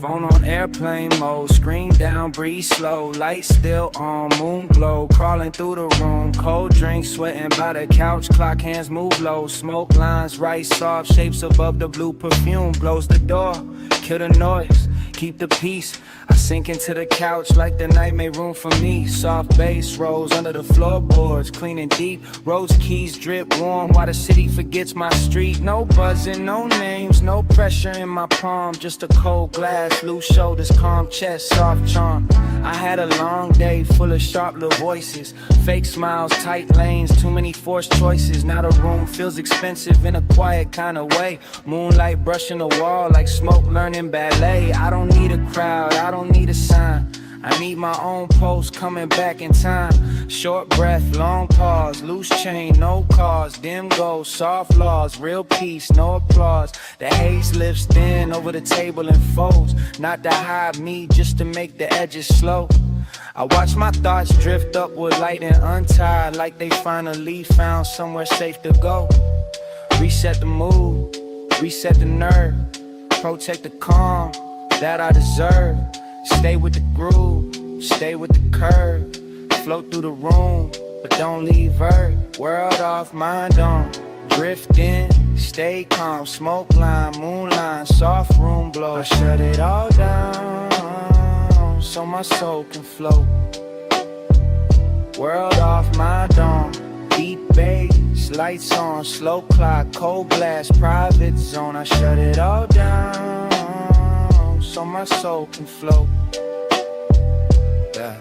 Phone on airplane mode, screen down, breathe slow. Light still on, moon glow, crawling through the room. Cold drink, sweating by the couch, clock hands move low. Smoke lines, right soft shapes above the blue perfume. Blows the door, kill the noise, keep the peace. I sink into the couch like the night made room for me. Soft bass rolls under the floorboards, clean and deep. Rose keys drip warm while the city forgets my street. No buzzing, no names, no pressure in my palm. Just a cold glass, loose shoulders, calm chest, soft charm. I had a long day full of sharp little voices. Fake smiles, tight lanes, too many forced choices. Now the room feels expensive in a quiet kind of way. Moonlight brushing the wall like smoke learning ballet. I don't need a crowd, I don't need a sign. I need my own post coming back in time. Short breath, long pause, loose chain, no cause. Dim goals, soft laws, real peace, no applause. The haze lifts thin over the table and folds. Not to hide me, just to make the edges slow. I watch my thoughts drift upward, light and untied, like they finally found somewhere safe to go. Reset the mood, reset the nerve, protect the calm that I deserve. Stay with the groove, stay with the curve. Float through the room, but don't leave Earth. World off, mind on, drift in, stay calm. Smoke line, moonline, soft room glow. I shut it all down, so my soul can float. World off, mind on, deep bass, lights on, slow clock, cold glass, private zone. I shut it all down, so my soul can float. Yeah.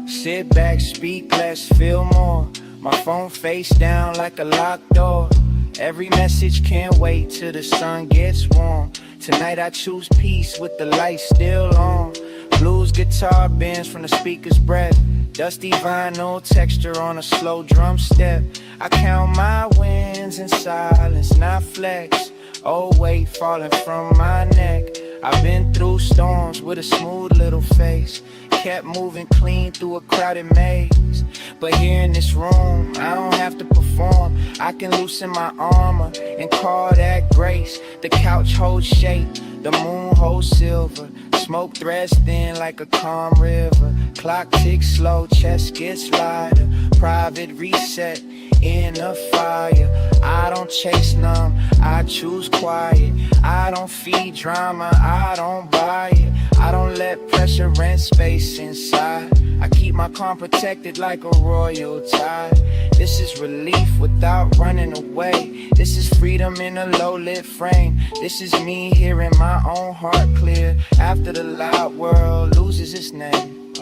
Sit back, speak less, feel more. My phone face down like a locked door. Every message can't wait till the sun gets warm. Tonight I choose peace with the lights still on. Blues guitar bends from the speaker's breath. Dusty vinyl texture on a slow drum step. I count my wins in silence, not flex. Oh, weight falling from my neck. I've been through storms with a smooth little face. Kept moving clean through a crowded maze. But here in this room, I don't have to perform. I can loosen my armor and call that grace. The couch holds shape, the moon holds silver. Smoke threads thin like a calm river. Clock ticks slow, chest gets lighter. Private reset in a fire. I don't chase none, I choose quiet. I don't feed drama, I don't buy it. I don't let pressure rent space inside. I keep my calm protected like a royal tide. This is relief without running away. This is freedom in a low-lit frame. This is me hearing my own heart clear after the loud world loses its name.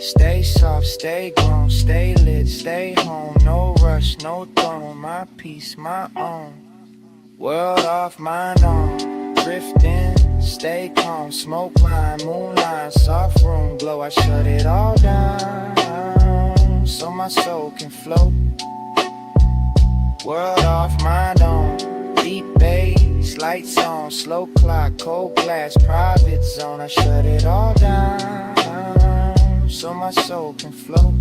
Stay soft, stay grown, stay lit, stay home. No rush, no throne, my peace, my own. World off, mind on, drifting, stay calm. Smoke line, moonline, soft room glow. I shut it all down, so my soul can float. World off, mind on, deep bass, lights on, slow clock, cold glass, private zone. I shut it all down, so my soul can float.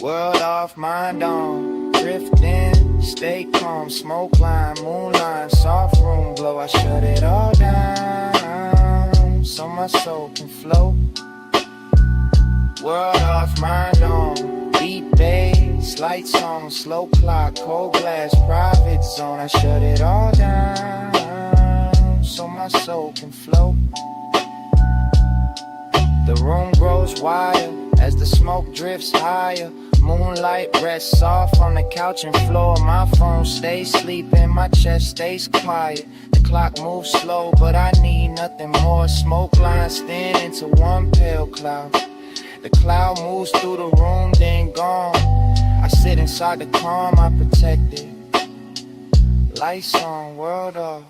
World off, mind on, drifting, stay calm. Smoke line, moonline, soft room glow. I shut it all down, so my soul can float. World off, mind on, deep bass, lights on, slow clock, cold glass, private zone. I shut it all down, so my soul can float. The room grows wider as the smoke drifts higher. Moonlight rests soft on the couch and floor. My phone stays sleeping, my chest stays quiet. The clock moves slow, but I need nothing more. Smoke lines thin into one pale cloud. The cloud moves through the room, then gone. I sit inside the calm, I protect it. Lights on, world off.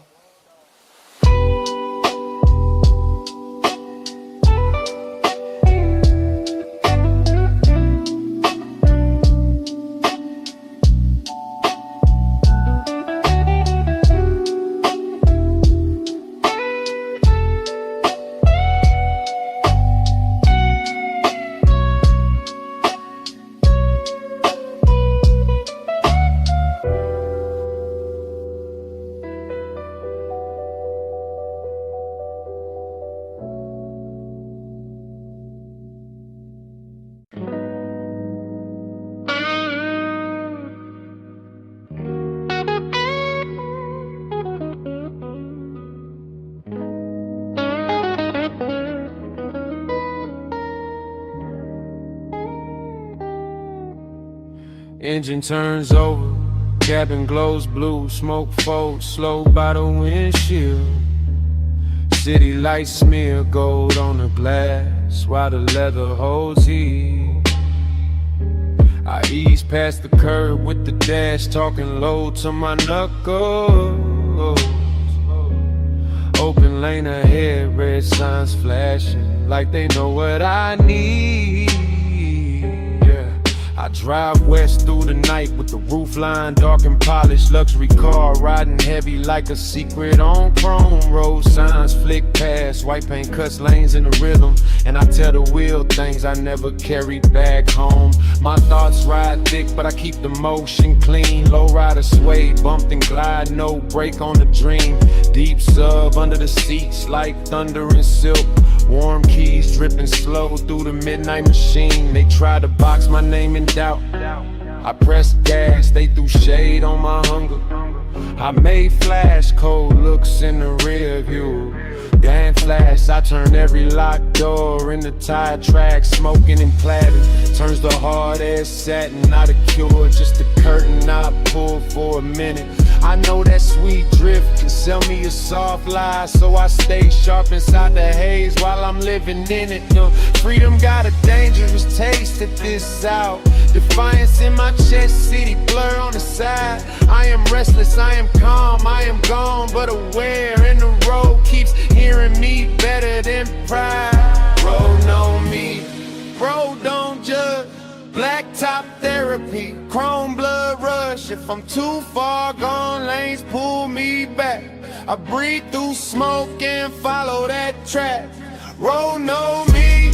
Engine turns over, cabin glows blue, smoke folds slow by the windshield. City lights smear gold on the glass while the leather holds heat. I ease past the curb with the dash, talking low to my knuckles. Open lane ahead, red signs flashing like they know what I need. I drive west through the night with the roof line dark and polished. Luxury car riding heavy like a secret on chrome. Road signs flick past, white paint cuts lanes in the rhythm. And I tell the wheel things I never carried back home. My thoughts ride thick, but I keep the motion clean. Low rider sway, bumped and glide, no break on the dream. Deep sub under the seats like thunder and silk. Warm keys dripping slow through the midnight machine. They tried to box my name in doubt. I pressed gas, they threw shade on my hunger. I made flash cold looks in the rear view. Damn flash, I turned every locked door into tire tracks, smoking and platinum. Turns the hard ass satin, not a cure, just a curtain I pull for a minute. I know that sweet drift can sell me a soft lie, so I stay sharp inside the haze while I'm living in it. Freedom got a dangerous taste at this hour. Defiance in my chest, city blur on the side. I am restless, I am calm, I am gone, but aware. And the road keeps hearing me better than pride. Road know me, road don't judge. Black top therapy, chrome blood rush. If I'm too far gone, lanes pull me back. I breathe through smoke and follow that track. Road know me,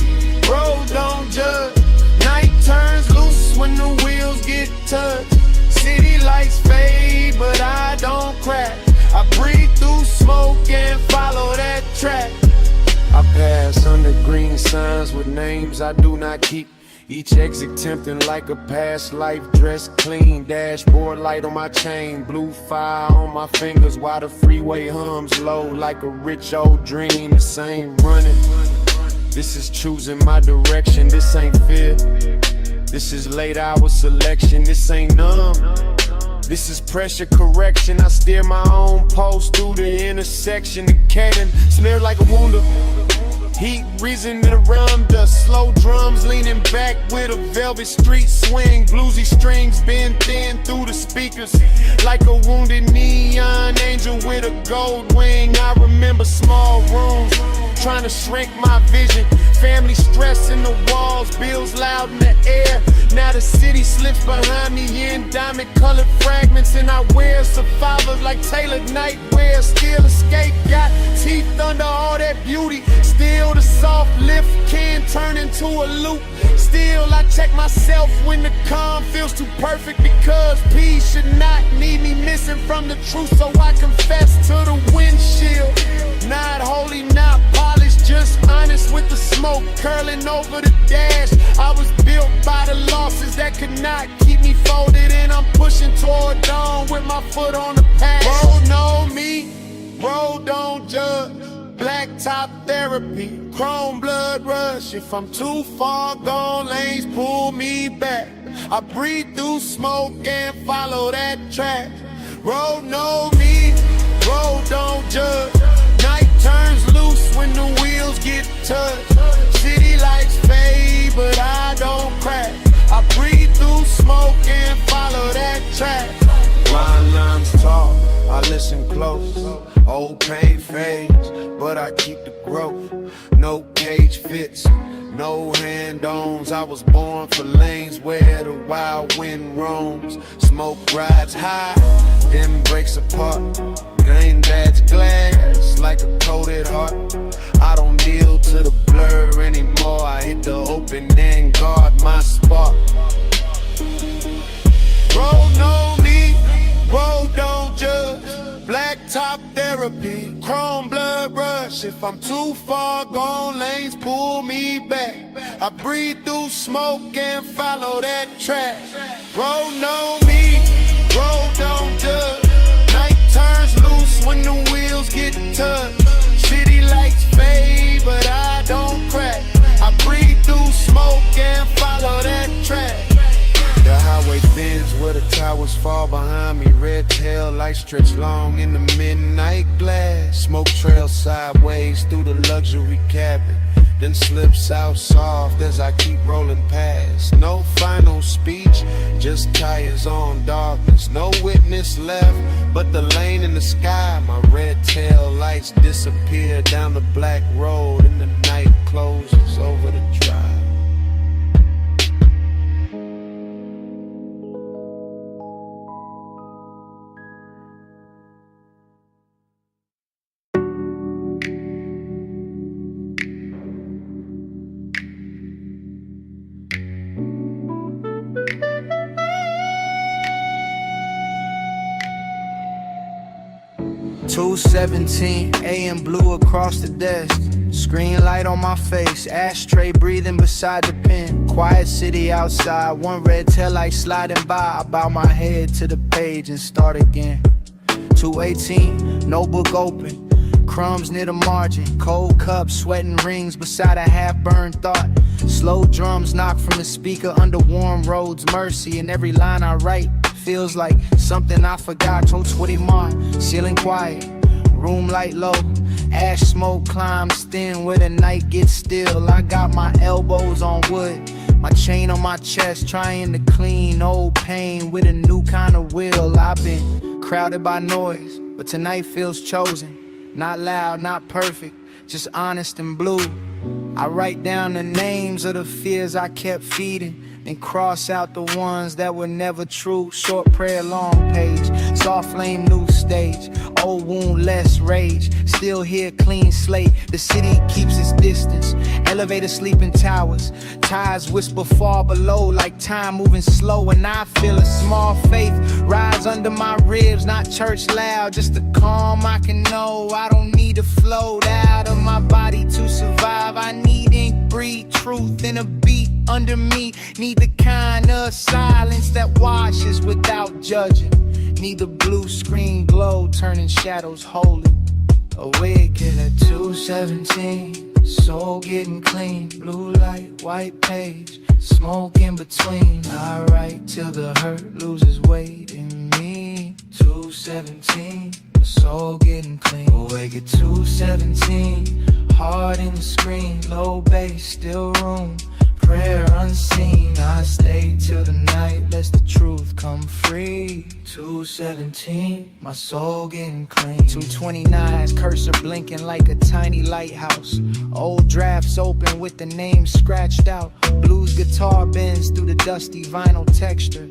road don't judge. Night turns loose when the wheels get touched. City lights fade, but I don't crack. I breathe through smoke and follow that track. I pass under green signs with names I do not keep. Each exit tempting like a past life, dressed clean. Dashboard light on my chain, blue fire on my fingers while the freeway hums low like a rich old dream. This ain't running, this is choosing my direction. This ain't fear, this is late hour selection. This ain't numb, this is pressure correction. I steer my own post through the intersection. The cannon smeared like a wound. Heat risen around us, slow drums leaning back with a velvet street swing. Bluesy strings bend thin through the speakers like a wounded neon angel with a gold wing. I remember small rooms trying to shrink my vision. Family stress in the walls, bills loud in the air. Now the city slips behind me in diamond colored fragments, and I wear survivor like tailored nightwear. Still escape, got teeth under all that beauty. Still the soft lift can turn into a loop. Still I check myself when the calm feels too perfect, because peace should not need me missing from the truth. So I confess to the windshield, not holy, not polished, just honest with the smoke curling over the dash. I was built by the losses that could not keep me folded, and I'm pushing toward dawn with my foot on the past. Road know me, road don't judge. Black top therapy, chrome blood rush. If I'm too far gone, lanes pull me back. I breathe through smoke and follow that track. Road know me, road don't judge. Night turns loose when the wheels get touched. City lights fade, but I don't crack. I breathe through smoke and follow that track. Line lines talk, I listen close. Old pain fades, but I keep the growth. No cage fits, no hand-ons. I was born for lanes where the wild wind roams. Smoke rides high, then breaks apart. Game that's glass like a coated heart. I don't deal to the blur anymore. I hit the open and guard my spot. Road know me, road don't judge. Black top therapy, chrome blood rush. If I'm too far gone, lanes pull me back. I breathe through smoke and follow that track. Road know me, road don't judge. Night turns loose when the wheels get touched. City lights fade, but I don't crack. I breathe through smoke and follow that track. The highway bends fall behind me, red tail lights stretch long in the midnight glass. Smoke trails sideways through the luxury cabin, then slips out soft as I keep rolling past. No final speech, just tires on darkness. No witness left but the lane in the sky. My red tail lights disappear down the black road, and the night closes over the drive. "2:17 a.m. blue across the desk. Screen light on my face, ashtray breathing beside the pen. Quiet city outside, one red tail light sliding by. I bow my head to the page and start again. 2:18, notebook open, crumbs near the margin. Cold cups, sweating rings beside a half-burned thought. Slow drums knock from the speaker under warm roads. Mercy in every line I write feels like something I forgot. 2:20 ceiling quiet, room light low. Ash smoke climbs thin where the night gets still. I got my elbows on wood, my chain on my chest, trying to clean old pain with a new kind of will. I've been crowded by noise, but tonight feels chosen. Not loud, not perfect, just honest and blue. I write down the names of the fears I kept feeding, then cross out the ones that were never true. Short prayer, long page, soft flame, new stage. Old wound, less rage, still here, clean slate. The city keeps its distance, elevator sleeping towers. Tides whisper far below like time moving slow. And I feel a small faith rise under my ribs. Not church loud, just the calm I can know. I don't need to float out of my body to survive. I need ink, breathe truth in a beat under me. Need the kind of silence that washes without judging. Need the blue screen glow turning shadows holy. Awake at 2:17, soul getting clean. Blue light, white page, smoke in between. I write till the hurt loses weight in me. 2:17, soul getting clean. Awake at 2:17, heart in the screen. Low bass, still room, prayer unseen. I stay till the night, lets the truth come free. 2:17, my soul getting clean. 2:29, cursor blinking like a tiny lighthouse. Old drafts open with the name scratched out. Blues guitar bends through the dusty vinyl texture,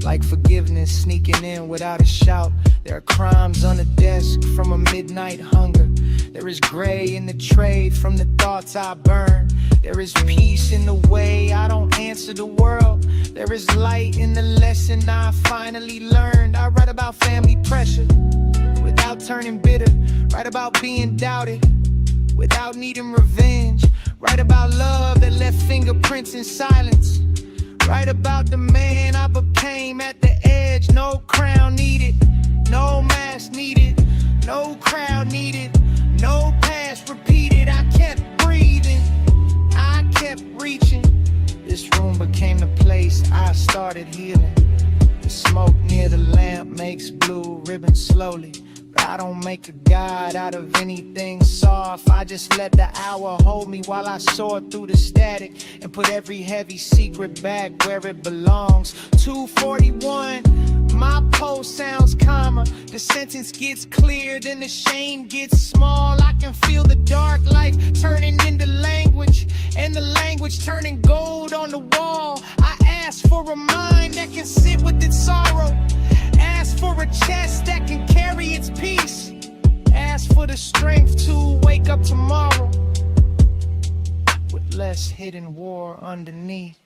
like forgiveness sneaking in without a shout. There are crimes on the desk from a midnight hunger. There is gray in the trade from the thoughts I burn. There is peace in the way I don't answer the world. There is light in the lesson I finally learned. I write about family pressure without turning bitter. Write about being doubted without needing revenge. Write about love that left fingerprints in silence. Write about the man I became at the edge. No crown needed, no mask needed, no crowd needed, no past repeated. I kept breathing, I kept reaching. This room became the place I started healing. The smoke near the lamp makes blue ribbons slowly. But I don't make a god out of anything soft. I just let the hour hold me while I soar through the static and put every heavy secret back where it belongs. 2:41, my pulse sounds calmer. The sentence gets clear, then the shame gets small. I can feel the dark life turning into language, and the language turning gold on the wall. I ask for a mind that can sit with its sorrow. Ask for a chest that can carry its peace. Ask for the strength to wake up tomorrow with less hidden war underneath.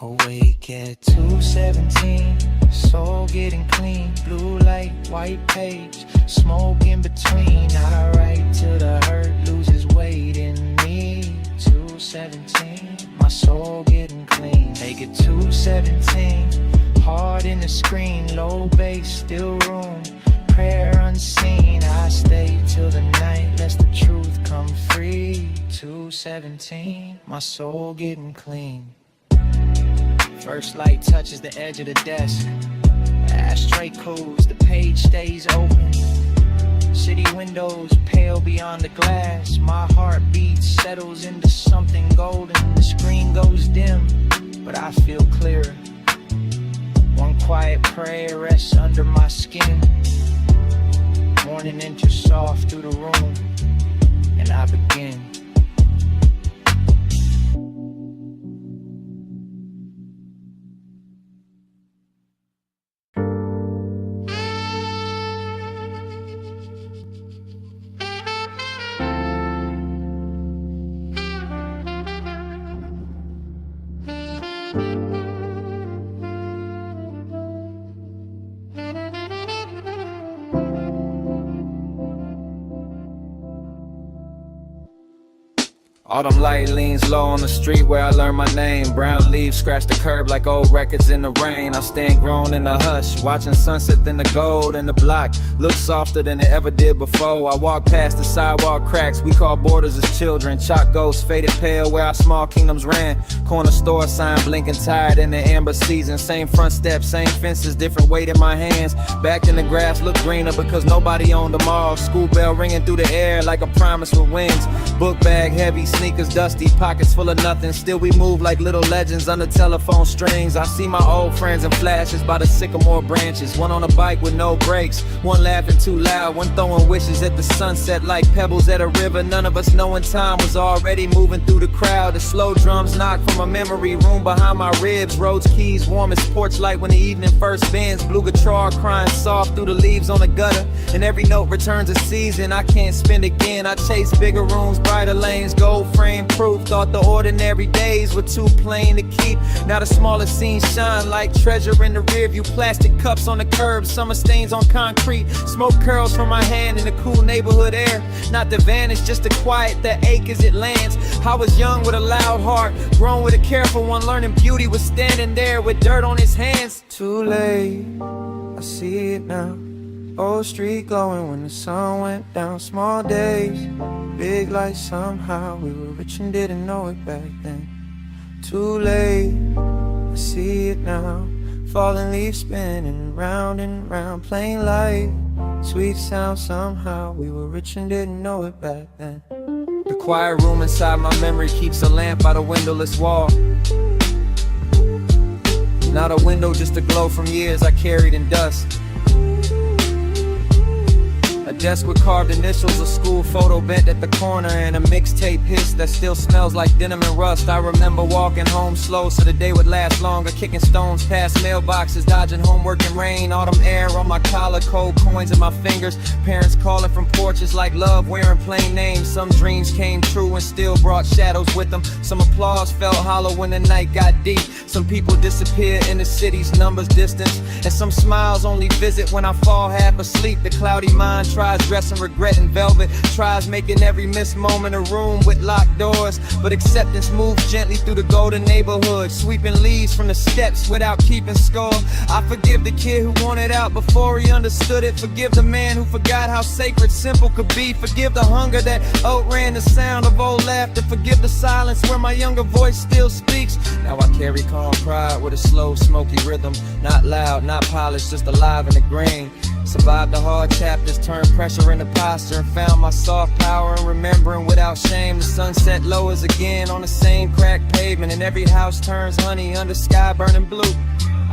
Awake at 2:17, soul getting clean. Blue light, white page, smoke in between. I write till the hurt loses weight in me. 2:17, my soul getting clean. Take it 2:17, heart in the screen. Low bass, still room, prayer unseen. I stay till the night, lets the truth come free. 2:17, my soul getting clean. First light touches the edge of the desk. The ashtray cools, the page stays open. City windows pale beyond the glass. My heartbeat settles into something golden. The screen goes dim, but I feel clearer. One quiet prayer rests under my skin. Morning enters soft through the room, and I begin. Autumn light leans low on the street where I learned my name. Brown leaves scratch the curb like old records in the rain. I stand grown in the hush, watching sunset in the gold. And the block looks softer than it ever did before. I walk past the sidewalk cracks we call borders as children. Chalk ghosts faded pale where our small kingdoms ran. Corner store sign blinking tired in the amber season. Same front steps, same fences, different weight in my hands. Back in the grass look greener because nobody owned them all. School bell ringing through the air like a promise with wings. Book bag heavy, sneakers dusty, pockets full of nothing. Still we move like little legends under telephone strings. I see my old friends in flashes by the sycamore branches. One on a bike with no brakes, one laughing too loud, one throwing wishes at the sunset like pebbles at a river. None of us knowing time was already moving through the crowd. The slow drums knock from a memory room behind my ribs. Roads keys warm as porch light when the evening first bends. Blue guitar crying soft through the leaves on the gutter. And every note returns a season I can't spend again. I chase bigger rooms, brighter lanes, gold frame proof. Thought the ordinary days were too plain to keep. Now the smallest scenes shine like treasure in the rearview. Plastic cups on the curb, summer stains on concrete. Smoke curls from my hand in the cool neighborhood air. Not the vanish, just the quiet that ache as it lands. I was young with a loud heart, grown with a careful one. Learning beauty was standing there with dirt on his hands. Too late, I see it now. Old street glowing when the sun went down. Small days, big lights somehow. We were rich and didn't know it back then. Too late, I see it now. Falling leaves spinning round and round. Plain light, sweet sound somehow. We were rich and didn't know it back then. The quiet room inside my memory keeps a lamp by the windowless wall. Not a window, just a glow from years I carried in dust. A desk with carved initials, a school photo bent at the corner, and a mixtape hiss that still smells like denim and rust. I remember walking home slow so the day would last longer, kicking stones past mailboxes, dodging homework and rain. Autumn air on my collar, cold coins in my fingers. Parents calling from porches like love, wearing plain names. Some dreams came true and still brought shadows with them. Some applause felt hollow when the night got deep. Some people disappear in the city's numbers distance, and some smiles only visit when I fall half asleep. The cloudy mind tries dressing regret in velvet, tries making every missed moment a room with locked doors. But acceptance moves gently through the golden neighborhood, sweeping leaves from the steps without keeping score. I forgive the kid who wanted out before he understood it. Forgive the man who forgot how sacred simple could be. Forgive the hunger that outran the sound of old laughter. Forgive the silence where my younger voice still speaks. Now I carry calm pride with a slow smoky rhythm. Not loud, not polished, just alive in the grain. Survived the hard chapters, turned pressure into posture, and found my soft power in remembering without shame. The sunset lowers again on the same cracked pavement, and every house turns honey under sky burning blue.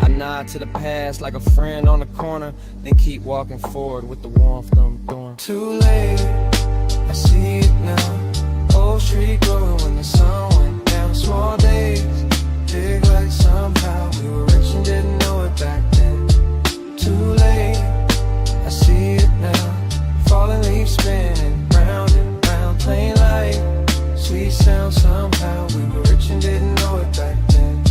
I nod to the past like a friend on the corner, then keep walking forward with the warmth I'm doing. Too late, I see it now. Old street glowing when the sun went down. Small days, big lights somehow. We were rich and didn't know it back then. Too late, I see it now. Falling leaves spinning round and round. Plain light, sweet sound somehow. We were rich and didn't know it back then.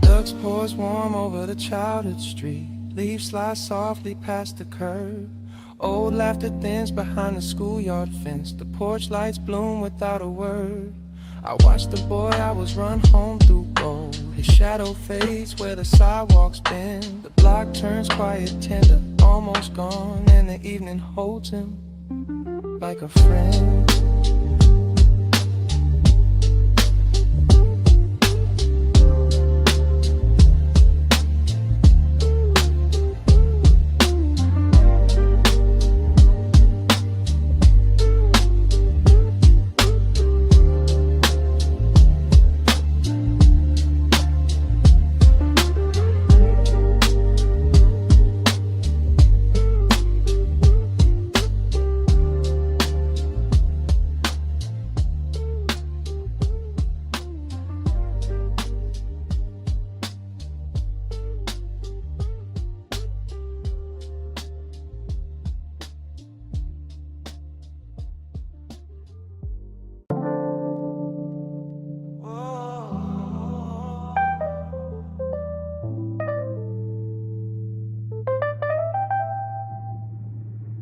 Lux pours warm over the childhood street. Leaves slide softly past the curb. Old laughter thins behind the schoolyard fence. The porch lights bloom without a word. I watched the boy I was run home through gold. His shadow fades where the sidewalks bend. The block turns quiet, tender, almost gone. And the evening holds him like a friend.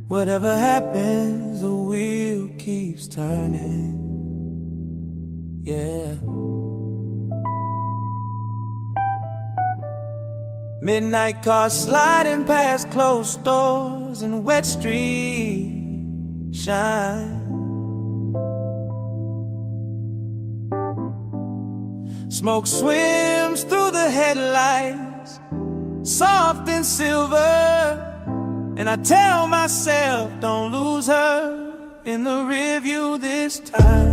Whatever happens, the wheel keeps turning. Yeah. Midnight cars sliding past closed doors and wet streets shine. Smoke swims through the headlights, soft and silver. And I tell myself, don't lose her in the rearview this time.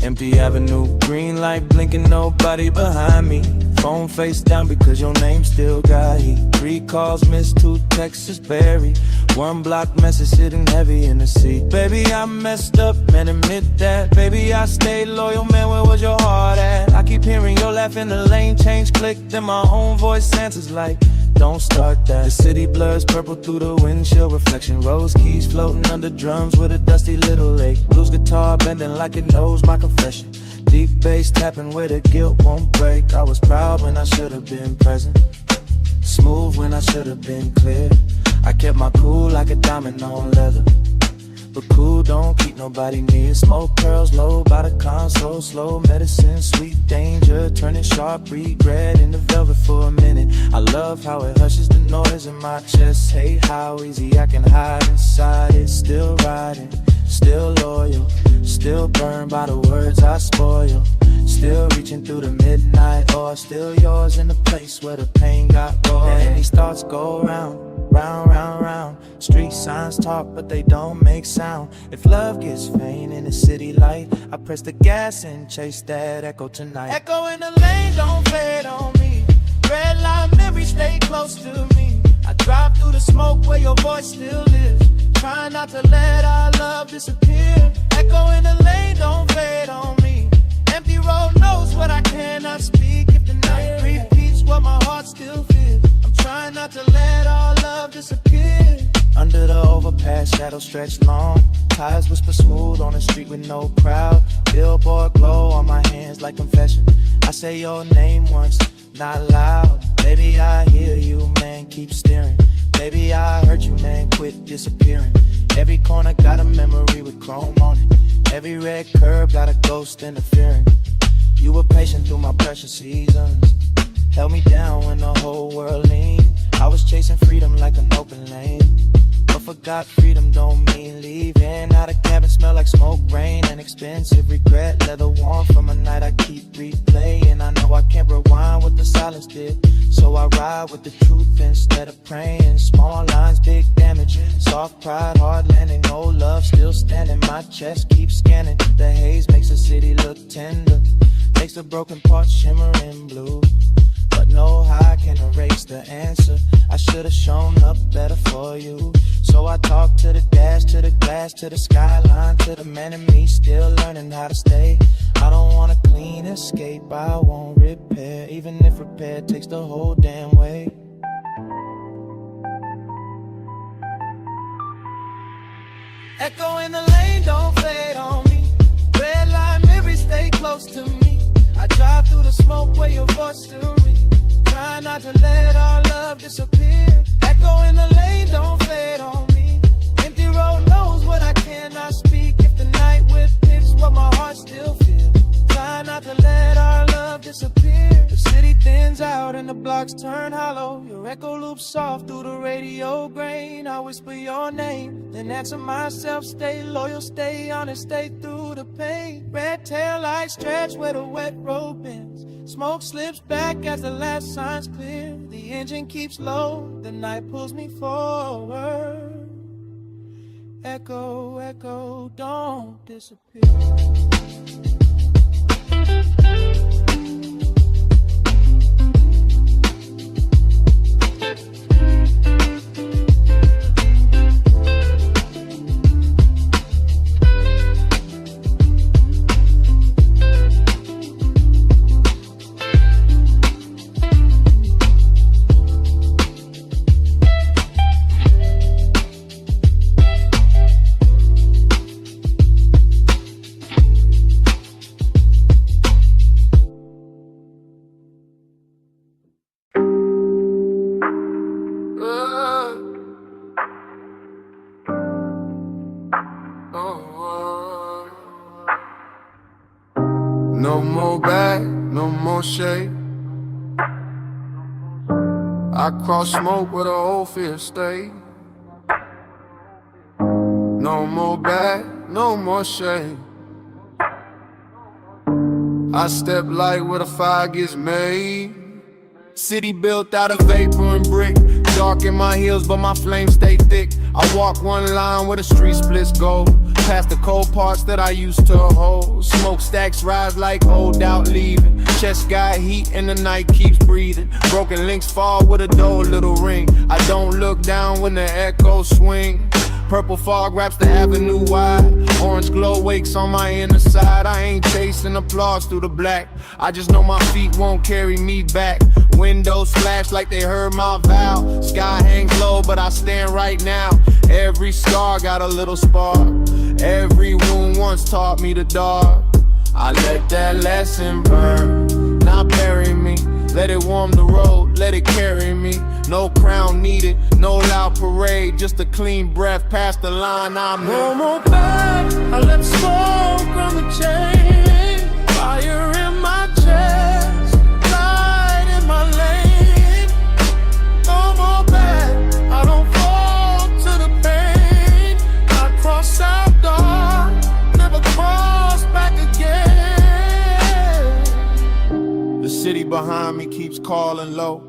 Empty avenue, green light blinking, nobody behind me. Phone face down because your name still got heat. 3 calls missed, 2 texts buried. 1 block message sitting heavy in the seat. Baby, I messed up, man, admit that. Baby, I stayed loyal, man, where was your heart at? I keep hearing your laugh in the lane change click. Then my own voice answers like, don't start that. The city blurs purple through the windshield reflection. Rose keys floating under drums with a dusty little lake. Blues guitar bending like it knows my confession. Deep bass tapping where the guilt won't break. I was proud when I should have been present, smooth when I should have been clear. I kept my cool like a diamond on leather, but cool don't keep nobody near. Smoke curls low by the console, slow medicine, sweet danger, turning sharp regret into velvet for a minute. I love how it hushes the noise in my chest. Hate how easy I can hide inside it. Still riding, still loyal, still burned by the words I spoil. Still reaching through the midnight oil, still yours in the place where the pain got raw. And these thoughts go round, round, round, round. Street signs talk, but they don't make sound. If love gets faint in the city light, I press the gas and chase that echo tonight. Echo in the lane, don't fade on me. Red light memories stay close to me. I drive through the smoke where your voice still lives. Try not to let our love disappear. Echo in the lane, don't fade on me. Empty road knows what I cannot speak. If the night repeats what my heart still feels, I'm trying not to let our love disappear. Under the overpass, shadows stretch long. Tires whisper smooth on the street with no crowd. Billboard glow on my hands like confession. I say your name once, not loud. Baby, I hear you, man, keep steering. Baby, I heard you, man, quit disappearing. Every corner got a memory with chrome on it. Every red curb got a ghost interfering. You were patient through my precious seasons, held me down when the whole world leaned. I was chasing freedom like an open lane, but forgot freedom don't mean leaving. Now the cabin smell like smoke, rain, and expensive regret. Leather warm from a night I keep replaying. I know I can't rewind what the silence did, so I ride with the truth instead of praying. Small lines, big damage, soft pride, hard landing. No love, still standing. My chest keeps scanning. The haze makes the city look tender, makes the broken parts shimmering blue. But no high can erase the answer. I should've shown up better for you. So I talk to the dash, to the glass, to the skyline, to the man in me still learning how to stay. I don't wanna clean escape, I won't repair, even if repair takes the whole damn way. Echo in the lane, don't fade on me. Red light memories stay close to me. I drive through the smoke where your voice still reads. Try not to let our love disappear. Echo in the lane, don't fade on me. Empty road knows what I cannot speak. If the night whips what my heart still feels. Try not to let our love disappear. The city thins out and the blocks turn hollow. Your echo loops soft through the radio grain. I whisper your name, then answer myself. Stay loyal, stay honest, stay through the pain. Red tail lights stretch where the wet road bends. Smoke slips back as the last sign's clear. The engine keeps low, the night pulls me forward. Echo, echo, don't disappear. bag, no more shade. I cross smoke where the old fear stay. No more bag, no more shade. I step light where the fire gets made. City built out of vapor and brick. Dark in my heels, but my flames stay thick. I walk one line where the street splits go. Past the cold parts that I used to hold. Smokestacks rise like hold out leaving. Chest got heat and the night keeps breathing. Broken links fall with a dull little ring. I don't look down when the echoes swing. Purple fog wraps the avenue wide. Orange glow wakes on my inner side. I ain't chasing applause through the black. I just know my feet won't carry me back. Windows flash like they heard my vow. Sky hangs low but I stand right now. Every scar got a little spark. Every wound once taught me the dark. I let that lesson burn. Now bury me. Let it warm the road, let it carry me. No crown needed, no loud parade. Just a clean breath past the line I'm in. No more bad, I left smoke on the chain. Fire in my chest, light in my lane. No more bad, I don't fall to the pain. I cross out dark, never cross back again. The city behind me keeps calling low.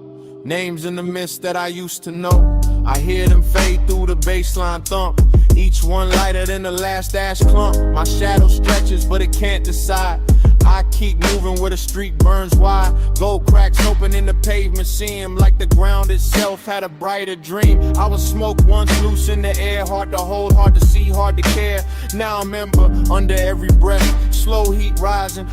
Names in the mist that I used to know. I hear them fade through the baseline thump. Each one lighter than the last ash clump. My shadow stretches but it can't decide. I keep moving where the street burns wide. Gold cracks open in the pavement seem like the ground itself had a brighter dream. I was smoke once loose in the air. Hard to hold, hard to see, hard to care. Now I'm ember under every breath. Slow heat rising,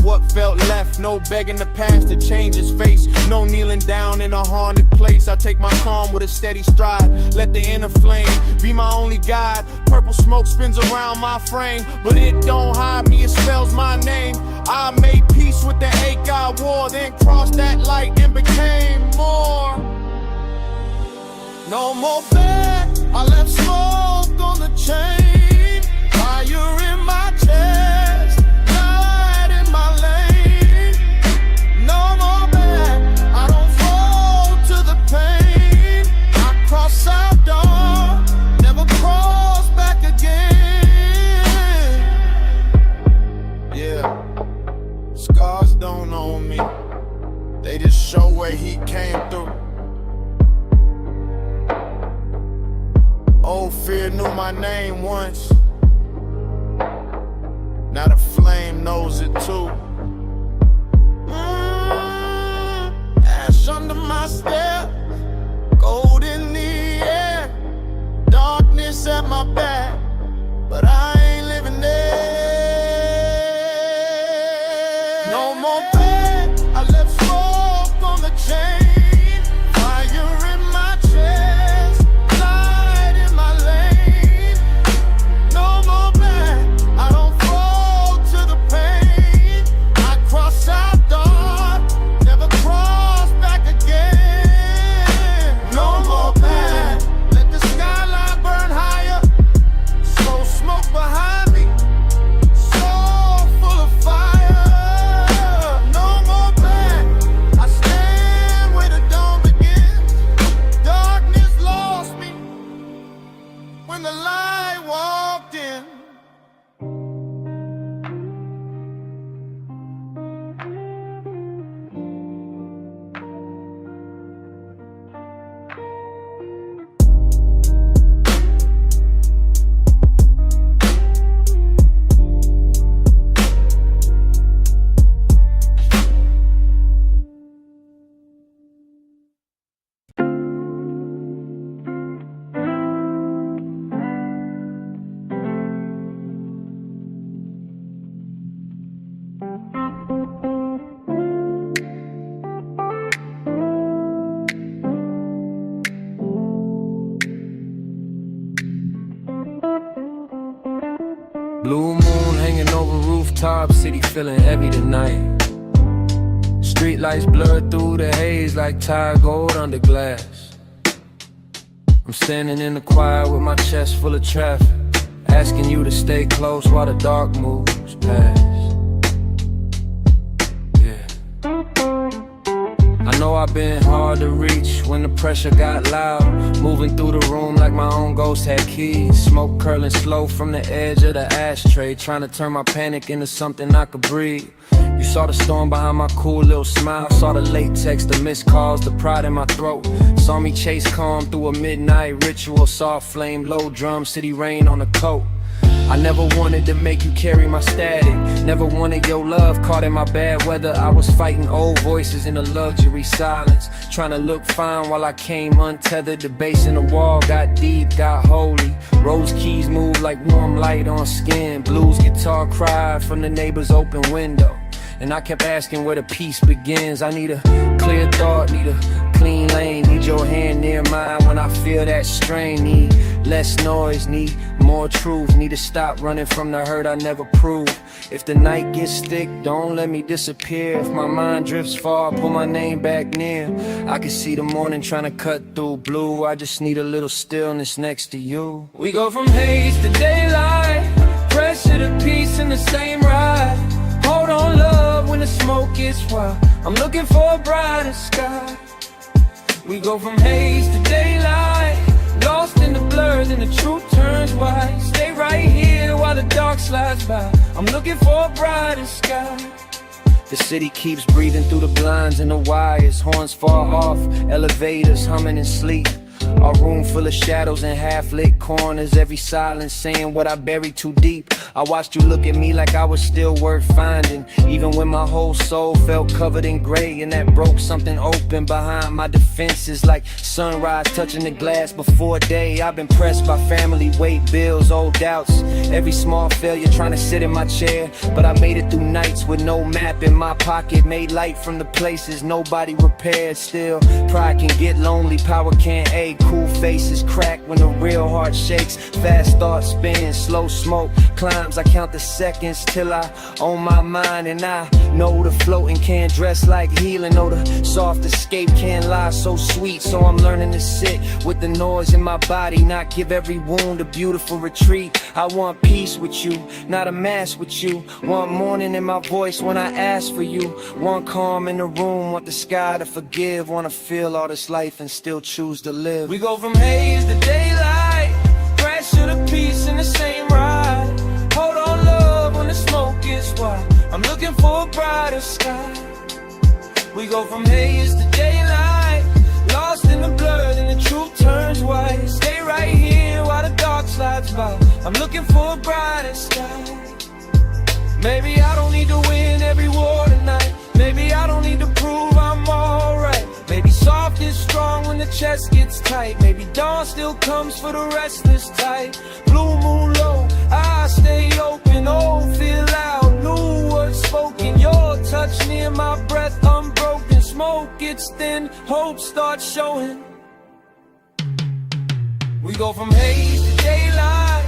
what felt left. No begging the past to change its face. No kneeling down in a haunted place. I take my calm with a steady stride. Let the inner flame be my only guide. Purple smoke spins around my frame, but it don't hide me, it spells my name. I made peace with the ache I wore, then crossed that light and became more. No more bad, I left smoke on the chain. Fire in my chest, light in my lane. No more bad, I don't fall to the pain. I cross out dark, never cross back again. Yeah. Scars don't own me, they just show where he came through. Old fear knew my name once, now the flame knows it too. Ash under my step, gold in the air, darkness at my back, but I ain't living there. No more bad, I left smoke on the chain. Fire in my chest, light in my lane. No more bad, I don't fall to the pain. I cross out dark, never cross back again. No more bad, let the skyline burn higher. So smoke behind me, so full of fire. When the light walked in, Blue moon hanging over rooftops, city feeling heavy tonight. Street lights blurred through the haze like tired gold under glass. I'm standing in the quiet with my chest full of traffic, asking you to stay close while the dark moves past. know I've been hard to reach when the pressure got loud. Moving through the room like my own ghost had keys. Smoke curling slow from the edge of the ashtray, trying to turn my panic into something I could breathe. You saw the storm behind my cool little smile. Saw the late text, the missed calls, the pride in my throat. Saw me chase calm through a midnight ritual. Soft flame, low drum, city rain on the coat. I never wanted to make you carry my static. Never wanted your love caught in my bad weather. I was fighting old voices in a luxury silence, trying to look fine while I came untethered. The bass in the wall got deep, got holy. Rose keys moved like warm light on skin. Blues guitar cried from the neighbor's open window. And I kept asking where the peace begins. I need a clear thought, need a clean lane. Need your hand near mine when I feel that strain. Need less noise, need more truth. Need to stop running from the hurt I never proved. If the night gets thick, don't let me disappear. If my mind drifts far, pull my name back near. I can see the morning trying to cut through blue. I just need a little stillness next to you. We go from haze to daylight, pressure to peace in the same ride. Hold on, love, when the smoke gets wild. I'm looking for a brighter sky. We go from haze to daylight, lost in the blur, then the truth turns white. Stay right here while the dark slides by. I'm looking for a brighter sky. The city keeps breathing through the blinds and the wires. Horns fall off, elevators humming in sleep. A room full of shadows and half-lit corners. Every silence saying what I buried too deep. I watched you look at me like I was still worth finding, even when my whole soul felt covered in gray. And that broke something open behind my defenses, like sunrise touching the glass before day. I've been pressed by family, weight, bills, old doubts. Every small failure trying to sit in my chair. But I made it through nights with no map in my pocket. Made light from the places nobody repaired. Still, pride can get lonely, power can't aid. Cool faces crack when the real heart shakes. Fast thoughts spin, slow smoke climbs. I count the seconds till I own my mind. And I know the floating can't dress like healing. Know the soft escape can't lie so sweet. So I'm learning to sit with the noise in my body, not give every wound a beautiful retreat. I want peace with you, not a mask with you. Want morning in my voice when I ask for you. Want calm in the room, want the sky to forgive. Wanna feel all this life and still choose to live. We go from haze to daylight, pressure to peace in the same ride. Hold on, love, when the smoke gets wild. I'm looking for a brighter sky. We go from haze to daylight, lost in the blur, then the truth turns white. Stay right here while the dark slides by. I'm looking for a brighter sky. Maybe I don't need to win every war tonight. Maybe I don't need to prove I'm alright. Maybe soft is strong when the chest gets tight. Maybe dawn still comes for the restless type. Blue moon low, I stay open. Oh, feel loud, new words spoken. Your touch near my breath, unbroken. Smoke gets thin, hope starts showing. We go from haze to daylight,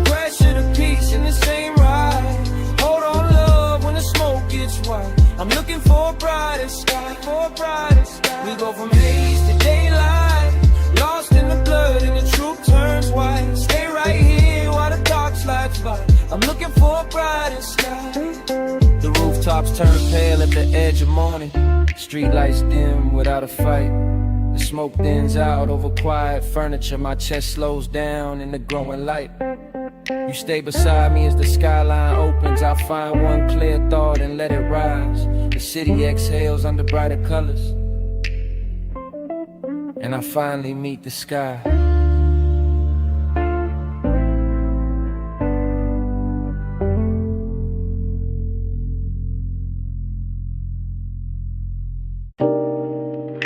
pressure to peace in the same ride. Hold on, love, when the smoke gets wild. I'm looking for a brighter sky, for a brighter sky. We go from haze to daylight, lost in the blood and the truth turns white. Stay right here while the dark slides by. I'm looking for a brighter sky. The rooftops turn pale at the edge of morning. Street lights dim without a fight. The smoke thins out over quiet furniture. My chest slows down in the growing light. You stay beside me as the skyline opens. I'll find one clear thought and let it rise. The city exhales under brighter colors, and I finally meet the sky.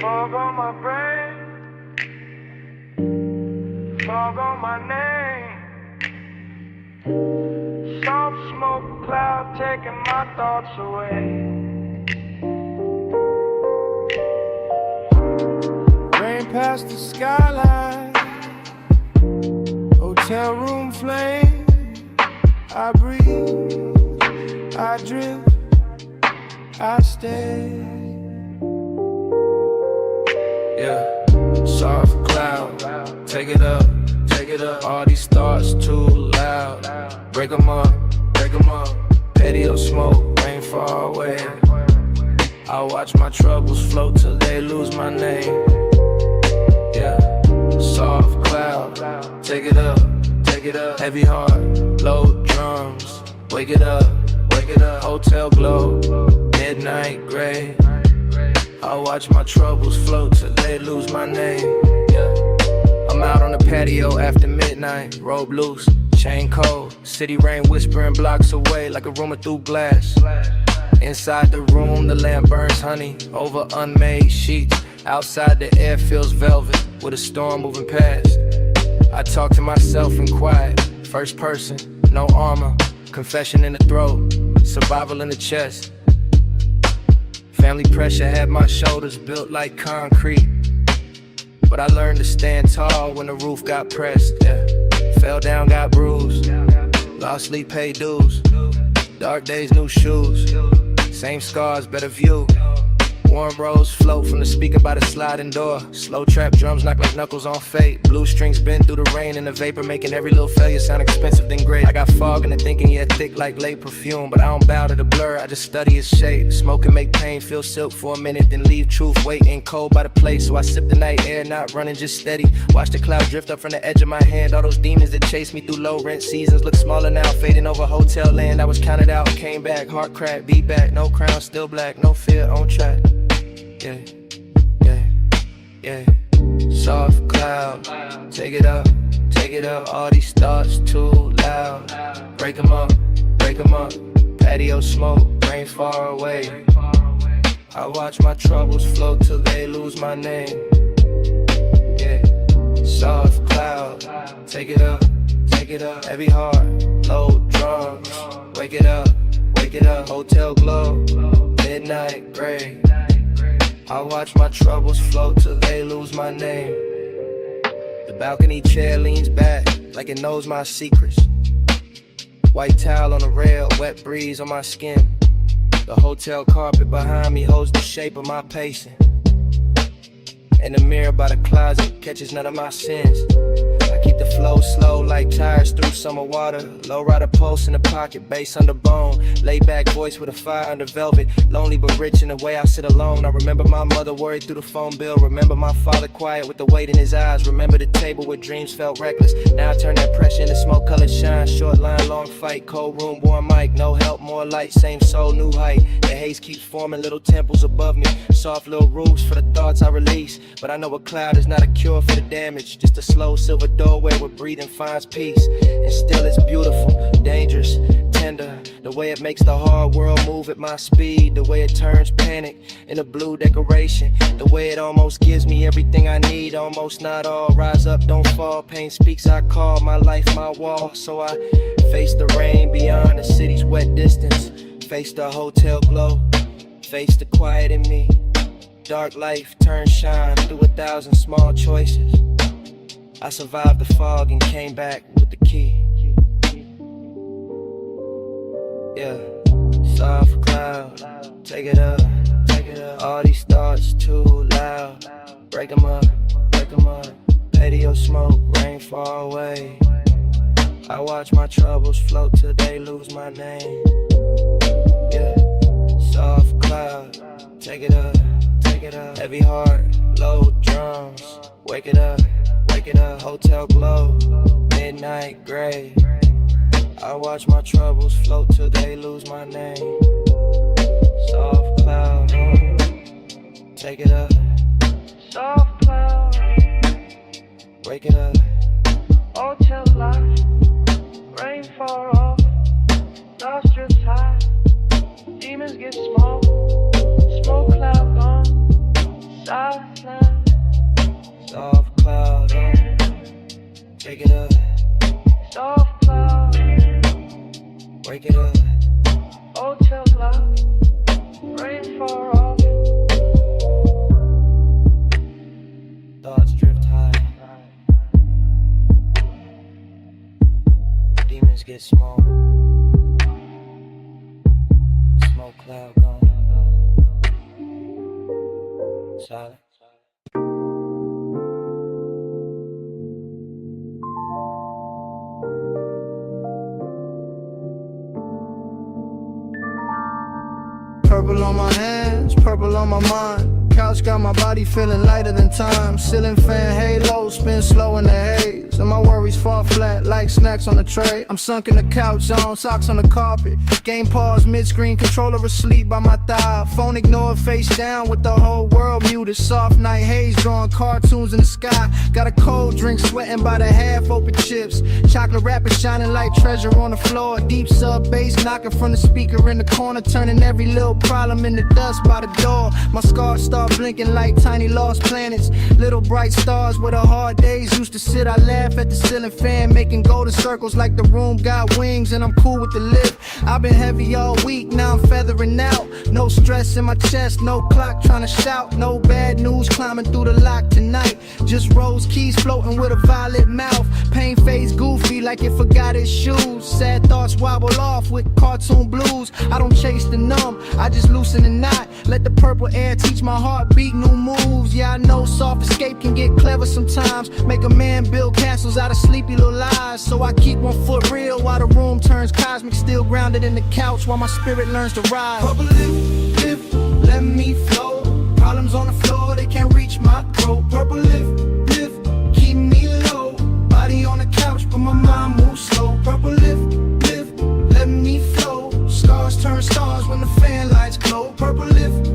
Fog on my brain, fog on my name. Soft smoke cloud taking my thoughts away. Rain past the skyline, hotel room flame. I breathe, I drift, I stay. Yeah, soft cloud, take it up, take it up. All these thoughts too loud. Break 'em up, break 'em up. Patio smoke, rain far away. I watch my troubles float till they lose my name. Yeah, soft cloud, take it up, heavy heart, low drums, wake it up, hotel glow, midnight gray. I watch my troubles float till they lose my name. Yeah, I'm out on the patio after midnight, robe loose, chain cold, city rain whispering blocks away like a rumor through glass. Inside the room, the lamp burns honey over unmade sheets. Outside, the air feels velvet with a storm moving past. I talk to myself in quiet, first person, no armor, confession in the throat, survival in the chest. Family pressure had my shoulders built like concrete, but I learned to stand tall when the roof got pressed. Yeah. Fell down, got bruised, lost sleep, paid dues. Dark days, new shoes, same scars, better view. Warm rose float from the speaker by the sliding door. Slow trap drums knock like knuckles on fate. Blue strings bend through the rain and the vapor, making every little failure sound expensive then great. I got fog in the thinking, yet thick like late perfume, but I don't bow to the blur, I just study its shape. Smoke and make pain feel silk for a minute, then leave truth waiting cold by the plate. So I sip the night air, not running, just steady. Watch the cloud drift up from the edge of my hand. All those demons that chased me through low rent seasons look smaller now, fading over hotel land. I was counted out, came back, heart crack, beat back. No crown, still black, no fear, on track. Yeah, yeah, yeah. Soft cloud, take it up, all these thoughts too loud. Break 'em up, patio smoke, rain far away. I watch my troubles float till they lose my name. Yeah, soft cloud, take it up, heavy heart, low drums. Wake it up, hotel glow, midnight gray. I watch my troubles float till they lose my name. The balcony chair leans back like it knows my secrets. White towel on the rail, wet breeze on my skin. The hotel carpet behind me holds the shape of my pacing. And the mirror by the closet catches none of my sins. I keep the flow slow like tires through summer water. Low rider pulse in the pocket, bass under bone. Laid back voice with a fire under velvet. Lonely but rich in the way I sit alone. I remember my mother worried through the phone bill. Remember my father quiet with the weight in his eyes. Remember the table where dreams felt reckless. Now I turn that pressure into smoke colored shine. Short line, long fight, cold room, warm mic. No help, more light, same soul, new height. The haze keeps forming little temples above me. Soft little roofs for the thoughts I release. But I know a cloud is not a cure for the damage. Just a slow silver doorway where breathing finds peace. And still it's beautiful, dangerous, tender. The way it makes the hard world move at my speed. The way it turns panic into blue decoration. The way it almost gives me everything I need. Almost not all, rise up, don't fall. Pain speaks, I call my life my wall. So I face the rain beyond the city's wet distance. Face the hotel glow, face the quiet in me. Dark life turns shine through 1,000 small choices. I survived the fog and came back with the key. Yeah, soft cloud, take it up, all these thoughts too loud. Break 'em up, patio smoke, rain far away. I watch my troubles float till they lose my name. Yeah, soft cloud, take it up, heavy heart, low drums. Wake it up, hotel glow, midnight gray. I watch my troubles float till they lose my name. Soft cloud, take it up, soft cloud. Wake it up, hotel light, rain far off, lost your high. Demons get small, smoke cloud gone, silent. Soft cloud, take it up, soft cloud. Wake it up, hotel light, rain far off. Thoughts drift high, demons get small, smoke cloud gone, silent. Purple on my hands, purple on my mind. Couch got my body feeling lighter than time. Ceiling fan halo, spin slow in the haze. And my worries fall flat like snacks on the tray. I'm sunk in the couch on, socks on the carpet. Game pause, mid-screen, controller asleep by my thigh. Phone ignored, face down with the whole world muted. Soft night haze, drawing cartoons in the sky. Got a cold drink, sweating by the half-open chips. Chocolate wrapper shining like treasure on the floor. Deep sub bass knocking from the speaker in the corner, turning every little problem into dust by the door. My scars start blinking like tiny lost planets. Little bright stars where the hard days used to sit. I laugh at the ceiling fan, making golden circles like the room got wings, and I'm cool with the lift. I've been heavy all week, now I'm feathering out. No stress in my chest, no clock trying to shout. No bad news climbing through the lock tonight. Just rose keys floating with a violet mouth. Pain fades goofy like it forgot its shoes. Sad thoughts wobble off with cartoon blues. I don't chase the numb, I just loosen the knot. Let the purple air teach my heartbeat new moves. Yeah, I know soft escape can get clever sometimes. Make a man build castles out of sleepy little lies. So I keep one foot real while the room turns cosmic. Still grounded in the couch while my spirit learns to rise. Purple lift, let me flow. Problems on the floor, they can't reach my throat. Purple lift, keep me low. Body on the couch, but my mind moves slow. Purple lift, let me flow. Scars turn stars when the fan lights glow. Purple lift,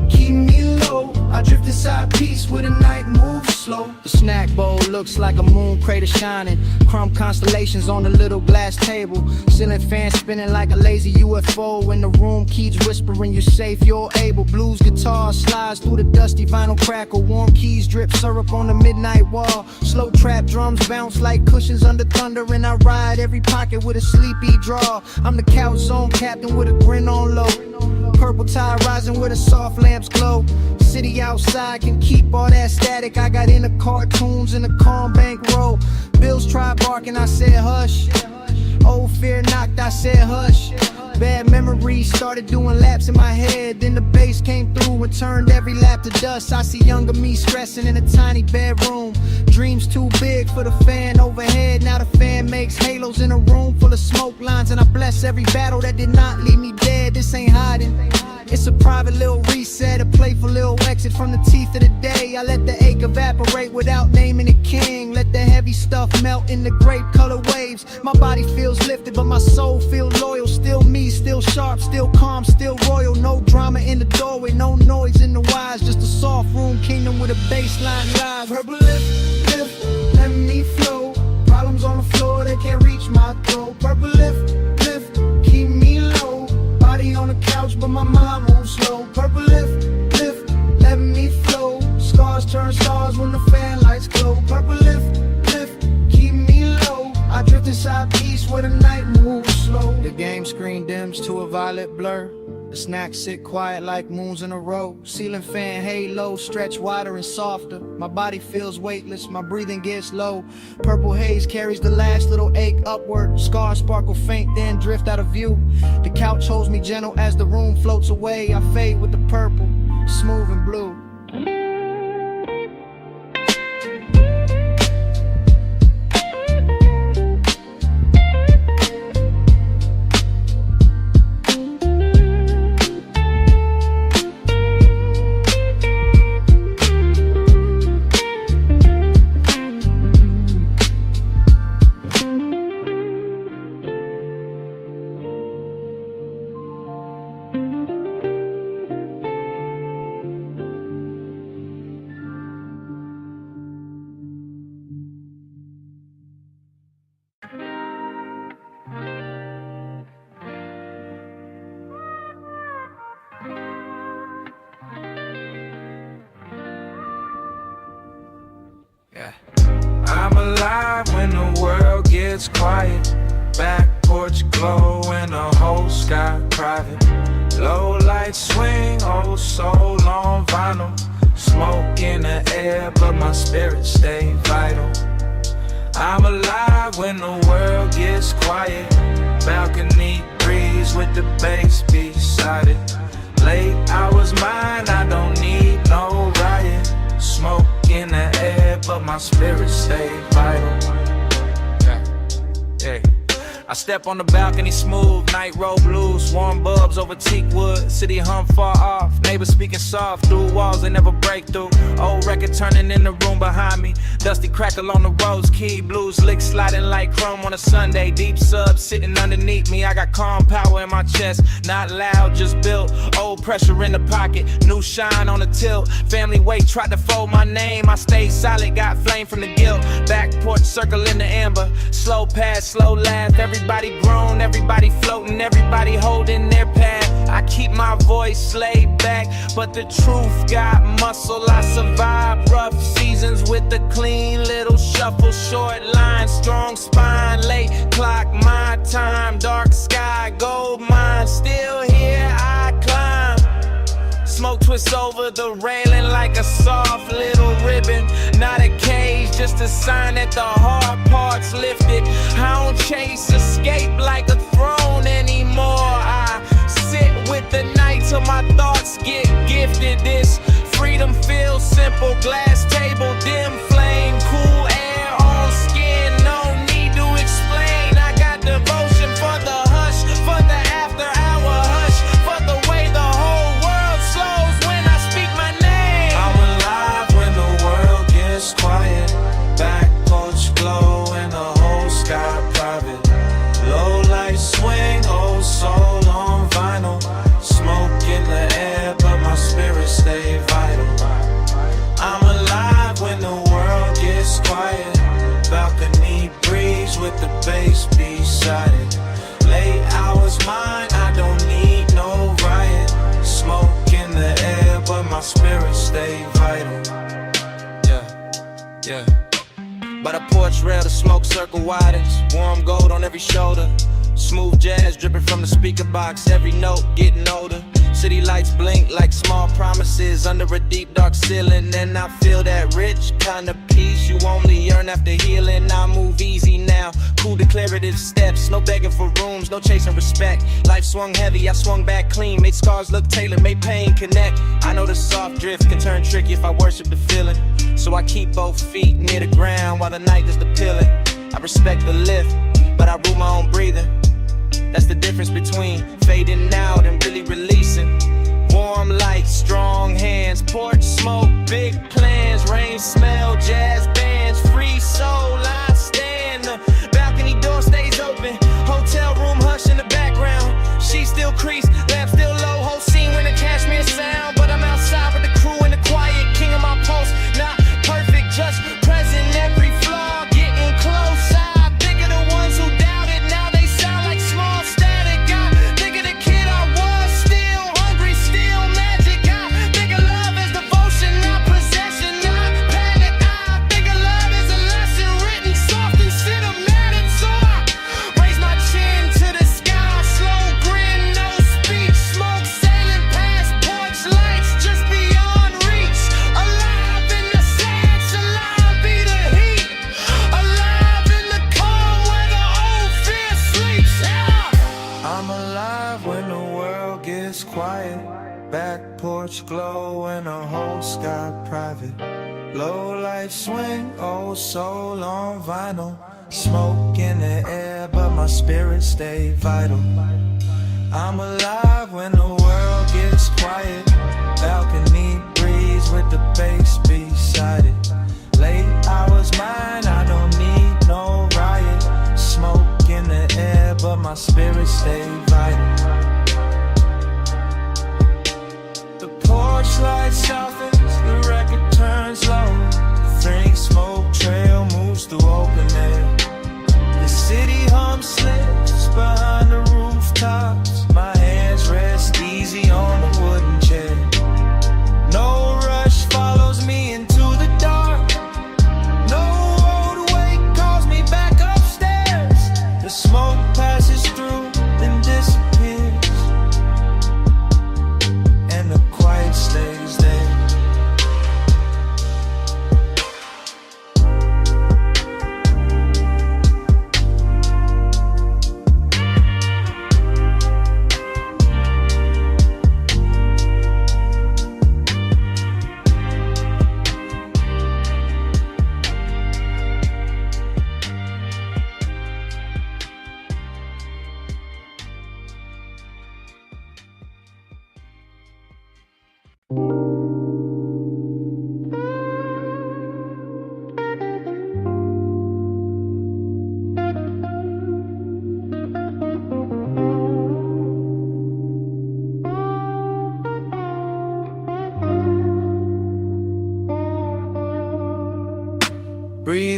keep me low. I drift inside peace where the night moves slow. The snack bowl looks like a moon crater shining. Crumb constellations on the little glass table. Ceiling fan spinning like a lazy UFO. In the room, keys whispering you're safe, you're able. Blues guitar slides through the dusty vinyl crackle. Warm keys drip syrup on the midnight wall. Slow trap drums bounce like cushions under thunder. And I ride every pocket with a sleepy draw. I'm the couch zone captain with a grin on low. Purple tide rising where the soft lamps glow. City outside can keep all that static. I got into cartoons in a calm bank row. Bills tried barking, I said hush. Old fear knocked, I said hush. Bad memories started doing laps in my head. Then the bass came through and turned every lap to dust. I see younger me stressing in a tiny bedroom. Dreams too big for the fan overhead. Now the fan makes halos in a room full of smoke lines. And I bless every battle that did not leave me dead. This ain't hiding, it's a private little reset, a playful little exit from the teeth of the day. I let the ache evaporate without naming it king. Let the heavy stuff melt in the grape color waves. My body feels lifted but my soul feels loyal. Still me, still sharp, still calm, still royal. No drama in the doorway, no noise in the wires. Just a soft room kingdom with a baseline rise. Purple lift, let me flow. Problems on the floor, they can't reach my throat. Purple lift, keep me low. Body on the couch, but my mind moves slow. Purple lift, let me flow. Scars turn stars when the fan lights glow. Purple lift, keep me low. I drift inside peace where the night moves slow. The game screen dims to a violet blur. The snacks sit quiet like moons in a row. Ceiling fan halo stretch wider and softer. My body feels weightless, my breathing gets low. Purple haze carries the last little ache upward. Scars sparkle faint, then drift out of view. The couch holds me gentle as the room floats away. I fade with the purple, smooth and blue. I'm alive when the world gets quiet. Back porch glow and the whole sky private. Low lights swing, oh soul on vinyl. Smoke in the air, but my spirit stay vital. I'm alive when the world gets quiet. Balcony breeze with the bass beside it. Late hours mine, I don't need no riot. Smoke in the air, but my spirit stay vital. Yeah. I step on the balcony smooth, night road blues, warm bulbs over teak wood, city hum far off, neighbors speaking soft through walls they never break through. Old record turning in the room behind me, dusty crackle on the rose key, blues lick sliding like chrome on a Sunday, deep sub sitting underneath me. I got calm power in my chest, not loud, just built. Old pressure in the pocket, new shine on the tilt. Family weight tried to fold my name, I stayed solid, got flame from the guilt. Back porch circle in the amber, slow pass, slow laugh. Everybody grown, everybody floating, everybody holding their path. I keep my voice laid back, but the truth got muscle. I survived rough seasons with a clean little shuffle, short line, strong spine, late clock, my time, dark sky, gold mine, still here I climb. Smoke twists over the railing like a soft little ribbon. Not a cage, just a sign that the hard parts lifted. I don't chase escape like a throne anymore. I sit with the night till my thoughts get gifted. This freedom feels simple, glass table, dim flame, cool air on skin, no need to explain. I got devotion for the hush, for the after hour hush, for the way the whole world slows when I speak my name. I'm alive when the world gets quiet, back porch glow and the whole sky private. Low light swing, old soul on vinyl, smoke in the air but my spirit stay vital. I'm alive when the world gets quiet, balcony breeze with the bass beside it. Late hours mine, I don't need no riot, smoke in the air but my spirit stay vital. Yeah. By the porch rail, the smoke circle widens, warm gold on every shoulder, smooth jazz dripping from the speaker box, every note getting older. City lights blink like small promises under a deep dark ceiling, and I feel that rich kind of peace you only earn after healing. I move easy now, cool declarative steps, no begging for rooms, no chasing respect. Life swung heavy, I swung back clean, made scars look tailored, made pain connect. I know the soft drift can turn tricky if I worship the feeling, so I keep both feet near the ground while the night is the pillar. I respect the lift, but I rule my own breathing. That's the difference between fading out and really releasing. Warm lights, strong hands, porch smoke, big plans, rain smell, jazz bands, free soul, I stand. The balcony door stays open, hotel room hush in the background. She still crease, lamp still low, whole scene when the cashmere sound. But I'm outside with the crew in the quiet, king of my post. Not perfect, just present, every flaw getting close. I think of the ones who doubted, now they sound like small static. I think of the kid I was, still hungry, still magic. I think of love as devotion, not possession, not panic. I think of love as a lesson written soft and cinematic. So I raise my chin to the sky, slow grin, no speech, smoke sailing past porch lights just beyond reach. Alive in the sad salon, be the heat. Alive in the calm where the old fear sleeps. Yeah. I'm alive when the world gets quiet, back porch glow and the whole sky private. Low light swing, old soul on vinyl, smoke in the air but my spirit stay vital. I'm alive when the world gets quiet, balcony breeze with the bass beside it. Late hours mine, I don't need no riot, smoke in the air but my spirit stay vital. The porch light softens, the record turns low, faint smoke trail moves through open air. The city hum slips behind the rooftops, my hands rest easy on the wooden chair. No rush follows me into the dark, no old way calls me back upstairs. The smoke passes through and disappears, and the quiet stays there.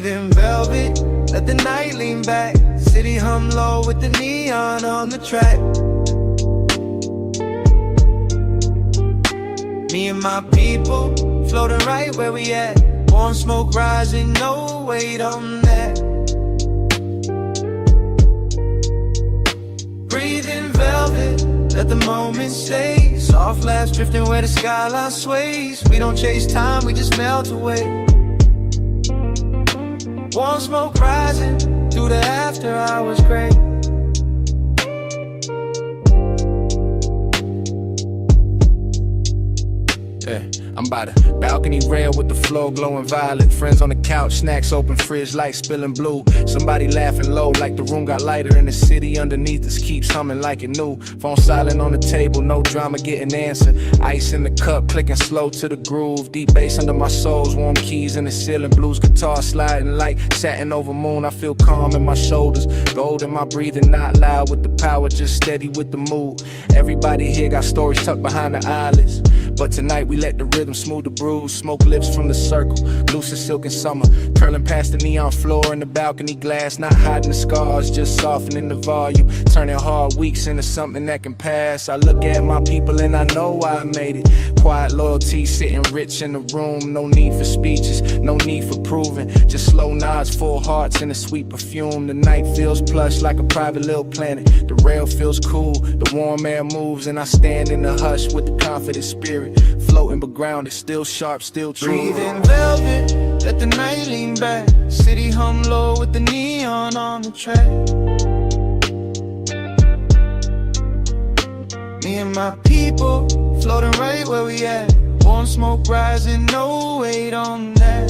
in velvet, let the night lean back. City hum low with the neon on the track. Me and my people floating right where we at. Warm smoke rising, no weight on that. Breathe in velvet, let the moment stay. Soft laughs drifting where the skyline sways. We don't chase time, we just melt away. Warm smoke rising through the after hours gray. Yeah, I'm by the balcony rail with the floor glowing violet. Friends on the couch, snacks open, fridge lights spilling blue. Somebody laughing low like the room got lighter, and the city underneath us keeps humming like it new. Phone silent on the table, no drama getting answered. Ice in the cup, clicking slow to the groove. Deep bass under my soles, warm keys in the ceiling. Blues guitar sliding like satin over moon. I feel calm in my shoulders, gold in my breathing, not loud with the power, just steady with the mood. Everybody here got stories tucked behind the eyelids, but tonight we let the rhythm smooth the bruise. Smoke lips from the circle, loose as silk in summer, curling past the neon floor in the balcony glass. Not hiding the scars, just softening the volume, turning hard weeks into something that can pass. I look at my people and I know why I made it. Quiet loyalty sitting rich in the room. No need for speeches, no need for proving, just slow nods, full hearts and a sweet perfume. The night feels plush like a private little planet. The rail feels cool, the warm air moves, and I stand in the hush with the confident spirit, floating but grounded, still sharp, still true. Breathe in velvet, let the night lean back. City hum low with the neon on the track. Me and my people floating right where we at. Warm smoke rising, no weight on that.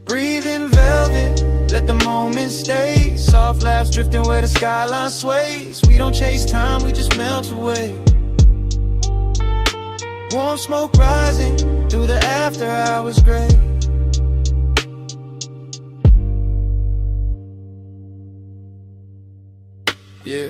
Breathe in velvet, let the moment stay. Soft laughs drifting where the skyline sways. We don't chase time, we just melt away. Warm smoke rising through the after hours gray. Yeah.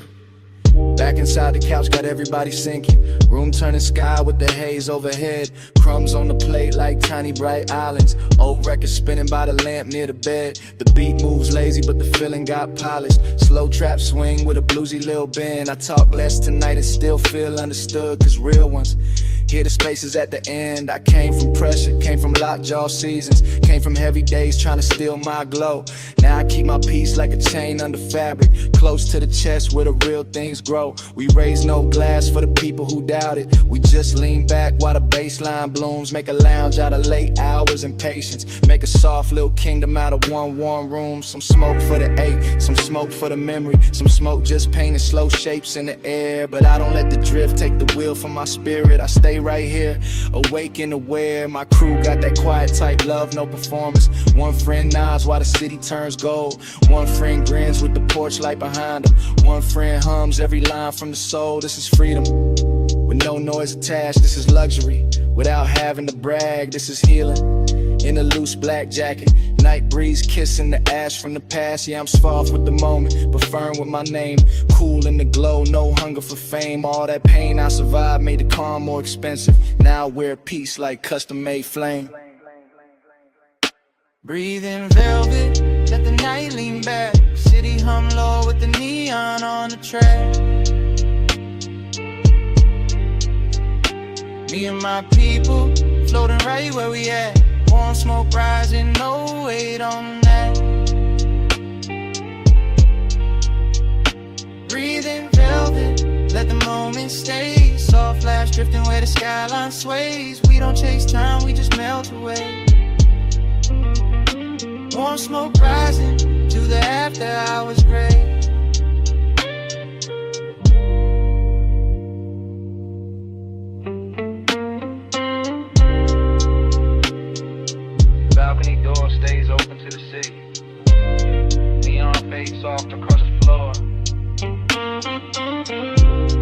Back inside the couch, got everybody sinking. Room turning sky with the haze overhead. Crumbs on the plate like tiny bright islands. Old records spinning by the lamp near the bed. The beat moves lazy, but the feeling got polished. Slow trap swing with a bluesy little bend. I talk less tonight and still feel understood, cause real ones hear the spaces at the end. I came from pressure, came from lockjaw seasons, came from heavy days trying to steal my glow. Now I keep my peace like a chain under fabric, close to the chest where the real things grow. We raise no glass for the people who doubt it. We just lean back while the baseline blooms. Make a lounge out of late hours and patience. Make a soft little kingdom out of one warm room. Some smoke for the ache, some smoke for the memory. Some smoke just painting slow shapes in the air. But I don't let the drift take the wheel from my spirit. I stay right here, awake and aware. My crew got that quiet type love, no performance. One friend nods while the city turns gold. One friend grins with the porch light behind him. One friend hums every line from the soul. This is freedom, with no noise attached. This is luxury, without having to brag. This is healing, in a loose black jacket. Night breeze kissing the ash from the past. Yeah, I'm soft with the moment, but firm with my name. Cool in the glow, no hunger for fame. All that pain I survived made the calm more expensive. Now I wear peace like custom-made flame. Breathe in velvet, let the night lean back. City hum low with the neon on the track. Me and my people floating right where we at. Warm smoke rising, no weight on that. Breathe in velvet, let the moment stay. Soft flash drifting where the skyline sways. We don't chase time, we just melt away. Warm smoke rising to the after hours gray. Balcony door stays open to the city. Neon fades soft across the floor.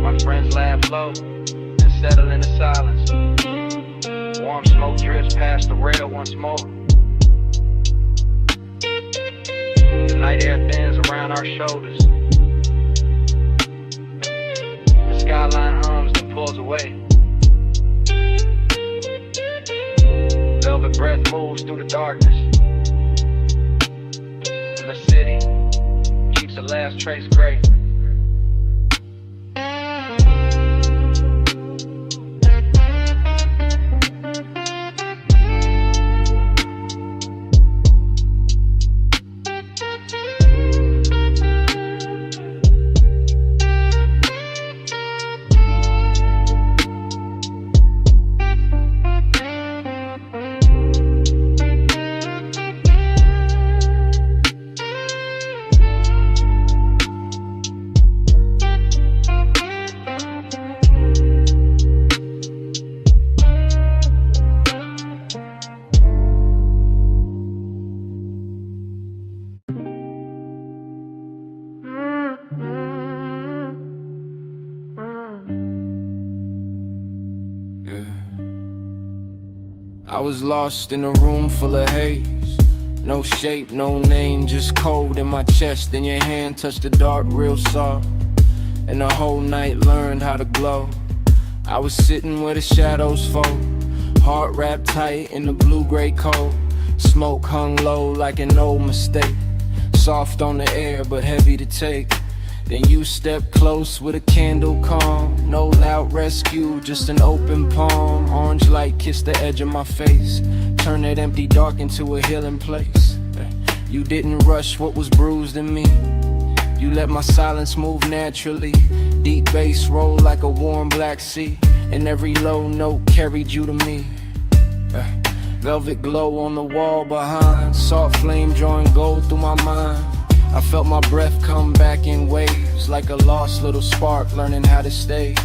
My friends laugh low and settle into silence. Warm smoke drifts past the rail once more. The night air thins around our shoulders. The skyline hums and pulls away. velvet breath moves through the darkness. And the city keeps the last trace gray. I was lost in a room full of haze. No shape, no name, just cold in my chest. Then your hand touched the dark real soft, and the whole night learned how to glow. I was sitting where the shadows fall, heart wrapped tight in the blue-gray cold. Smoke hung low like an old mistake, soft on the air but heavy to take. Then you stepped close with a candle calm. No loud rescue, just an open palm. Orange light kissed the edge of my face, turned that empty dark into a healing place. You didn't rush what was bruised in me, you let my silence move naturally. Deep bass rolled like a warm black sea, and every low note carried you to me. Velvet glow on the wall behind, soft flame drawing gold through my mind. I felt my breath come back in waves, like a lost little spark learning how to stay.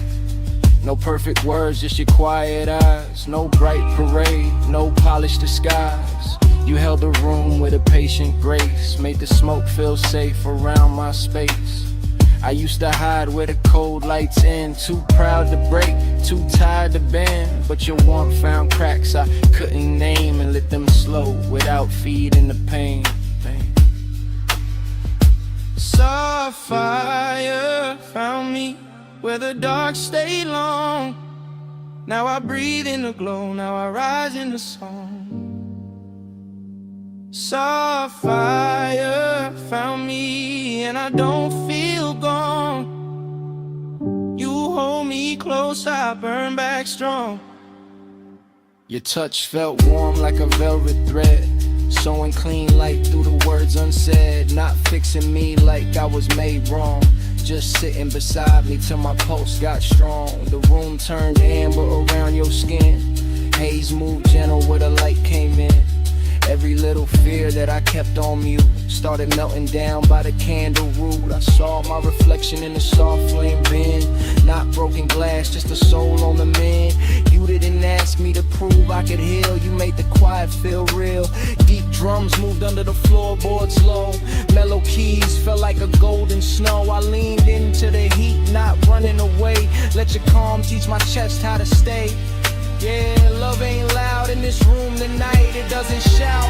No perfect words, just your quiet eyes. No bright parade, no polished disguise. You held the room with a patient grace, made the smoke feel safe around my space. I used to hide where the cold lights in, too proud to break, too tired to bend. But your warmth found cracks I couldn't name, and lit them slow without feeding the pain. Soft fire found me where the dark stayed long. Now I breathe in the glow, now I rise in the song. Soft fire found me and I don't feel gone. You hold me close, I burn back strong. Your touch felt warm like a velvet thread, sewing clean light through the words unsaid. Not fixing me like I was made wrong, just sitting beside me till my pulse got strong. The room turned amber around your skin, haze moved gentle where the light came in. Every little fear that I kept on mute started melting down by the candle root. I saw my reflection in the soft flame bin, not broken glass, just a soul on the mend. You didn't ask me to prove I could heal, you made the quiet feel real. Deep drums moved under the floorboards low, mellow keys felt like a golden snow. I leaned into the heat, not running away, let your calm teach my chest how to stay. Yeah, love ain't loud in this room tonight. It doesn't shout,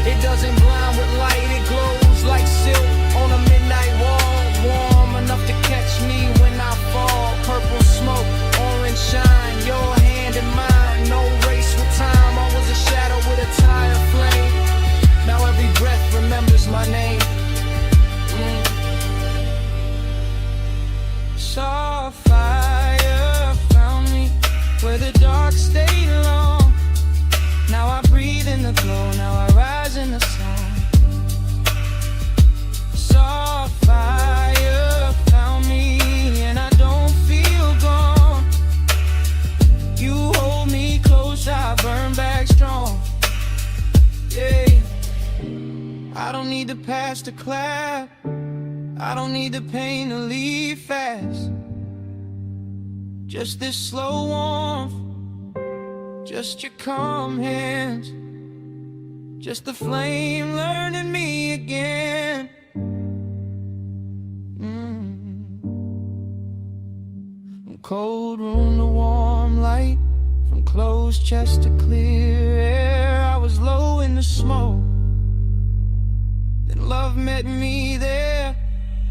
it doesn't blind with light. It glows like silk on a midnight wall, warm enough to catch me when I fall. Purple smoke, orange shine, your hand in mine. No race with time, I was a shadow with a tired flame. Now every breath remembers my name. Soft fire found me where the dark stayed long. Now I breathe in the glow, now I rise in the song. Soft fire found me and I don't feel gone. You hold me close, I burn back strong. Yeah, I don't need the past to clap, I don't need the pain to leave fast. Just this slow warmth, just your calm hands, just the flame learning me again. From cold room to warm light, from closed chest to clear air. I was low in the smoke, then love met me there.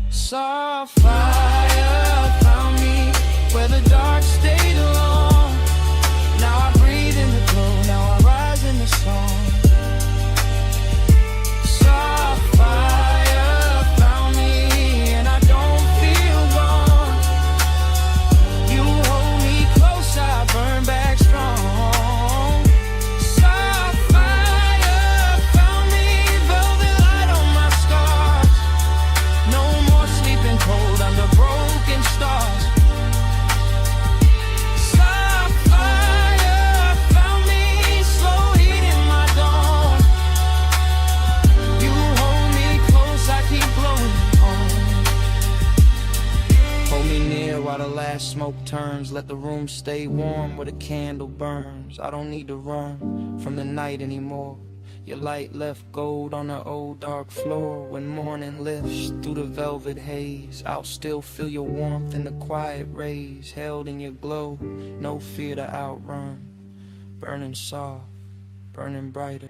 Soft fire found me where the dark stayed long. Now I breathe in the glow, now I rise in the song. smoke turns. Let the room stay warm where the candle burns. I don't need to run from the night anymore. Your light left gold on the old dark floor. When morning lifts through the velvet haze, I'll still feel your warmth in the quiet rays. Held in your glow, no fear to outrun. Burning soft, burning brighter.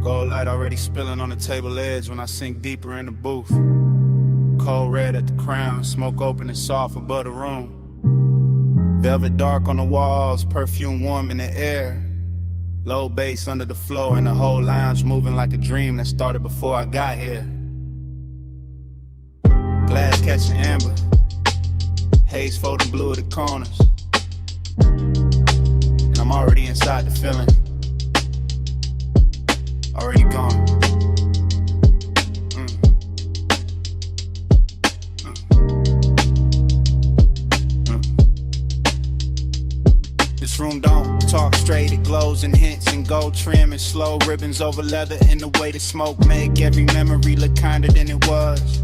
Gold light already spilling on the table edge when I sink deeper in the booth. Cold red at the crown, smoke open and soft above the room. Velvet dark on the walls, perfume warm in the air. Low bass under the floor and the whole lounge moving like a dream that started before I got here. Glass catching amber, haze folding blue at the corners. And I'm already inside the feeling, already gone. This room don't talk straight, it glows and hints and gold trim and slow ribbons over leather in the way the smoke make every memory look kinder than it was.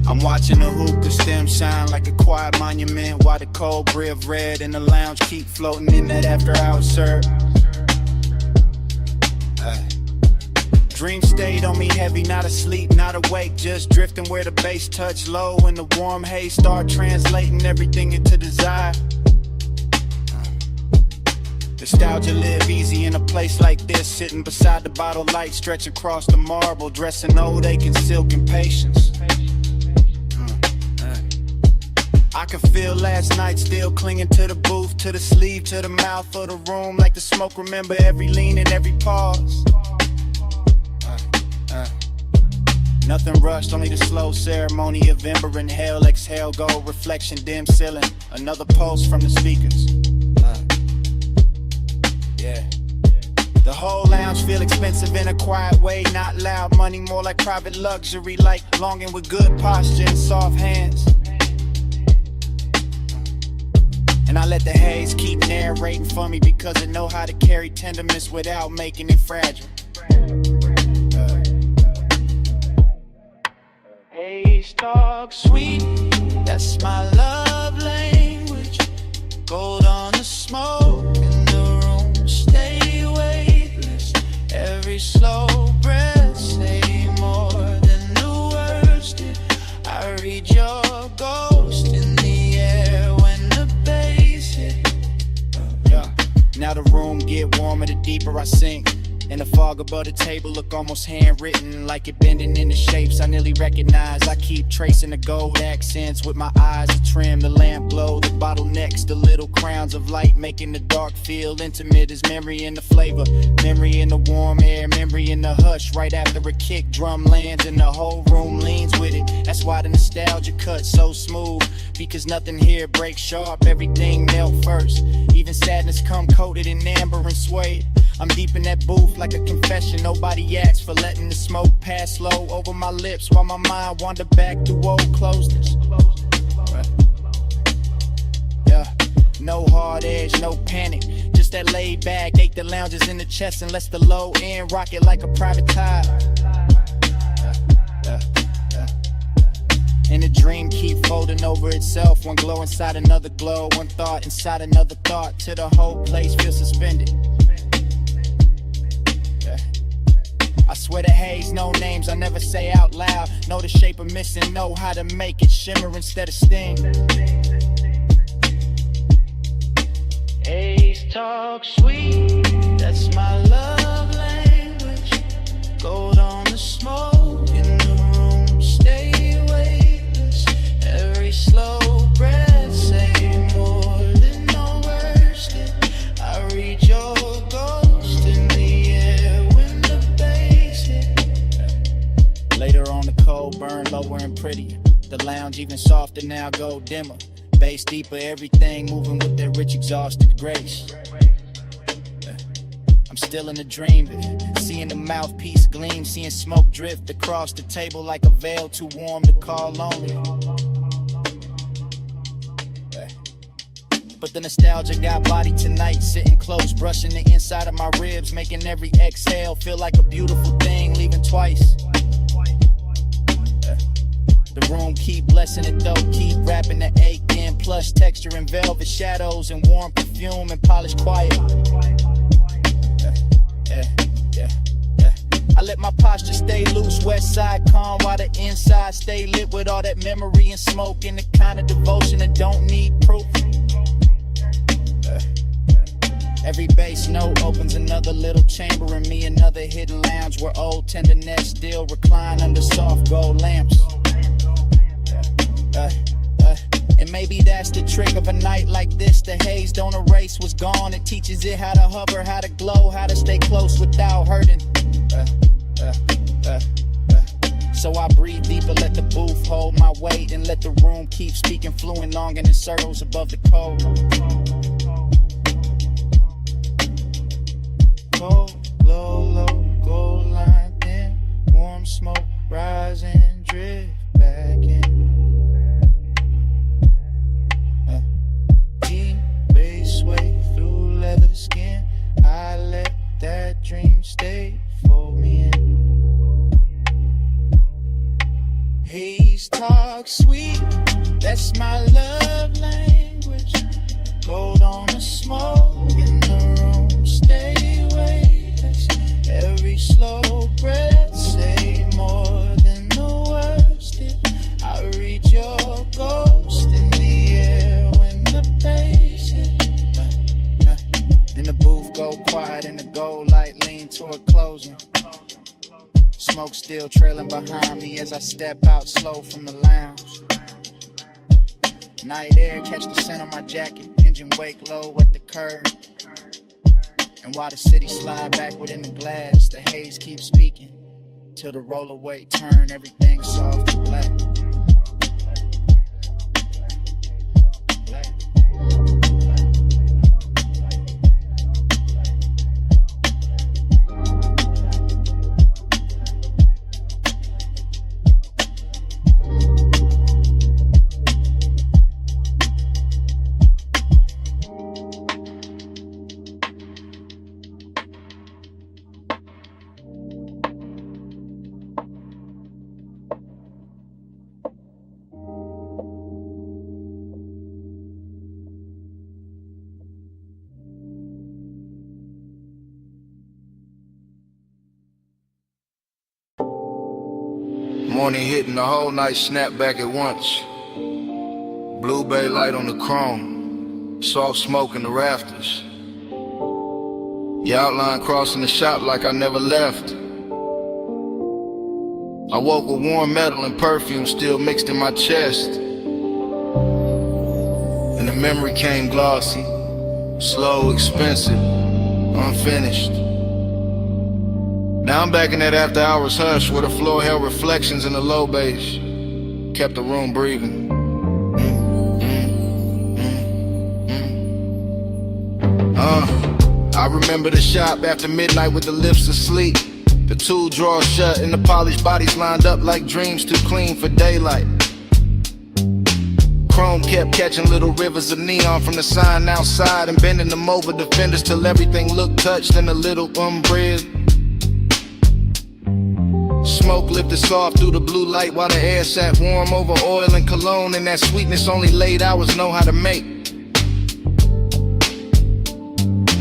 I'm watching the hookah stem shine like a quiet monument while the cold brie of red in the lounge keep floating in that after hours serve. Dream stayed on me heavy, not asleep, not awake, just drifting where the bass touch low and the warm haze start translating everything into desire. Nostalgia live easy in a place like this, sitting beside the bottle light, stretch across the marble, dressing old aching silk and patience. I can feel last night still clinging to the booth, to the sleeve, to the mouth of the room, like the smoke remember every lean and every pause. Nothing rushed, only the slow ceremony of ember. Inhale, exhale, go, reflection, dim ceiling. Another pulse from the speakers. Yeah. The whole lounge feel expensive in a quiet way, not loud money, more like private luxury, like longing with good posture and soft hands. And I let the haze keep narrating for me because it know how to carry tenderness without making it fragile. Haze talk sweet, that's my love language. Gold on the smoke in the room, stay weightless. Every slow breath say more than the words did. I read your ghost in the air when the bass hit. Yeah. Now the room get warmer the deeper I sink. And the fog above the table look almost handwritten, like it bending into shapes I nearly recognize. I keep tracing the gold accents with my eyes to trim the lamp glow, the bottlenecks, the little crowns of light making the dark feel intimate as memory in the flavor, memory in the warm air, memory in the hush right after a kick drum lands and the whole room leans with it. That's why the nostalgia cuts so smooth, because nothing here breaks sharp, everything melt first. Even sadness come coated in amber and suede. I'm deep in that booth like a confession. Nobody asks for letting the smoke pass slow over my lips while my mind wander back through old closeness. Yeah, no hard edge, no panic. Just that laid back, ache the lounges in the chest and lets the low end rock it like a private tide. And the dream keep folding over itself. One glow inside another glow, one thought inside another thought, till the whole place feels suspended. I swear to haze, no names I never say out loud. Know the shape of missing, know how to make it shimmer instead of sting. Haze talk sweet, that's my love language. Gold on the smoke in the room, stay weightless. Every slow breath say more than no words did. I read your ghost in the air when the bass hit. Later on the cold burn lower and prettier. The lounge even softer now, go dimmer. Bass deeper, everything moving with that rich exhausted grace. I'm still in the dream, seeing the mouthpiece gleam, seeing smoke drift across the table like a veil too warm to call lonely. But the nostalgia got body tonight, sitting close, brushing the inside of my ribs, making every exhale feel like a beautiful thing, leaving twice. The room keep blessing it though, keep rapping the aching. Plush texture and velvet shadows and warm perfume and polished quiet. I let my posture stay loose, west side calm, while the inside stay lit with all that memory and smoke and the kind of devotion that don't need proof. Every bass note opens another little chamber in me, another hidden lounge where old tenderness still recline under soft gold lamps. And maybe that's the trick of a night like this. The haze don't erase what's gone. It teaches it how to hover, how to glow, how to stay close without hurting. So I breathe deeper, let the booth hold my weight, and let the room keep speaking fluent long in circles above the cold. Cold, glow, low, gold line thin, warm smoke rising, drift back in. Deep bass sway through leather skin. I let that dream stay for me in. Haze talk sweet, that's my love language. Gold on the smoke in the room, stay weightless. Every slow breath say more than the words did. I read your ghost in the air when the bass hit. Then the booth go quiet and the gold light lean toward closing. Smoke still trailing behind me as I step out slow from the lounge. Night air catch the scent of my jacket, engine wake low at the curb. And while the city slide backward in the glass, the haze keeps speaking till the roller weight turn everything soft and black. Morning hitting the whole night, snap back at once. Blue bay light on the chrome, soft smoke in the rafters. Your outline crossing the shop like I never left. I woke with warm metal and perfume still mixed in my chest. And the memory came glossy, slow, expensive, unfinished. Now I'm back in that after hours hush where the floor held reflections in the low bass, kept the room breathing. I remember the shop after midnight with the lifts asleep, the tool drawers shut and the polished bodies lined up like dreams too clean for daylight. Chrome kept catching little rivers of neon from the sign outside and bending them over the fenders till everything looked touched in a little umbrella. Smoke lifted soft through the blue light while the air sat warm over oil and cologne, and that sweetness only late hours know how to make.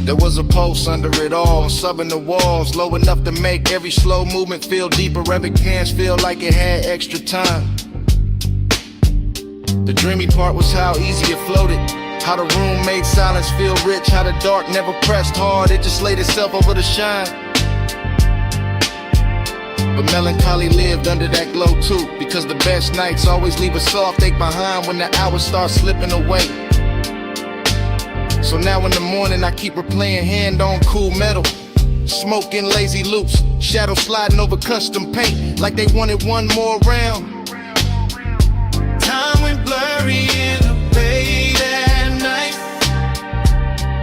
There was a pulse under it all, subbing the walls, low enough to make every slow movement feel deeper, every glance feel like it had extra time. The dreamy part was how easy it floated, how the room made silence feel rich, how the dark never pressed hard, it just laid itself over the shine. But melancholy lived under that glow too, because the best nights always leave a soft ache behind when the hours start slipping away. So now in the morning I keep replaying hand on cool metal, smoking lazy loops, shadow sliding over custom paint like they wanted one more round. Time went blurry in the bay that night.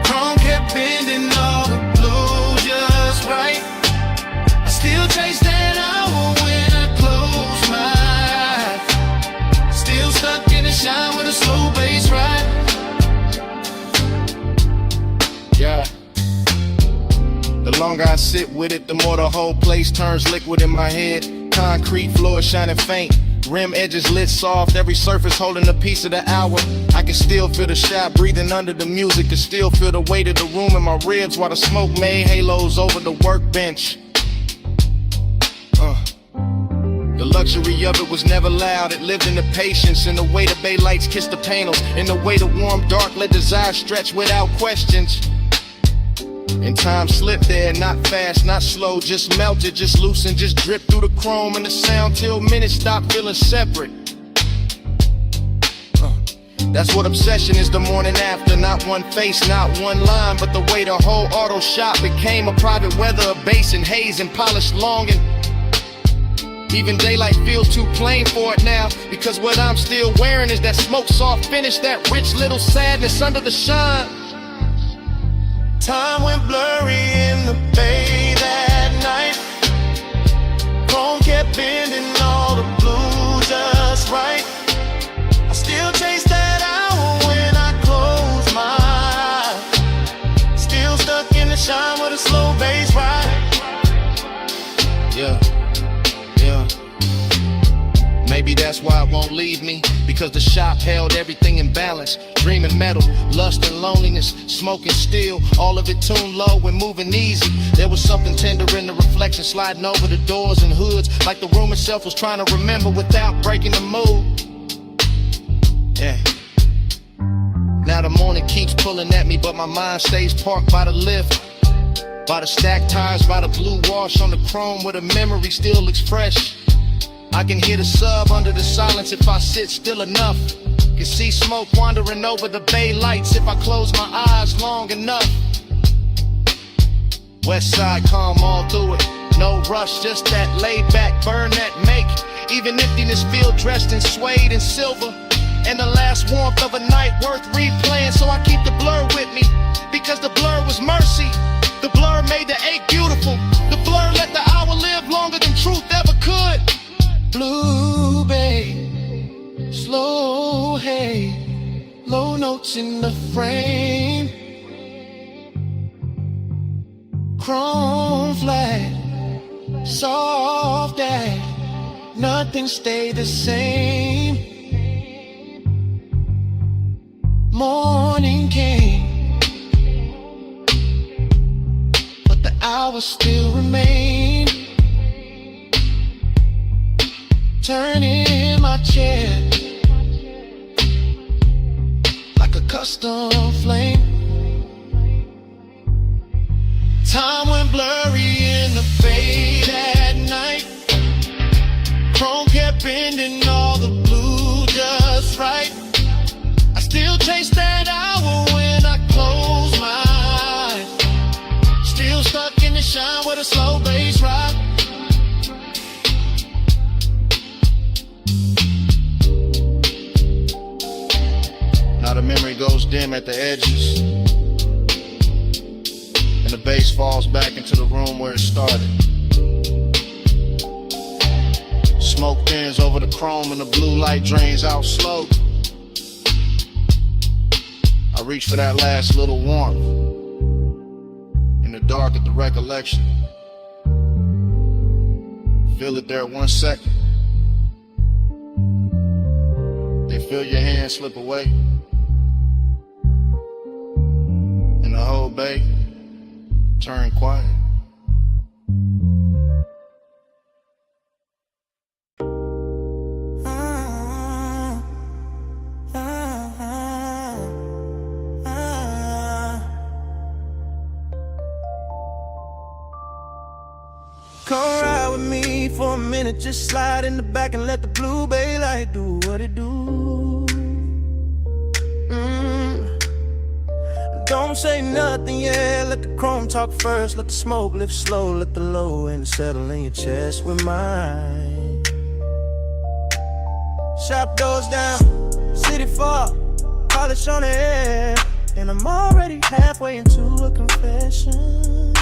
Chrome kept bending all the blue just right. I still chase that hour when I close my eyes. Still stuck in the shine with a slow bass ride. Yeah. The longer I sit with it, the more the whole place turns liquid in my head. Concrete floor shining faint, Rim edges lit soft, every surface holding a piece of the hour. I can still feel the shot breathing under the music, can still feel the weight of the room in my ribs while the smoke made halos over the workbench. The luxury of it was never loud, it lived in the patience, in the way the bay lights kissed the panels, in the way the warm dark let desire stretch without questions. And time slipped there, not fast, not slow, just melted, just loosened, just dripped through the chrome and the sound till minutes stopped feeling separate. That's what obsession is the morning after, not one face, not one line, but the way the whole auto shop became a private weather, a bass and haze and polished long, and even daylight feels too plain for it now, because what I'm still wearing is that smoke soft finish, that rich little sadness under the shine. Time went blurry in the bay that night. Chrome kept bending all the blue just right. I still chase that hour when I close my eyes. Still stuck in the shine with a slow bass ride. Yeah. Maybe that's why it won't leave me, because the shop held everything in balance. Dreaming metal, lust and loneliness, smoking steel, all of it tuned low and moving easy. There was something tender in the reflection sliding over the doors and hoods, like the room itself was trying to remember without breaking the mood. Yeah. Now the morning keeps pulling at me, but my mind stays parked by the lift, by the stacked tires, by the blue wash on the chrome where the memory still looks fresh. I can hear the sub under the silence if I sit still enough. Can see smoke wandering over the bay lights if I close my eyes long enough. West side calm all through it, no rush, just that laid back burn that make even emptiness feel dressed in suede and silver. And the last warmth of a night worth replaying, so I keep the blur with me, because the blur was mercy. The blur made the ache beautiful. The blur let the hour live longer than truth ever could. Blue bay, slow hay, low notes in the frame. Chrome flat, soft ash, nothing stayed the same. Morning came, but the hours still remain. Turning in my chair like a custom flame. Time went blurry in the fade at night. Chrome kept bending all the blue just right. I still chase that hour when I close my eyes. Still stuck in the shine with a slow bass ride. Now the memory goes dim at the edges, and the bass falls back into the room where it started. Smoke thins over the chrome and the blue light drains out slow. I reach for that last little warmth in the dark at the recollection. Feel it there 1 second, then feel your hand slip away. The whole bay turned quiet. Come ride with me for a minute, just slide in the back and let the blue bay light do what it do. Don't say nothing, yeah, let the chrome talk first. Let the smoke lift slow, let the low end settle in your chest with mine. Shop doors down, city far, polish on the air, and I'm already halfway into a confession.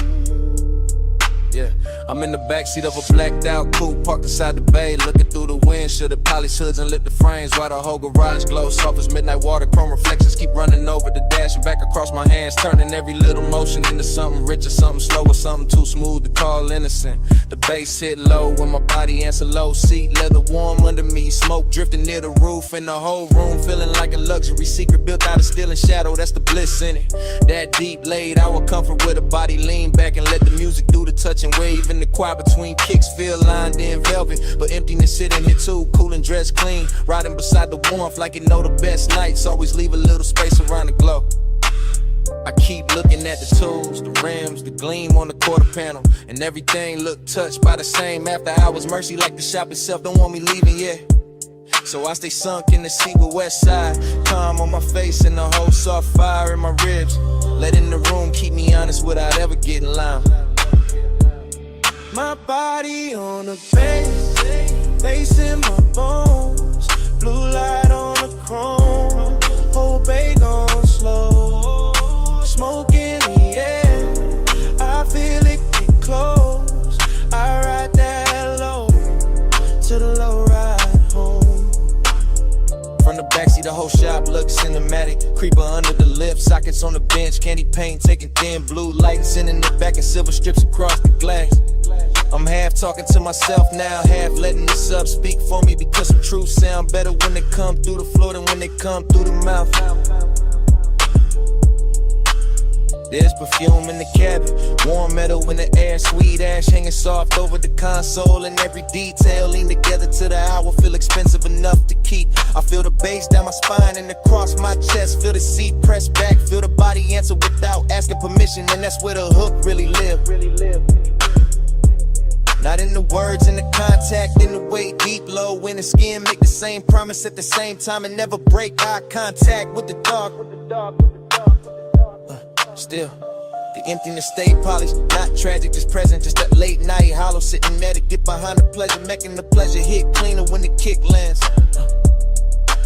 Yeah, I'm in the backseat of a blacked out coupe parked inside the bay, looking through the windshield at polished hoods and lit the frames while the whole garage glows soft as midnight water. Chrome reflections keep running over the dash and back across my hands, turning every little motion into something rich or something slow or something too smooth to call innocent. The bass hit low when my body answer low, seat leather warm under me, smoke drifting near the roof, and the whole room feeling like a luxury secret built out of steel and shadow. That's the bliss in it. That deep laid out comfort with a body lean back and let the music do the touch and wave. In the quiet between kicks feel lined in velvet, but emptiness sitting here too, cool and dressed clean, riding beside the warmth like it know the best nights always leave a little space around the glow. I keep looking at the tools, the rims, the gleam on the quarter panel, and everything look touched by the same after hours mercy, like the shop itself don't want me leaving yet. So I stay sunk in the seat with west side, calm on my face and the whole soft fire in my ribs, letting the room keep me honest without ever getting loud. My body on the bass, bass in my bones, blue light on the chrome, whole bay gone slow, smoke in the air, I feel it get close, I ride that low, to the low ride home. From the backseat, the whole shop looks cinematic. Creeper under the lip, sockets on the bench, candy paint taking thin blue lights in the back and silver strips across the glass. I'm half talking to myself now, half letting this up speak for me, because some truths sound better when they come through the floor than when they come through the mouth. There's perfume in the cabin, warm metal in the air, sweet ash hanging soft over the console, and every detail lean together to the hour feel expensive enough to keep. I feel the bass down my spine and across my chest, feel the seat pressed back, feel the body answer without asking permission, and that's where the hook really live. Not in the words, in the contact, in the way deep low in the skin, make the same promise at the same time and never break eye contact with the dog. Still, the emptiness stay polished, not tragic, just present, just that late night hollow, sitting there to get behind the pleasure, making the pleasure hit cleaner when the kick lands.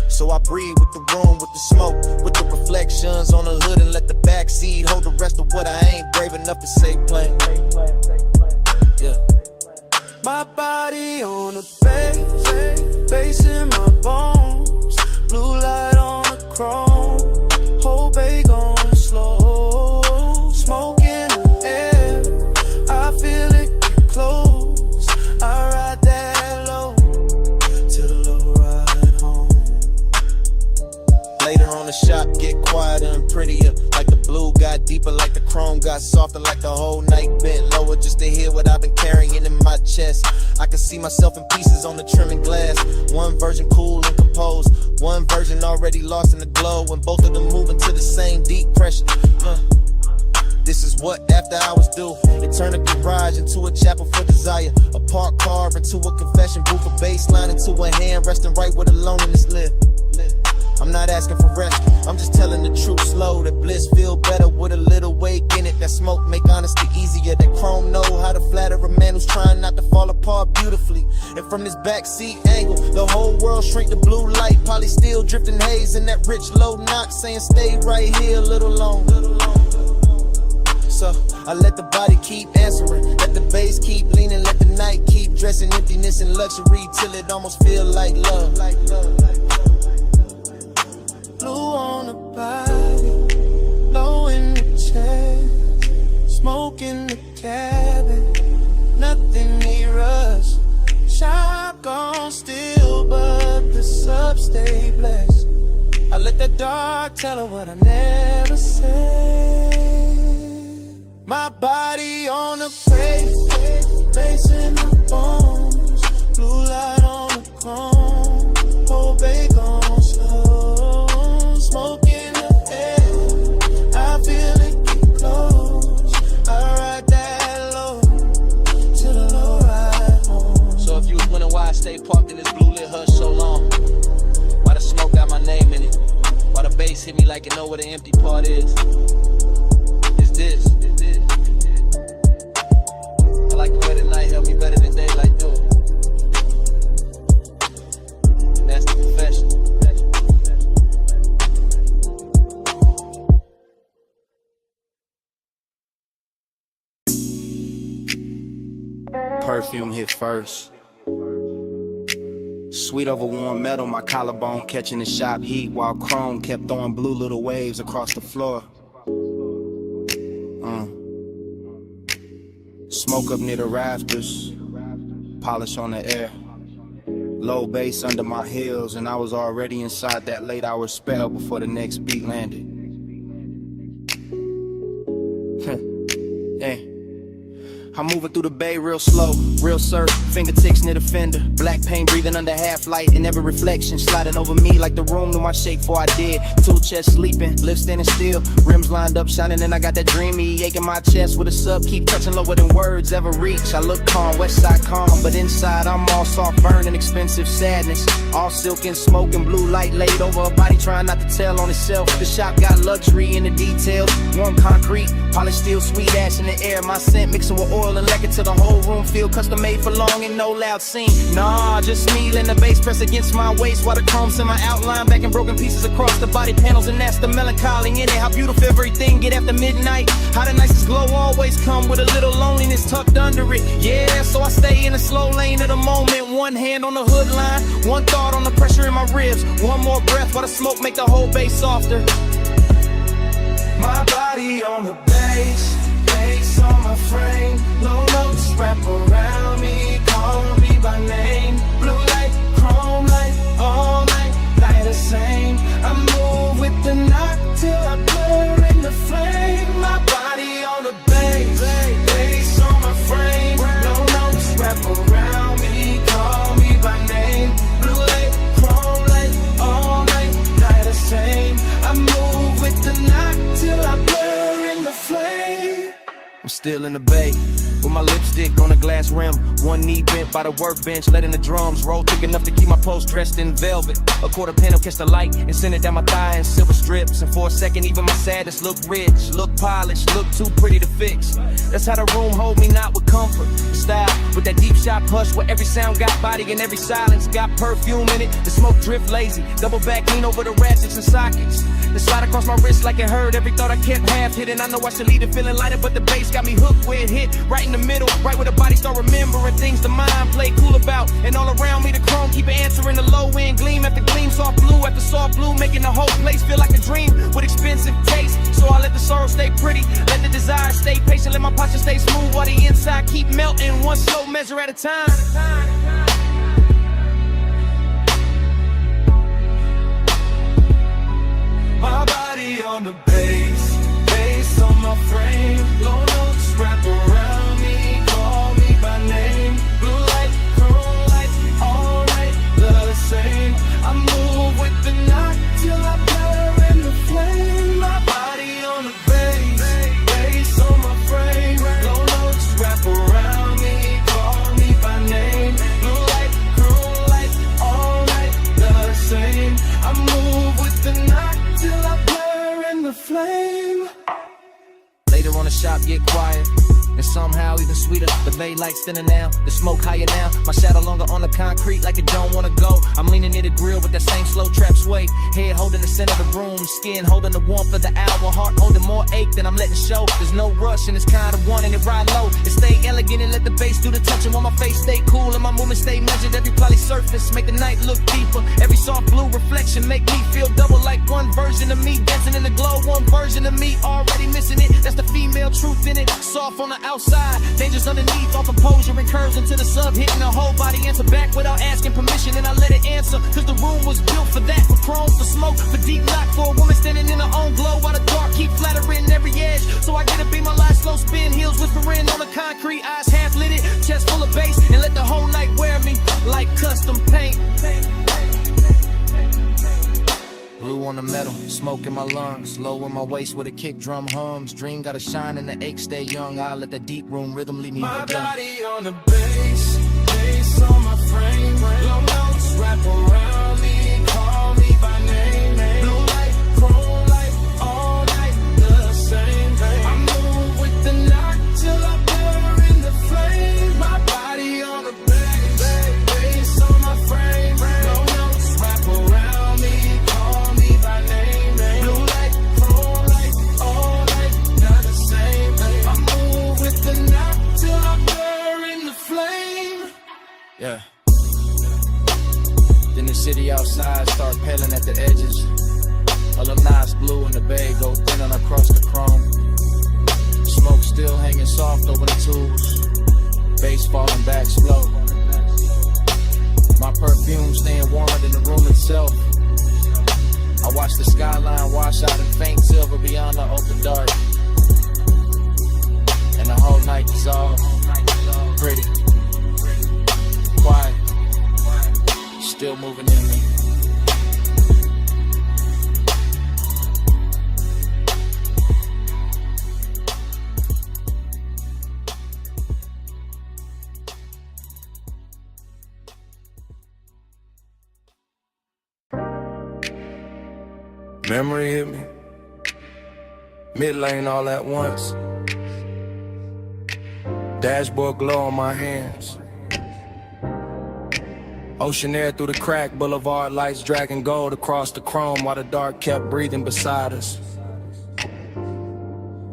So I breathe with the room, with the smoke, with the reflections on the hood, and let the backseat hold the rest of what I ain't brave enough to say plain. Yeah. My body on the bass, bass in my bones, blue light on the chrome, whole bay gone slow, smoke in the air, I feel it get close, I ride that low, to the low ride home. Later on the shop get quieter and prettier, like the blue got deeper, like the chrome got softer, like the whole night bent lower just to hear what I've been carrying in my chest. I can see myself in pieces on the trimming glass, one version cool and composed, one version already lost in the glow, and both of them moving to the same deep pressure. This is what after hours do. It turned a garage into a chapel for desire, a parked car into a confession booth, a bass line into a hand resting right where the loneliness live. I'm not asking for rest, I'm just telling the truth slow, that bliss feel better with a little wake in it, that smoke make honesty easier, that chrome know how to flatter a man who's trying not to fall apart beautifully. And from this backseat angle, the whole world shrink to blue light, poly still drifting haze in that rich low knock, saying stay right here a little longer. So I let the body keep answering, let the bass keep leaning, let the night keep dressing emptiness and luxury till it almost feel like love. Blue on the body, low in the chest, smoke in the cabin, nothing near us. Shop gone still, but the sub stay blessed. I let the dark tell her what I never said. My body on the bass in the bones, blue light on the chrome, whole bay gone slow. Smoke in the air, I feel it get close, I ride that low, to the low ride home. So if you was wondering why I stay parked in this blue lit hush so long, why the smoke got my name in it, why the bass hit me like you know where the empty part is, it's this. I like the way the night helped me better than daylight do. And that's the confession. perfume hit first. Sweet over warm metal, my collarbone catching the shop heat, while chrome kept throwing blue little waves across the floor. Smoke up near the rafters, polish on the air. Low bass under my heels, and I was already inside that late hour spell before the next beat landed. Hey. I'm moving through the bay real slow, real surf, fingertips near the fender. Black paint breathing under half light, and every reflection sliding over me like the room knew my shape before I did. Tool chest sleeping, lips standing still, rims lined up shining, and I got that dreamy ache in my chest with a sub, keep touching lower than words ever reach. I look calm, west side calm, but inside I'm all soft burning, expensive sadness. All silk and smoke and blue light laid over a body trying not to tell on itself. The shop got luxury in the details, warm concrete, polished steel, sweet ash in the air. My scent mixing with oil and lacquer till the whole room feel custom made for long and no loud scene. Nah, just me letting the bass press against my waist while the chrome's in my outline, back in broken pieces across the body panels, and that's the melancholy in it. How beautiful everything get after midnight. How the nicest glow always come with a little loneliness tucked under it. Yeah, so I stay in the slow lane of the moment. One hand on the hood line, one thought on the pressure in my ribs. One more breath while the smoke make the whole bass softer. My body on the bass, bass on my frame. Low notes wrap around me, call me by name. Blue light, chrome light, all night, light the same. I move with the knock till I blur in the flame. My body on the bass, bass on my frame. Low notes wrap around me, call me by name. Blue light, chrome light, all night, light the same. I move with the knock till I blur in the flame. I'm still in the bay, with my lipstick on a glass rim. One knee bent by the workbench, letting the drums roll thick enough to keep my post dressed in velvet. A quarter panel catch the light and send it down my thigh in silver strips. And for a second even my sadness look rich, look polished, look too pretty to fix. That's how the room hold me, not with comfort, style, with that deep shop hush where every sound got body and every silence got perfume in it. The smoke drift lazy, double back lean over the ratchets and sockets. The slide across my wrist like it hurt, every thought I kept half hidden. I know I should leave it feeling lighter, but the bass got me hooked where it hit, right in the middle, right where the body start remembering things the mind play cool about. And all around me the chrome keep answering the low end, gleam after gleam, soft blue after soft blue, making the whole place feel like a dream with expensive taste. So I let the sorrow stay pretty, let the desire stay patient, let my posture stay smooth while the inside keep melting, one slow measure at a time. My body on the bass, bass on my frame. Low notes wrap around me, call me by name. Blue light, chrome light, all night, the same. I move with the knock till I blur in the flame. My body on the bass, bass on my frame. Low notes wrap around me, call me by name. Blue light, chrome light, all night, the same. I move with the knock till I blur in the flame. Later on the shop get quiet, and somehow even sweeter. The bay lights thinner now, the smoke higher now. My shadow longer on the concrete like it don't wanna go. I'm leaning near the grill with that same slow trap sway. Head holding the center of the room, skin holding the warmth of the hour. Heart holding more ache than I'm letting show. There's no rush and it's kind of wanting it ride low. It stay elegant and let the bass do the touching while my face stay cool and my movement stay measured. Every poly surface make the night look deeper. Every soft blue reflection make me feel double like one version of me dancing in the glow. One version of me already missing it. That's the female truth in it. Soft on the outside, dangerous underneath, all composure and curves into the sub, hitting the whole body, answer back without asking permission, and I let it answer, cause the room was built for that, for chrome, for smoke, for deep knock, for a woman standing in her own glow, while the dark keep flattering every edge, so I get to be my life, slow spin, heels whispering on the concrete, eyes half lit it, chest full of bass, and let the whole night wear me, like custom paint. Blue on the metal, smoke in my lungs, low in my waist with a kick drum hums. Dream gotta shine and the ache stay young. I'll let the deep room rhythm leave me. My body on the bass, bass on my frame. Low notes wrap around me, call me by name. Blue light, chrome light, all night the same. I move with the knock till I blur in the flame. My body on the bass, bass on my frame. Low notes wrap around me. I move with the knock till I blur in the flame. Yeah. Then the city outside start paling at the edges. All the nice blue in the bay go thinning across the chrome. Smoke still hanging soft over the tools. Bass falling back slow. My perfume staying warmer than the room itself. I watch the skyline wash out in faint silver beyond the open dark. And the whole night is all pretty, quiet, still moving in me. Memory hit me, mid-lane all at once. Dashboard glow on my hands. Ocean air through the crack, boulevard lights dragging gold across the chrome while the dark kept breathing beside us.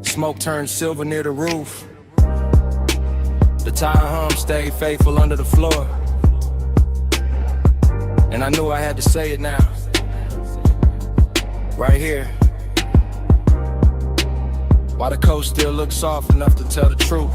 Smoke turned silver near the roof. The tire hum stayed faithful under the floor. And I knew I had to say it now. Right here. While the coast still looks soft enough to tell the truth.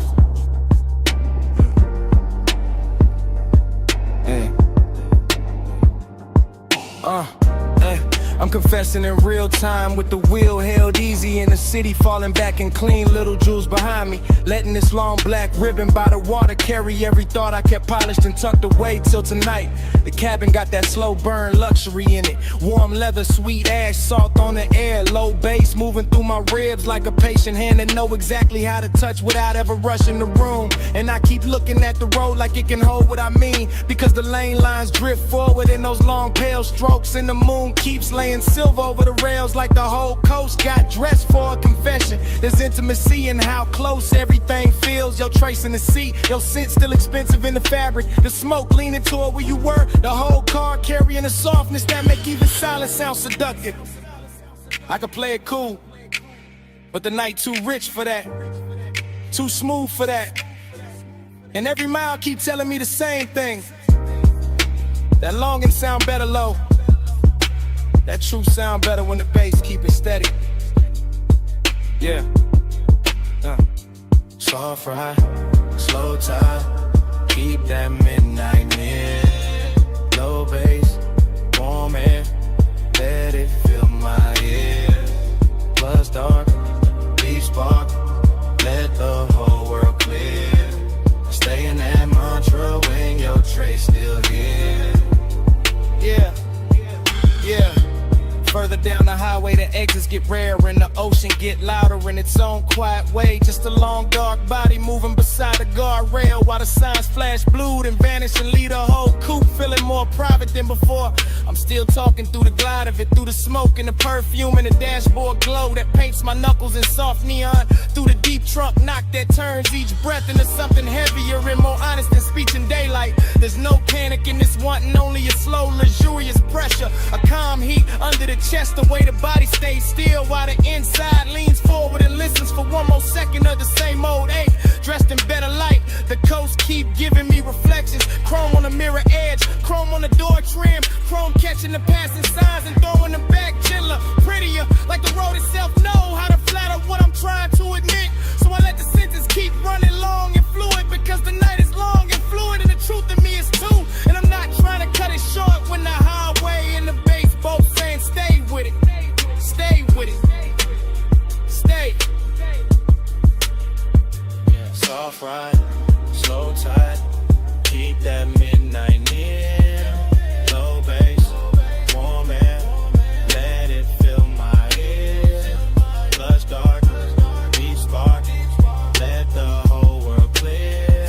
I'm confessing in real time with the wheel held easy in the city, falling back and clean little jewels behind me. Letting this long black ribbon by the water carry every thought I kept polished and tucked away till tonight. The cabin got that slow burn luxury in it. Warm leather, sweet ash, salt on the air. Low bass moving through my ribs like a patient hand that know exactly how to touch without ever rushing the room. And I keep looking at the road like it can hold what I mean, because the lane lines drift forward in those long pale strokes, and the moon keeps laying silver over the rails like the whole coast got dressed for a confession. There's intimacy in how close everything feels. Your trace in the seat, your scent still expensive in the fabric. The smoke leaning toward where you were, the whole car carrying a softness that make even silence sound seductive. I could play it cool, but the night too rich for that, too smooth for that. And every mile keep telling me the same thing. That longing sound better low. That truth sound better when the bass keep it steady. Yeah. Soft ride, slow tide, keep that midnight near. Low bass, warm air, let it fill my ear. Plus dark, deep spark, let the whole world clear. Stay in that mantra when your trace still here. Yeah, yeah. Further down the highway, the exits get rarer and the ocean get louder in its own quiet way. Just a long dark body moving beside the guardrail while the signs flash blue and vanish and leave the whole coupe feeling more private than before. I'm still talking through the glide of it, through the smoke and the perfume and the dashboard glow that paints my knuckles in soft neon. Through the deep trunk knock that turns each breath into something heavier and more honest than speech in daylight. There's no panic in this wanting, only a slow, luxurious pressure. A calm heat under the chest, the way the body stays still while the inside leans forward and listens for one more second of the same old ache. Dressed in better light, the coast keep giving me reflections. Chrome on the mirror edge, chrome on the door trim, chrome catching the passing signs and throwing them back gentler, prettier, like the road itself know how to flatter what I'm trying to admit. So I let the sentence keep running long and fluid, because the night is long and fluid and the truth in me is too. And I'm not trying to cut it short when the highway and the bass both saying stay with it, stay with it, stay. Yeah, soft ride, slow tide, keep that midnight near. Low bass, warm air, let it fill my ear. Plus dark, deep spark, let the whole world clear.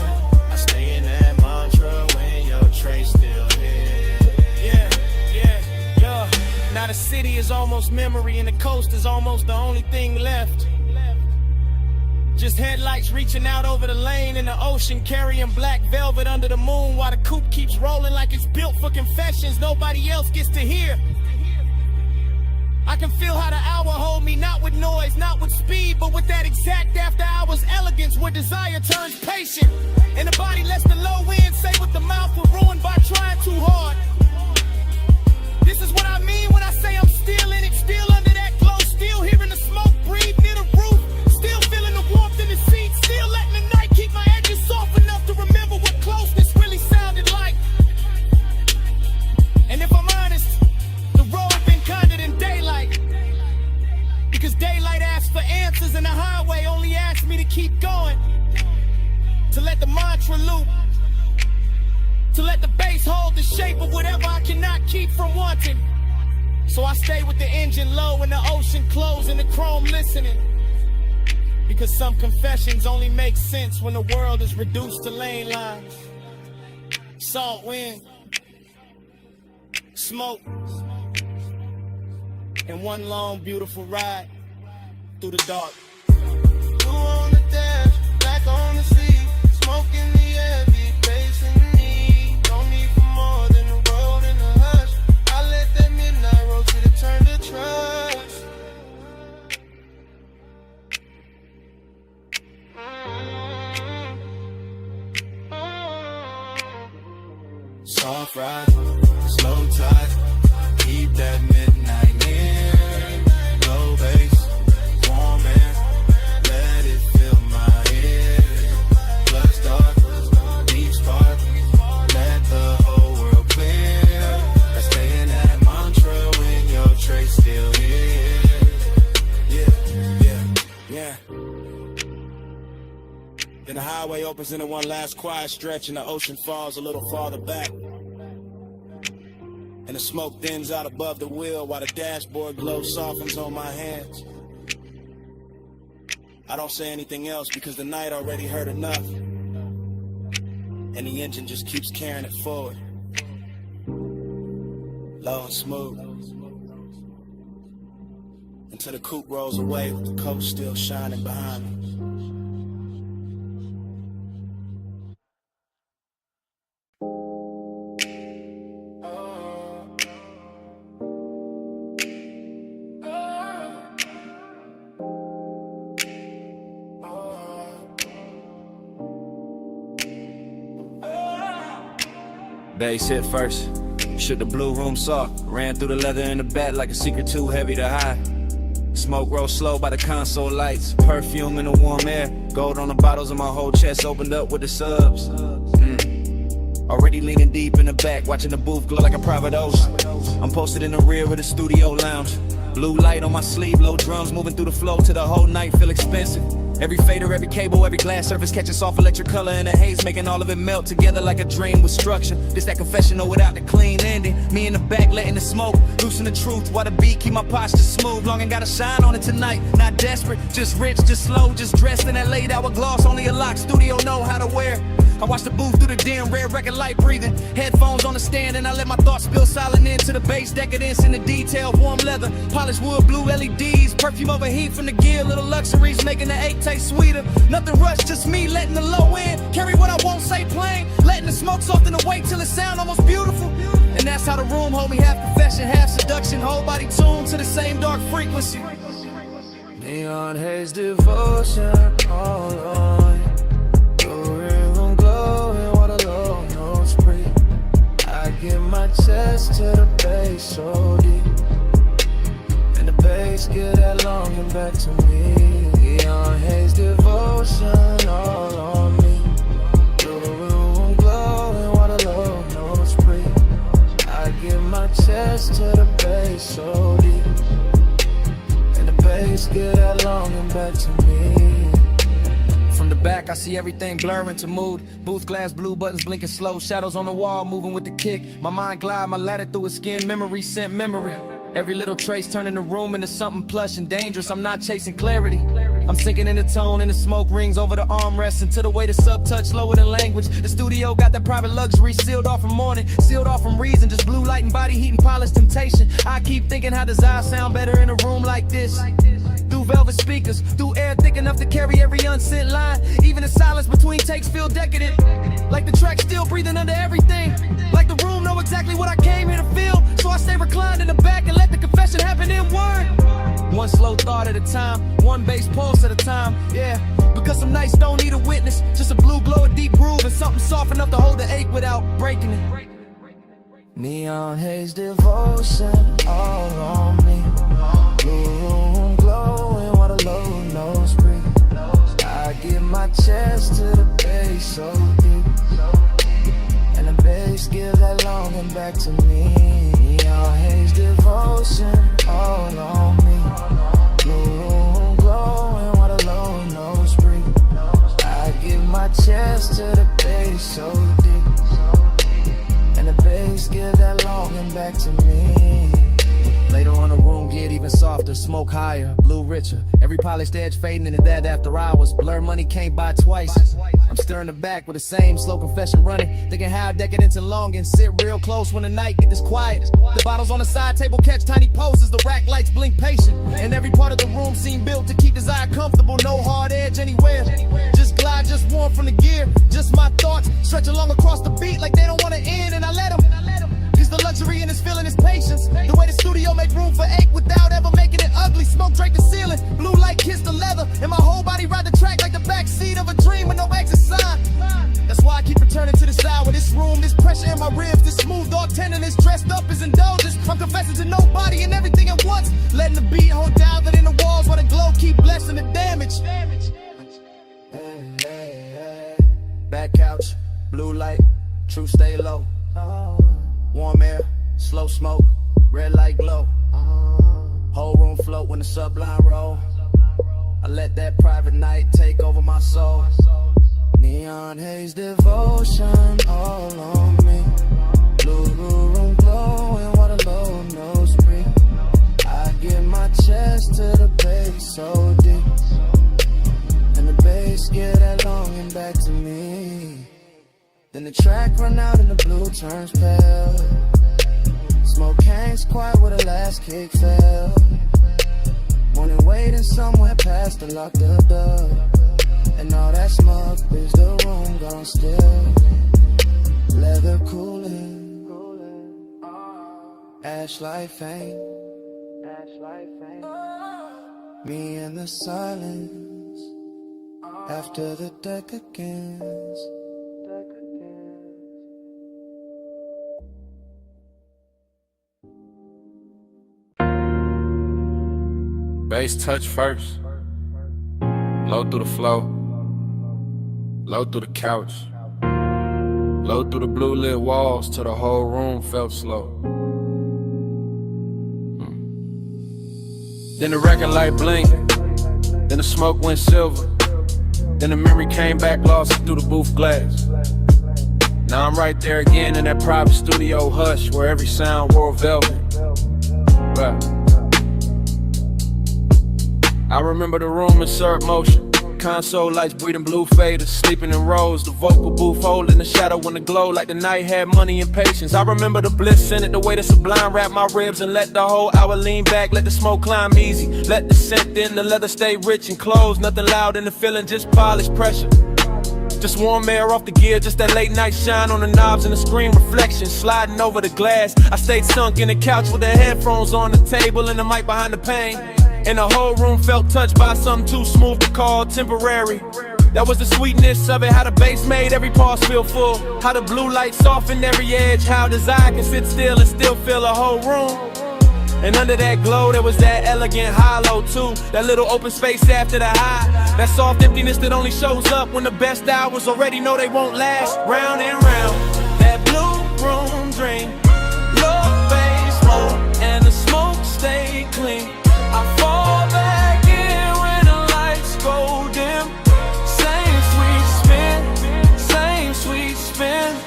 I stay in that mantra when your trace still here. Yeah, yeah, yeah. Now the city is almost memory and the coast is almost the only thing left. Just headlights reaching out over the lane in the ocean, carrying black velvet under the moon while the coupe keeps rolling like it's built for confessions nobody else gets to hear. I can feel how the hour hold me, not with noise, not with speed, but with that exact after hours elegance where desire turns patient. And the body lets the low end say what the mouth will ruin by trying too hard. This is what I mean when I say I'm still in it, still under that glow, still hearing the smoke breathe near the roof, still feeling the warmth in the seat, still letting the night keep my edges soft enough to remember what closeness really sounded like. And if I'm honest, the road been kinder than daylight, because daylight asks for answers and the highway only asks me to keep going, to let the mantra loop, to let the bass hold the shape of whatever I cannot keep from wanting. So I stay with the engine low and the ocean close and the chrome listening, because some confessions only make sense when the world is reduced to lane lines. Salt wind, smoke, and one long beautiful ride through the dark. Blue on the dash, black on the seat, smoke in the air, beat bass in the knee. No need for more than the road and the hush. I let that midnight roll till it turn to trust. Soft ride, slow tide, keep that midnight near. Low bass, warm air, let it fill my ear. Blood start, deep spark, let the whole world clear. I stay in that mantra when your trace still here. Yeah. Then the highway opens into one last quiet stretch and the ocean falls a little farther back. And the smoke thins out above the wheel while the dashboard glow softens on my hands. I don't say anything else because the night already hurt enough. And the engine just keeps carrying it forward. Low and smooth. Until the coupe rolls away with the coast still shining behind me. Bass hit first, shook the blue room soft, ran through the leather in the back like a secret too heavy to hide. Smoke rolled slow by the console lights, perfume in the warm air, gold on the bottles and my whole chest opened up with the subs. Already leaning deep in the back, watching the booth glow like a private ocean. I'm posted in the rear of the studio lounge, blue light on my sleeve, low drums moving through the flow till the whole night feel expensive. Every fader, every cable, every glass surface catching soft electric color in the haze, making all of it melt together like a dream with structure. This that confessional without the clean ending. Me in the back letting the smoke loosen the truth while the beat keep my posture smooth. Long and gotta shine on it tonight. Not desperate, just rich, just slow, just dressed in that late hour gloss. Only a locked studio know how to wear. I watch the booth through the dim, red record light breathing. Headphones on the stand and I let my thoughts spill silent into the bass. Decadence in the detail, warm leather, polished wood, blue LEDs. Perfume over heat from the gear, little luxuries making the 8 taste sweeter. Nothing rushed, just me letting the low end carry what I won't say plain. Letting the smoke soften the weight till it sound almost beautiful. And that's how the room hold me, half confession, half seduction. Whole body tuned to the same dark frequency. Neon haze devotion all on. Get my chest to the bass so deep, and the bass get that long and back to me. Neon haze devotion all on me. Through the room glowing while the low notes breathe. I get my chest to the bass so deep, and the bass get that long and back to me. From the back, I see everything blurring to mood. Booth glass, blue buttons blinking slow. Shadows on the wall, moving with the kick. My mind glide, my ladder through his skin. Memory sent memory. Every little trace turning the room into something plush and dangerous. I'm not chasing clarity. I'm sinking in the tone and the smoke rings over the armrest until the way the sub touch lower than language. The studio got that private luxury sealed off from morning, sealed off from reason. Just blue light and body heat and polished temptation. I keep thinking how does I sound better in a room like this? Through velvet speakers, through air thick enough to carry every unsent line. Even the silence between takes feel decadent. Like the track still breathing under everything. Like the room know exactly what I came here to feel. So I stay reclined in the back and let the confession happen in One slow thought at a time, one bass pulse at a time, yeah. Because some nights don't need a witness, just a blue glow, a deep groove, and something soft enough to hold the ache without breaking it. Neon haze devotion all on me. Blue room glowing while the low nose breathe. I give my chest to the bass so deep, and the bass give that longing back to me. Neon haze devotion all on me. Blue room glowing while the low nose breathe. I give my chest to the bass so deep, and the bass give that longing back to me. Later on the room get even softer, smoke higher, blue richer. Every polished edge fading into that after hours. Blur money can't buy twice. I'm stirring the back with the same slow confession running, thinking how decadence and longing. Sit real close when the night get this quiet. The bottles on the side table catch tiny poses, the rack lights blink patient. And every part of the room seem built to keep desire comfortable. No hard edge anywhere. Just glide, just warm from the gear. Just my thoughts stretch along across the beat like they don't want to end, and I let them. The luxury in this feeling is patience. The way the studio make room for ache without ever making it ugly. Smoke drape the ceiling, blue light kiss the leather, and my whole body ride the track like the backseat of a dream with no exit sign. That's why I keep returning to this hour, this room, this pressure in my ribs, this smooth dog tenderness dressed up as indulgence. I'm confessing to nobody and everything at once, letting the beat hold down that in the walls while the glow keep blessing the damage. Back couch, blue light, true stay low. Warm air, slow smoke, red light glow. Whole room float when the sublime roll. I let that private night take over my soul. Neon haze devotion all on me. Blue room glowing while the low nose breathe. I give my chest to the bass so deep, and the bass give that longing back to me. Then the track run out and the blue turns pale. Smoke hangs quiet where the last kick fell. Morning waiting somewhere past the locked up door, and all that smoke is the room gone still. Leather cooling, ash light faint. Me in the silence after the deck against. Bass touch first, low through the flow, low through the couch, low through the blue lit walls till the whole room felt slow. Then the record light blinked, then the smoke went silver, then the memory came back lost through the booth glass. Now I'm right there again in that private studio hush where every sound wore velvet. Right. I remember the room in surf motion, console lights breathing blue faders, sleeping in rows, the vocal booth holding the shadow in the glow like the night had money and patience. I remember the bliss in it, the way the sublime wrapped my ribs and let the whole hour lean back, let the smoke climb easy, let the scent in, the leather stay rich and closed, nothing loud in the feeling, just polished pressure. Just warm air off the gear, just that late night shine on the knobs and the screen reflection sliding over the glass. I stayed sunk in the couch with the headphones on the table and the mic behind the pane. And the whole room felt touched by something too smooth to call temporary. That was the sweetness of it, how the bass made every pause feel full, how the blue light softened every edge, how desire can sit still and still fill a whole room. And under that glow there was that elegant hollow too, that little open space after the high, that soft emptiness that only shows up when the best hours already know they won't last. Round and round, that blue room dream, low bass smoke and the smoke stay clean. I fall back in when the lights go dim. Same sweet spin.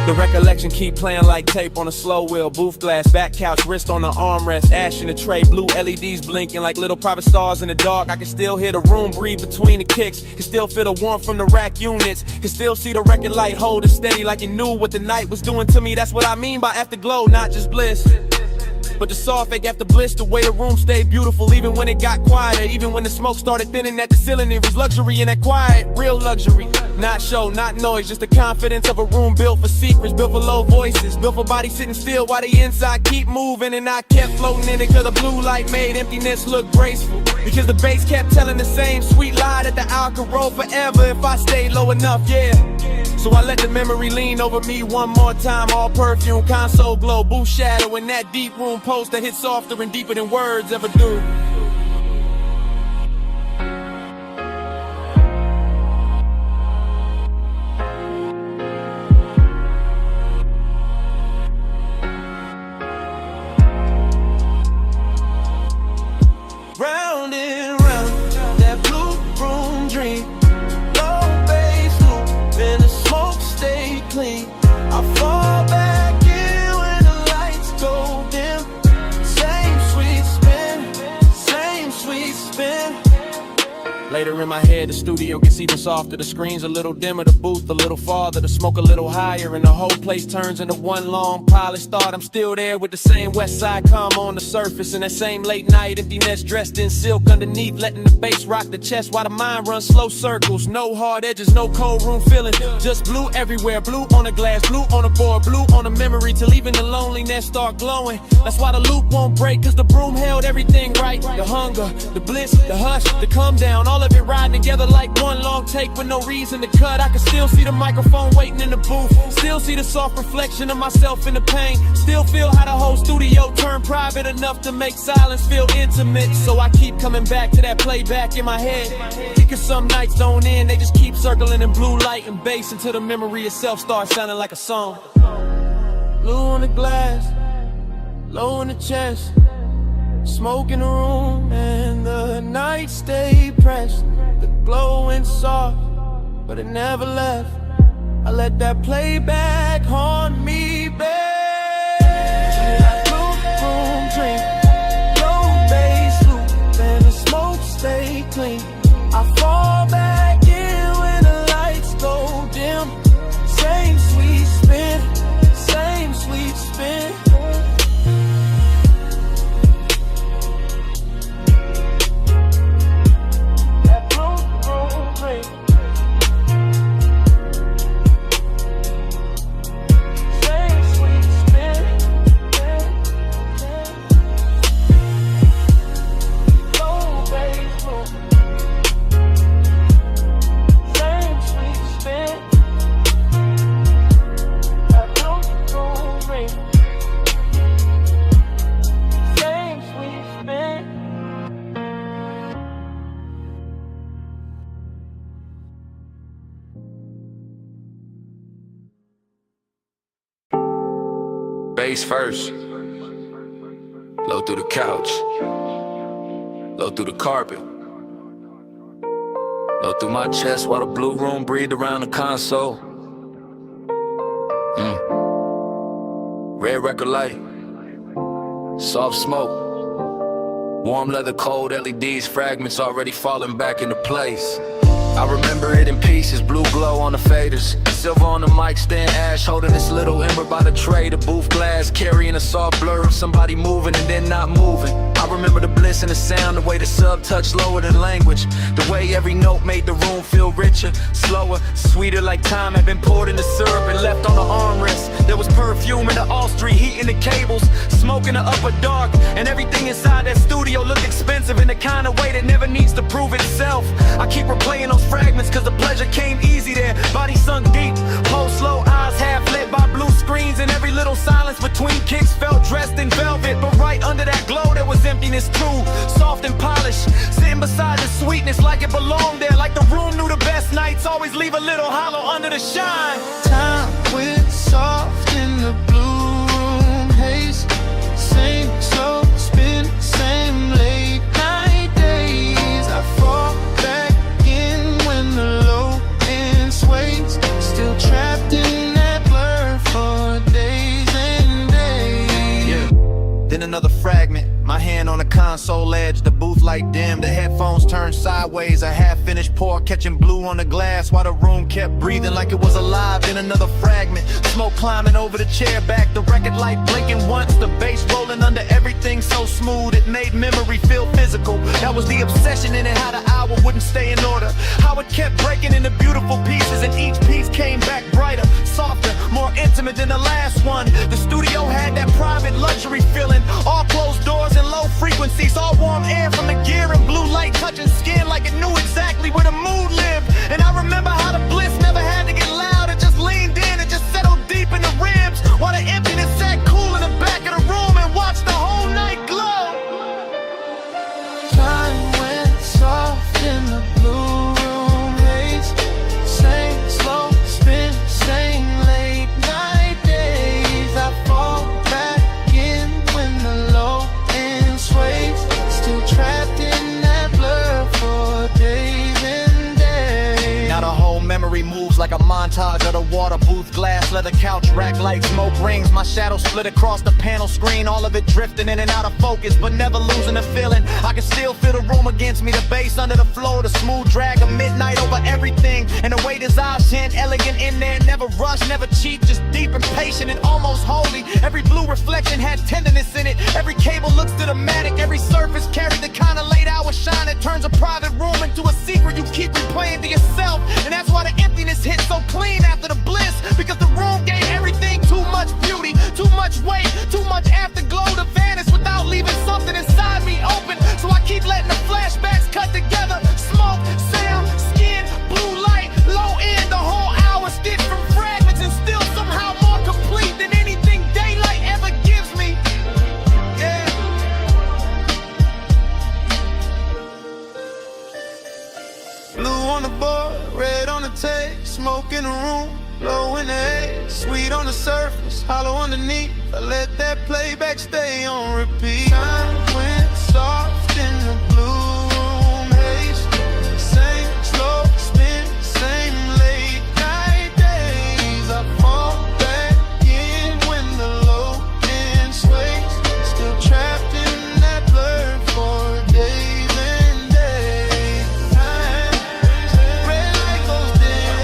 The recollection keep playing like tape on a slow wheel. Booth glass, back couch, wrist on the armrest, ash in the tray, blue LEDs blinking like little private stars in the dark. I can still hear the room breathe between the kicks, can still feel the warmth from the rack units, can still see the record light holding steady like it knew what the night was doing to me. That's what I mean by afterglow, not just bliss. But the soft fake after bliss, the way the room stayed beautiful even when it got quieter, even when the smoke started thinning at the ceiling. It was luxury in that quiet, real luxury. Not show, not noise, just the confidence of a room built for secrets, built for low voices, built for bodies sitting still while the inside keep moving. And I kept floating in it cause the blue light made emptiness look graceful. Because the bass kept telling the same sweet lie that the hour could roll forever if I stayed low enough, yeah. So I let the memory lean over me one more time. All perfume, console glow, boost shadow in that deep room post that hits softer and deeper than words ever do. Round and round, that blue room dream. Low bass loop, and the smoke stay clean. I fall back in when the lights go dim. Same sweet spin, same sweet spin. Later in my head, the studio gets even softer. The screen's a little dimmer, the booth a little farther, the smoke a little higher, and the whole place turns into one long polished thought. I'm still there with the same West Side calm on the surface, and that same late night emptiness dressed in silk underneath, letting the bass rock the chest while the mind runs slow circles. No hard edges, no cold room feeling, just blue everywhere. Blue on the glass, blue on the board, blue on the memory, till even the loneliness start glowing. That's why the loop won't break, cause the broom held everything right. The hunger, the bliss, the hush, the come down, all of it riding together like one long take with no reason to cut. I can still see the microphone waiting in the booth, still see the soft reflection of myself in the pain, still feel how the whole studio turned private enough to make silence feel intimate. So I keep coming back to that playback in my head, because some nights don't end, they just keep circling in blue light and bass until the memory itself starts sounding like a song. Blue on the glass, low in the chest, smoke in the room, and the night stay pressed. The glowing soft, but it never left. I let that playback haunt me, babe. That blue room dream, low bass loop, and the smoke stay clean. I fall back in when the lights go dim. Same sweet spin, same sweet spin. Bass first, low through the couch, low through the carpet, low through my chest while the blue room breathed around the console. Red record light, soft smoke, warm leather, cold LEDs, fragments already falling back into place. I remember it in pieces, blue glow on the faders, silver on the mic stand, ash holding this little ember by the tray, the booth glass carrying a soft blur of somebody moving and then not moving. I remember the bliss and the sound, the way the sub touched lower than language, the way every note made the room feel richer, slower, sweeter, like time had been poured into syrup and left on the armrest. There was perfume in the all street, heat in the cables, smoke in the upper dark, and everything inside that studio looked expensive in the kind of way that never needs to prove itself. I keep replaying those fragments cause the pleasure came easy there. Body sunk deep, pulse low, eyes half lit by blue screens, and every little silence between kicks felt dressed in velvet. But right under that glow there was emptiness too, soft and polished, sitting beside the sweetness like it belonged there. Like the room knew the best nights always leave a little hollow under the shine. Time with soft in the blue room haze, same slow spin, same late night days. I fall back in when the low end sways, still trapped in that blur for days and days. Yeah. Then another fragment, my hand on the console edge, the booth light dim, the headphones turned sideways. A half-finished pour catching blue on the glass while the room kept breathing like it was alive in another fragment. Smoke climbing over the chair back, the record light blinking once, the bass rolling under everything so smooth it made memory feel physical. That was the obsession in it, how the hour wouldn't stay in order, how it kept breaking into beautiful pieces, and each piece came back brighter, softer, more intimate than the last one. The studio had that private luxury feeling, all closed doors and low frequencies, all warm air from the gear and blue light touching skin like it knew exactly where the mood lived. And I remember how the bliss never had to get loud, it just leaned in and just settled deep in the ribs, while the emptiness sat cool in the back of the room and watched the whole night glow. Time went soft in the blue room haze. Same slow spin, same late night days. I fall back in when the low end sways. Still trapped in that blur for days and days. Now the whole memory moves like a montage of the water booth glass, leather couch rack like smoke rings. My shadow split across the panel screen, all of it drifting in and out of focus, but never losing the feeling. I can still feel the room against me, the bass under the floor, the smooth drag of midnight over everything, and the way this option, elegant in there, never rush, never cheap, just deep and patient and almost holy. Every blue reflection had tenderness in it, every cable looks cinematic, every surface carried the kind of late hour shine that turns a private room into a secret you keep replaying to yourself. And that's why the emptiness hit so clean after the bliss, because the room gave everything too much beauty, too much weight, too much afterglow to vanish without leaving something inside me open. So I keep letting the flashbacks cut together, smoke, sound, skin, blue light, low end, the whole hour stitched from fragments and still somehow more complete than anything daylight ever gives me. Yeah. Blue on the board, red on the tape, smoke in the room, low in the haze, sweet on the surface, hollow underneath. I let that playback stay on repeat. Time went soft in the blue room haze. Same slow spin, same late night days. I fall back in when the low end sways. Still trapped in that blur for days and days. Time, red light goes dim,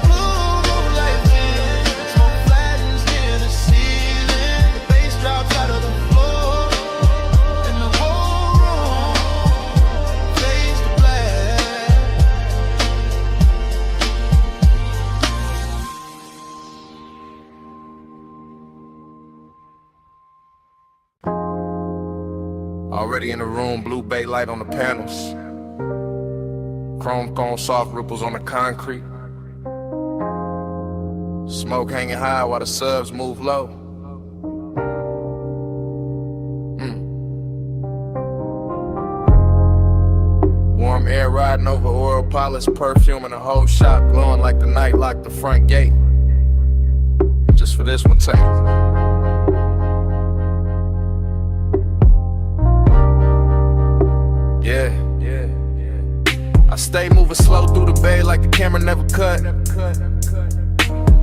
blue light dim. Smoke flattens near the ceiling, the bass drops out of the floor, and the whole room fades to black. Already in the room, blue bay light on the panels, chrome cone soft ripples on the concrete, smoke hanging high while the subs move low. Warm air riding over oil polish, perfume, and the whole shop glowing like the night locked the front gate. Just for this one take. Yeah. I stay moving slow through the bay like the camera never cut.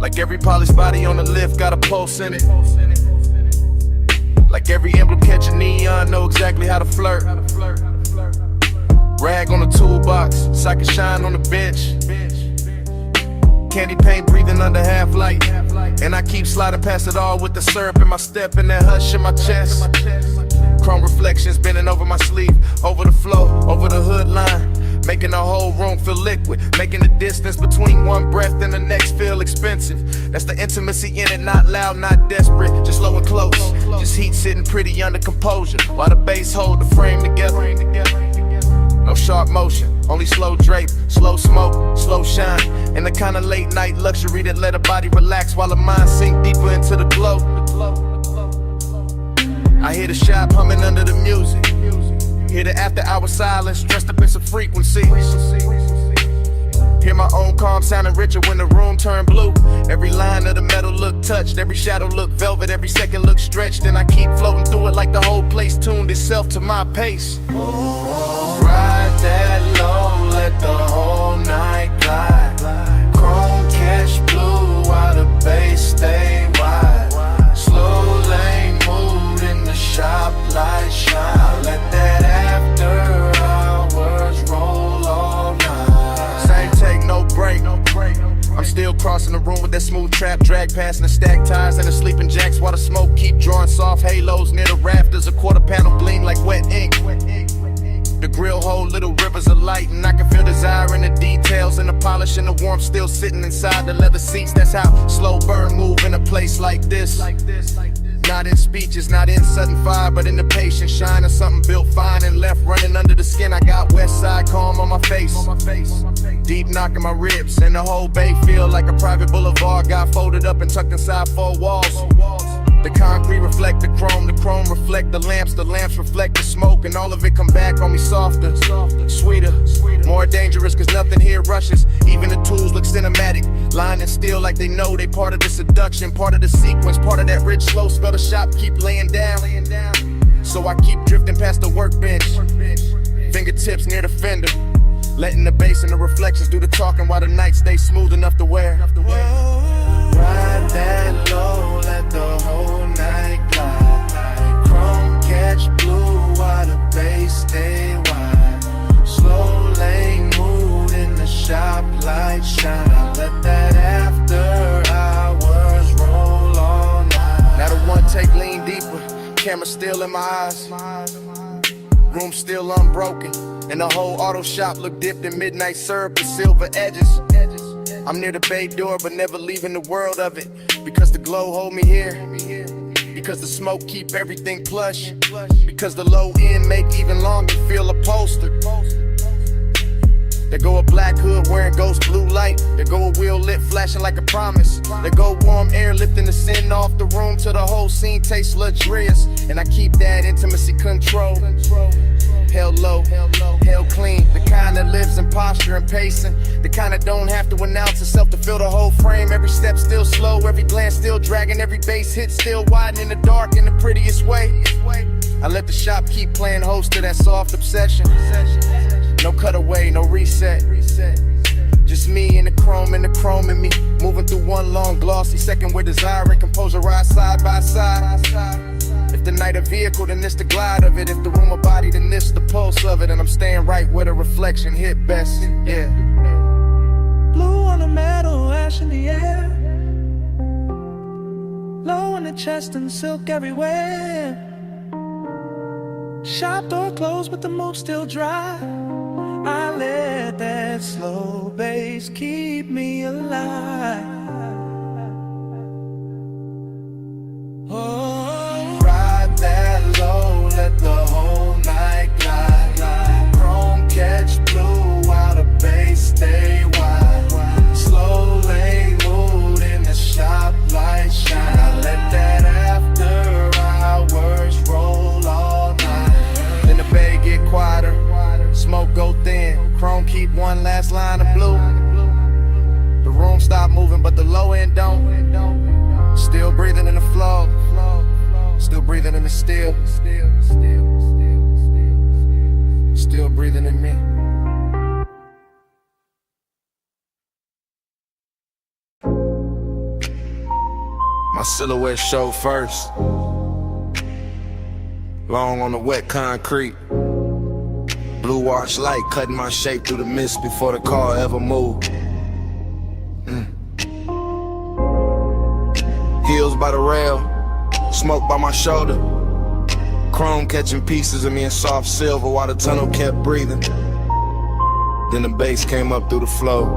Like every polished body on the lift got a pulse in it. Like every emblem catching neon, know exactly how to flirt. Rag on the toolbox, so I can shine on the bench. Candy paint breathing under half light, and I keep sliding past it all with the syrup in my step and that hush in my chest. Chrome reflections bending over my sleeve, over the flow, over the hood line, making the whole room feel liquid, making the distance between one breath and the next feel expensive. That's the intimacy in it, not loud, not desperate, just low and close, just heat sitting pretty under composure, while the bass hold the frame together. No sharp motion, only slow drape, slow smoke, slow shine, and the kind of late night luxury that let a body relax while the mind sink deeper into the glow. I hear the shop humming under the music, hear the after hour silence dressed up in some frequencies. Hear my own calm sounding richer when the room turned blue. Every line of the metal look touched, every shadow look velvet, every second look stretched, and I keep floating through it like the whole place tuned itself to my pace. Ride that low, let the whole night glide. Chrome catch blue while the bass stay wide. Slow lane mood in the shop light shine. Let that after still crossing the room with that smooth trap drag, passing the stack ties and the sleeping jacks while the smoke keep drawing soft halos near the rafters. A quarter panel gleam like wet ink. The grill hold little rivers of light, and I can feel desire in the details and the polish and the warmth still sitting inside the leather seats. That's how slow burn move in a place like this. Not in speeches, not in sudden fire, but in the patient shine of something built fine and left running under the skin. I got west side calm on my face, deep knocking my ribs, and the whole bay feel like a private boulevard. Got folded up and tucked inside four walls. The concrete reflect the chrome reflect the lamps reflect the smoke, and all of it come back on me softer, sweeter, more dangerous, cause nothing here rushes. Even the tools look cinematic, lying still like they know they part of the seduction, part of the sequence, part of that rich slow spell the shop keep laying down. So I keep drifting past the workbench, fingertips near the fender, letting the bass and the reflections do the talking while the night stays smooth enough to wear. Ride that low, let the whole night glide. Chrome catch blue while the bass stay wide. Slow lane mood in the shop, light shine. I let that after hours roll all night. Now the one take lean deeper, camera still in my eyes, room still unbroken, and the whole auto shop look dipped in midnight syrup with silver edges. I'm near the bay door, but never leaving the world of it, because the glow hold me here, because the smoke keep everything plush, because the low end make even longer feel upholstered. There go a black hood wearing ghost blue light. There go a wheel lit flashing like a promise. There go warm air lifting the sin off the room till the whole scene tastes luxurious. And I keep that intimacy control. Held low, held clean. The kind that lives in posture and pacing. The kind that don't have to announce itself to fill the whole frame. Every step still slow, every glance still dragging. Every bass hit still widening the dark in the prettiest way. I let the shop keep playing host to that soft obsession. No cutaway, no reset. Just me and the chrome in me. Moving through one long glossy second where desire and composure ride side by side. If the night a vehicle, then it's the glide of it. If the room a body, then this the pulse of it. And I'm staying right where the reflection hit best, yeah. Blue on the metal, ash in the air. Low in the chest and silk everywhere. Shop door closed but the mood still dry. I let that slow bass keep me alive. Oh, ride that low, let the whole night glide. Chrome catch blue while the bass stay wide. Slow lane mood in the shop, light shine. I let that after hours roll all night. Then the bay get quieter, smoke go thin, chrome keep one last line of blue. The room stop moving but the low end don't. Still breathing in the flow, still breathing in the still. Still breathing in me. My silhouette show first, long on the wet concrete. Blue wash light cutting my shape through the mist before the car ever moved. Heels by the rail, smoke by my shoulder. Chrome catching pieces of me in soft silver while the tunnel kept breathing. Then the bass came up through the flow,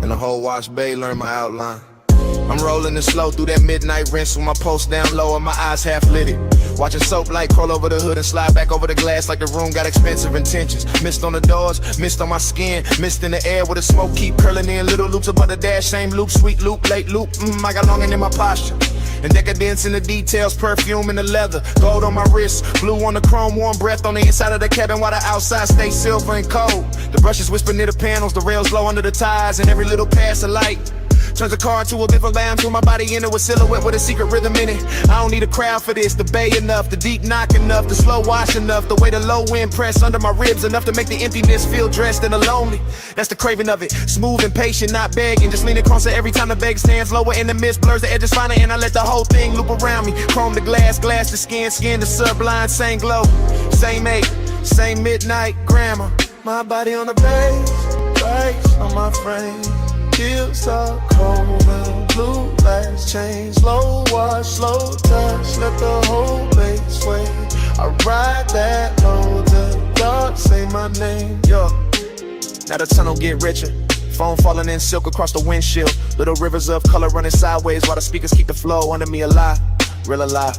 and the whole wash bay learned my outline. I'm rolling it slow through that midnight rinse with my pulse down low and my eyes half lit it. Watching soap light crawl over the hood and slide back over the glass like the room got expensive intentions. Mist on the doors, mist on my skin, mist in the air where the smoke keep curling in. Little loops above the dash, same loop, sweet loop, late loop. I got longing in my posture. And decadence in the details, perfume in the leather, gold on my wrist, blue on the chrome, warm breath on the inside of the cabin while the outside stays silver and cold. The brushes whisper near the panels, the rails low under the tires, and every little pass of light turns a car into a vivid lounge with my body into a silhouette with a secret rhythm in it. I don't need a crowd for this, the bay enough, the deep knock enough, the slow wash enough, the way the low wind press under my ribs enough to make the emptiness feel dressed and lonely. That's the craving of it, smooth and patient, not begging, just lean across it every time the bag stands lower in the mist, blurs the edges finer, and I let the whole thing loop around me. Chrome the glass, glass the skin, skin the sublime, same glow, same ache, same midnight grammar. My body on the bass, bass on my frame. Heels are cold and blue lights change. Slow wash, slow touch, let the whole base sway. I ride that low, the dark say my name. Yo, now the tunnel get richer. Foam falling in silk across the windshield. Little rivers of color running sideways while the speakers keep the flow under me alive. Real alive.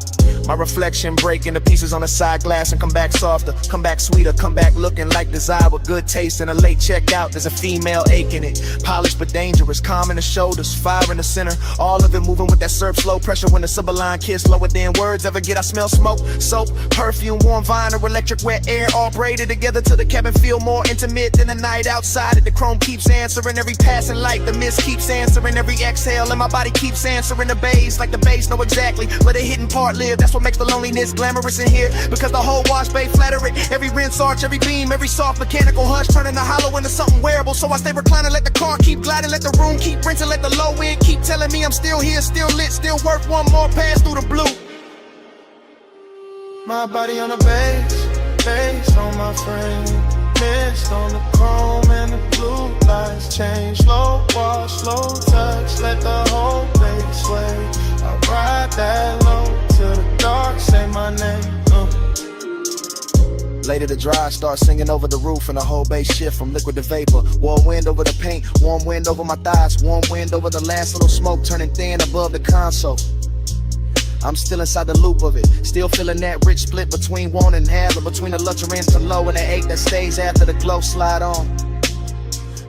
My reflection break into pieces on the side glass and come back softer, come back sweeter, come back looking like desire with good taste and a late checkout. There's a female ache in it, polished but dangerous, calm in the shoulders, fire in the center. All of it moving with that syrup, slow pressure when the sublime kiss lower than words ever get. I smell smoke, soap, perfume, warm vine or electric wet air, all braided together till the cabin feel more intimate than the night outside it. The chrome keeps answering every passing light, the mist keeps answering every exhale, and my body keeps answering the bass like the bass know exactly where the hidden part live. That's what makes the loneliness glamorous in here, because the whole wash bay flatter it. Every rinse arch, every beam, every soft mechanical hush, turning the hollow into something wearable. So I stay reclining, let the car keep gliding, let the room keep rinsing, let the low end keep telling me I'm still here, still lit, still worth one more pass through the blue. My body on the bass on my frame. Mist on the chrome and the blue lights change. Slow wash, slow touch, let the whole base sway. I ride that low till the dark say my name. Later the dry, start singing over the roof and the whole bass shift from liquid to vapor. Warm wind over the paint, warm wind over my thighs, warm wind over the last little smoke turning thin above the console. I'm still inside the loop of it, still feeling that rich split between want and have, or between the luxury and the low and the ache that stays after the glow slide on.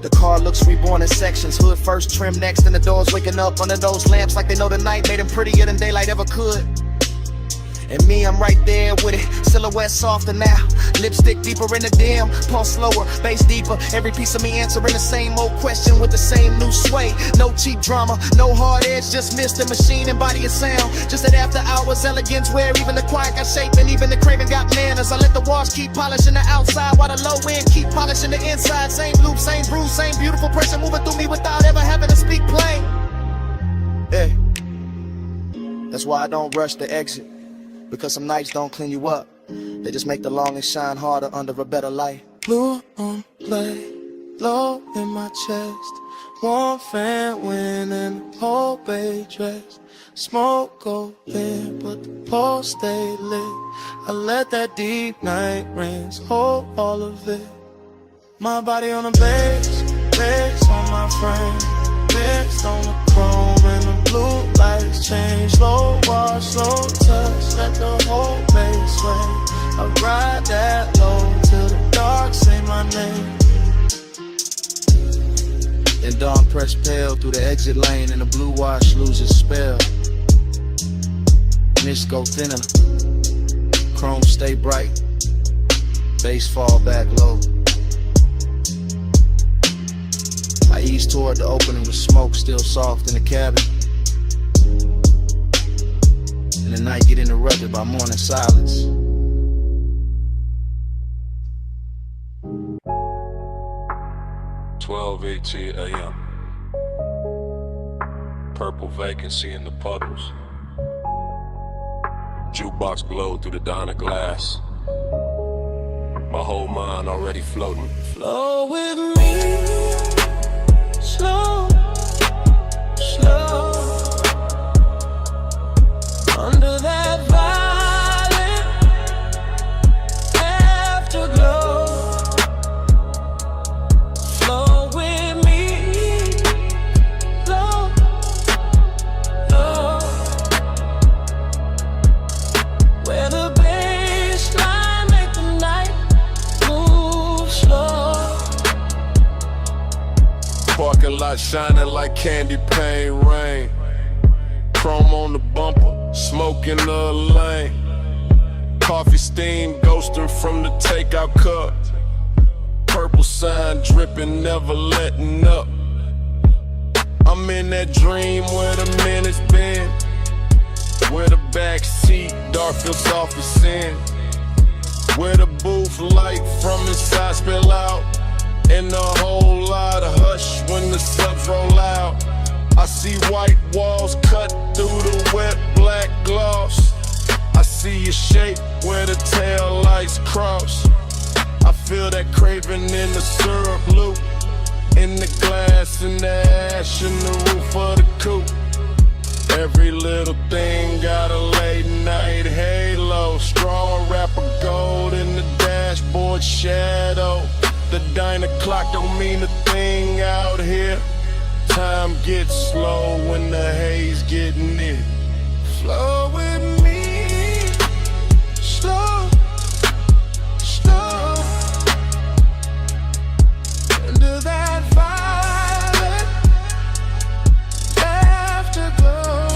The car looks reborn in sections, hood first, trim next, and the doors waking up under those lamps like they know the night made them prettier than daylight ever could. And me, I'm right there with it, silhouette softer now, lipstick deeper in the dim, pulse slower, bass deeper, every piece of me answering the same old question with the same new sway. No cheap drama, no hard edge, just Mr. Machine and body and sound. Just that after hours elegance where even the quiet got shape and even the craving got manners. I let the walls keep polishing the outside while the low end keep polishing the inside. Same loop, same bruise, same beautiful pressure moving through me without ever having to speak plain. Hey, that's why I don't rush the exit. Because some nights don't clean you up, they just make the longing shine harder under a better light. Blue on play, low in my chest. Warm fan wind and the whole bay dress. Smoke go thin, but the pole stay lit. I let that deep night rains hold all of it. My body on the bass on my frame. Mist on the chrome and the blue lights change. Slow wash, slow touch, let the whole base sway. I ride that low till the dark say my name. Then dawn press pale through the exit lane and the blue wash loses spell. Mist go thinner, chrome stay bright, bass fall back low. I ease toward the opening with smoke still soft in the cabin. And the night get interrupted by morning silence. (12:18 a.m.) Purple vacancy in the puddles. Jukebox glowed through the diner glass. My whole mind already floating. Flow with me. Slow, slow, under that violet afterglow. Flow with me, slow, slow, where the baseline make the night move slow. Parking lot shining like candy paint rain. Chrome on the bumper, smoke in the lane. Coffee steam ghosting from the takeout cup. Purple sign dripping, never letting up. I'm in that dream where the minutes been, where the back seat dark feels soft as sin, where the booth light from inside spill out. And a whole lot of hush when the subs roll out. I see white walls cut through the wet black gloss. I see your shape where the tail lights cross. I feel that craving in the syrup loop. in the glass and the ash in the roof of the coupe. Every little thing got a late night halo. Straw wrapper gold in the dashboard shadow. The diner clock don't mean a thing out here. Time gets slow when the haze get near. Flow with me, slow, slow, into that violet afterglow.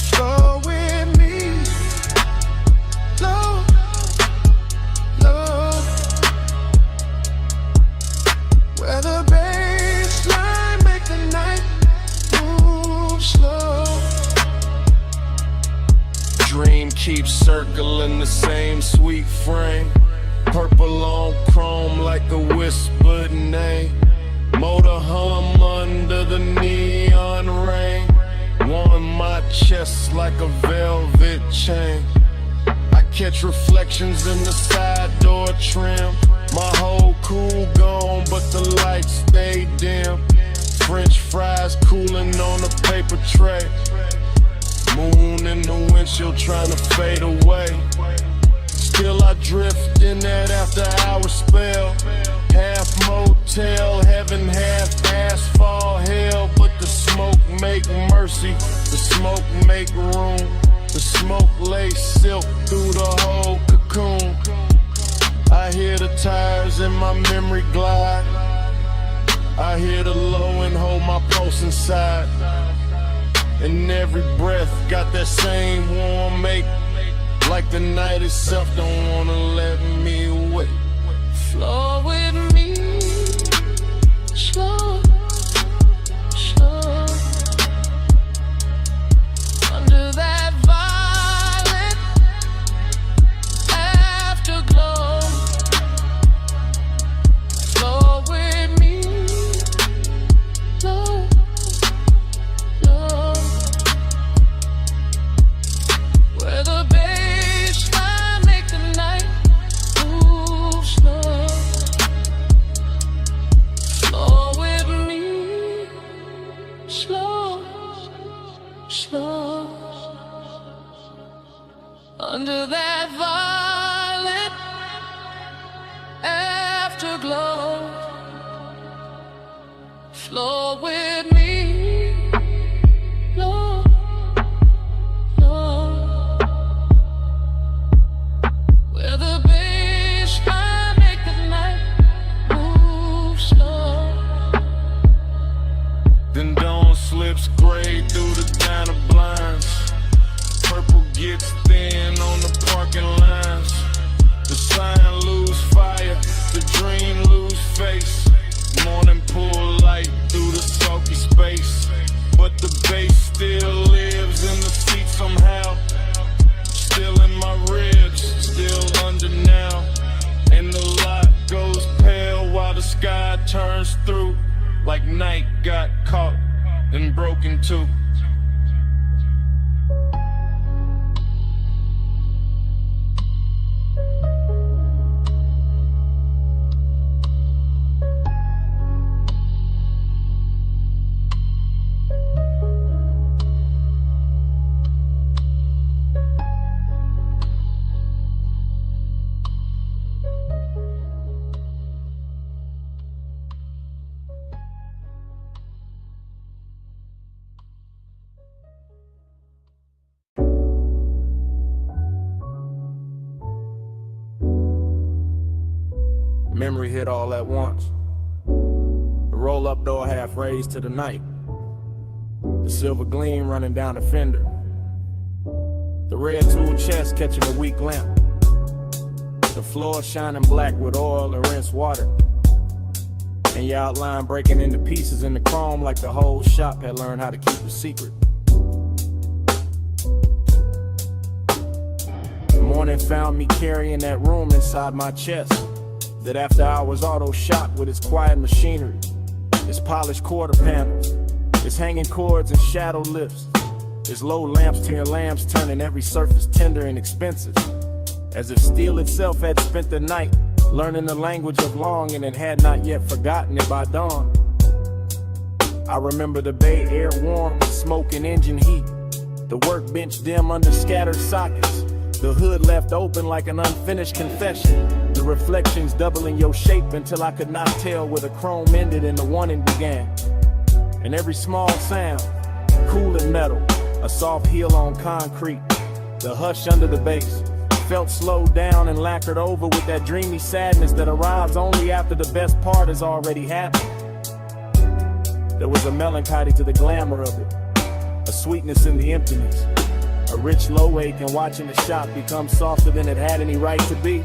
Flow with me, low, low, where the baseline make the night move slow. Dream keeps circling the same sweet frame. Purple on chrome like a whispered name. Motor hum under the neon rain. Warm my chest like a velvet chain. I catch reflections in the side door trim. My whole cool gone, but the lights stay dim. French fries cooling on a paper tray. Moon in the windshield trying to fade away. Still I drift in that after hour spell. Half motel heaven, half asphalt hell. But the smoke make mercy, the smoke make room. The smoke lays silk through the whole cocoon. I hear the tires in my memory glide. I hear the low and hold my pulse inside. And every breath got that same warm make. Like the night itself don't wanna let me wait. Flow with me, slow, slow, under that violet afterglow. Flow with me, low, low, where the baseline make the night move slow. Flow with me, slow, slow, under that violet afterglow. Flow with me, low, low, where the baseline make the night move slow. Then dawn slips gray through the diner blinds. Purple gets thin on the parking lines. The sign lose fire, the dream lose face. Morning pull light through the sulky space. But the bass still lives in the seat somehow. Still in my ribs, still under now. And the lot goes pale while the sky turns through. Like night got caught and broken too. Memory hit all at once. The roll-up door half raised to the night. The silver gleam running down the fender. The red tool chest catching a weak lamp. The floor shining black with oil and rinsed water. And your outline breaking into pieces in the chrome like the whole shop had learned how to keep a secret. The morning found me carrying that room inside my chest. That after hours auto shop with its quiet machinery, its polished quarter panels, its hanging cords and shadow lifts, its low lamps to your lamps turning every surface tender and expensive, as if steel itself had spent the night learning the language of longing and had not yet forgotten it by dawn. I remember the bay air warm with smoke and engine heat, the workbench dim under scattered sockets, the hood left open like an unfinished confession, the reflections doubling your shape until I could not tell where the chrome ended and the warning began. And every small sound, cool and metal, a soft heel on concrete, the hush under the bass, felt slowed down and lacquered over with that dreamy sadness that arrives only after the best part has already happened. There was a melancholy to the glamour of it, a sweetness in the emptiness, a rich low ache in watching the shop become softer than it had any right to be.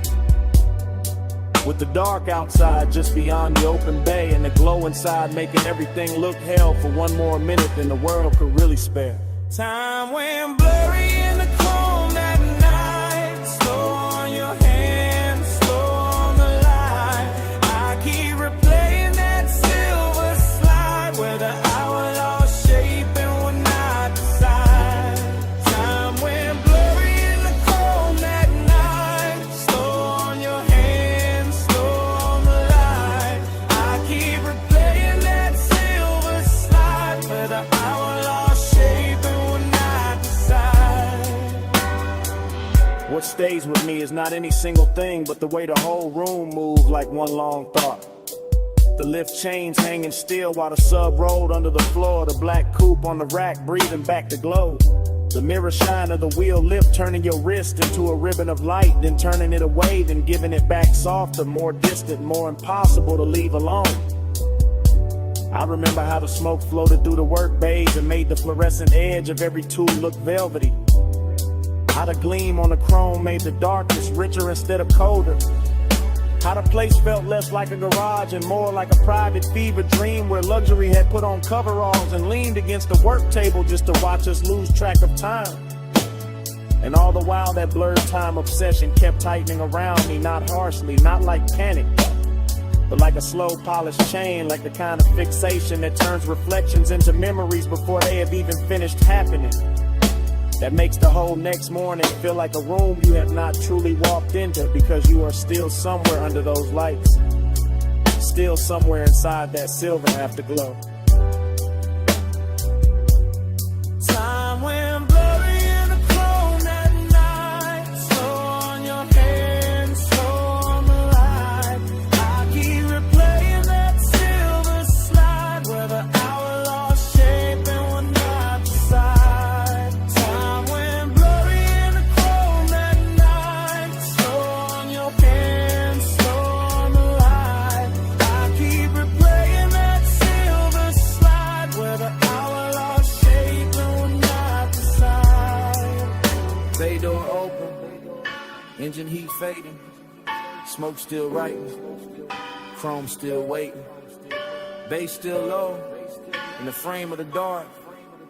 With the dark outside just beyond the open bay and the glow inside making everything look hell for one more minute than the world could really spare. Time went blurry in the chrome that night. Slow on your hands, slow on the light. I keep replaying that silver slide where the hour lost shape and would not decide. Time went blurry in the chrome that night. Slow on your hands, slow on the light. I keep replaying that silver slide where the hour lost shape and would not decide. What stays with me is not any single thing, but the way the whole room moved like one long thought. The lift chains hanging still while the sub rolled under the floor, the black coupe on the rack breathing back the glow. The mirror shine of the wheel lift turning your wrist into a ribbon of light, then turning it away, then giving it back softer, more distant, more impossible to leave alone. I remember how the smoke floated through the work bays and made the fluorescent edge of every tool look velvety. How the gleam on the chrome made the darkness richer instead of colder. How the place felt less like a garage and more like a private fever dream where luxury had put on coveralls and leaned against the work table just to watch us lose track of time. And all the while that blurred time obsession kept tightening around me, not harshly, not like panic, but like a slow polished chain, like the kind of fixation that turns reflections into memories before they have even finished happening. That makes the whole next morning feel like a room you have not truly walked into because you are still somewhere under those lights, still somewhere inside that silver afterglow. Time went blurry in the chrome that night. Slow on your hands, slow on the light. I keep replaying that silver slide where the hour lost shape and would not decide. Time went blurry in the chrome that night. Slow on your hands, slow on the light. I keep replaying that silver slide where the hour lost shape and would not decide. Bay door open, engine heat fading, smoke still writing, chrome still waiting, bass still low, in the frame of the dark,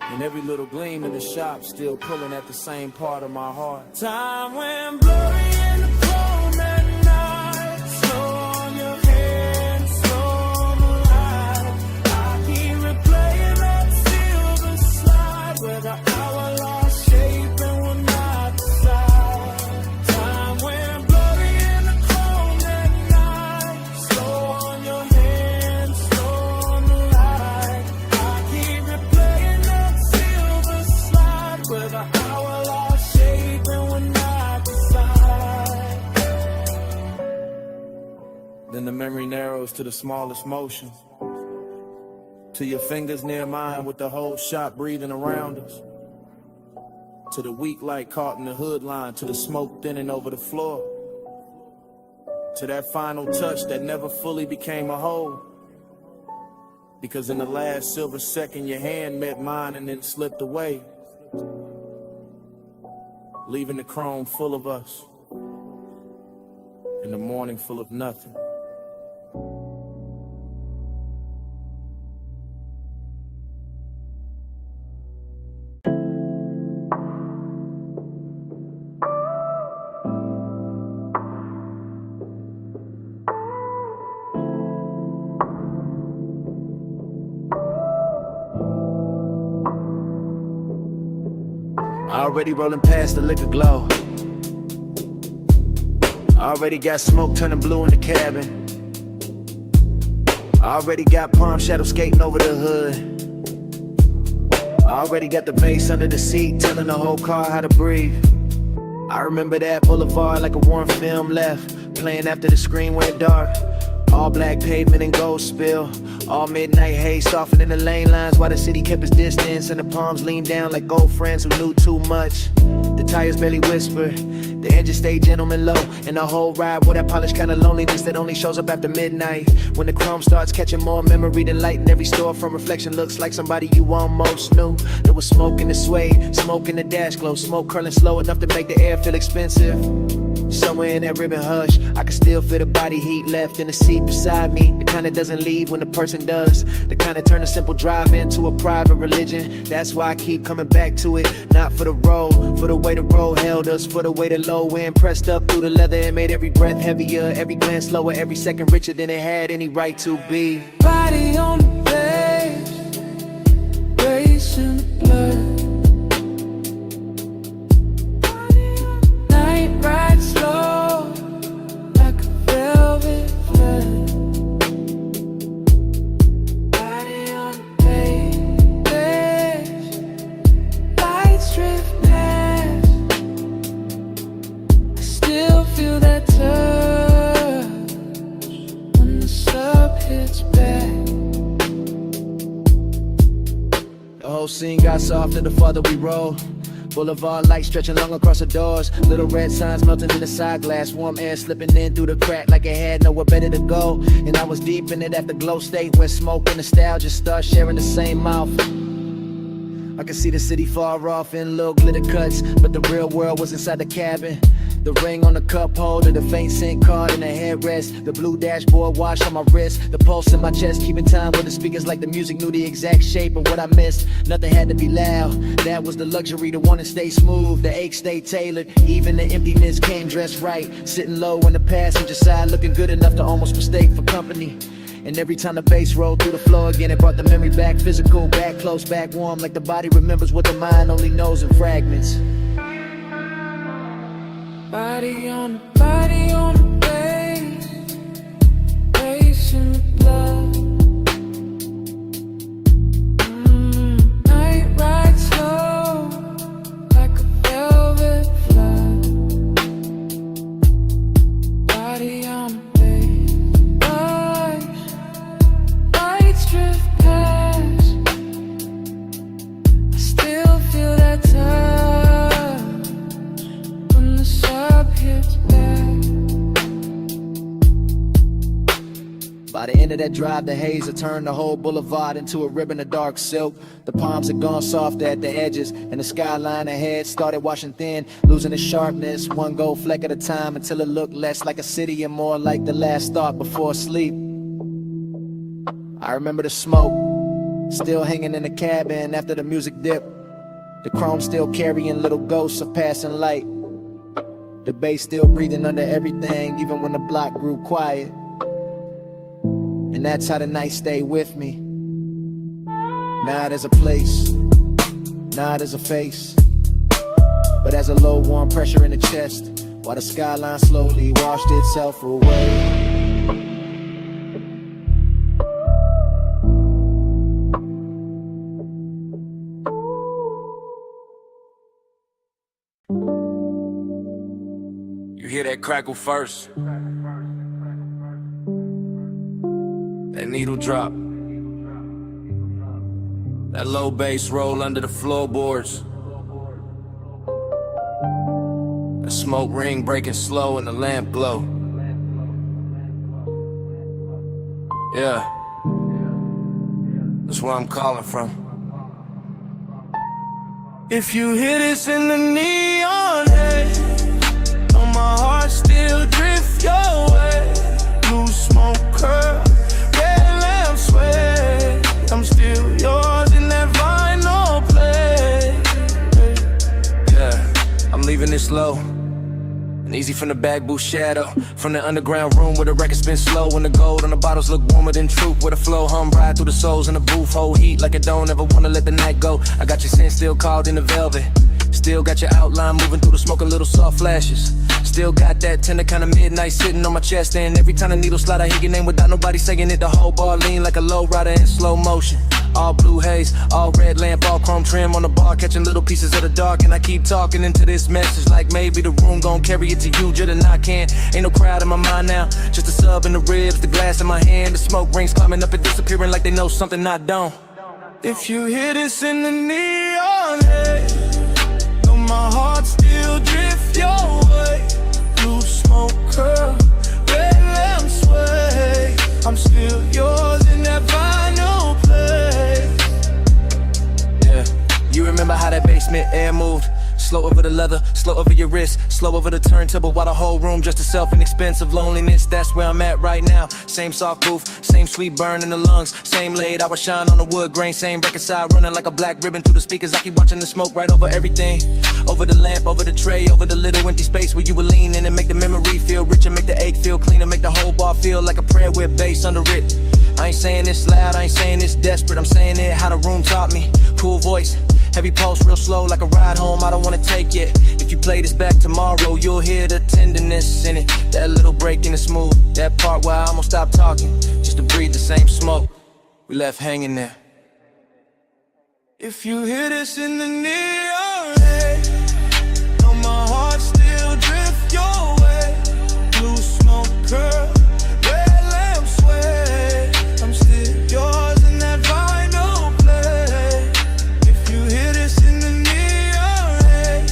and every little gleam in the shop still pulling at the same part of my heart. Time went blurry in the chrome that night. Slow on your hands, slow on the light. I keep replaying that silver slide where the hour lost shape and would not decide. Time went blurry in the chrome that night. Slow on your hands, slow on the light. I keep replaying that silver slide where the hour lost shape and would not decide. Then the memory narrows to the smallest motion, to your fingers near mine with the whole shop breathing around us, to the weak light caught in the hood line, to the smoke thinning over the floor, to that final touch that never fully became a whole, because in the last silver second your hand met mine and then slipped away, leaving the chrome full of us and the morning full of nothing. Already rolling past the liquor glow. Already got smoke turning blue in the cabin. Already got palm shadow skating over the hood. Already got the bass under the seat telling the whole car how to breathe. I remember that boulevard like a warm film left, playing after the screen went dark. All black pavement and gold spill. All midnight haze softening the lane lines while the city kept its distance and the palms leaned down like old friends who knew too much. The tires barely whisper, the engine stayed gentleman low, and the whole ride with that polished kind of loneliness that only shows up after midnight. When the chrome starts catching more memory than light, and every store from reflection looks like somebody you almost knew. There was smoke in the suede, smoke in the dash glow, smoke curling slow enough to make the air feel expensive. Somewhere in that ribbon hush, I can still feel the body heat left in the seat beside me. The kind that doesn't leave when the person does. The kind that turn a simple drive into a private religion. That's why I keep coming back to it. Not for the road, for the way the road held us, for the way the low end pressed up through the leather and made every breath heavier, every glance slower, every second richer than it had any right to be. Body on the bed, racing the blood. Night ride slow, like a velvet flood. Body on the bed, lights drift past. I still feel that touch when the sub hits back. The whole scene got softer the farther we rolled. Boulevard lights stretching long across the doors. Little red signs melting in the side glass. Warm air slipping in through the crack like it had nowhere better to go. And I was deep in it at the glow state where smoke and nostalgia start sharing the same mouth. I could see the city far off in little glitter cuts, but the real world was inside the cabin. The ring on the cup holder, the faint scent card in the headrest, the blue dashboard watch on my wrist, the pulse in my chest, keeping time with the speakers like the music knew the exact shape of what I missed. Nothing had to be loud, that was the luxury, the one to stay smooth, the ache stayed tailored, even the emptiness came dressed right, sitting low on the passenger side, looking good enough to almost mistake for company. And every time the bass rolled through the floor again, it brought the memory back physical, back close, back warm, like the body remembers what the mind only knows in fragments. Body on the base, racing the blood. Night ride slow, like a velvet flood. Body on the base, lights drift past. I still feel that touch when the sub hits back. By the end of that drive, the haze had turned the whole boulevard into a ribbon of dark silk. The palms had gone soft at the edges, and the skyline ahead started washing thin, losing its sharpness, one gold fleck at a time, until it looked less like a city and more like the last thought before sleep. I remember the smoke, still hanging in the cabin after the music dipped. The chrome still carrying little ghosts of passing light. The bass still breathing under everything, even when the block grew quiet. And that's how the night stayed with me. Not as a place, not as a face, but as a low warm pressure in the chest, while the skyline slowly washed itself away. You hear that crackle first, that needle drop, that low bass roll under the floorboards, the smoke ring breaking slow and the lamp glow. Yeah, that's where I'm calling from. If you hear this in the neon haze, on my heart still drift your way. Blue smoke curl, red lamp sway. I'm still yours in that vinyl play. Yeah, I'm leaving this low and easy from the back booth shadow, from the underground room where the record spin slow and the gold on the bottles look warmer than truth, where the flow hum ride through the souls in the booth, hold heat like I don't ever wanna let the night go. I got your scent still called in the velvet, still got your outline moving through the smoke, a little soft flashes. still got that tender kind of midnight sitting on my chest. And every time the needle slide, I hear your name without nobody saying it. The whole bar lean like a low rider in slow motion. All blue haze, all red lamp, all chrome trim on the bar, catching little pieces of the dark. And I keep talking into this message like maybe the room gon' carry it to you, just than I can. Ain't no crowd in my mind now, just a sub in the ribs, the glass in my hand, the smoke rings climbing up and disappearing like they know something I don't. If you hear this in the neon, hey, know my heart still drift your way. Blue smoke curl, red lamp sway. I'm still yours in that vinyl place. Yeah, you remember how that basement air moved? Slow over the leather, slow over your wrist, slow over the turntable while the whole room just a self-inexpensive loneliness. That's where I'm at right now. Same soft roof, same sweet burn in the lungs, same laid hour shine on the wood grain, same record side running like a black ribbon through the speakers. I keep watching the smoke right over everything, over the lamp, over the tray, over the little empty space where you were leaning and make the memory feel richer, make the ache feel cleaner, make the whole bar feel like a prayer with bass under it. I ain't saying this loud, I ain't saying this desperate, I'm saying it how the room taught me. Cool voice, heavy pulse, real slow like a ride home I don't wanna take yet. If you play this back tomorrow, you'll hear the tenderness in it. That little break in the smooth, that part where I almost stopped talking, just to breathe the same smoke we left hanging there. If you hear this in the neon, hey, know my heart still drift your way. Blue smoke curl, red lamp sway. I'm still yours in that vinyl play. If you hear this in the neon, hey,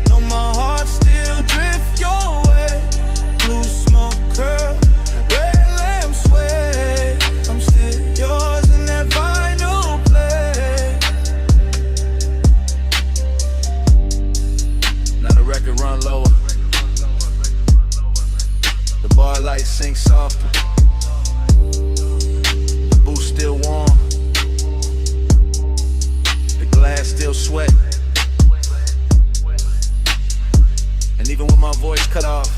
know my heart still drift your way. Blue smoke curl, red lamp sway. I'm still yours in that vinyl play. Now the record run lower, the bar lights sink softer, the booth still warm, the glass still sweat. And even with my voice cut off,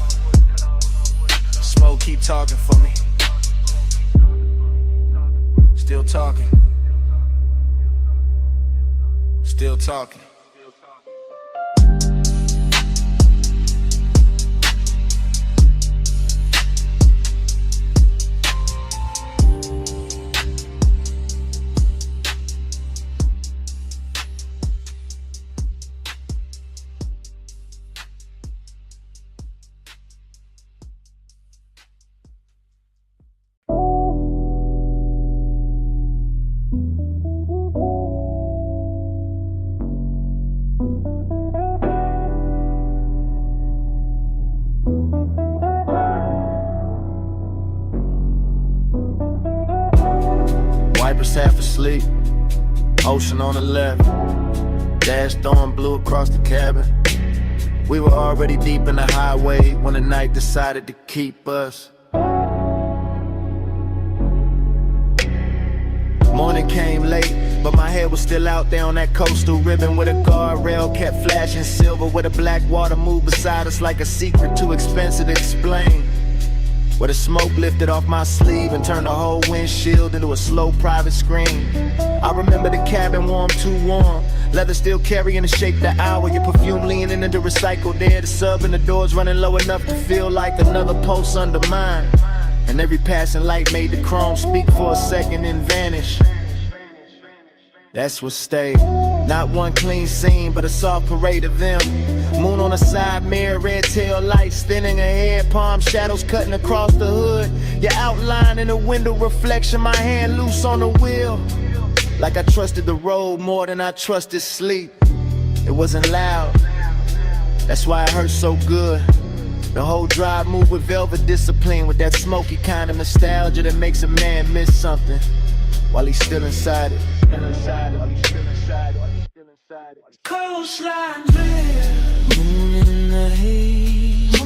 smoke keep talking for me. Still talking, still talking. Wipers half asleep, ocean on the left, dash storm blew across the cabin. We were already deep in the highway when the night decided to keep us. Morning came late, but my head was still out there on that coastal ribbon where the guardrail kept flashing silver, where the black water moved beside us like a secret too expensive to explain. Where the smoke lifted off my sleeve and turned the whole windshield into a slow private screen. I remember the cabin warm, too warm, leather still carrying the shape of the hour, your perfume leaning into recycled air, the sub and the doors running low enough to feel like another pulse under mine. And every passing light made the chrome speak for a second and vanish. That's what stayed. Not one clean scene, but a soft parade of them. Moon on the side mirror, red tail lights thinning ahead, palm shadows cutting across the hood. Your outline in the window reflection, my hand loose on the wheel. Like I trusted the road more than I trusted sleep. It wasn't loud, that's why it hurt so good. The whole drive moved with velvet discipline, with that smoky kind of nostalgia that makes a man miss something while he's still inside it. Coastline drift, moon in the haze,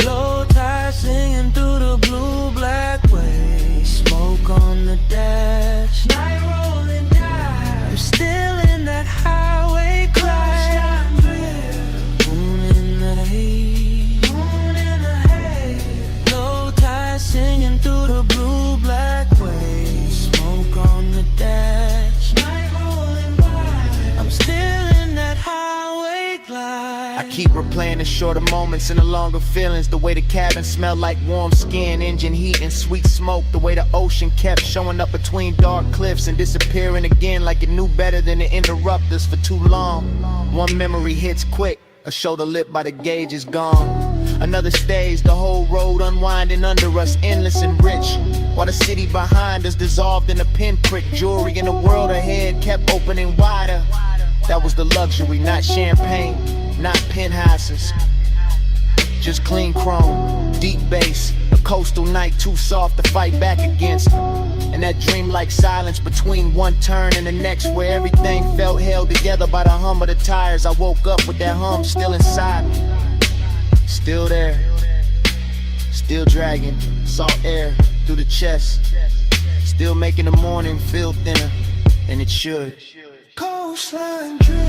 low tide singing through the blue black waves, smoke on the dash, night rolling down. I'm still in that highway crash. Moon in the haze, low tide singing through the blue black waves, smoke on the dash, night rolling by. I'm still in that highway glide. I understand the shorter moments and the longer feelings. The way the cabin smelled like warm skin, engine heat and sweet smoke. The way the ocean kept showing up between dark cliffs and disappearing again like it knew better than to interrupt us for too long. One memory hits quick, a shoulder lip by the gauge is gone. Another stays, the whole road unwinding under us, endless and rich, while the city behind us dissolved in a pinprick. Jewelry in the world ahead kept opening wider. That was the luxury, not champagne, not penthouses, just clean chrome, deep bass, a coastal night too soft to fight back against. And that dreamlike silence between one turn and the next, where everything felt held together by the hum of the tires. I woke up with that hum still inside me, still there, still dragging salt air through the chest, still making the morning feel thinner, and it should. Coastline drip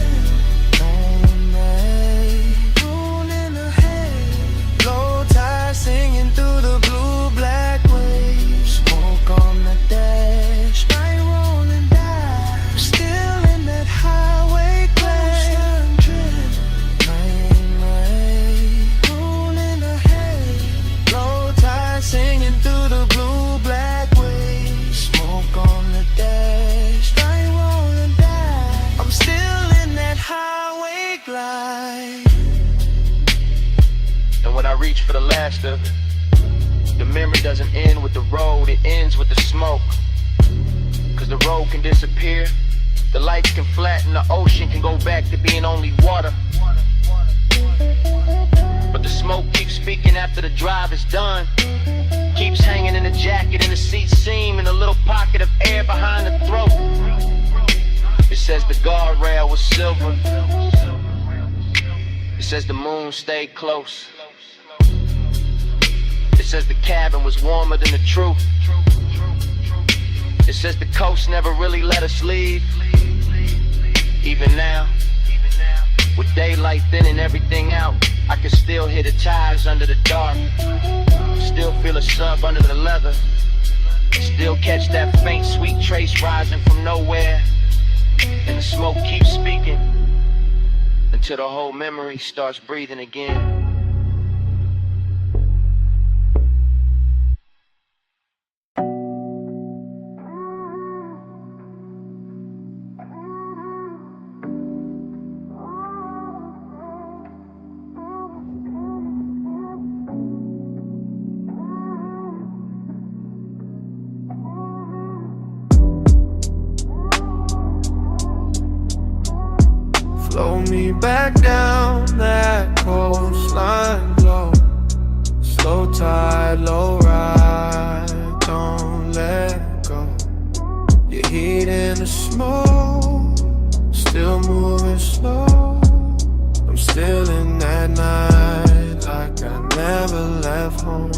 on me, moon in the haze, low tide singing through the blue-black waves, smoke on the dash, night rolling down, I'm still in that highway glaze. Coastline drip, moon in the haze, low tide singing through the blue-black waves, smoke on the dash, night rolling down, I'm still in that highway glide. And when I reach for the last of it, the memory doesn't end with the road, it ends with the smoke. Cause the road can disappear, the lights can flatten, the ocean can go back to being only water. But the smoke keeps speaking after the drive is done, keeps hanging in the jacket, in the seat seam, in a little pocket of air behind the throat. It says the guardrail was silver, it says the moon stayed close, it says the cabin was warmer than the truth, it says the coast never really let us leave. Even now, with daylight thinning everything out, I can still hear the tires under the dark, still feel a sub under the leather, still catch that faint sweet trace rising from nowhere. And the smoke keeps speaking until the whole memory starts breathing again. Flow me back down that coastline glow, slow tide, low ride, don't let go. Your heat in the smoke, still moving slow, I'm still in that night like I never left home.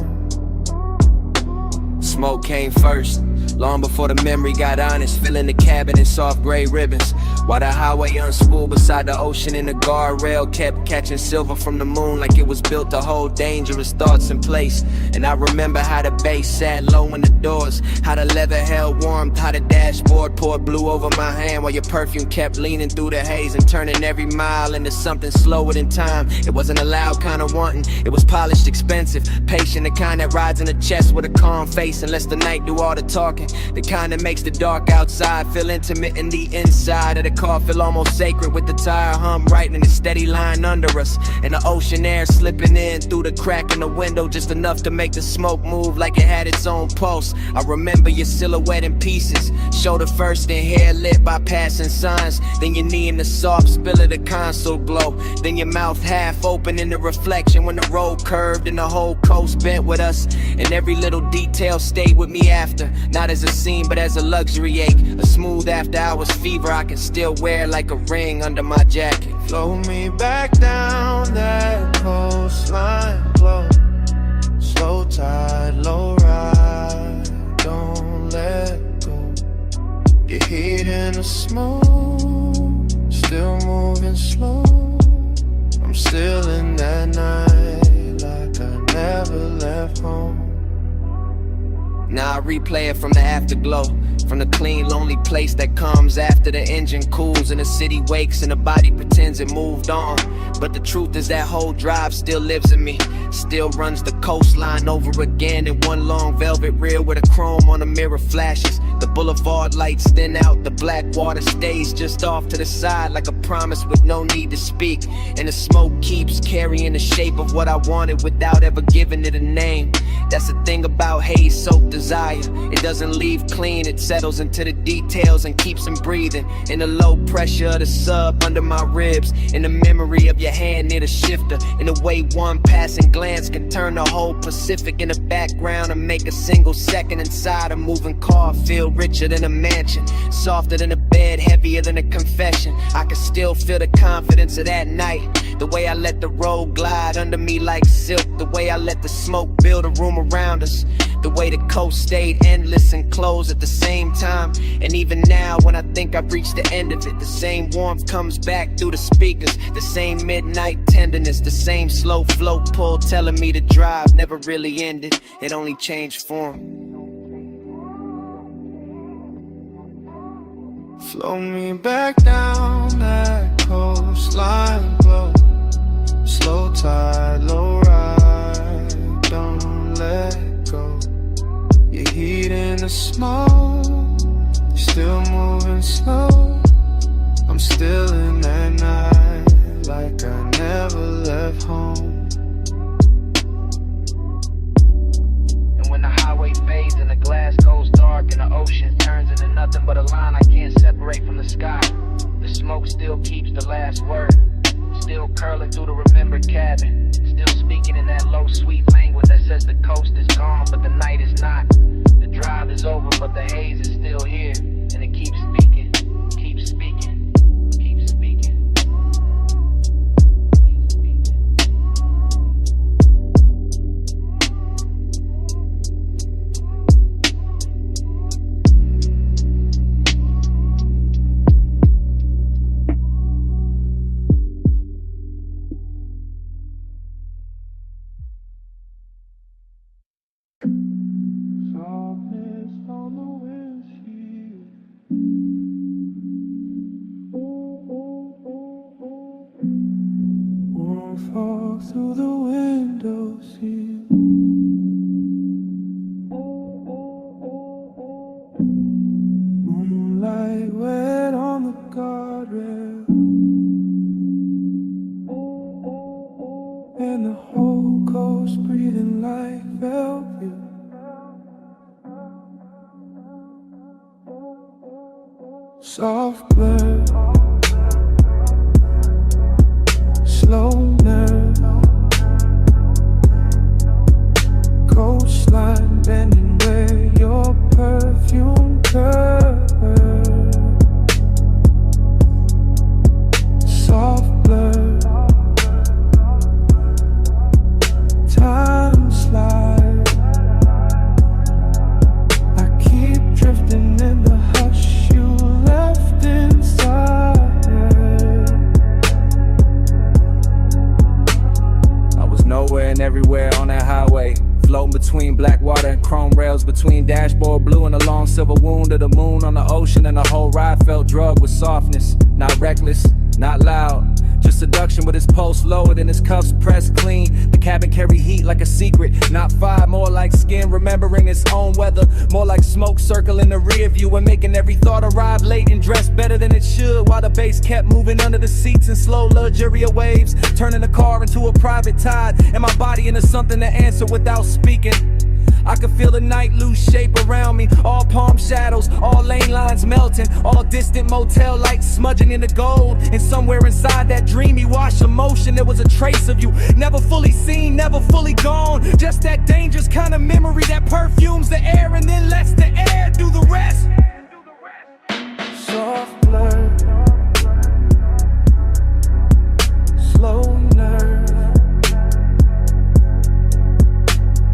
Smoke came first, long before the memory got honest, filling the cabin in soft gray ribbons, while the highway unspooled beside the ocean and the guardrail kept catching silver from the moon like it was built to hold dangerous thoughts in place. And I remember how the bass sat low in the doors, how the leather held warm, how the dashboard poured blue over my hand, while your perfume kept leaning through the haze and turning every mile into something slower than time. It wasn't a loud kind of wanting, it was polished, expensive, patient, the kind that rides in the chest with a calm face and lets the night do all the talking, the kind that makes the dark outside feel intimate and the inside of the car feel almost sacred, with the tire hum right in a steady line under us, and the ocean air slipping in through the crack in the window just enough to make the smoke move like it had its own pulse. I remember your silhouette in pieces, shoulder first and hair lit by passing signs, then your knee in the soft spill of the console glow, then your mouth half open in the reflection when the road curved and the whole coast bent with us, and every little detail stayed with me after, not as a scene but as a luxury ache, a smooth after hours fever I can still wear like a ring under my jacket. Flow me back down that coastline glow, slow tide, low ride, don't let go. Your heat in the smoke, still moving slow, I'm still in that night like I never left home. Now I replay it from the afterglow, From the clean, lonely place that comes after the engine cools and the city wakes and the body pretends it moved on. But the truth is that whole drive still lives in me. Still runs the coastline over again in one long velvet reel where the chrome on the mirror flashes. The boulevard lights thin out, the black water stays just off to the side like a promise with no need to speak. And the smoke keeps carrying the shape of what I wanted without ever giving it a name. That's the thing about haze soaked desire. It doesn't leave clean, it settles into the details and keeps them breathing. In the low pressure of the sub under my ribs, in the memory of your hand near the shifter, in the way one passing glance can turn the whole Pacific in the background and make a single second inside a moving car feel richer than a mansion, softer than a bed, heavier than a confession. I can still feel the confidence of that night, the way I let the road glide under me like silk, the way I let the smoke build a room around us, the way the coast stayed endless and closed at the same time. And even now when I think I've reached the end of it, the same warmth comes back through the speakers, the same midnight tenderness, the same slow flow pull telling me the drive never really ended, it only changed form. Flow me back down that coastline, glow. Slow tide, low ride, don't let go. Your heat in the smoke, you're still moving slow. I'm still in that night, like I never left home. And when the highway fades and the glass goes dark and the ocean turns into nothing but a line I can't separate from the sky, the smoke still keeps the last word, still curling through the remembered cabin, still speaking in that low sweet language that says the coast is gone but the night is not. The drive is over but the haze is still here, and it keeps speaking, keeps speaking, keeps speaking. Fall through the window sill. Moonlight wet on the guardrail, and the whole coast breathing like velvet. Soft blur, slow nerve, coastline bending where your perfume curves. Soft blur, time slide. I keep drifting in the hush you left inside. Nowhere and everywhere on that highway, floating between black water and chrome rails, between dashboard blue and a long silver wound of the moon on the ocean, and the whole ride felt drugged with softness. Not reckless, not loud, just seduction with his pulse lowered and his cuffs pressed clean. The cabin carried heat like a secret, not fire, more like skin remembering its own weather, more like smoke circling the rear view and making every thought arrive late and dressed better than it should, while the bass kept moving under the seats in slow luxurious waves, turning the car into a private tide and my body into something to answer without speaking. I could feel the night lose shape around me, all palm shadows, all lane lines melting, all distant motel lights smudging into gold. And somewhere inside that dreamy wash of motion there was a trace of you, never fully seen, never fully gone. Just that dangerous kind of memory that perfumes the air and then lets the air do the rest. Soft blur, slow nerve,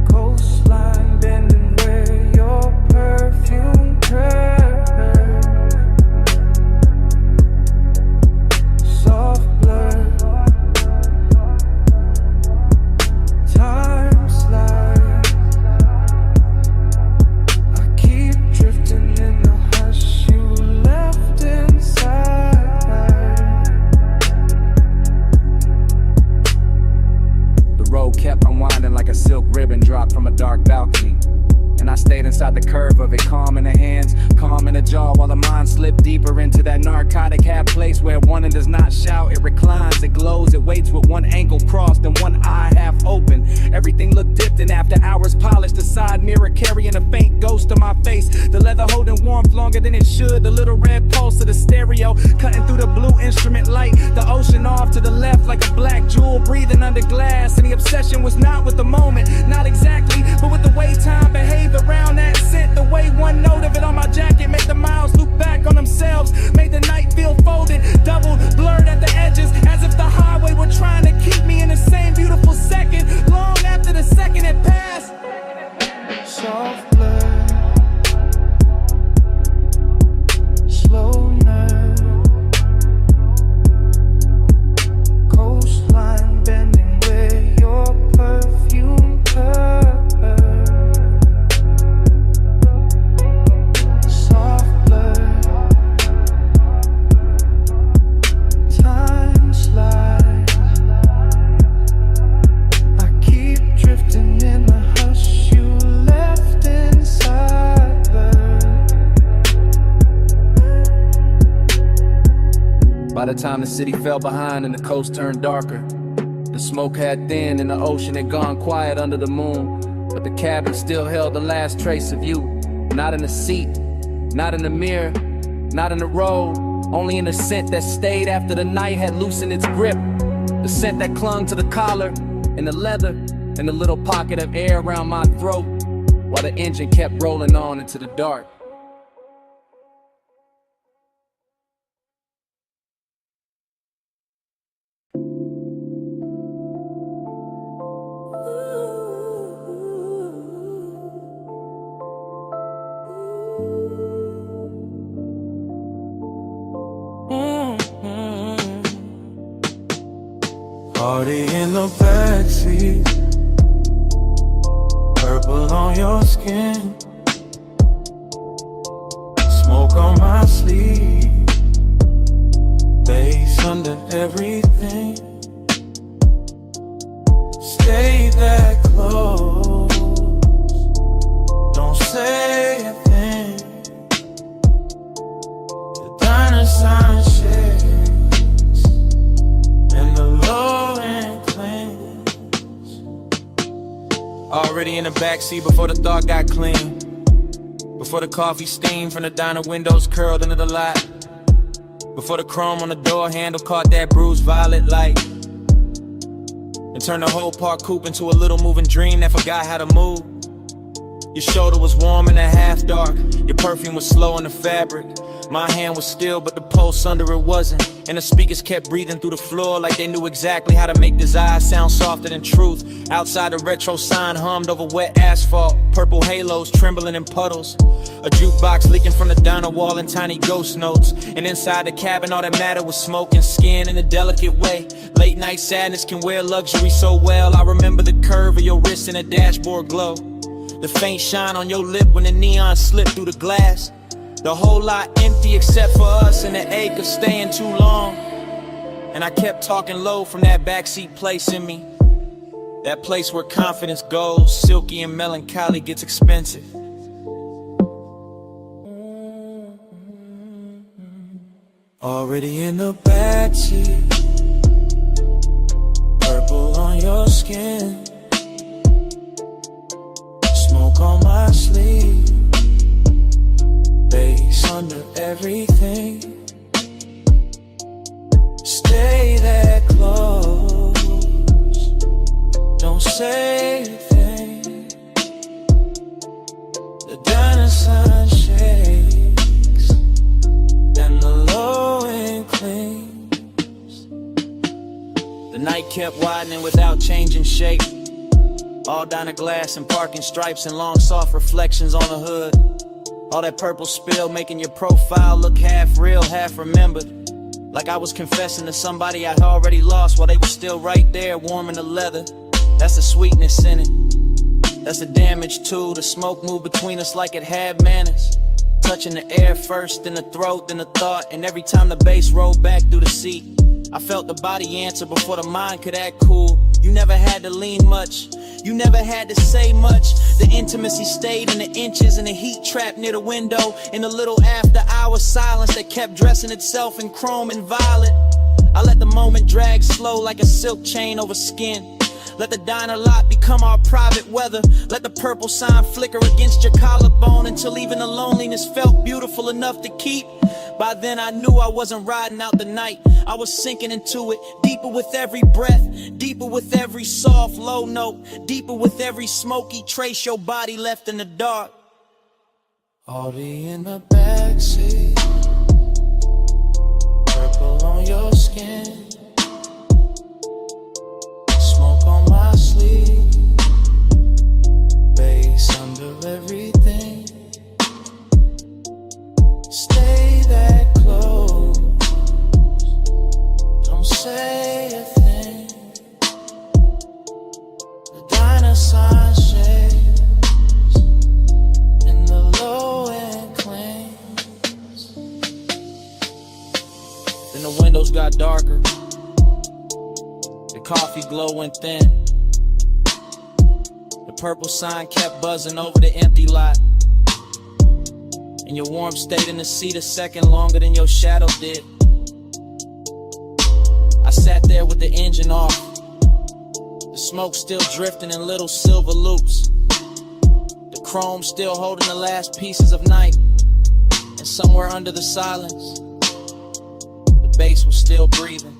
coastline bending where your perfume curves. Soft blur, time slide. I keep drifting in the jaw while the mind slipped deeper into that narcotic half place where one does not shout. It reclines, it glows, it waits with one ankle crossed and one eye half open. Everything looked dipped in after hours polished. The side mirror carrying a faint ghost of my face. The leather holding warmth longer than it should. The little red pulse of the stereo cutting through the blue instrument light. The ocean off to the left like a black jewel breathing under glass. And the obsession was not with the moment, not exactly, but with the way time behaved around that scent. The way one note of it on my jacket made the miles loop back on themselves. Made the night feel folded, doubled, blurred at the edges, as if the highway were trying to keep me in the same beautiful second, long after the second had passed. Soft blur, slow nerve, coastline bending where your perfume curves. Soft blur, time slides. I keep drifting in the hush you left inside her. By the time the city fell behind and the coast turned darker, the smoke had thinned and the ocean had gone quiet under the moon. But the cabin still held the last trace of you. Not in the seat, not in the mirror, not in the road, only in the scent that stayed after the night had loosened its grip. The scent that clung to the collar and the leather and the little pocket of air around my throat while the engine kept rolling on into the dark. Party in the backseat, purple on your skin, smoke on my sleeve, bass under everything. Stay that close, don't say a thing. The diner sign shakes and the low end clings. Already in the backseat before the thought got clean, before the coffee steam from the diner windows curled into the lot, before the chrome on the door handle caught that bruised violet light and turned the whole park coupe into a little moving dream that forgot how to move. Your shoulder was warm in the half dark, your perfume was slow on the fabric. My hand was still, but the pulse under it wasn't. And the speakers kept breathing through the floor like they knew exactly how to make desire sound softer than truth. Outside, the retro sign hummed over wet asphalt, purple halos trembling in puddles. A jukebox leaking from the diner wall in tiny ghost notes. And inside the cabin, all that mattered was smoke and skin in a delicate way. Late night sadness can wear luxury so well. I remember the curve of your wrist and the dashboard glow, the faint shine on your lip when the neon slipped through the glass. The whole lot empty except for us and the ache of staying too long. And I kept talking low from that backseat place in me, that place where confidence goes, silky and melancholy gets expensive. Already in the backseat, purple on your skin, smoke on my sleeve, bass under everything. Stay that close, don't say a thing. The diner sign shakes and the low end clings. The night kept widening without changing shape, all diner glass and parking stripes and long soft reflections on the hood. All that purple spill making your profile look half real, half remembered, like I was confessing to somebody I'd already lost while they were still right there warming the leather. That's the sweetness in it, that's the damage too. The smoke moved between us like it had manners, touching the air first, then the throat, then the thought. And every time the bass rolled back through the seat, I felt the body answer before the mind could act cool. You never had to lean much, you never had to say much. The intimacy stayed in the inches, and the heat trapped near the window, in the little after-hour silence that kept dressing itself in chrome and violet. I let the moment drag slow like a silk chain over skin. Let the diner lot become our private weather. Let the purple sign flicker against your collarbone until even the loneliness felt beautiful enough to keep. By then I knew I wasn't riding out the night, I was sinking into it, deeper with every breath, deeper with every soft low note, deeper with every smoky trace your body left in the dark. Audi in the backseat, purple on your skin, smoke on my sleeve, bass under everything. Stay that close, don't say a thing. The diner sign shakes and the low end clings. Then the windows got darker, the coffee glow went thin. The purple sign kept buzzing over the empty lot, and your warmth stayed in the seat a second longer than your shadow did. I sat there with the engine off, the smoke still drifting in little silver loops, the chrome still holding the last pieces of night. And somewhere under the silence, the bass was still breathing.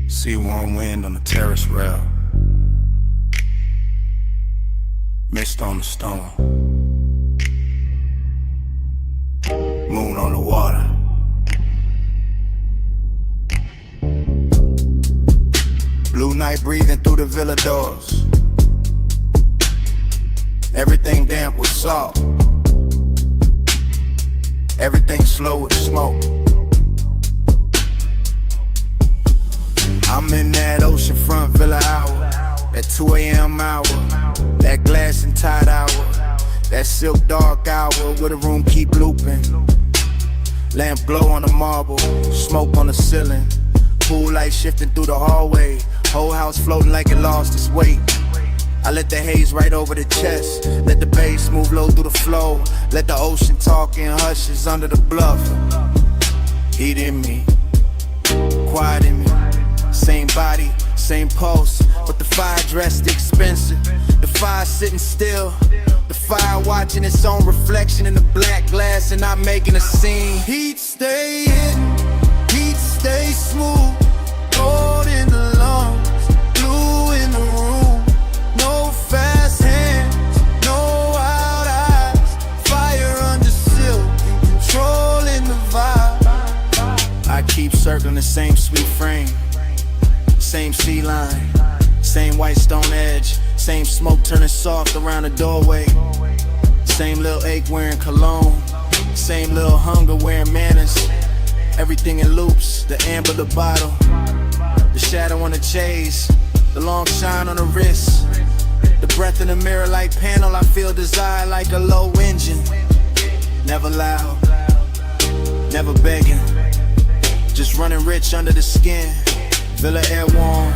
See warm wind on the terrace rail, mist on the stone, moon on the water. Blue night breathing through the villa doors. Everything damp with salt, everything slow with smoke. I'm in that oceanfront villa hour, that 2 a.m. hour, that glass and tide hour, that silk dark hour where the room keep looping. Lamp glow on the marble, smoke on the ceiling, pool light shifting through the hallway, whole house floating like it lost its weight. I let the haze right over the chest, let the bass move low through the flow, let the ocean talk in hushes under the bluff. Heat in me, quiet in me. Same body, same pulse, but the fire dressed expensive. The fire sitting still, the fire watching its own reflection in the black glass and not making a scene. Heat stay hidden, heat stay smooth, cold in the lungs, blue in the room. No fast hands, no wild eyes, fire under silk, controlling the vibe. I keep circling the same sweet frame, same sea line, same white stone edge, same smoke turning soft around the doorway, same little ache wearing cologne, same little hunger wearing manners. Everything in loops, the amber the bottle, the shadow on the chase, the long shine on the wrist, the breath in the mirror like panel. I feel desire like a low engine, never loud, never begging, just running rich under the skin. Villa air warm,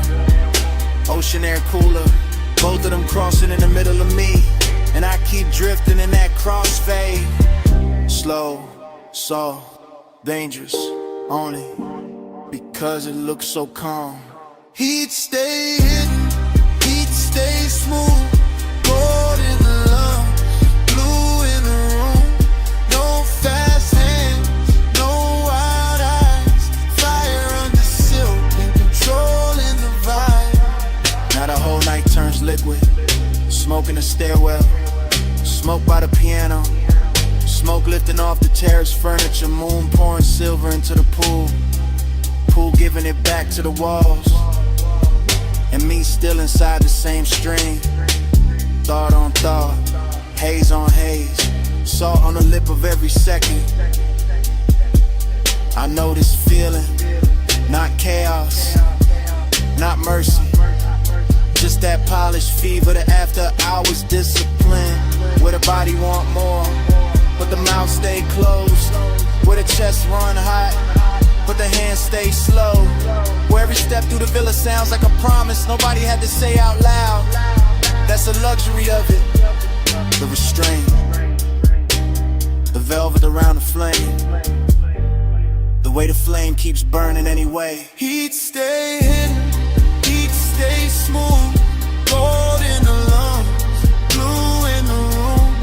ocean air cooler, both of them crossing in the middle of me, and I keep drifting in that crossfade. Slow, soft, dangerous, only because it looks so calm. Heat stay hidden, heat stay smooth, Smoke in the stairwell, smoke by the piano, smoke lifting off the terrace furniture, moon pouring silver into the pool, pool giving it back to the walls, and me still inside the same stream. Thought on thought, haze on haze, salt on the lip of every second. I know this feeling, not chaos, not mercy, just that polished fever, the after hours discipline, where the body want more, but the mouth stay closed, where the chest run hot, but the hands stay slow, where every step through the villa sounds like a promise nobody had to say out loud. That's the luxury of it, the restraint, the velvet around the flame, the way the flame keeps burning anyway. Heat stay hidden, heat stay smooth, gold in the lungs, blue in the room,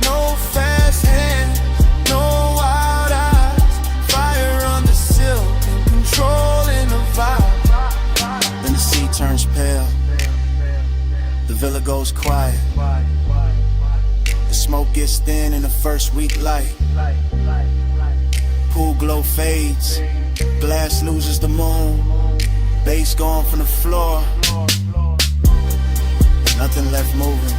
no fast hands, no wild eyes, fire on the silk, controlling the vibe. Then the sea turns pale, the villa goes quiet, the smoke gets thin in the first weak light, pool glow fades, glass loses the moon, bass gone from the floor, nothing left moving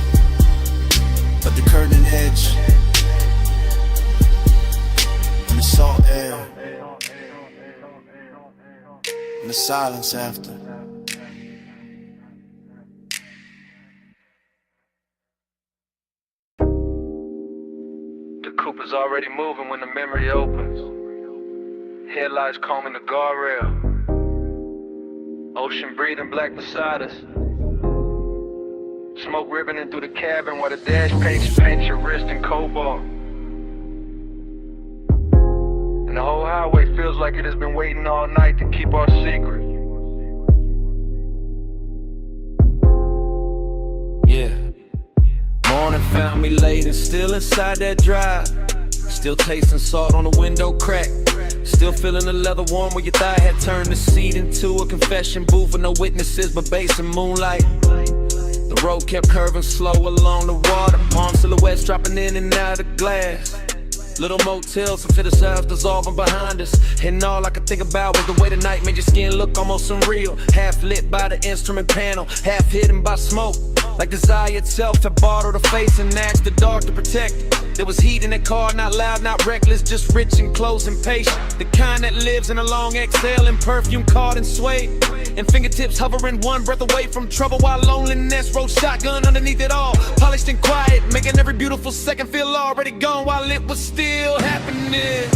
but the curtain edge and the salt air and the silence after. The coupe is already moving when the memory opens. Headlights combing the guardrail. Ocean breathing black beside us. Smoke ribboning through the cabin while the dash paints your wrist in cobalt. And the whole highway feels like it has been waiting all night to keep our secret. Yeah. Morning found me late and still inside that drive. Still tasting salt on the window crack. Still feeling the leather warm where your thigh had turned the seat into a confession booth with no witnesses but bass and moonlight. The road kept curving slow along the water, palm silhouettes dropping in and out of glass. Little motels and fit ourselves dissolving behind us, and all I could think about was the way the night made your skin look almost unreal. Half lit by the instrument panel, half hidden by smoke, like desire itself had borrowed a face and asked the dark to protect it. There was heat in that car, not loud, not reckless, just rich and close and patient. The kind that lives in a long exhale and perfume caught and swayed, and fingertips hovering one breath away from trouble while loneliness rode shotgun underneath it all. Polished and quiet, making every beautiful second feel already gone while it was still happening.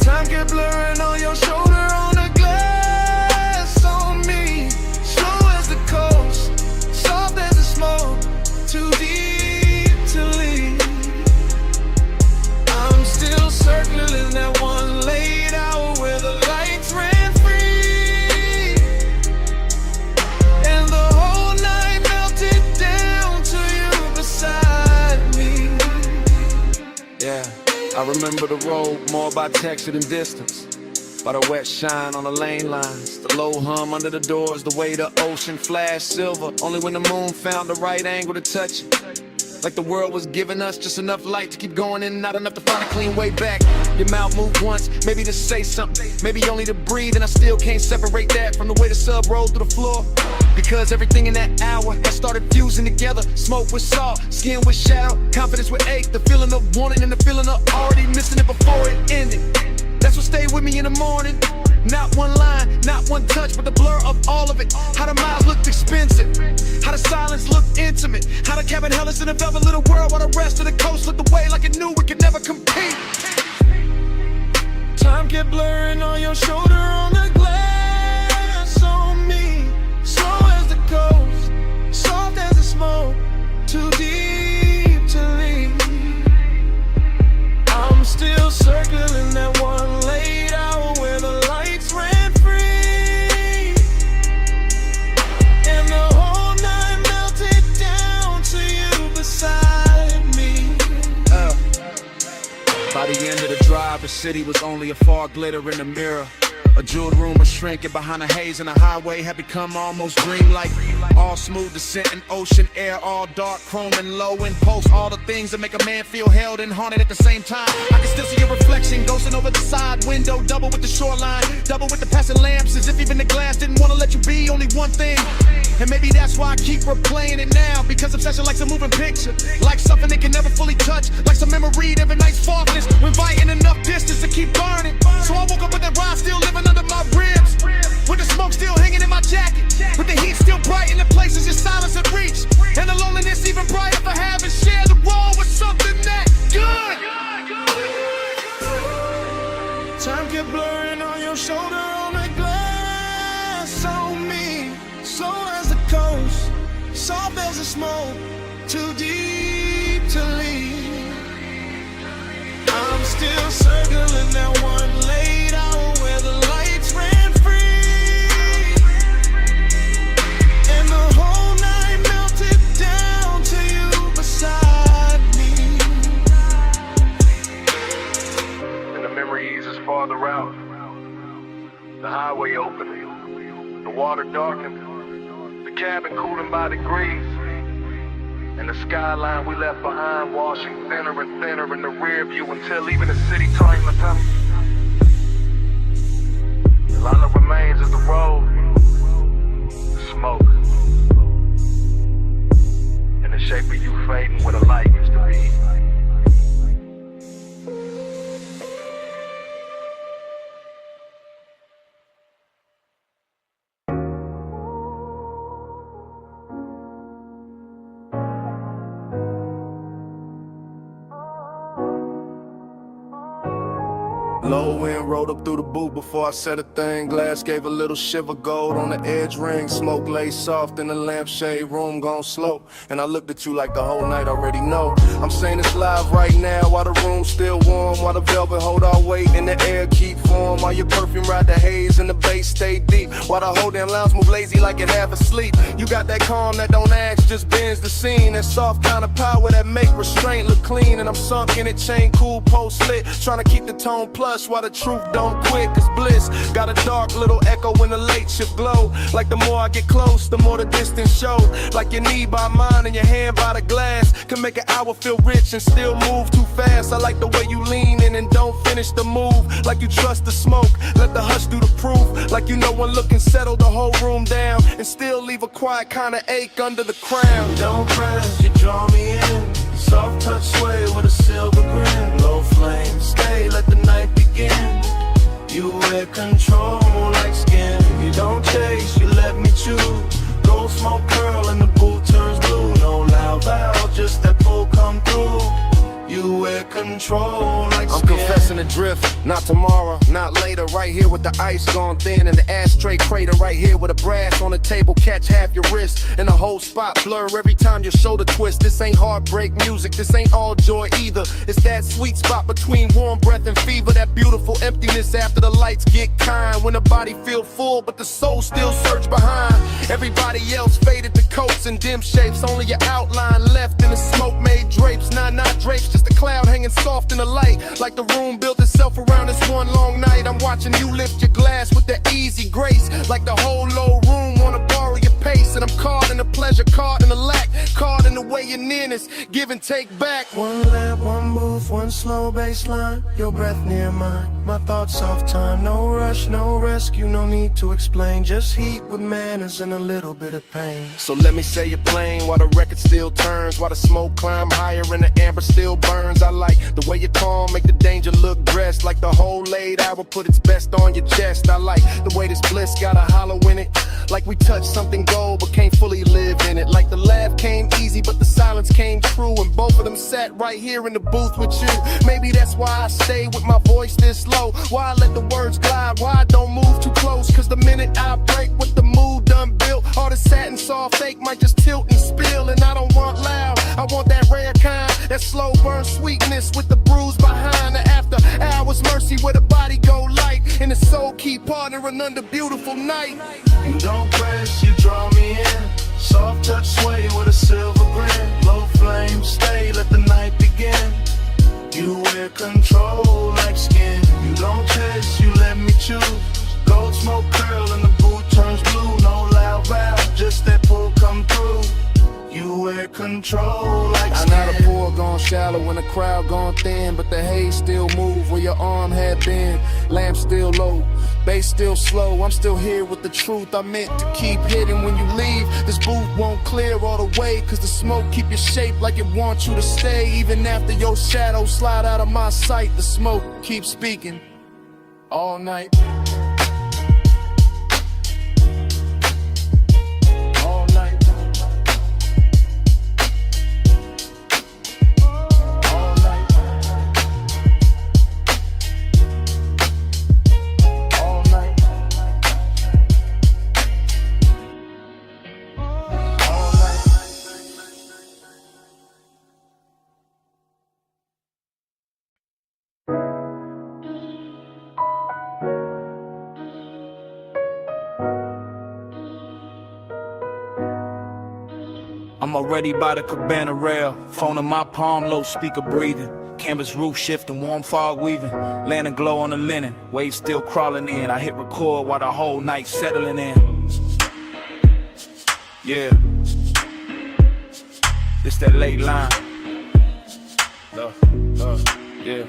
Time kept blurring on your shoulder, on the glass on me, slow as the coast, soft as the smoke, too deep to leave. I'm still circling that one late hour where the lights ran free, and the whole night melted down to you beside me. Yeah, I remember the road more by texture than distance, by the wet shine on the lane lines, the low hum under the doors, the way the ocean flashed silver only when the moon found the right angle to touch it. Like the world was giving us just enough light to keep going in and not enough to find a clean way back. Your mouth moved once, maybe to say something, maybe only to breathe, and I still can't separate that from the way the sub rolled through the floor. Because everything in that hour had started fusing together. Smoke with salt, skin with shadow, confidence with ache, the feeling of wanting and the feeling of already missing it before it ended. That's what stayed with me in the morning. Not one line, not one touch, but the blur of all of it. How the miles looked expensive, how the silence looked intimate, how the cabin held us in a velvet little world while the rest of the coast looked away like it knew it could never compete. Time kept blurring on your shoulder, on the glass on me, slow as the coast, soft as the smoke, too deep to leave. I'm still circling that one late hour where the lights ran free, and the whole night melted down to you beside me. By the end of the drive, the city was only a far glitter in the mirror. A jeweled room was shrinking behind a haze, and the highway had become almost dreamlike. All smooth descent in ocean air, all dark, chrome and low impulse. All the things that make a man feel held and haunted at the same time. I can still see your reflection ghosting over the side window, double with the shoreline, double with the passing lamps, as if even the glass didn't want to let you be only one thing. And maybe that's why I keep replaying it now, because obsession likes a moving picture, like something they can never fully touch, like some memory of a night's softness, inviting enough distance to keep burning. So I woke up with that ride still living under my ribs, with the smoke still hanging in my jacket, with the heat still bright in the places your silence had reached, and the loneliness even brighter for having shared the role with something that good. Time kept blurring on your shoulder, on the glass on me. Slow as the coast, soft as the smoke, too deep to leave. I'm still circling that one late hour where the lights ran free, and the whole night melted down to you beside me. And the memory eases farther out. The highway opened, the water darkened, the cabin cooling by degrees, and the skyline we left behind washing thinner and thinner in the rear view until even the city turned to tunnel. All that remains is the road, the smoke, and the shape of you fading where the light used to be. Low wind rolled up through the booth before I said a thing. Glass gave a little shiver, gold on the edge ring. Smoke lay soft in the lampshade room, gone slow. And I looked at you like the whole night already know. I'm saying it's live right now while the room's still warm, while the velvet hold our weight and the air keep warm, while your perfume ride the haze and the bass stay deep, while the whole damn lounge move lazy like it half asleep. You got that calm that don't ask, just bends the scene. That soft kind of power that make restraint look clean. And I'm sunk in it, chain cool, post lit, trying to keep the tone plush while the truth don't quit. Cause bliss got a dark little echo when the late shift glow. Like the more I get close, the more the distance show. Like your knee by mine and your hand by the glass can make an hour feel rich and still move too fast. I like the way you lean in and don't finish the move. Like you trust the smoke, let the hush do the proof. Like you know one look and settle the whole room down, and still leave a quiet kind of ache under the crown. Don't press, you draw me in. Soft touch sway with a silver grin. Low flame, stay, let the night begin. You wear control like skin. You don't chase, you let me choose. Gold smoke curl and the booth turns blue. No loud valve, just that pull come through. You wear control like I'm skin. confessing the drift, not tomorrow, not later. Right here with the ice gone thin and the ashtray crater. Right here with a brass on the table, catch half your wrist. And the whole spot blur every time your shoulder twist. This ain't heartbreak music, this ain't all joy either. It's that sweet spot between warm breath and fever. That beautiful emptiness after the lights get kind. When the body feel full but the soul still surge behind. Everybody else faded to coats and dim shapes. Only your outline left in the smoke made drapes. Not drapes, just a cloud hanging soft in the light. Like the room built itself around this one long night. I'm watching you lift your glass with the easy grace. Like the whole low room wanna borrow your pace. And I'm caught in the pleasure, caught in the lack, caught in the way your nearness, give and take back. One lap, one move, one slow baseline. Your breath near mine, my thoughts off time. No rush, no rescue, no need to explain. Just heat with manners and a little bit of pain. So let me say you're playing while the record still turns, while the smoke climb higher and the amber still burns. I like the way you calm, make the danger look dressed. Like the whole late hour put its best on your chest. I like the way this bliss got a hollow in it. Like we touched something gold but can't fully live in it. Like the laugh came easy but the silence came true. And both of them sat right here in the booth with you. Maybe that's why I stay with my voice this low. Why I let the words glide, why I don't move too close. Cause the minute I break with the mood done built, all the satin soft fake might just tilt and spill. And I don't want loud, I want that rare kind. That slow burn sweetness with the bruise behind. The after hours mercy where the body go light. And the soul keep partnering under beautiful night. You don't press, you draw me in. Soft touch sway with a silver grin. Low flame, stay, let the night begin. You wear control like skin. You don't chase, you let me choose. Go control like I know the pool gone shallow when the crowd gone thin, but the haze still move where your arm had been. Lamp still low, bass still slow. I'm still here with the truth I meant to keep hidden. When you leave, this booth won't clear all the way, cause the smoke keep your shape like it wants you to stay. Even after your shadow slide out of my sight, the smoke keeps speaking all night. I'm already by the cabana rail, phone in my palm, low speaker breathing. Canvas roof shifting, warm fog weaving, lantern glow on the linen, waves still crawling in. I hit record while the whole night settling in. Yeah, this that late line. Yeah.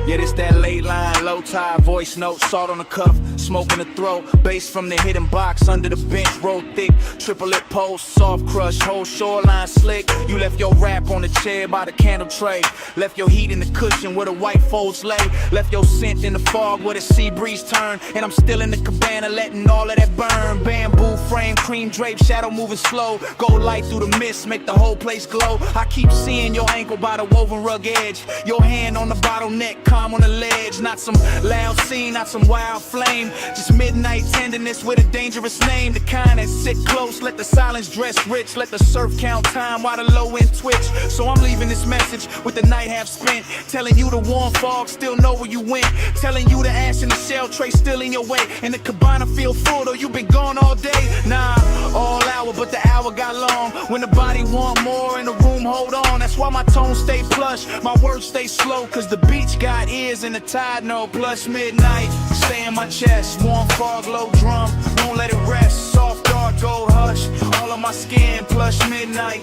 Yeah, this that late line, low tide, voice note, salt on the cuff, smoke in the throat, bass from the hidden box, under the bench, roll thick, triple lip post, soft crush, whole shoreline slick. You left your rap on the chair by the candle tray, left your heat in the cushion where the white folds lay, left your scent in the fog where the sea breeze turn, and I'm still in the cabana letting all of that burn. Bamboo frame, cream drape, shadow moving slow, gold light through the mist, make the whole place glow. I keep seeing your ankle by the woven rug edge, your hand on the bottleneck, calm on the ledge, not some loud scene, not some wild flame, just midnight tenderness with a dangerous name, the kind that sit close, let the silence dress rich, let the surf count time while the low end twitch. So I'm leaving this message with the night half spent, telling you the warm fog still know where you went, telling you the ash in the shell tray still in your way, and the cabana feel full though you been gone all day. Nah, all hour, but the hour got long, when the body want more and the room hold on. That's why my tone stay plush, my words stay slow, cause the beach got ears and the tide know. Plus midnight, stay in my chest, warm fog, low drum, won't let it rest, soft dark gold hush, all on my skin. Plus midnight,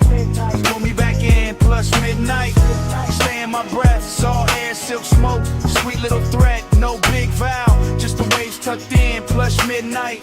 pull me back in. Plus midnight, stay in my breath, salt air, silk smoke, sweet little threat, no big vow, just the waves tucked in. Plus midnight,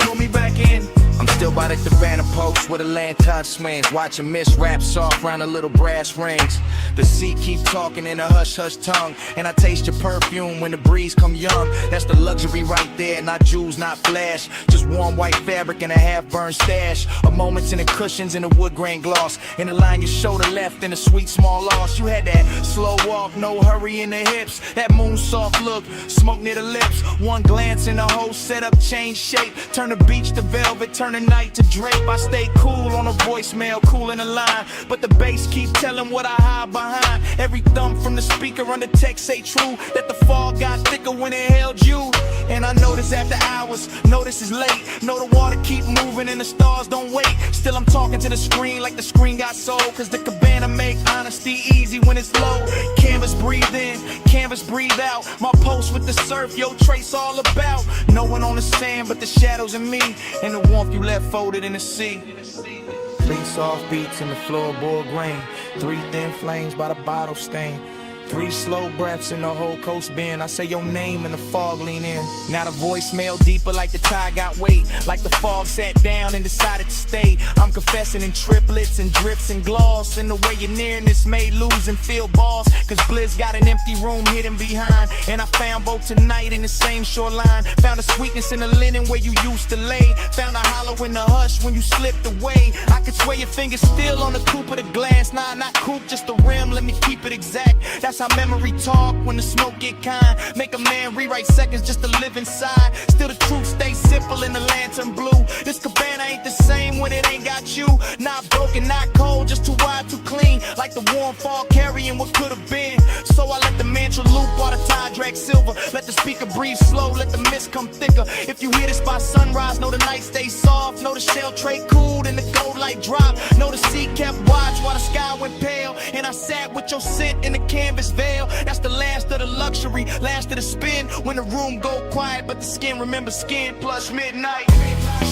pull me back in. I'm still by the cabana post where the lantern swings, watching mist wrap soft round the little brass rings. The sea keep talking in a hush-hush tongue, and I taste your perfume when the breeze come young. That's the luxury right there, not jewels, not flash, just warm white fabric and a half-burned stash. A moment's in the cushions and the wood grain gloss, in the line your shoulder left in a sweet small loss. You had that slow walk, no hurry in the hips, that moon soft look, smoke near the lips. One glance and the whole setup changed shape, turn the beach to velvet, turn the night to drape. I stay cool on a voicemail, cool in the line, but the bass keep telling what I hide behind. Every thump from the speaker on the text say true, that the fog got thicker when it held you. And I notice after hours, notice it's late, know the water keep moving and the stars don't wait. Still I'm talking to the screen like the screen got soul, cause the cabana make honesty easy when it's low. Canvas breathe in, canvas breathe out, my post with the surf, yo trace all about. No one on the sand but the shadows in me, and the warmth you left folded in the sea. 3 soft beats in the floorboard grain, 3 thin flames by the bottle stain, 3 slow breaths in the whole coast bend. I say your name and the fog lean in. Now the voicemail deeper like the tide got weight, like the fog sat down and decided to stay. I'm confessing in triplets and drips and gloss, and the way you're nearness made lose and feel balls, cause Blizz got an empty room hidden behind, and I found both tonight in the same shoreline. Found a sweetness in the linen where you used to lay, found a hollow in the hush when you slipped away. I could swear your fingers still on the coupe of the glass. Nah, not coupe, just the rim, let me keep it exact. That's how memory talk when the smoke get kind, make a man rewrite seconds just to live inside. Still the truth stays simple in the lantern blue. This cabana ain't the same when it ain't got you. Not broken, not cold, just too wide, too clean, like the warm fog carrying what could have been. So I let the mantra loop while the tide drag silver, let the speaker breathe slow, let the mist come thicker. If you hear this by sunrise, know the night stays soft, know the shell tray cooled and the gold light dropped, know the sea kept watch while the sky went pale, and I sat with your scent in the canvas veil. That's the last of the luxury, last of the spin, when the room go quiet but the skin remember skin. Plus midnight,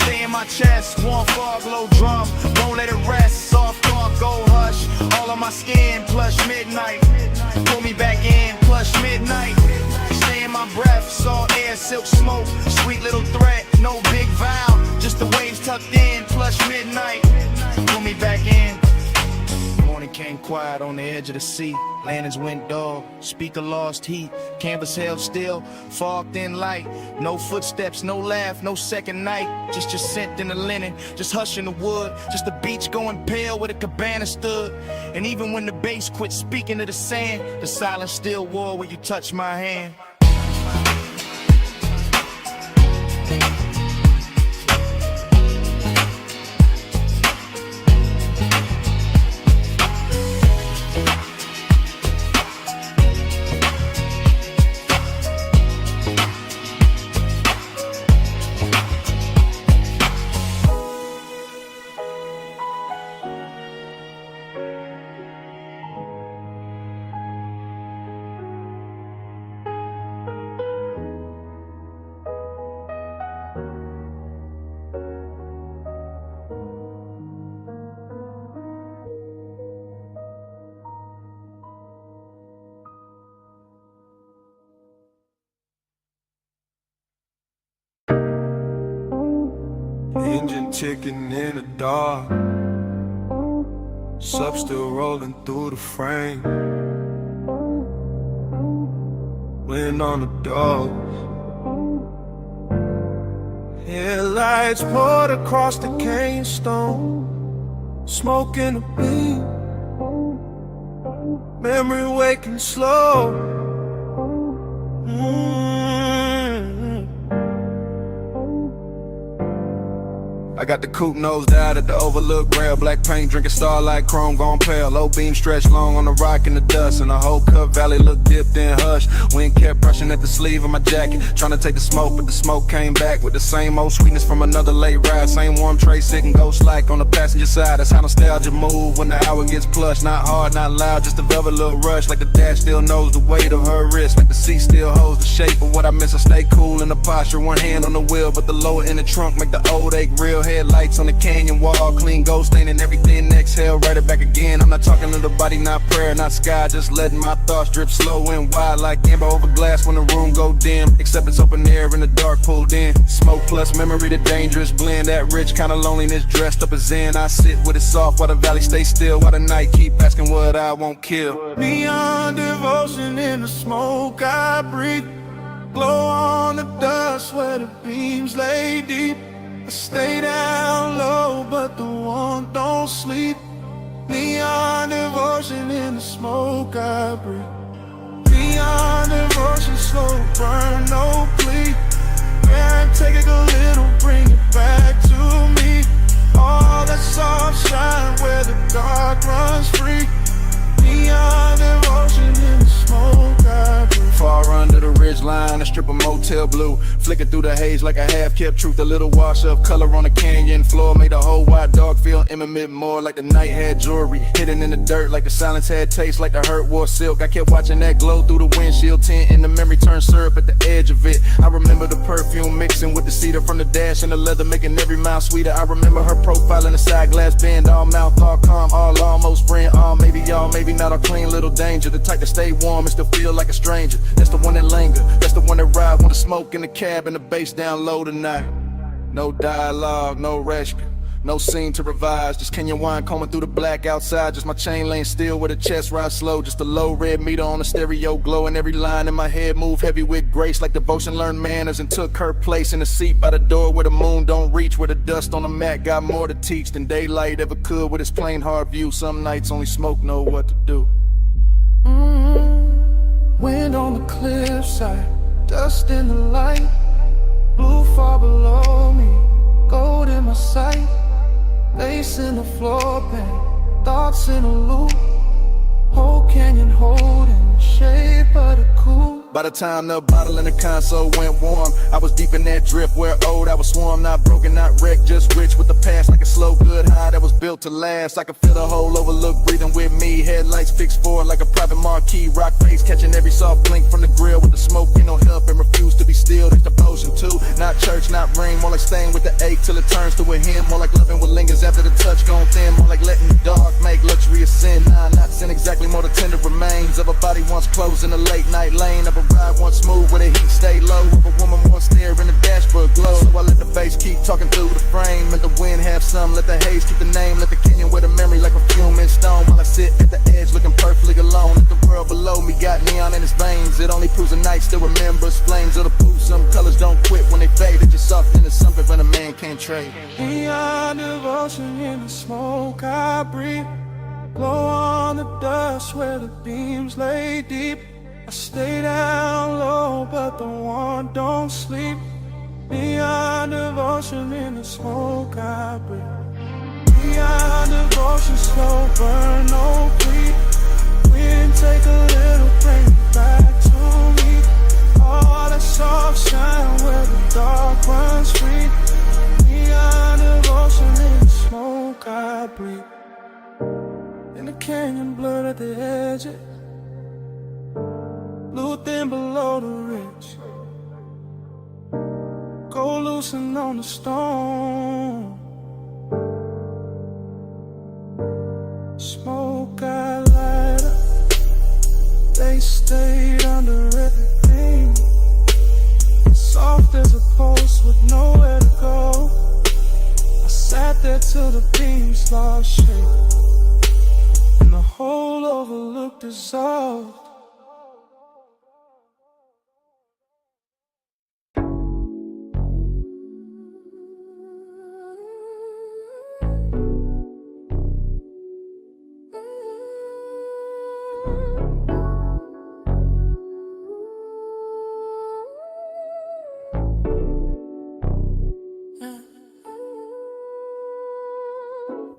stay in my chest, warm fog, low drum, won't let it rest, soft dark gold hush, all on my skin, plush midnight. Pull me back in, plush midnight. Stay in my breath, salt air, silk smoke, sweet little threat, no big vow, just the waves tucked in, plush midnight. Pull me back in. Morning came quiet on the edge of the sea. Lanterns went dog, speaker lost heat. Canvas held still, fog thin light. No footsteps, no laugh, no second night. Just your scent in the linen, just hush in the wood. Just the beach going pale where the cabana stood. And even when the bass quit speaking to the sand, the silence still war where you touch my hand. Engine ticking in the dark, sub still rolling through the frame. Wind on the doors, headlights poured across the cane stone. Smoke in the beam, memory waking slow. I got the coupe nosed out at the overlook rail. Black paint, drinking starlight, chrome gone pale. Low beam stretched long on the rock in the dust. And the whole Cut Valley looked dipped in hush. Wind kept brushing at the sleeve of my jacket, trying to take the smoke, but the smoke came back with the same old sweetness from another late ride. Same warm tray sitting ghost like on the passenger side. That's how nostalgia move when the hour gets plush. Not hard, not loud, just a velvet little rush. Like the dash still knows the weight of her wrist. Like the seat still holds the shape of what I miss. I stay cool in the posture, one hand on the wheel, but the lower in the trunk make the old ache real. Headlights on the canyon wall, clean ghost staining everything. Exhale, write it back again. I'm not talking to the body, not prayer, not sky. Just letting my thoughts drip slow and wide like amber over glass when the room go dim. Except it's open air in the dark pulled in. Smoke plus memory, the dangerous blend. That rich kind of loneliness dressed up as zen. I sit with it soft while the valley stays still, while the night keep asking what I won't kill. Neon devotion in the smoke I breathe. Glow on the dust where the beams lay deep. I stay down low, but the warmth don't sleep. Neon devotion in the smoke I breathe. Neon devotion, slow burn, no plea. Man, take it a little, bring it back to me. All that soft shine where the dark runs free. Neon devotion in the smoke I breathe. Far under the ridge line, a strip of motel blue, flicking through the haze like a half-kept truth. A little wash of color on the canyon floor made the whole wide dog feel intimate, more like the night had jewelry hidden in the dirt, like the silence had taste, like the hurt wore silk. I kept watching that glow through the windshield tint, and the memory turned syrup at the edge of it. I remember the perfume mixing with the cedar from the dash and the leather, making every mile sweeter. I remember her profile in the side glass bend, all mouth, all calm, all almost friend, all maybe y'all, maybe not, all clean little danger. The type to stay warm and still feel like a stranger. That's the one that linger, that's the one that ride when the smoke in the cab and the bass down low tonight. No dialogue, no rescue, no scene to revise. Just Kenyan wine combing through the black outside. Just my chain lane still with a chest ride slow. Just a low red meter on the stereo glow, and every line in my head move heavy with grace, like devotion learned manners and took her place in the seat by the door where the moon don't reach, where the dust on the mat got more to teach than daylight ever could with its plain hard view. Some nights only smoke know what to do. Wind on the cliffside, dust in the light. Blue far below me, gold in my sight. Lace in the floor pan, thoughts in a loop. Whole canyon holding the shape of the coupe. By the time the bottle in the console went warm, I was deep in that drift where old I was swarm. Not broken, not wrecked, just rich with the past. Like a slow good high that was built to last. I could feel the whole overlook breathing with me. Headlights fixed forward like a private marquee. Rock face catching every soft blink from the grill. With the smoke, you know, help and refuse to be still. That's the potion too. Not church, not ring. More like staying with the ache till it turns to a hymn. More like loving what lingers after the touch gone thin. More like letting the dark make luxury a sin. Nah, not sin exactly, more the tender remains of a body once closed in a late night lane. Of a ride once smooth where the heat stayed low. Of a woman once there in the dashboard glow. So I let the bass keep talking through the frame. Let the wind have some, let the haze keep the name. Let the canyon wear the memory like a fume in stone. While I sit at the edge looking perfectly alone. Let the world below me got neon in its veins. It only proves the night still remembers flames of the booth. Some colors don't quit when they fade. It's just something to something when a man can't trade. Neon devotion in the smoke I breathe. Blow on the dust where the beams lay deep. I stay down low, but the one don't sleep. Neon devotion in the smoke I breathe. Neon devotion, slow burn, no bleed. Wind take a little, bring it back to me. All that soft shine where the dark runs free. Neon devotion in the smoke I breathe. In the canyon blurred at the edges, blue thin below the ridge. Go loosen on the stone. Smoke I light up, they stayed under everything. Soft as a post with nowhere to go. I sat there till the beams lost shape, and the whole overlook dissolved.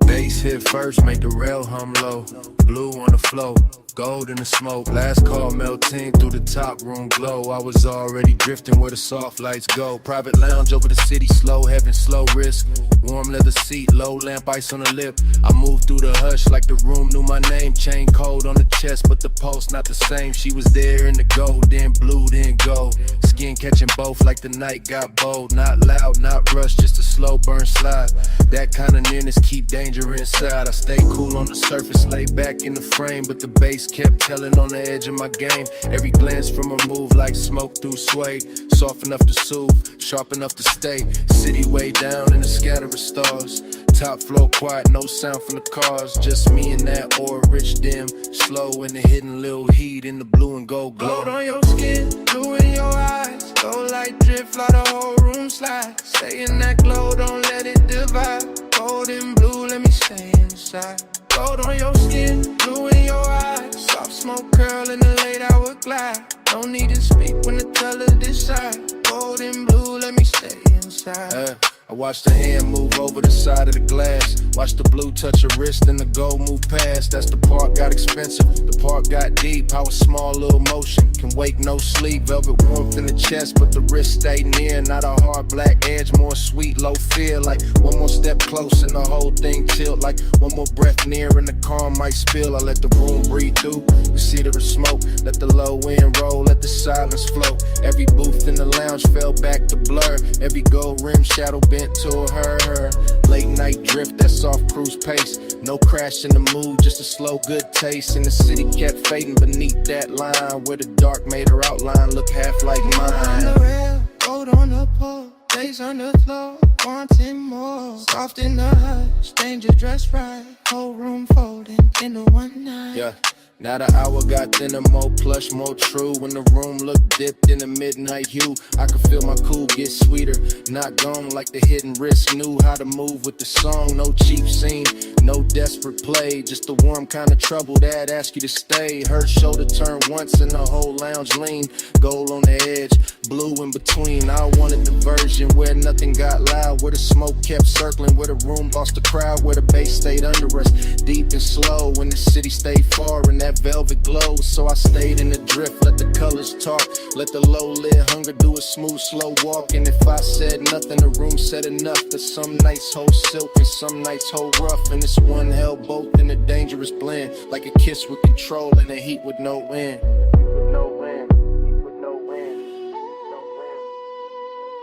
Bass hit first, make the rail hum low. Blue on the flow, gold in the smoke. Last call melting through the top room glow. I was already drifting where the soft lights go. Private lounge over the city, slow heaven, slow risk. Warm leather seat, low lamp, ice on the lip. I moved through the hush like the room knew my name. Chain cold on the chest, but the pulse not the same. She was there in the gold, then blue, then gold. Skin catching both like the night got bold. Not loud, not rushed, just a slow burn slide. That kind of nearness keep danger inside. I stay cool on the surface, lay back in the frame, but the bass kept telling on the edge of my game. Every glance from a move like smoke through suede. Soft enough to soothe, sharp enough to stay. City way down in a scatter of stars. Top floor quiet, no sound from the cars. Just me and that oil rich dim. Slow in the hidden little heat in the blue and gold glow. Gold on your skin, blue in your eyes. Gold light drip, fly the whole room slide. Stay in that glow, don't let it divide. Gold and blue, let me stay inside. Gold on your skin, blue in your eyes. Soft smoke curl in the late hour glide. No need to speak when the teller decide. Gold and blue, let me stay inside. I watched the hand move over the side of the glass. Watch the blue touch her wrist and the gold move past. That's the part got expensive, the part got deep. How a small little motion can wake no sleep. Velvet warmth in the chest, but the wrist stay near. Not a hard black edge, more sweet, low fear. Like one more step close and the whole thing tilt. Like one more breath near and the car might spill. I let the room breathe through, the cedar of smoke. Let the low end roll, let the silence flow. Every booth in the lounge fell back to blur. Every gold rim shadow bent to her. Late night drift, that soft cruise pace. No crash in the mood, just a slow good taste. And the city kept fading beneath that line, where the dark made her outline look half like mine. On the rail, gold on the pole, days on the floor, wanting more. Soft in the hush, danger dressed right. Whole room folding into one night. Yeah. Now the hour got thinner, more plush, more true. When the room looked dipped in the midnight hue, I could feel my cool get sweeter. Not gone like the hidden wrist. Knew how to move with the song. No cheap scene, no desperate play. Just the warm kind of trouble that ask you to stay. Her shoulder turn once and the whole lounge lean. Gold on the edge, blue in between. I wanted the version where nothing got loud, where the smoke kept circling, where the room lost the crowd, where the bass stayed under us. Deep and slow when the city stayed far, and that that velvet glow. So I stayed in the drift, let the colors talk. Let the low-lid hunger do a smooth, slow walk. And if I said nothing, the room said enough. That some nights hold silk and some nights hold rough. And this one held both in a dangerous blend. Like a kiss with control and a heat with no end.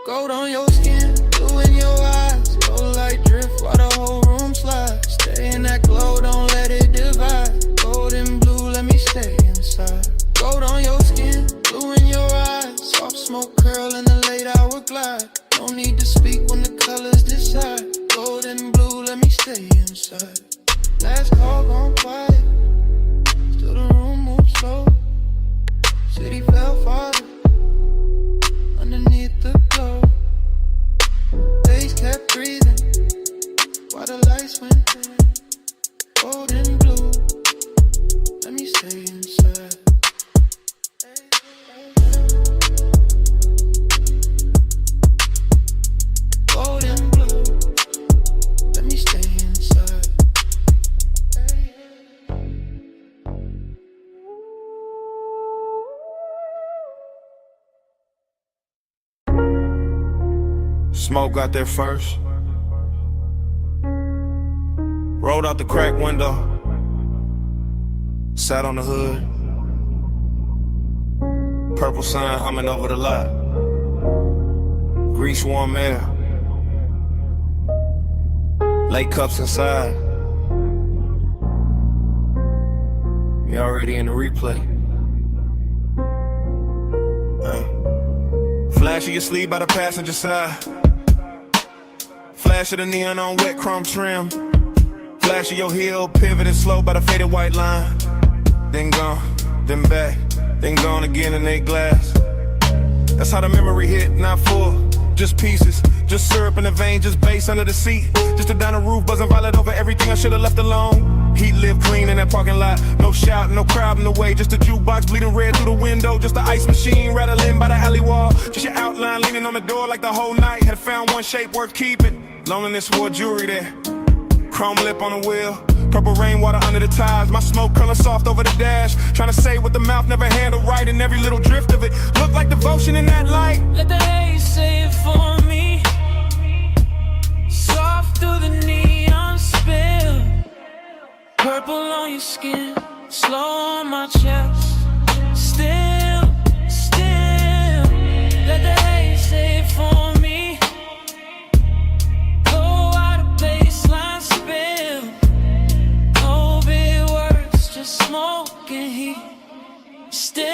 Gold on your skin, blue in your eyes. Gold like drift while the whole room slides. Stay in that glow, don't let it divide. Gold and blue, let me stay inside. Gold on your skin, blue in your eyes. Soft smoke curl in the late hour glide. No need to speak when the colors decide. Gold and blue, let me stay inside. Last call gone quiet, still the room moves slow. City fell farther underneath the glow. Days kept breathing while the lights went dim. Gold and blue, let me stay inside. Gold and blue, let me stay inside. Smoke got there first. Rolled out the crack window. Sat on the hood. Purple sign humming over the lot. Grease warm air. Late cups inside. You already in the replay. Flash of your sleeve by the passenger side. Flash of the neon on wet chrome trim. Flash of your heel, pivoting slow by the faded white line. Then gone, then back, then gone again in they glass. That's how the memory hit, not full, just pieces. Just syrup in the vein, just bass under the seat. Just a down the roof, buzzing violet over everything I should've left alone. Heat lived clean in that parking lot. No shout, no crowd in the way. Just a jukebox bleeding red through the window. Just the ice machine rattling by the alley wall. Just your outline leaning on the door like the whole night had found one shape worth keeping. Loneliness wore jewelry there. Chrome lip on the wheel. Purple rainwater under the tires. My smoke curling soft over the dash. Trying to say what the mouth never handled right. And every little drift of it looked like devotion in that light. Let the haze say it for me. Soft through the neon spill. Purple on your skin, slow on my chest. Still, let the haze say it for me. Go out of baseline spill. No big words, just smoke and heat. Still.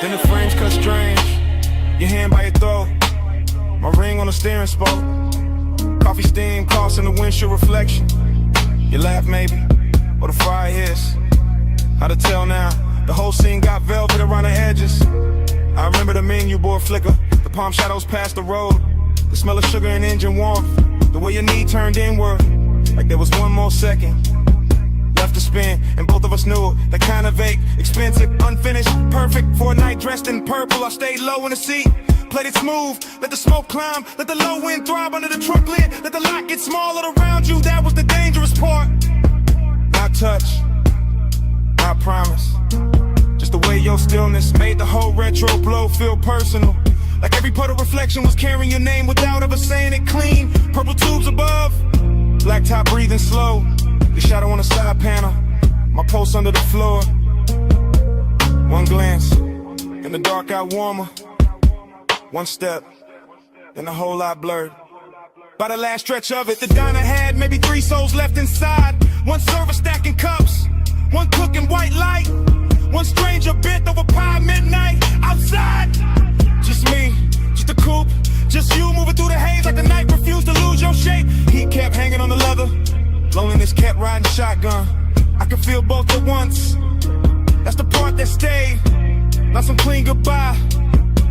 Then the frames cut strange. Your hand by your throat. My ring on the steering spoke. Coffee steam crossing the windshield reflection. You laugh maybe, or the fire hits. How to tell now? The whole scene got velvet around the edges. I remember the menu board flicker. The palm shadows past the road. The smell of sugar and engine warmth. The way your knee turned inward, like there was one more second left to spin, and both of us knew it. That kind of vague, expensive, unfinished, perfect for a night dressed in purple. I stayed low in the seat, played it smooth, let the smoke climb, let the low wind throb under the trunk lid, let the lot get smaller around you. That was the dangerous part. Not touch, not promise. Just the way your stillness made the whole retro blow feel personal. Like every puddle reflection was carrying your name without ever saying it clean. Purple tubes above, black top breathing slow. The shadow on the side panel, my pulse under the floor. One glance, and the dark got warmer. One step, then the whole lot blurred. By the last stretch of it, the diner had maybe 3 souls left inside. One server stacking cups, one cooking white light. One stranger bent over pie midnight outside. Just me, just a coupe, just you moving through the haze like the night refused to lose your shape. Heat kept hanging on the leather, loneliness kept riding shotgun. I could feel both at once, that's the part that stayed. Not some clean goodbye,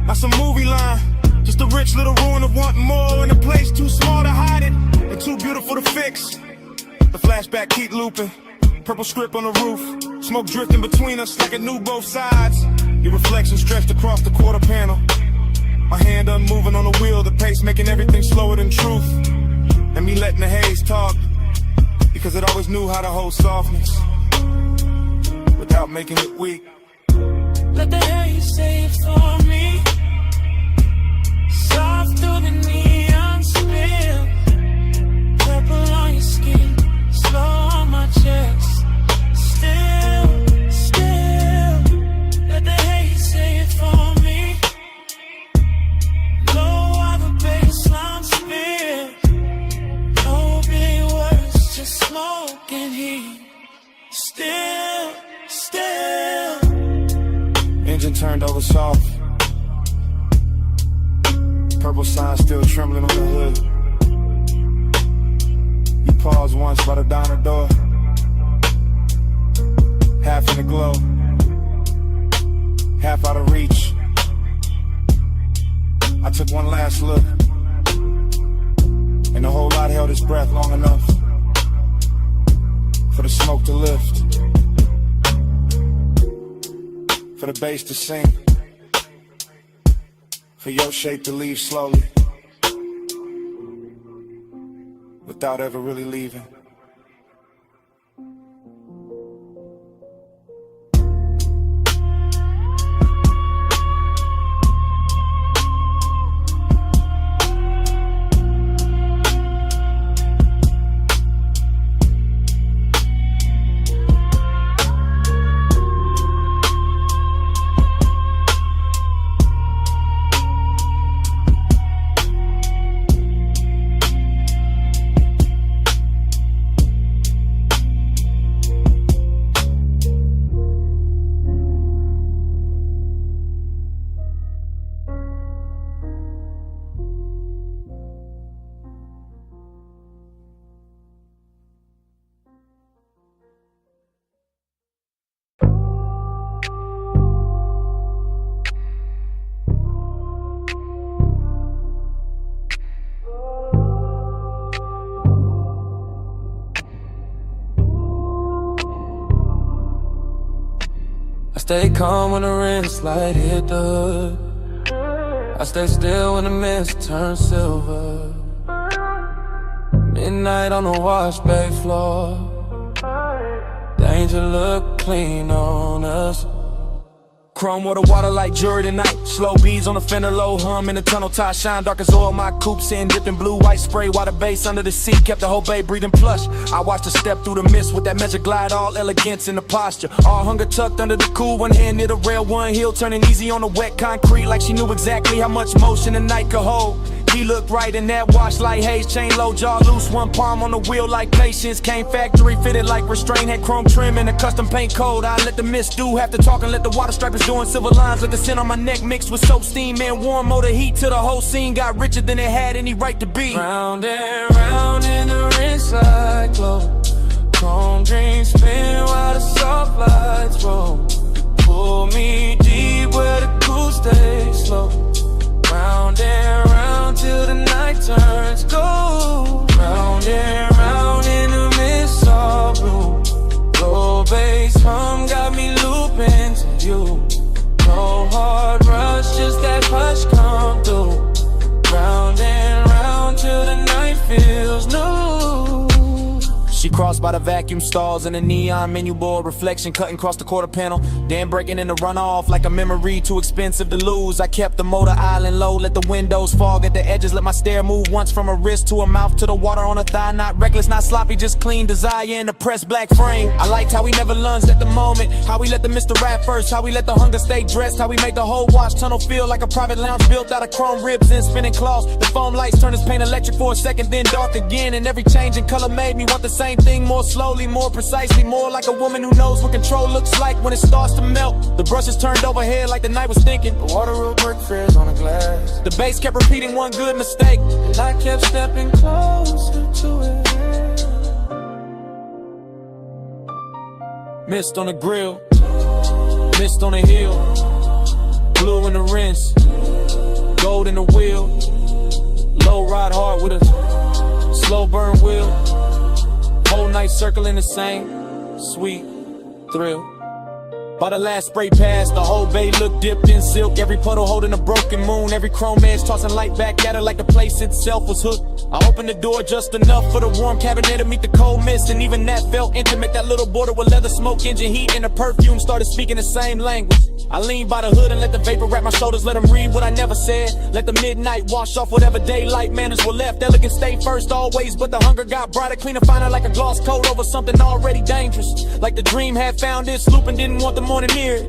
not some movie line. Just a rich little ruin of wanting more in a place too small to hide it and too beautiful to fix. The flashback keep looping, purple script on the roof, smoke drifting between us like it knew both sides. Your reflection stretched across the quarter panel, my hand unmoving on the wheel, the pace making everything slower than truth. And me letting the haze talk, because it always knew how to hold softness. without making it weak. Let the haze say it for me. Soft through the neon spill. Purple on your skin, slow on my chest. Still, let the haze say it for me. Low while the baseline spills. No big words, just smoke and heat. Still. Engine turned over soft. Purple sign still trembling on the hood. You paused once by the diner door. Half in the glow, half out of reach. I took one last look, and the whole lot held its breath long enough for the smoke to lift, for the bass to sink, for your shape to leave slowly, without ever really leaving. Stay calm when the rinse light hit the hood. I stay still when the mist turns silver. Midnight on the wash bay floor. Danger look clean on us. Chrome water like jewelry tonight. Slow beads on the fender, low hum in the tunnel. Tie shine dark as oil. My coupe sitting dipped in blue, white spray. Water base under the seat, kept the whole bay breathing plush. I watched her step through the mist with that measure glide, all elegance in the posture. All hunger tucked under the cool, one hand near the rail, one heel turning easy on the wet concrete, like she knew exactly how much motion the night could hold. He looked right in that wash like Haze, chain low, jaw loose, one palm on the wheel like patience. Came factory fitted like restraint, had chrome trim and a custom paint code. I let the mist do half the talk and let the water stripers doing silver lines. Let the scent on my neck mixed with soap, steam and warm motor heat till the whole scene got richer than it had any right to be. Round and round in the rinse cyclone, chrome dreams spin while the soft lights roll. Pull me deep where the cool stays slow. Round and round till the night turns gold. Round and round in the mist all blue. Low bass hum got me looping to you. No hard rush, just that hush come through. Round and round till the night feels new. She crossed by the vacuum stalls and the neon menu board. Reflection cutting across the quarter panel, then breaking in the runoff like a memory too expensive to lose. I kept the motor island low, let the windows fog at the edges. Let my stare move once from a wrist to a mouth to the water on a thigh. Not reckless, not sloppy, just clean desire in the pressed black frame. I liked how we never lunged at the moment, how we let the Mr. Rap first, how we let the hunger stay dressed, how we made the whole wash tunnel feel like a private lounge built out of chrome ribs and spinning cloths. The foam lights turned his paint electric for a second, then dark again, and every change in color made me want the same thing more slowly, more precisely, more like a woman who knows what control looks like when it starts to melt. The brushes turned overhead like the night was thinking. The water real brick fizz on the glass. The bass kept repeating one good mistake, and I kept stepping closer to it. Mist on the grill, mist on the hill, blue in the rinse, gold in the wheel. Low ride hard with a slow burn wheel. Whole night circling the same sweet thrill. By the last spray pass, the whole bay looked dipped in silk. Every puddle holding a broken moon. Every chrome edge tossing light back at her like the place itself was hooked. I opened the door just enough for the warm cabinet to meet the cold mist, and even that felt intimate. That little border with leather, smoke, engine heat, and the perfume started speaking the same language. I leaned by the hood and let the vapor wrap my shoulders, let them read what I never said. Let the midnight wash off whatever daylight manners were left. Elegance stayed first always, but the hunger got brighter, cleaner, finer, like a gloss coat over something already dangerous. Like the dream had found its loop and didn't want the morning near.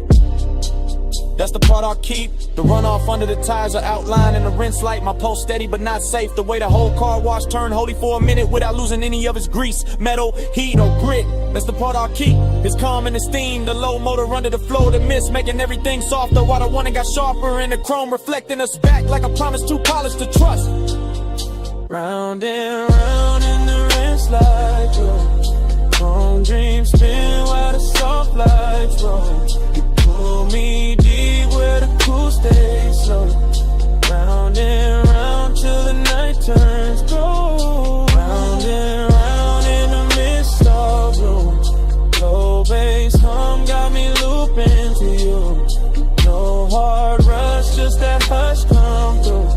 That's the part I'll keep. The runoff under the tires are outlined in the rinse light. My pulse steady but not safe. The way the whole car wash turned holy for a minute without losing any of its grease, metal, heat, or grit. That's the part I'll keep. It's calm and esteem. The low motor under the flow of the mist, making everything softer while the one got sharper. And the chrome reflecting us back like a promise too polished to trust. Round and round in the rinse light, yeah. Chrome dreams spin while the soft lights roll. You pull me deep where the cool stays slow. Round and round till the night turns gold. Round and round in the midst of blue. Low bass hum got me looping to you. No hard rush, just that hush come through.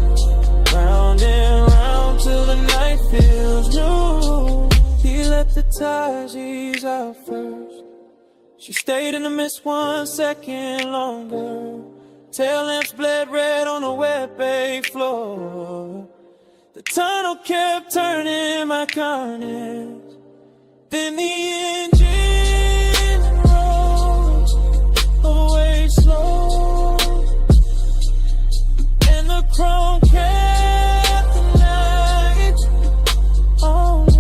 Round and round till the night feels new. He let the tires ease out first. She stayed in the mist 1 second longer. Tail lamps bled red on the wet bay floor. The tunnel kept turning my carnage. Then the engine rose away slow, and the chrome kept the night on it.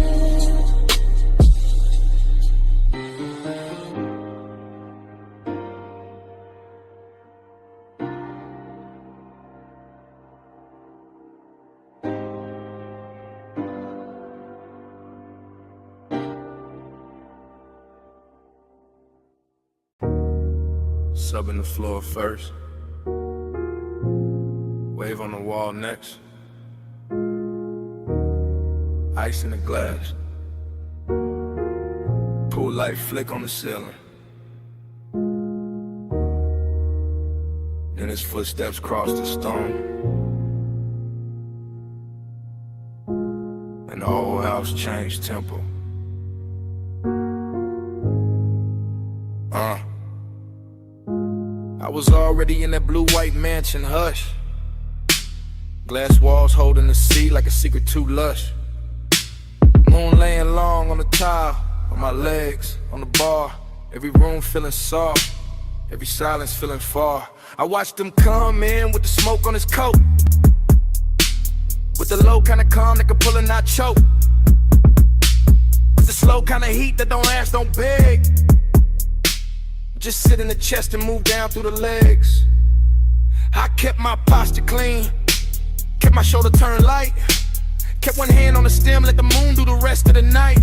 Subbing the floor first, wave on the wall next, ice in the glass, pool light flick on the ceiling. Then his footsteps cross the stone, and the whole house changed tempo. I was already in that blue-white mansion, hush. Glass walls holding the sea like a secret too lush. Moon laying long on the tile, on my legs, on the bar. Every room feeling soft, every silence feeling far. I watched him come in with the smoke on his coat, with the low kind of calm that could pull and not choke, with the slow kind of heat that don't ask, don't beg. Just sit in the chest and move down through the legs. I kept my posture clean, kept my shoulder turned light, kept one hand on the stem, let the moon do the rest of the night.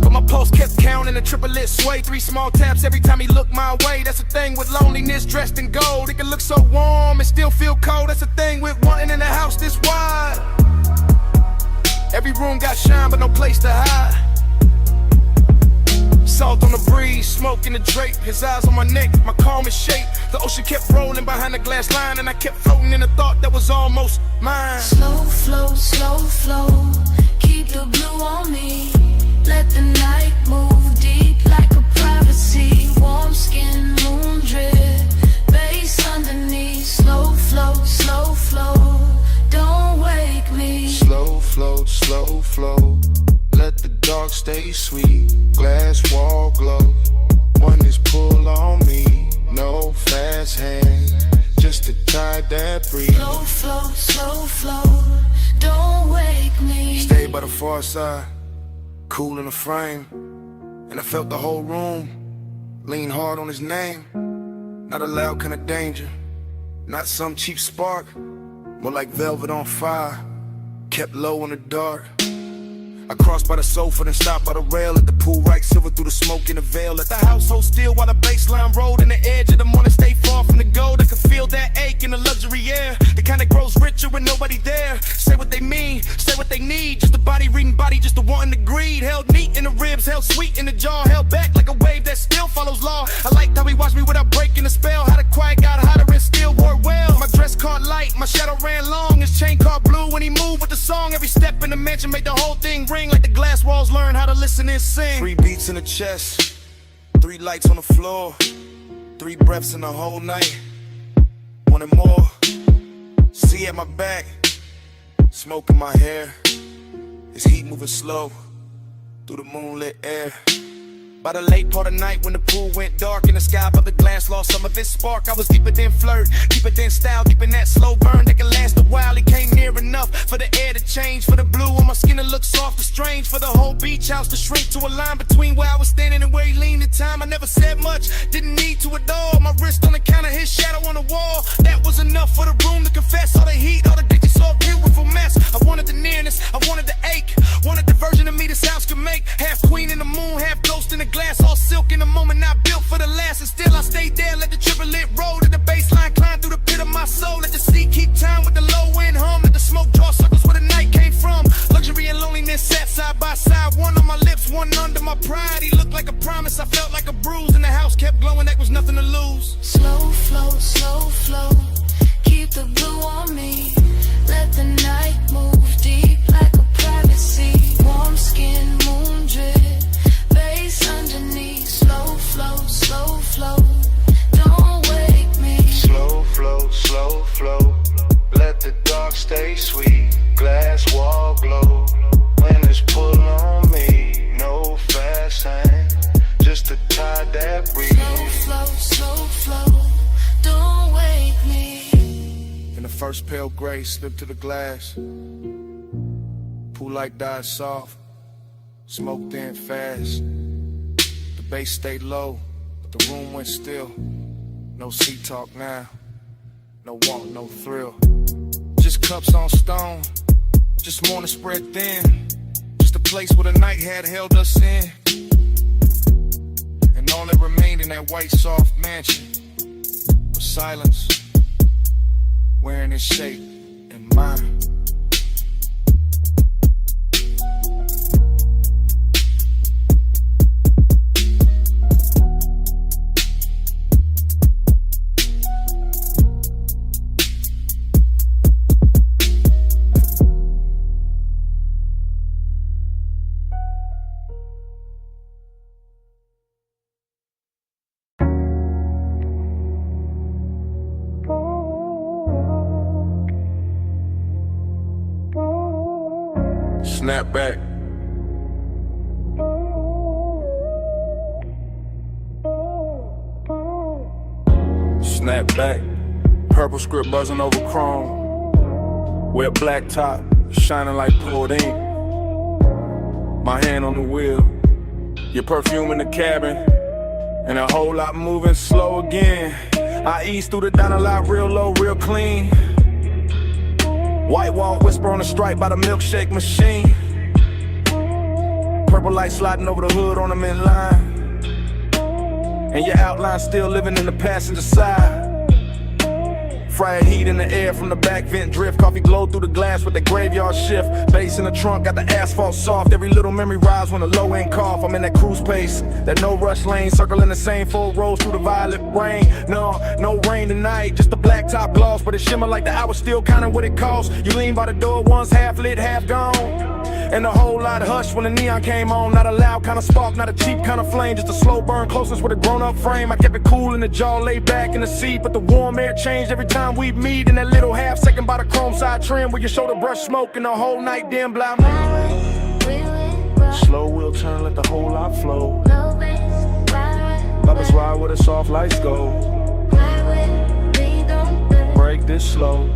But my pulse kept counting, a triplet sway, 3 small taps every time he looked my way. That's the thing with loneliness dressed in gold. It can look so warm and still feel cold. That's the thing with wanting in a house this wide. Every room got shine but no place to hide. Salt on the breeze, smoke in the drape. His eyes on my neck, my calm is shape. The ocean kept rolling behind the glass line, and I kept floating in a thought that was almost mine. Slow flow, keep the blue on me. Let the night move deep like a privacy. Warm skin, moon drip, bass underneath. Slow flow, don't wake me. Slow flow, let the dark stay sweet. Glass wall glow, one is pull on me. No fast hands, just to tie that breeze. Slow flow, don't wake me. Stay by the far side, cool in the frame, and I felt the whole room lean hard on his name. Not a loud kind of danger, not some cheap spark, more like velvet on fire, kept low in the dark. I crossed by the sofa, then stopped by the rail at the pool, right silver through the smoke in the veil. Let the house hold still while the baseline rolled, and the edge of the morning stay far from the gold. I could feel that ache in the luxury air, the kind that grows richer when nobody there. Say what they mean, say what what they need. Just a body reading body, just a wanting to greed. Held neat in the ribs, held sweet in the jaw. Held back like a wave that still follows law. I liked how he watched me without breaking the spell. How the quiet got hotter and still wore well. My dress caught light, my shadow ran long. His chain caught blue when he moved with the song. Every step in the mansion made the whole thing ring. Like the glass walls learn how to listen and sing. 3 beats in the chest, 3 lights on the floor, 3 breaths in the whole night. Wanted more. See at my back, smoke in my hair. His heat moving slow through the moonlit air. By the late part of night when the pool went dark and the sky above the glass lost some of its spark, I was deeper than flirt, deeper than style, deep in that slow burn that could last a while. He came near enough for the air to change, for the blue on my skin to look soft and strange, for the whole beach house to shrink to a line between where I was standing and where he leaned in time. I never said much, didn't need to at all. My wrist on the counter, his shadow on the wall. That was enough for the room to confess. All the heat, all the ditches, all beautiful mess. I wanted the nearness, I wanted the ache, wanted the version of me this house could make. Half queen in the moon, half ghost in the glass, all silk in the moment, not built for the last. And still I stayed there, let the triplet roll to the baseline, climb through the pit of my soul. Let the sea keep time with the low end hum, let the smoke draw circles where the night came from. Luxury and loneliness sat side by side, one on my lips, one under my pride. He looked like a promise, I felt like a bruise, and the house kept glowing, that was nothing to lose. Slow flow, keep the blue on me. Let the night move deep like a private sea. Warm skin, moon drip, bass underneath. Slow flow, don't wake me. Slow flow, let the dark stay sweet. Glass wall glow, when it's pull on me. No fast hand, just a tide that breeze. Slow flow, don't wake me. In the first pale gray, slipped to the glass. Pool light died soft, smoke thin fast. The bass stayed low, but the room went still. No sea talk now, no want, no thrill. Just cups on stone, just morning spread thin. Just a place where the night had held us in. And all that remained in that white soft mansion was silence, wearing its shape in mine. Snap back. Snap back. Purple script buzzing over chrome. Wet black top, shining like poured ink. My hand on the wheel. Your perfume in the cabin. And a whole lot moving slow again. I ease through the diner lot real low, real clean. White wall whisper on the stripe by the milkshake machine. Purple light sliding over the hood on them in line. And your outline still living in the passenger side. Fried heat in the air from the back vent drift. Coffee glow through the glass with the graveyard shift. Bass in the trunk, got the asphalt soft. Every little memory rise when the low end cough. I'm in that cruise pace, that no rush lane. Circling the same 4 rows through the violet rain. No rain tonight, just the black top gloss. But it shimmer like the hour still counting what it costs. You lean by the door once, half lit, half gone. And a whole lot hushed when the neon came on. Not a loud kind of spark, not a cheap kind of flame. Just a slow burn, closeness with a grown-up frame. I kept it cool in the jaw, laid back in the seat. But the warm air changed every time we meet. In that little half second by the chrome side trim, where your shoulder brush smoke and the whole night dim blind. Slow wheel turn, let the whole lot flow. Bubbles ride where the soft lights go. Break this slow.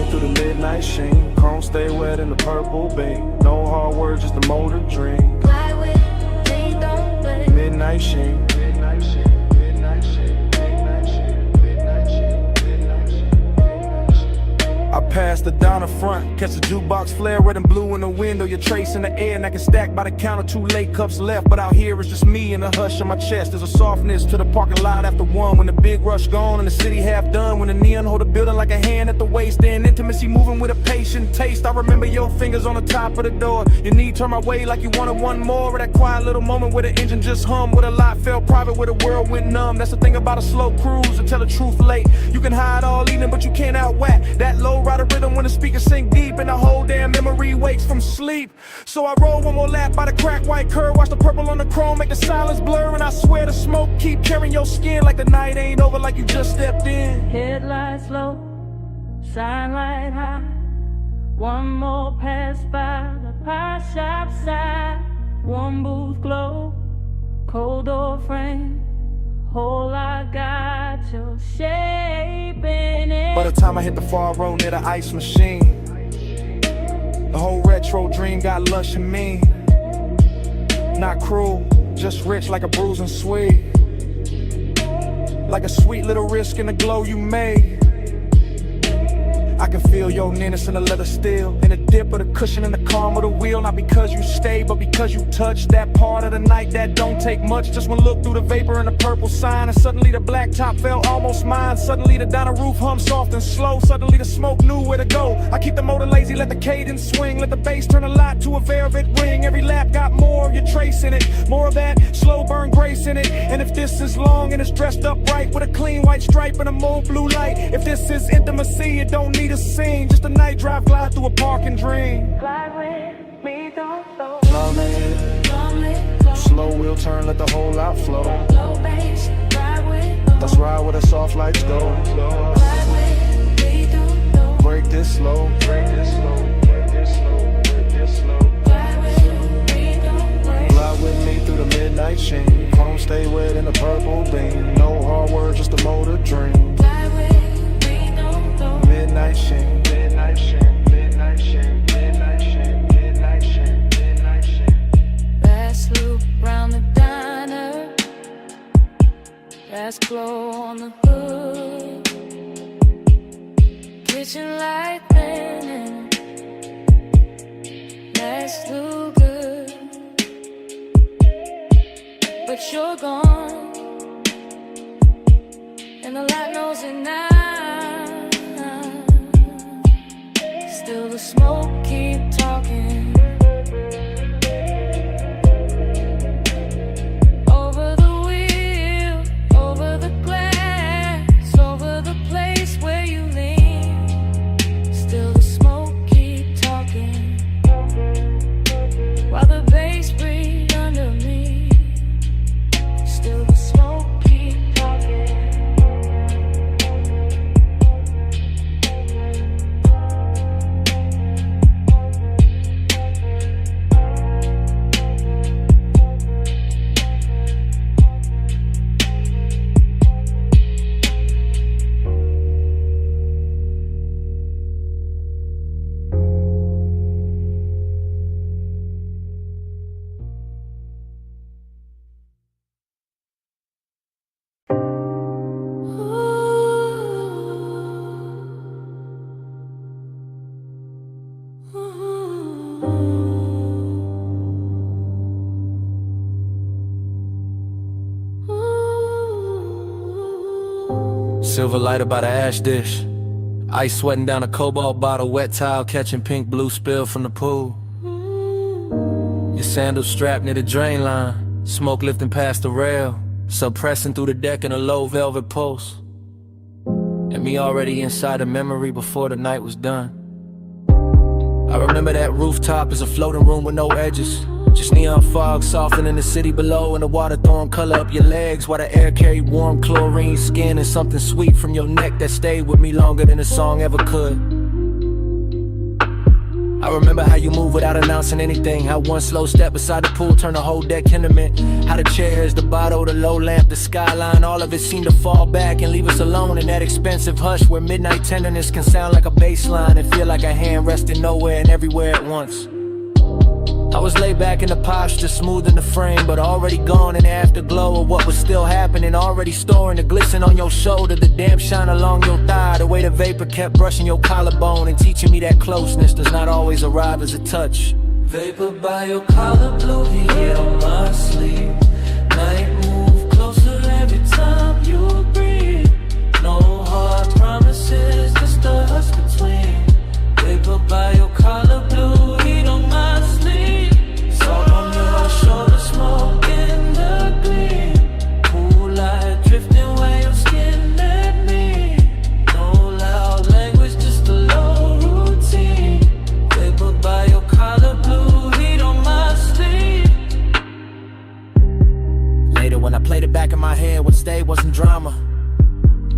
Through the midnight sheen, chrome stay wet in the purple beam. No hard words, just a motor dream. Midnight sheen. I pass past the Donna front. Catch the jukebox flare, red and blue in the window. Your trace in the air, and I can stack by the counter. 2 late cups left, but out here it's just me and the hush on my chest. There's a softness to the parking lot after 1. When the big rush gone and the city half done. When the neon hold the building like a hand at the waist. And intimacy moving with a patient taste. I remember your fingers on the top of the door. Your knee turned my way like you wanted one more. Or that quiet little moment where the engine just hummed. Where the lot felt private, where the world went numb. That's the thing about a slow cruise, to tell the truth late. You can hide all evening, but you can't outwhack that low rider rhythm when the speakers sink deep. And the whole damn memory wakes from sleep. So I roll one more lap by the cracked white curve. Watch the purple on the chrome make the silence blur. And I swear the smoke keep carrying your skin like the night ain't over, like you just stepped in. Headlights low, shine light high. One more pass by the pie shop side. One booth glow, cold door frame. Whole I got your shape in it. By the time I hit the far road near the ice machine, the whole retro dream got lush and mean. Not cruel, just rich like a bruise and sweet. Like a sweet little risk in the glow you made. I can feel your nearness in the leather steel, in the dip of the cushion and the calm of the wheel. Not because you stay, but because you touch that part of the night that don't take much. Just one look through the vapor and the purple sign, and suddenly the black top felt almost mine. Suddenly the diner roof hummed soft and slow. Suddenly the smoke knew where to go. I keep the motor lazy, let the cadence swing. Let the bass turn a lot to a velvet ring. Every lap got more of your trace in it, more of that slow burn grace in it. And if this is long and it's dressed up right with a clean white stripe and a mauve blue light. If this is intimacy, it don't need a scene, just a night drive, glide through a park and dream. Glide with me, don't slow. Slow wheel turn, let the whole lot flow. Low bass, ride with. Let's ride where the soft lights go. Glide with me, don't slow. Break this slow, break this slow, break this slow, break this slow. Glide with me, don't slow. Glide with me through the midnight sheen. Chrome stay wet in the purple beam. No hard words, just a motor dream. Glide with me, don't slow. Midnight sheen, midnight sheen, midnight sheen, midnight sheen, midnight sheen, midnight sheen. Last loop round the diner. Last glow on the hood. Kitchen light burning. Last look good. But you're gone. And the light knows it now. Still the smoke keep talking. Over the wheel, over the glass, over the place where you lean. Still the smoke keep talking. While the bass breathe under me. Still the smoke keep talking. Silver lighter by the ash dish. Ice sweating down a cobalt bottle. Wet towel catching pink blue spill from the pool. Your sandals strapped near the drain line. Smoke lifting past the rail. Suppressing through the deck in a low velvet pulse. And me already inside a memory before the night was done. I remember that rooftop is a floating room with no edges. Just neon fog softening the city below, and the water throwing color up your legs while the air carried warm chlorine skin and something sweet from your neck that stayed with me longer than a song ever could. I remember how you move without announcing anything. How one slow step beside the pool turned the whole deck into mint. How the chairs, the bottle, the low lamp, the skyline, all of it seemed to fall back and leave us alone in that expensive hush where midnight tenderness can sound like a bass line and feel like a hand resting nowhere and everywhere at once. I was laid back in the posture, smoothing the frame, but already gone in the afterglow of what was still happening. Already storing the glisten on your shoulder, the damp shine along your thigh, the way the vapor kept brushing your collarbone and teaching me that closeness does not always arrive as a touch. Vapor by your collar, blue heat on my sleeve. Night move closer every time you breathe. No hard promises, just us between. Vapor by your collar, blue heat on my sleeve. Salt on your shoulder, smoke in the gleam. Cool light drifting where your skin met me. No loud language, just a low routine. Vapor by your collar, blue heat on my sleeve. Later when I played it back in my head, what stayed wasn't drama.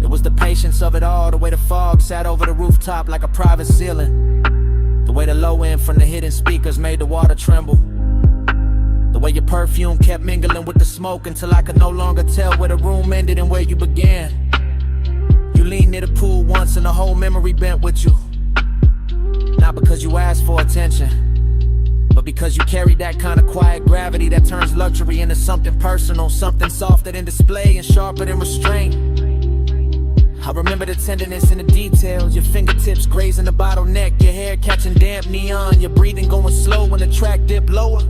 It was the patience of it all, the way the fog sat over the rooftop like a private ceiling. The way the low end from the hidden speakers made the water tremble. The way your perfume kept mingling with the smoke until I could no longer tell where the room ended and where you began. You leaned near the pool once and the whole memory bent with you. Not because you asked for attention, but because you carried that kind of quiet gravity that turns luxury into something personal, something softer than display and sharper than restraint. I remember the tenderness in the details, your fingertips grazing the bottleneck, your hair catching damp neon, your breathing going slow when the track dipped lower.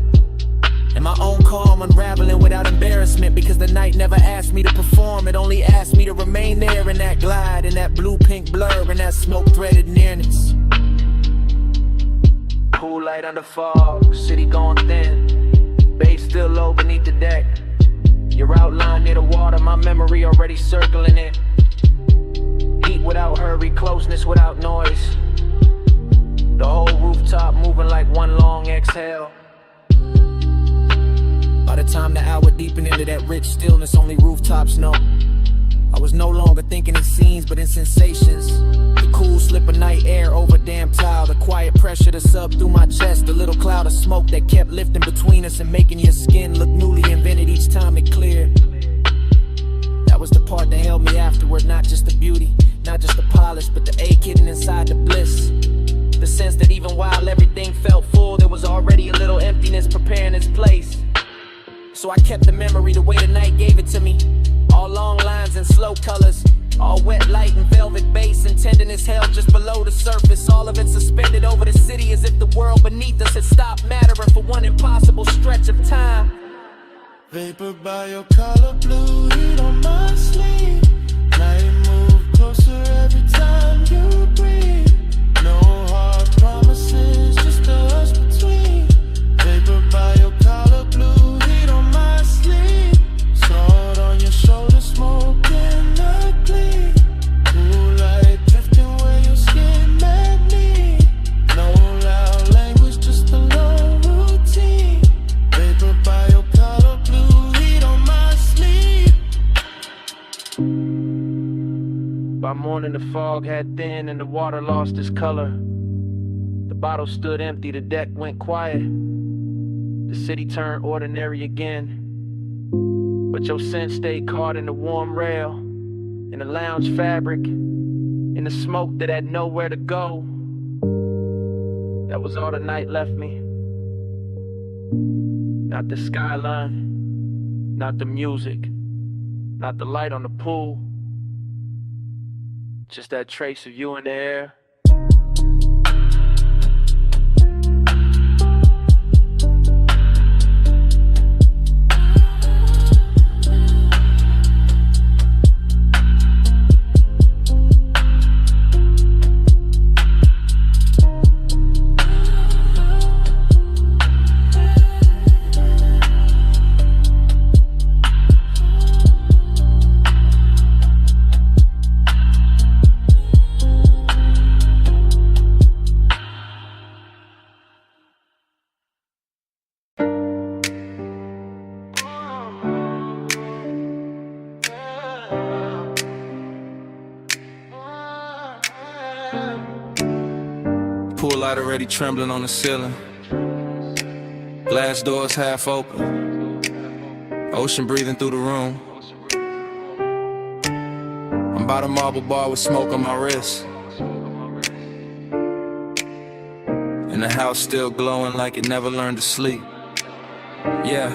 And my own calm unraveling without embarrassment, because the night never asked me to perform, it only asked me to remain there in that glide, in that blue-pink blur, in that smoke-threaded nearness. Cool light under fog, city going thin, bass still low beneath the deck. Your outline near the water, my memory already circling it. Heat without hurry, closeness without noise. The whole rooftop moving like one long exhale. By the time the hour deepened into that rich stillness only rooftops know, I was no longer thinking in scenes but in sensations. The cool slip of night air over damn tile, the quiet pressure to sub through my chest, the little cloud of smoke that kept lifting between us and making your skin look newly invented each time it cleared. That was the part that held me afterward, not just the beauty, not just the polish, but the ache hidden inside the bliss. The sense that even while everything felt full, there was already a little emptiness preparing its place. So I kept the memory the way the night gave it to me. All long lines and slow colors, all wet light and velvet bass and tenderness held just below the surface. All of it suspended over the city as if the world beneath us had stopped mattering for one impossible stretch of time. Vapor by your collar, blue heat on my sleeve. Night move closer every time you breathe. No hard promises, just us between. Vapor by your collar, blue heat on my sleeve. Sword on your shoulder, smoke in the gleam. Cool light drifting where your skin met me. No loud language, just a low routine. Vapor by your collar, blue heat on my sleeve. By morning the fog had thinned and the water lost its color. The bottle stood empty, the deck went quiet. The city turned ordinary again. But your scent stayed caught in the warm rail, in the lounge fabric, in the smoke that had nowhere to go. That was all the night left me. Not the skyline, not the music, not the light on the pool. Just that trace of you in the air. Pool light already trembling on the ceiling. Glass doors half open. Ocean breathing through the room. I'm by the marble bar with smoke on my wrist. And and the house still glowing like it never learned to sleep. Yeah.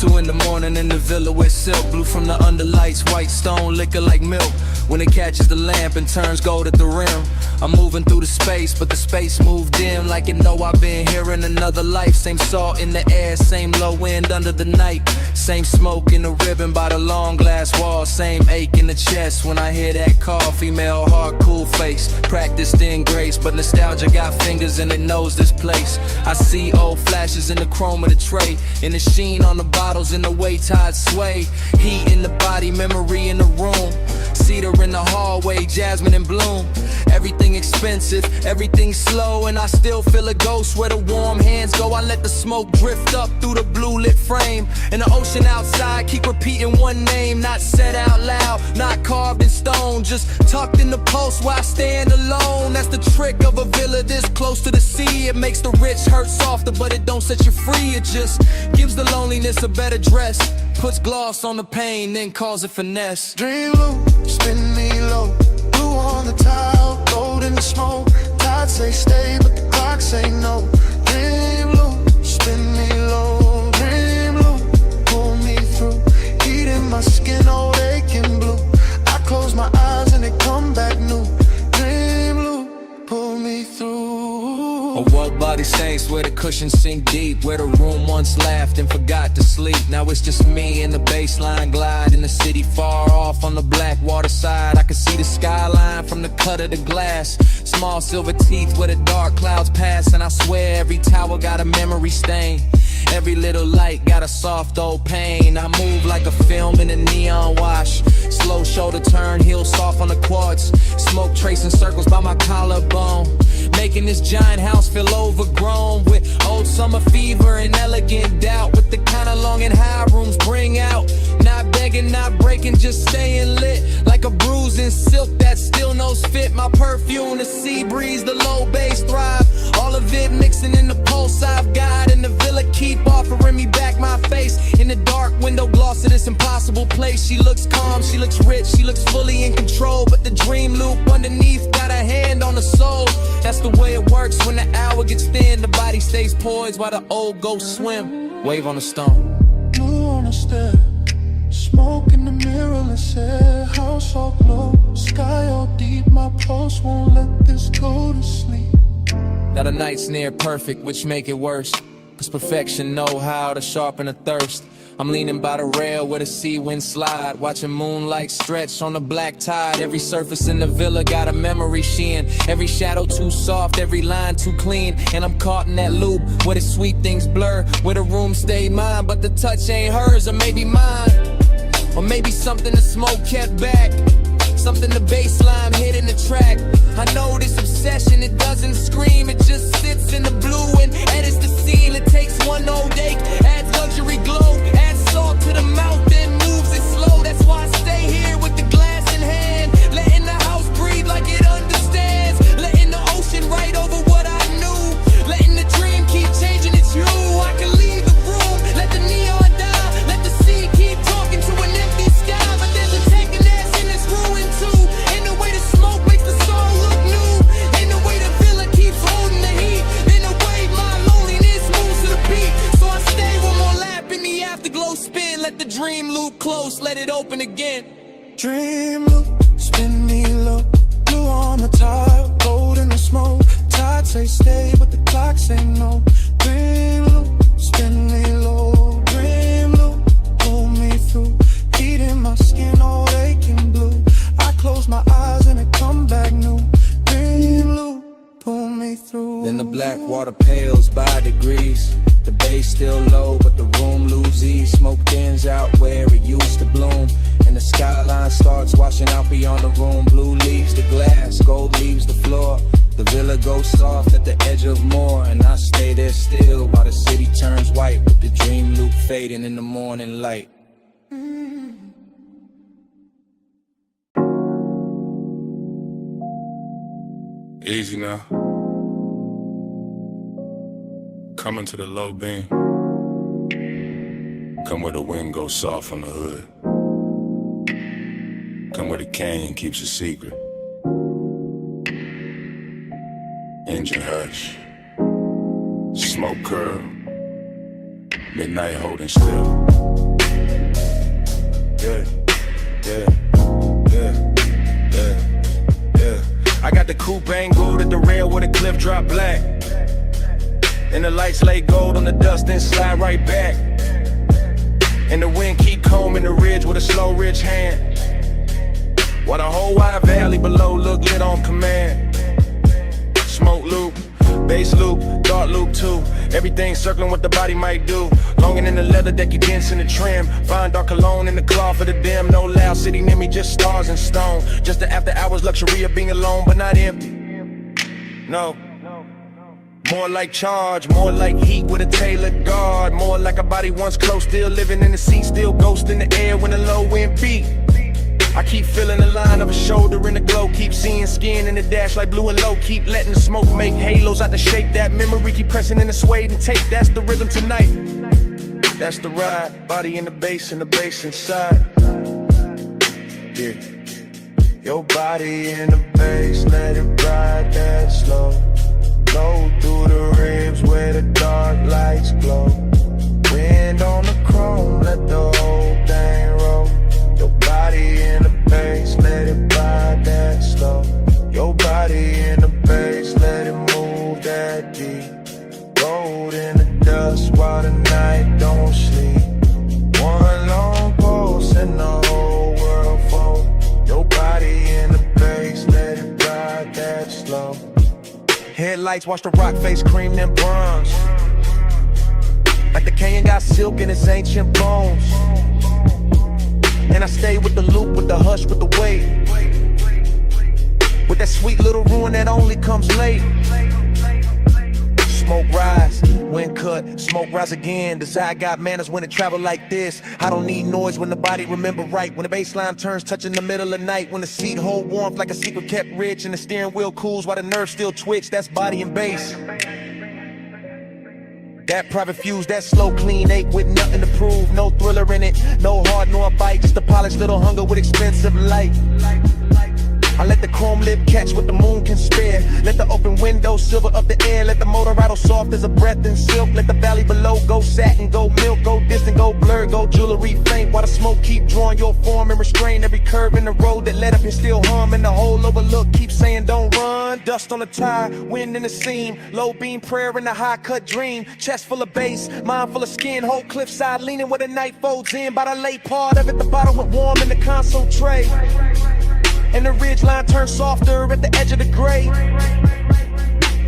2 in the morning in the villa with silk, blue from the underlights, white stone liquor like milk. When it catches the lamp and turns gold at the rim, I'm moving through the space, but the space moved dim, like it know I've been here in another life. Same salt in the air, same low wind under the night, same smoke in the ribbon by the long glass wall, same ache in the chest when I hear that call. Female heart, cool face, practiced in grace, but nostalgia got fingers and it knows this place. I see old flashes in the chrome of the tray, in the sheen on the bottles, in the way tides sway. Heat in the body, memory in the room, cedar in the hallway, jasmine in bloom. Everything expensive, everything slow, and I still feel a ghost where the warm hands go. I let the smoke drift up through the blue lit frame, and the ocean outside keep repeating one name, not said out loud, not carved in stone, just tucked in the pulse where I stand alone. That's the trick of a villa this close to the sea. It makes the rich hurt softer, but it don't set you free. It just gives the loneliness a better dress, puts gloss on the pain, then calls it finesse. Dream low, spin me low, blue on the tile, gold in the smoke. Tide say stay, but the clock say no. Dream low, spin me low, dream low, pull me through. Heat in my skin, old aching blue. I close my eyes and it come back new. Dream low, pull me through. A what body saints where the cushions sink deep, where the room once laughed and forgot to sleep. Now it's just me and the baseline glide in the city far off on the black water side. I can see the skyline from the cut of the glass, small silver teeth where the dark clouds pass. And I swear every tower got a memory stain, every little light got a soft old pain. I move like a film in a neon wash, slow shoulder turn, heel soft on the quartz, smoke tracing circles by my collarbone, making this giant house feel overgrown with old summer fever and elegant doubt, with the kind of long and high rooms bring out. Not begging, not breaking, just staying lit, like a bruise in silk that still knows fit. My perfume, the sea breeze, the low bass thrive, all of it mixing in the pulse I've got. And the villa keep offering me back my face in the dark window gloss of this impossible place. She looks calm, she looks rich, she looks fully in control, but the dream loop underneath got a hand on the soul. That's the way it works when the hour gets thin, the body stays poised while the old ghosts swim. Wave on the stone. Blue on the step, smoke in the mirrorless air, house all glow, sky all deep. My pulse won't let this go to sleep. Now the night's near perfect, which make it worse, cause perfection know how to sharpen a thirst. I'm leaning by the rail where the sea wind slide, watching moonlight stretch on the black tide. Every surface in the villa got a memory sheen, every shadow too soft, every line too clean. And I'm caught in that loop where the sweet things blur, where the room stayed mine, but the touch ain't hers. Or maybe mine, or maybe something the smoke kept back, something the bass line hit in the track. I know this obsession, it doesn't scream, it just sits in the blue and edits the scene. It takes one old ache, adds luxury glow, adds salt to the mouth, then moves it slow. That's why I stay here with the glass in hand, letting the house breathe like it understands, letting the ocean write over what I knew, letting the dream keep changing its hue. I can leave the room, let the neon die, let the sea keep talking to an empty sky. But there's a tenderness in this ruin too, in the way the smoke makes the soul look new, in the way the villa keeps holding the heat, in the way my loneliness moves to the beat. So I stay one more lap in the afterglow spin, let the dream loop close, let it open again. Dream loop, spin me low, blue on the tile, gold in the smoke. Tide say stay, but the clock say no. Dream loop, spin me low, dream loop, pull me through. Heat in my skin, all aching blue. I close my eyes and it come back new. Dream loop, pull me through. Then the black water pales by degrees, the bass still low, but the room loses ease. Smoke thins out where it used to bloom, and the skyline starts washing out beyond the room. Blue leaves the glass, gold leaves the floor. The villa goes soft at the edge of more, and I stay there still while the city turns white, with the dream loop fading in the morning light. Easy now. Coming to the low beam. Come where the wind goes soft on the hood. Come where the canyon keeps a secret. Engine hush. Smoke curl, midnight holding still. Yeah, yeah, yeah, yeah, yeah. I got the coupe angled at the rail where the cliff drop black, and the lights lay gold on the dust, then slide right back. And the wind keep combing the ridge with a slow rich hand, while the whole wide valley below look lit on command. Smoke loop, bass loop, thought loop too. Everything circling what the body might do. Longing in the leather deck, you dance in the trim. Find dark cologne in the cloth for the dim. No loud city near me, just stars and stone. Just the after hours luxury of being alone, but not empty. No. More like charge, more like heat with a tailored guard. More like a body once close, still living in the seat, still ghost in the air when the low wind beat. I keep feeling the line of a shoulder in the glow. Keep seeing skin in the dash like blue and low. Keep letting the smoke make halos out the shape. That memory keep pressing in the suede and tape. That's the rhythm tonight. That's the ride. Body in the bass and the bass inside. Yeah. Your body in the bass, let it ride that slow. Blow through the ribs where the dark lights glow. Wind on the chrome, let the whole thing roll. Your body in the bass, let it ride that slow. Your body in the bass, let it move that deep. Rolled in the dust while the night don't sleep. One long pulse and the whole world fold. Your body in the bass, let it ride that slow. Headlights watch the rock face cream them bronze. Like the canyon got silk in its ancient bones. And I stay with the loop, with the hush, with the wave. With that sweet little ruin that only comes late. Smoke rise, wind cut, smoke rise again. Desire got manners when it travel like this. I don't need noise when the body remember right. When the bass line turns touching the middle of night. When the seat hold warmth like a secret kept rich. And the steering wheel cools while the nerves still twitch. That's body and bass. That private fuse, that slow clean ache with nothing to prove. No thriller in it, no hard nor bite. Just a polished little hunger with expensive light. I let the chrome lip catch what the moon can spare. Let the open window silver up the air. Let the motor rattle soft as a breath in silk. Let the valley below go satin, go milk, go distant, go blurred, go jewelry faint. While the smoke keep drawing your form and restrain every curve in the road that led up and still hum. And the whole overlook keep saying don't run. Dust on the tire, wind in the seam. Low beam prayer in the high cut dream. Chest full of bass, mind full of skin. Whole cliffside leaning where the night folds in. By the late part of it, the bottle went warm in the console tray. And the ridge line turned softer at the edge of the gray.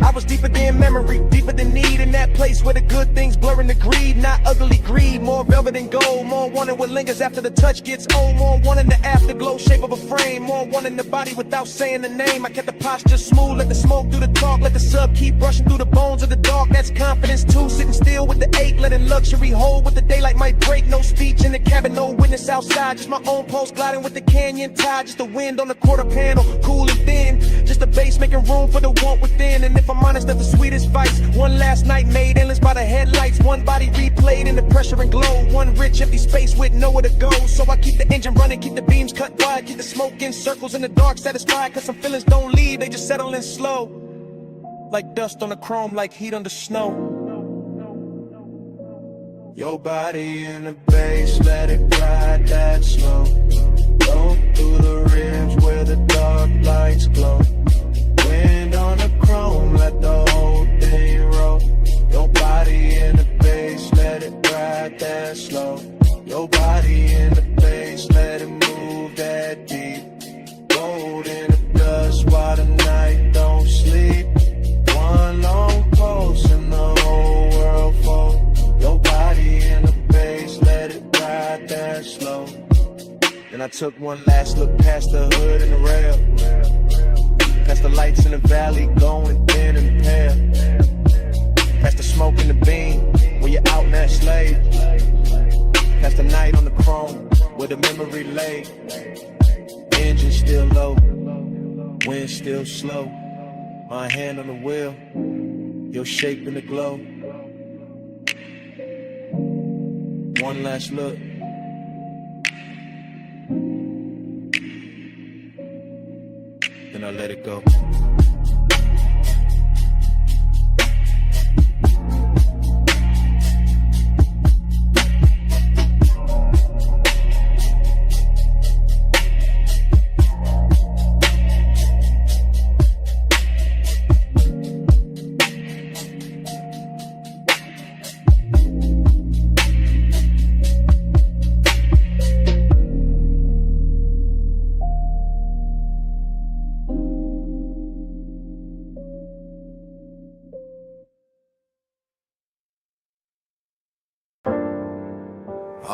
I was deeper than memory, deeper than need. In that place where the good things blurring the greed. Not ugly greed, more velvet and gold. More wanting what lingers after the touch gets old. More wanting the afterglow shape of a frame. More wanting the body without saying the name. I kept the posture smooth, let the smoke do the talk. Let the sub keep brushing through the bones of the dark. That's confidence too, sitting still with the ache. Letting luxury hold with the daylight might break. No speech in the cabin, no witness outside. Just my own pulse gliding with the canyon tide. Just the wind on the quarter panel, cool and thin. Just the bass making room for the want within. And if I'm honest, that's the sweetest vice. One last night made endless by the headlights. One body replayed in the pressure and glow. One rich empty space with nowhere to go. So I keep the engine running, keep the beams cut wide. Keep the smoke in circles in the dark satisfied. Cause some feelings don't leave, they just settle in slow. Like dust on the chrome, like heat under snow. Your body in the bass, let it ride that slow. Go through the ribs where the dark lights glow. Wind on the chrome, let the whole thing roll. Your body in the bass, let it ride that slow. Your body in the bass, let it move that deep. Gold in the dust while the night don't sleep. One long pulse and the whole world fold. Your body in the bass, let it ride that slow. Then I took one last look past the hood and the rail. Past the lights in the valley going thin and pale. Past the smoke in the beam when you're out in that slave. Past the night on the chrome where the memory lay. Engine still low, wind still slow. My hand on the wheel, your shape in the glow. One last look. Then I let it go.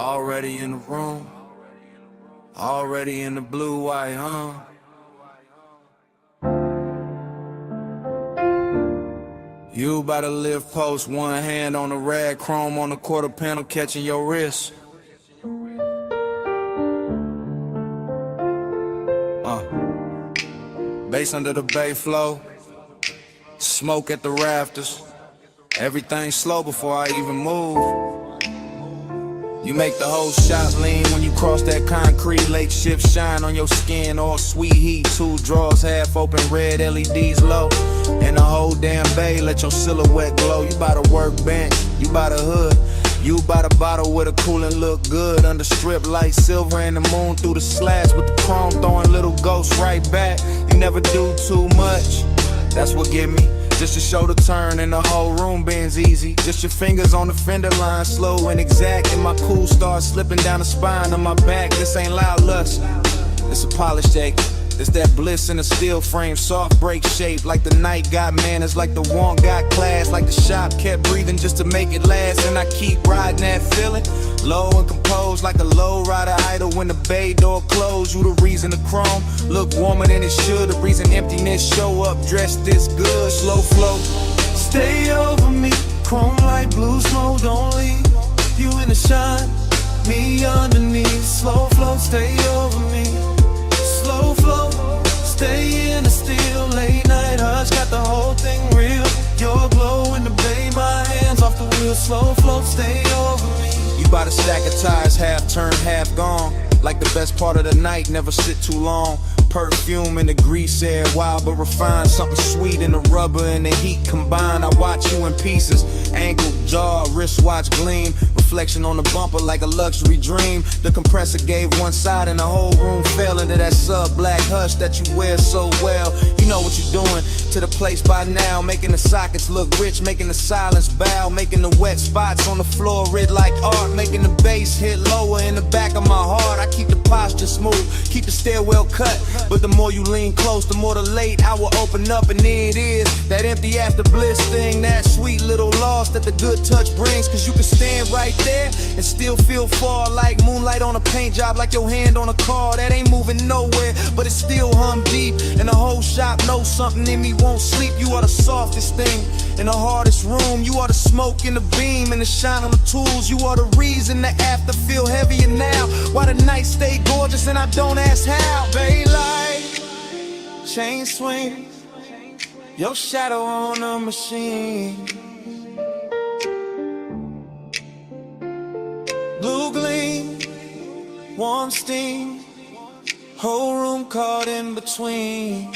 Already in the room, already in the blue white, You about to live post, one hand on the rag, chrome on the quarter panel, catching your wrist. Bass under the bay flow, smoke at the rafters. Everything slow before I even move. You make the whole shot lean when you cross that concrete. Lake shift shine on your skin, all sweet heat. 2 drawers half open, red LEDs low. And the whole damn bay let your silhouette glow. You by the workbench, you by the hood, you by the bottle with a coolin' look good. Under strip light, silver and the moon through the slats with the chrome throwing little ghosts right back. You never do too much, that's what get me. Just to show the turn and the whole room bends easy. Just your fingers on the fender line, slow and exact. And my cool starts slipping down the spine of my back. This ain't loud lust, it's a polished ache. It's that bliss in a steel frame, soft break shape. Like the night got manners, like the want got class. Like the shop kept breathing just to make it last. And I keep riding that feeling, low and composed. Like a low rider idle when the bay door closed. You the reason the chrome look warmer than it should. The reason emptiness show up dressed this good. Slow flow, Stay over me, chrome like blue smoke, don't leave. You in the shine, me underneath. Slow flow, stay over me. Slow flow, stay in the still. Late night hush, got the whole thing real. Your glow in the bay, my hands off the wheel. Slow flow, stay over me. you by the stack of tires, half turned, half gone. Like the best part of the night, never sit too long. Perfume and the grease air, wild but refined. Something sweet in the rubber and the heat combined. I watch you in pieces, ankle, jaw, wristwatch gleam. Reflection on the bumper like a luxury dream. The compressor gave one side and the whole room fell into that sub-black hush that you wear so well. You know what you're doing to the place by now. Making the sockets look rich, making the silence bow. Making the wet spots on the floor red like art. Making the bass hit lower in the back of my heart. I keep the posture smooth, keep the stairwell cut. But the more you lean close, the more the late hour open up. And there it is, that empty after bliss thing. That sweet little loss that the good touch brings. Cause you can stand right there and still feel far. Like moonlight on a paint job, like your hand on a car that ain't moving nowhere, but it still hum deep. And the whole shop knows something in me won't sleep. You are the softest thing in the hardest room. You are the smoke in the beam and the shine on the tools. You are the reason the after feel heavier now. Why the night stay gorgeous and I don't ask how. Baylight, chain swing, your shadow on a machine. Blue gleam, warm steam, whole room caught in between.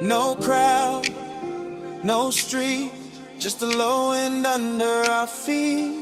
No crowd, no street, just the low end under our feet.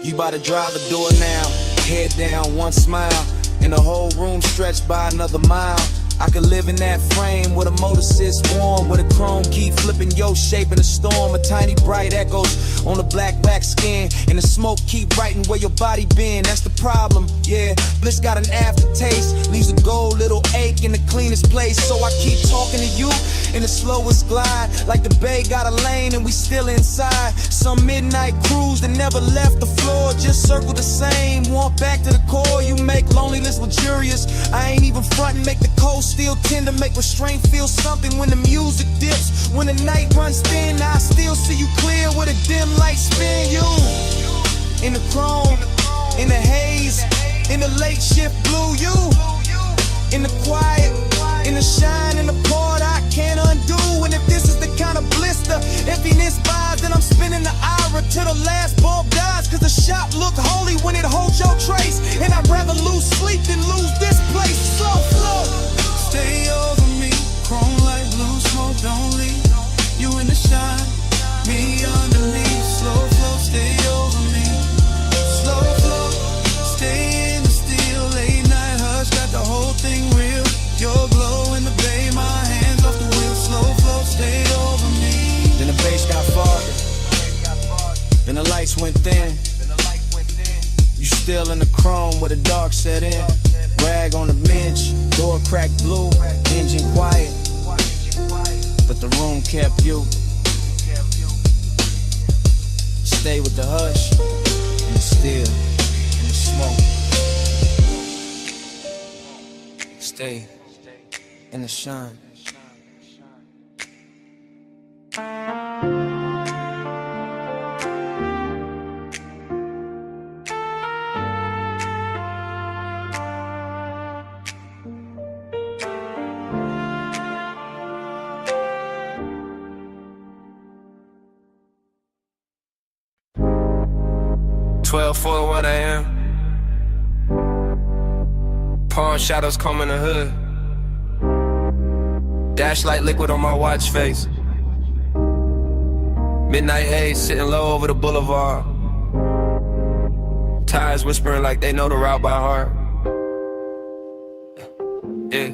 You by to drive the door now, head down, one smile, and the whole room stretched by another mile. I could live in that frame where the motor sits warm, where the chrome keep flipping your shape in a storm. A tiny bright echoes on the black wax skin, and the smoke keep writing where your body been. That's the problem, yeah. Bliss got an aftertaste, leaves a gold little ache in the cleanest place. So I keep talking to you in the slowest glide, like the bay got a lane and we still inside. Some midnight cruise that never left the floor, just circle the same. Want back to the core, you make loneliness luxurious. I ain't even frontin', make the cold still tender, make restraint feel something when the music dips. When the night runs thin, I still see you clear with a dim light spin. You in the chrome, in the haze, in the late shift blue. You in the quiet, in the shine, in the part I can't undo. And if this is the kind of blister emptiness buys, then I'm spinning the ira till the last bulb dies. Cause the shop look holy when it holds your trace, and I'd rather lose sleep than lose this place. Slow flow, Stay over me, chrome like blue smoke, don't leave. You in the shine, me underneath. Slow flow, stay over me. Slow flow, stay in the steel. Late night hush, got the whole thing real. Your glow in the bay, my hands off the wheel. Slow flow, stay over me. Then the bass got farther, then the lights went thin. You still in the chrome where the dark set in. Rag on the bench, door cracked blue, engine quiet. but the room kept you. Stay with the hush, and the still, and the smoke. Stay in the shine. For 1 a.m. Pawn shadows comb in the hood. Dash light liquid on my watch face. Midnight haze sitting low over the boulevard. Tires whispering like they know the route by heart. Yeah.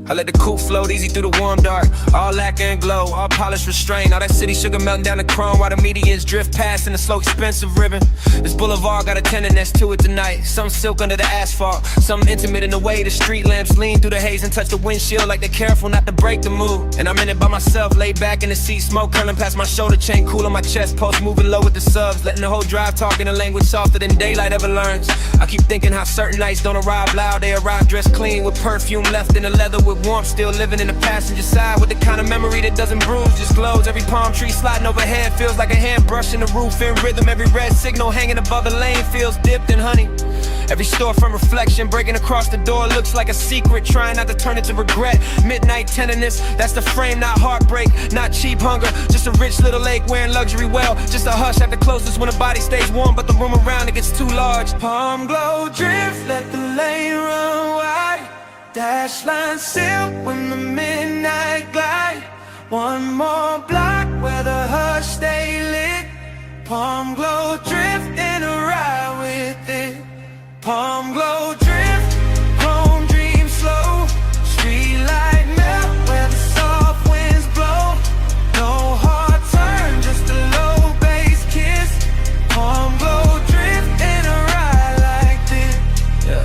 I let the coupe float easy through the warm dark. All lacquer and glow, all polished restraint. All that city sugar melting down the chrome while the medians drift past in the slow expensive ribbon. This boulevard got a tenderness to it tonight. Some silk under the asphalt, some intimate in the way the street lamps lean through the haze and touch the windshield like they're careful not to break the mood. And I'm in it by myself, laid back in the seat, smoke curling past my shoulder chain, cool on my chest, post moving low with the subs, letting the whole drive talk in a language softer than daylight ever learns. I keep thinking how certain nights don't arrive loud, they arrive dressed clean with perfume left in the leather with warmth still living in the passenger side with the kind of memory that doesn't bruise, just glows. Every palm tree sliding overhead feels like a hand brushing the roof in rhythm. Every red signal hanging above the lane feels dipped in honey. Every store from reflection breaking across the door looks like a secret, trying not to turn it to regret. Midnight tenderness, that's the frame, not heartbreak, not cheap hunger, just a rich little lake wearing luxury well. Just a hush at the closest when the body stays warm, but the room around it gets too large. Palm glow drift, let the lane run wide. Dash line silk when the midnight glide. One more block where the hush stay lit. Palm glow drift in a ride with it. Palm glow drift, home dream slow. Street light melt where the soft winds blow. No hard turn, just a low bass kiss. Palm glow drift in a ride like this. Yeah.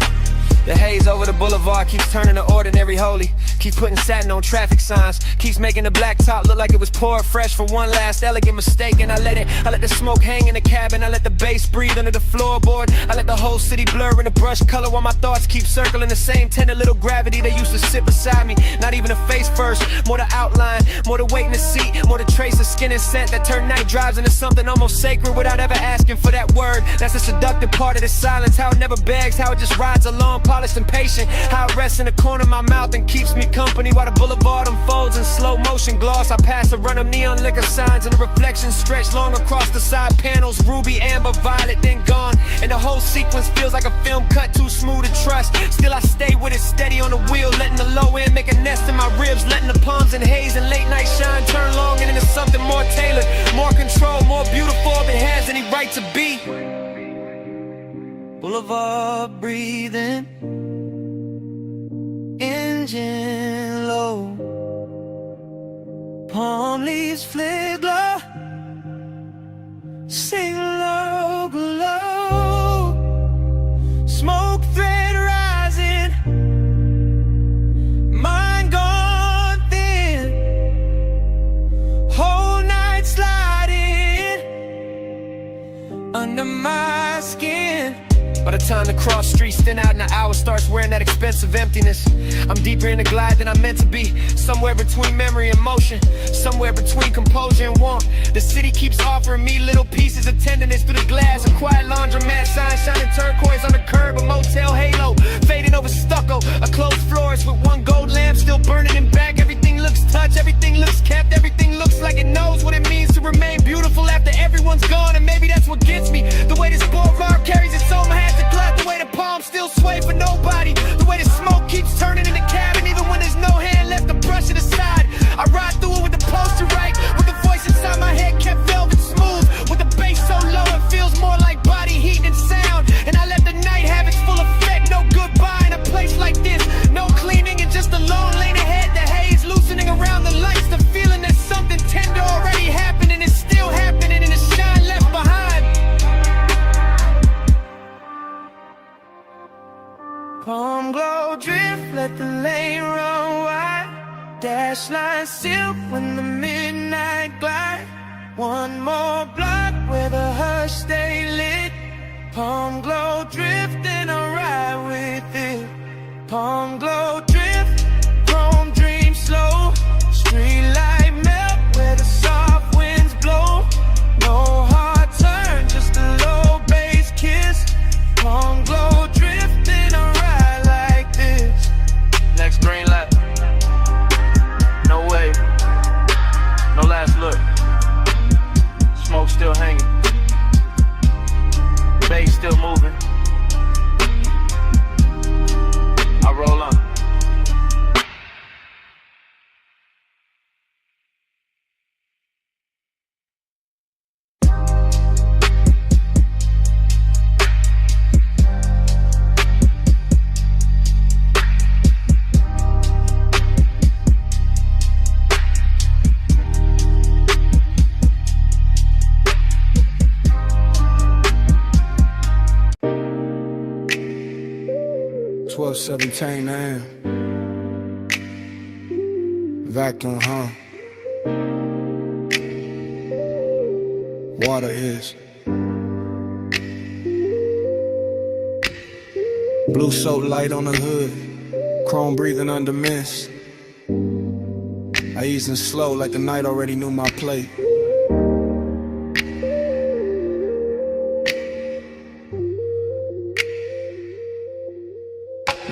The haze over the boulevard keeps turning the ordinary holy. Keeps putting satin on traffic signs. Keeps making the black top look like it was poured fresh for one last elegant mistake. And I let the smoke hang in the cabin. I let the bass breathe under the floorboard. I let the whole city blur in the brush color while my thoughts keep circling the same tender little gravity they used to sit beside me. Not even a face first, more the outline, more the weight in the seat, more the trace of skin and scent that turn night drives into something almost sacred without ever asking for that word. That's the seductive part of the silence, how it never begs, how it just rides along, polished and patient. How it rests in the corner of my mouth and keeps me company while the boulevard unfolds in slow motion gloss. I pass a run of neon liquor signs and the reflections stretch long across the side panels. Ruby, amber, violet, then gone. And the whole sequence feels like a film cut too smooth to trust. Still I stay with it steady on the wheel, letting the low end make a nest in my ribs, letting the palms and haze and late night shine turn long and into something more tailored, more control, more beautiful if it has any right to be. Boulevard breathing, engine low, palm leaves flare glow, sing low, glow, smoke thread rising, mind gone thin, whole night sliding under my skin. By the time the cross streets thin out and the hour starts wearing that expensive emptiness, I'm deeper in the glide than I'm meant to be. Somewhere between memory and motion, somewhere between composure and warmth. The city keeps offering me little pieces of tenderness through the glass. A quiet laundromat sign shining turquoise on the curb. A motel halo fading over stucco. A closed florist with one gold lamp still burning in back. Everything looks touched, everything looks kept. Everything looks like it knows what it means to remain beautiful after everyone's gone. And maybe that's what gets me. The way this boulevard carries its own hat to cloud. The way the palms still sway for nobody. The way the smoke keeps turning in the cabin even when there's no hand left to brush it aside. I ride through it with the poster right, with the voice inside my head kept velvet smooth, with the bass so low it feels more like body heat than sound. And I let the night have its full effect. No goodbye in a place like this, no cleaning and just a lone lane ahead. The haze loosening around the lights, the feeling that something tender already happened and it's still happening and the shine left behind. Palm glow drift, let the lane run wide. Dash line silk when the midnight glide. One more block where the hush stay lit. Palm glow drifting a ride with it. Palm glow drift, chrome dream slow. Street light melt where the soft winds blow. No hard turn, just a low bass kiss. Palm glow drifting a ride like this. Next green light. No way, no last look. Smoke still hanging, bass still moving. I roll on. $12:17 a.m. Vacuum, huh? Water is blue soap light on the hood, chrome breathing under mist. I easing slow like the night already knew my plate.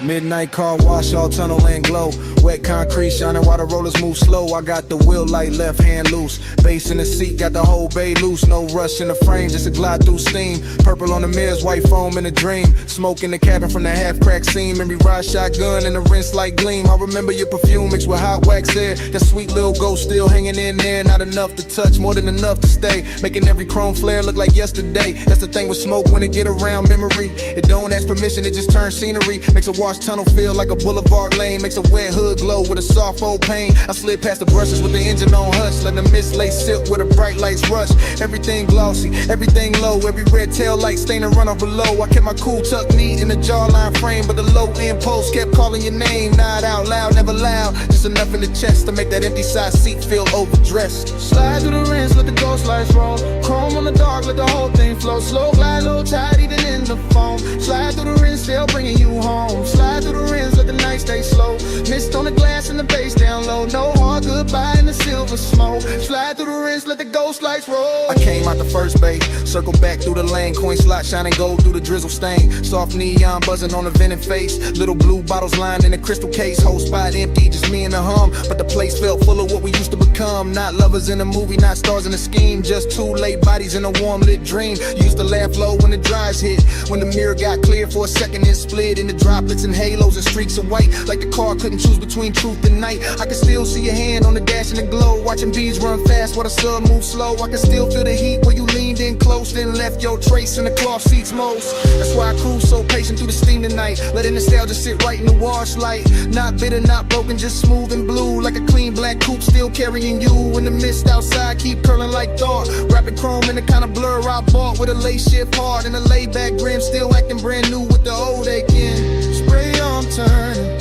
Midnight car wash, all tunnel and glow. Wet concrete shining while the rollers move slow. I got the wheel light, left hand loose. Bass in the seat, got the whole bay loose. No rush in the frame, just a glide through steam. Purple on the mirrors, white foam in a dream. Smoke in the cabin from the half-cracked seam. Memory ride shotgun and the rinse light gleam. I remember your perfume mixed with hot wax air. That sweet little ghost still hanging in there. Not enough to touch, more than enough to stay. Making every chrome flare look like yesterday. That's the thing with smoke when it get around memory. It don't ask permission, it just turns scenery. Makes a wash tunnel feel like a boulevard lane. Makes a wet hood glow with a soft old pain. I slid past the brushes with the engine on hush. Let the mist lay silk where the bright lights rush. Everything glossy, everything low. Every red tail light stain and run off below. I kept my cool tucked neat in the jawline frame, but the low impulse kept calling your name. Not out loud, never loud. Just enough in the chest to make that empty side seat feel overdressed. Slide through the rinse, let the ghost lights roll. Chrome on the dark, let the whole thing flow. Slow glide, low tide, even in the foam. Slide through the rinse, still bringing you home. Slide through the rinse, let the night stay slow. Mist on the glass and the bass down low. No hard goodbye in the silver smoke. Slide through the rinse, let the ghost lights roll. I came out the first bay, circle back through the lane. Coin slot shining gold through the drizzle stain. Soft neon buzzing on the vented face. Little blue bottles lined in a crystal case. Whole spot empty, just me and the hum. But the place felt full of what we used to become. Not lovers in a movie, not stars in a scheme. Just two late bodies in a warm lit dream. Used to laugh low when the dries hit. When the mirror got clear for a second and split into droplets and halos and streaks of white. Like the car couldn't choose between truth and night. I can still see your hand on the dash in the glow. Watching bees run fast while the sun moves slow. I can still feel the heat where you leaned in close. Then left your trace in the cloth seats most. That's why I cruise so patient through the steam tonight. Letting nostalgia sit right in the wash light. Not bitter, not broken, just smooth and blue. Like a clean black coupe still carrying you. In the mist outside keep curling like thought. Wrapping chrome in the kind of blur I bought. With a lace shift hard and a laid back grin. Still acting brand new with the old aching. Spray on turning,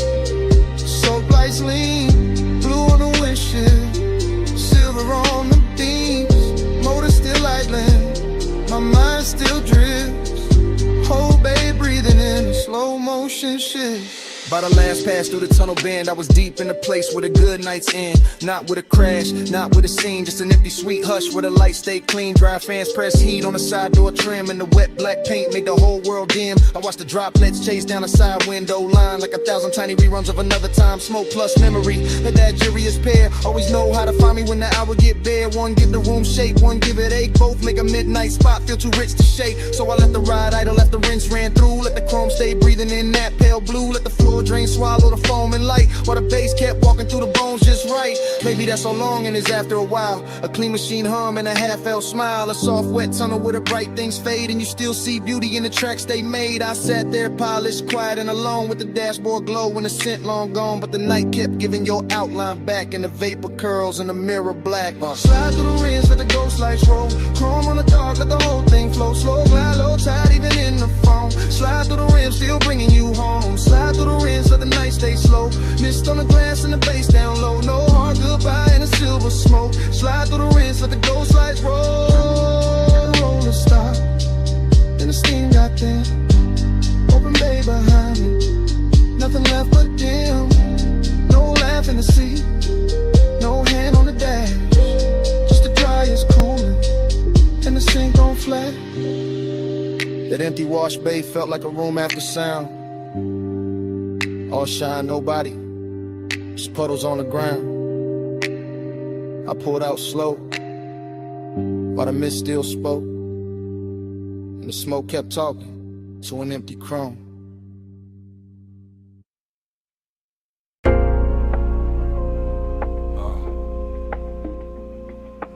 soap lights lean. Blue on the windshield, silver on the beams. Motor still idling, my mind still drifts. Whole bay breathing in slow motion shit. By the last pass through the tunnel bend, I was deep in a place where the good nights end. Not with a crash, not with a scene, just an empty sweet hush where the lights stay clean. Dry fans press heat on the side door trim, and the wet black paint made the whole world dim. I watched the droplets chase down the side window line like 1,000 tiny reruns of another time. Smoke plus memory, that jury's pair. Always know how to find me when the hour get bare. One give the room shake, one give it ache. Both make a midnight spot feel too rich to shake. So I let the ride idle, let the rinse ran through. Let the chrome stay breathing in that pale blue. Let the floor drain, swallow the foam and light, while the bass kept walking through the bones just right. Maybe that's so long and it's after a while. A clean machine hum and a half-felt smile. A soft wet tunnel where the bright things fade, and you still see beauty in the tracks they made. I sat there polished, quiet and alone, with the dashboard glow and the scent long gone. But the night kept giving your outline back, and the vapor curls in the mirror black. Slide through the rinse, let the ghost lights roll. Chrome on the dark, let the whole thing flow. Slow glide, low tide, even in the foam. Slide through the rim, still bringing you home. Slide through the rinse, let the night stay slow. Mist on the glass and the bass down low. No in. Open bay behind me. Nothing left but dim. No laugh in the seat. No hand on the dash. Just the dryer's cooling and the sink on flat. That empty wash bay felt like a room after sound. All shine, nobody. Just puddles on the ground. I pulled out slow while the mist still spoke, and the smoke kept talking to an empty chrome.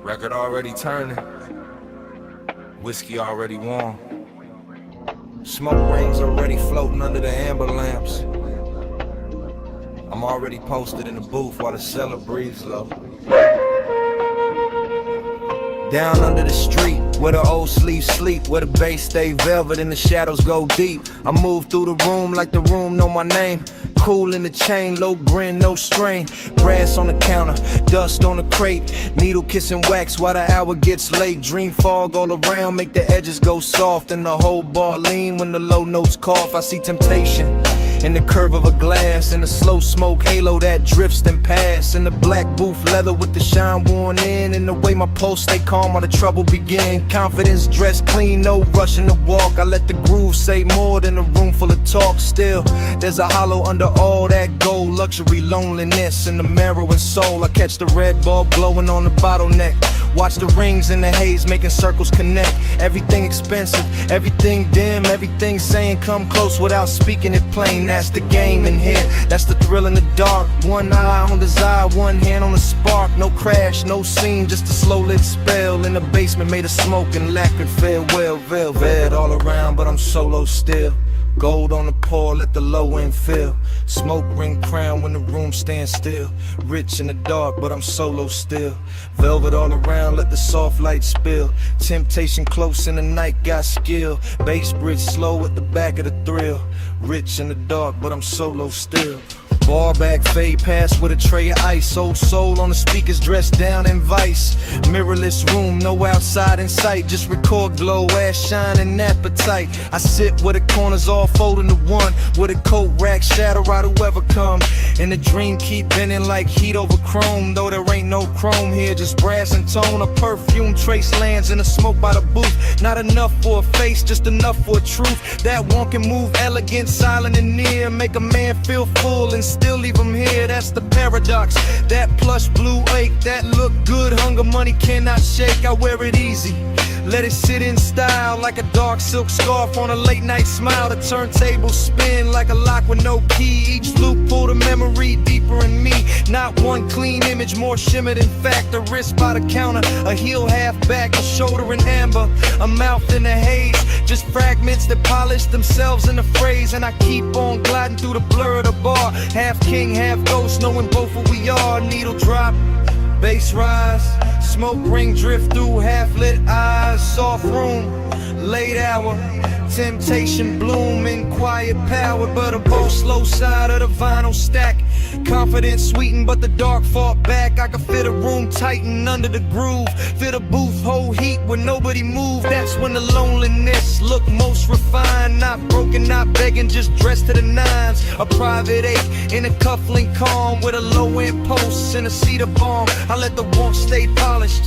Record already turning, whiskey already warm, smoke rings already floating under the amber lamps. I'm already posted in the booth while the cellar breathes low. Down under the street, where the old sleeves sleep, where the bass stay velvet and the shadows go deep. I move through the room like the room know my name. Cool in the chain, low grin, no strain. Brass on the counter, dust on the crate. Needle kissing wax while the hour gets late. Dream fog all around, make the edges go soft. And the whole bar lean when the low notes cough. I see temptation in the curve of a glass, and the slow smoke halo that drifts then pass, in the black booth leather with the shine worn in, and the way my pulse stay calm while the trouble begin. Confidence dressed clean, no rushing to walk. I let the groove say more than a room full of talk. Still, there's a hollow under all that gold. Luxury, loneliness, and the marrow and soul. I catch the red bulb glowing on the bottleneck. Watch the rings in the haze making circles connect. Everything expensive, everything dim, everything saying come close without speaking it plain. That's the game in here, that's the thrill in the dark. One eye on desire, one hand on the spark. No crash, no scene, just a slow lit spell. In the basement made of smoke and lacquered farewell. Velvet all around, but I'm solo still. Gold on the pour, let the low end fill. Smoke ring crown when the room stands still. Rich in the dark, but I'm solo still. Velvet all around, let the soft light spill. Temptation close in the night, got skill. Bass bridge slow at the back of the thrill. Rich in the dark, but I'm solo still. Bar back, fade past with a tray of ice. Old soul on the speakers, dressed down in vice. Mirrorless room, no outside in sight. Just record glow, ass shine and appetite. I sit where the corners all fold into one, with a coat rack, shadow out whoever come. And the dream keep bending like heat over chrome. Though there ain't no chrome here, just brass and tone. A perfume trace lands in the smoke by the booth. Not enough for a face, just enough for a truth. That one can move elegant, silent and near. Make a man feel full and still leave him here, that's the paradox. That plush blue ache, that look good, hunger money cannot shake. I wear it easy, let it sit in style, like a dark silk scarf on a late night smile. The turntable spin like a lock with no key. Each loop pull the memory deeper in me. Not one clean image, more shimmer than fact. A wrist by the counter, a heel half back, a shoulder in amber, a mouth in the haze. Just fragments that polish themselves in the phrase. And I keep on gliding through the blur of the bar. Half king, half ghost, knowing both who we are. Needle drop, bass rise, smoke ring drift through half-lit eyes. Soft room, late hour, temptation bloom in quiet power. But a bow slow side of the vinyl stack. Confidence sweetened, but the dark fought back. I could fit a room tighten under the groove. Fit a booth, hold heat when nobody moved. That's when the loneliness look most refined. Not broken, not begging, just dressed to the nines. A private eight in a cufflink calm, with a low-end post and a cedar bomb. I let the warmth stay polished.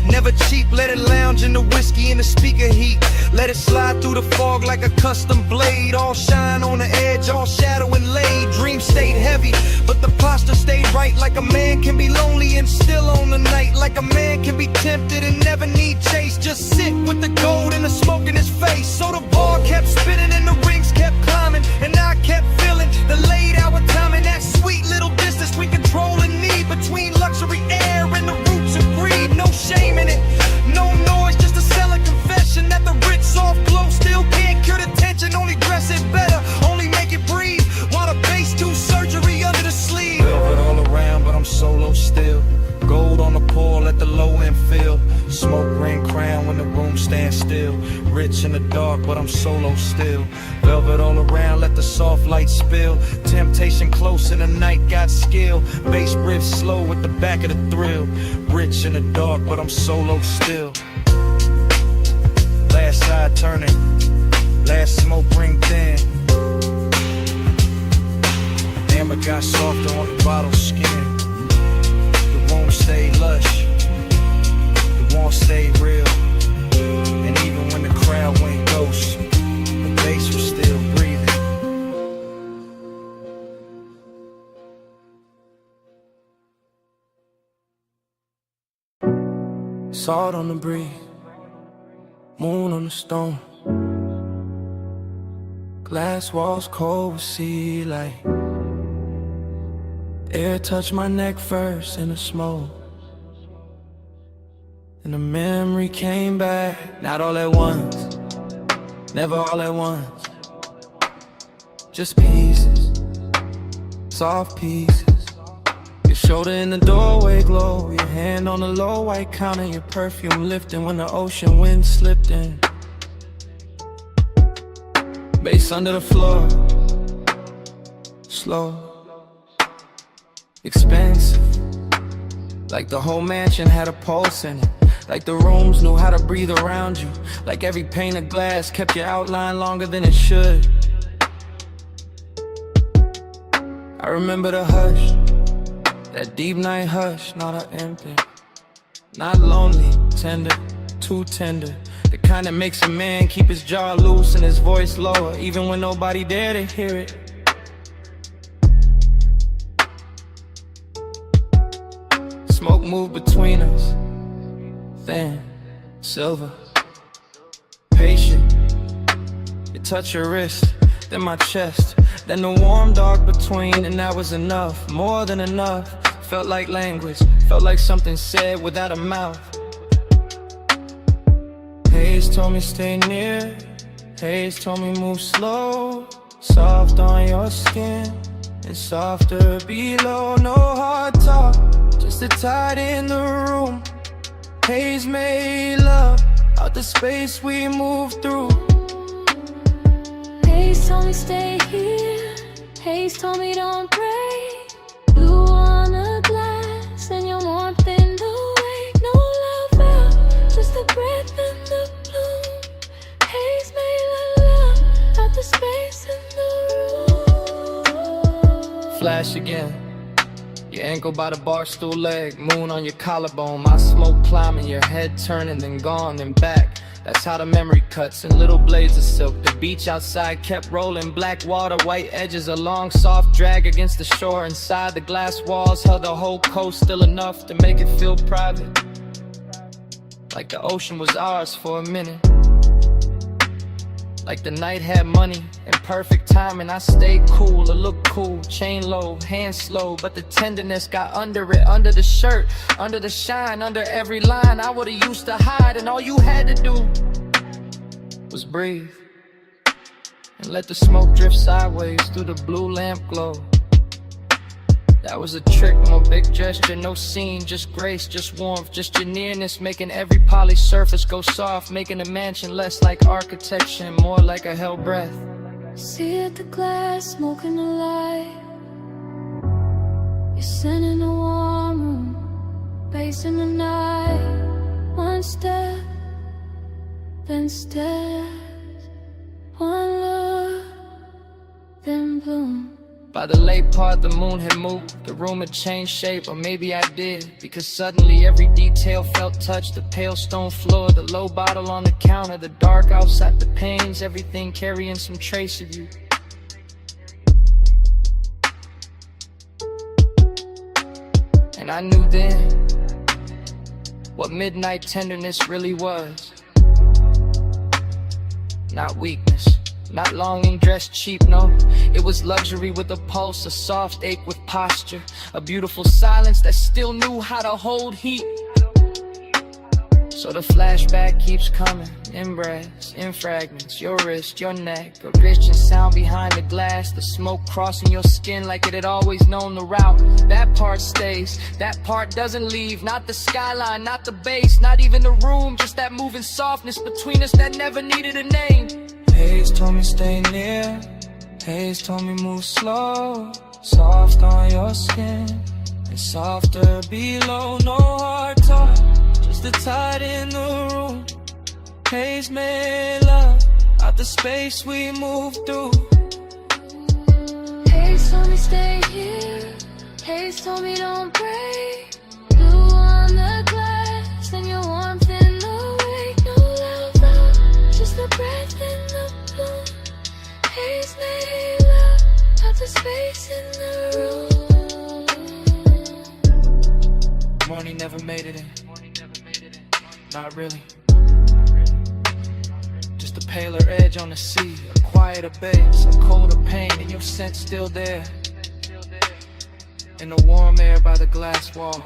Never cheap, let it lounge in the whiskey and the speaker heat. Let it slide through the fog like a custom blade. All shine on the edge, all shadow and laid. Dream stayed heavy, but the posture stayed right. Like a man can be lonely and still on the night. Like a man can be tempted and never need chase. Just sit with the gold and the smoke in his face. So the ball kept spinning and the rings kept climbing, and I kept feeling the late hour timing. That sweet little distance we control and need, between luxury air and the roots of greed. No shame in it, no noise, just a selling confession that the rich soft glow still can't cure the tension. Only dress it better, only make it breathe, while the bass do surgery under the sleeve. Velvet all around, but I'm solo still. Gold on the pour, let the low end fill. Smoke ring crown when the room stands still. Rich in the dark, but I'm solo still. Velvet all around, let the soft light spill. Temptation close in the night, got skill. Bass riff slow with the back of the thrill. Rich in the dark, but I'm solo still. Last side turning, Last smoke ring thin. Amber got softer on the bottle skin. The room stayed lush. The warmth stayed real. And even when the crowd went ghost, the bass was still breathing. Salt on the breeze, moon on the stone. Glass walls cold with sea light. Air touched my neck first in the smoke. And the memory came back, not all at once, never all at once. Just pieces, soft pieces. Your shoulder in the doorway glow, your hand on the low white counter, your perfume lifting when the ocean wind slipped in. Bass under the floor, slow, expensive. Like the whole mansion had a pulse in it. Like the rooms knew how to breathe around you. Like every pane of glass kept your outline longer than it should. I remember the hush, that deep night hush, not an empty. Not lonely, tender, too tender. The kind that makes a man keep his jaw loose and his voice lower, even when nobody there to hear it. Smoke moved between us, thin, silver, patient. It touched your wrist, then my chest, then the warm dark between, and that was enough, more than enough. Felt like language, felt like something said without a mouth. Haze told me stay near, Haze told me move slow. Soft on your skin, and softer below. No hard talk, just a tide in the room. Haze made love out the space we moved through. Haze told me stay here, Haze told me don't break. Blue on a glass and your warmth in the wake. No love out, just the breath and the bloom. Haze made love out the space in the room. Flash again. Your ankle by the bar stool leg, moon on your collarbone. My smoke climbing, your head turning, then gone, then back. That's how the memory cuts in little blades of silk. The beach outside kept rolling, black water, white edges, a long soft drag against the shore. Inside the glass walls held the whole coast, still enough to make it feel private. Like the ocean was ours for a minute. Like the night had money and perfect timing. I stayed cool, it looked cool, chain low, hands slow, but the tenderness got under it, under the shirt, under the shine, under every line. I would've used to hide, and all you had to do was breathe and let the smoke drift sideways through the blue lamp glow. That was a trick, no big gesture, no scene, just grace, just warmth, just your nearness, making every polished surface go soft, making a mansion less like architecture and more like a held breath. See at the glass, smoking the light. You're sending a warm room, bass in the night. One step, then steps. One look, then bloom. By the late part, the moon had moved, the room had changed shape, or maybe I did, because suddenly every detail felt touched. The pale stone floor, the low bottle on the counter, the dark outside the panes, everything carrying some trace of you. And I knew then what midnight tenderness really was. Not weakness, not longing dressed cheap, no. It was luxury with a pulse, a soft ache with posture, a beautiful silence that still knew how to hold heat. So the flashback keeps coming, in breaths, in fragments, your wrist, your neck, a rich and sound behind the glass, the smoke crossing your skin like it had always known the route. That part stays, that part doesn't leave, not the skyline, not the bass, not even the room, just that moving softness between us that never needed a name. Haze told me stay near, Haze told me move slow, soft on your skin, and softer below. No hard talk, just the tide in the room. Haze made love out about the space we move through. Haze told me stay here. Haze told me don't break. Blue on the glass and your warmth in the wake. No love out, just a breath in the bloom. Haze made love out the space in the room. Morning never made it in. Not really. Just a paler edge on the sea, a quieter base, a colder pain, and your scent still there. In the warm air by the glass wall,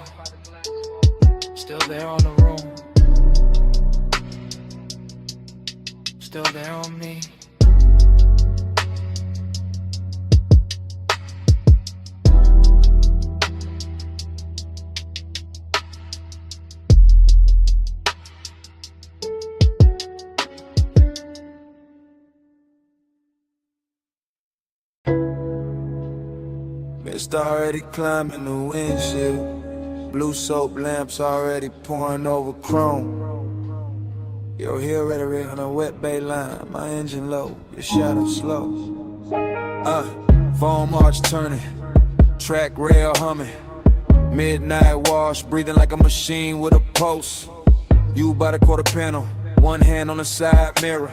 still there on the room, still there on me. Mist already climbing the windshield. Blue soap lamps already pouring over chrome. Your heel rhetoric on a wet bay line. My engine low, your shadow slow. Foam arch turning, track rail humming. Midnight wash, breathing like a machine with a pulse. You by the quarter panel, one hand on the side mirror.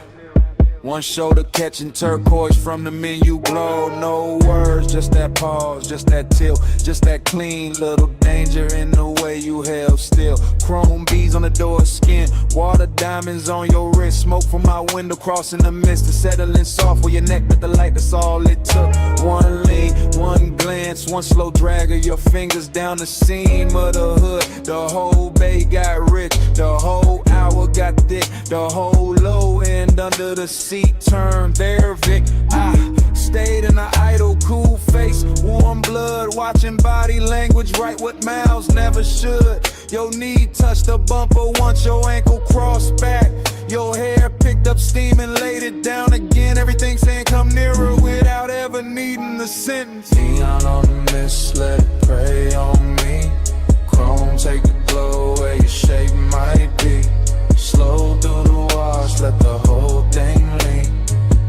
One shoulder catching turquoise from the menu glow. No words, just that pause, just that tilt, just that clean little danger in the way you held still. Chrome beads on the door skin, water diamonds on your wrist. Smoke from my window crossing the mist and settling soft where your neck with the light, that's all it took. One lean, one glance, one slow drag of your fingers down the seam of the hood. The whole bay got rich, the whole hour got thick, the whole low end under the seat turned there, Vic. I stayed in an idle, cool face, warm blood, watching body language, write what mouths never should. Your knee touched the bumper once your ankle crossed back. Your hair picked up steam and laid it down again. Everything saying come nearer without ever needing the sentence. Neon on the mist, let it prey on me. Chrome take a glow where your shape might be. Slow through the wash, let the whole thing lean.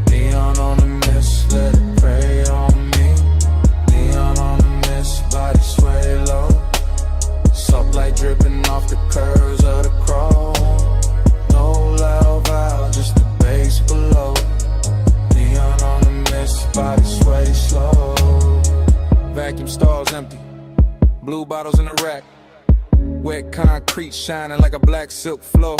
Neon on the mist, let it prey on me. Neon on the mist, body sway low. Soft light dripping off the curves of the chrome. No loud valve, just the bass below. Neon on the mist, body sway slow. Vacuum stalls empty, blue bottles in the rack. Wet concrete shining like a black silk floor.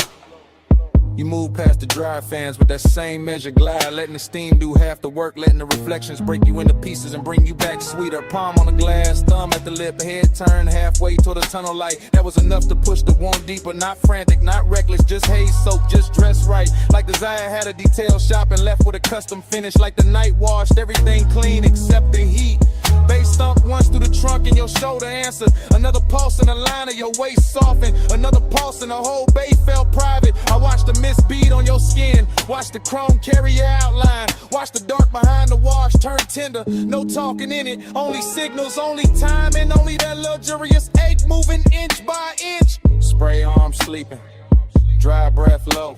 You move past the dry fans with that same measure glide, letting the steam do half the work, letting the reflections break you into pieces and bring you back sweeter. Palm on the glass, thumb at the lip, head turned halfway toward the tunnel light. That was enough to push the wound deeper, not frantic, not reckless, just haze soak, just dressed right. Like Desire had a detail shop and left with a custom finish. Like the night washed everything clean except the heat. Bass thump once through the trunk and your shoulder answered. Another pulse in the line of your waist softened. Another pulse and the whole bay felt private. I watched the mist bead on your skin. Watch the chrome carry your outline. Watch the dark behind the wash turn tender. No talking in it. Only signals, only time, and only that luxurious ache moving inch by inch. Spray arm sleeping. Dry breath low.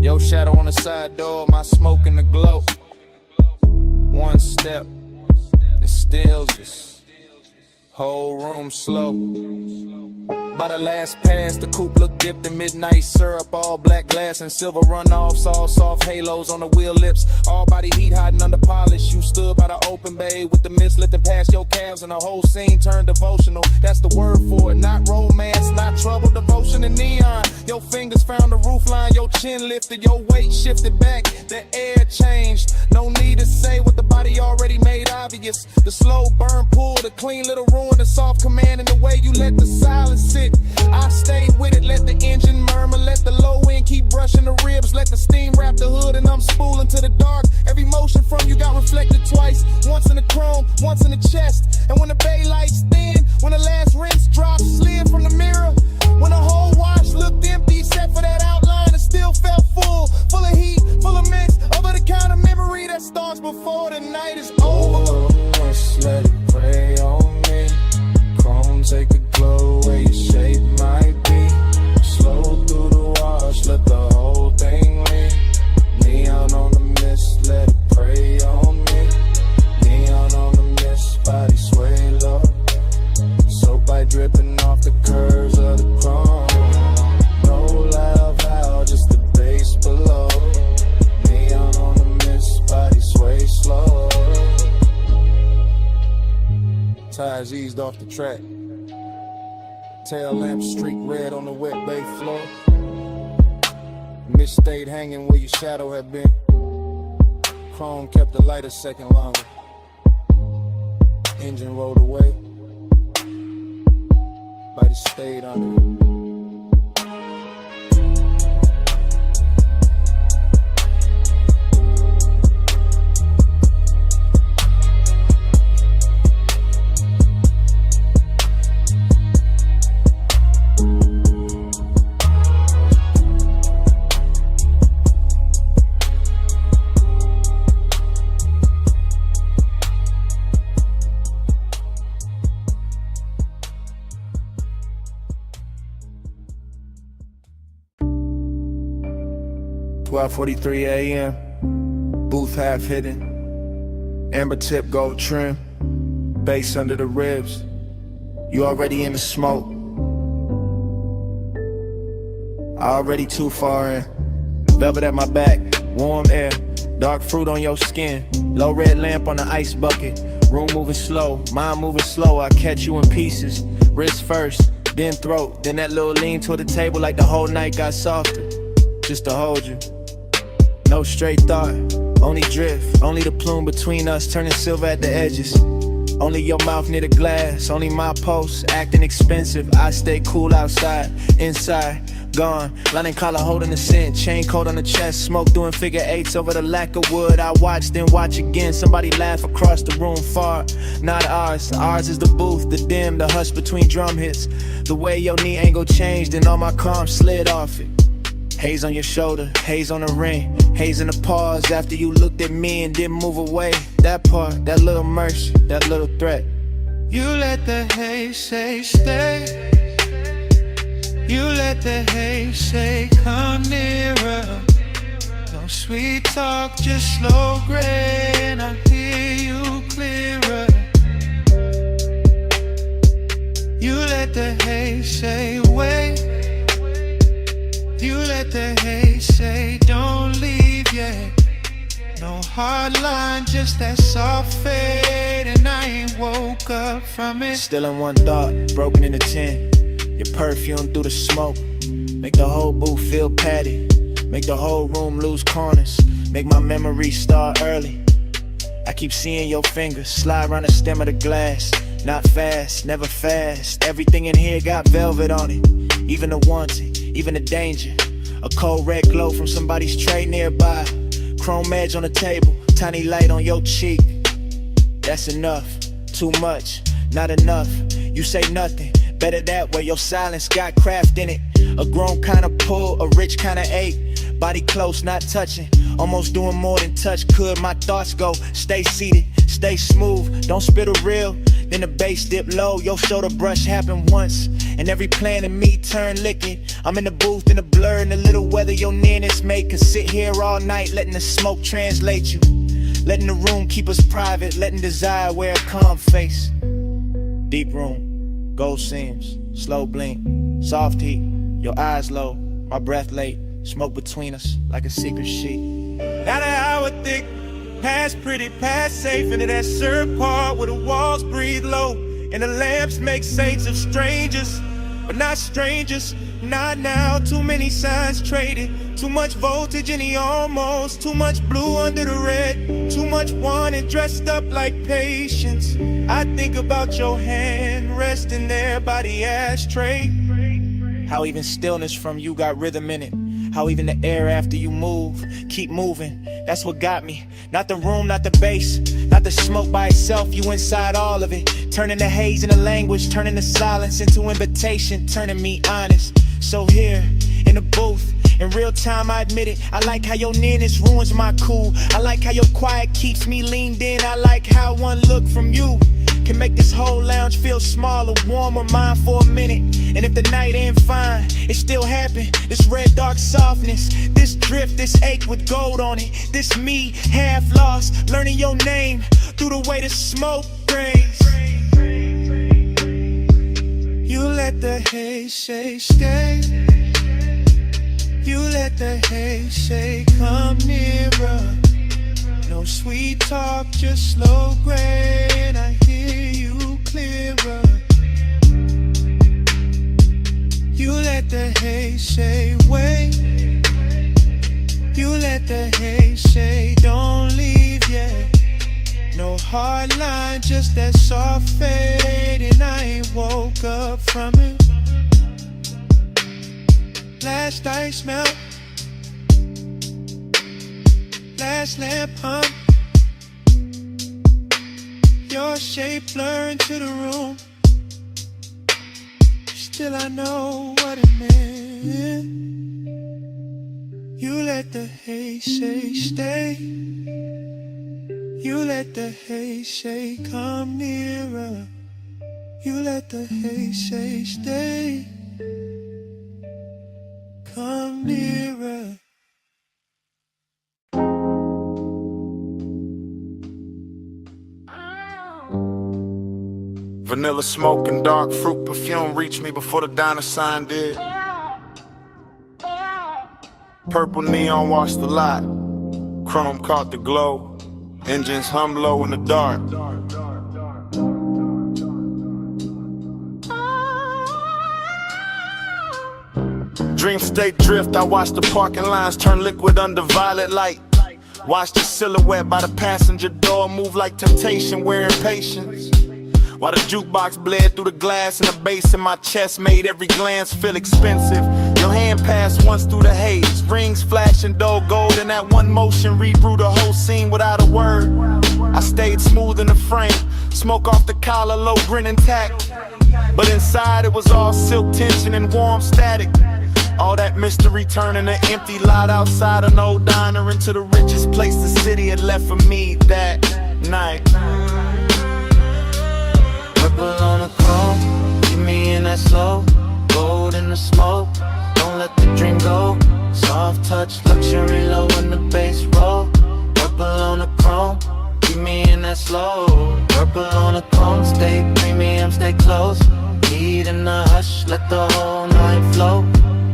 Your shadow on the side door. My smoke in the glow. One step. It stills us, whole room slow. By the last pass, the coupe looked dipped in midnight syrup. All black glass and silver runoffs, all soft halos on the wheel lips. All body heat hiding under polish. You stood by the open bay with the mist lifting past your calves, and the whole scene turned devotional. That's the word for it, not romance, not trouble, devotion and neon. Your fingers found the roof line, your chin lifted, your weight shifted back, the air changed. No need to say what the body already made obvious. The slow burn pull, the clean little ruin, the soft command, and the way you let the silence sit. I stayed with it, let the engine murmur, let the low end keep brushing the ribs, let the steam wrap the hood, and I'm spooling to the dark. Every motion from you got reflected twice, once in the chrome, once in the chest. And when the bay lights thin, when the last rinse drops, slid from the mirror, when the whole wash looked empty, except for that outline, it still felt full of heat, full of mix, over the kind of memory that starts before the night is over. Let's let it pray on me. Chrome take a glow where your shape might be. Slow through the wash, let the whole thing lean. Neon on the Tires eased off the track. Tail lamp streak red on the wet bay floor. Mist stayed hanging where your shadow had been. Chrome kept the light a second longer. Engine rolled away. Body stayed under it. 12:43 a.m. Booth half hidden. Amber tip gold trim. Bass under the ribs. You already in the smoke. Already too far in. Velvet at my back. Warm air. Dark fruit on your skin. Low red lamp on the ice bucket. Room moving slow. Mind moving slow. I catch you in pieces. Wrist first. Then throat. Then that little lean toward the table like the whole night got softer. Just to hold you. No straight thought, only drift. Only the plume between us turning silver at the edges. Only your mouth near the glass. Only my pulse acting expensive. I stay cool outside, inside, gone. Lining collar holding the scent. Chain coat on the chest. Smoke doing figure eights over the lack of wood. I watch, then watch again. Somebody laugh across the room far. Not ours. Ours is the booth, the dim, the hush between drum hits. The way your knee angle changed and all my calm slid off it. Haze on your shoulder, haze on the ring. Haze in the pause after you looked at me and didn't move away. That part, that little mercy, that little threat. You let the haze say stay. You let the haze say come nearer. No sweet talk, just slow gray, and I hear you clearer. You let the haze say wait. You let the haze say don't leave yet. No hard line, just that soft fade, and I ain't woke up from it. Still in one thought, broken into 10. Your perfume through the smoke. Make the whole booth feel padded. Make the whole room lose corners. Make my memories start early. I keep seeing your fingers slide around the stem of the glass. Not fast, never fast. Everything in here got velvet on it. Even the wanted, even the danger. A cold red glow from somebody's tray nearby. Chrome edge on the table, tiny light on your cheek. That's enough, too much, not enough. You say nothing, better that way. Your silence got craft in it. A grown kind of pull, a rich kind of ache. Body close, not touching. Almost doing more than touch could. My thoughts go, stay seated, stay smooth. Don't spit a reel, then the bass dip low. Your shoulder brush happened once, and every plan in me turned liquid. I'm in the booth in the blur, and the little weather your nearness made. Could sit here all night, letting the smoke translate you. Letting the room keep us private, letting desire wear a calm face. Deep room, gold seams, slow blink, soft heat. Your eyes low, my breath late. Smoke between us like a secret sheet. Not an hour thick, past pretty, past safe. Into that syrup part where the walls breathe low, and the lamps make saints of strangers, but not strangers. Not now, too many signs traded. Too much voltage in the almost. Too much blue under the red. Too much wanted, dressed up like patience. I think about your hand resting there by the ashtray. How even stillness from you got rhythm in it. How even the air after you move, keep moving. That's what got me. Not the room, not the bass, not the smoke by itself. You inside all of it. Turning the haze into language, turning the silence into invitation, turning me honest. So here, in the booth, in real time I admit it. I like how your nearness ruins my cool. I like how your quiet keeps me leaned in. I like how one look from you can make this whole lounge feel smaller, warmer, mine for a minute. And if the night ain't fine, it still happened. This red dark softness, this drift, this ache with gold on it. This me, half lost, learning your name through the way the smoke rays. You let the haze say stay. You let the haze say come nearer. No sweet talk, just slow gray, and I hear you clear. let the haze say wait. You let the haze say don't leave yet. No hard line, just that soft fade, and I ain't woke up from it. Last ice melt, last lamp hum. Your shape blur into the room. Still I know what it meant. You let the haze say stay. You let the haze say come nearer. You let the haze say stay. Come nearer. Vanilla smoke and dark fruit perfume reached me before the diner sign did. Purple neon washed the lot. Chrome caught the glow. Engines hum low in the dark. Dream state drift, I watched the parking lines turn liquid under violet light. Watched the silhouette by the passenger door move like temptation, wearing patience. While the jukebox bled through the glass and the bass in my chest made every glance feel expensive. Your hand passed once through the haze, rings flashing dull gold, and that one motion rebrew the whole scene without a word. I stayed smooth in the frame, smoke off the collar, low grin intact. But inside it was all silk tension and warm static. All that mystery turning an empty lot outside an old diner into the richest place the city had left for me that night. Purple on the chrome, keep me in that slow. Gold in the smoke, don't let the dream go. Soft touch, luxury low when the bass roll. Purple on the chrome, keep me in that slow. Purple on the chrome, stay premium, stay close. Heat in the hush, let the whole night flow.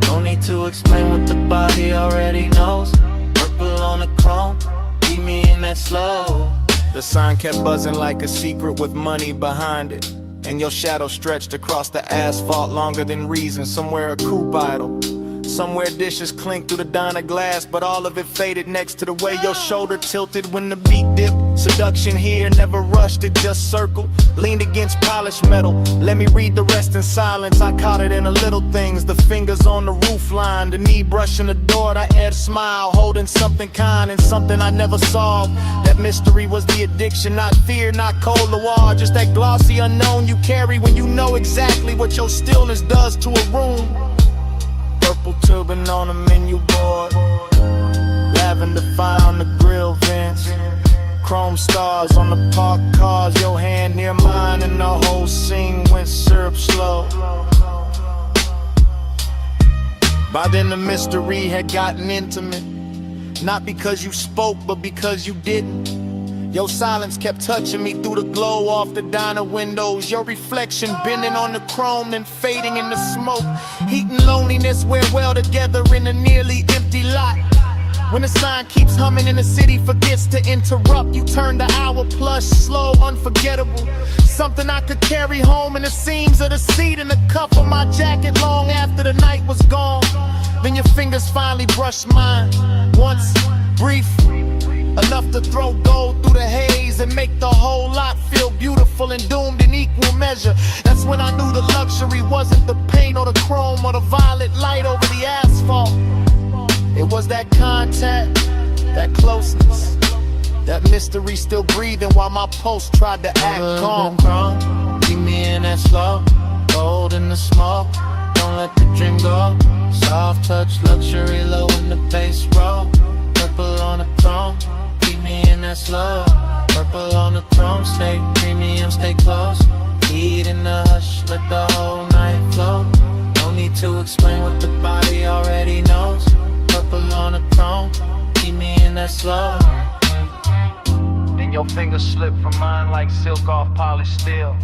No need to explain what the body already knows. Purple on the chrome, keep me in that slow. The sign kept buzzing like a secret with money behind it. And your shadow stretched across the asphalt longer than reason. Somewhere a coupe idle, somewhere dishes clink through the diner glass, but all of it faded next to the way your shoulder tilted when the beat dipped. Seduction here, never rushed, it just circled. Leaned against polished metal, let me read the rest in silence. I caught it in the little things, the fingers on the roof line, the knee brushing the door, the air smile, holding something kind and something I never solved. That mystery was the addiction, not fear, not cold war, just that glossy unknown you carry when you know exactly what your stillness does to a room. Purple turban on the menu board, lavender fire on the grill vents, chrome stars on the parked cars, your hand near mine, and the whole scene went syrup slow. By then the mystery had gotten intimate, not because you spoke, but because you didn't. Your silence kept touching me through the glow off the diner windows. Your reflection bending on the chrome, then fading in the smoke. Heat and loneliness wear well together in a nearly empty lot. When the sign keeps humming and the city forgets to interrupt, you turn the hour plus, slow, unforgettable. Something I could carry home in the seams of the seat and the cuff of my jacket long after the night was gone. Then your fingers finally brushed mine, once, brief, enough to throw gold through the haze and make the whole lot feel beautiful and doomed in equal measure. That's when I knew the luxury wasn't the paint or the chrome or the violet light over the asphalt. It was that contact, that closeness, that mystery still breathing while my pulse tried to act calm. Keep me in that slow, gold in the smoke, don't let the dream go. Soft touch, luxury low when the bass roll. Purple on the throne, keep me in that slow. Purple on the throne, stay premium, stay close. Heat in the hush, let the whole night flow. No need to explain what the body already knows. Purple on the throne, keep me in that slow. Then your fingers slip from mine like silk off polished steel.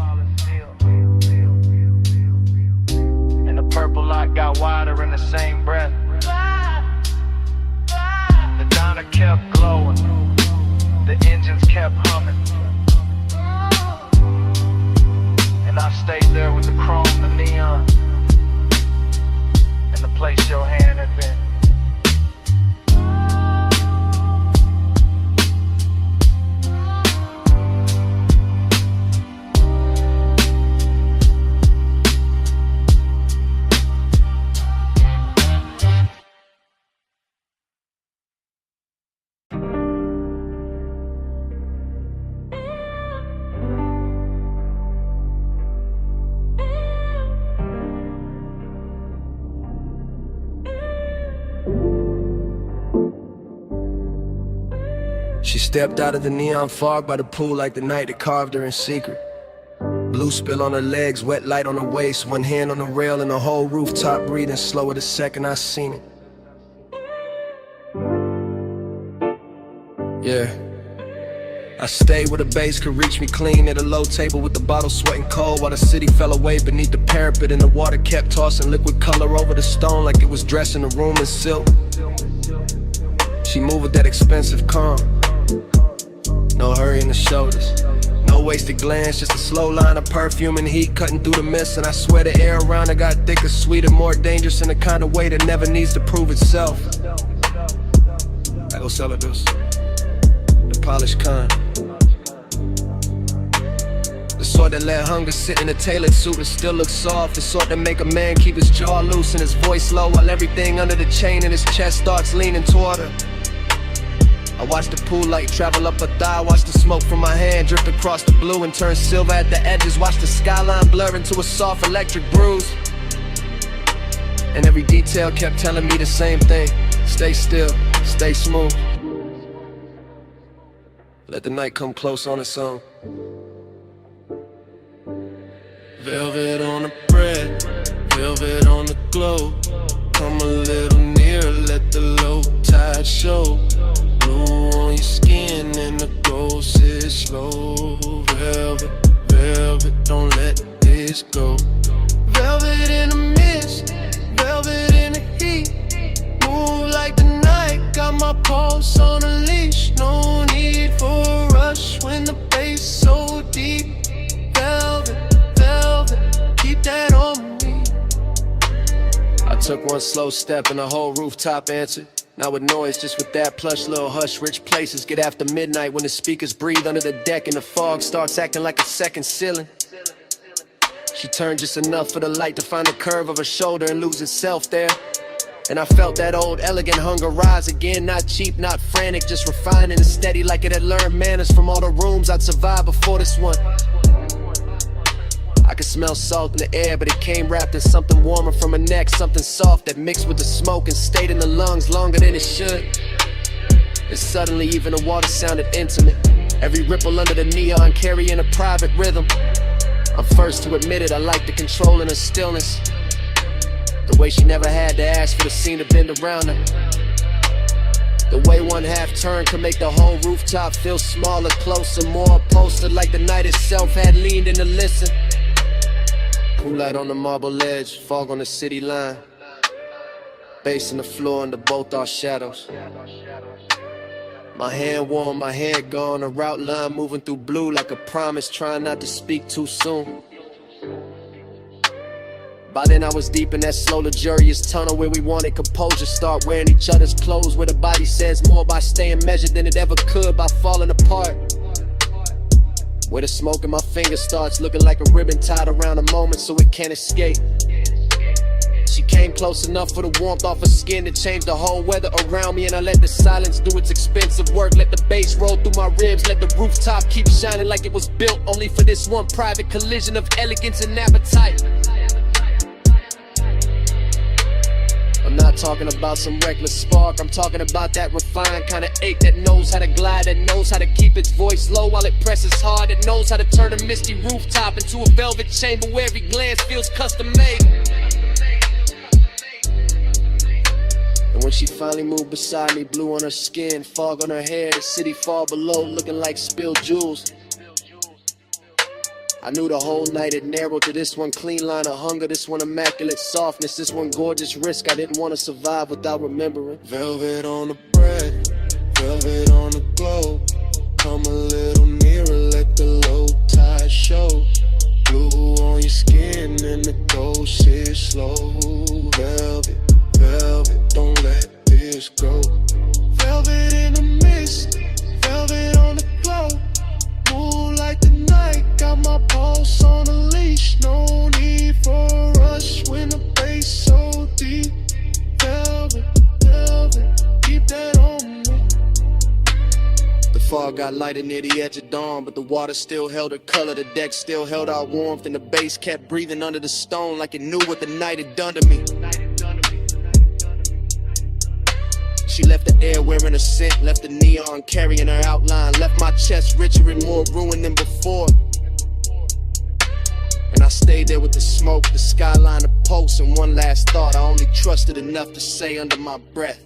And the purple light got wider in the same breath. The diner kept glowing, the engines kept humming, and I stayed there with the chrome, the neon. Stepped out of the neon fog by the pool like the night that carved her in secret. Blue spill on her legs, wet light on her waist, one hand on the rail and the whole rooftop breathing slower the second I seen it. Yeah. I stayed where the bass could reach me clean at a low table with the bottle sweating cold while the city fell away beneath the parapet and the water kept tossing liquid color over the stone like it was dressing the room in silk. She moved with that expensive calm. No hurry in the shoulders. No wasted glance, just a slow line of perfume and heat cutting through the mist. And I swear the air around her got thicker, sweeter, more dangerous in the kind of way that never needs to prove itself. I go sell her this. The polished kind. The sort that let hunger sit in a tailored suit and still look soft. The sort that make a man keep his jaw loose and his voice low while everything under the chain in his chest starts leaning toward her. I watch the pool light travel up her thigh, watch the smoke from my hand drift across the blue and turn silver at the edges, watch the skyline blur into a soft electric bruise. And every detail kept telling me the same thing: stay still, stay smooth. Let the night come close on its own. Velvet on the bread, velvet on the glow. Come a little nearer, let the low tide show. Blue on your skin and the gold sits slow. Velvet, velvet, don't let this go. Velvet in the mist, velvet in the heat. Move like the night, got my pulse on a leash. No need for a rush when the bass so deep. Velvet, velvet, keep that on me. I took one slow step and the whole rooftop answered. Not with noise, just with that plush little hush. Rich places get after midnight when the speakers breathe under the deck and the fog starts acting like a second ceiling. She turned just enough for the light to find the curve of her shoulder and lose itself there. And I felt that old elegant hunger rise again. Not cheap, not frantic, just refined and steady, like it had learned manners from all the rooms I'd survived before this one. I could smell salt in the air, but it came wrapped in something warmer from her neck, something soft that mixed with the smoke and stayed in the lungs longer than it should. And suddenly even the water sounded intimate, every ripple under the neon carrying a private rhythm. I'm first to admit it, I like the control in her stillness, the way she never had to ask for the scene to bend around her. The way one half turn could make the whole rooftop feel smaller, closer, more upholstered, like the night itself had leaned in to listen. Pool light on the marble ledge, fog on the city line. Bass on the floor under both our shadows. My hand warm, my head gone, a route line moving through blue like a promise, trying not to speak too soon. By then I was deep in that slow luxurious tunnel where we wanted composure, start wearing each other's clothes, where the body says more by staying measured than it ever could by falling apart. Where the smoke in my fingers starts looking like a ribbon tied around a moment so it can't escape. She came close enough for the warmth off her skin to change the whole weather around me, and I let the silence do its expensive work. Let the bass roll through my ribs, let the rooftop keep shining like it was built only for this one private collision of elegance and appetite. I'm not talking about some reckless spark, I'm talking about that refined kind of ache that knows how to glide, that knows how to keep its voice low while it presses hard, that knows how to turn a misty rooftop into a velvet chamber where every glance feels custom made. And when she finally moved beside me, blue on her skin, fog on her hair, the city far below looking like spilled jewels, I knew the whole night it narrowed to this one clean line of hunger, this one immaculate softness, this one gorgeous risk I didn't want to survive without remembering. Velvet on the bread, velvet on the glow. Come a little nearer, let the low tide show. Blue on your skin and the gold sits slow. Velvet, velvet, don't let this go. Velvet in the mist, velvet on the glow. Move like the night, got my pulse on a leash. No need for a rush when the bass so deep. Velvet, velvet, keep that on me. The fog got lighter near the edge of dawn, but the water still held her color, the deck still held our warmth, and the bass kept breathing under the stone like it knew what the night had done to me. She left the air wearing a scent, left the neon carrying her outline, left my chest richer and more ruined than before. And I stayed there with the smoke, the skyline, the pulse, and one last thought I only trusted enough to say under my breath.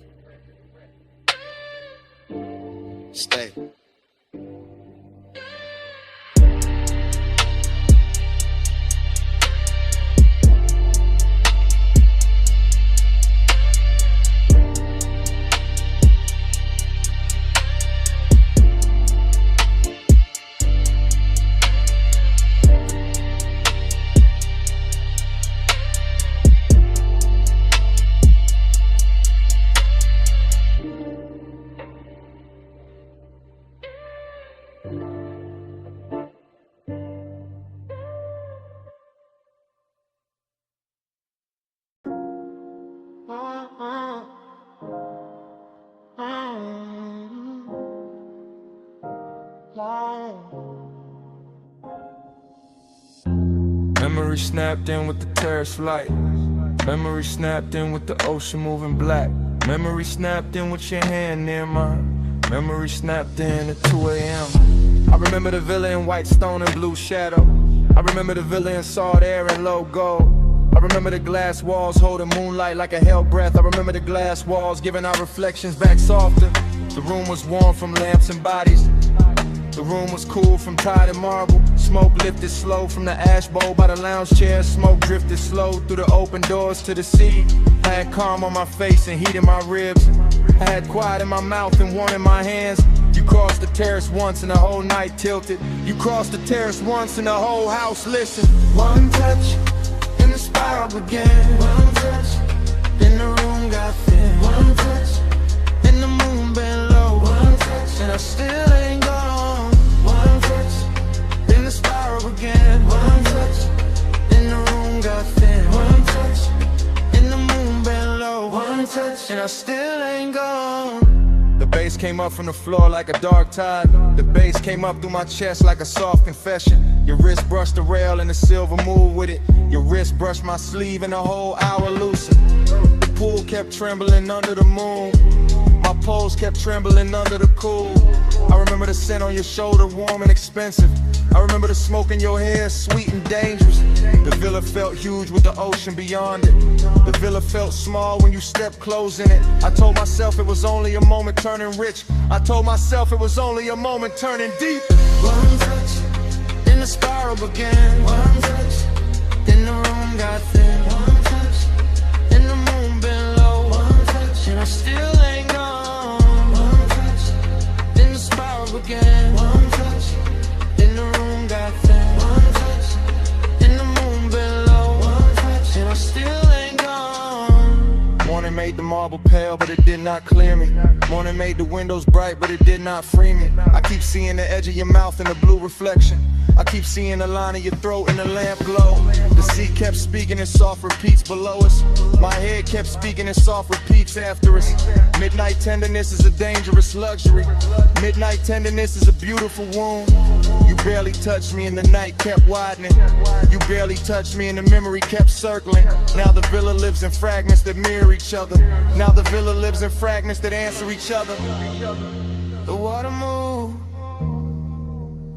Stay. Memory snapped in with the terrorist flight. Memory snapped in with the ocean moving black. Memory snapped in with your hand near mine. Memory snapped in at 2 a.m. I remember the villa in white stone and blue shadow. I remember the villa in salt air and low gold. I remember the glass walls holding moonlight like a hell breath. I remember the glass walls giving our reflections back softer. The room was warm from lamps and bodies. The room was cool from tide and marble. Smoke lifted slow from the ash bowl by the lounge chair. Smoke drifted slow through the open doors to the sea. I had calm on my face and heat in my ribs. I had quiet in my mouth and warmth in my hands. You crossed the terrace once and the whole night tilted. You crossed the terrace once and the whole house listened. One touch and the spiral began. One touch, then the room got thin. One touch, and the moon bent low. One touch, and I still ain't gone. One touch, then the spiral began. One touch, then the room got thin. One touch, and the moon bent low. One touch, and I still ain't gone. The bass came up from the floor like a dark tide. The bass came up through my chest like a soft confession. Your wrist brushed the rail and the silver moved with it. Your wrist brushed my sleeve and a whole hour looser. The pool kept trembling under the moon. My pose kept trembling under the cool. I remember the scent on your shoulder, warm and expensive. I remember the smoke in your hair, sweet and dangerous. The villa felt huge with the ocean beyond it. The villa felt small when you stepped close in it. I told myself it was only a moment turning rich. I told myself it was only a moment turning deep. One touch, then the spiral began. One touch, then the room got thin. One touch, then the moon bent low. One touch, and I still ain't gone. One touch, then the spiral began. One touch, then the room got thin. One touch, then the moon bent low. One touch, and I still ain't gone. Morning made the marble pale, but it did not clear me. Morning made the windows bright, but it did not free me. I keep seeing the edge of your mouth in the blue reflection. I keep seeing the line of your throat in the lamp glow. The sea kept speaking in soft repeats below us. My head kept speaking in soft repeats after us. Midnight tenderness is a dangerous luxury. Midnight tenderness is a beautiful wound. You barely touched me and the night kept widening. You barely touched me and the memory kept circling. Now the villa lives in fragments that mirror each other. Now the villa lives in fragments that answer each other. The water moved,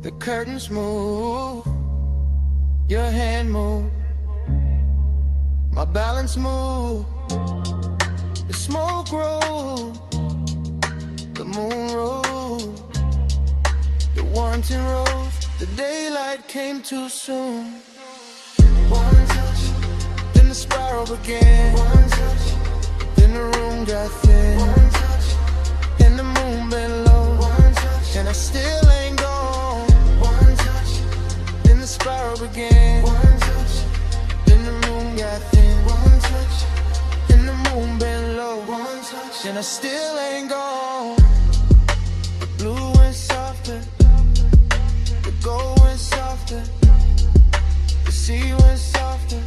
the curtains moved, your hand moved, my balance moved, the smoke rolled, the moon rose, the warranty rose, the daylight came too soon. One touch, then the spiral began. One touch, then the room got thin. One touch, and the moon bent low. One touch, and I still ain't gone. One touch, then the spiral began. One touch, then the room got thin. One touch, and the moon bent low. One touch, and I still ain't gone. The blue went softer, the gold went softer, the sea went softer,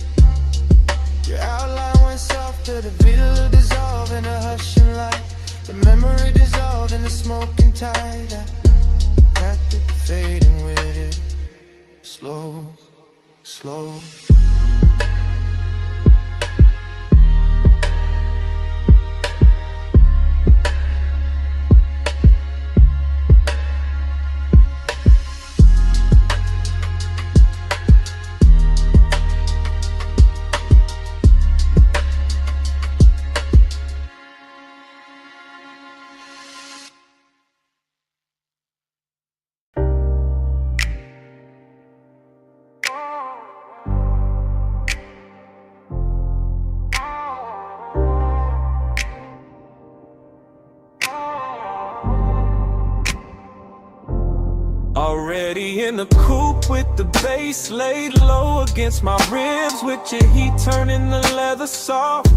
your outline went softer. The villa dissolved in a hushing light. The memory dissolved in the smoking tide. I wrapped it, fading with it, slow, slow. in the coupe with the bass laid low against my ribs, with your heat turning the leather soft,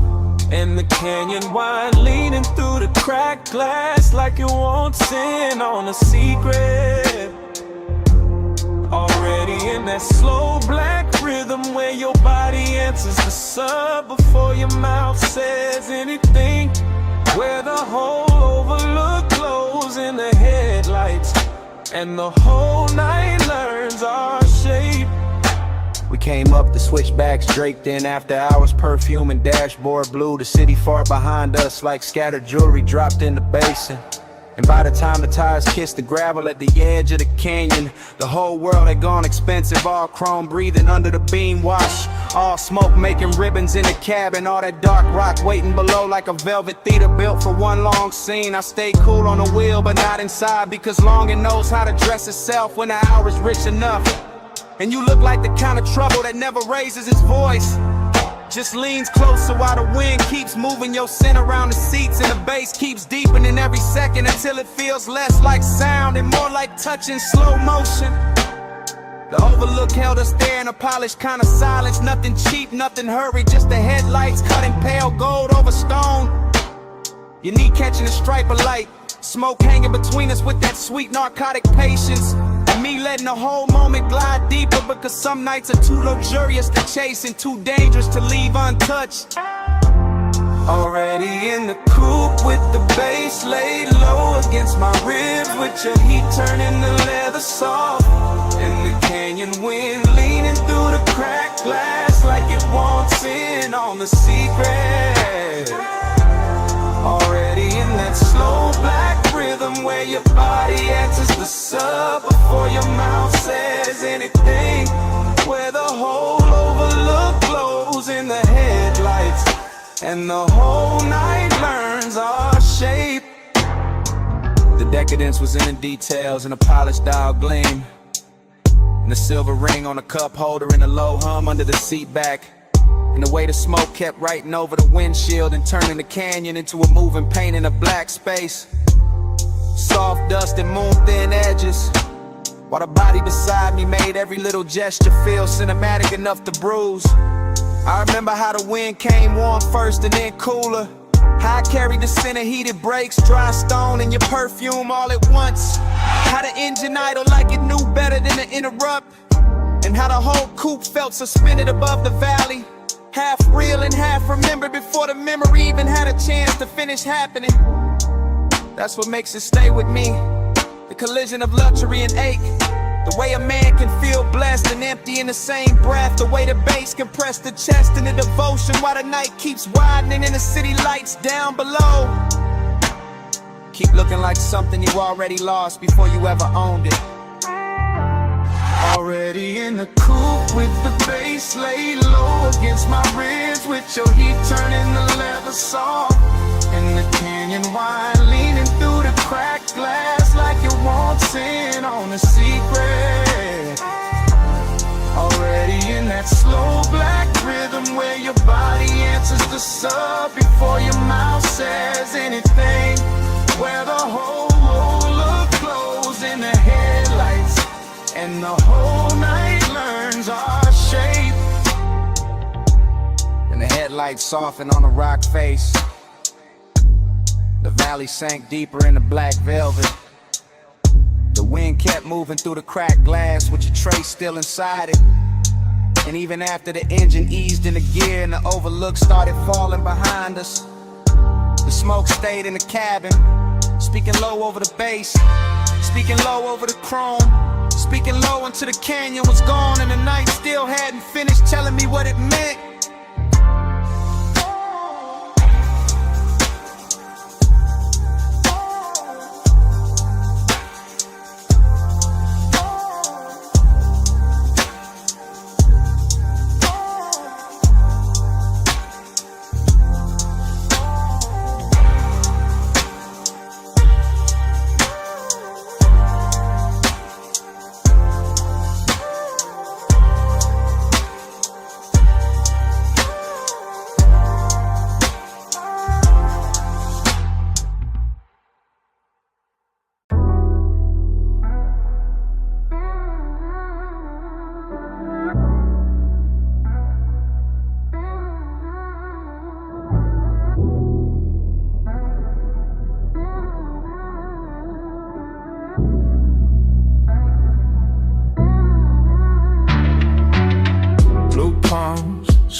and the canyon wine leaning through the cracked glass like it wants in on a secret. Already in that slow black rhythm where your body answers the sub before your mouth says anything, where the whole overlook glows in the headlights, and the whole night learns our shape. We came up the switchbacks draped in after hours perfume and dashboard blue. The city far behind us like scattered jewelry dropped in the basin. And by the time the tires kissed the gravel at the edge of the canyon, the whole world had gone expensive, all chrome breathing under the beam wash, all smoke making ribbons in the cabin, all that dark rock waiting below like a velvet theater built for one long scene. I stayed cool on the wheel but not inside, because longing knows how to dress itself when the hour's rich enough. And you look like the kind of trouble that never raises its voice, just leans closer while the wind keeps moving your scent around the seats, and the bass keeps deepening every second until it feels less like sound and more like touch in slow motion. The overlook held us there in a polished kind of silence, nothing cheap, nothing hurried, just the headlights cutting pale gold over stone, your knee catching a stripe of light, smoke hanging between us with that sweet narcotic patience, and me letting the whole moment glide deeper, because some nights are too luxurious to chase and too dangerous to leave untouched. Already in the coupe with the bass laid low against my ribs, with your heat turning the leather soft, and the canyon wind leaning through the cracked glass like it wants in on the secret. Already in that slow black rhythm where your body answers the sub before your mouth says anything, where the whole overlook glows in the headlights, and the whole night learns our shape. The decadence was in the details and a polished dial gleam, and the silver ring on the cup holder and a low hum under the seat back, and the way the smoke kept writing over the windshield and turning the canyon into a moving paint in a black space. Soft dust and moon-thin edges, while the body beside me made every little gesture feel cinematic enough to bruise. I remember how the wind came warm first and then cooler, how I carried the scent of heated brakes, dry stone, and your perfume all at once, how the engine idled like it knew better than to interrupt, and how the whole coupe felt suspended above the valley, half real and half remembered before the memory even had a chance to finish happening. That's what makes it stay with me, the collision of luxury and ache, the way a man can feel blessed and empty in the same breath, the way the bass can press the chest in the devotion while the night keeps widening and the city lights down below keep looking like something you already lost before you ever owned it. Already in the coupe with the bass laid low against my ribs, with your heat turning the leather soft, and the canyon wine leaning through the cracked glass like it wants in on a secret. Already in that slow black rhythm where your body answers the sub before your mouth says anything, where the whole look glows in the headlights, and the whole night learns our shape. And the headlights softened on the rock face, the valley sank deeper in the black velvet, the wind kept moving through the cracked glass with your tray still inside it, and even after the engine eased into gear and the overlook started falling behind us, the smoke stayed in the cabin, speaking low over the bass, speaking low over the chrome, speaking low until the canyon was gone and the night still hadn't finished telling me what it meant.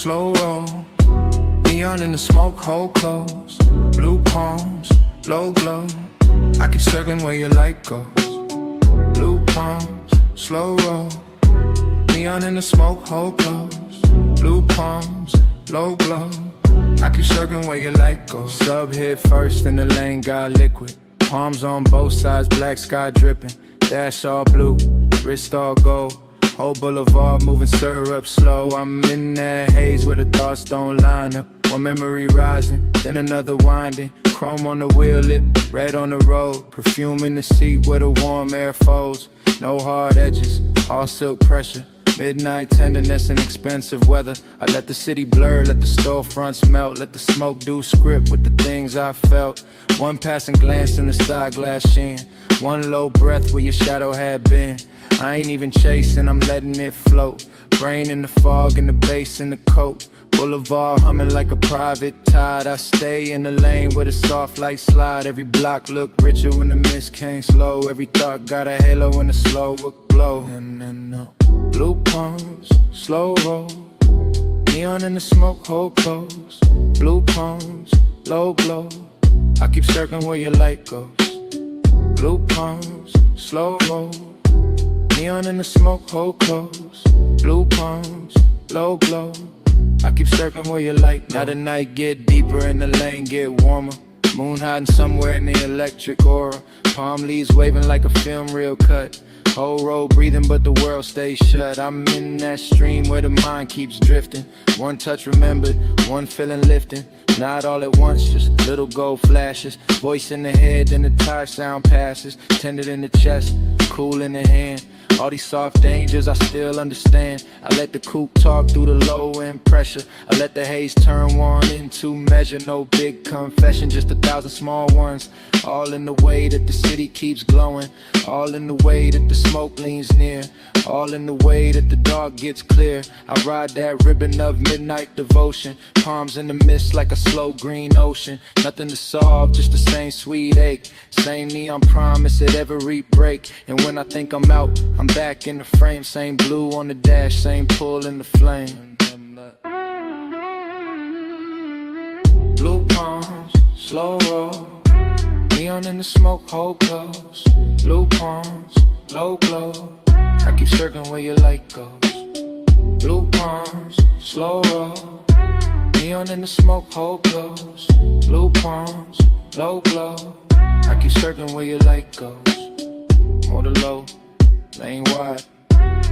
slow roll. Neon in the smoke, hold close. Blue palms, low glow. I keep circling where your light goes. Blue palms, slow roll. Neon in the smoke, hold close. Blue palms, low glow. I keep circling where your light goes. Sub hit first in the lane, got liquid. Palms on both sides, black sky dripping. Dash all blue, wrist all gold. Whole boulevard moving syrup slow. I'm in that haze where the thoughts don't line up. One memory rising, then another winding. Chrome on the wheel lip, red on the road. Perfume in the seat where the warm air folds. No hard edges, all silk pressure. Midnight tenderness and expensive weather. I let the city blur, let the storefronts melt. Let the smoke do script with the things I felt. One passing glance in the side glass sheen. One low breath where your shadow had been. I ain't even chasing, I'm letting it float. Brain in the fog and the bass in the coat. Boulevard humming like a private tide. I stay in the lane where the soft lights slide. Every block look richer when the mist came slow. Every thought got a halo when the slow would glow. Blue palms, slow roll. Neon in the smoke, hold close. Blue palms, low glow. I keep circling where your light goes. Blue palms, slow roll. Neon in the smoke, hold close. Blue palms, low glow. I keep circling where your light goes. Now the night get deeper and the lane get warmer. Moon hiding somewhere in the electric aura. Palm leaves waving like a film reel cut. Whole road breathing but the world stays shut. I'm in that stream where the mind keeps drifting. One touch remembered, one feeling lifting. Not all at once, just little gold flashes. Voice in the head, then the tire sound passes. Tended in the chest, cool in the hand. All these soft dangers I still understand. I let the coupe talk through the low end pressure. I let the haze turn one into measure. No big confession, just 1,000 small ones. All in the way that the city keeps glowing. All in the way that the smoke leans near. All in the way that the dark gets clear. I ride that ribbon of midnight devotion. Palms in the mist like a slow green ocean. Nothing to solve, just the same sweet ache. Same neon promise at every break. And when I think I'm out, I'm back in the frame. Same blue on the dash, same pull in the flame. Blue palms, slow roll. Neon in the smoke, hold close. Blue palms, low glow. I keep circling where your light goes. Blue palms, slow roll. Neon in the smoke, hold close. Blue palms, low glow. I keep circling where your light goes. More the low, lane wide.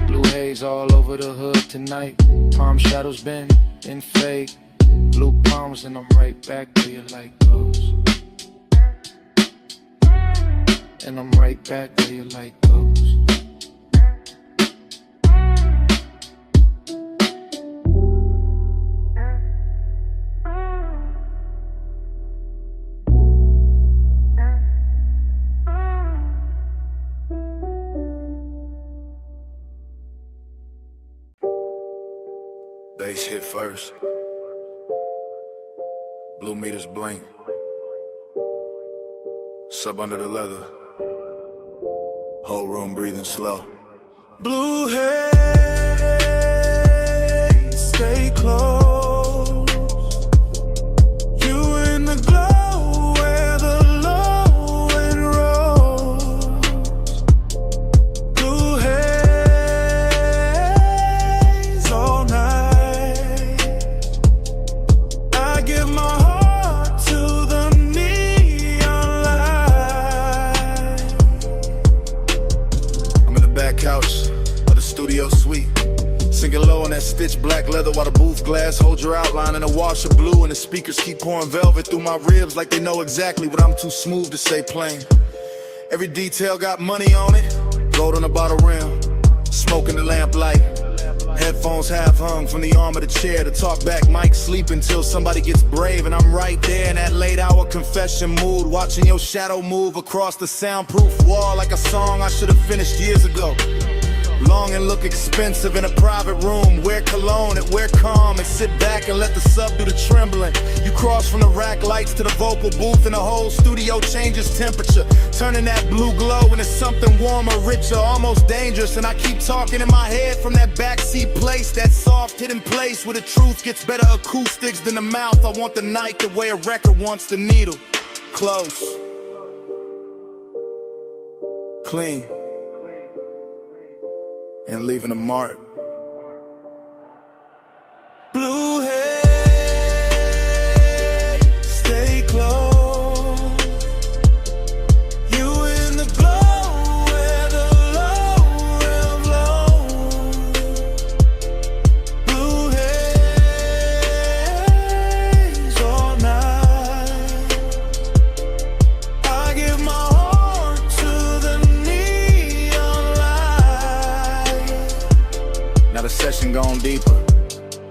Blue haze all over the hood tonight. Palm shadows bend and fade. Blue palms and I'm right back where your light goes. And I'm right back where your light goes. Bass hit first. Blue meters blink. Sub under the leather. Whole room breathing slow. Blue haze, stay close. You in the glow where the low end rolls. Blue haze all night. I give my heart to the neon light. I'm in the back couch of the studio suite, sinking low on that stitched black leather while the booth glass holds your outline in a wash of blue, and the speakers keep pouring velvet through my ribs like they know exactly what I'm too smooth to say plain. Every detail got money on it, gold on the bottle rim, smoke in the lamplight. Headphones half hung from the arm of the chair. The talk back mic sleep until somebody gets brave, and I'm right there in that late hour confession mood, watching your shadow move across the soundproof wall like a song I should have finished years ago. Long and look expensive in a private room. Wear cologne and wear calm and sit back and let the sub do the trembling. You cross from the rack lights to the vocal booth and the whole studio changes temperature. turning that blue glow into something warmer, richer, almost dangerous. And I keep talking in my head from that backseat place, that soft hidden place where the truth gets better acoustics than the mouth. I want the night the way a record wants the needle. Close, clean, and leaving a mark. Blue haze, stay close. You in the glow where the low realm flows. Blue haze all night. I give my heart to the neon light. Now the session gone deeper.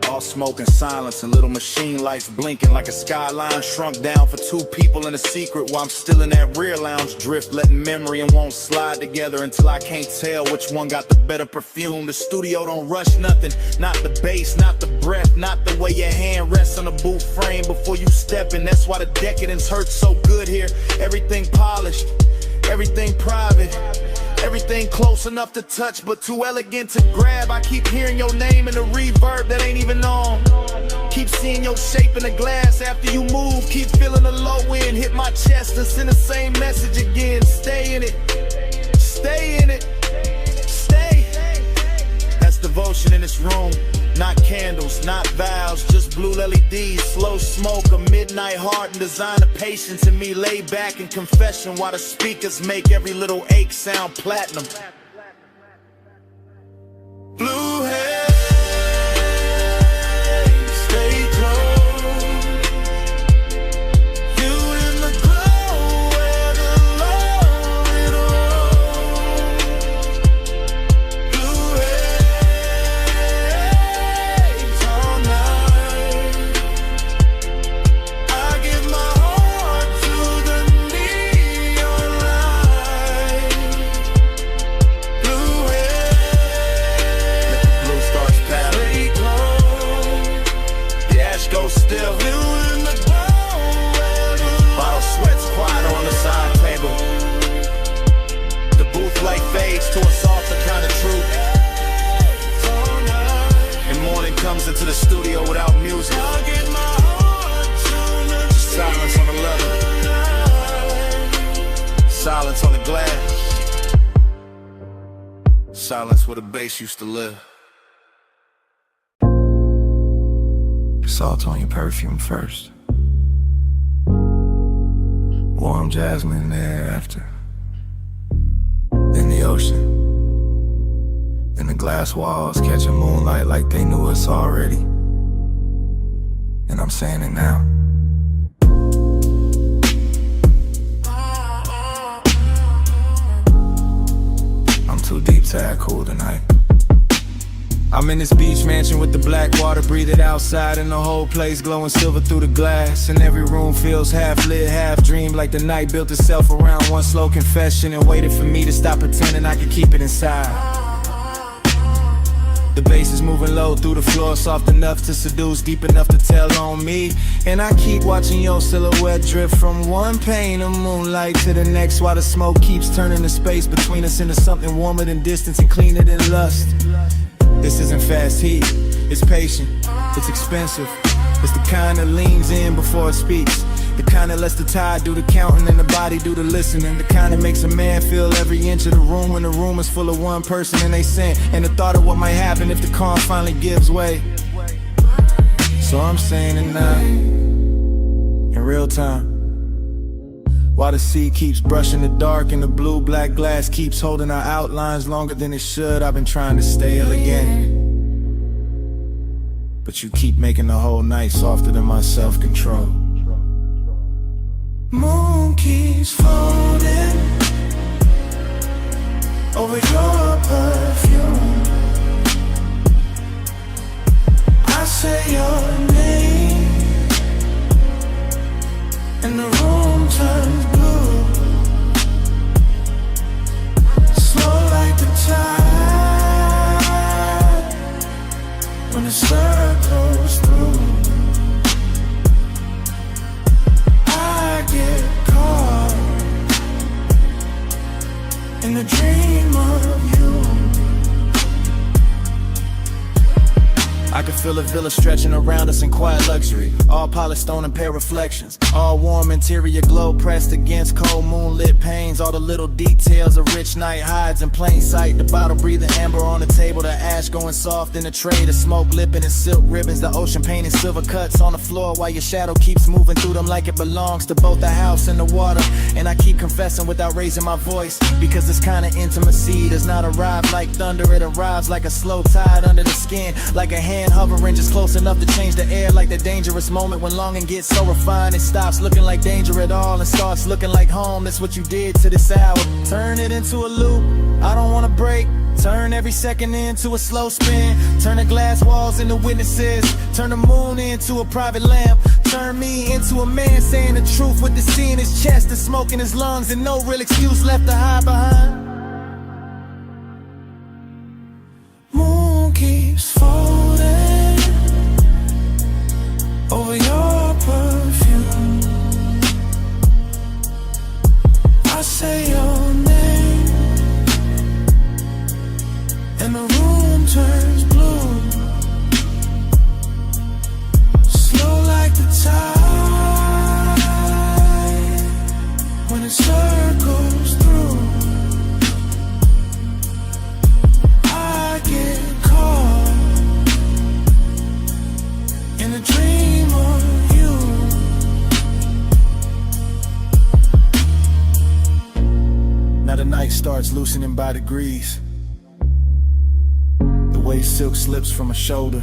All smoke and silence and little machine lights blinking like a skyline shrunk down for two people in a secret while I'm still in that rear lounge drift, letting memory and won't slide together until I can't tell which one got the better perfume. The studio don't rush nothing, not the bass, not the breath, not the way your hand rests on a booth frame before you step in. That's why the decadence hurts so good here. Everything polished, everything private, everything close enough to touch but too elegant to grab. I keep hearing your name in the reverb that ain't even on. Keep seeing your shape in the glass after you move. Keep feeling the low end hit my chest and send the same message again. Stay in it, stay in it, stay. That's devotion in this room. Not candles, not vows, just blue LEDs, slow smoke, a midnight heart, and design of patience in me. Lay back in confession while the speakers make every little ache sound platinum. Blue haze, stay close. You in the glow where the low it rolls. Blue haze all night. I give my heart to the neon light. Blue haze, blue stars pattern. The ash goes still. You in the glow where the bottle sweats quiet on the side table. The booth light fades to a softer kind of truth. And morning comes into the studio without music. Silence on the leather, silence on the glass, silence where the bass used to live. Salt on your perfume first, warm jasmine in the air after, then the ocean, then the glass walls catching moonlight like they knew us already. And I'm saying it now. I'm too deep to act cool tonight. I'm in this beach mansion with the black water, breathe it outside, and the whole place glowing silver through the glass. And every room feels half lit, half dream, like the night built itself around one slow confession and waited for me to stop pretending I could keep it inside. The bass is moving low through the floor, soft enough to seduce, deep enough to tell on me. And I keep watching your silhouette drift from one pane of moonlight to the next, while the smoke keeps turning the space between us into something warmer than distance and cleaner than lust. This isn't fast heat, it's patient, it's expensive. It's the kind that leans in before it speaks, the kind that lets the tide do the counting and the body do the listening, the kind that makes a man feel every inch of the room when the room is full of one person and they sin, and the thought of what might happen if the calm finally gives way. So I'm saying it now, in real time, while the sea keeps brushing the dark and the blue-black glass keeps holding our outlines longer than it should. I've been trying to stay elegant, but you keep making the whole night softer than my self-control. Moon keeps floating over your perfume. I say your name and the room turns blue, slow like the tide when the circles through. I get caught I can feel a villa stretching around us in quiet luxury. All polished stone and pale reflections. All warm interior glow pressed against cold moonlit panes. All the little details a rich night hides in plain sight. The bottle breathing amber on the table. The ash going soft in the tray. The smoke lipping in silk ribbons. The ocean painting silver cuts on the floor while your shadow keeps moving through them like it belongs to both the house and the water. And I keep confessing without raising my voice, because this kind of intimacy does not arrive like thunder. It arrives like a slow tide under the skin, like a hand hovering just close enough to change the air. Like the dangerous moment when longing gets so refined it stops looking like danger at all and starts looking like home. That's what you did to this hour. Turn it into a loop, I don't wanna break. Turn every second into a slow spin. Turn the glass walls into witnesses. Turn the moon into a private lamp. Turn me into a man saying the truth with the sea in his chest and smoke in his lungs and no real excuse left to hide behind. Moon keeps folding over your perfume. I say your name and the room turns blue, slow like the tide when it circles through. I get caught in a dream of you. Now the night starts loosening by degrees. The way silk slips from a shoulder,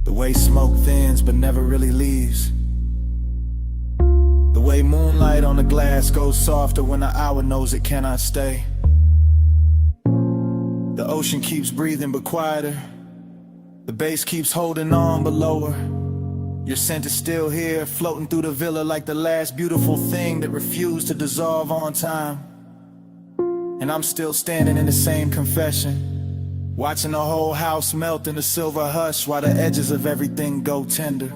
the way smoke thins but never really leaves, the way moonlight on the glass goes softer when the hour knows it cannot stay. The ocean keeps breathing but quieter, the bass keeps holding on but lower. Your scent is still here, floating through the villa like the last beautiful thing that refused to dissolve on time. And I'm still standing in the same confession, watching the whole house melt in the silver hush while the edges of everything go tender.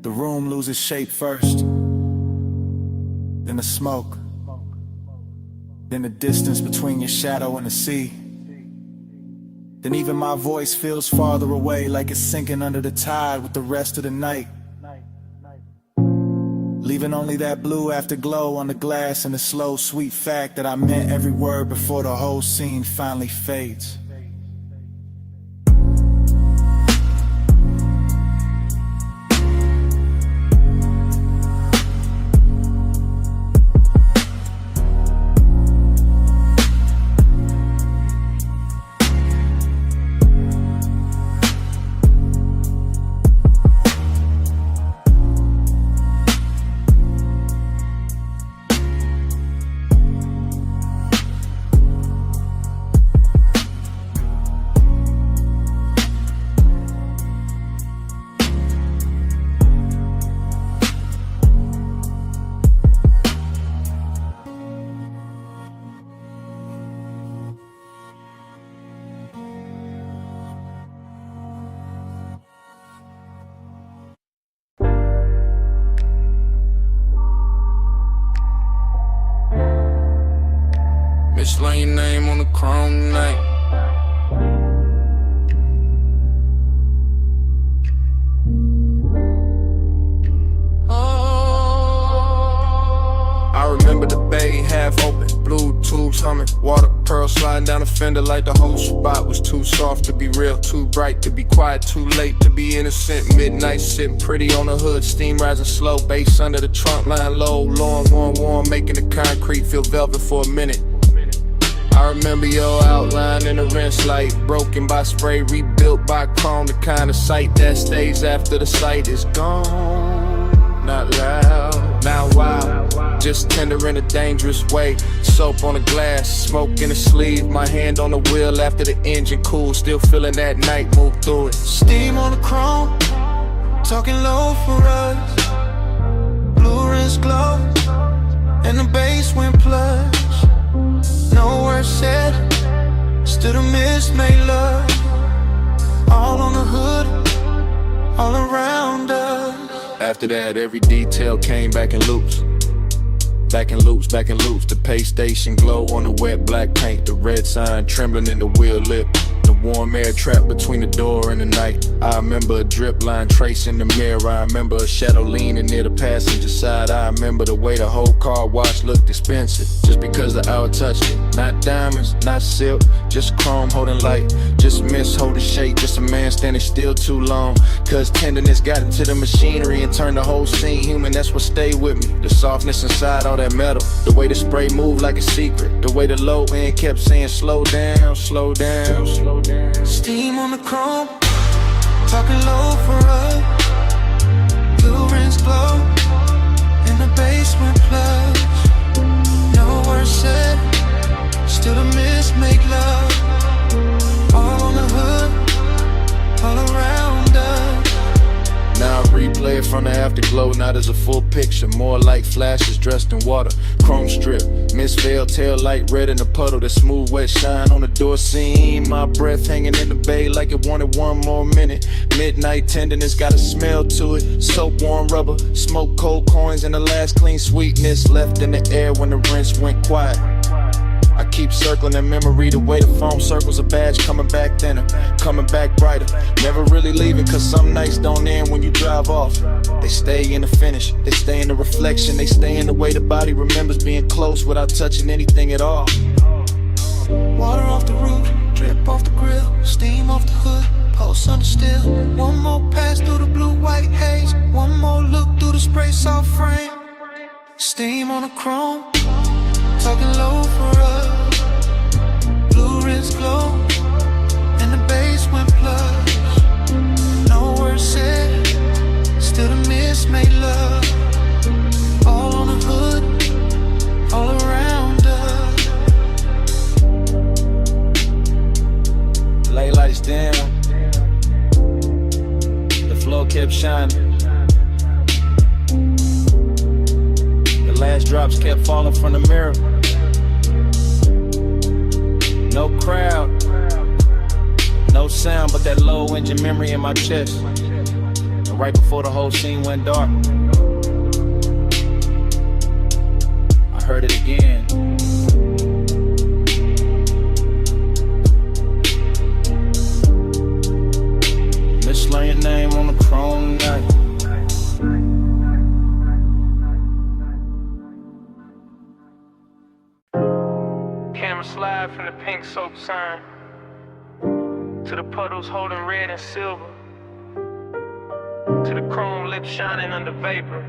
The room loses shape first, then the smoke, then the distance between your shadow and the sea. Then even my voice feels farther away, like it's sinking under the tide with the rest of the night, leaving only that blue afterglow on the glass and the slow, sweet fact that I meant every word before the whole scene finally fades. Mislaying your name on the chrome tonight. I remember the bay half open, blue tubes humming, water pearls sliding down the fender like the whole spot was too soft to be real, too bright to be quiet, too late to be innocent. Midnight sitting pretty on the hood, steam rising slow, bass under the trunk line low, long, warm, making the concrete feel velvet for a minute. I remember your outline in the rinse light, broken by spray, rebuilt by chrome, the kind of sight that stays after the sight is gone. Not loud, not wild, just tender in a dangerous way. Soap on the glass, smoke in the sleeve, my hand on the wheel after the engine cool, still feeling that night move through it. Steam on the chrome, talking low for us. Blue wrist glow, and the bass went plush. No words said, still the mist made love. All on the hood, all around us. After that, every detail came back in loops. Back in loops, the pay station glow on the wet black paint. The red sign trembling in the wheel lip. The warm air trapped between the door and the night. I remember a drip line tracing the mirror. I remember a shadow leaning near the passenger side. I remember the way the whole car wash looked expensive, just because the hour touched it. Not diamonds, not silk, just chrome holding light, just mist holding shape, just a man standing still too long. Cause tenderness got into the machinery and turned the whole scene human. That's what stayed with me. The softness inside all that metal, the way the spray moved like a secret, the way the low end kept saying slow down, slow down, slow down. Steam on the chrome, talking low for us. Blue rings glow in the basement plugs. No words said, still the mist make love. All on the hood, all around us. Now I replay it from the afterglow, not as a full picture, more like flashes dressed in water. Chrome strip, mist veil, tail light red in the puddle, the smooth wet shine on the door seam. My breath hanging in the bay like it wanted one more minute. Midnight tenderness got a smell to it, soap warm rubber, smoke cold coins, and the last clean sweetness left in the air when the rinse went quiet. I keep circling in memory the way the foam circles a badge, coming back thinner, coming back brighter. Never really leaving, cause some nights don't end when you drive off. They stay in the finish, they stay in the reflection, they stay in the way the body remembers being close without touching anything at all. Water off the roof, drip off the grill, steam off the hood, post under still. One more pass through the blue-white haze, one more look through the spray soft frame. Steam on the chrome, talking low for us. Blue rims glow in the basement plugs. No words said, still the mist made love. All on the hood, all around us. Late lights dim, the floor kept shining. The last drops kept falling from the mirror. No crowd, no sound, but that low engine memory in my chest. And right before the whole scene went dark, I heard it again. Mislearn your name on the chrome night. Camera slide from the pink soap sign to the puddles holding red and silver, to the chrome lips shining under vapor,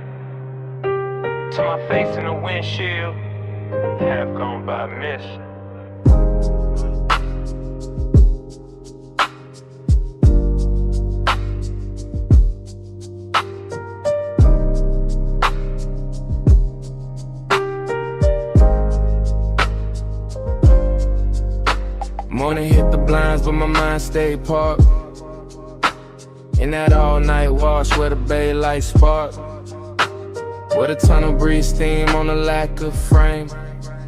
to my face in the windshield, half gone by mist. Morning hit the blinds, but my mind stayed parked in that all-night wash where the bay lights spark, where the tunnel breeze steam on the lack of frame,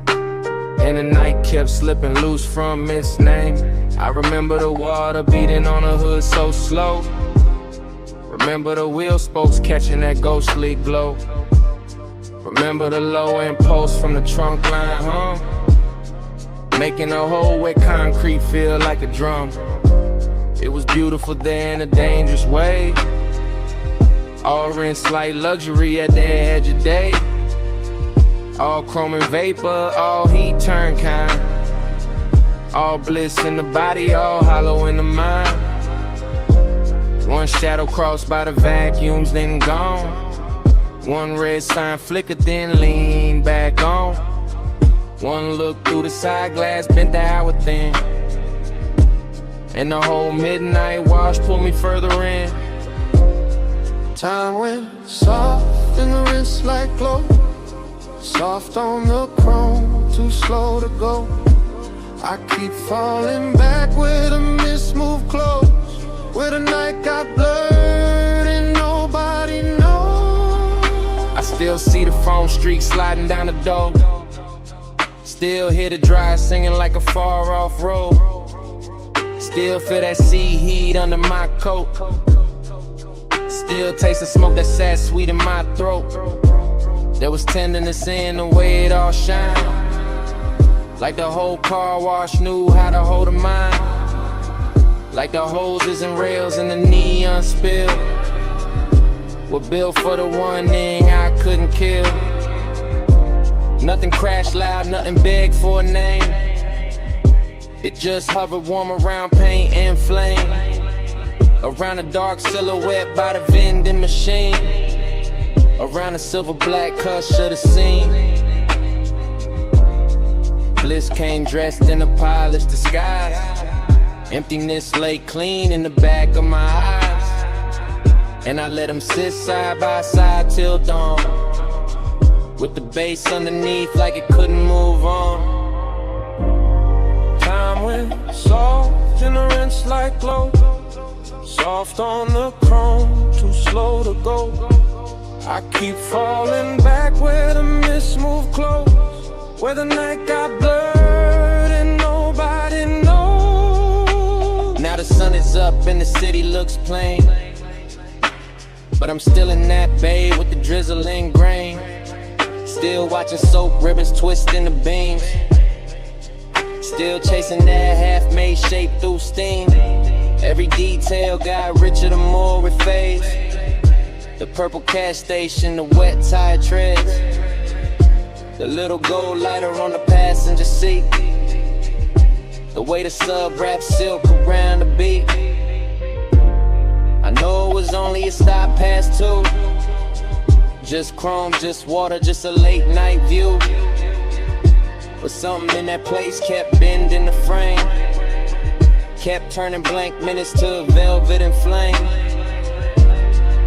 and the night kept slipping loose from its name. I remember the water beating on the hood so slow. Remember the wheel spokes catching that ghostly glow. Remember the low impulse from the trunk line hum, making the whole wet concrete feel like a drum. It was beautiful there in a dangerous way, all rinsed like luxury at the edge of day. All chrome and vapor, all heat turn kind, all bliss in the body, all hollow in the mind. One shadow crossed by the vacuums, then gone. One red sign flickered, then leaned back on. One look through the side glass, bent the hour thin, and the whole midnight wash pulled me further in. Time went soft in the wrist like glow, soft on the chrome, too slow to go. I keep falling back where the mist moved close, where the night got blurred and nobody knows. I still see the foam streak sliding down the door, still hear the dry singing like a far off road, still feel that sea heat under my coat, still taste the smoke that sat sweet in my throat. There was tenderness in the way it all shined, like the whole car wash knew how to hold a mind. like the hoses and rails in the neon spill. We're built for the one thing I couldn't kill. Nothing crash loud, nothing big for a name. It just hovered warm around paint and flame, around a dark silhouette by the vending machine, around a silver black cuss of the scene. Bliss came dressed in a polished disguise. Emptiness lay clean in the back of my eyes, and I let them sit side by side till dawn, with the bass underneath like it couldn't move on. Time went soft in the rinse like glow, soft on the chrome, too slow to go. I keep falling back where the mist moved close, where the night got blurred and nobody knows. Now the sun is up and the city looks plain, but I'm still in that bay with the drizzling grain, still watching soap ribbons twist in the beams, still chasing that half-made shape through steam. Every detail got richer the more it fades. The purple cash station, the wet tire treads, the little gold lighter on the passenger seat, the way the sub wraps silk around the beat. I know it was only a stop past 2, just chrome, just water, just a late night view. But something in that place kept bending the frame, kept turning blank minutes to velvet and flame.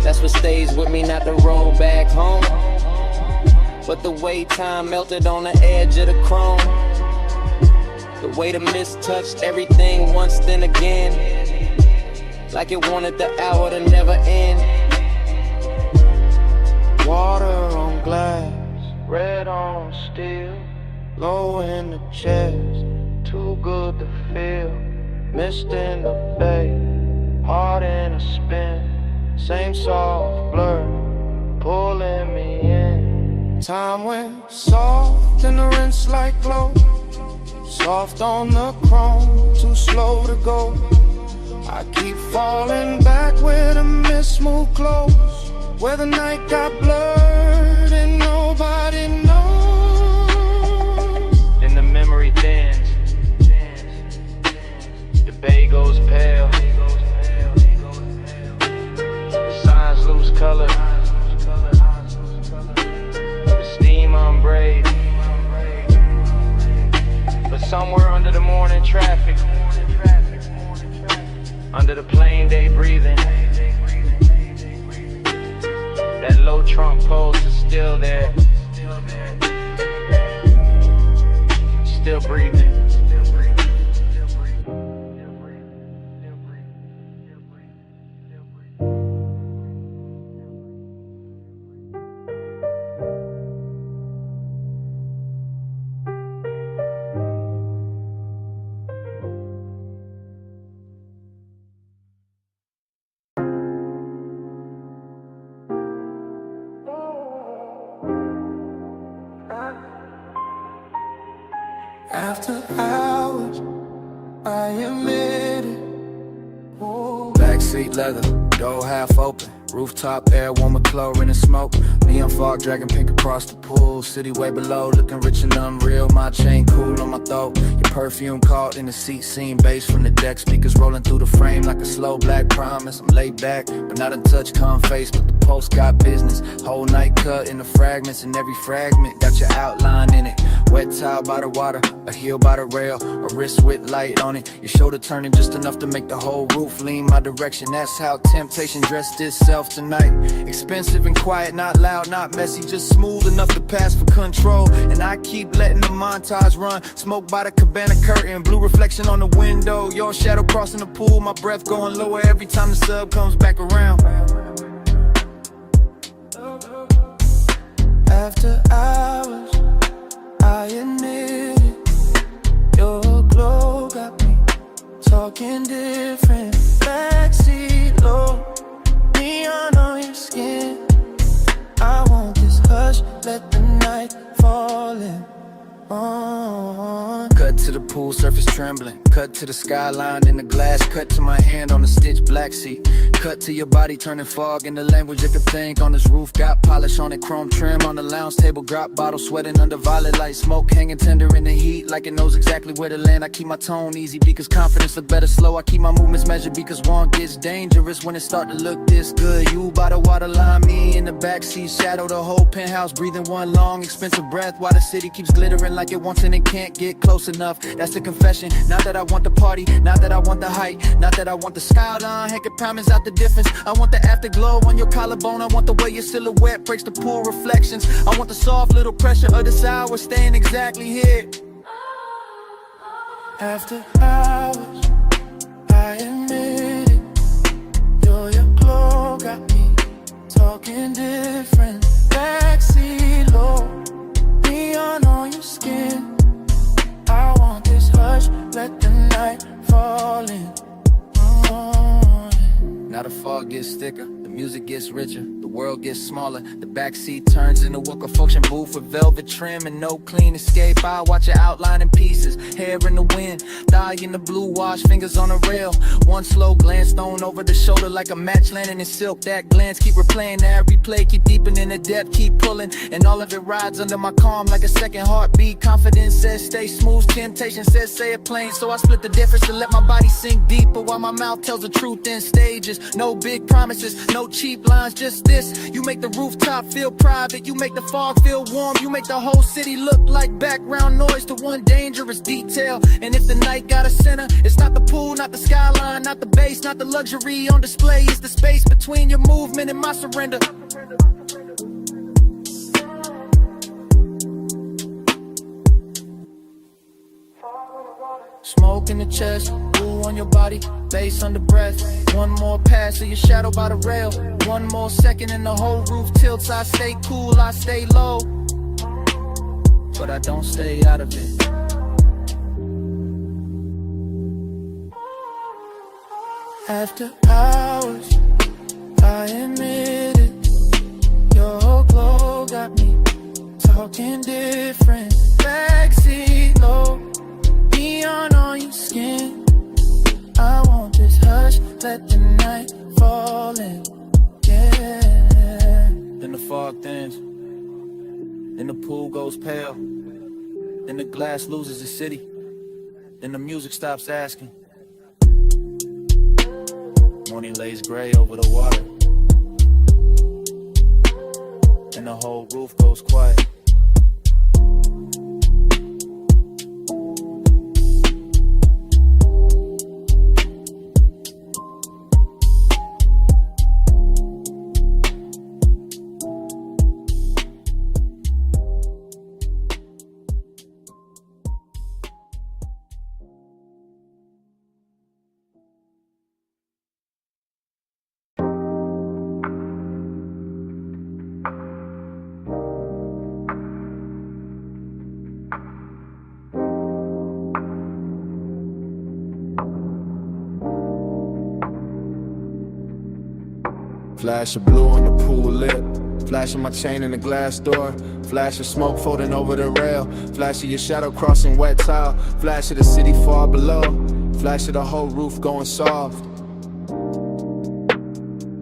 That's what stays with me, not the road back home, but the way time melted on the edge of the chrome, the way the mist touched everything once then again, like it wanted the hour to never end. Water on glass, red on steel, low in the chest, too good to feel. Mist in the bay, heart in a spin, same soft blur, pulling me in. Time went soft in the rinse like glow, soft on the chrome, too slow to go. I keep falling back where the mist moved close, where the night got blurred and nobody knows. Then the memory thins, the bay goes pale, the signs lose color, the steam unbraid. But somewhere under the morning traffic, under the plain day breathing, that low trunk pulse is still there, still breathing. After hours, I admit it. Backseat leather, door half open, rooftop air, warm with chlorine and smoke. Neon fog dragging pink across the pool, city way below, looking rich and unreal. My chain cool on my throat, your perfume caught in the seat, seeing bass from the deck, speakers rolling through the frame like a slow black promise. I'm laid back, but not a touch calm face, but the pulse got business. Whole night cut into fragments, and every fragment got your outline in it. Wet towel by the water, a heel by the rail, a wrist with light on it, your shoulder turning just enough to make the whole roof lean my direction. That's how temptation dressed itself tonight. Expensive and quiet, not loud, not messy, just smooth enough to pass for control. And I keep letting the montage run, smoke by the cabana curtain, blue reflection on the window, your shadow crossing the pool, my breath going lower every time the sub comes back around. After hours, I admit it. Your glow got me talking different. Backseat low, neon on your skin. I want this hush, let the night fall in. Cut to the pool, surface trembling. Cut to the skyline in the glass, cut to my hand on the stitched black seat. Cut to your body turning fog in the language you could think. On this roof got polish on it, chrome trim on the lounge table, drop bottle sweating under violet light, smoke hanging tender in the heat like it knows exactly where to land. I keep my tone easy because confidence look better slow. I keep my movements measured because one gets dangerous when it start to look this good. You by the waterline, me in the backseat, shadow the whole penthouse, breathing one long expensive breath while the city keeps glittering like it wants and it can't get close enough. That's the confession. Not that I want the party, not that I want the height, not that I want the skyline hanging promise out the difference. I want the afterglow on your collarbone. I want the way your silhouette breaks the pool reflections. I want the soft little pressure of this hour staying exactly here. After hours, I admit it. Your glow got me talking different. Backseat low, neon on your skin. I want this hush, let the night fall in. Now the fog gets thicker, the music gets richer, the world gets smaller. The backseat turns into a function booth with velvet trim and no clean escape. I watch it outline in pieces, hair in the wind, thigh in the blue wash, fingers on the rail. One slow glance thrown over the shoulder like a match landing in silk. That glance keep replaying that replay, keep deepening the depth, keep pulling. And all of it rides under my calm like a second heartbeat. Confidence says stay smooth, temptation says say it plain. So I split the difference to let my body sink deeper while my mouth tells the truth in stages. No big promises, no cheap lines, just this. You make the rooftop feel private, you make the fog feel warm, you make the whole city look like background noise to one dangerous detail. And if the night got a center, it's not the pool, not the skyline, not the base, not the luxury on display. It's the space between your movement and my surrender. Smoke in the chest, blue on your body, bass under breath. One more pass of your shadow by the rail. One more second and the whole roof tilts. I stay cool, I stay low, but I don't stay out of it. After hours, I admit it. Your glow got me talking different. Backseat low, neon on your skin. I want this hush, let the night fall in. Yeah. Then the fog thins, then the pool goes pale, then the glass loses its city, then the music stops asking. Morning lays gray over the water, and the whole roof goes quiet. Flash of blue on the pool lip, flash of my chain in the glass door, flash of smoke floating over the rail, flash of your shadow crossing wet tile, flash of the city far below, flash of the whole roof going soft.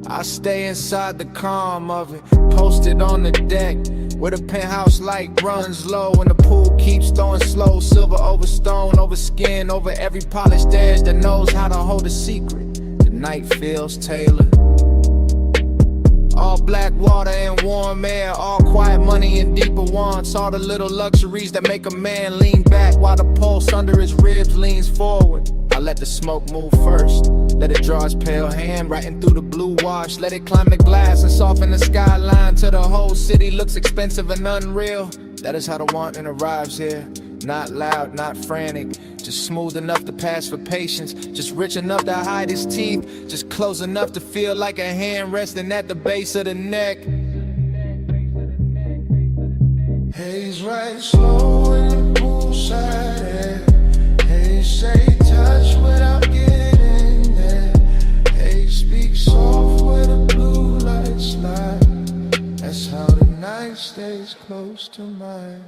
I stay inside the calm of it, posted on the deck, where the penthouse light runs low and the pool keeps throwing slow. Silver over stone, over skin, over every polished edge that knows how to hold a secret. The night feels tailored. All black water and warm air, all quiet money and deeper wants. All the little luxuries that make a man lean back while the pulse under his ribs leans forward. I let the smoke move first, let it draw its pale hand writing through the blue wash. Let it climb the glass and soften the skyline till the whole city looks expensive and unreal. That is how the wanting arrives here. Not loud, not frantic, just smooth enough to pass for patience, just rich enough to hide his teeth, just close enough to feel like a hand resting at the base of the neck. Haze right slow in the poolside air. Haze say touch without getting there. Haze speak soft where the blue lights lie. That's how the night stays close to mine.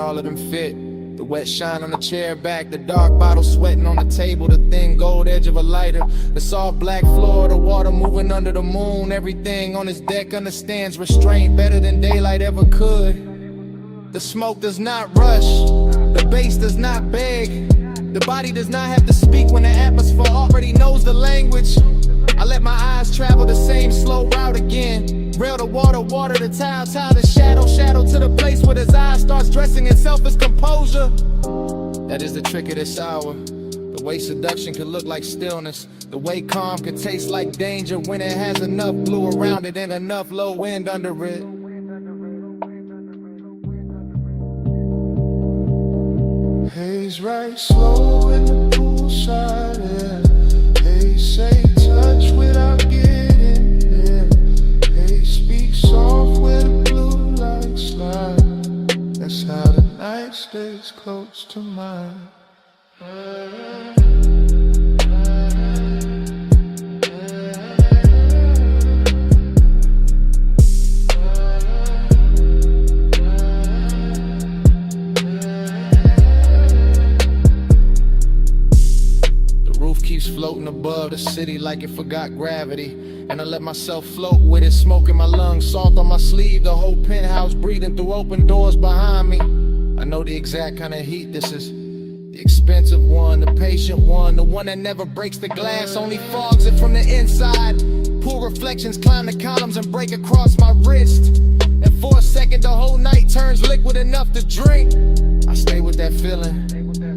all of them fit. The wet shine on the chair back, the dark bottle sweating on the table, the thin gold edge of a lighter, the soft black floor, the water moving under the moon. Everything on this deck understands restraint better than daylight ever could. The smoke does not rush, the bass does not beg, the body does not have to speak when the atmosphere already knows the language. I let my eyes travel the same slow route again. Rail to water, water to tile, tile to shadow, shadow to the place where his eyes starts dressing itself as composure. That is the trick of this hour. The way seduction can look like stillness, the way calm can taste like danger when it has enough blue around it and enough low wind under it. Haze right slow in the poolside, yeah. Haze say touch without getting there. Haze speak soft where the blue light slide. That's how the night stays close to mine. Keeps floating above the city like it forgot gravity, and I let myself float with it, smoke in my lungs, salt on my sleeve, the whole penthouse breathing through open doors behind me. I know the exact kind of heat this is, the expensive one, the patient one, the one that never breaks the glass, only fogs it from the inside. Pool reflections climb the columns and break across my wrist, and for a second the whole night turns liquid enough to drink. I stay with that feeling,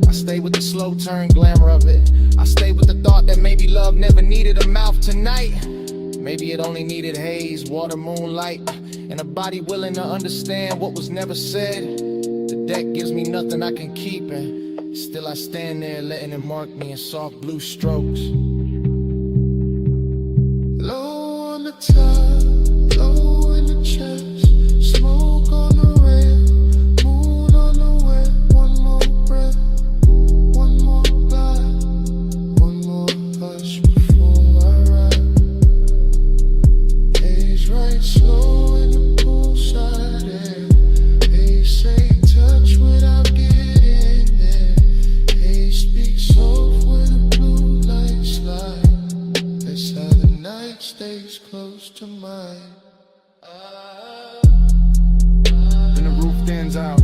I stay with the slow turn glamour of it. I stay with the thought that maybe love never needed a mouth tonight. Maybe it only needed haze, water, moonlight, and a body willing to understand what was never said. The deck gives me nothing I can keep, and still I stand there letting it mark me in soft blue strokes. Low on the top, low in the chest, smoke on the rail, moon on the wet. One more breath, one more glide, one more hush before I ride. Haze right slow in the poolside air. Haze say touch without getting there. Haze speak soft when the blue light slide. That's how the night stays close to mine. Then the roof thins out.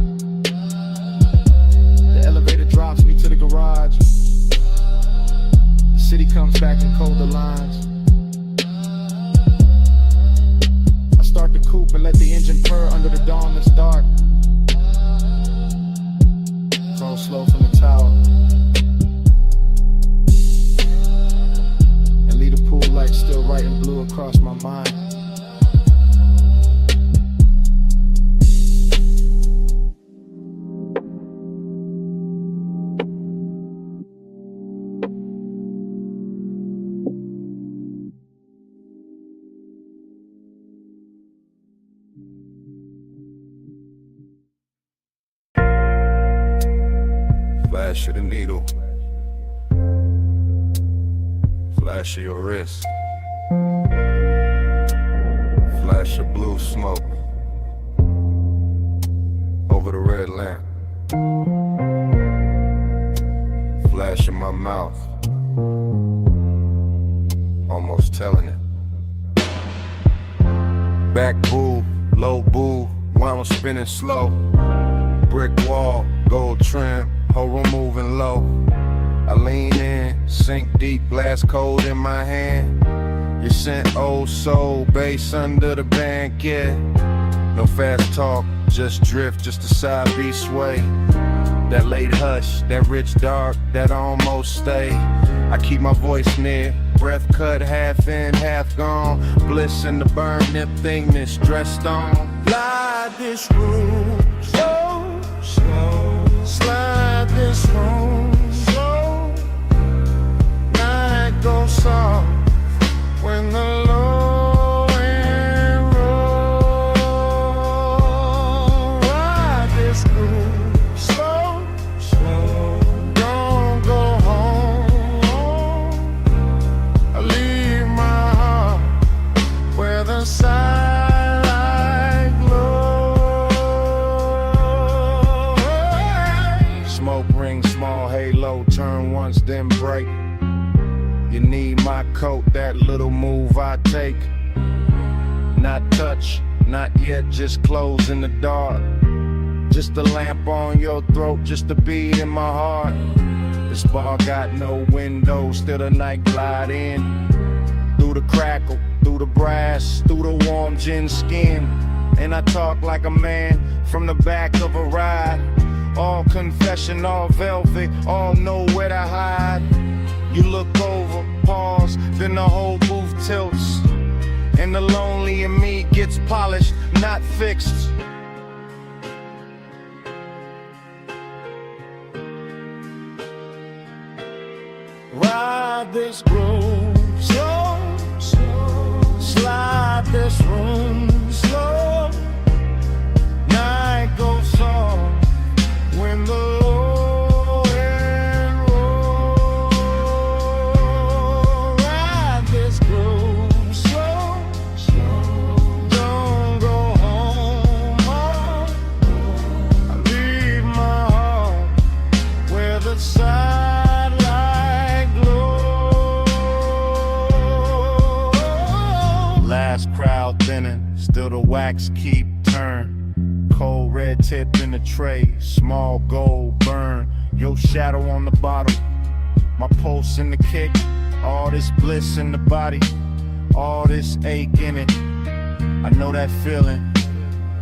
The elevator drops me to the garage. The city comes back in colder lines. I start the coupe and let the engine purr under the dawn that's dark. Crawl slow from the tower and leave the pool light still writing blue across my mind. Flash of the needle, flash of your wrist, flash of blue smoke over the red lamp, flash in my mouth, almost telling it. Back boo, low boo, while I'm spinning slow. Brick wall, gold trim, whole room moving low. I lean in, sink deep, blast cold in my hand. You sent old soul, bass under the band, yeah. No fast talk, just drift, just a side beat sway. That late hush, that rich dark, that almost stay. I keep my voice near, breath cut, half in, half gone. Bliss in the burn, nip thing that's dressed on. Slide this room slow, slow. Slide this room slow. Night goes soft when the low end roll. Ride this room slow, slow. Don't go home. I leave my heart where the side. smoke ring, small halo, turn once then break. You need my coat, that little move I take. Not touch, not yet, just close in the dark. Just a lamp on your throat, just a beat in my heart. This bar got no windows, still the night glide in. Through the crackle, through the brass, through the warm gin skin. And I talk like a man from the back of a ride. All confession, all velvet, all know where to hide. You look over, pause, then the whole booth tilts. And the lonely in me gets polished, not fixed. Ride this groove slow, slow. Slide this room slow. Night goes soft when the low end roll. Ride this groove slow, slow. Don't go home, home. I leave my heart where the side. Last crowd thinning, still the wax keep turn. Cold red tip in the tray, small gold burn. Your shadow on the bottle, my pulse in the kick. All this bliss in the body, all this ache in it. I know that feeling,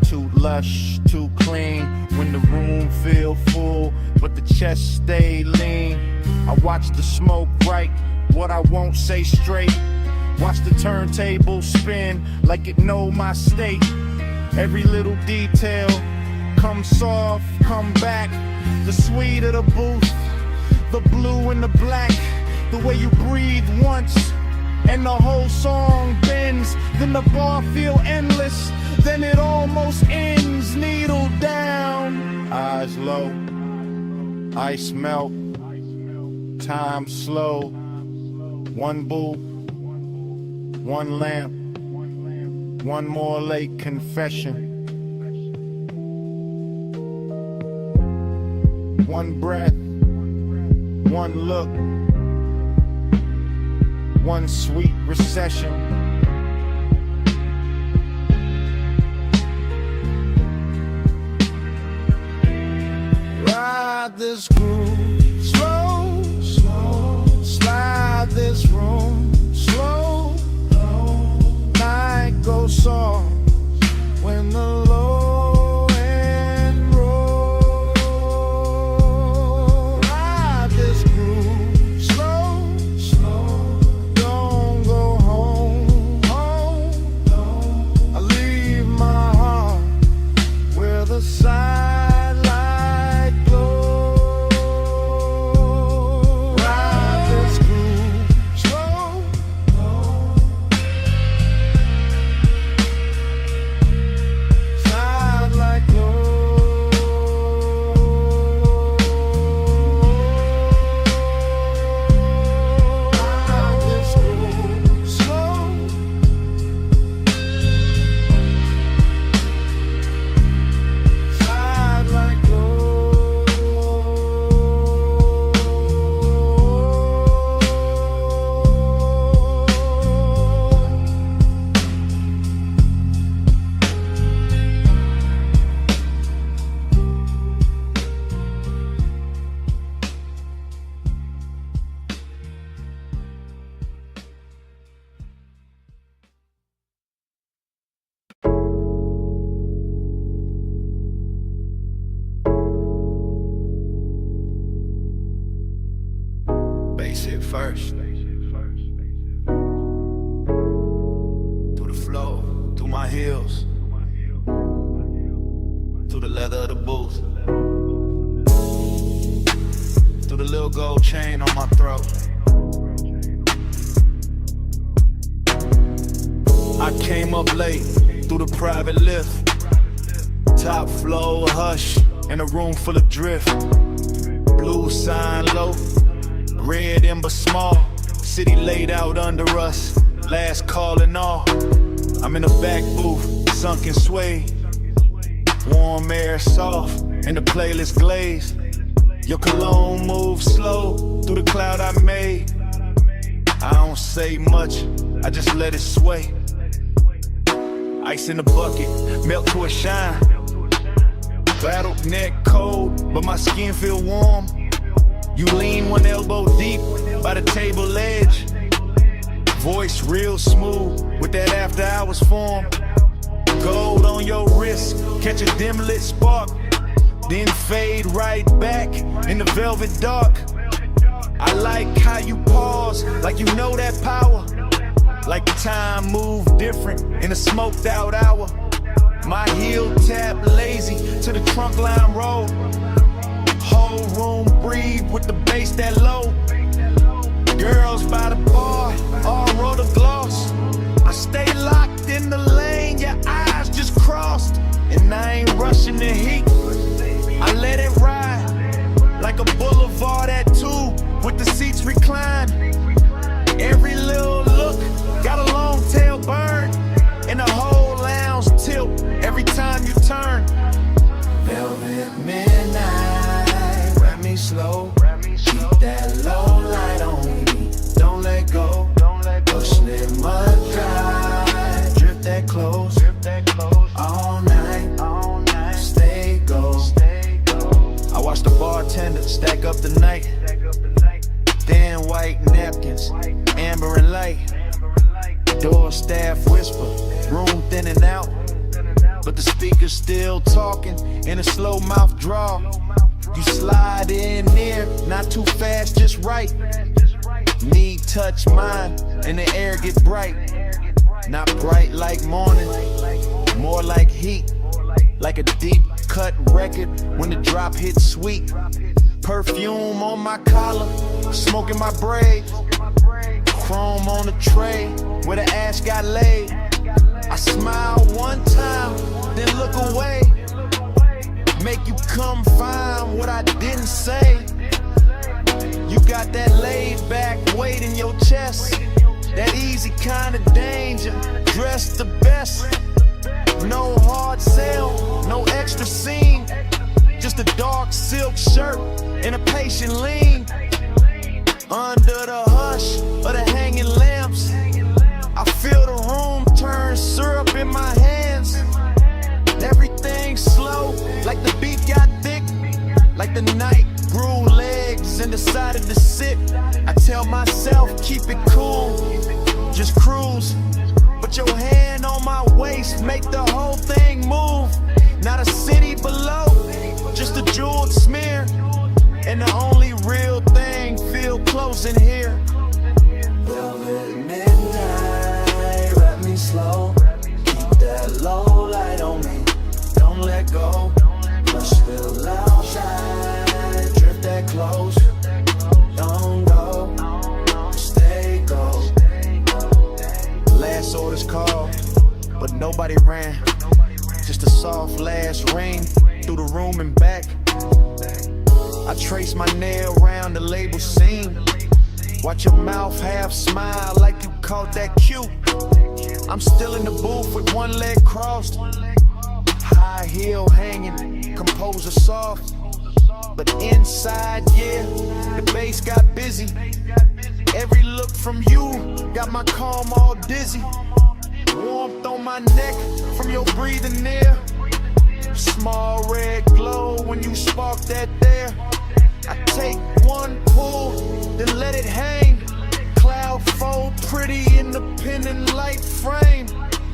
too lush, too clean. When the room feel full, but the chest stay lean. I watch the smoke right, what I won't say straight. Watch the turntable spin like it know my state. Every little detail, come soft, come back. The sweet of the booth, the blue and the black. The way you breathe once, and the whole song bends. Then the bar feel endless, then it almost ends. Needle down, eyes low, ice melt, time slow. One booth, one lamp, one more late confession. One breath, one look, one sweet recession. Ride this groove slow, slow. Slide this room slow. Night goes soft when the low end roll. Ride this groove slow, slow. Don't go home, home. I leave my heart where the sidelight glows. Ride this groove slow. Bass hit first. Through the flow, through my heels, through the leather of the booth, through the little gold chain on my throat. I came up late through the private lift, top floor hush in a room full of drift. Blue sign low, red ember small, city laid out under us, last call and all. I'm in the back booth, sunken sway, warm air soft, and the playlist glazed. Your cologne moves slow through the cloud I made. I don't say much, I just let it sway. Ice in the bucket, melt to a shine. Battle neck cold, but my skin feel warm. You lean one elbow deep by the table edge. Voice real smooth with that after hours form. Gold on your wrist, catch a dim lit spark, then fade right back in the velvet dark. I like how you pause, like you know that power. Like time moved different in a smoked out hour. My heel tap lazy to the trunk line roll. Whole room breathe with the bass that low. Girls by the bar, all roll the gloss. I stay locked in the lane, your eyes just crossed. And I ain't rushing the heat, I let it ride. Like a boulevard at 2, with the seats reclined. Every little look, got a long tail burn. And the whole lounge tilt every time you turn. Velvet midnight, wrap me slow. Keep that low light on me, don't let go. Push it mud dry, drip that close. All night, stay go. I watch the bartender stack up the night. Thin white napkins, amber and light. Door staff whisper, room thinning out. But the speaker's still talking in a slow mouth draw. You slide in near, not too fast, just right. Need touch mine, and the air get bright. Not bright like morning, more like heat. Like a deep cut record when the drop hits sweet. Perfume on my collar, smoking my braid. Chrome on the tray where the ash got laid. I smile one time, then look away. Make you come find what I didn't say. You got that laid back weight in your chest. That easy kind of danger, dressed the best. No hard sell, no extra scene. Just a dark silk shirt and a patient lean. Under the hush of the hanging lamps, I feel the room turn syrup in my hands. Everything slow, like the beat got thick. Like the night grew legs and decided to sit. I tell myself, keep it cool, just cruise. Put your hand on my waist, make the whole thing move. Not a city below, just a jeweled smear. And the only real thing feel close in here. Velvet midnight, wrap me slow. Keep that low light on me, don't let go. Push the outside, drip that close. Don't go, stay go. Last orders called, but nobody ran. Just a soft last ring through the room and back. I trace my nail around the label seam. Watch your mouth half smile like you caught that cue. I'm still in the booth with one leg crossed. High heel hanging, composer soft. But inside, yeah, the bass got busy. Every look from you got my calm all dizzy. Warmth on my neck from your breathing near. Small red glow when you spark that there. I take one pull, then let it hang. Cloud fold pretty in the pendant light frame.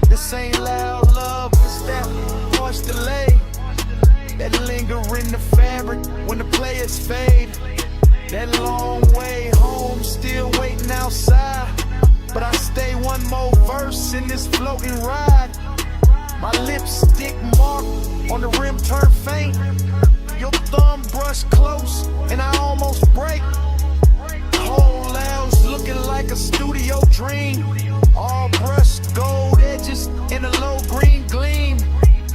This ain't loud love, it's that harsh delay. That linger in the fabric when the players fade. That long way home, still waiting outside. But I stay one more verse in this floating ride. My lipstick mark on the rim turn faint. Your thumb brush close and I almost break. Whole lounge looking like a studio dream. All brushed gold edges in a low green gleam.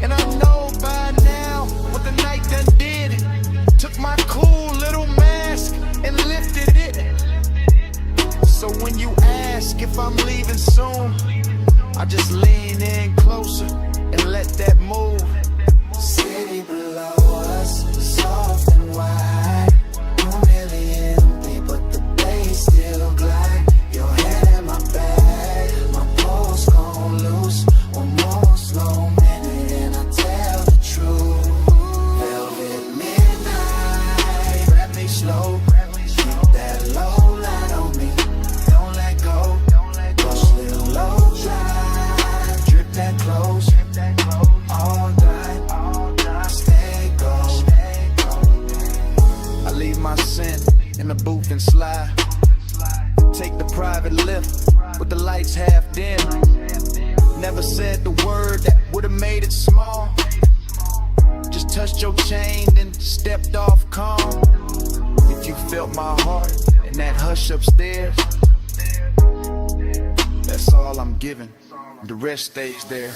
And I know by now what the night done did. Took my cool little mask and lifted it. So when you ask if I'm leaving soon, I just lean in closer and let that move. City below us, soft and wide. leave my scent in the booth and slide. Take the private lift with the lights half dim. Never said the word that would've made it small. Just touched your chain, then stepped off calm. If you felt my heart in that hush upstairs, that's all I'm giving. The rest stays there.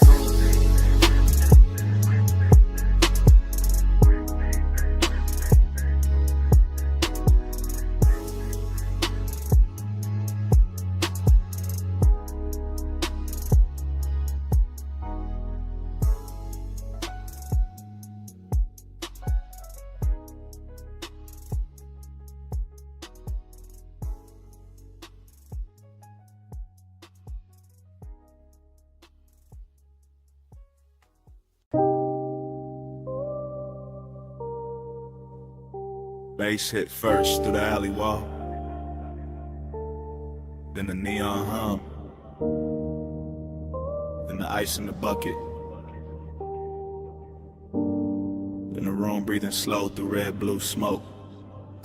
Bass hit first through the alley wall, then the neon hum, then the ice in the bucket, then the room breathing slow through red blue smoke.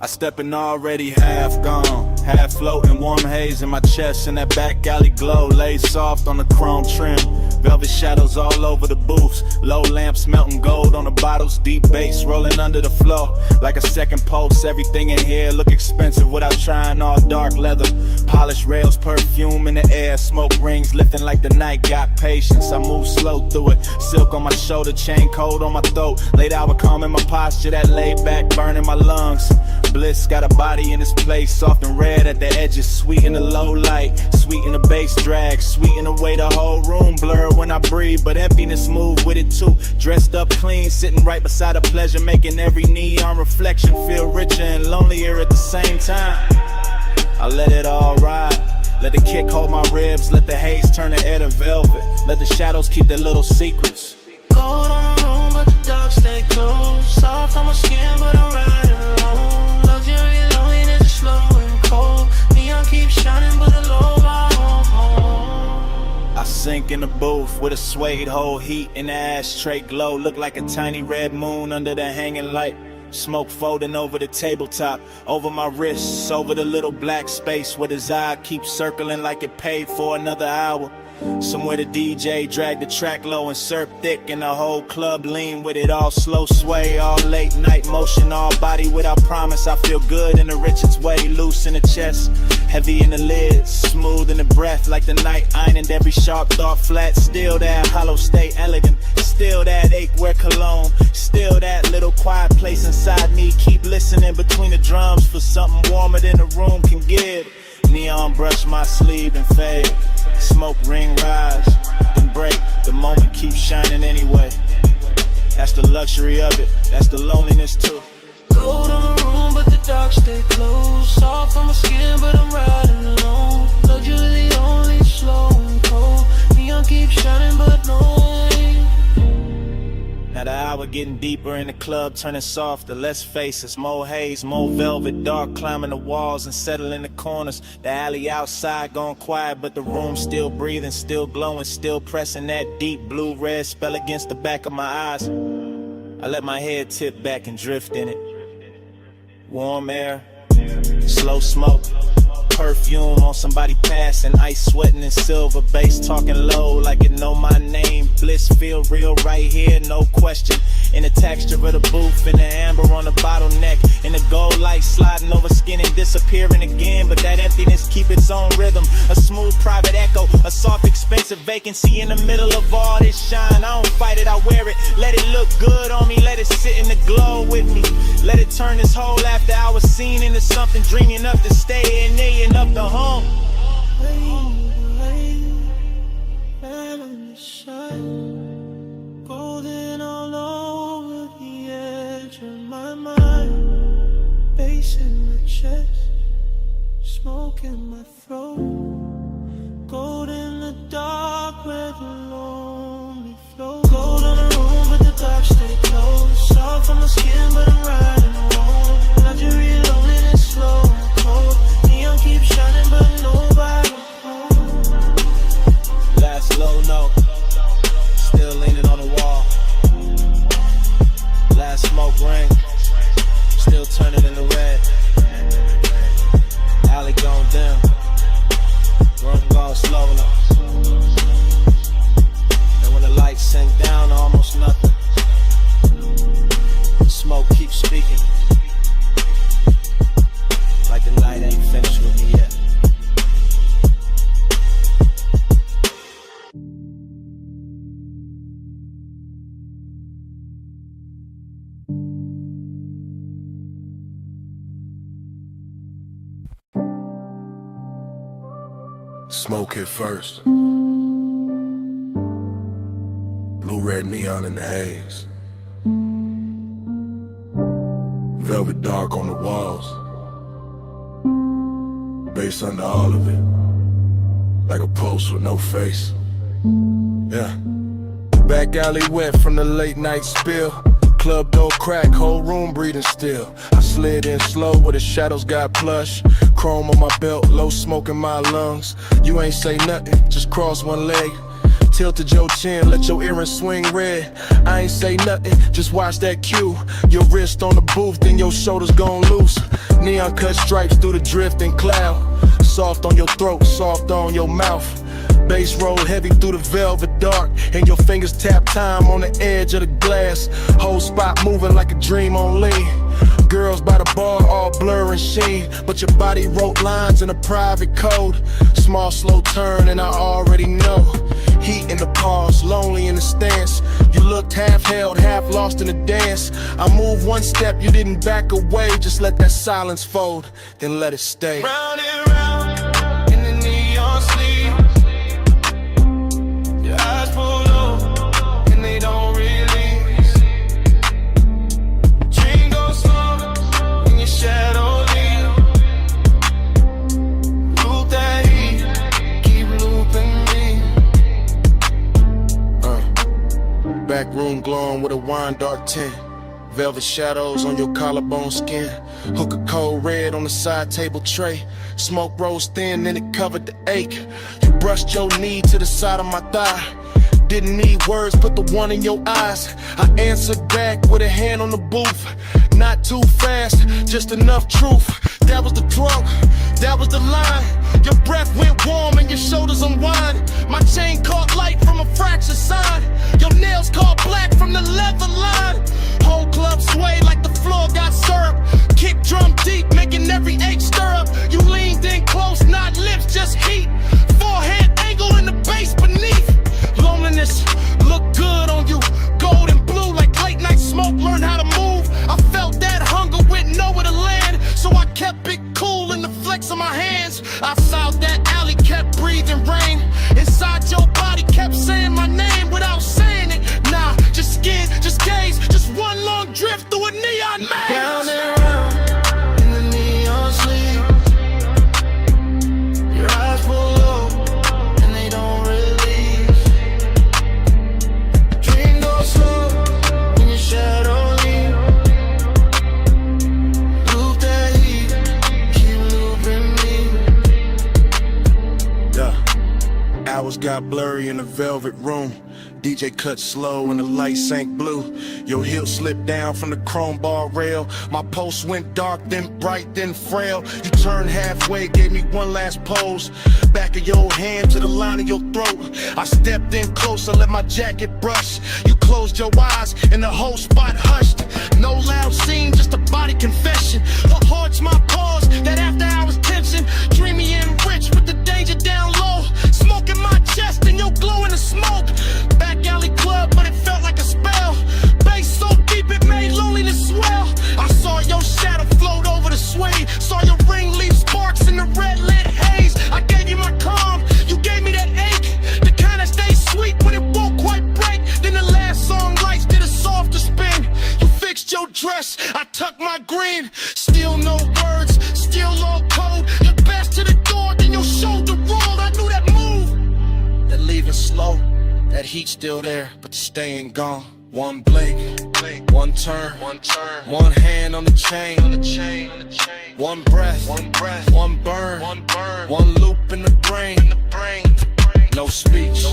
I steppin' already half gone, half floating, warm haze in my chest, and that back alley glow laid soft on the chrome trim. Velvet shadows all over the booths, low lamps melting gold on the bottles, deep bass rolling under the floor like a second pulse. Everything in here look expensive without trying, all dark leather, polished rails, perfume in the air, smoke rings lifting like the night got patience. I move slow through it, silk on my shoulder, chain cold on my throat, late hour calm in my posture, that laid back burning my lungs. Bliss got a body in this place, soft and red at the edges, sweet in the low light, sweet in the bass drag, sweet in the way the whole room blur when I breathe, but emptiness move with it too. Dressed up clean, sitting right beside a pleasure, making every neon reflection feel richer and lonelier at the same time. I let it all ride, let the kick hold my ribs, let the haze turn the air to velvet, let the shadows keep their little secrets. Cold on the room, but the dark stay close. Soft on my skin, but I'm riding alone. Luxury loneliness is slow and cold. Neon keeps shining, but the low volume home. I sink in the booth with a suede hole, heat in the ashtray glow, look like a tiny red moon under the hanging light. Smoke folding over the tabletop, over my wrists, over the little black space where his eye keeps circling like it paid for another hour. Somewhere the DJ dragged the track low and surf thick, and the whole club lean with it, all slow sway, all late night motion, all body without promise. I feel good in the richest way, loose in the chest, heavy in the lids, smooth in the breath, like the night ironed every sharp thought flat. Still that hollow state elegant, still that ache wear cologne, still that little quiet place inside me. Keep listening between the drums for something warmer than the room can give. Neon brush my sleeve and fade, smoke ring rise, then break, the moment keeps shining anyway. That's the luxury of it, that's the loneliness too. Cold on the room, but the dark stay close. Soft on my skin, but I'm riding alone. Luxury only slow and cold. Neon keeps shining, but no rain. Now the hour getting deeper in the club, turning softer, less faces, more haze, more velvet, dark climbing the walls and settling the corners. The alley outside gone quiet, but the room still breathing, still glowing, still pressing that deep blue-red spell against the back of my eyes. I let my head tip back and drift in it. Warm air, slow smoke, perfume on somebody passing, ice sweating in silver, bass talking low like it know my name. Bliss feel real right here, no question. In the texture of the booth, in the amber on the bottleneck, in the gold light sliding over skin and disappearing again. But that emptiness keep its own rhythm, a smooth private echo, a soft expensive vacancy in the middle of all this shine. I don't fight it, I wear it, let it look good on me, let it sit in the glow with me. Let it turn this whole after hour scene into something dreamy enough to stay in there and up the home. Golden all over the edge of my mind, bass in my chest, smoke in my throat. Gold in the dark where the lonely flow. Gold on the room, but the dark stay close. Soft on my skin, but I'm riding alone. Luxury loneliness slow and cold. Neon keeps shining, but nobody home. Last low note, still leaning on the wall. Last smoke ring, still turning in the red. Smoke hit first. Blue red neon in the haze. Velvet dark on the walls. Bass under all of it. Like a post with no face. Yeah. Back alley wet from the late night spill. Club door crack, whole room breathing still. I slid in slow where the shadows got plush. Chrome on my belt, low smoke in my lungs. You ain't say nothing, just cross one leg. Tilted your chin, let your earrings swing red. I ain't say nothing, just watch that cue. Your wrist on the booth, then your shoulders gon' loose. Neon cut stripes through the drifting cloud. Soft on your throat, soft on your mouth. Bass roll heavy through the velvet dark, and your fingers tap time on the edge of the glass. Whole spot moving like a dream on lean. Girls by the bar all blur and sheen, but your body wrote lines in a private code. Small slow turn and I already know. Heat in the pause, lonely in the stance. You looked half held, half lost in the dance. I moved one step, you didn't back away. Just let that silence fold, then let it stay. Round and round in the neon sleep. Your eyes pull low and they don't release. Dream goes slow and your shadow leave. Loop that heat, keep looping me. Back room glowing with a wine dark tint. Velvet shadows on your collarbone skin. Hook a cold red on the side table tray. Smoke rose thin and it covered the ache. You brushed your knee to the side of my thigh. Didn't need words, put the one in your eyes. I answered back with a hand on the booth. Not too fast, just enough truth. That was the throat, that was the line. Your breath went warm and your shoulders unwind. My chain caught light from a fractured sign. Your nails caught black from the leather line. Whole club swayed like the floor got syrup. Kick drum deep, making every ache stir up. You leaned in close, not lips, just heat. Forehead angle in the bass beneath. Loneliness looked good on you. Gold and blue like late night smoke. Learn how to move. I felt that hunger with nowhere to land, so I kept it cool in the flex of my hands. Outside that alley kept breathing rain. Inside your body kept saying my name without saying it. Nah, just skin, just gaze, just one long drift through a neon maze. Round and round in the neon sleep. Your eyes pull low and they don't release. Dream goes slow when your shadow leave. Loop that heat, keep looping me. Yeah. Hours got blurry in the velvet room. DJ cut slow and the light sank blue. Your heel slipped down from the chrome bar rail. My pulse went dark, then bright, then frail. You turned halfway, gave me one last pose. Back of your hand to the line of your throat. I stepped in closer, let my jacket brush. You closed your eyes and the whole spot hushed. No loud scene, just a body confession. What haunts my pause, that after hours tension. Dreamy and rich with the danger down low. Smoke in my chest and your glow in the smoke. Back alley club, but it felt like a spell. Bass so deep it made loneliness swell. I saw your shadow float over the sway. Saw your ring leave sparks in the red lit haze. I gave you my calm, you gave me that ache. The kind that stays sweet when it won't quite break. Then the last song lights did a softer spin. You fixed your dress, I tucked my green. Still no words, still low code. Your best to the door, then your shoulder rolled. I knew that move, that leaving slow. That heat still there, but the staying gone. One blink, one turn, one hand on the chain, one breath, one burn, one loop in the brain. No speech,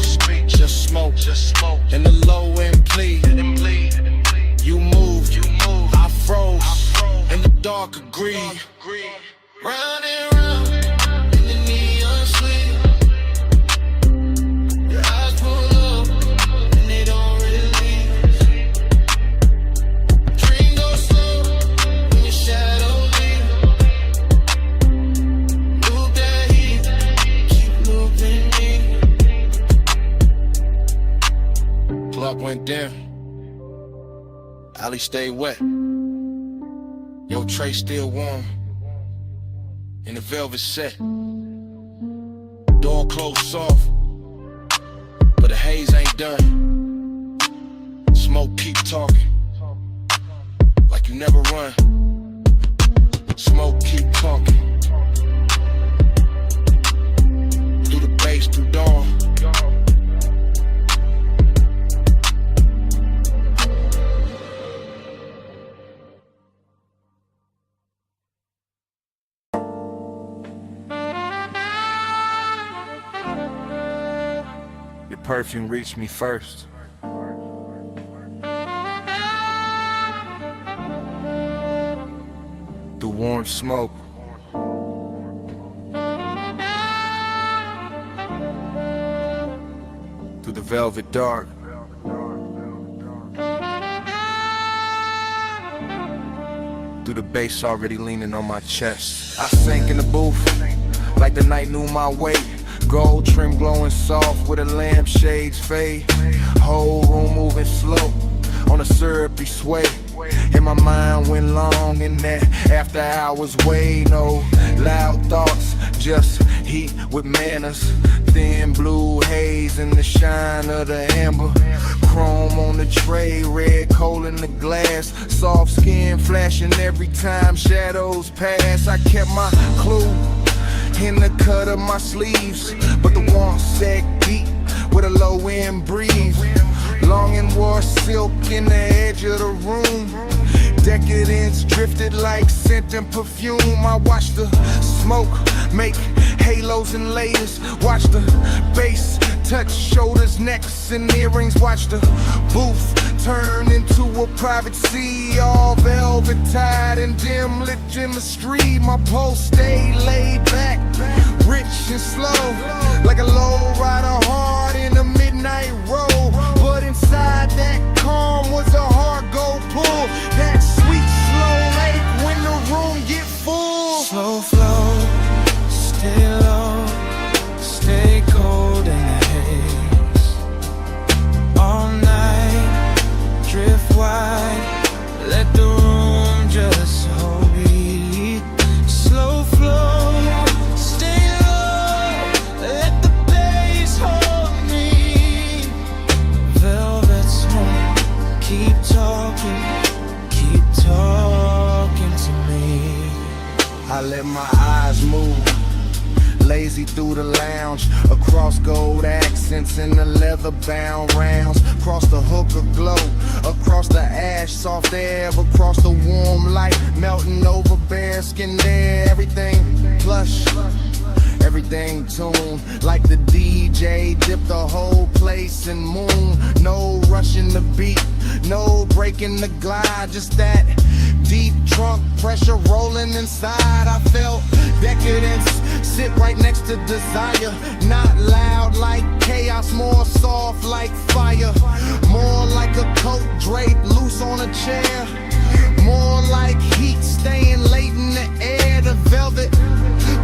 just smoke, and the low end plead. You moved, I froze, and the dark agreed. Round and round in the neon sleep. Your eyes pull up and they don't release. Dream goes slow when your shadow leave. Loop that heat, keep looping me. Clock went down. Alley stayed wet. Your tray still warm. In the velvet set. Door all closed soft, but the haze ain't done. Smoke keep talking, like you never run. Smoke keep talking, through the bass, through dawn. Your perfume reached me first. Through warm smoke. Through the velvet dark. Through the bass already leaning on my chest. I sank in the booth like the night knew my weight. Gold trim glowing soft with a lampshade's fade. Whole room moving slow on a syrupy sway. And my mind went long in that after hours way. No loud thoughts, just heat with manners. Thin blue haze in the shine of the amber. Chrome on the tray, red coal in the glass. Soft skin flashing every time shadows pass. I kept my clue in the cut of my sleeves, but the warmth sagged deep with a low end breeze. Long and wore silk in the edge of the room. Decadence drifted like scent and perfume. I watched the smoke make halos and layers. Watch the bass touch shoulders, necks, and earrings. Watch the booth turn into a private sea, all velvet tied and dim lit in the street. My pulse stayed laid back, rich and slow, like a low rider hard in a midnight roll. But inside that calm was a hard gold pull. That sweet slow lake when the room get full. Slow flow, stay low, stay cold in the haze. All night, drift wide, let the room just hold me. Slow flow, stay low, let the bass hold me. Velvet smoke, keep talking to me. I let my eyes move, lazy through the lounge, across gold accents in the leather-bound rounds, across the hookah glow, across the ash, soft air, across the warm light, melting over bare skin there. Everything plush, everything tuned, like the DJ dipped the whole place in moon. No rushing the beat, no breaking the glide, just that deep trunk pressure rolling inside. I felt decadence sit right next to desire. Not loud like chaos, more soft like fire. More like a coat draped loose on a chair. More like heat staying late in the air. The velvet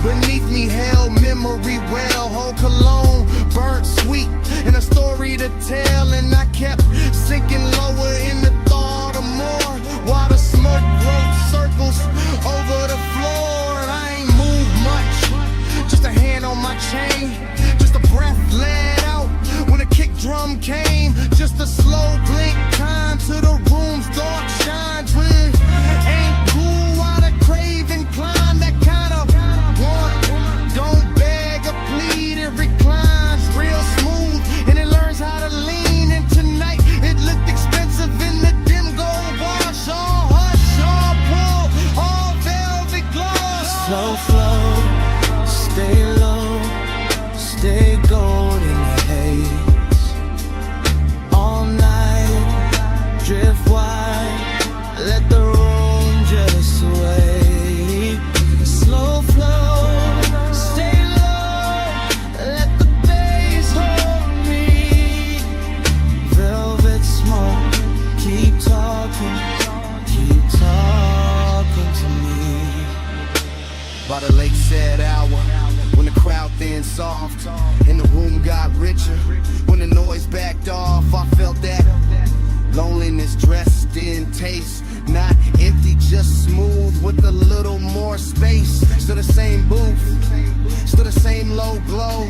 beneath me held memory well. Whole cologne burnt sweet and a story to tell. And I kept sinking lower in the thought of more, while the smoke wrote circles over the floor. And I ain't moved much, just a hand on my chain, just a breath let out when a kick drum came. Just a slow blink time to the room's dark shine. Twin ain't cool while the craving climb. That kind of want, don't beg or plead, it reclines real smooth and it learns how to lean. And tonight it looked expensive in the dim gold wash. All hush, all pull, all velvet gloss. Slow flow, stay low, stay gold in the haze. All night, drift wide, let the room just sway. Slow flow, stay low, let the bass hold me. Velvet smoke, keep talking to me. By the late sad hour, when the crowd thinned soft and the room got richer, when the noise backed off, I felt that loneliness dressed in taste. Not empty, just smooth with a little more space. Still the same booth, still the same low glow,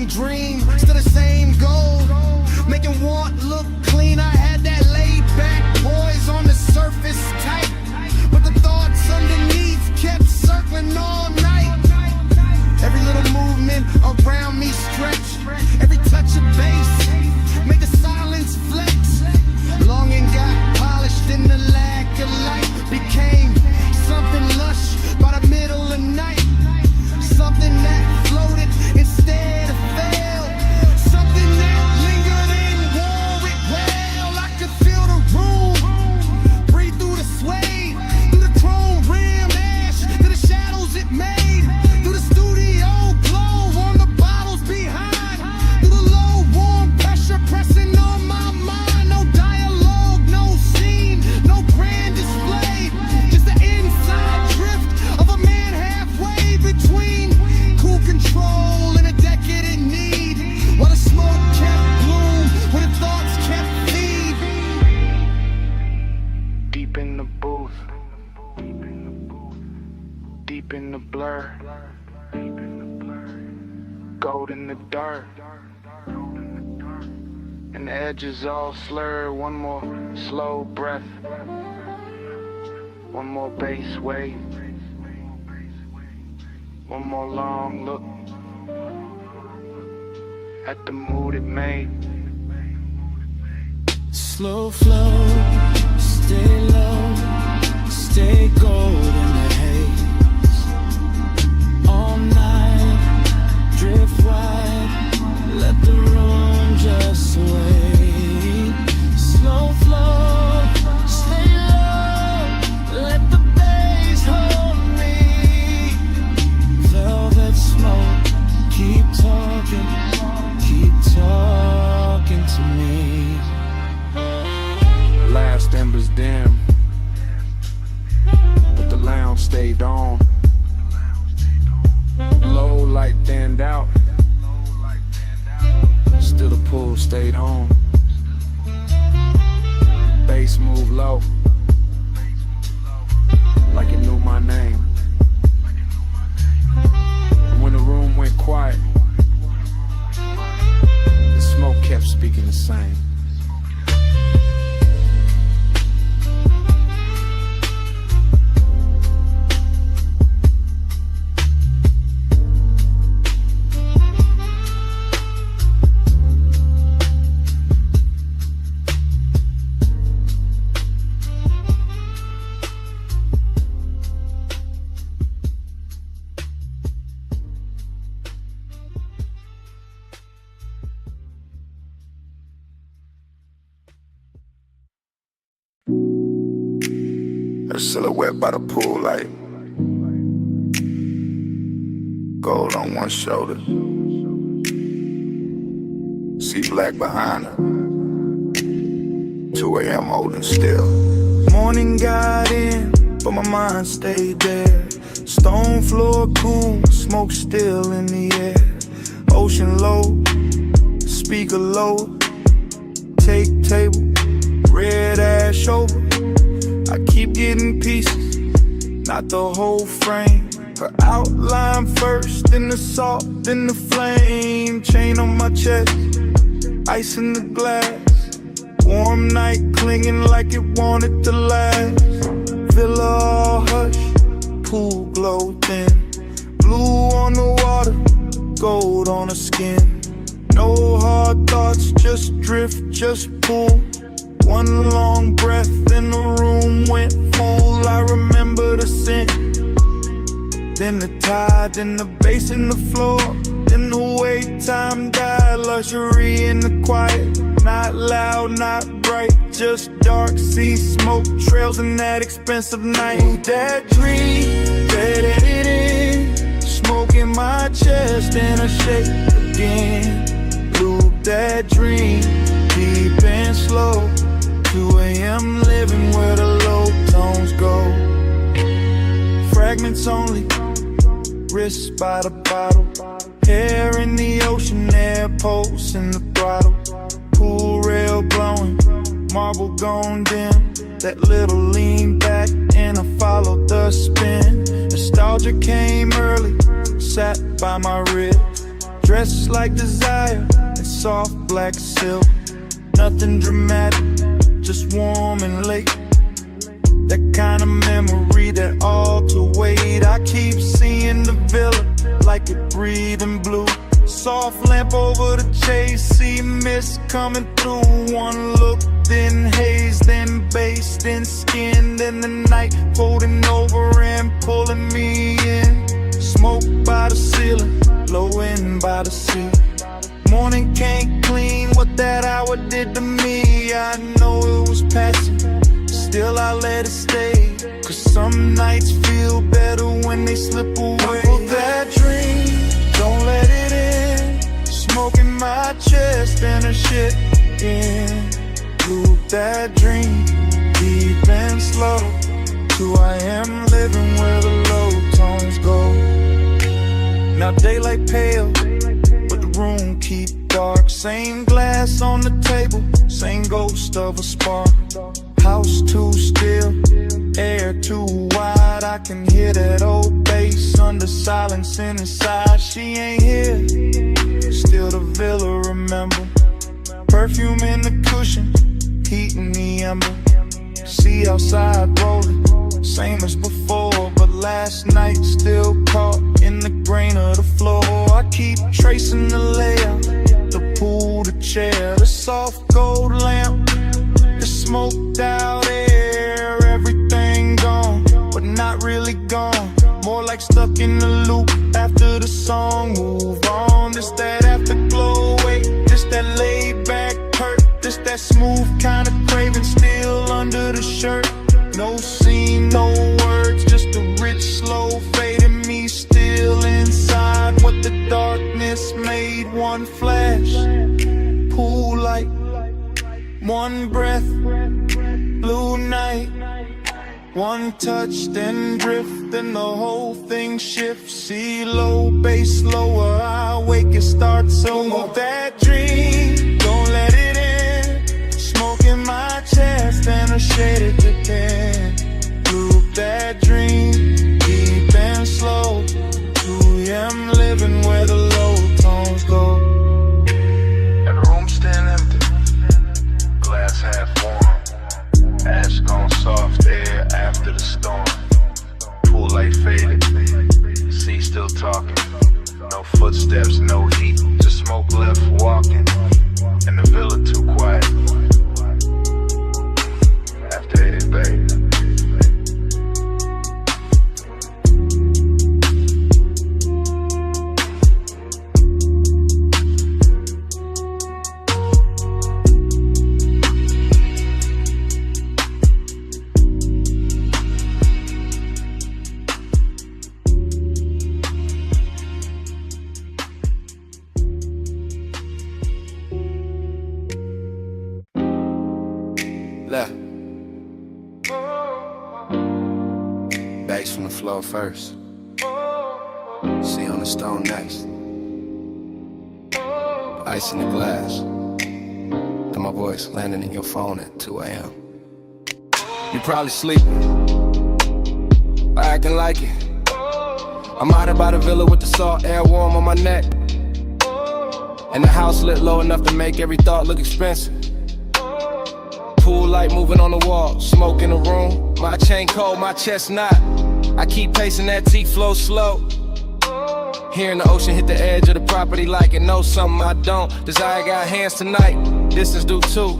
dream, still the same goal. Making want look clean, I had that laid back poise on the surface tight, but the thoughts underneath kept circling all night. Every little movement around me stretched, every touch of bass made the silence flex. Longing got polished and the lack of light became something lush by the middle of night. Something that floated instead of fell. Something that lingered and wore it well. I could feel the room breathe through the sway, through the chrome rim ash, through the shadows it made, through the studio glow on the bottles behind, through the low warm pressure pressing on my mind. No dialogue, no scene, no grand display, just the inside drift of a man halfway between cool control and a decadent need, while the smoke kept bloom when the thoughts kept feed. Deep in the booth, deep in the blur, gold in the dark, and the edges all slur. One more slow breath, one more bass wave, one more long look at the mood it made. Slow flow, stay low, stay gold in the haze. All night, drift wide, let the room just sway. Slow flow, stay low, let the bass hold me. Velvet smoke, keep talking to me. Last embers dim, but the lounge stayed on. Low light thinned out, still the pool stayed home. Bass moved low, like it knew my name. And when the room went quiet, the smoke kept speaking the same. Her silhouette by the pool light, gold on one shoulder, see black behind her. 2 a.m. holding still. Morning got in, but my mind stayed there. Stone floor cool, smoke still in the air. Ocean low, speaker low, take table, red ash over. I keep getting pieces, not the whole frame. Her outline first, then the salt, then the flame. Chain on my chest, ice in the glass. Warm night clinging like it wanted to last. Villa all hush, pool glow thin. Blue on the water, gold on her skin. No hard thoughts, just drift, just pull. One long breath and the room went full. I remember the scent, then the tide, then the bass in the floor, then the way time died. Luxury in the quiet, not loud, not bright, just dark sea smoke trails in that expensive night. Ooh, that dream, bedded it in, smoke in my chest and I shake again. Loop that dream, deep and slow. 2 a.m. living where the low tones go. Fragments only, wrists by the bottle. Hair in the ocean, air pulse in the throttle. Pool rail blowing, marble gone dim. That little lean back and I followed the spin. Nostalgia came early, sat by my ribs. Dressed like desire in soft black silk. Nothing dramatic, just warm and late. That kind of memory that all to wait. I keep seeing the villa like it breathing blue. Soft lamp over the chase, see mist coming through. One look, then haze, then base, then skin, then the night folding over and pulling me in. Smoke by the ceiling, blowing by the sea. Morning can't clean what that hour did to me. I know it was passing, still I let it stay. Cause some nights feel better when they slip away. For that dream, don't let it in. Smoking my chest and a shit in. Loop that dream, deep and slow. To I am living where the low tones go. Now daylight pale, but the room keep dark. Same glass on the table, same ghost of a spark. House too still, air too wide. I can hear that old bass under silence inside. She ain't here, still the villa remember. Perfume in the cushion, heat in the ember. See outside rolling, same as before. But last night still caught in the grain of the floor. I keep tracing the layout, the pool, the chair, the soft gold lamp, the smoked out air. Everything gone, but not really gone. More like stuck in the loop after the song. Move on, this that afterglow. Wait, this that laid back hurt. This that smooth kind of craving still under the shirt. No scene, no words, just a rich slow fade in me still inside. What the darkness made, one flash, pool light, one breath, blue night. One touch, then drift, then the whole thing shifts. See low, bass lower, I wake, it starts over. That dream, don't let it in. Smoking my chest and a shaded depend. Loop that dream, deep and slow. 2 a.m. living where the low tones go. And the room still empty, glass half warm. Ash gone soft air after the storm. Pool light faded, sea still talking. No footsteps, no heat, just smoke left walking. And the villa too quiet. After 80 babe. Left. Bass from the floor first. See on the stone next. Ice in the glass. And my voice landing in your phone at 2 a.m. You probably sleeping, or acting like it. I'm out by the villa with the salt air warm on my neck. And the house lit low enough to make every thought look expensive. Pool light moving on the wall, smoke in the room. My chain cold, my chest not. I keep pacing that T flow slow. Hearing the ocean hit the edge of the property like it knows something I don't. Desire got hands tonight, distance do too.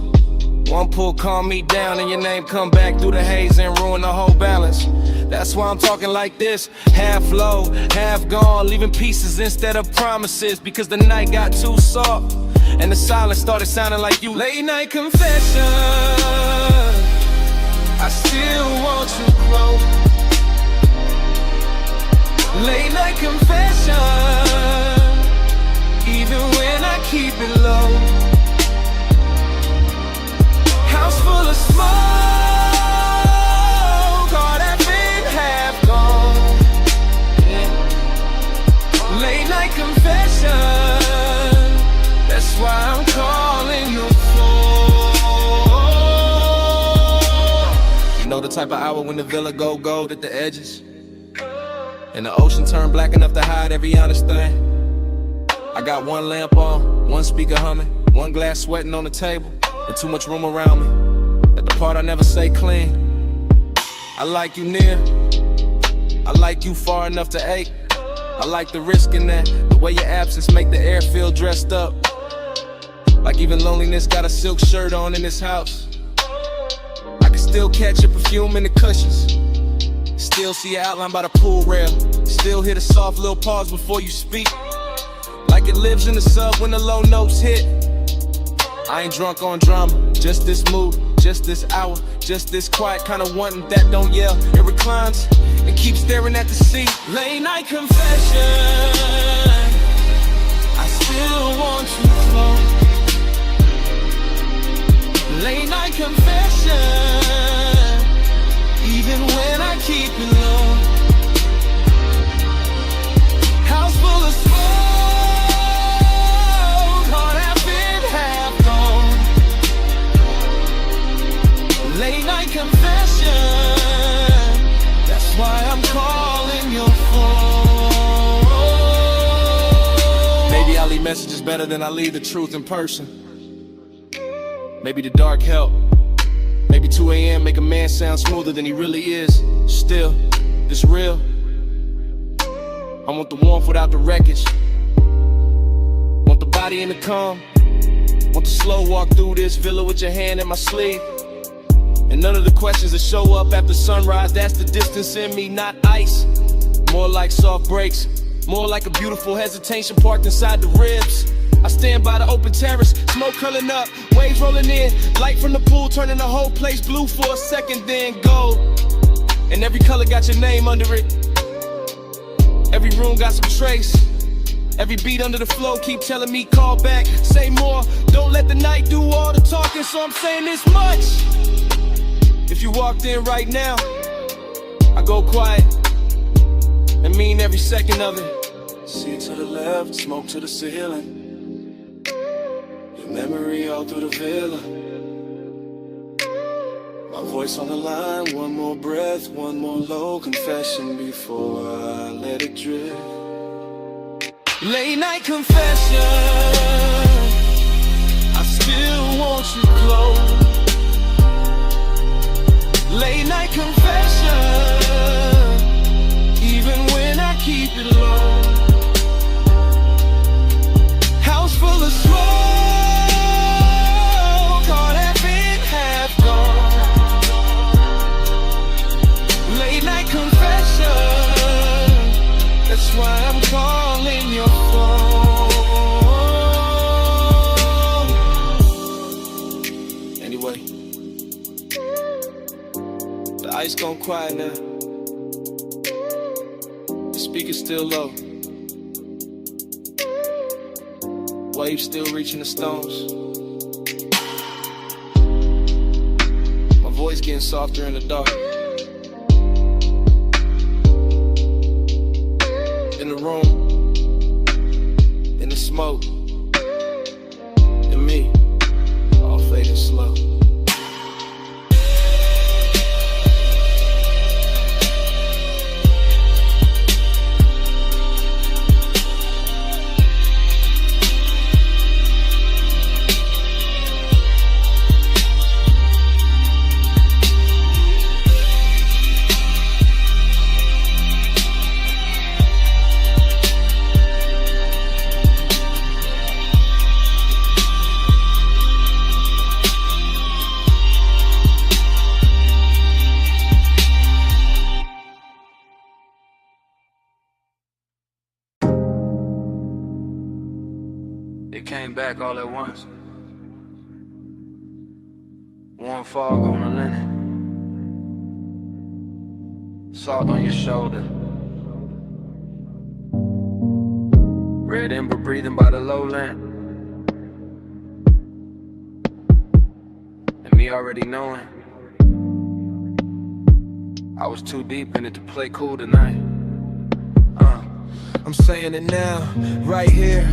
One pull calm me down and your name come back through the haze and ruin the whole balance. That's why I'm talking like this, half low, half gone, leaving pieces instead of promises. Because the night got too soft and the silence started sounding like you. Late night confession, I still want you close. Late night confession, even when I keep it low. House full of smoke, all that been half gone. Yeah. Late night confession, that's why I'm calling your phone. You know the type of hour when the villa go gold at the edges, and the ocean turn black enough to hide every honest thing. I got one lamp on, one speaker humming, one glass sweating on the table, and too much room around me. At the part I never say clean. I like you near, I like you far enough to ache. I like the risk in that, the way your absence make the air feel dressed up. Like even loneliness got a silk shirt on in this house. I can still catch your perfume in the cushions. Still see your outline by the pool rail. Still hear the soft little pause before you speak. Like it lives in the sub when the low notes hit. I ain't drunk on drama, just this mood, just this hour, just this quiet kind of wanting that don't yell. It reclines and keeps staring at the sea. Late night confession, I still want you close. Late night confession, even when I keep it low. House full of smoke, heart half in, half gone. Late night confession, that's why I'm calling your phone. Maybe I leave messages better than I leave the truth in person. Maybe the dark help. Maybe 2 a.m. make a man sound smoother than he really is. Still, it's real. I want the warmth without the wreckage. Want the body in the calm. Want the slow walk through this villa with your hand in my sleeve. And none of the questions that show up after sunrise, that's the distance in me, not ice. More like soft breaks, more like a beautiful hesitation parked inside the ribs. I stand by the open terrace, smoke curling up, waves rolling in, light from the pool turning the whole place blue for a second, then gold. And every color got your name under it. Every room got some trace. Every beat under the flow keep telling me call back, say more. Don't let the night do all the talking, so I'm saying this much. If you walked in right now, I go quiet and mean every second of it. See to the left, smoke to the ceiling. Memory all through the villa. My voice on the line, one more breath, one more low confession before I let it drift. Late night confession, I still want you close. Late night confession, even when I keep it low. House full of smoke, that's why I'm calling your phone. Anyway, the ice gone quiet now. The speaker's still low. Waves still reaching the stones. My voice getting softer in the dark. In the room, in the smoke, and me, all fading slow. It came back all at once. Warm fog on the linen, salt on your shoulder, red ember breathing by the lowland, and me already knowing I was too deep in it to play cool tonight. I'm saying it now, right here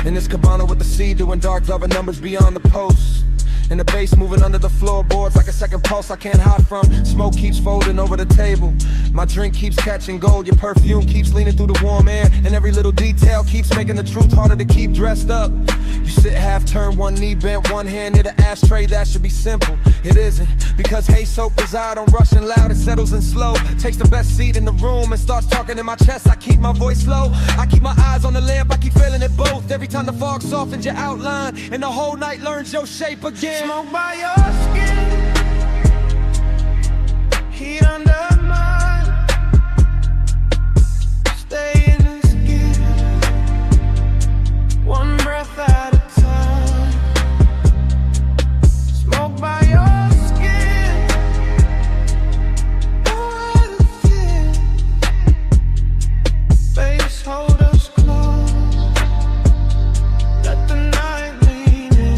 in this cabana with the sea, doing dark loving numbers beyond the post. And the bass moving under the floorboards like a second pulse I can't hide from. Smoke keeps folding over the table. My drink keeps catching gold. Your perfume keeps leaning through the warm air. And every little detail keeps making the truth harder to keep dressed up. You sit half turned, one knee bent, one hand near the ashtray. That should be simple. It isn't, because Haze soap preside on rushing loud. It settles in slow. Takes the best seat in the room and starts talking in my chest. I keep my voice low. I keep my eyes on the lamp. I keep feeling it both. Every time the fog softens your outline and the whole night learns your shape again. Smoke by your skin, heat under mine. Stay in the skin, one breath at a time. Smoke by your skin, no other fear. Face hold us close, let the night lean in.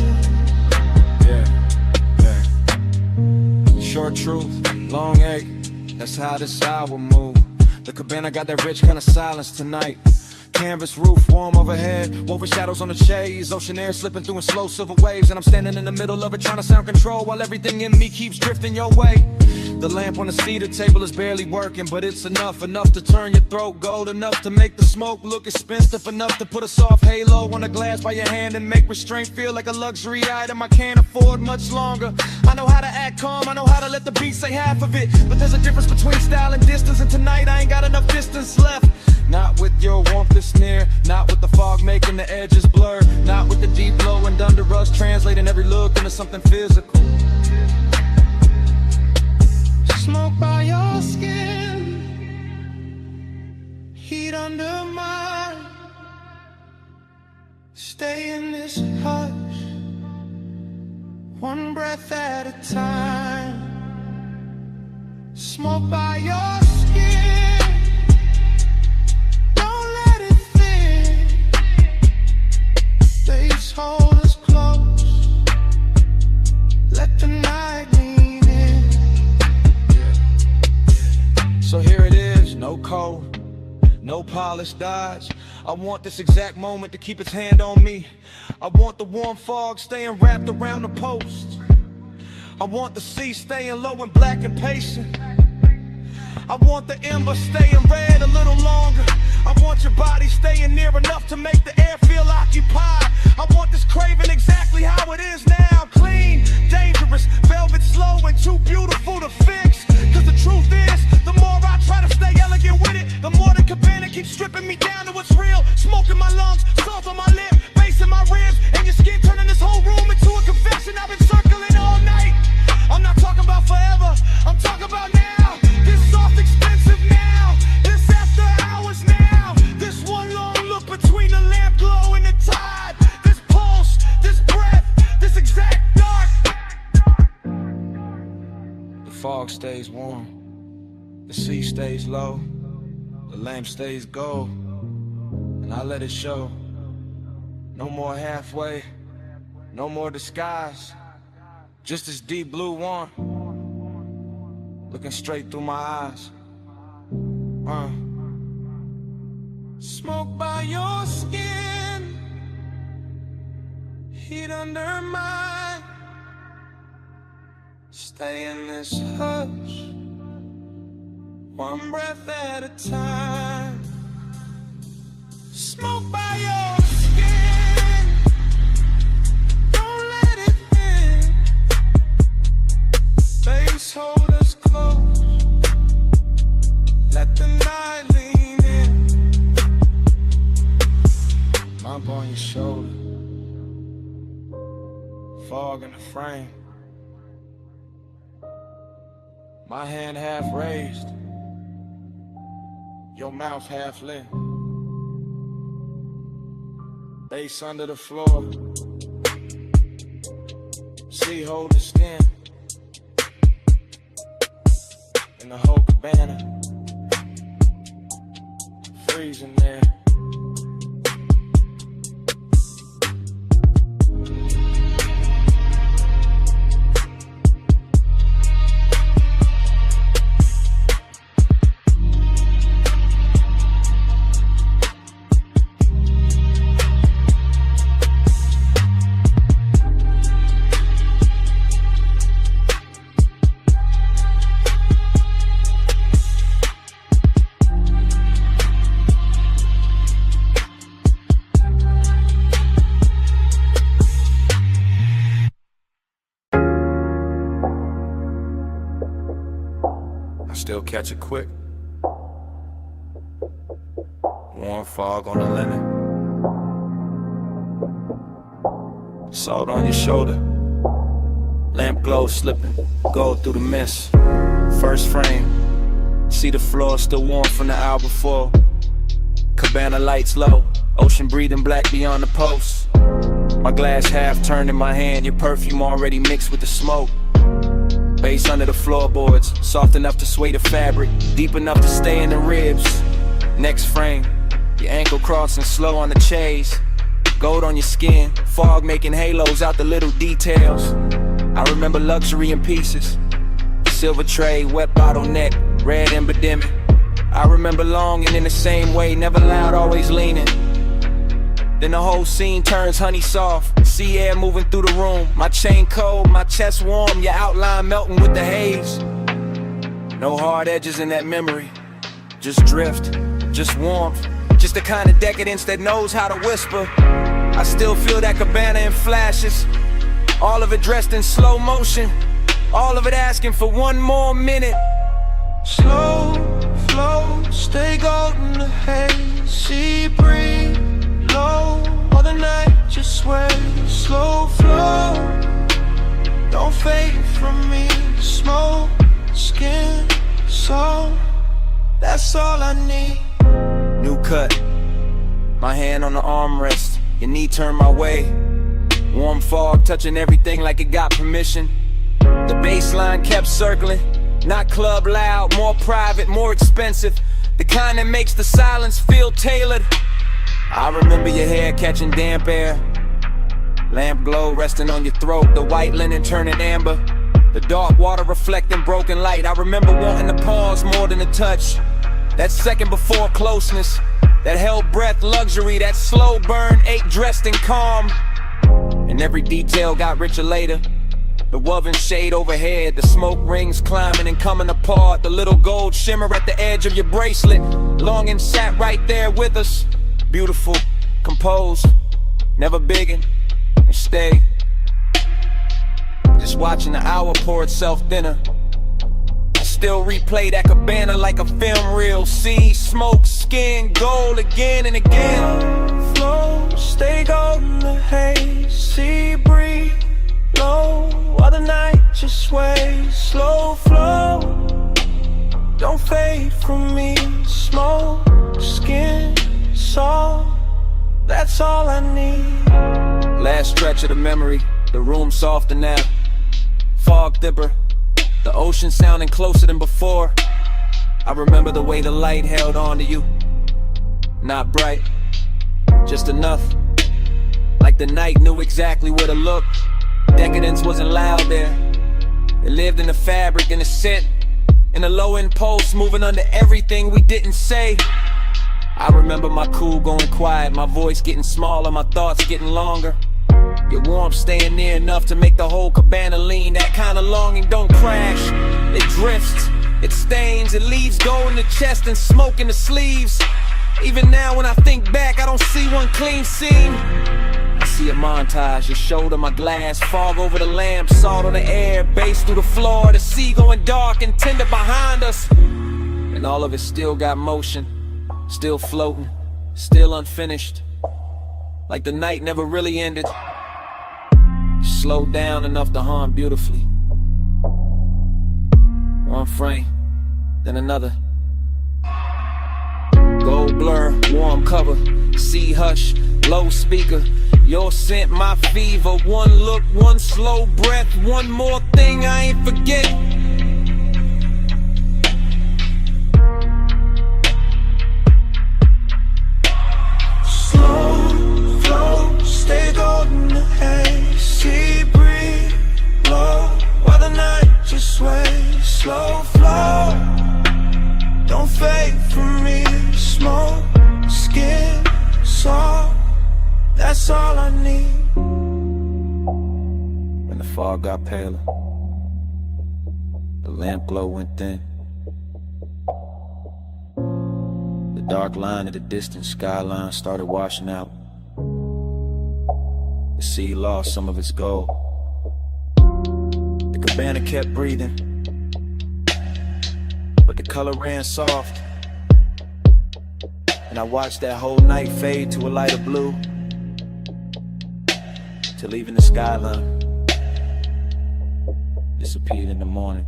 Short truth, long ache, that's how this hour move. The cabana got that rich kind of silence tonight. Canvas roof, warm overhead, woven shadows on the shades. Ocean air slipping through in slow silver waves. And I'm standing in the middle of it trying to sound control while everything in me keeps drifting your way. The lamp on the cedar table is barely working, but it's enough to turn your throat gold, enough to make the smoke look expensive, enough to put a soft halo on a glass by your hand and make restraint feel like a luxury item I can't afford much longer. I know how to act calm, I know how to let the beat say half of it, but there's a difference between style and distance, and tonight I ain't got enough distance left. Not with your warmth that's near, not with the fog making the edges blur, not with the deep glow and under us translating every look into something physical. Smoke by your skin, heat under mine. Stay in this hush, one breath at a time. Smoke by your skin, don't let it thin. Face hold us close, let the night lean in. So here it is, no code, no polished dodge. I want this exact moment to keep its hand on me. I want the warm fog staying wrapped around the post. I want the sea staying low and black and patient. I want the ember staying red a little longer. I want your body staying near enough to make the air feel occupied. I want this craving exactly how it is now. Clean, dangerous, velvet slow and too beautiful to fix. Cause the truth is, the more I try to stay elegant with it, the more the cabana keeps stripping me down to what's real. Smoke in my lungs, salt on my lip, bass in my ribs, and your skin turning this whole room into a confession. I've been circling all night. I'm not talking about forever, I'm talking about now. This soft expensive now, this after hours now. This one long look between the lamp glow and the tide. This pulse, this breath, this exact dark. The fog stays warm, the sea stays low, the lamp stays gold, and I let it show. No more halfway, no more disguise, just this deep blue one, looking straight through my eyes. Smoke by your skin, heat under mine. Stay in this hush, one breath at a time. Smoke by your skin, don't let it in. Face hold us close, let the night lean in. Bump on your shoulder, fog in the frame. My hand half raised, your mouth half lit. Bass under the floor, sea hold the skin, and the whole cabana freezing there. still catch it quick. Warm fog on the linen. Salt on your shoulder. Lamp glow slipping, gold through the mist. First frame, see the floor still warm from the hour before. Cabana lights low, ocean breathing black beyond the post. My glass half turned in my hand, your perfume already mixed with the smoke. Bass under the floorboards, soft enough to sway the fabric, deep enough to stay in the ribs. Next frame, your ankle crossing slow on the chase. Gold on your skin, fog making halos out the little details. I remember luxury in pieces. Silver tray, wet bottleneck, red embodiment. I remember longing in the same way, never loud, always leaning. Then the whole scene turns honey soft, sea air moving through the room. My chain cold, my chest warm, your outline melting with the haze. No hard edges in that memory, just drift, just warmth. Just the kind of decadence that knows how to whisper. I still feel that cabana in flashes, all of it dressed in slow motion, all of it asking for one more minute. Slow flow, stay golden, the haze, sea breeze, low, all the night just sway. Slow flow, don't fade from me. Smoke, skin, soul, that's all I need. New cut, my hand on the armrest, your knee turned my way. Warm fog touching everything like it got permission. The baseline kept circling, not club loud, more private, more expensive. The kind that makes the silence feel tailored. I remember your hair catching damp air, lamp glow resting on your throat, the white linen turning amber, the dark water reflecting broken light. I remember wanting to pause more than a touch, that second before closeness, that held breath luxury, that slow burn ache dressed in calm. And every detail got richer later. The woven shade overhead, the smoke rings climbing and coming apart, the little gold shimmer at the edge of your bracelet. Longing sat right there with us, beautiful, composed, never biggin', and stay. Just watching the hour pour itself thinner. I still replay that cabana like a film reel. See smoke, skin, gold again and again. Flow, stay golden, the haze, sea breeze, low, while the night just sways. Slow flow, don't fade from me. Smoke, skin, soul, that's all I need. Last stretch of the memory, the room softer now. Fog dipper, the ocean sounding closer than before. I remember the way the light held on to you. Not bright, just enough. Like the night knew exactly where to look. Decadence wasn't loud there. It lived in the fabric, in the scent, in the low impulse, moving under everything we didn't say. I remember my cool going quiet, my voice getting smaller, my thoughts getting longer. Your warmth staying near enough to make the whole cabana lean. That kind of longing don't crash, it drifts, it stains, it leaves gold in the chest and smoke in the sleeves. Even now when I think back, I don't see one clean seam. I see a montage, your shoulder, my glass, fog over the lamp, salt on the air, bass through the floor, the sea going dark and tender behind us. And all of it still got motion, still floating, still unfinished. Like the night never really ended. Slowed down enough to hum beautifully. One frame, then another. Gold blur, warm cover, sea hush, low speaker. Your scent, my fever. One look, one slow breath, one more thing I ain't forget. Slow flow, stay golden, the haze, sea breeze, low, while the night just sways. Slow flow, don't fade from me. Smoke, skin, soul, that's all I need. When the fog got paler, the lamp glow went thin. The dark line of the distant skyline started washing out. The sea lost some of its gold. The cabana kept breathing, but the color ran soft. And I watched that whole night fade to a lighter blue, till even the skyline disappeared in the morning.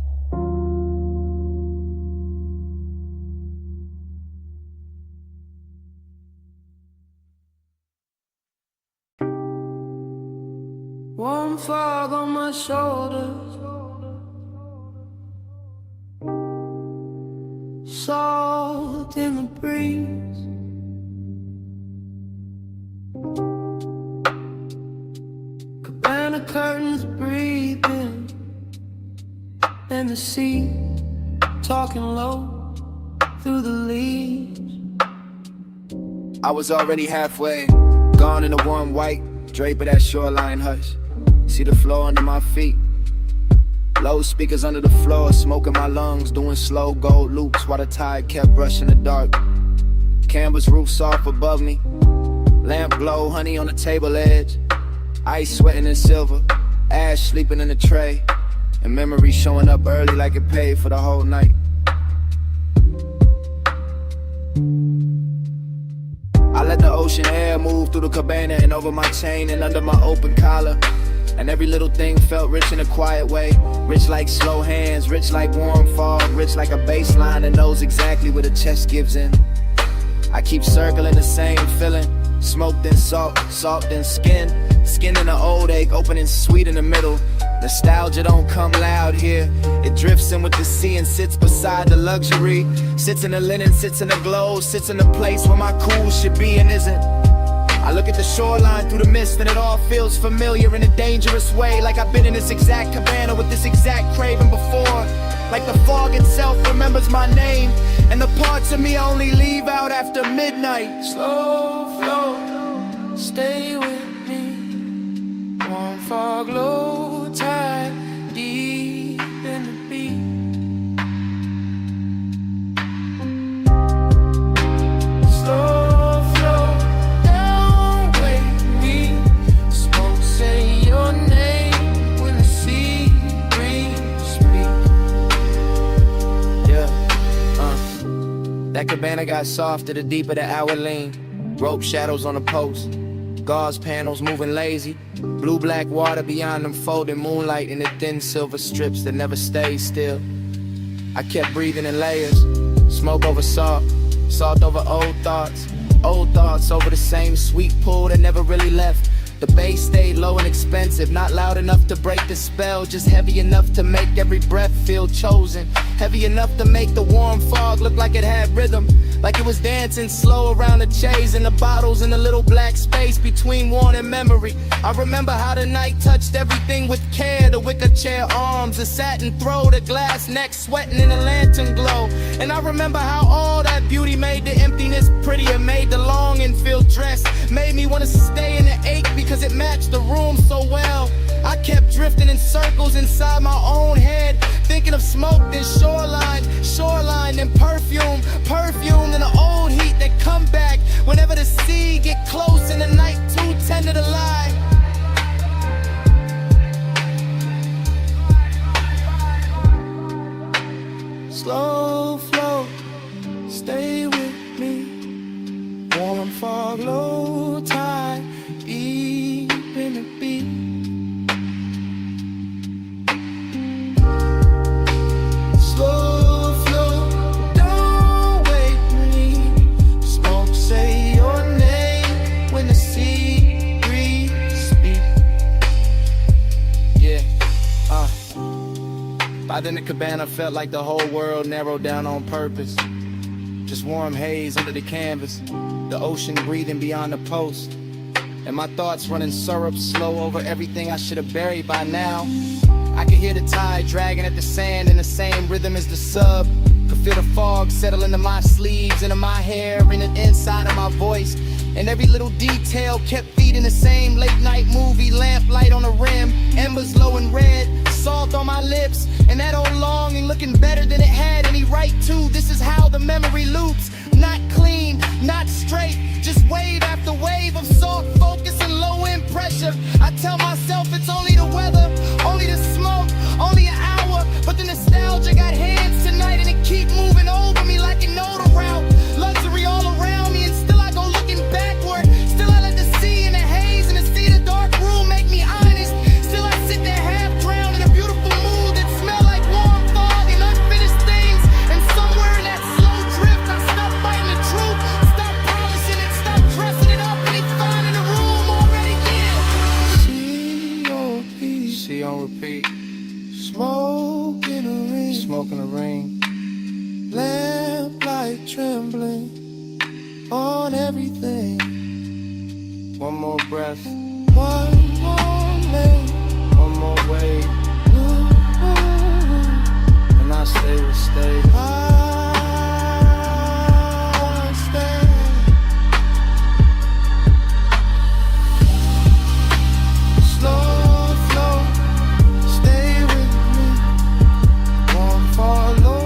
Warm fog on my shoulders, salt in the breeze. Cabana curtains breathing, and the sea talking low through the leaves. I was already halfway, gone in the warm white drape of that shoreline hush. See the floor under my feet, low speakers under the floor, smoke in my lungs, doing slow gold loops while the tide kept brushing the dark. Canvas roof soft above me, lamp glow, honey on the table edge, ice sweating in silver, ash sleeping in the tray, and memory showing up early like it paid for the whole night. I let the ocean air move through the cabana and over my chain and under my open collar. And every little thing felt rich in a quiet way. Rich like slow hands, rich like warm fog, rich like a bass line that knows exactly where the chest gives in. I keep circling the same feeling, smoke then salt, salt then skin. Skin in the old ache, opening sweet in the middle. Nostalgia don't come loud here. It drifts in with the sea and sits beside the luxury. Sits in the linen, sits in the glow, sits in the place where my cool should be and isn't. I look at the shoreline through the mist and it all feels familiar in a dangerous way. Like I've been in this exact cabana with this exact craving before. Like the fog itself remembers my name, and the parts of me only leave out after midnight. Slow flow, stay with me. Warm fog, low tide, deep in the beat. Slow flow, don't wake me. Smoke, say your name when the sea breeze speak. Yeah, that cabana got softer the deeper the hour lean. Rope shadows on the post, gauze panels moving lazy. Blue-black water beyond them folding moonlight in the thin silver strips that never stay still. I kept breathing in layers, smoke over salt, salt over old thoughts over the same sweet pool that never really left. The bass stayed low and expensive, not loud enough to break the spell, just heavy enough to make every breath feel chosen. Heavy enough to make the warm fog look like it had rhythm, like it was dancing slow around the chase and the bottles in the little black space between worn and memory. I remember how the night touched everything with care, the wicker chair arms, the satin throw, the glass neck sweating in the lantern glow. And I remember how all that beauty made the emptiness prettier, made the longing feel dressed, made me want to stay in the ache because it matched the room so well. I kept drifting in circles inside my own head, thinking of smoke, then shoreline, shoreline, then perfume, perfume, then the old heat that come back whenever the sea get close and the night too tender to lie. Slow flow, stay with me. Warm fog, low tide, deep in the beat. Slow flow, don't wake me. Smoke, say your name when the sea breeze speak. Yeah, By then the cabana felt like the whole world narrowed down on purpose. Just warm haze under the canvas, the ocean breathing beyond the post, and my thoughts running syrup slow over everything I should have buried by now. I could hear the tide dragging at the sand in the same rhythm as the sub. Could feel the fog settle into my sleeves, into my hair, and the inside of my voice. And every little detail kept feeding the same late night movie, lamplight on the rim, embers low and red, salt on my lips, and that old longing looking better than it had any right to. This is how the memory loops, not clean, not straight, just wave after wave of soft focus and low end pressure. I tell myself it's only the weather, only the smoke, only an hour, but the nostalgia got hands tonight and it keep moving smoking the ring. Lamplight trembling on everything. One more breath, One more lane. one more wave, and I say we'll stay. I stay. Slow flow, stay with me. Won't follow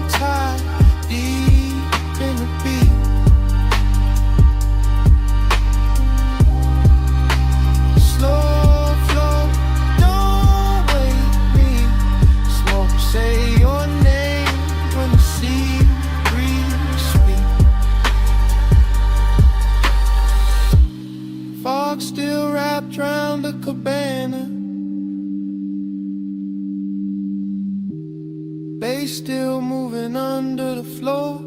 tide deep in the beat. Slow flow, don't wake me. Smoke, say your name when the sea breeze speak. Fog still wrapped round the cabana. Bass still moving under the floor.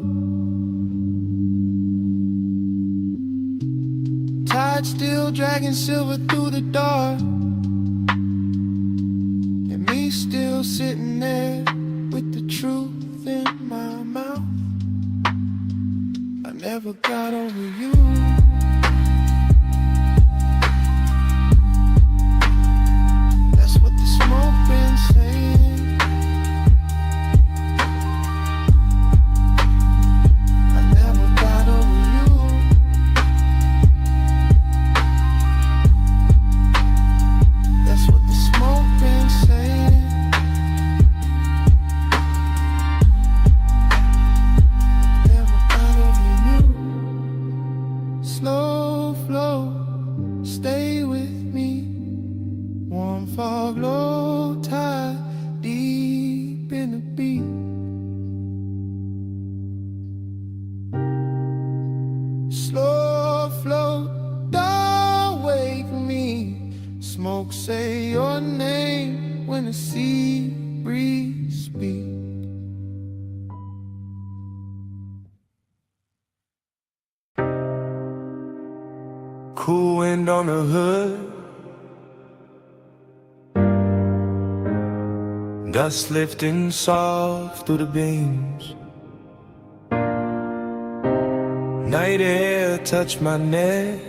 Tide still dragging silver through the dark. And me still sitting there with the truth in my mouth. I never got over you. That's what the smoke been saying. I never got over you. That's what the smoke been saying. Never got over you. Slow flow, stay with me. Warm fog, low tide, deep in the beat. Slow flow, don't wake me. Smoke, say your name when the sea breeze speak. Cool wind on the hood, dust lifting soft through the beams. Night air touched my neck,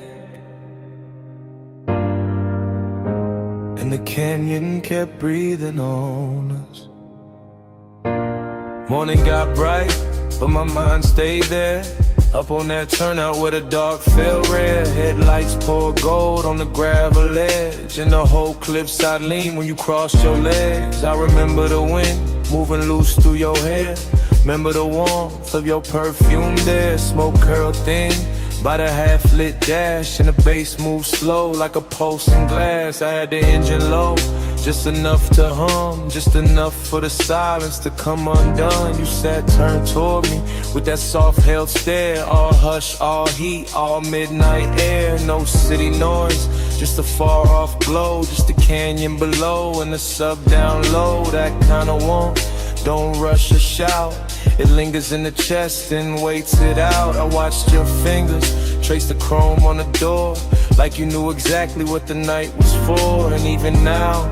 and the canyon kept breathing on us. Morning got bright, but my mind stayed there. Up on that turnout where the dark fell red. Headlights pour gold on the gravel edge, and the whole cliffside lean when you crossed your legs. I remember the wind moving loose through your hair. Remember the warmth of your perfume there. Smoke curled thin by the half-lit dash, and the bass moved slow like a pulse in glass. I had the engine low, just enough to hum, just enough for the silence to come undone. You sat turned toward me with that soft held stare. All hush, all heat, all midnight air. No city noise, just a far off glow. Just the canyon below and the sub down low. That kind of warmth, don't rush or shout. It lingers in the chest and waits it out. I watched your fingers trace the chrome on the door, like you knew exactly what the night was for. And even now,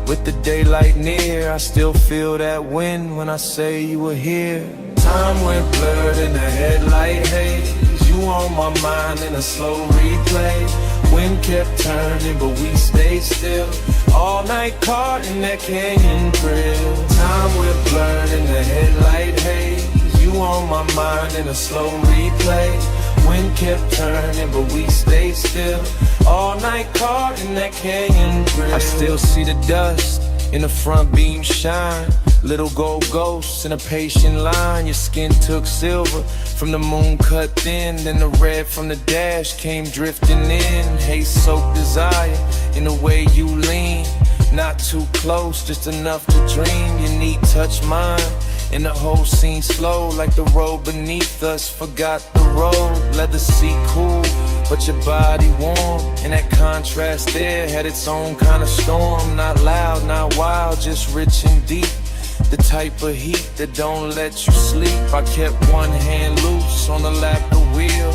with the daylight near, I still feel that wind when I say you were here. Time went blurred in the headlight haze. You on my mind in a slow replay. Wind kept turning, but we stayed still. All night caught in that canyon thrill. Time went blurred in the headlight haze. You on my mind in a slow replay. Wind kept turning, but we stayed still. All night caught in that canyon thrill. I still see the dust in the front beam shine. Little gold ghosts in a patient line. Your skin took silver from the moon cut thin. Then the red from the dash came drifting in. Haze soaked desire in the way you lean. Not too close, just enough to dream. Your knee touched mine, and the whole scene slow, like the road beneath us forgot the road. Let the seat cool, but your body warm. And that contrast there had its own kind of storm. Not loud, not wild, just rich and deep. The type of heat that don't let you sleep. I kept one hand loose on the lap of the wheel.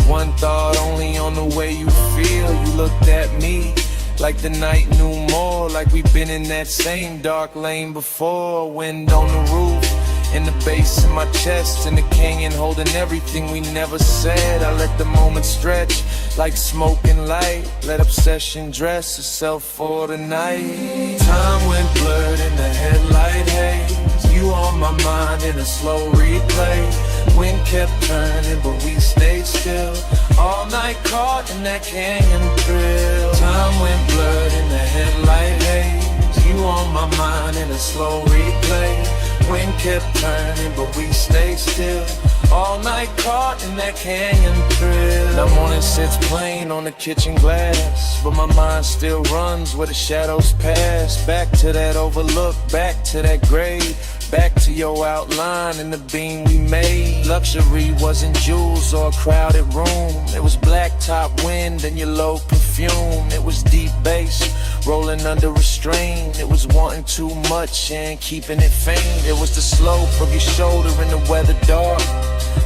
One thought only on the way you feel. You looked at me like the night knew more, like we've been in that same dark lane before. Wind on the roof, in the bass in my chest, in the canyon holding everything we never said. I let the moment stretch like smoke and light, let obsession dress itself for the night. Time went blurred in the headlight haze, you on my mind in a slow replay. Wind kept turning but we stayed still, all night caught in that canyon thrill. Time went blurred in the headlight haze, you on my mind in a slow replay. Wind kept turning but we stayed still, all night caught in that canyon thrill. Now morning sits plain on the kitchen glass, but my mind still runs where the shadows pass. Back to that overlook, back to that grave, back to your outline and the beam we made. Luxury wasn't jewels or a crowded room, it was blacktop wind and your low perfume. It was deep bass rolling under restraint, it was wanting too much and keeping it faint. It was the slope of your shoulder in the weather dark,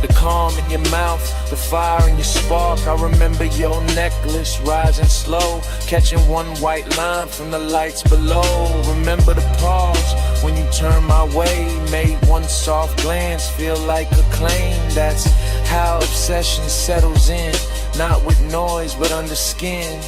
the calm in your mouth, the fire in your spark. I remember your necklace rising slow, catching one white line from the lights below. Remember the pause when you turned my way, made one soft glance feel like a claim. That's how obsession settles in, not with noise but under skin.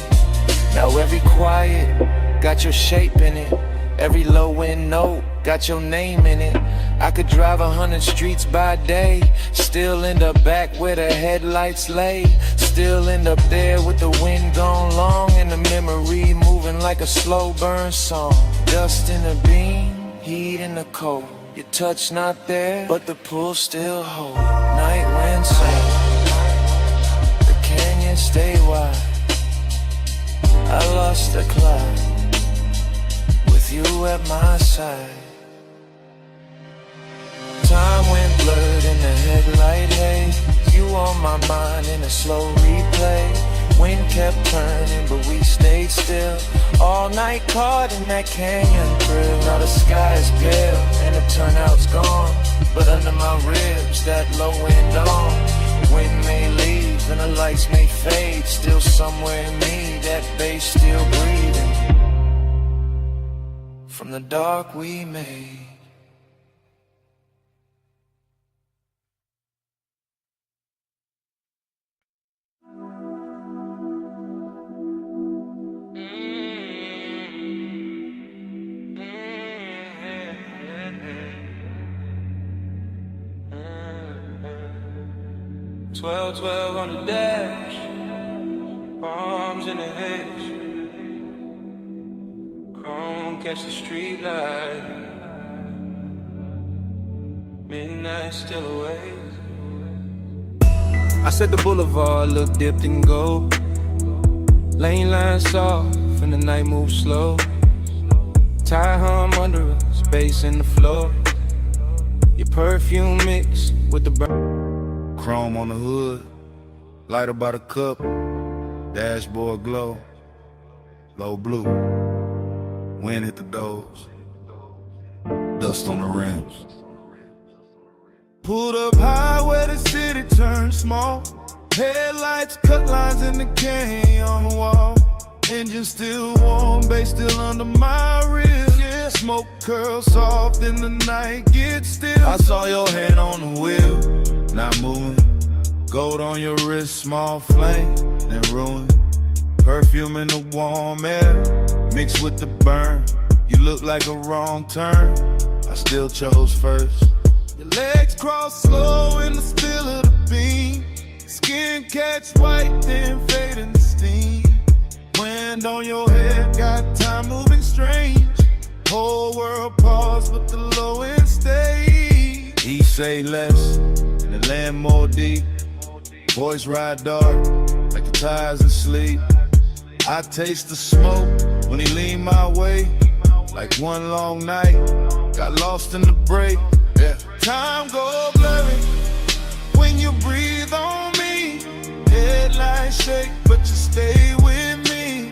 Now every quiet got your shape in it, every low end note got your name in it. I could drive 100 streets by day, still end up back where the headlights lay, still end up there with the wind gone long and the memory moving like a slow burn song. Dust in the beam, heat in the cold, your touch not there but the pull still hold. Night wind sound, the canyon stay wide, I lost the cloud with you at my side. Time went blurred in the headlight haze, you on my mind in a slow replay. Wind kept turning but we stayed still, all night caught in that canyon thrill. Now the sky is pale and the turnout's gone, but under my ribs that low wind on. Wind may leave and the lights may fade, still somewhere in me that bass still breathing from the dark we made. Twelve, 12 on the dash, bombs in the haze, chrome catch the street light, midnight still away. I said the boulevard looked dipped in gold, lane lines soft and the night moves slow, tie hum under us, space in the floor, your perfume mixed with the burn. Chrome on the hood, lighter by the cup, dashboard glow, low blue, wind hit the doors, dust on the rims. Pulled up high where the city turned small, headlights cut lines in the canyon wall, engine still warm, bass still under my ribs. Yeah, smoke curls soft in the night, get still. I saw your hand on the wheel, not moving, gold on your wrist, small flame, then ruin. Perfume in the warm air, mixed with the burn. You look like a wrong turn, I still chose first. Your legs cross slow in the still of the beam, skin catch white, then fade in the steam. Wind on your head, got time moving strange. Whole world pause, but the low end stay. He say less, and the land more deep. Voice ride dark, like the tires asleep. I taste the smoke when he lean my way, like one long night, got lost in the break. Yeah. Time go blurry when you breathe on me. Headlights shake, but you stay with me.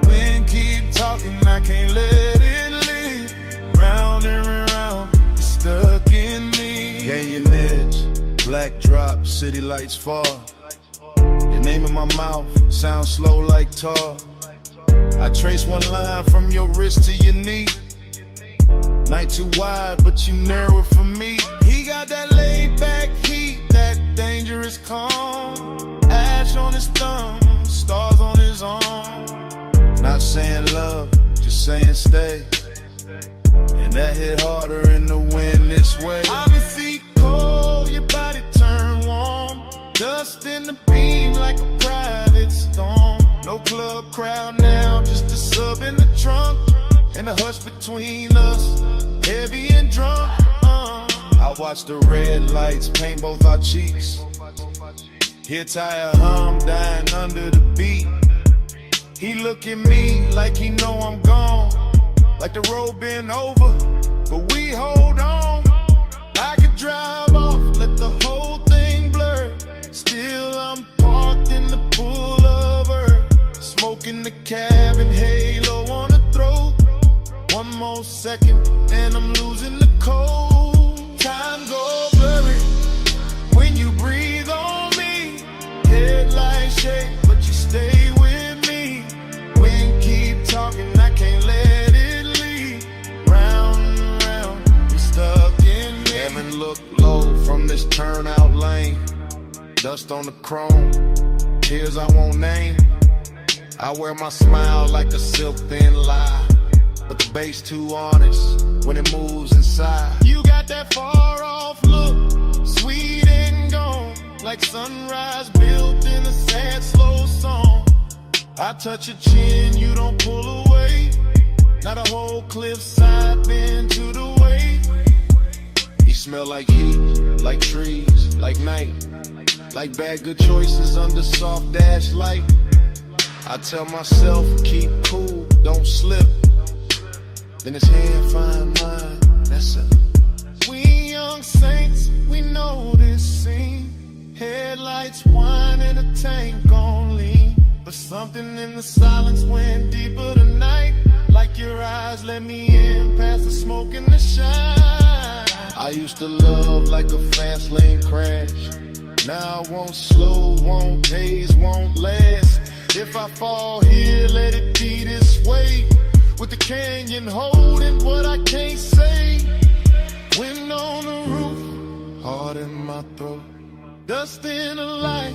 Wind keep talking, I can't let it leave. Round and round, you're stuck in me. Canyon edge, black drop, city lights fall. Your name in my mouth, sound slow like tar. I trace one line from your wrist to your knee. Night too wide, but you narrow it for me. He got that laid back heat, that dangerous calm. Ash on his thumb, stars on his arm. Not saying love, just saying stay. And that hit harder in the wind this way. I've been feet cold, your body turn warm. Dust in the beam like a private storm. No club crowd now, just a sub in the trunk. And the hush between us, heavy and drunk. I watch the red lights paint both our cheeks. Hear tire hum dying under the beat. He look at me like he know I'm gone, like the road been over, but we hold on. I could drive off, let the whole thing blur. Still I'm parked in the pullover, smoking the cabin, halo on the throat. One more second and I'm losing the cold. Time go blurry when you breathe on me. Headlights shake, but you stay with me. Wind keep talking, I can't let it leave. Round and round, you're stuck in me. Haven't looked low from this turnout lane. Dust on the chrome, tears I won't name. I wear my smile like a silk thin lie, but the bass too honest when it moves inside. You got that far off look, sweet and gone, like sunrise built in a sad slow song. I touch your chin, you don't pull away. Not a whole cliffside bend to the way. You smell like heat, like trees, like night, like bad good choices under soft dash light. I tell myself, keep cool, don't slip. Then his hand find mine, that's it. We young saints, we know this scene. Headlights whine and a tank on lean. But something in the silence went deeper tonight. Like your eyes let me in past the smoke and the shine. I used to love like a fast lane crash. Now I won't slow, won't haze, won't last. If I fall here, let it be this way. With the canyon holding what I can't say. Wind on the roof, heart in my throat. Dust in the light,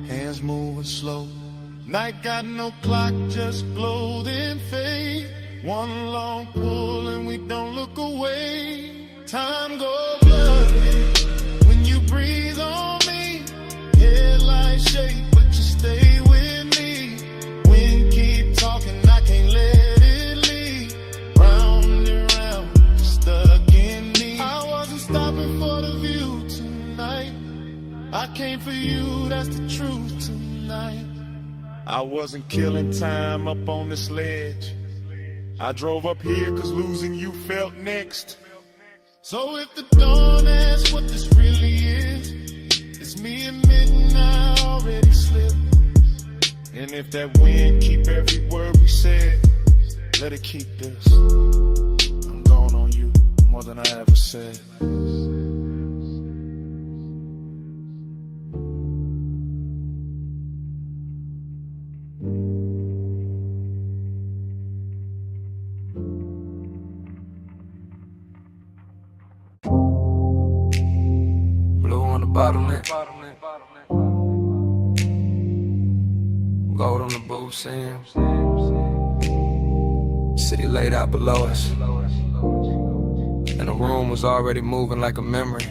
hands moving slow. Night got no clock, just glow then fade. One long pull and we don't look away. Time goes blurry when you breathe on me. Headlights shake, but you stay with me. Wind keep talking, I can't let it leave. Round and round, you're stuck in me. I wasn't stopping for the view tonight. I came for you, that's the truth tonight. I wasn't killing time up on this ledge. I drove up here cause losing you felt next. So if the dawn asks what this really is, it's me admitting I already slipped. And if that wind keep every word we said, let it keep this. I'm gone on you more than I ever said. Bottleneck. Gold on the booth seam. City laid out below us, and the room was already moving like a memory.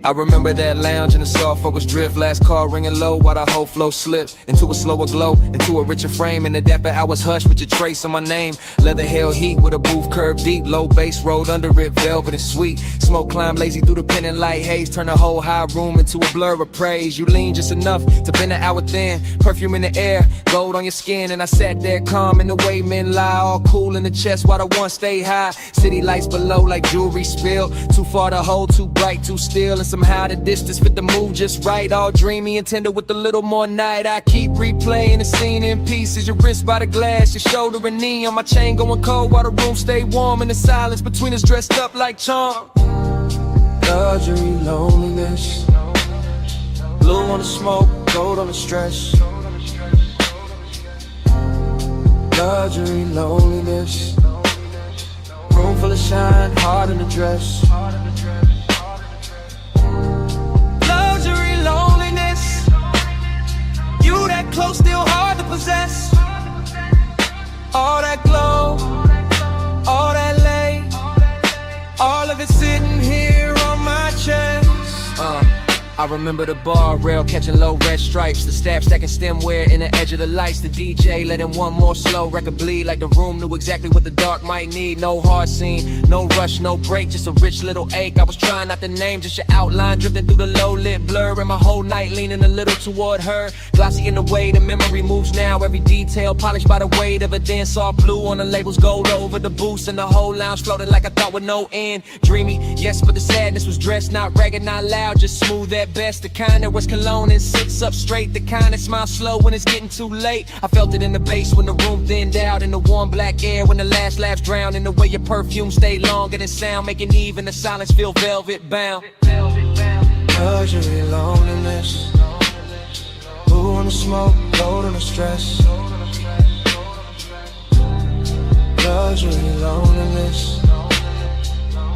I remember that lounge and the soft focus drift. Last call ringing low while the whole flow slipped into a slower glow, into a richer frame. In the dapper hours hushed with your trace on my name. Leather hell heat with a booth curved deep. Low bass rolled under it, velvet and sweet. Smoke climbed lazy through the pendant light haze. Turn the whole high room into a blur of praise. You lean just enough to bend an hour thin. Perfume in the air, gold on your skin. And I sat there calm in the way men lie. All cool in the chest while the one stay high. City lights below like jewelry spilled. Too far to hold, too bright, too still. And somehow the distance fit the mood just right. All dreamy and tender with a little more night. I keep replaying the scene in pieces. Your wrist by the glass, your shoulder and knee. On my chain going cold while the room stay warm. And the silence between us dressed up like charm. Luxury, loneliness. Blue on the smoke, gold on the stress. Luxury, loneliness. Room full of shine, hard in the dress. Luxury, loneliness. You that close, still hard to possess. All that glow, all that lay, all of it sitting here on my chest. I remember the bar rail catching low red stripes, the staff stacking stemware in the edge of the lights, the DJ letting one more slow record bleed like the room knew exactly what the dark might need. No hard scene, no rush, no break, just a rich little ache. I was trying not to name, just your outline drifting through the low lit blur, and my whole night leaning a little toward her. Glossy in the way the memory moves now, every detail polished by the weight of a dance all blue on the labels, gold over the boost, and the whole lounge floating like I thought with no end. Dreamy, yes, but the sadness was dressed, not ragged, not loud, just smooth at best. The kind that was cologne and sits up straight, the kind that smiles slow when it's getting too late. I felt it in the bass when the room thinned out, in the warm black air when the last laughs drowned, in the way your perfume stayed longer than sound, making even the silence feel velvet bound. Luxury, loneliness. Blue on the smoke, gold on the stress. Luxury, loneliness.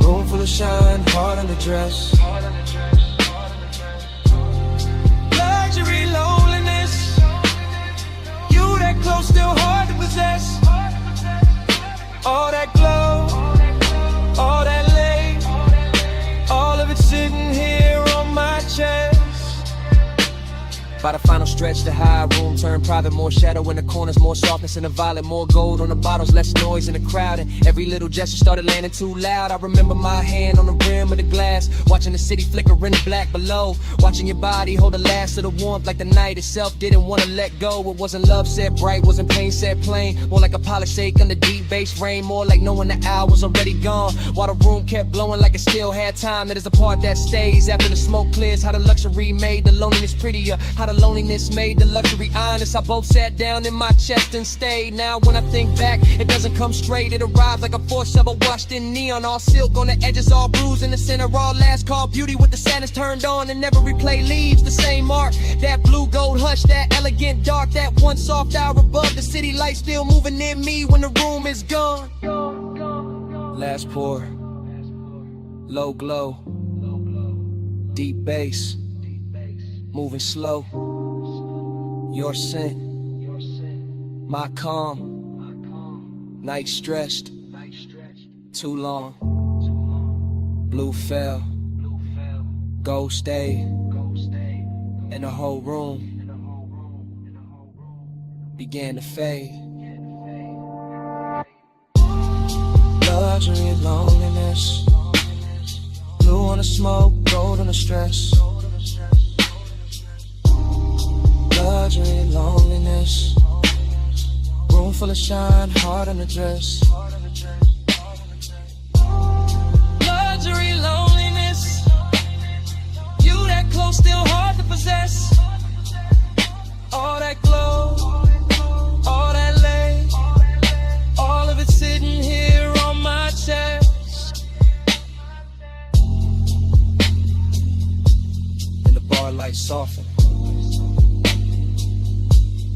Room full of shine, hard in the dress. Luxury, loneliness. You that close, still hard to possess. All that glow, all that lay, all of it sitting here on my chest. By the final stretch, the high room turned private, more shadow in the corners, more softness in the violet, more gold on the bottles, less noise in the crowd, and every little gesture started landing too loud. I remember my hand on the rim of the glass, watching the city flicker in the black below, watching your body hold the last of the warmth like the night itself didn't want to let go. It wasn't love set bright, wasn't pain set plain, more like a polished shake under deep bass rain, more like knowing the hour was already gone, while the room kept glowing like it still had time. That is the part that stays after the smoke clears, how the luxury made the loneliness prettier, how the loneliness made the luxury honest. I both sat down in my chest and stayed. Now when I think back, it doesn't come straight, it arrives like a force shovel washed in neon, all silk on the edges, all bruised in the center, all last call beauty with the sadness turned on, and never replay leaves the same mark. That blue gold hush, that elegant dark, that one soft hour above the city light still moving in me when the room is gone. Last pour, low glow, deep bass, moving slow. Your scent, my calm, night stretched, too long. Blue fell, gold stayed, and the whole room began to fade. Luxury, loneliness. Blue on the smoke, gold on the stress. Luxury, loneliness. Room full of shine, hard in the dress. Luxury, loneliness. You that close, still hard to possess. All that glow, all that lay, all of it sitting here on my chest. And the bar light softened.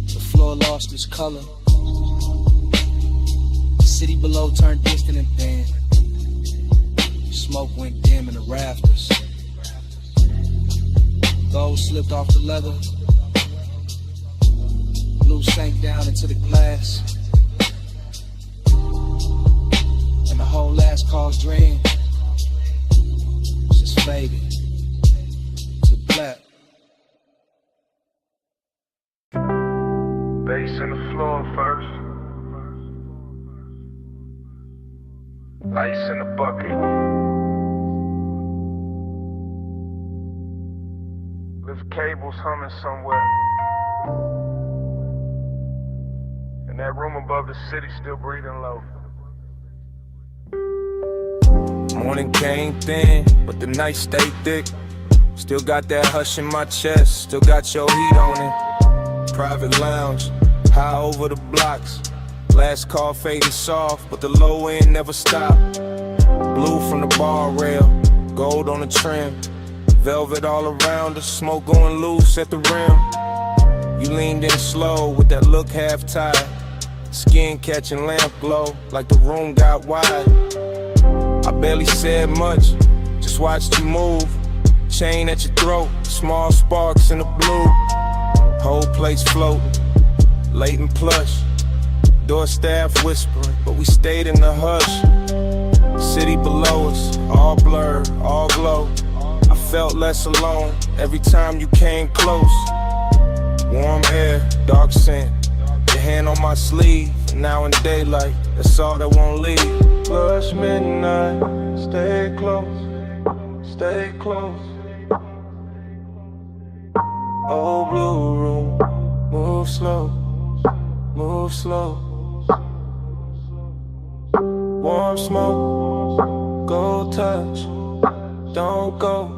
The floor lost its color. The city below turned distant and thin. Smoke went dim in the rafters. Gold slipped off the leather. Blue sank down into the glass. And the whole last call's dream just faded to black. Bass in the floor first. Ice in the bucket. Lift cables humming somewhere. And that room above the city still breathing low. Morning came thin, but the night stayed thick. Still got that hush in my chest, still got your heat on it. Private lounge, high over the blocks. Last call faded soft, but the low end never stopped. Blue from the bar rail, gold on the trim. Velvet all around, the smoke going loose at the rim. You leaned in slow with that look half tied. Skin catching lamp glow like the room got wide. I barely said much, just watched you move. Chain at your throat, small sparks in the blue. Whole place floating, latent plush. Door staff whispering, but we stayed in the hush. City below us, all blurred, all glow. I felt less alone every time you came close. Warm air, dark scent, your hand on my sleeve. Now in daylight, that's all that won't leave. Plush midnight, stay close, stay close. Old blue room, move slow, move slow. Warm smoke, gold touch, don't go.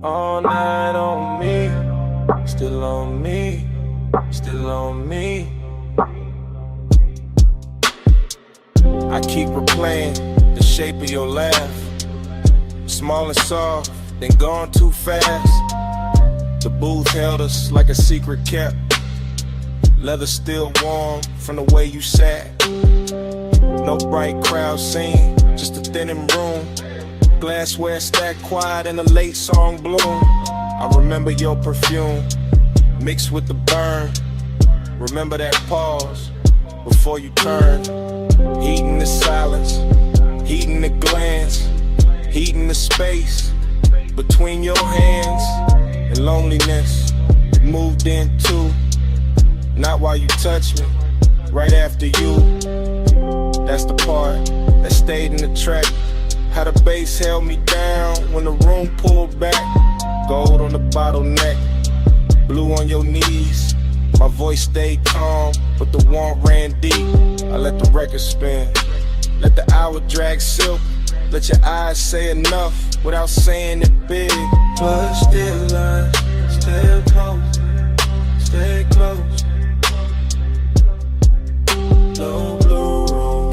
All night on me, still on me, still on me. I keep replaying the shape of your laugh. Small and soft, then gone too fast. The booth held us like a secret kept. Leather still warm from the way you sat. No bright crowd scene, just a thinning room. Glassware stacked quiet in a late song bloom. I remember your perfume mixed with the burn. Remember that pause before you turned. Heating the silence, heating the glance, heating the space between your hands. And loneliness moved in too. Not while you touch me, right after you. That's the part that stayed in the track. How the bass held me down when the room pulled back. Gold on the bottleneck, blue on your knees. My voice stayed calm, but the warmth ran deep. I let the record spin, let the hour drag silk. Let your eyes say enough without saying it big. But still I stay close, stay close. Low blue room,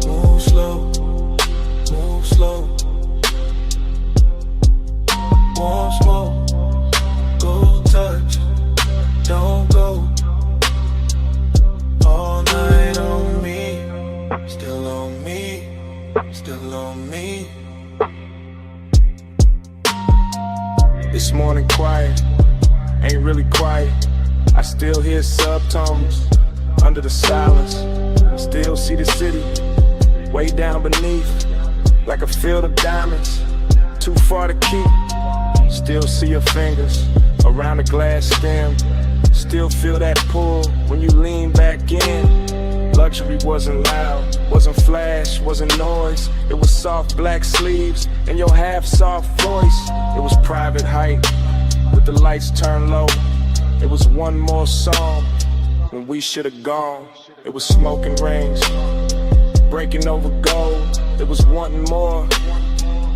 move slow, move slow. Warm smoke, gold touch, don't go. All night on me, still on me, still on me. This morning quiet, ain't really quiet. I still hear subtones under the silence. Still see the city way down beneath, like a field of diamonds, too far to keep. Still see your fingers around the glass stem. Still feel that pull when you lean back in. Luxury wasn't loud, wasn't flash, wasn't noise. It was soft black sleeves and your half-soft voice. It was private height with the lights turned low. It was one more song when we should have gone. It was smoking rings, breaking over gold. It was wanting more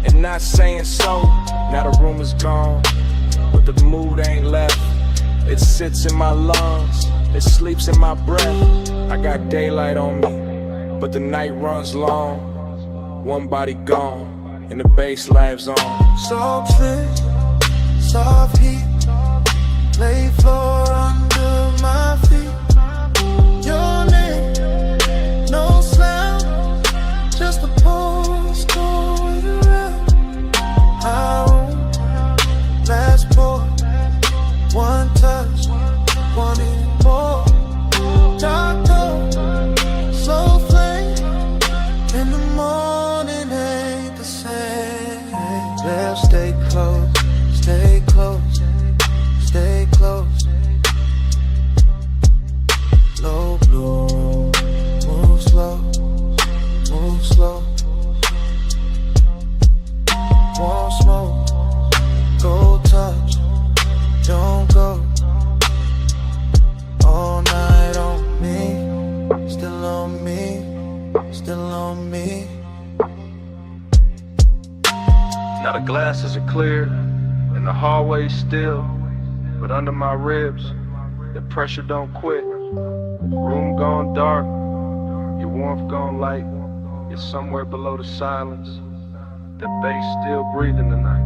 and not saying so. Now the room is gone, but the mood ain't left. It sits in my lungs, it sleeps in my breath. I got daylight on me, but the night runs long. One body gone, and the bass lives on. Soft fit, soft heat, lay floor under my feet. Your name, no sound, just a pulse going around. I won't last for one touch, wanting more. Dark cold, slow flame, in the morning ain't the same. Let's stay close, stay close, stay close. Low blue, move slow, move slow. Warm smoke, gold touch, don't go. All night on me, still on me, still on me. Now the glasses are clear and the hallway's still, but under my ribs, the pressure don't quit. Room gone dark, your warmth gone light. You're somewhere below the silence. The bass still breathing tonight.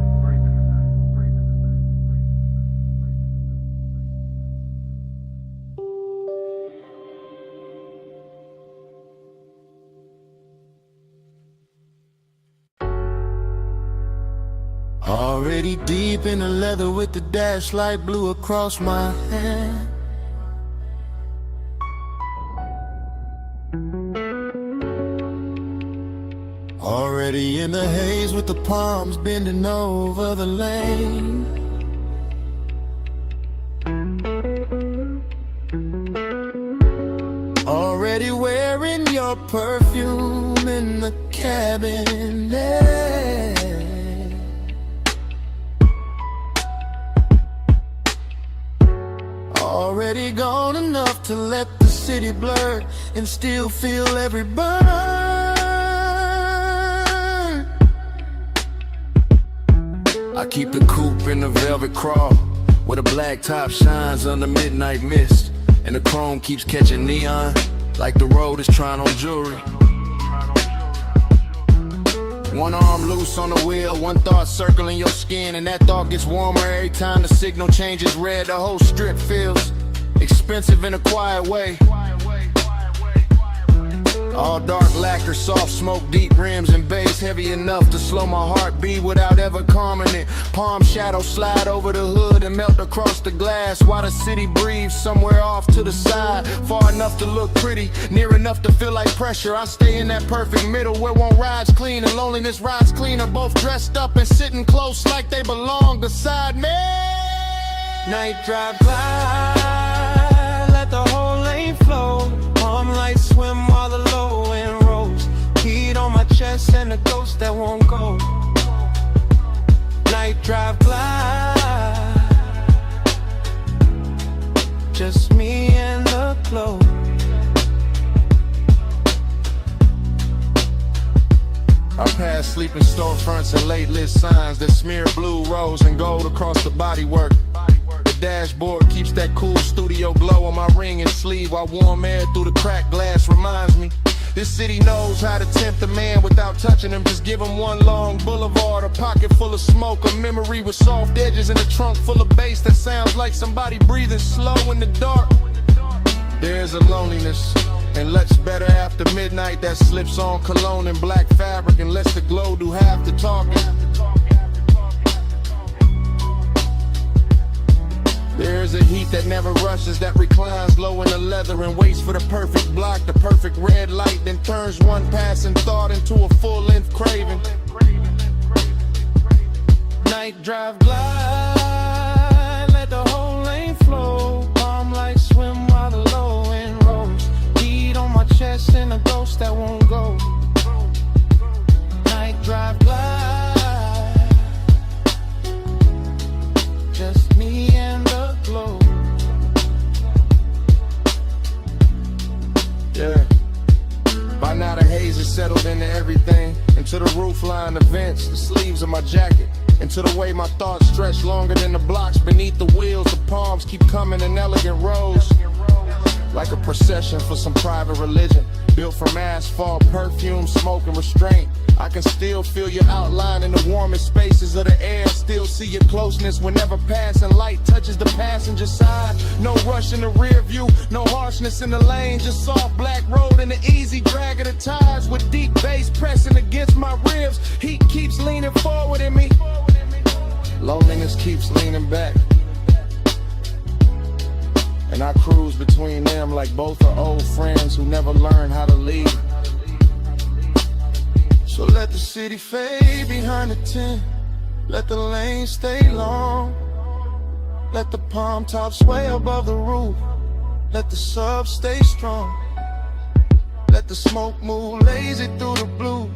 Already deep in the leather with the dash light blue across my hand. Already in the haze with the palms bending over the lane. Already wearing your perfume in the cabinet. Already gone enough to let the city blur and still feel every burn. I keep the coupe in the velvet crawl, where the black top shines under midnight mist, and the chrome keeps catching neon, like the road is trying on jewelry. One arm loose on the wheel, one thought circling your skin, and that thought gets warmer every time the signal changes red. The whole strip feels expensive in a quiet way. All dark lacquer, soft smoke, deep rims and bass, heavy enough to slow my heartbeat without ever calming it. Palm shadows slide over the hood and melt across the glass, while the city breathes somewhere off to the side. Far enough to look pretty, near enough to feel like pressure. I stay in that perfect middle where one ride's clean and loneliness rides cleaner, both dressed up and sitting close like they belong beside me. Night drive glide, let the whole lane flow. Palm lights swim while the low end rolls. Heat on my chest and a ghost that won't go. Night drive glide, just me and the glow. I pass sleeping storefronts and late lit signs that smear blue, rose, and gold across the bodywork. The dashboard keeps that cool studio glow on my ring and sleeve, while warm air through the cracked glass reminds me this city knows how to tempt a man without touching him. Just give him one long boulevard, a pocket full of smoke, a memory with soft edges, and a trunk full of bass that sounds like somebody breathing slow in the dark. There's a loneliness and looks better after midnight that slips on cologne and black fabric and lets the glow do half the talking. There's a heat that never rushes, that reclines low in the leather and waits for the perfect block, the perfect red light, then turns one passing thought into a full-length craving. Night drive glide, let the whole lane flow. Palm lights swim while the low end rolls. Heat on my chest and a ghost that won't go. Night drive glide, just me and the glow. Yeah. By now the haze is settled into everything, into the roofline, the vents, the sleeves of my jacket, into the way my thoughts stretch longer than the blocks beneath the wheels. The palms keep coming in elegant rows, like a procession for some private religion, built from asphalt, perfume, smoke, and restraint. I can still feel your outline in the warmest spaces of the air, still see your closeness whenever passing light touches the passenger side. No rush in the rear view, no harshness in the lane, just soft black road and the easy drag of the tires with deep bass pressing against my ribs. Heat keeps leaning forward in me, loneliness keeps leaning back, and I cruise between them like both are old friends who never learned how to leave. So let the city fade behind the tent, let the lane stay long, let the palm tops sway above the roof, let the sub stay strong, let the smoke move lazy through the blue,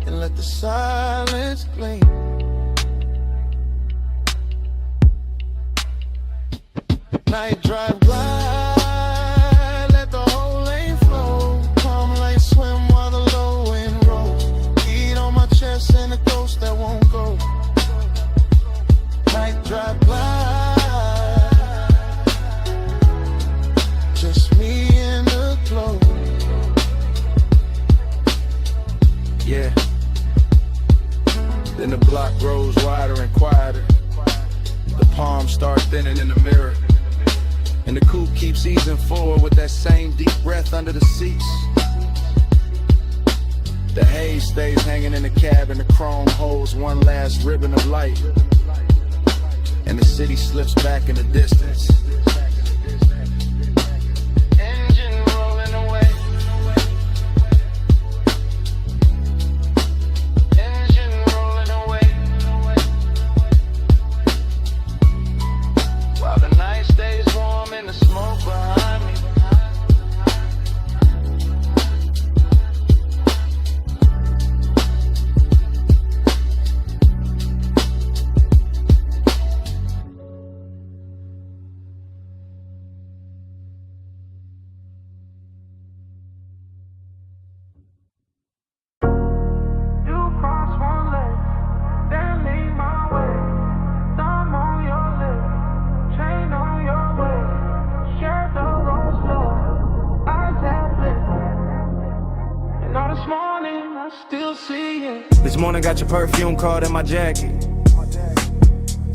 and let the silence gleam. Night drive glide, let the whole lane flow. Palm lights swim while the low end rolls. Heat on my chest and a ghost that won't go. Night drive glide, just me and the glow. Yeah. Then the block grows wider and quieter. The palms start thinning in the mirror, and the coupe keeps easing forward with that same deep breath under the seats. The haze stays hanging in the cabin, the chrome holds one last ribbon of light, and the city slips back in the distance. Engine rolling away. Engine rolling away. While the night stays warm and the smoke behind me. This morning got your perfume caught in my jacket.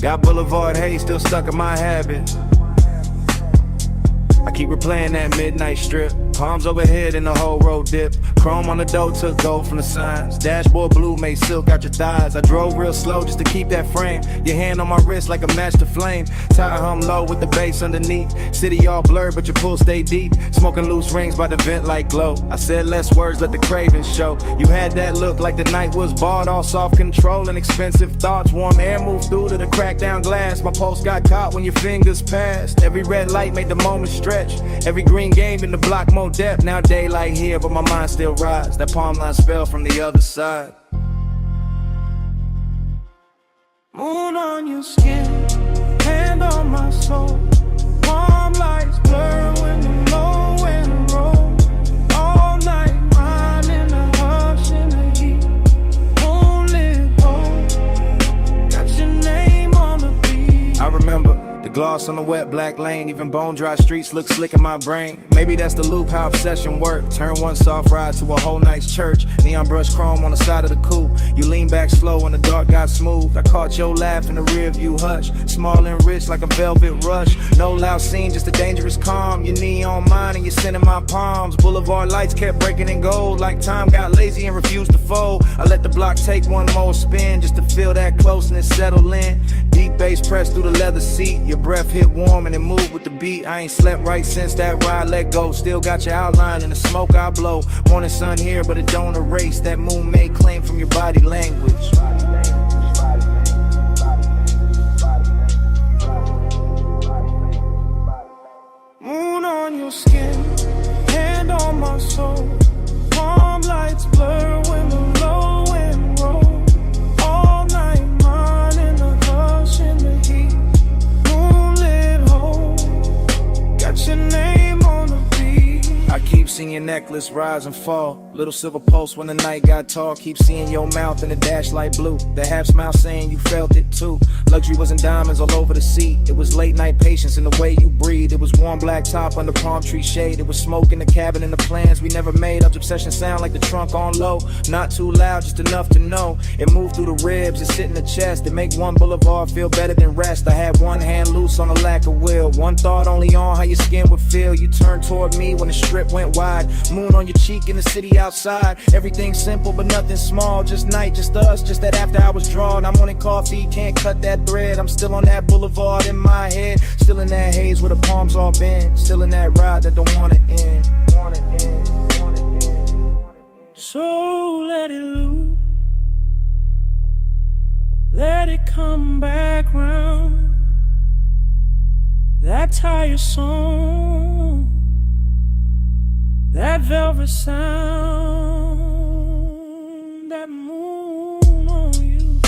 Got Boulevard Haze still stuck in my habit. I keep replaying that midnight strip. Palms overhead and the whole road dip. Chrome on the door took gold from the signs. Dashboard blue made silk out your thighs. I drove real slow just to keep that frame. Your hand on my wrist like a match to flame. Tire hum low with the bass underneath. City all blurred but your pool stay deep. Smoking loose rings by the vent like glow. I said less words, let the cravings show. You had that look like the night was bought. All soft control and expensive thoughts. Warm air moved through to the cracked down glass. My pulse got caught when your fingers passed. Every red light made the moment stretch. Every green game in the block more depth. Now daylight here but my mind still rides. That palm line spell from the other side. Moon on your skin, hand on my soul. Warm lights blur when the low and roll. All night mine in the hush in the heat. Moonlit hole, got your name on the beat. I remember the gloss on the wet black lane. Even bone dry streets look slick in my brain. Maybe that's the loop, how obsession work. Turn one soft ride to a whole night's church. Neon brush chrome on the side of the coupe. You lean back slow and the dark got smooth. I caught your laugh in the rear view hush. Small and rich like a velvet rush. No loud scene, just a dangerous calm. Your knee on mine and you're sending my palms. Boulevard lights kept breaking in gold. Like time got lazy and refused to fold. I let the block take one more spin just to feel that closeness settle in. Deep bass pressed through the leather seat. Your breath hit warm and it moved with the beat. I ain't slept right since that ride let go. Still got your outline in the smoke I blow. Morning sun here but it don't erase that moon made claim from your body language. Moon on your skin, hand on my soul. Palm lights blur when the low end roll. All night mine in the hush in the heat. Moonlit hole, got your name on the beat. I keep seeing your necklace rise and fall. Little silver pulse when the night got tall. Keep seeing your mouth in the dash light blue. The half smile saying you felt it too. Luxury wasn't diamonds all over the seat. It was late night patience in the way you breathe. It was warm black top under palm tree shade. It was smoke in the cabin and the plans we never made. Up obsession sound like the trunk on low. Not too loud, just enough to know. It moved through the ribs, it sit in the chest. It make one boulevard feel better than rest. I had one hand loose on a lack of will. One thought only on how your skin would feel. You turned toward me when the strip went wide. Moon on your cheek in the city outside. Everything simple but nothing small. Just night, just us, just that after hours drawn. I'm on coffee, can't cut that thread. I'm still on that boulevard in my head. Still in that haze where the palms all bend. Still in that ride that don't wanna end. So let it loose, let it come back round. That tired song, that velvet sound, that moon on you,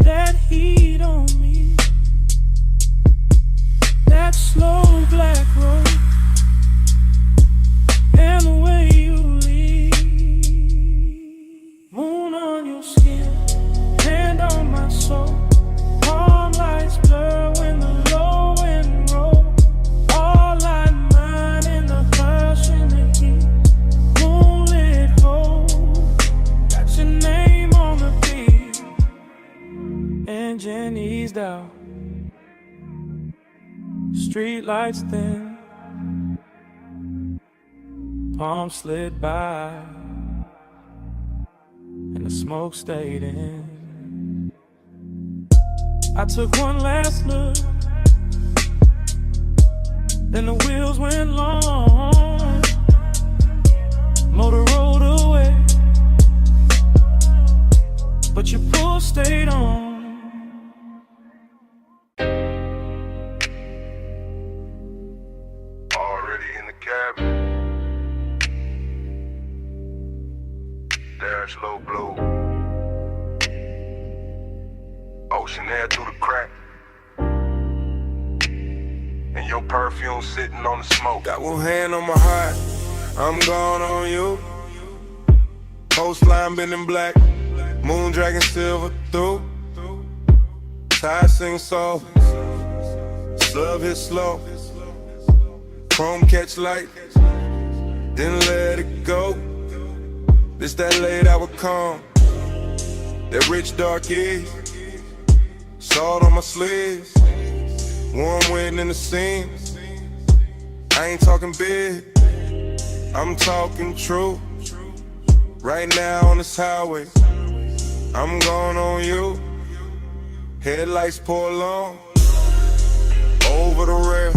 that heat on me, that slow black road, and the way you leave. Moon on your skin, hand on my soul. Palm lights blur when the low end roll. All I mine in the hush in the heat. Moonlit hole, got your name on the beat. Engine eased out, street lights thin. palm slid by, and the smoke stayed in. I took one last look, then the wheels went long. Motor rolled away, but your pull stayed on. Already in the cabin. Dash low blow. Ocean air through the crack. And your perfume sitting on the smoke. Got one hand on my heart, I'm gone on you. Coastline been in black, moon dragging silver through. Tide sing soft, slub hit slow. Chrome catch light, then let it go. This that late hour calm, that rich dark is. Salt on my sleeves, warm wind in the seams. I ain't talking big, I'm talking true. Right now on this highway, I'm going on you. Headlights pour long, over the rail.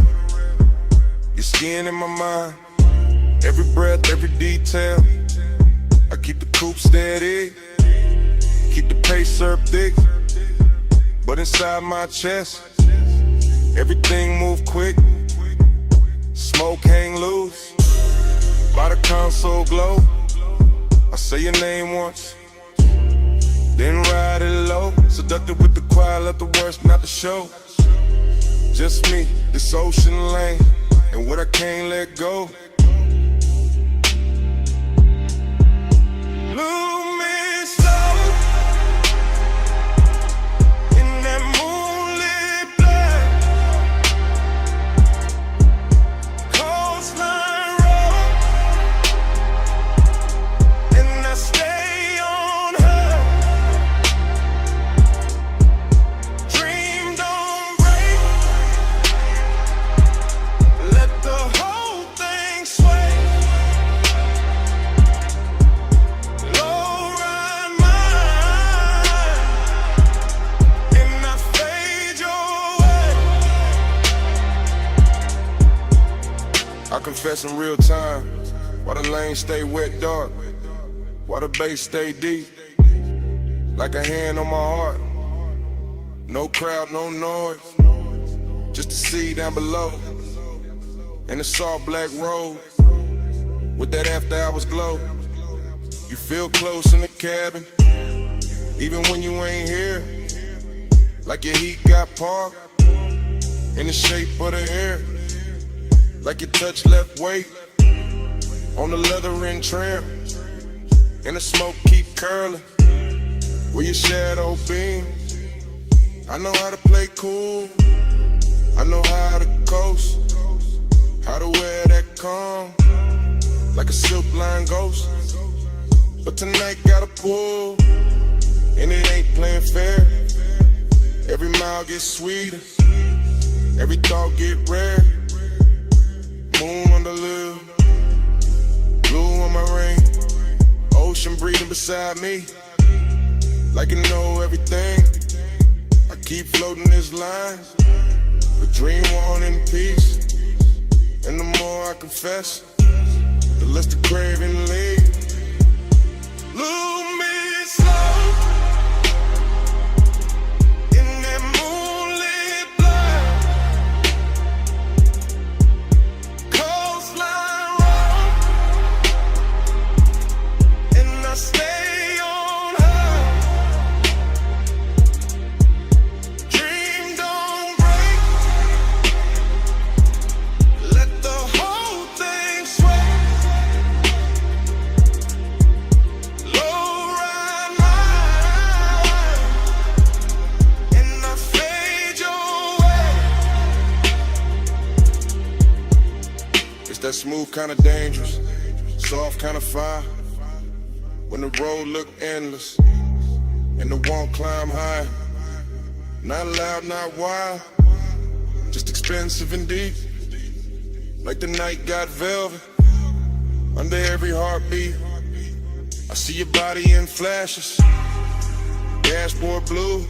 Your skin in my mind, every breath, every detail. I keep the coupe steady, keep the pace up thick. But inside my chest, everything move quick. Smoke hang loose, by the console glow. I say your name once, then ride it low. Seductive with the choir, let the worst not the show. Just me, this ocean lane, and what I can't let go. Move me slow in that moonlit black. Coastline road, and I stay on her. Dream don't break, let the whole thing sway. Low ride mine, and I fade your way. I confess in real time, why the lane stay wet dark, why the bass stay deep, like a hand on my heart. No crowd, no noise, just the sea down below, and the soft black road, with that after hours glow. You feel close in the cabin, even when you ain't here, like your heat got parked, in the shape of the air, like your touch left weight, on the leather and trim, and the smoke keep curling, where your shadow beams. I know how to play cool, I know how to coast, how to wear that calm, like a silk line ghost. But tonight gotta pull, and it ain't playing fair. Every mile gets sweeter, every thought get rare. Moon on the lip, blue on my ring, ocean breathing beside me, like you know everything. I keep floating this line, but dream on in peace. And the more I confess, the less the craving leaves. Lose me slow in that moonlit black. Coastline road, and I stay on her. Dream don't break, let the whole thing sway. Low ride mine, and I fade your way. It's that smooth kind of dangerous, soft kind of fire. When the road look endless, and the want climb high. Not loud, not wild, just expensive and deep. Like the night got velvet, under every heartbeat. I see your body in flashes, dashboard blue,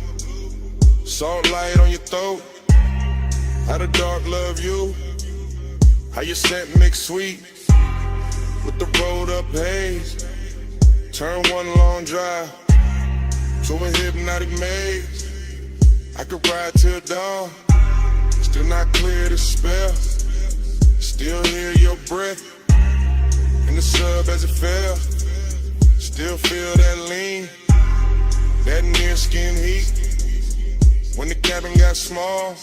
salt light on your throat. How the dark love you, how your scent mix sweet with the rolled up haze. Turn one long drive to a hypnotic maze. I could ride till dawn, still not clear the spell. Still hear your breath in the sub as it fell. Still feel that lean, that near skin heat. When the cabin got small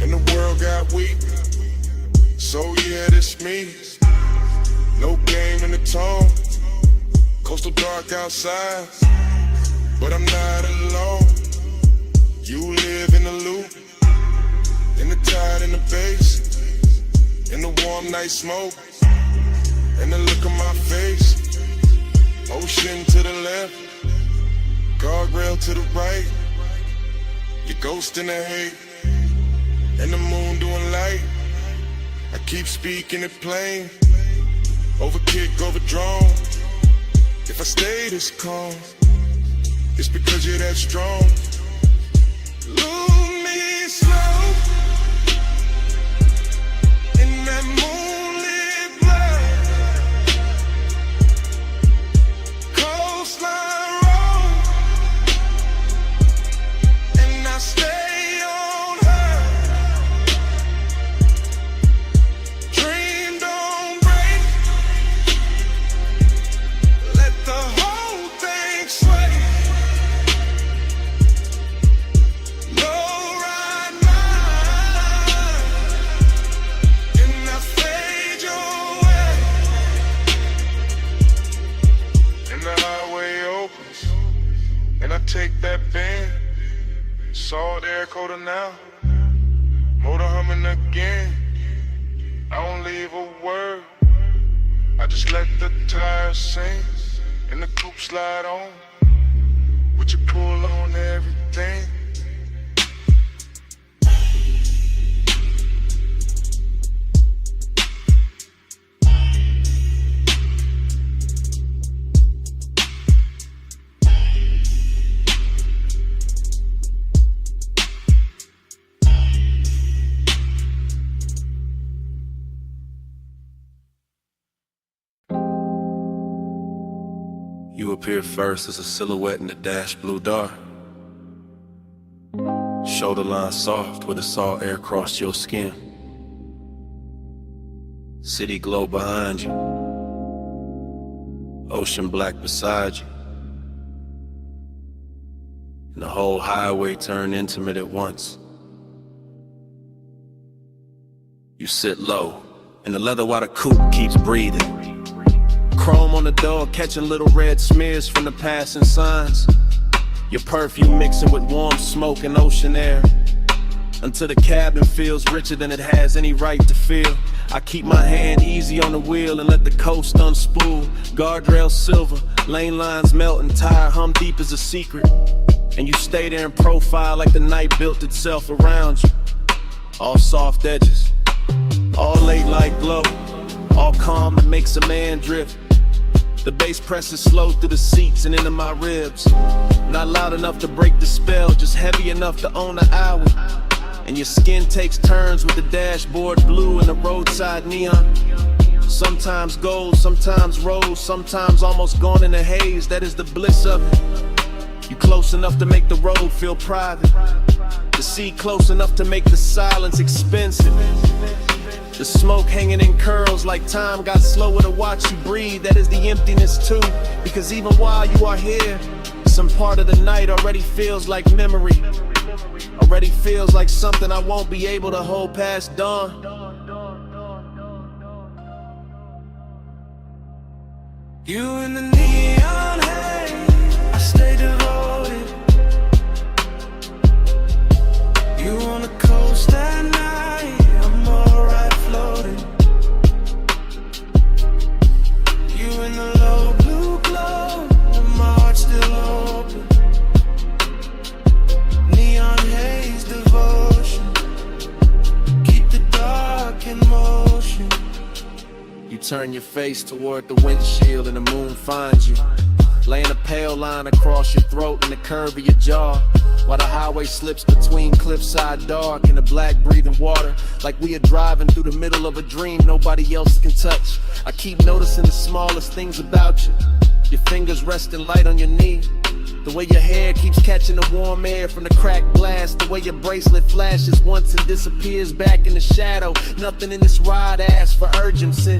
and the world got weak. So yeah, this me. No game in the tone. Coastal dark outside, but I'm not alone. You live in the loop, in the tide and the bass, in the warm night smoke, and the look on my face. Ocean to the left, guardrail to the right. Your ghost in the hate, and the moon doing light. I keep speaking it plain, over kick, over drone. If I stay this calm, it's because you're that strong. Lose me slow in that moonlit black coastline road, and I stay on her. Dream don't break, let the whole thing sway. Take that bend, salt air coater now, motor humming again. I don't leave a word, I just let the tires sing, and the coupe slide on, with your pull on everything. You appear first as a silhouette in the dash blue dark. Shoulder line soft where the salt air crossed your skin. City glow behind you, ocean black beside you, and the whole highway turned intimate at once. You sit low, and the leather water coupe keeps breathing. Chrome on the door, catching little red smears from the passing signs. Your perfume mixing with warm smoke and ocean air, until the cabin feels richer than it has any right to feel. I keep my hand easy on the wheel and let the coast unspool. Guardrail silver, lane lines melt and tire hum deep as a secret. And you stay there in profile like the night built itself around you. All soft edges, all late light glow, all calm that makes a man drift. The bass presses slow through the seats and into my ribs. Not loud enough to break the spell, just heavy enough to own the hour. And your skin takes turns with the dashboard blue and the roadside neon. Sometimes gold, sometimes rose, sometimes almost gone in a haze. That is the bliss of it. You close enough to make the road feel private. The sea close enough to make the silence expensive. The smoke hanging in curls like time got slower to watch you breathe. That is the emptiness too, because even while you are here, some part of the night already feels like memory. Already feels like something I won't be able to hold past dawn. You in the neon haze, I stay devoted. You on the coast at night, I'm alright floating. You in the low blue glow, and my heart still open. Neon haze devotion, keep the dark in motion. turn your face toward the windshield and the moon finds you. Laying a pale line across your throat and the curve of your jaw, while the highway slips between cliffside dark and the black breathing water, like we are driving through the middle of a dream nobody else can touch. I keep noticing the smallest things about you. Your fingers resting light on your knee, the way your hair keeps catching the warm air from the cracked glass, the way your bracelet flashes once and disappears back in the shadow. Nothing in this ride asks for urgency.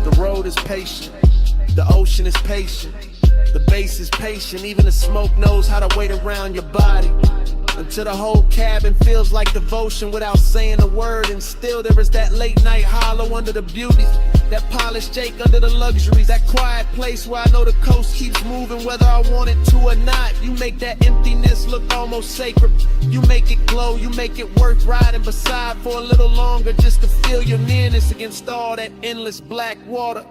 The road is patient, the ocean is patient, the bass is patient, even the smoke knows how to wait around your body. Until the whole cabin feels like devotion without saying a word. And still there is that late night hollow under the beauty, that polished Jake under the luxuries, that quiet place where I know the coast keeps moving whether I want it to or not. You make that emptiness look almost sacred. You make it glow, you make it worth riding beside for a little longer, just to feel your nearness against all that endless black water.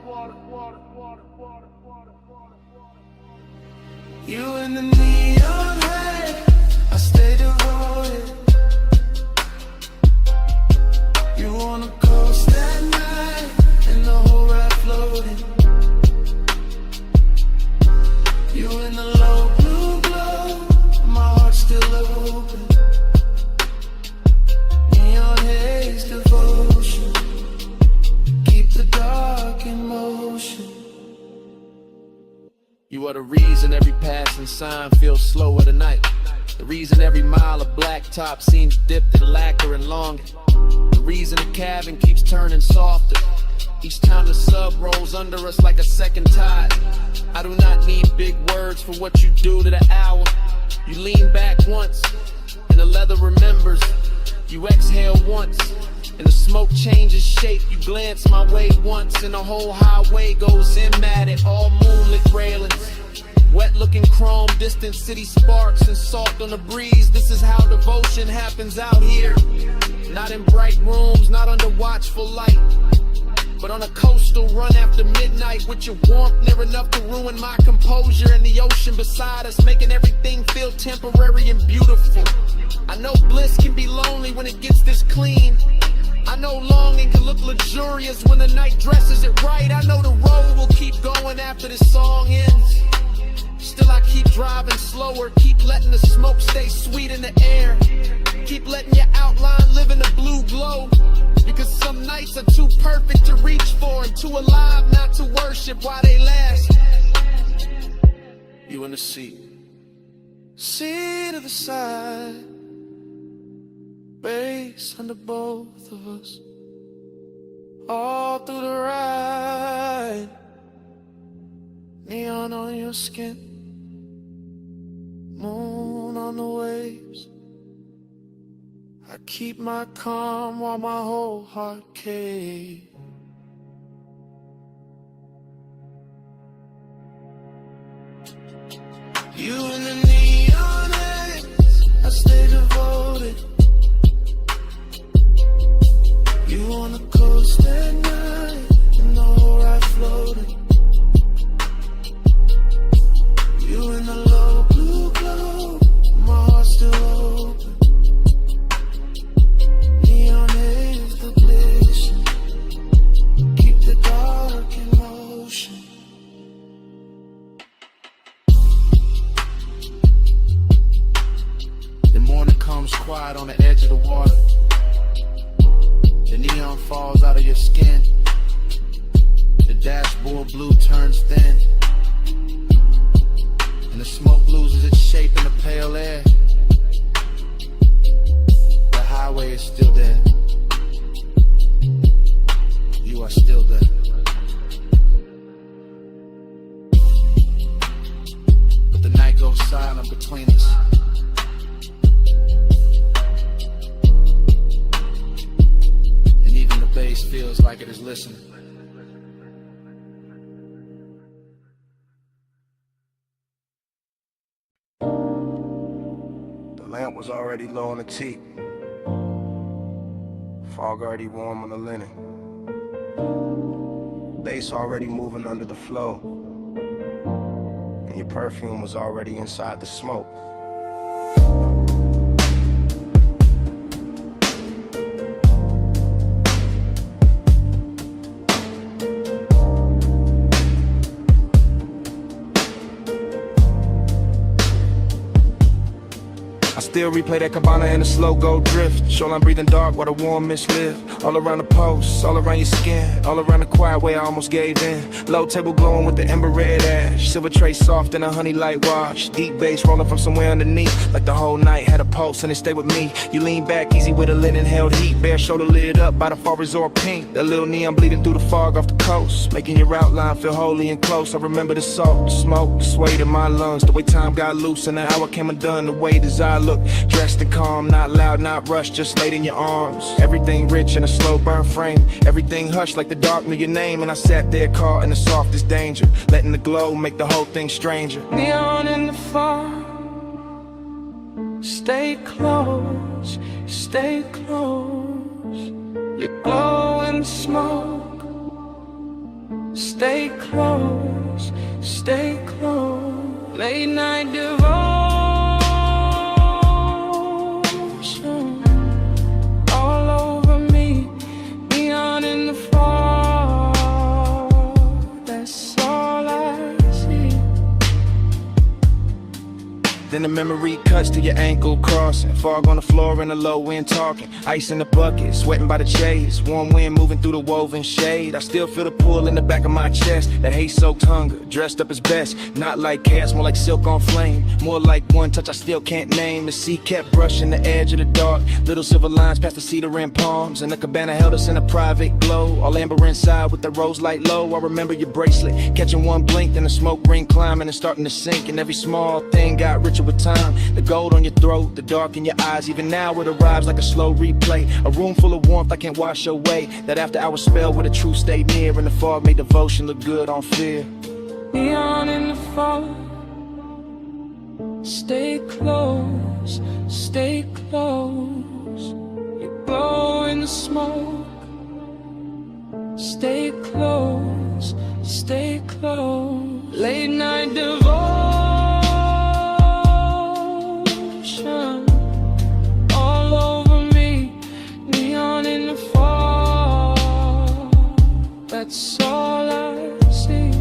You in the neon light, I stay devoted. You on the coast at night, and the whole ride floating. You in the low blue glow, my heart's still open. Neon haze devotion, keep the dark in motion. You are the reason every passing sign feels slower tonight. The reason every mile of blacktop seems dipped in lacquer and longing. The reason the cabin keeps turning softer each time the sub rolls under us like a second tide. I do not need big words for what you do to the hour. You lean back once, and the leather remembers. You exhale once, and the smoke changes shape. You glance my way once, and the whole highway goes in at it. All moonlit railings, wet looking chrome, distant city sparks and salt on the breeze. This is how devotion happens out here. Not in bright rooms, not under watchful light, but on a coastal run after midnight, with your warmth near enough to ruin my composure, and the ocean beside us making everything feel temporary and beautiful. I know bliss can be lonely when it gets this clean. I know longing can look luxurious when the night dresses it right. I know the road will keep going after this song ends. Still I keep driving slower, keep letting the smoke stay sweet in the air. Keep letting your outline live in the blue glow, because some nights are too perfect to reach for and too alive not to worship while they last. You in the seat to the side, base under both of us, all through the ride. Neon on your skin, moon on the waves. I keep my calm while my whole heart caves. You in the neon haze, I stay devoted. You on the coast at night, and the whole ride floating. You in the low blue glow, my heart's still open. Neon haze devotion, keep the dark in motion. The morning comes quiet on the edge of the water. The neon falls out of your skin. The dashboard blue turns thin, and the smoke loses its shape in the pale air. The highway is still there. You are still there. But the night goes silent between us. And even the bass feels like it is listening. The lamp was already low on the teak, fog already warm on the linen, bass already moving under the flow, and your perfume was already inside the smoke. I still replay that cabana in a slow go drift. Shoreline breathing dark while the warm mist live. All around the post, all around your skin, all around the quiet way I almost gave in. Low table glowing with the ember red ash. Silver tray soft in a honey light wash. Deep bass rolling from somewhere underneath. Like the whole night had a pulse and it stayed with me. You lean back easy with a linen held heat. Bare shoulder lid up by the far resort pink. That little neon bleeding through the fog off the coast, making your outline feel holy and close. I remember the salt, the smoke, the sway in my lungs. The way time got loose and the hour came undone. The way desire looked, dressed and calm. Not loud, not rushed, just laid in your arms. Everything rich in a slow burn frame. Everything hushed like the dark knew your name. And I sat there caught in the softest danger, letting the glow make the whole thing stranger. Neon in the fog, stay close, stay close. You glow in the smoke, stay close, stay close. Late night devotion, all over me. Neon in the fog, that's all I see. Then the memory cuts to your ankle crossing. Fog on the floor in the low wind talking. Ice in the bucket, sweating by the chase. Warm wind moving through the woven shade. I still feel the pull in the back of my chest. That haze-soaked hunger, dressed up as best. Not like chaos, more like silk on flame. More like one touch I still can't name. The sea kept brushing the edge of the dark. Little silver lines past the cedar and palms. And the cabana held us in a private glow. All amber inside with the rose light low. I remember your bracelet, catching one blink. Then the smoke ring climbing and starting to sink. And every small thing got richer with time. The gold on your throat, the dark in your eyes. Even now it arrives like a slow replay. A room full of warmth I can't wash away. That after hour spell where the truth stayed near. And the fog made devotion look good on fear. Neon in the fog, stay close, stay close. You glow in the smoke, stay close, stay close. Late night devotion, all over me. Neon in the fog, that's all I see.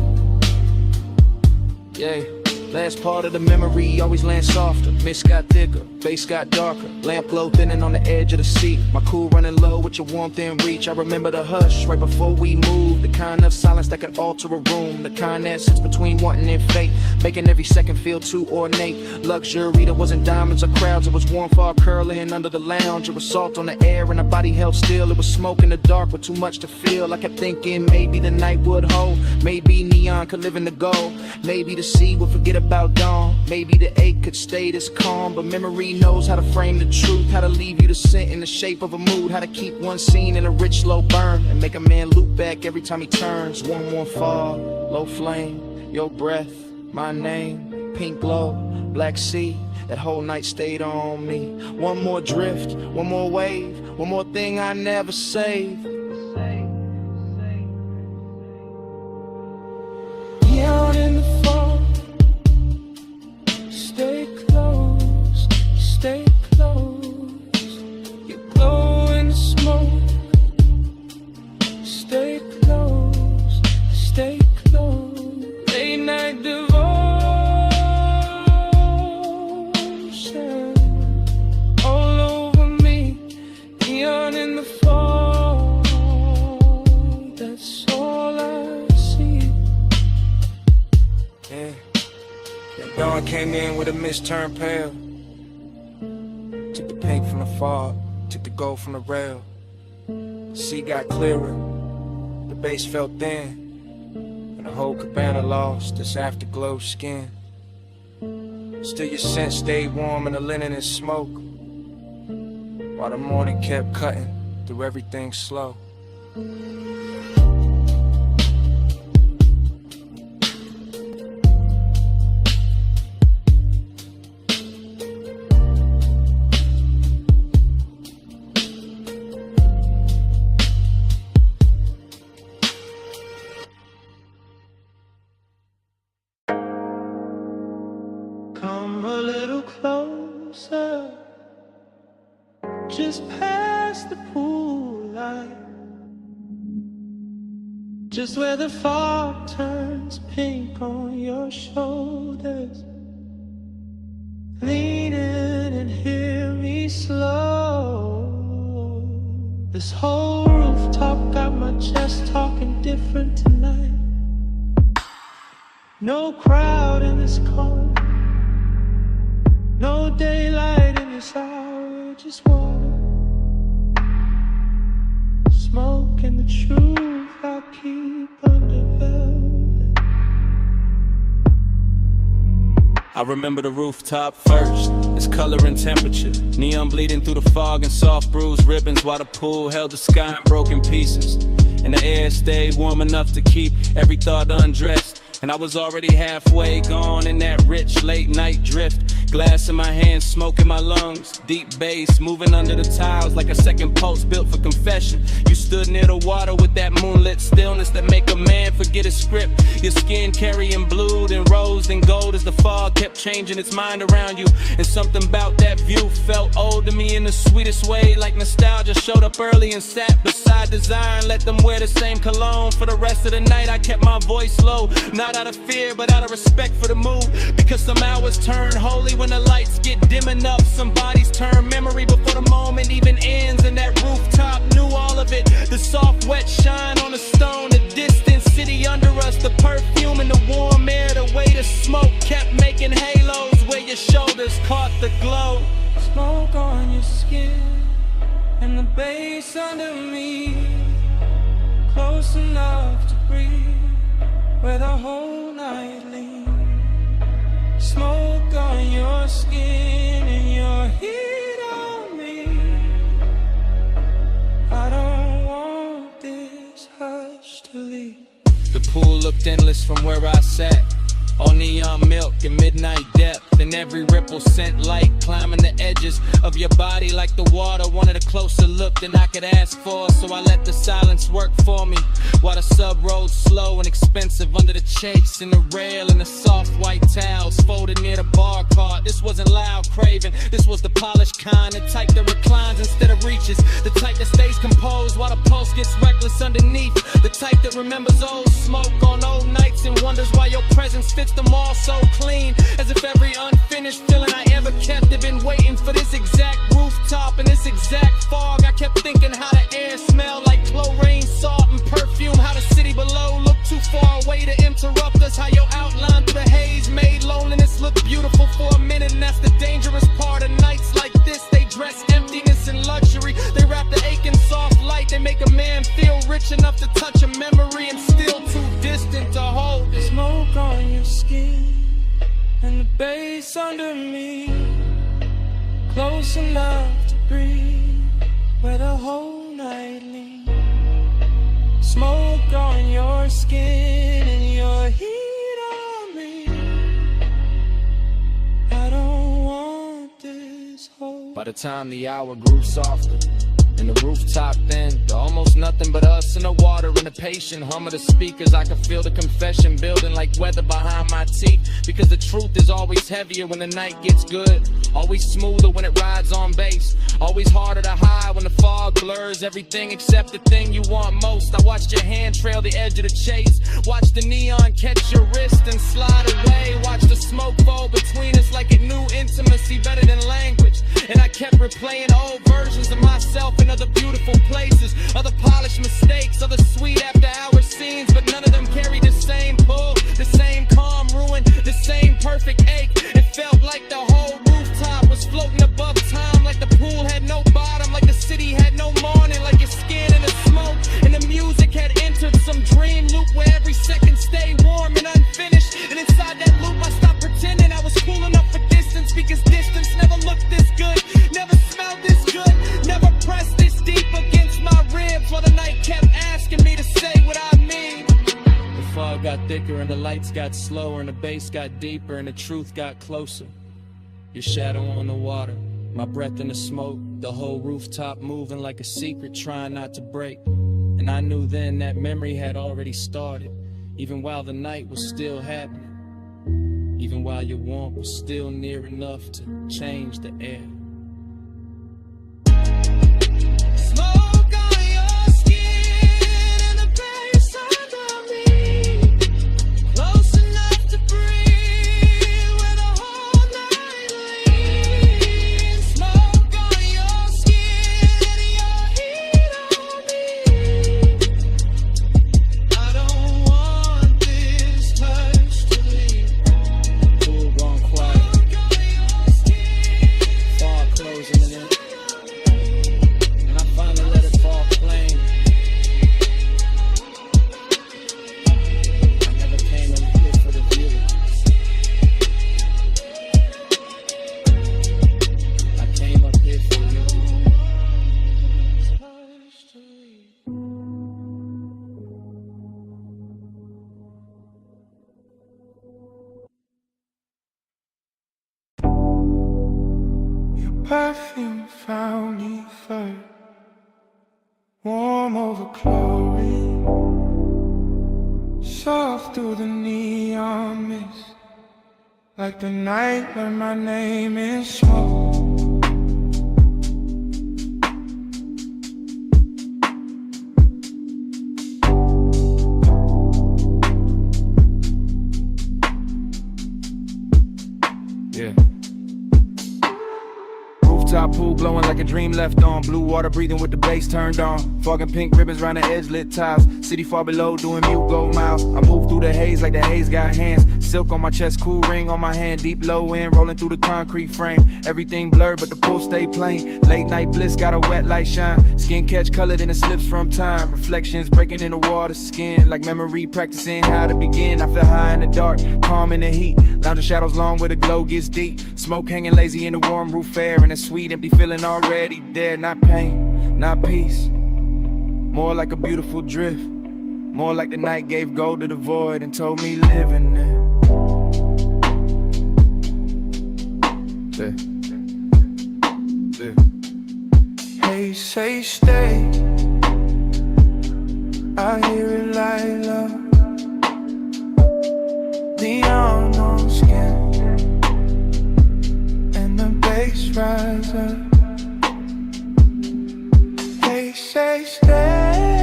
Yeah, last part of the memory always lands softer. Mist got thicker, bass got darker. Lamp glow thinning on the edge of the seat. My cool running low with your warmth in reach. I remember the hush right before we moved. The kind of silence that can alter a room. The kind that sits between wanting and fate, making every second feel too ornate. Luxury that wasn't diamonds or crowds. It was warm fog curling under the lounge. It was salt on the air and our body held still. It was smoke in the dark with too much to feel. I kept thinking maybe the night would hold. Maybe neon could live in the gold. Maybe the sea would forget about dawn. Maybe the ache could stay this calm. But memory knows how to frame the truth. How to leave you to sit in the shape of a mood. How to keep one scene in a rich slow burn. And make a man loop back every time he turns. Warm fog, low flame, your breath, my name. Pink glow, black sea. That whole night stayed on me. One more drift, one more wave. One more thing I never saved. Neon in the fog, stay close, stay close. You glow in the smoke, stay close, stay close. Late night devotion, all over me. Neon in the fog, that's all I see. Yeah, that dawn came in with a mist turned pale. Took the pink from the fog, took the gold from the rail. The sea got clearer, the base felt thin. And the whole cabana lost its afterglow skin. Still your scent stayed warm in the linen and smoke, while the morning kept cutting through everything slow. Come a little closer, just past the pool light, just where the fog turns pink on your shoulders, leaning and hitting This whole rooftop got my chest talking different tonight. No crowd in this corner, no daylight in this hour, just water, smoke and the truth I keep under velvet. I remember the rooftop first, its color and temperature, neon bleeding through the fog and soft bruised ribbons, while the pool held the sky in broken pieces, and the air stayed warm enough to keep every thought undressed. And I was already halfway gone in that rich late night drift. Glass in my hands, smoke in my lungs, deep bass moving under the tiles like a second pulse built for confession. You stood near the water with that moonlit stillness that make a man forget his script. Your skin carrying blue and rose and gold as the fog kept changing its mind around you. And something about that view felt old to me in the sweetest way, like nostalgia showed up early and sat beside desire and let them wear the same cologne. For the rest of the night I kept my voice low, not out of fear but out of respect for the mood, because some hours turn holy when the lights get dim enough. Some bodies turn memory before the moment even ends, and that rooftop knew all of it. The soft wet shine on the stone, the distant city under us, the perfume and the warm air, the way the smoke kept making halos where your shoulders caught the glow. Smoke on your skin and the bass under me, close enough to breathe where the whole night leans. Smoke on your skin and your heat on me. I don't want this hush to leave. The pool looked endless from where I sat, all neon milk and midnight depth, and every ripple sent light climbing the edges of your body like the water wanted a closer look than I could ask for. So I let the silence work for me while the sub rolled slow and expensive under the chase and the rail and the soft white towels folded near the bar cart. This wasn't loud craving, this was the polished kind, the type that reclines instead of reaches, the type that stays composed while the pulse gets reckless underneath, the type that remembers old smoke on old nights and wonders why your presence fits them all so clean, as if every unfinished feeling I ever kept had been waiting for this exact rooftop and this exact fog. I kept thinking how the air smelled like chlorine, salt and perfume, how the city below looked too far away to interrupt us, how your outline through the haze made loneliness look beautiful for a minute. And that's the dangerous part of nights like this, they dress emptiness and luxury, they wrap the aching soft light, they make a man feel rich enough to touch a memory and still too distant to hold it. Smoke on your skin and the bass under me, close enough to breathe where the whole night leans. Smoke on your skin and your heat on me. I don't want this whole. By the time the hour grew softer and the rooftop thinned, almost nothing but us and the water and the patient hum of the speakers, I could feel the confession building like weather behind my teeth, because the truth is always heavier when the night gets good, always smoother when it rides on bass, always harder to hide when the fog blurs everything except the thing you want most. I watched your hand trail the edge of the chase, watch the neon catch your wrist and slide away, watch the smoke fall between us like it knew intimacy better than language, and I kept replaying old versions of myself in other beautiful places, other polished mistakes, other sweet after hour scenes, but none of them carried the same pull, the same calm ruin, the same perfect ache. It felt like the whole rooftop was floating above time, like the pool had no bottom, like the city had no morning, like your skin in the smoke, and the music had entered some dream loop where every second stayed warm and unfinished, and inside that loop I stopped pretending I was cool enough for distance, because distance never looked this good, never smelled this good, never pressed this deep against my ribs, while the night kept asking me to say what I mean. The fog got thicker and the lights got slower and the bass got deeper and the truth got closer. Your shadow on the water, my breath in the smoke, the whole rooftop moving like a secret trying not to break. And I knew then that memory had already started, even while the night was still happening, even while your warmth was still near enough to change the air. Smoke on your skin and the bass under me, close enough to breathe where the whole night leans. Smoke on your skin and your heat perfume found me first. Warm over chlorine, soft through the neon mist, like the night when my name is smoke. Yeah. Rooftop pool blowing like a dream left on. Blue water breathing with the bass turned on. Fog and pink ribbons round the edge lit tiles. City far below doing mute gold miles. I move through the haze like the haze got hands. Silk on my chest, cool ring on my hand. Deep low end, rolling through the concrete frame. Everything blurred but the pool stay plain. Late night bliss got a wet light shine. Skin catch colored in the slips from time. Reflections breaking in the water skin. Like memory practicing how to begin. I feel high in the dark, calm in the heat. Lounge in shadows long where the glow gets deep. Smoke hanging lazy in the warm roof air. And a sweet empty feeling already there. Not pain, not peace. More like a beautiful drift. More like the night gave gold to the void and told me live in there. Hey, say stay. I hear it like love. Neon on skin, and the bass rise up. They say stay.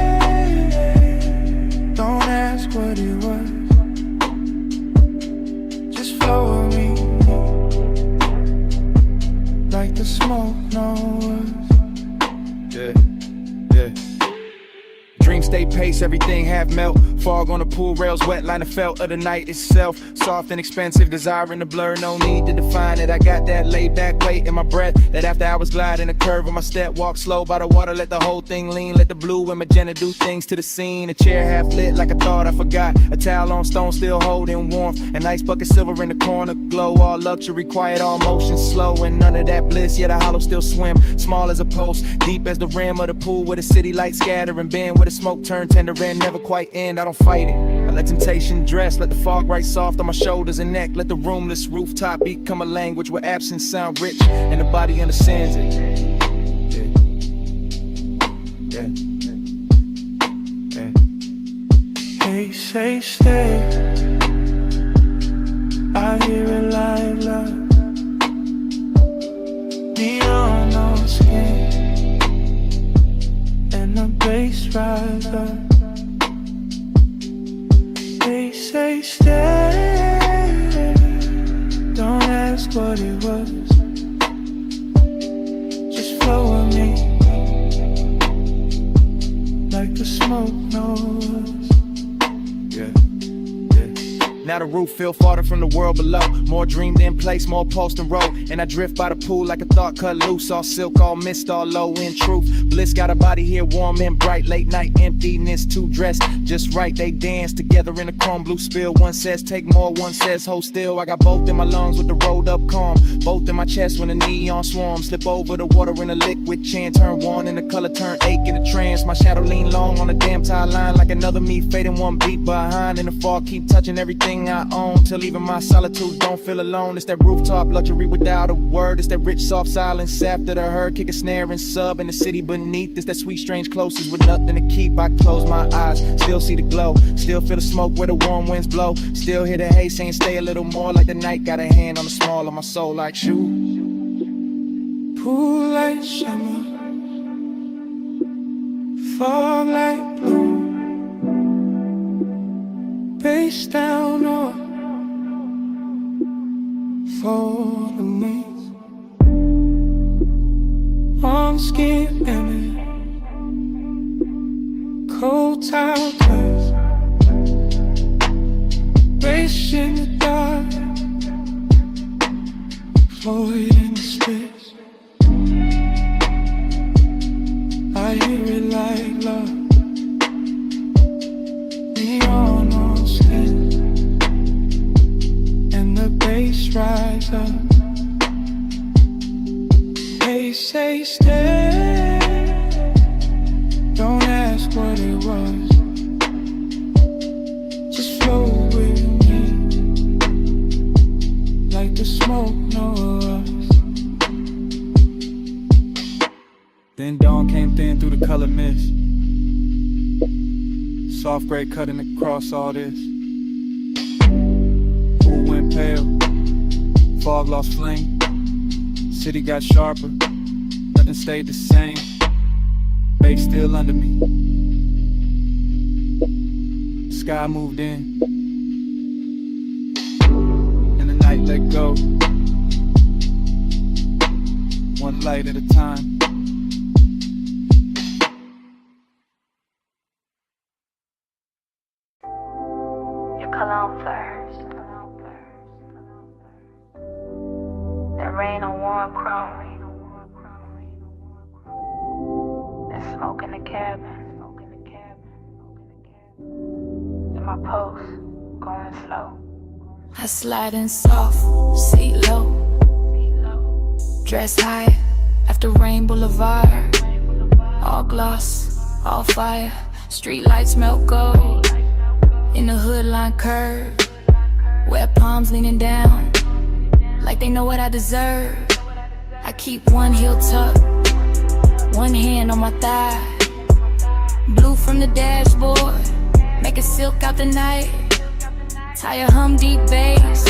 Don't ask what it was. Just flow with me, like the smoke knows. Yeah, yeah. Dream stay pace, everything half melt. Fog on the pool rails, wet line of felt of the night itself. Soft and expensive, desire in the blur, no need to define it. I got that laid back weight in my breath. That after hours glide in a curve of my step. Walk slow by the water, let the whole thing lean. Let the blue and magenta do things to the scene. A chair half lit like I thought I forgot. A towel on stone still holding warmth. An ice bucket silver in the corner glow. All luxury, quiet, all motion slow. And none of that bliss, yet a hollow still swim. Small as a post, deep as the rim of the pool. Where the city lights scatter and bend. Where the smoke turn tender and never quite end. I don't fight it, I let temptation dress. Let the fog right soft on my shoulders and neck. Let the roomless rooftop become a language where absence sound rich and the body understands it. Yeah. Yeah. They say stay. I hear it like love. Neon on skin, and the bass rise up. They say stay. Don't ask what it was. Just flow with me, like the smoke knows. Yeah. Now the roof feel farther from the world below. More dreamed in place, more post and roll. And I drift by the pool like a thought cut loose. All silk, all mist, all low in truth. Bliss got a body here warm and bright. Late night emptiness, two dressed just right. They dance together in a chrome blue spill. One says take more, one says hold still. I got both in my lungs with the rolled up calm. Both in my chest when the neon swarm. Slip over the water in a liquid chant. Turn one and the color turn ache in a trance. My shadow lean long on the damn tie line. Like another me fading one beat behind. In the fog keep touching everything I own, till even my solitude don't feel alone. It's that rooftop luxury without a word. It's that rich soft silence after the herd. Kick a snare and sub in the city beneath. It's that sweet strange closest with nothing to keep. I close my eyes, still see the glow. Still feel the smoke where the warm winds blow. Still hear the haze saying stay a little more. Like the night got a hand on the small of my soul like shoe. Pool light shimmer, fog light blue. Face down or for the knees. On skin image, cold towel touch. Race in the dark, floating in the space. I hear it like love. Neon on skin, and the bass rise up. They say stay. Don't ask what it was. Just flow with me, like the smoke knows. color mist. Soft gray cutting across all this. Pool went pale, fog lost flame. City got sharper, nothing stayed the same. Bay still under me. Sky moved in, and the night let go. One light at a time. Your cologne first, then rain on warm chrome, then smoke in the cabin, then my pulse going slow. I slide in soft, seat low, dress high after Rain Boulevard. All gloss, all fire, street lights melt gold. In the hood line curve, wet palms leaning down, like they know what I deserve. I keep one heel tucked, one hand on my thigh. Blue from the dashboard, make it silk out the night. Tie a hum deep bass,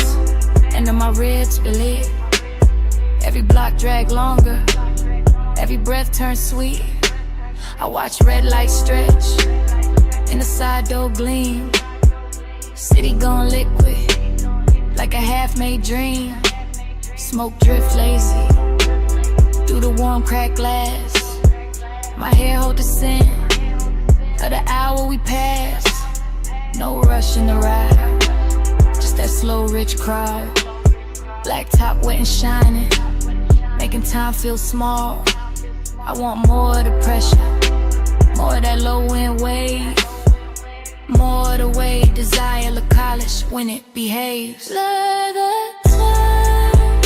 and then my ribs belit. Every block drag longer, every breath turns sweet. I watch red lights stretch, in the side door gleam. City gone liquid, like a half-made dream. Smoke drift lazy, through the warm cracked glass. My hair hold the scent of the hour we passed. No rush in the ride, just that slow rich crowd. Black top wet and shining, making time feel small. I want more of the pressure, more of that low end wave, more of the way desire look college when it behaves. Let the time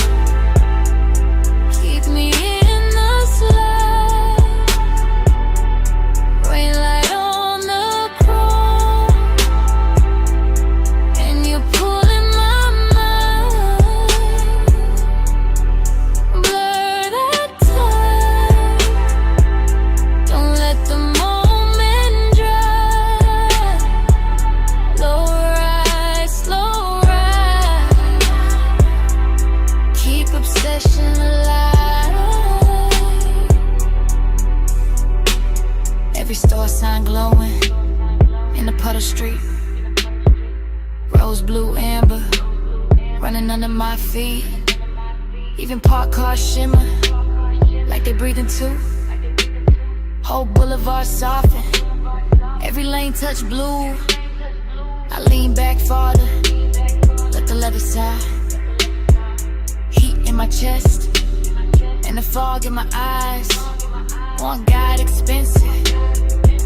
keep me in the slide. Rain light on the chrome, and you're pulling my mind. Blur that time, don't let the moment dry. Low ride, slow ride, keep obsession alive. Every store sign glowing in the puddle street. Rose, blue, amber, running under my feet. Even parked cars shimmer like they breathing too. Whole boulevard soften, every lane touch blue. I lean back farther, let the leather side. Heat in my chest, and the fog in my eyes. One guide expensive,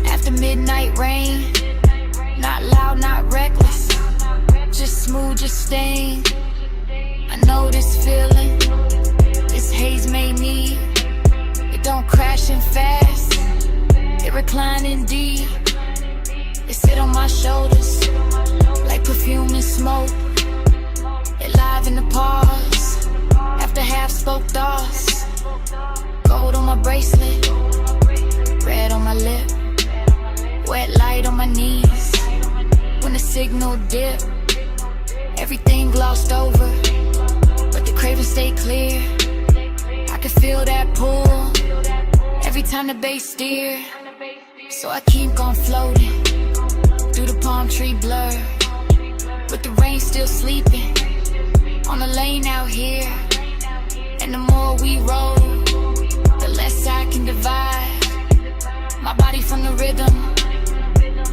after midnight rain. Not loud, not reckless, just smooth, just staying. I know this feeling, this haze made me. It don't crash in fast, it reclining deep. It sit on my shoulders, like perfume and smoke. It live in the pause, after half spoke thoughts. Gold on my bracelet, red on my lip, wet light on my knees. When the signal dip, everything glossed over, but the craving stay clear. I can feel that pull, every time the bass steer. So I keep on floating, through the palm tree blur, with the rain still sleeping, on the lane out here. And the more we roll, the less I can divide my body from the rhythm,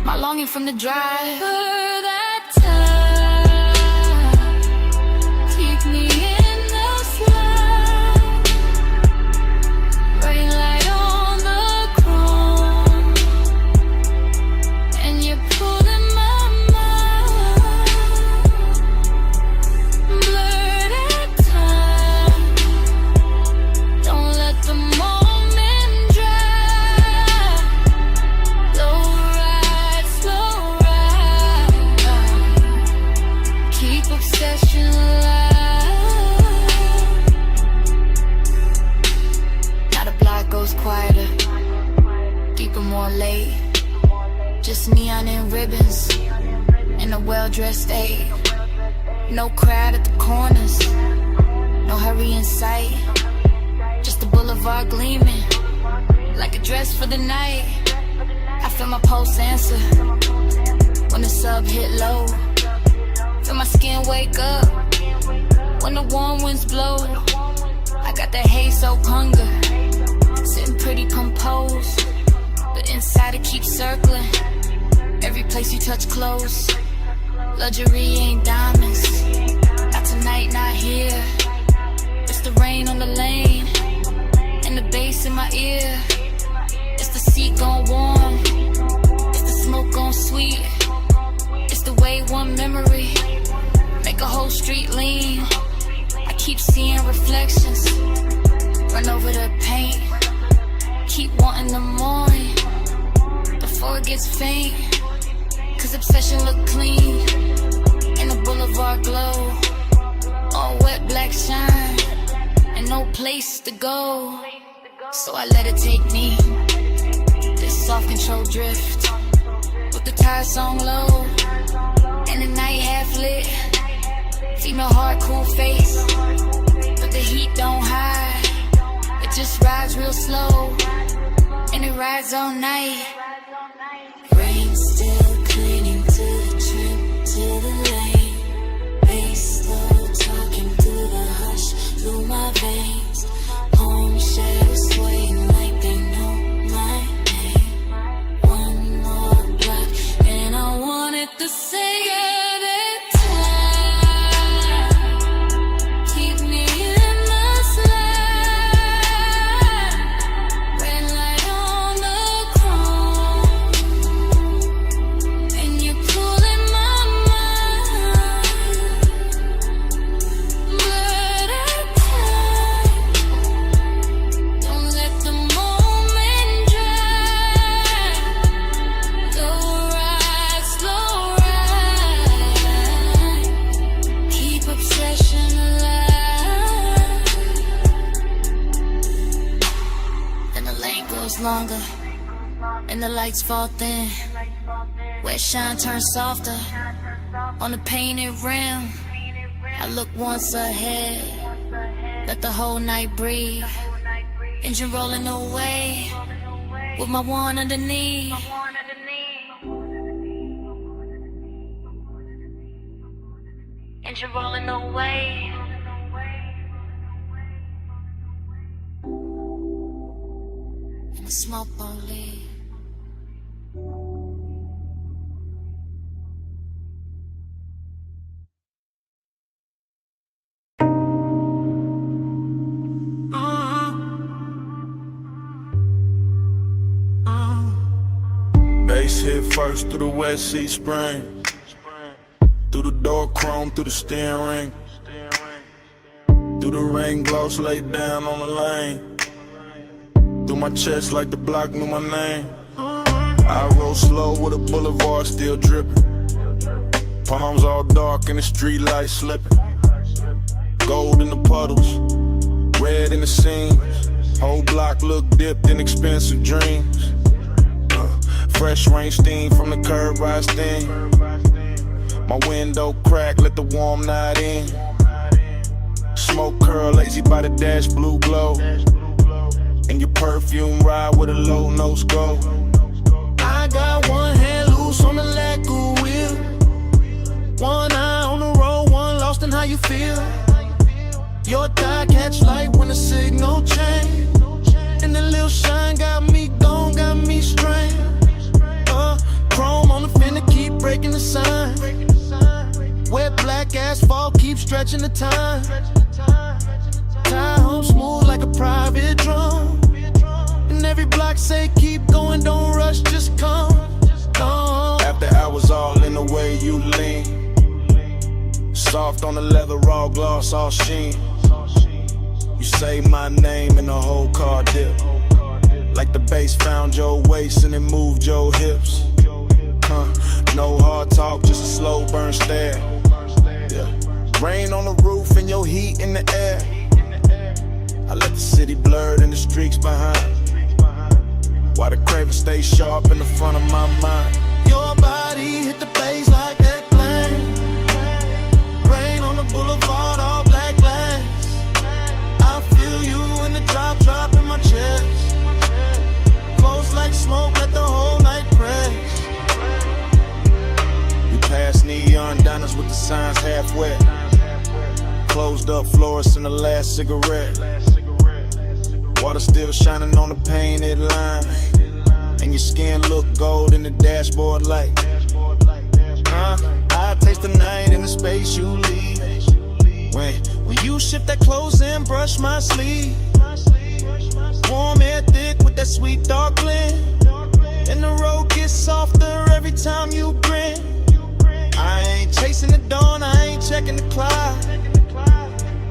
my longing from the drive. For that time, keep me in the slide. Rain light on the chrome, and you're pulling my mind. Blur that time, don't let the moment dry. Low ride, slow ride, well-dressed aide. No crowd at the corners, no hurry in sight. Just the boulevard gleaming, like a dress for the night. I feel my pulse answer when the sub hit low. Feel my skin wake up when the warm winds blow. I got that haze soaked hunger, sitting pretty composed, but inside it keeps circling. Every place you touch close. Luxury ain't diamonds, not tonight, not here. It's the rain on the lane, and the bass in my ear. It's the seat gone warm, it's the smoke gone sweet. It's the way one memory make a whole street lean. I keep seeing reflections, run over the paint. Keep wanting the morning before it gets faint. Cause obsession look clean in the boulevard glow. All wet black shine and no place to go. So I let it take me, this soft control drift, with the tires on low and the night half lit. Female heart, cool face, but the heat don't hide. It just rides real slow and it rides all night. Rain still clinging to the trim, to the lane. Bass slow talking through the hush, through my veins. Home shadows swaying like they know my name. One more block and I want it to say that time. Keep me in my slide. Red light on the chrome, and you're pulling my mind. But I can't. Don't let the moment drag. Slow ride, slow ride. Keep obsession alive. Then the lane goes longer, and the lights fall thin. Where shine turns softer on the painted rim. I look once ahead, let the whole night breathe. Engine rolling away with my one underneath. Engine rolling away. And the smoke won't leave. Bass hit first through the wet sea spring. Through the door chrome, through the steering ring. Through the rain gloss laid down on the lane. Through my chest like the block knew my name. I roll slow with a boulevard still dripping. Palms all dark and the street lights slipping. Gold in the puddles, red in the seams. Whole block look dipped in expensive dreams. Fresh rain steam from the curb rise thin. My window crack, let the warm night in. Smoke curl, lazy by the dash, blue glow. And your perfume ride with a low nose go. I got one hand loose on the lacquer wheel. One eye on the road, one lost in how you feel. Your thigh catch light when the signal change. And the little shine got me gone, got me strained. Chrome on the fender, keep breaking the sign. Wet black asphalt, keep stretching the time. Tie home smooth like a private drum. And every block say keep going, don't rush, just come. After hours all in the way you lean. Soft on the leather, raw gloss, all sheen. You say my name and the whole car dip. Like the bass found your waist and it moved your hips. No hard talk, just a slow burn stare. Yeah. Rain on the roof and your heat in the air. I let the city blur and the streaks behind. While the craven stay sharp in the front of my mind. Your body hit the bass like that flame. voice in the last cigarette. Water still shining on the painted line, and your skin look gold in the dashboard light. I taste the night in the space you leave. When you shift that clothes and brush my sleeve. Warm air thick with that sweet dark blend, and the road gets softer every time you grin. I ain't chasing the dawn, I ain't checking the clock.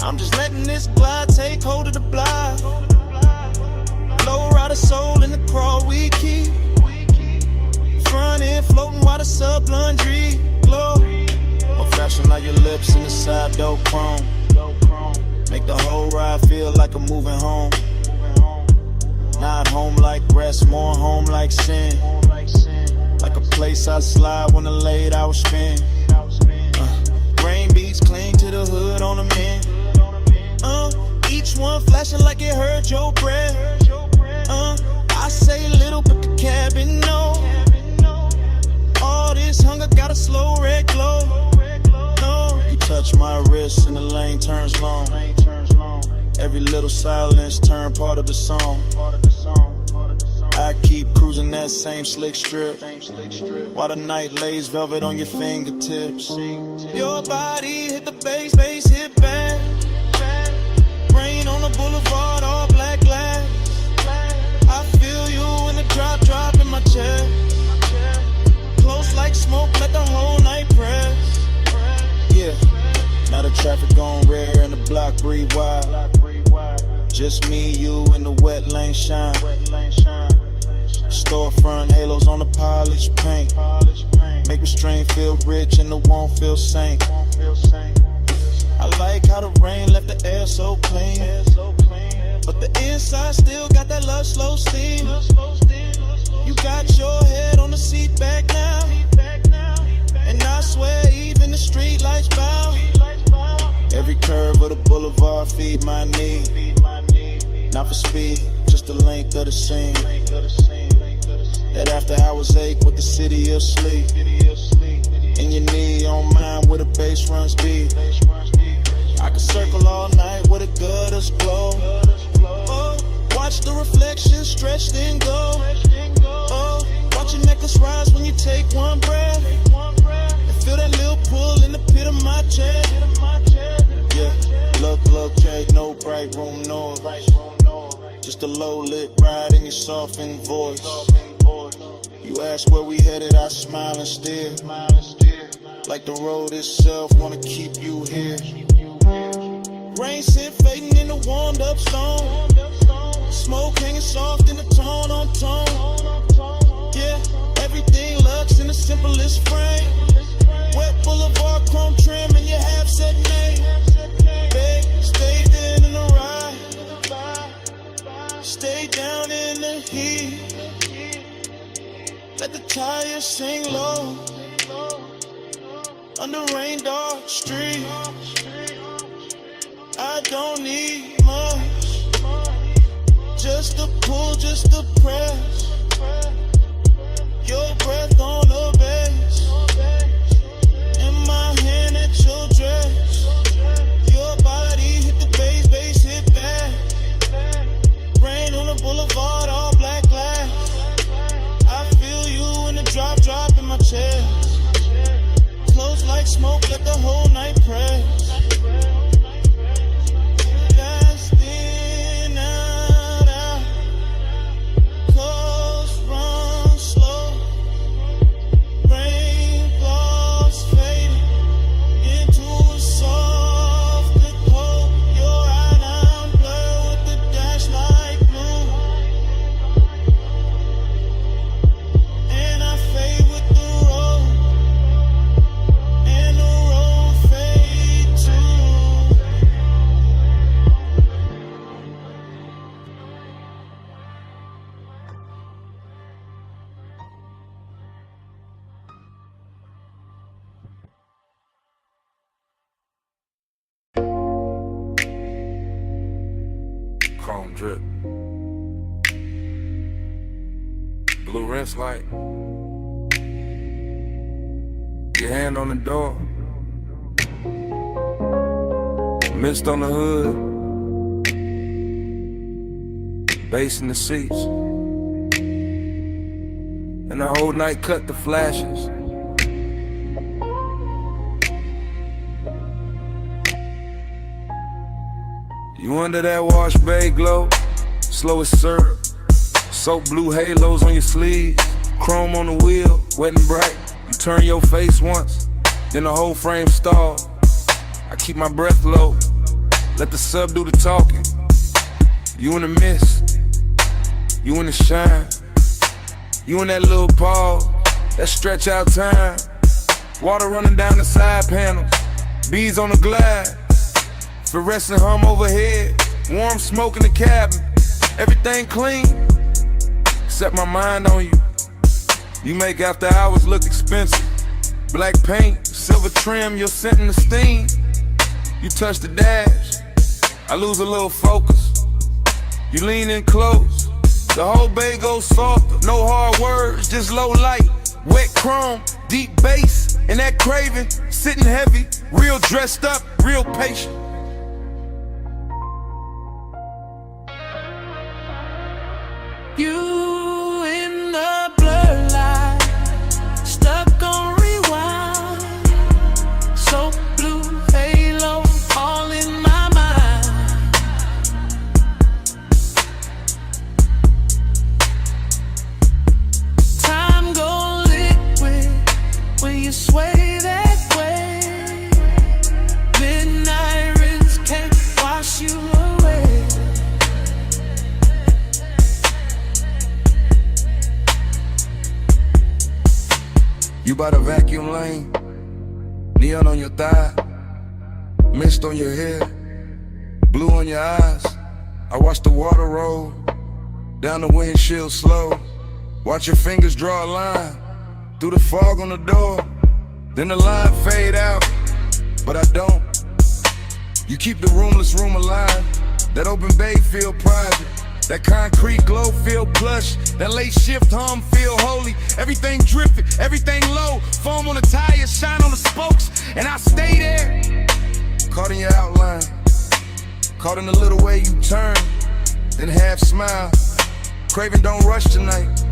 I'm just letting this glide take hold of the block. Low rider soul in the crawl we keep. Front end floating while the sub laundry glow. Or fashion like your lips in the side door chrome. Make the whole ride feel like I'm moving home. Not home like rest, more home like sin. Like a place I slide when the late hours spend. Rain beats cling to the hood on the men. Each one flashing like it heard your breath. I say little but the cabin know. All this hunger got a slow red glow. No, you touch my wrist and the lane turns long. Every little silence turn part of the song. I keep cruising that same slick strip, while the night lays velvet on your fingertips. Your body hit the bass, bass hit back. Rain on the boulevard, all black glass. I feel you in the drop, drop in my chest. Close like smoke, let the whole night press. Yeah, now the traffic gone rare and the block breathe wide. Just me, you, and the wet lane shine. Storefront halos on the polished paint. Make restraint feel rich and the won't feel sank. I like how the rain left the air so clean, but the inside still got that love slow steam. You got your head on the seat back now, and I swear even the street lights bow. Every curve of the boulevard feed my need. Not for speed, just the length of the scene. That after hours ache with the city of sleep. In your knee on mine where the bass runs deep. I can circle all night with a gutters glow. Oh, watch the reflection stretch then go. Oh, watch your necklace rise when you take one breath. And feel that little pull in the pit of my chest. Yeah, look, Jake, no bright room noise. Just a low lit ride in your softened voice. You ask where we headed, I smile and stare. Like the road itself wanna keep you here. Rain scent fading in the warmed up stone. Smoke hanging soft in the tone on tone. Yeah, everything looks in the simplest frame. Wet boulevard chrome trim and your half set name. Big, stay there in the ride. Stay down in the heat. Let the tires sing low. Under rain dark street. I don't need much. Just a pull, just a press. Your breath on the bass. In my hand at your dress. Your body hit the bass, bass hit back. Rain on the boulevard, all black glass. I feel you in the drop, drop in my chest. Close like smoke, let the whole night press. Fast in, out. Close, run slow. Rain gloss fading into a softer glow. Your eye now blur with the dash like blue. And I fade with the road. And the road fade too. Chrome drip. Blue rinse light. Your hand on the door. Mist on the hood, bass in the seats, and the whole night cut the flashes. You under that wash bay glow, slow as syrup, soap blue halos on your sleeves, chrome on the wheel, wet and bright. You turn your face once, then the whole frame stall. I keep my breath low, let the sub do the talking. You in the mist, you in the shine, you in that little pause, that stretch out time. Water running down the side panels, bees on the glass, fluorescent hum overhead, warm smoke in the cabin. Everything clean, except my mind on you. You make after hours look expensive. Black paint, silver trim, your scent and the steam. You touch the dash, I lose a little focus. You lean in close, the whole bay goes softer. No hard words, just low light, wet chrome, deep bass, and that craving, sitting heavy, real dressed up, real patient. You in the blur light, stuck on rewind, so blue halo all in my mind. Time go liquid when you sway that way. Midnight winds can't wash you away. You by the vacuum lane, neon on your thigh, mist on your hair, blue on your eyes. I watch the water roll down the windshield slow. Watch your fingers draw a line through the fog on the door. Then the line fade out, but I don't. You keep the roomless room alive. That open bay feel private. That concrete glow feel plush. That late shift hum feel holy. Everything dripping, everything low. Foam on the tires, shine on the spokes, and I stay there. Caught in your outline, caught in the little way you turn, then half smile. Craving don't rush tonight.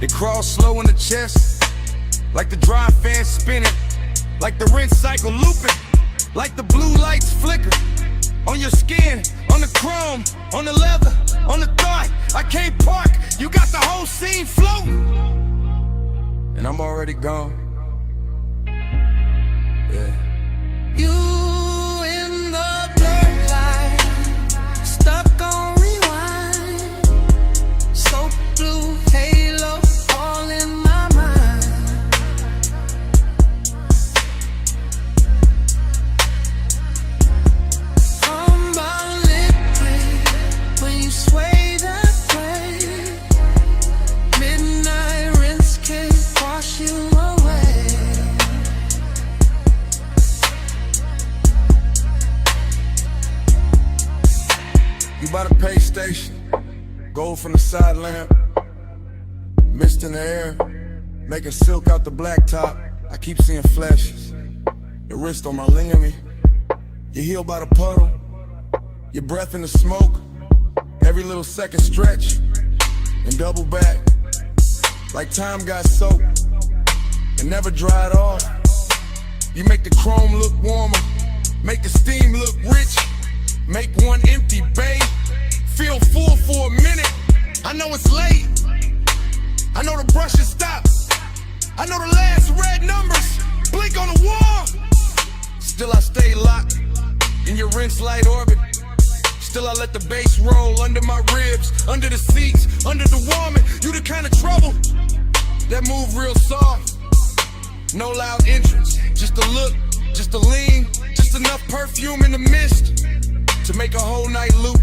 It crawls slow in the chest, like the dry fan spinning, like the rinse cycle looping, like the blue lights flicker. On your skin, on the chrome, on the leather, on the thought. I can't park, you got the whole scene floating, and I'm already gone. Yeah. You in the blur light, stuck on rewind, so blue halo all in my mind. I'm liquid when you sway that way. Midnight rinse can't wash you away. You by the pay station, gold from the side lamp, mist in the air, making silk out the blacktop. I keep seeing flashes, your wrist on my ligament, your heel by the puddle, your breath in the smoke, every little second stretch, and double back, like time got soaked, and never dried off. You make the chrome look warmer, make the steam look rich, make one empty bay feel full for a minute. I know it's late, I know the brush has stopped, I know the last red numbers blink on the wall. Still I stay locked in your rinse light orbit. Still I let the bass roll under my ribs, under the seats, under the warming. You the kind of trouble that move real soft. No loud entrance, just a look, just a lean, just enough perfume in the mist to make a whole night loop.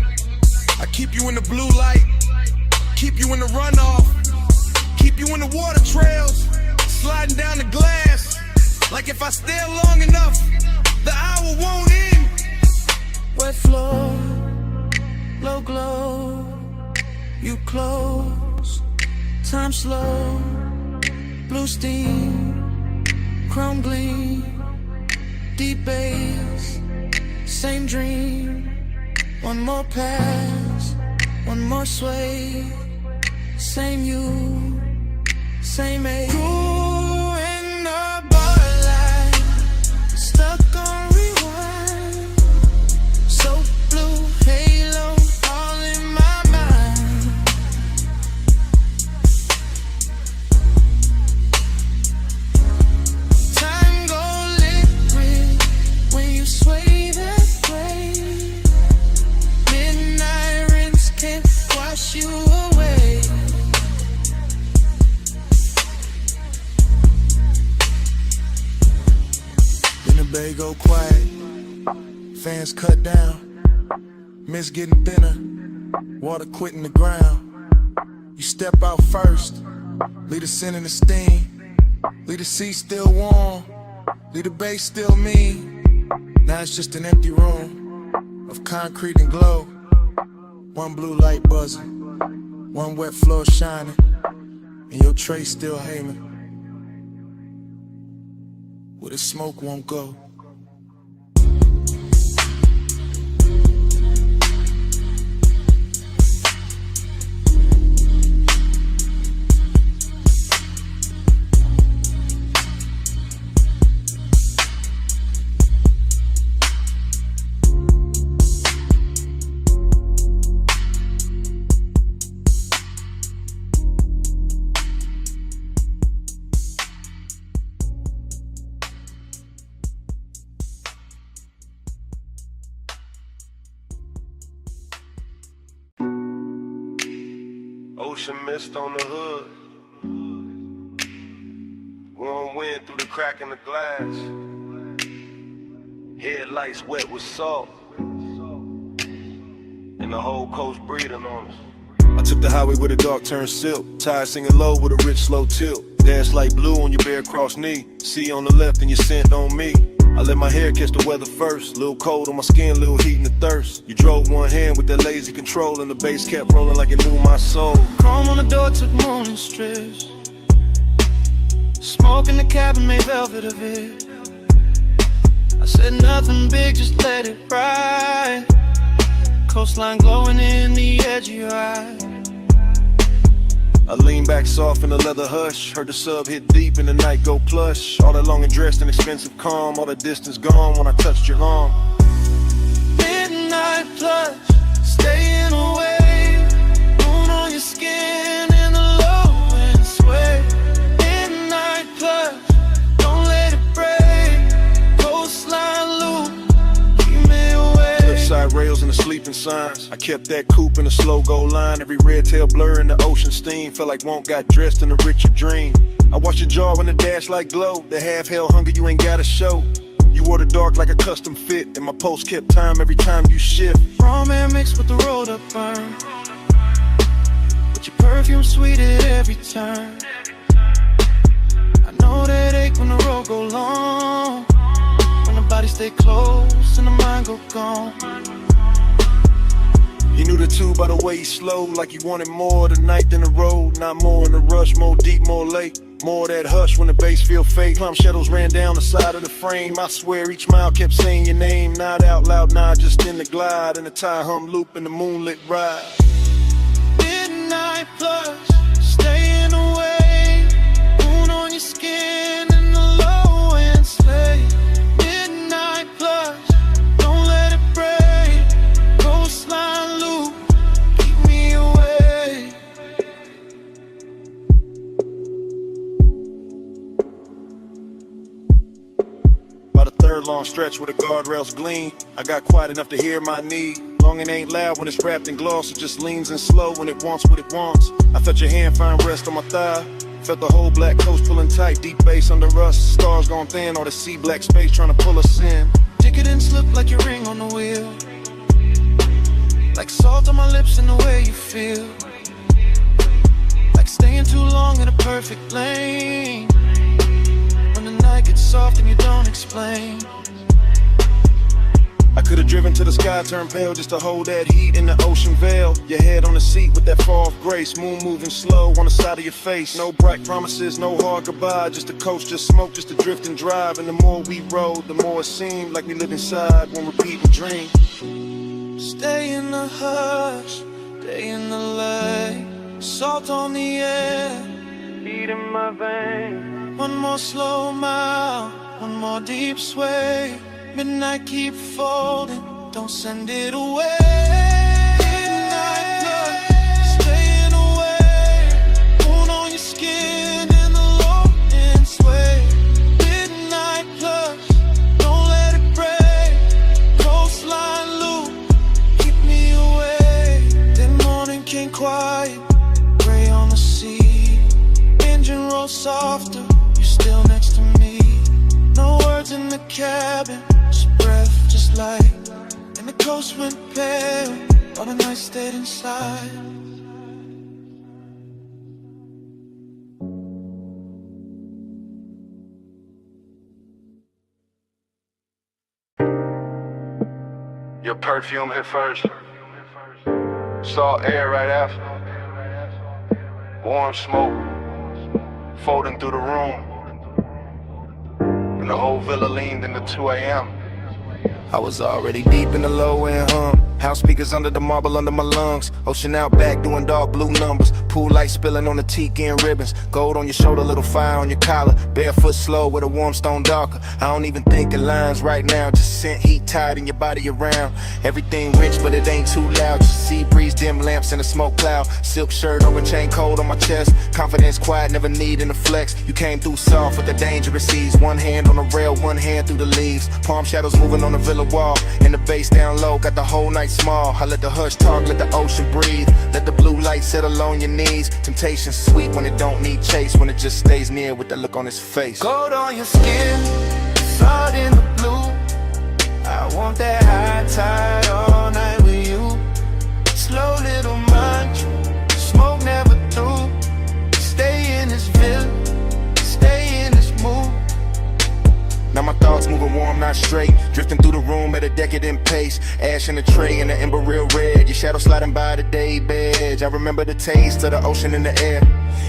I keep you in the blue light, keep you in the runoff, keep you in the water trails, sliding down the glass. Like if I stay long enough, the hour won't end. Wet floor, low glow, you close, time slow, blue steam, chrome gleam, deep bass, Same dream, one more pass, one more sway. Same you, same age. Grew in a bar life, stuck on rewind. So blue, halo, all in my mind. Time go liquid when you sway that way. Midnight rinse can't wash you away. Then the bay go quiet, fans cut down, mist getting thinner, water quitting the ground. You step out first, leave the scent and the steam, leave the seat still warm, leave the bass still mean. Now it's just an empty room of concrete and glow. One blue light buzzing, one wet floor shining, and your tray still hanging. Where the smoke won't go. Ocean mist on the hood. Warm wind through the crack in the glass. Headlights wet with salt. And the whole coast breathing on us. I took the highway with a dark turn silk. Tires singing low with a rich slow tilt. Dance like blue on your bare cross knee. See on the left and your scent on me. I let my hair catch the weather first. Little cold on my skin, little heat in the thirst. You drove one hand with that lazy control, and the bass kept rolling like it knew my soul. Chrome on the door took morning strips. Smoke in the cabin made velvet of it. I said nothing big, just let it ride. Coastline glowing in the edge of your eye. I lean back soft in the leather hush. Heard the sub hit deep and the night go plush. All that long and dressed in expensive calm. All the distance gone when I touched your arm. Midnight plush, staying away. Moon on your skin in the low and sway. Midnight plush, don't let it break. Coastline loop, keep me away. Cliffside rails and the sleeping signs. I kept that coupe in a slow go line. Every red tail blur in the ocean steam. Felt like won't got dressed in a richer dream. I watched your jaw in the dash like glow. The half hell hunger you ain't gotta show. You wore the dark like a custom fit, and my pulse kept time every time you shift. Raw man mixed with the rolled up burn, but your perfume sweet at every turn. I know that ache when the road go long, when the body stay close and the mind go gone. He knew the two by the way he slowed, like he wanted more of the night than the road. Not more in the rush, more deep, more late. More of that hush when the bass feel fake. Plum shadows ran down the side of the frame. I swear each mile kept saying your name. Not out loud, nah, just in the glide. In the tire hum loop in the moonlit ride. Midnight plush, staying away. Moon on your skin in the low and slay. Midnight plush, don't let it break. Coastline loop, keep me away. By the third long stretch where the guardrails gleam, I got quiet enough to hear my need. Long and ain't loud when it's wrapped in gloss. It just leans in slow when it wants what it wants. I felt your hand find rest on my thigh. Felt the whole black coast pulling tight. Deep bass under us, stars gone thin. All the sea black space trying to pull us in. Decadence slip like your ring on the wheel. Like salt on my lips and the way you feel. Like staying too long in a perfect lane. When the night gets soft and you don't explain. I could've driven to the sky, turned pale just to hold that heat in the ocean veil. Your head on the seat with that fall of grace, moon moving slow on the side of your face. No bright promises, no hard goodbye, just a coast, just smoke, just to drift and drive. And the more we rode, the more it seemed like we lived inside one repeating dream. Stay in the hush, stay in the light, salt on the air, heat in my veins. One more slow mile, one more deep sway. Midnight keep folding, don't send it away. Midnight blood, staying away. Moon on your skin and the low end sway. Midnight plus, don't let it break. Coastline loop, keep me away. Then morning came quiet, gray on the sea. Engine roll softer, you're still next to me. No words in the cabin, breath just light, and the coast went pale, all the night stayed inside. Your perfume hit first, salt air right after, warm smoke folding through the room, and the whole villa leaned into 2 a.m. I was already deep in the low end hum. House speakers under the marble under my lungs. Ocean out back doing dark blue numbers. Pool light spilling on the tiki and ribbons. Gold on your shoulder, little fire on your collar. Barefoot slow with a warm stone darker. I don't even think in lines right now. Just scent heat tied in your body around. Everything rich but it ain't too loud. Just sea breeze, dim lamps and a smoke cloud. Silk shirt over chain cold on my chest. Confidence quiet, never needing to flex. You came through soft with the dangerous seas. One hand on the rail, one hand through the leaves. Palm shadows moving on the villa wall. And the bass down low, got the whole night small. I let the hush talk, let the ocean breathe. Let the blue light settle on your knees. Temptation sweet when it don't need chase. When it just stays near with that look on his face. Gold on your skin, salt in the blue. I want that high tide all night with you. Slow little munch, smoke never through. Stay in this villa, stay in this mood. Now my thoughts moving warm, not straight. Drifting through the room at a decadent pace. Ash in the tray and the ember real red. Your shadow sliding by the day bed. I remember the taste of the ocean in the air.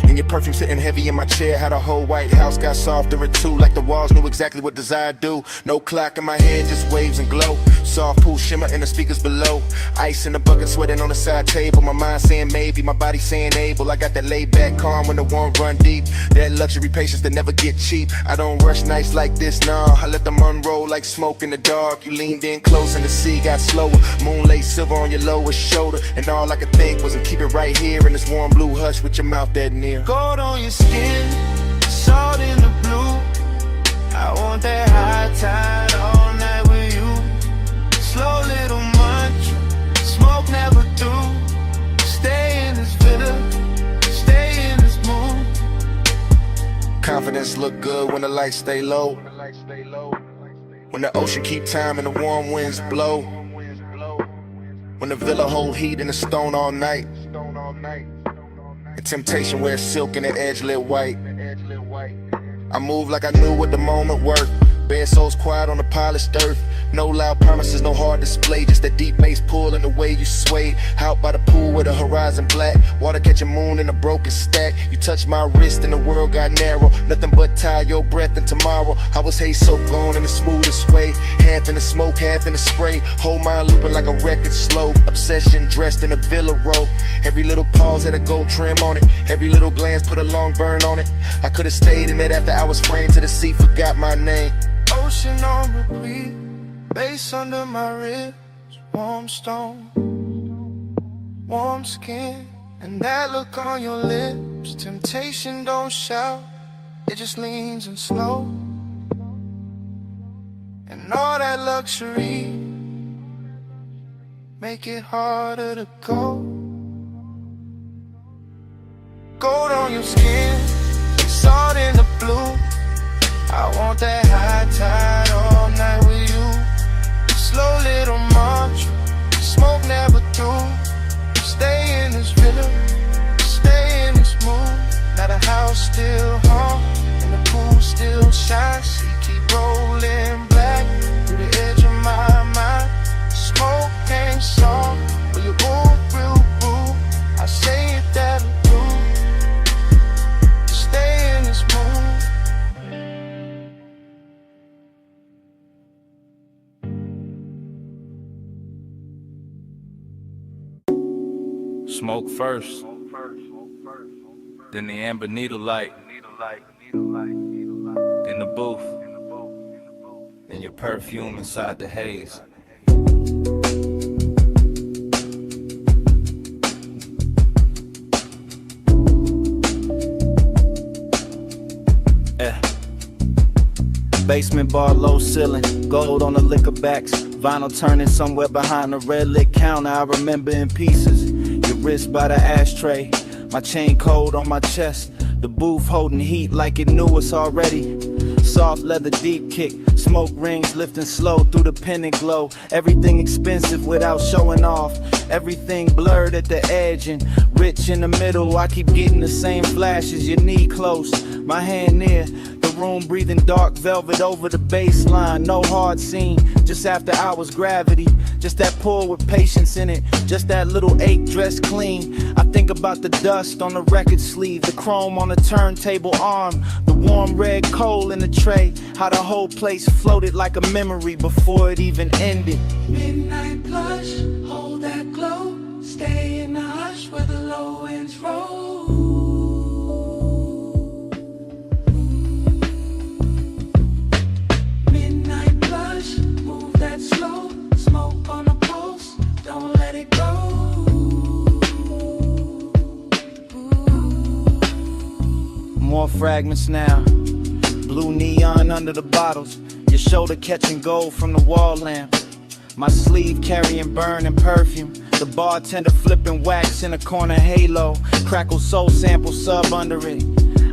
And your perfume sitting heavy in my chair. How the whole White House got softer and too. Like the walls knew exactly what desire do. No clock in my head, just waves and glow. Soft pool shimmer in the speakers below. Ice in the bucket, sweating on the side table. My mind saying maybe, my body saying able. I got that laid back calm when the warm run deep. That luxury patience that never get cheap. I don't rush nights like this, nah. I let them unroll like smoke in the dark. You leaned in close and the sea got slower. Moonlight silver on your lowest shoulder. And all I could think was to keep it right here in this warm blue hush with your mouth that near. Gold on your skin, salt in the blue. I want that high tide all night with you. Slow little munch, smoke never through. Stay in this villa, stay in this mood. Confidence look good when the lights stay low. When the ocean keep time and the warm winds blow. When the villa hold heat in the stone all night. And temptation wears silk and that edge lit white. I move like I knew what the moment worth. Bare souls quiet on the polished earth. No loud promises, no hard display. Just that deep bass pull and the way you sway. Out by the pool with the horizon black. Water catching moon in a broken stack. You touch my wrist and the world got narrow. Nothing but tie your breath and tomorrow. I was haze soaked on in the smoothest way. Half in the smoke, half in the spray. Whole mind looping like a record slow. Obsession dressed in a villa robe. Every little pause had a gold trim on it. Every little glance put a long burn on it. I could have stayed in it after I was framed to the sea. Forgot my name. Ocean on repeat, bass under my ribs, warm stone, warm skin, and that look on your lips. Temptation don't shout, it just leans and slow. And all that luxury make it harder to go. Gold on your skin, salt in the blue. I want that high tide all night with you. Slow little march, smoke never through. Stay in this villa, stay in this mood. Now the house still hum, and the pool still shines. She keep rolling black through the edge of my mind. Smoke first, then the amber needle light, in the booth, and your perfume inside the haze. Basement bar, low ceiling, gold on the liquor backs, vinyl turning somewhere behind the red lit counter. I remember in pieces, your wrist by the ashtray, my chain cold on my chest, the booth holding heat like it knew us already. Soft leather deep kick, smoke rings lifting slow through the pendant glow. Everything expensive without showing off, everything blurred at the edge and rich in the middle. I keep getting the same flashes, your knee close, my hand near the room, breathing dark velvet over the baseline. No hard scene, just after hours gravity, just that pull with patience in it, just that little ache dressed clean. I think about the dust on the record sleeve, the chrome on the turntable arm, the warm red coal in the tray, how the whole place floated like a memory before it even ended. Midnight plush, hold that glow, stay in the hush where the low winds roll. Midnight plush, move that slow, smoke on the pulse, don't let it go. More fragments now, blue neon under the bottles, your shoulder catching gold from the wall lamp, my sleeve carrying burning perfume, the bartender flipping wax in a corner halo, crackle soul sample sub under it.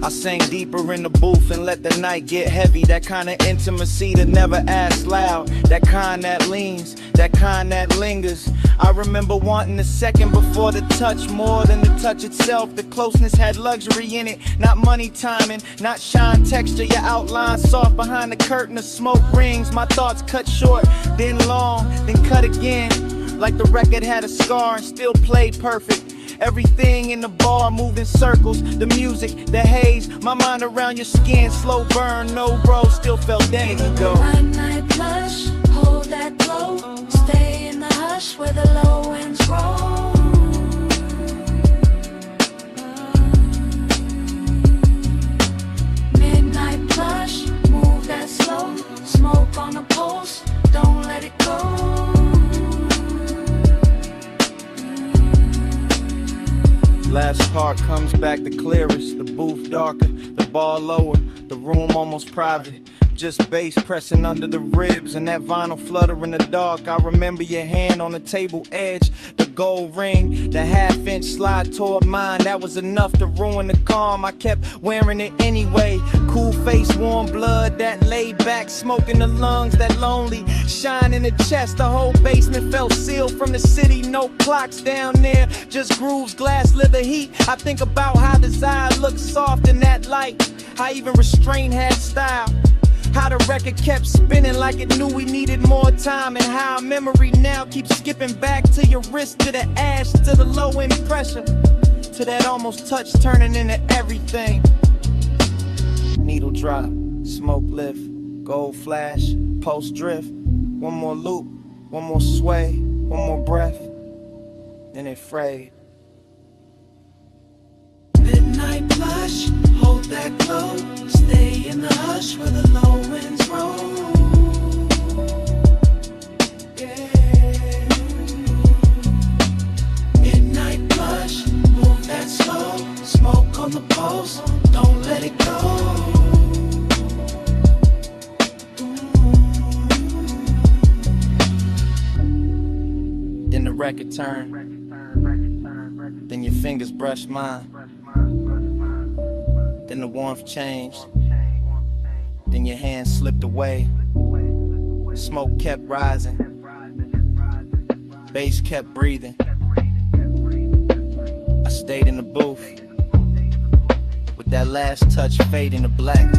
I sang deeper in the booth and let the night get heavy. That kind of intimacy that never asks loud, that kind that leans, that kind that lingers. I remember wanting a second before the touch, more than the touch itself. The closeness had luxury in it, not money timing, not shine texture. Your outline soft behind the curtain of smoke rings. My thoughts cut short, then long, then cut again, like the record had a scar and still played perfect. Everything in the bar moved in circles, the music, the haze, my mind around your skin, slow burn, no bro, still felt then ago. Midnight plush, hold that glow, stay in the hush where the low winds roll. Midnight plush, move that slow, smoke on the pulse, don't let it go. Last part comes back the clearest, the booth darker, the bar lower, the room almost private. Just bass pressing under the ribs and that vinyl flutter in the dark. I remember your hand on the table edge, the gold ring, the half-inch slide toward mine. That was enough to ruin the calm. I kept wearing it anyway. Cool face, warm blood, that laid back, smoke in the lungs, that lonely shine in the chest. The whole basement felt sealed from the city. No clocks down there, just grooves, glass, leather heat. I think about how desire looked soft in that light, how even restraint had style, how the record kept spinning like it knew we needed more time, and how memory now keeps skipping back to your wrist, to the ash, to the low end pressure, to that almost touch turning into everything. Needle drop, smoke lift, gold flash, pulse drift. One more loop, one more sway, one more breath, then it frayed. Midnight plush, hold that glow, stay in the hush where the low winds roll. Yeah. Midnight plush, move that slow, smoke on the pulse, don't let it go. Then the record turned, then your fingers brushed mine. Then the warmth changed, then your hand slipped away. Smoke kept rising, bass kept breathing. I stayed in the booth, with that last touch fading to black.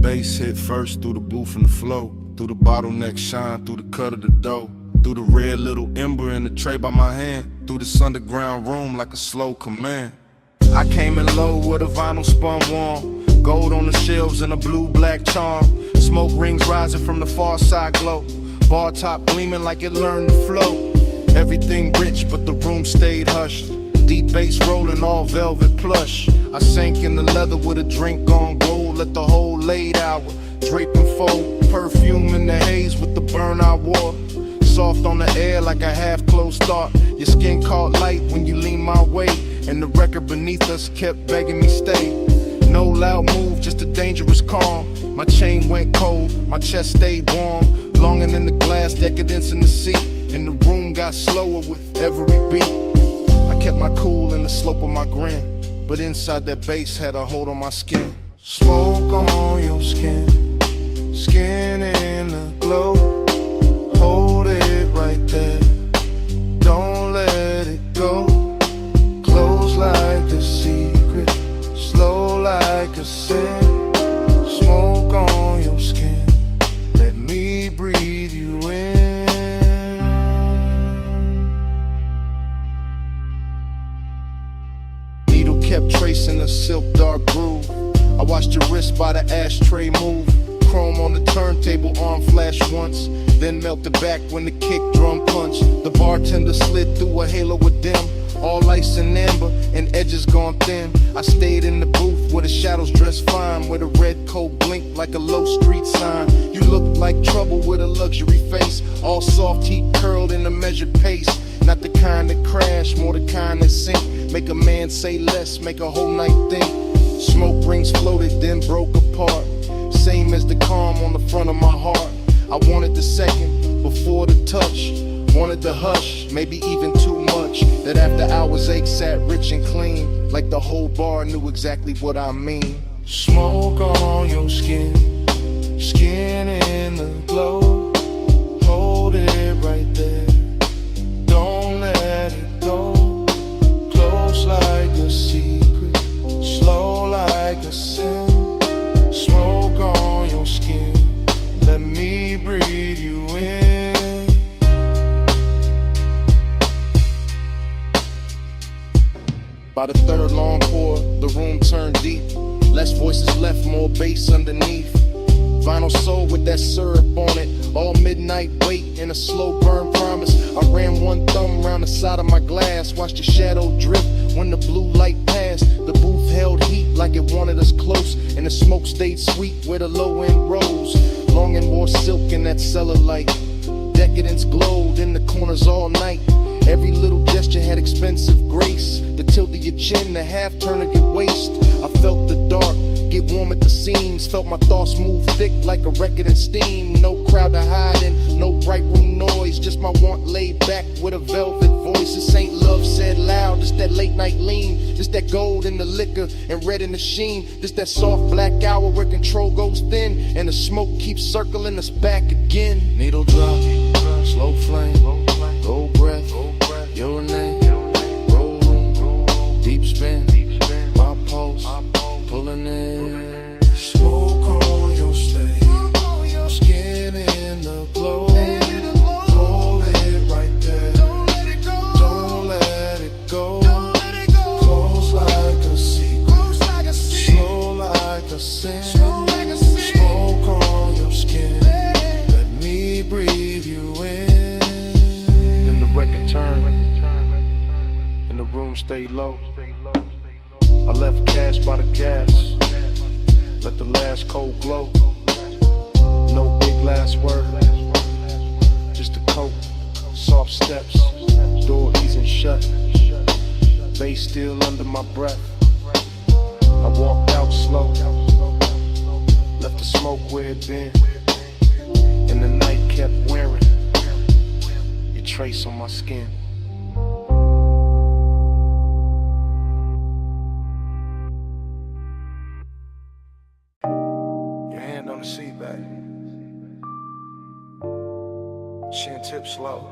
bass hit first through the booth and the flow, through the bottleneck shine, through the cut of the dough, through the red little ember in the tray by my hand, through this underground room like a slow command. I came in low with a vinyl spun warm, gold on the shelves and a blue-black charm, smoke rings rising from the far side glow, bar top gleaming like it learned to flow. Everything rich but the room stayed hushed, deep bass rolling all velvet plush. I sank in the leather with a drink on gold, let the whole late hour drape and fold, perfume in the haze with the burn I wore, soft on the air like a half-closed thought. Your skin caught light when you leaned my way, and the record beneath us kept begging me stay. No loud move, just a dangerous calm. My chain went cold, my chest stayed warm, longing in the glass, decadence in the seat, and the room got slower with every beat. I kept my cool in the slope of my grin, but inside that bass had a hold on my skin. Smoke on your skin, skin in the glow, hold it right there, don't let it go. Close like a secret, slow like a sin. Smoke on your skin, let me breathe you in. Needle kept tracing a silk dark groove. I watched your wrist by the ashtray move. Chrome on the turntable, arm flash once, then melted back when the kick drum punched. The bartender slid through a halo of dim, all ice and amber, and edges gone thin. I stayed in the booth where the shadows dressed fine, where the red coat blinked like a low street sign. You looked like trouble with a luxury face, all soft heat curled in a measured pace. Not the kind that crash, more the kind that sink, make a man say less, make a whole night think. Smoke rings floated, then broke apart, same as the calm on the front of my heart. I wanted the second before the touch, wanted the hush, maybe even too much. That after hours ache sat rich and clean, like the whole bar knew exactly what I mean. Smoke on your skin, skin in the glow, hold it right there, don't let it go. Close like a secret, slow like a sin. Smoke on your skin, let me breathe you in. By the third long pour, the room turned deep. Less voices left, more bass underneath. Vinyl soul with that syrup on it. All midnight wait in a slow burn promise. I ran one thumb around the side of my glass, watched the shadow drift when the blue light passed. The booth held heat like it wanted us close, and the smoke stayed sweet where the low end rose. Longing more silk in that cellar light. Decadence glowed in the corners all night. Every little gesture had expensive grace. The tilt of your chin, the half turn of your waist. I felt the dark get warm at the seams. Felt my thoughts move thick like a record in steam. No crowd to hide in, no bright room noise. Just my want laid back with a velvet voice. This ain't love said loud, just that late night lean. Just that gold in the liquor and red in the sheen. Just that soft black hour where control goes thin, and the smoke keeps circling us back again. Needle drop, slow flame, gold breath, your name, roll room, deep spin, my pulse, pulling in. Smoke on your stage, skin in the glow, hold it right there, don't let it go, close like a secret, slow like a sin. Smoke on your skin, let me breathe you in. Then the record turned, and the room stayed low. I left cash by the gas, let the last cold glow. No big last word, just a coat, soft steps, door easing shut, bass still under my breath. I walked out slow, left the smoke where it been, and the night kept wearing your trace on my skin. On the seat back, chin tip slow,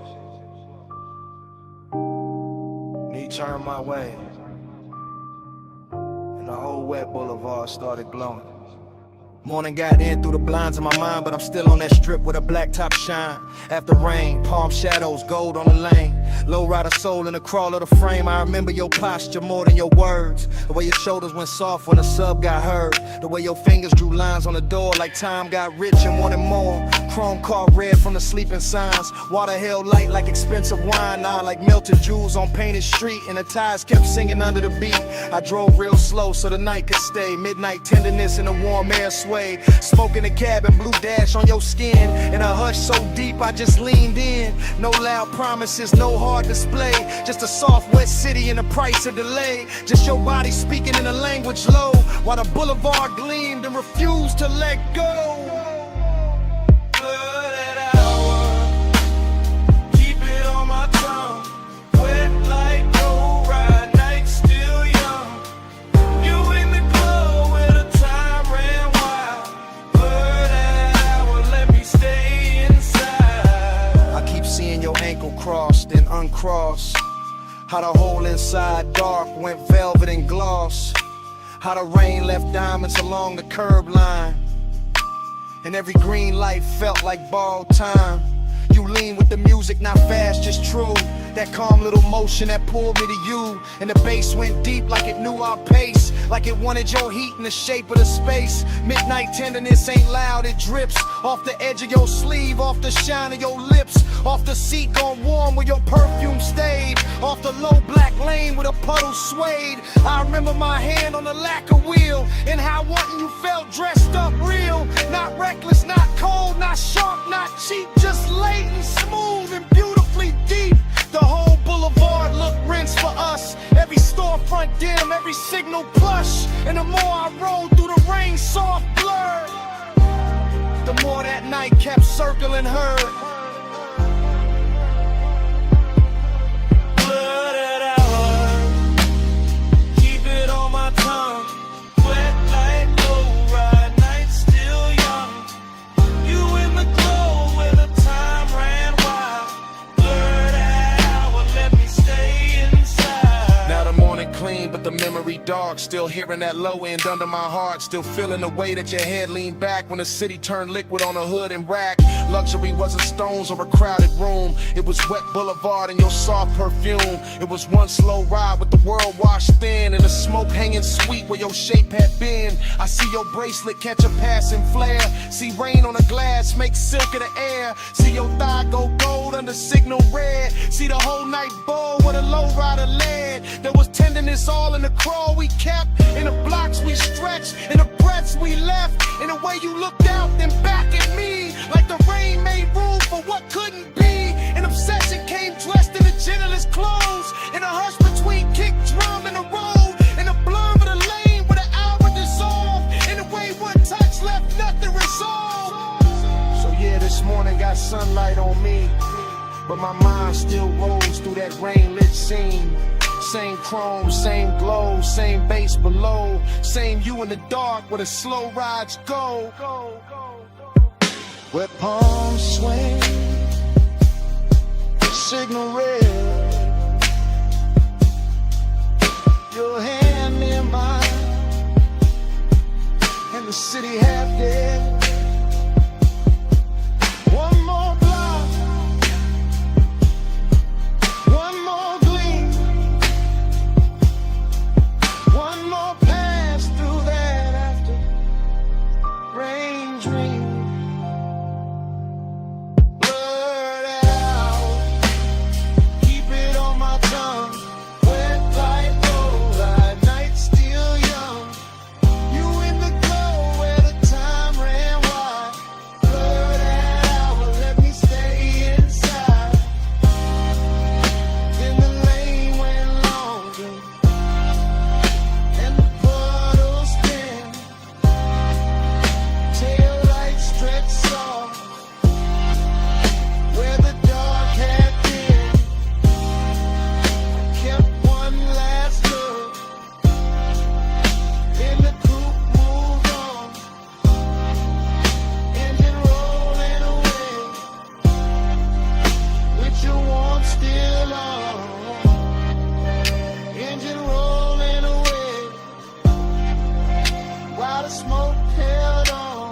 knee turned my way, and the whole wet boulevard started glowing. Morning got in through the blinds of my mind, but I'm still on that strip with a black top shine. After rain, palm shadows, gold on the lane. Low rider soul in the crawl of the frame. I remember your posture more than your words. The way your shoulders went soft when the sub got heard. The way your fingers drew lines on the door like time got rich and wanted more. Chrome car red from the sleeping signs. Water held light like expensive wine. Now like melted jewels on painted street. And the tires kept singing under the beat. I drove real slow so the night could stay. Midnight tenderness in the warm air sway. Smoke in the cabin, blue dash on your skin. In a hush so deep I just leaned in. No loud promises, no hard display. Just a soft wet city and the price of delay. Just your body speaking in a language low. While the boulevard gleamed and refused to let go. Crossed and uncrossed. How the hole inside dark went velvet and gloss. How the rain left diamonds along the curb line. And every green light felt like borrowed time. You lean with the music, not fast, just true. That calm little motion that pulled me to you. And the bass went deep like it knew our pace. Like it wanted your heat in the shape of the space. Midnight tenderness ain't loud, it drips off the edge of your sleeve, off the shine of your lips, off the seat gone warm where your perfume stayed, off the low black lane where the puddle swayed. I remember my hand on the lacquer wheel, and how wanting you felt dressed up real. Not reckless, not cold, not sharp, not cheap, just latent, smooth and beautifully deep. The whole boulevard looked rinsed for us. Every storefront dim, every signal plush. And the more I rolled through the rain, soft blurred, the more that night kept circling her. Blooded hour, keep it on my tongue. Wet like low ride, night still young. You in the glow where the time ran wild. Blurred hour, let me stay inside. Now the morning clean, but the memory dark. Still hearing that low end under my heart. Still feeling the way that your head leaned back when the city turned liquid on a hood and rack. Luxury wasn't stones or a crowded room. It was wet boulevard and your soft perfume. It was one slow ride with the world washed thin, and the smoke hanging sweet where your shape had been. I see your bracelet catch a passing flare. See rain on the glass make silk of the air. See your thigh go gold under signal red. See the whole night bowl where the low rider led. There was tenderness all in the crawl we kept, in the blocks we stretched, in the breaths we left, in the way you looked out then back at me. Like the rain made room for what couldn't be. An obsession came dressed in the gentlest clothes. In a hush between kick drum and the road. In the blur of the lane where the hour dissolved. In the way one touch left nothing resolved. So yeah, this morning got sunlight on me, but my mind still rolls through that rain-lit scene. Same chrome, same glow, same bass below. Same you in the dark where the slow rides go. Where palms swing, signal red. Your hand in mine, and the city half dead. One more block, one more gleam, one more pass through that after rain dream. Smoke held on.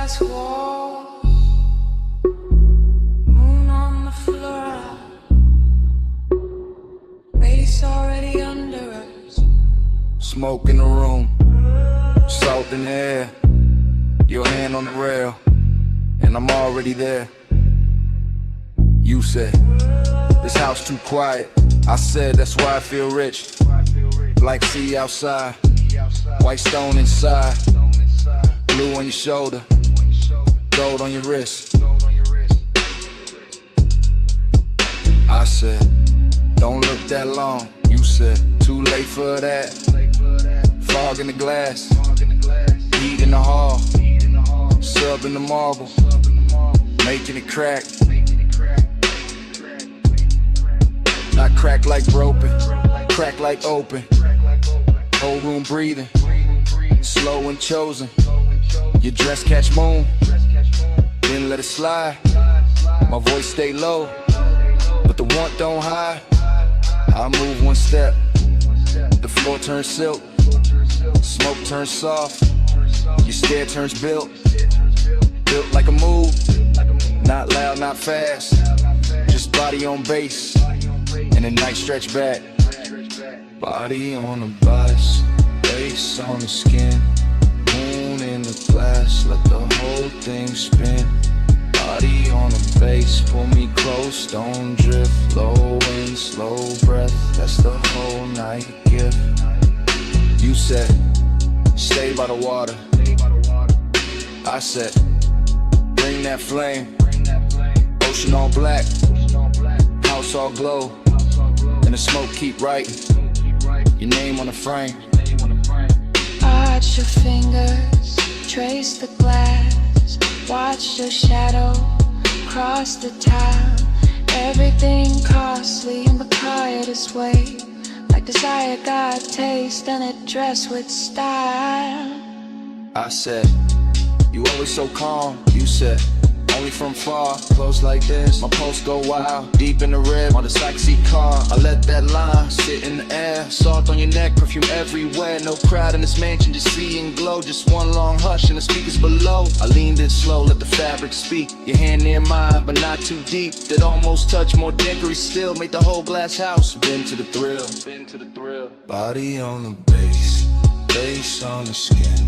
glass wall, moon on the floor, base already under us. Smoke in the room, salt in the air, your hand on the rail, and I'm already there. You said, this house too quiet. I said, that's why I feel rich. Like sea outside, white stone inside, blue on your shoulder, gold on your wrist. I said, don't look that long. You said, too late for that. Fog in the glass, heat in the hall, sub in the marble, making it crack. Not crack like broken, crack like open. Whole room breathing, slow and chosen. Your dress catch moon, then let it slide. My voice stay low, but the want don't hide. I move one step, the floor turns silk, smoke turns soft, your stare turns built. Built like a move, not loud, not fast, just body on base, and a nice stretch back. Body on the bus, base on the skin, moon in the glass, let the whole thing spin. Body on the base, pull me close, don't drift. Low wind, slow breath, that's the whole night gift. You said, stay by the water. I said, bring that flame. Ocean all black, house all glow, and the smoke keep writing your name on the frame. Arch your fingers, trace the glass, watch your shadow cross the town. Everything costly in the quietest way, like desire got taste and it dressed with style. I said, you always so calm. You said, only from far, close like this. My pulse go wild, deep in the rib, on the backseat car. I let that line sit in the air. Salt on your neck, perfume everywhere. No crowd in this mansion, just see and glow. Just one long hush and the speakers below. I leaned in slow, let the fabric speak. Your hand near mine, but not too deep. That almost touch, more dickery still. Made the whole glass house, been to the thrill. Been to the thrill. Body on the base, base on the skin,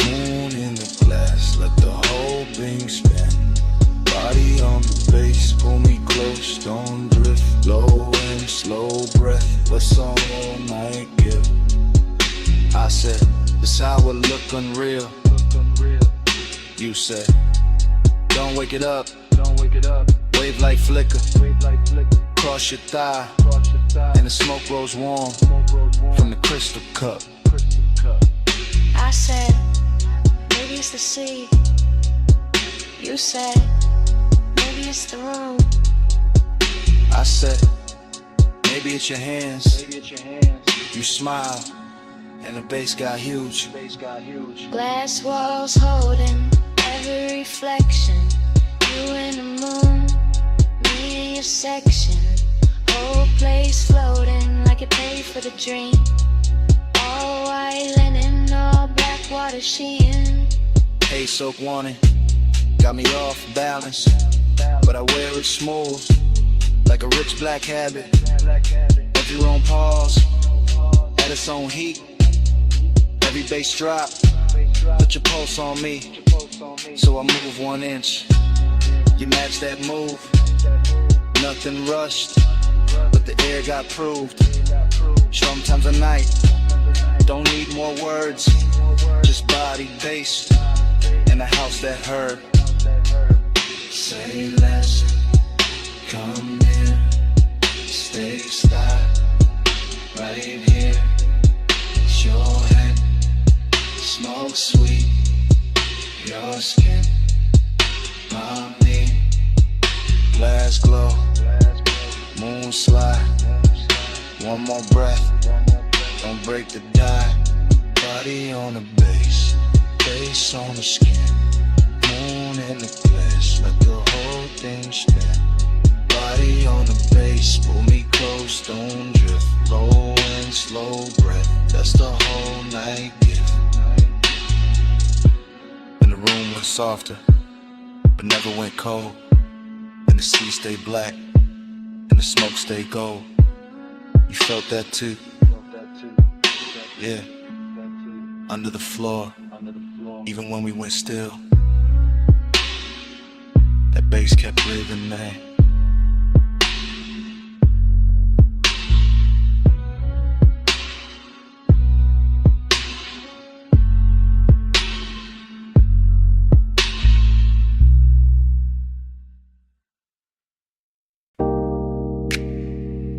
moon in the glass, let the whole thing spin. Body on the base, pull me close, don't drift. Low and slow breath, what's all night give? I said, this how it look unreal. You said, don't wake it up. Wave like flicker, cross your thigh, and the smoke rolls warm from the crystal cup. I said, maybe it's the sea. You said, maybe it's the room. I said, maybe it's your hands. You smile, and the bass got huge. Glass walls holding every reflection. You and the moon, me and your section. Whole place floating like it paid for the dream. All white linen, all black water sheen. Haze soak warning, got me off balance, but I wear it smooth, like a rich black habit. Every room pause, at its own heat. Every bass drop, put your pulse on me, so I move 1 inch. You match that move, nothing rushed, but the air got proved. Sometimes a night, don't need more words, just body based in a house that heard. Say less, come near, stay style, right here. It's your head, smoke sweet, your skin, my knee. Glass glow, moon slide, one more breath, don't break the die. Body on the base, base on the skin, moon in the glass, let the whole thing spin. Body on the base, pull me close, don't drift. Low and slow breath, that's the whole night gift. In the room with softer, but never went cold. And the sea stayed black, and the smoke stayed gold. You felt that too? Yeah. Under the floor, even when we went still, that bass kept breathing, man.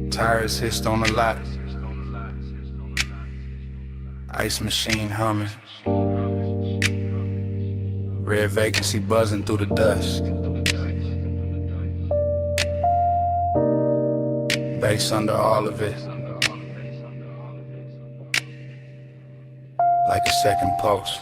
Tires hissed on the lot. Ice machine humming. Red vacancy buzzing through the dust. Bass under all of it. Like a second pulse.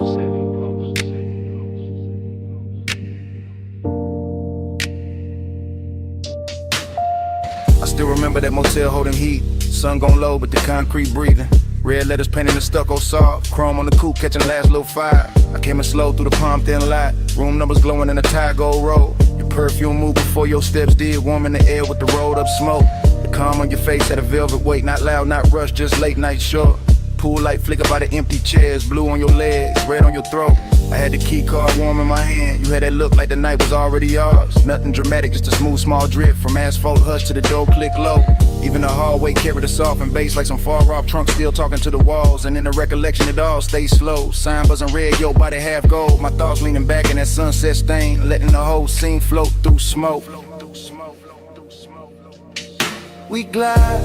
I still remember that motel holding heat. Sun gon' low, but the concrete breathing. Red letters painted in the stucco soft. Chrome on the coupe catching last little fire. I came in slow through the palm thin light. Room numbers glowing in the tire gold road. Your perfume moved before your steps did. Warm in the air with the rolled up smoke. The calm on your face had a velvet weight. Not loud, not rushed, just late night short. Pool light flicker by the empty chairs. Blue on your legs, red on your throat. I had the key card warm in my hand. You had that look like the night was already yours. Nothing dramatic, just a smooth small drip. From asphalt hush to the door click low. Even the hallway carried us off in bass like some far off trunk still talking to the walls. And in the recollection it all stays slow. Sign buzzing red, your body half gold. My thoughts leaning back in that sunset stain. Letting the whole scene float through smoke. We glide,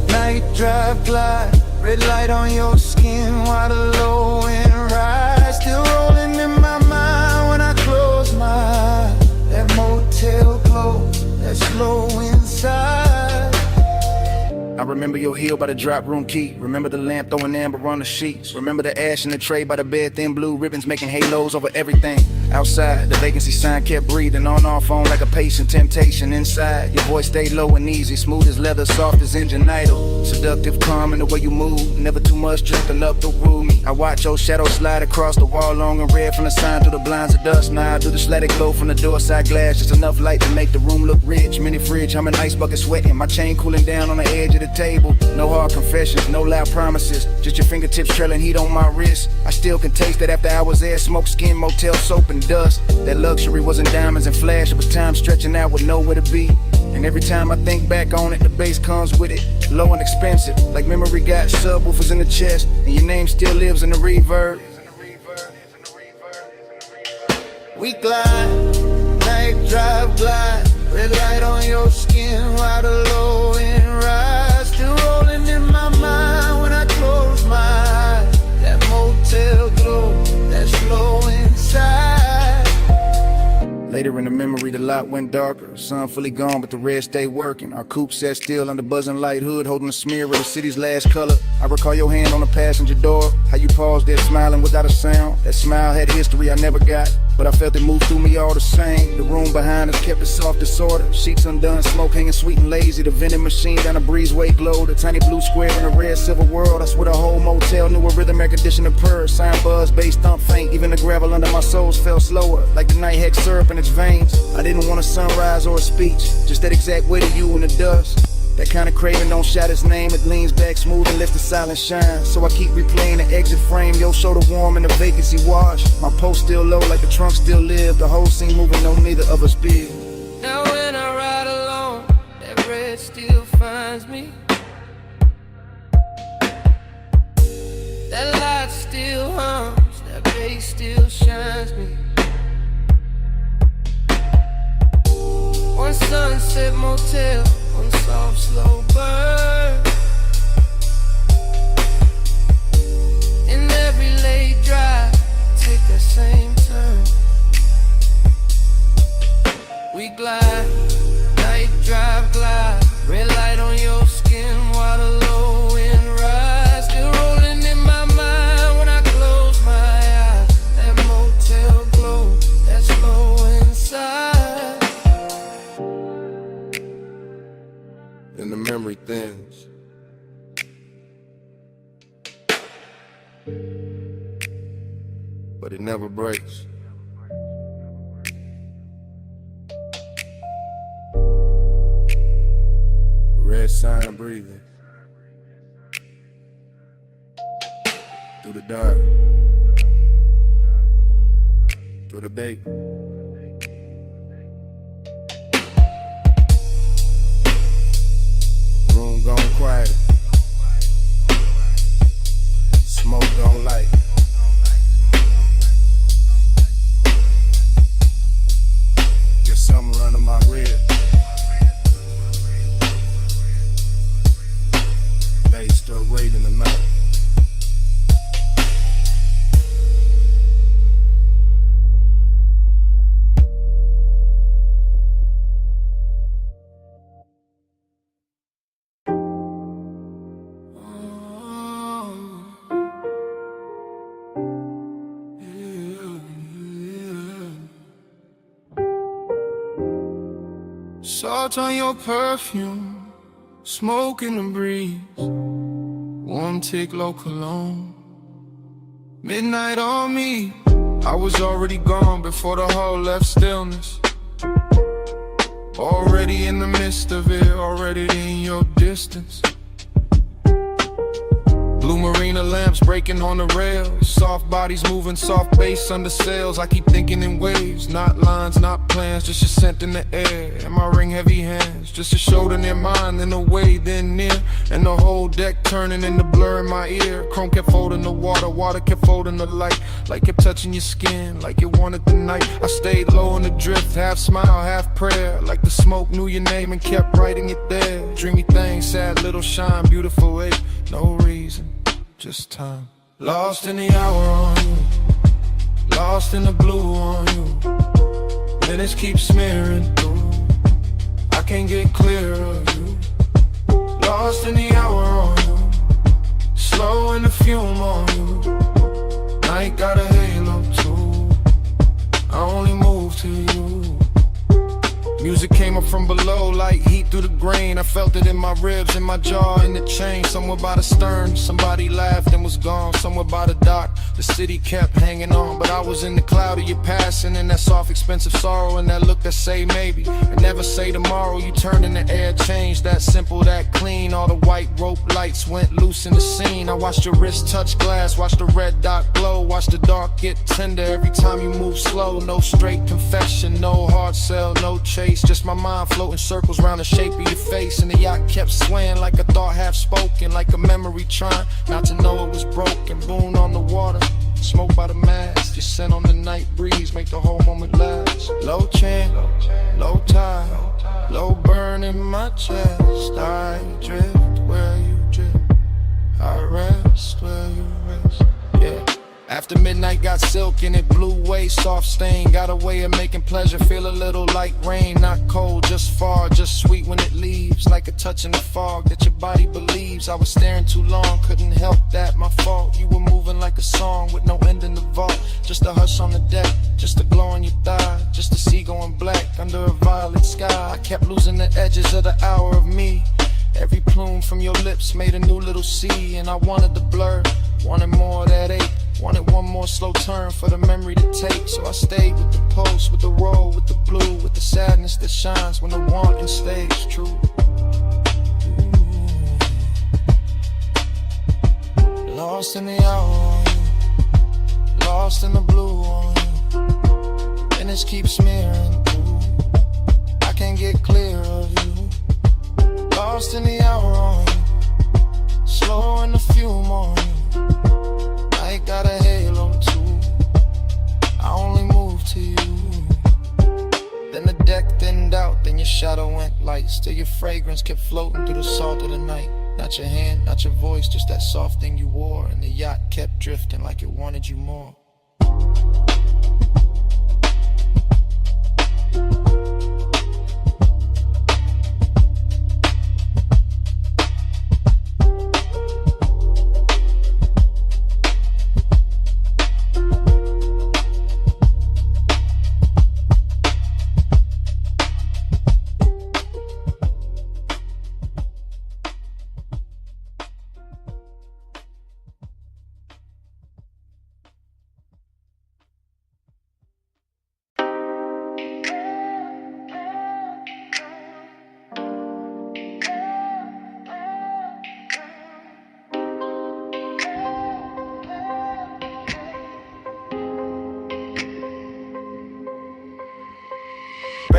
night drive glide. Red light on your skin while the low end rise. Still rolling in my mind when I close my eyes. That motel glow, that slow inside. I remember your heel by the drop room key. Remember the lamp throwing amber on the sheets. Remember the ash in the tray by the bed, thin blue ribbons making halos over everything. Outside, the vacancy sign kept breathing. On our phone like a patient, temptation inside. Your voice stayed low and easy, smooth as leather, soft as engine idle. Seductive, calm in the way you move. Never too much, just enough to woo me. I watch your shadow slide across the wall, long and red from the sign through the blinds of dust. Now through the static glow from the door side glass. Just enough light to make the room look rich. Mini fridge, I'm an ice bucket sweating. My chain cooling down on the edge of the table. No hard confessions, no loud promises. Just your fingertips trailing heat on my wrist. I still can taste that after hours there. Smoke, skin, motel, soap, and dust. That luxury wasn't diamonds and flash. It was time stretching out with nowhere to be. And every time I think back on it, the bass comes with it. Low and expensive, like memory got subwoofers in the chest. And your name still lives in the reverb. We glide, night drive glide. Red light on your skin while the low end rise. Still rolling in my mind when I close my eyes. That motel glow, that slow inside. Later in the memory, the lot went darker. Sun fully gone, but the red stayed working. Our coupe sat still under buzzing light hood, holding a smear of the city's last color. I recall your hand on the passenger door, how you paused there smiling without a sound. That smile had history I never got, but I felt it move through me all the same. The room behind us kept it soft disorder. Sheets undone, smoke hanging sweet and lazy. The vending machine down the breezeway glowed. A tiny blue square in a red silver world. I swear the whole motel knew a rhythm air conditioner purr. Sign buzz, bass thump faint. Even the gravel under my soles felt slower, like the night had syrup in its veins. I didn't want a sunrise or a speech, just that exact weight of you in the dust. That kind of craving don't shout its name. It leans back smooth and lets the silence shine. So I keep replaying the exit frame. Your shoulder warm and the vacancy wash. My post still low like the trunk still live. The whole scene moving, no neither of us big. Now when I ride alone, that red still finds me. That light still hums, that bass still shines me. One sunset motel, one soft slow burn. In every late drive, take that same turn. We glide, night drive glide. Red light on your skin while the low end rise. Still rolling in my mind when I close my eyes. That motel glow, that slow inside. And the memory thins. But it never breaks. sign breathing through the dark, through the bay. Room gone quiet, smoke gone light. Get something running my rib. Bass still waiting them out. Salt on your perfume, smoke in the breeze, warm tick low cologne. Midnight on me, I was already gone before the hall left stillness. Already in the midst of it, already in your distance. Blue marina lamps breaking on the rails, soft bodies moving, soft bass under sails. I keep thinking in waves, not lines, not plans, just your scent in the air. And my ring heavy hands, just a shoulder near mine, then away, then near. And the whole deck turning into blur in my ear. Chrome kept folding the water, water kept folding the light. Light kept touching your skin, like it wanted the night. I stayed low in the drift, half smile, half prayer. Like the smoke knew your name and kept writing it there. Dreamy thing, sad little shine, beautiful ache. No reason, just time. Lost in the hour on you, lost in the blue on you. Minutes keep smearing through, I can't get clear of you. Lost in the hour on you, slow in the fume on you. Night got a halo too, I only move to you. Music came up from below like heat through the grain. I felt it in my ribs, in my jaw, in the chain. Somewhere by the stern, somebody laughed and was gone. Somewhere by the dock, the city kept hanging on. But I was in the cloud of your passing, and that soft, expensive sorrow, and that look that say maybe, and never say tomorrow. You turned in the air, changed, that simple, that clean. All the white rope lights went loose in the scene. I watched your wrist touch glass, watched the red dot glow, watched the dark get tender every time you move slow. No straight confession, no hard sell, no chase. Just my mind floating circles round the shape of your face. And the yacht kept swaying like a thought half spoken, like a memory trying not to know it was broken. Boon on the water, smoke by the mast, your scent on the night breeze make the whole moment last. Low chant, low tide, low burn in my chest. I drift where you drift, I rest where you rest. Yeah. After midnight got silk and it blew away, soft stain. Got a way of making pleasure feel a little like rain. Not cold, just far, just sweet when it leaves. Like a touch in the fog that your body believes. I was staring too long, couldn't help that, my fault. You were moving like a song with no end in the vault. Just a hush on the deck, just a glow on your thigh. Just a sea going black under a violet sky. I kept losing the edges of the hour of me. Every plume from your lips made a new little sea. And I wanted the blur, wanted more of that ache. Wanted one more slow turn for the memory to take. So I stayed with the pulse, with the roll, with the blue, with the sadness that shines when the wanting stays true. Ooh. Lost in the hour on you, lost in the blue on you. Minutes keep smearing through, I can't get clear of you. Lost in the hour on you, slow in the fume on you. I got a halo too, I only move to you. Then the deck thinned out, then your shadow went light. Still your fragrance kept floating through the salt of the night. Not your hand, not your voice, just that soft thing you wore. And the yacht kept drifting like it wanted you more.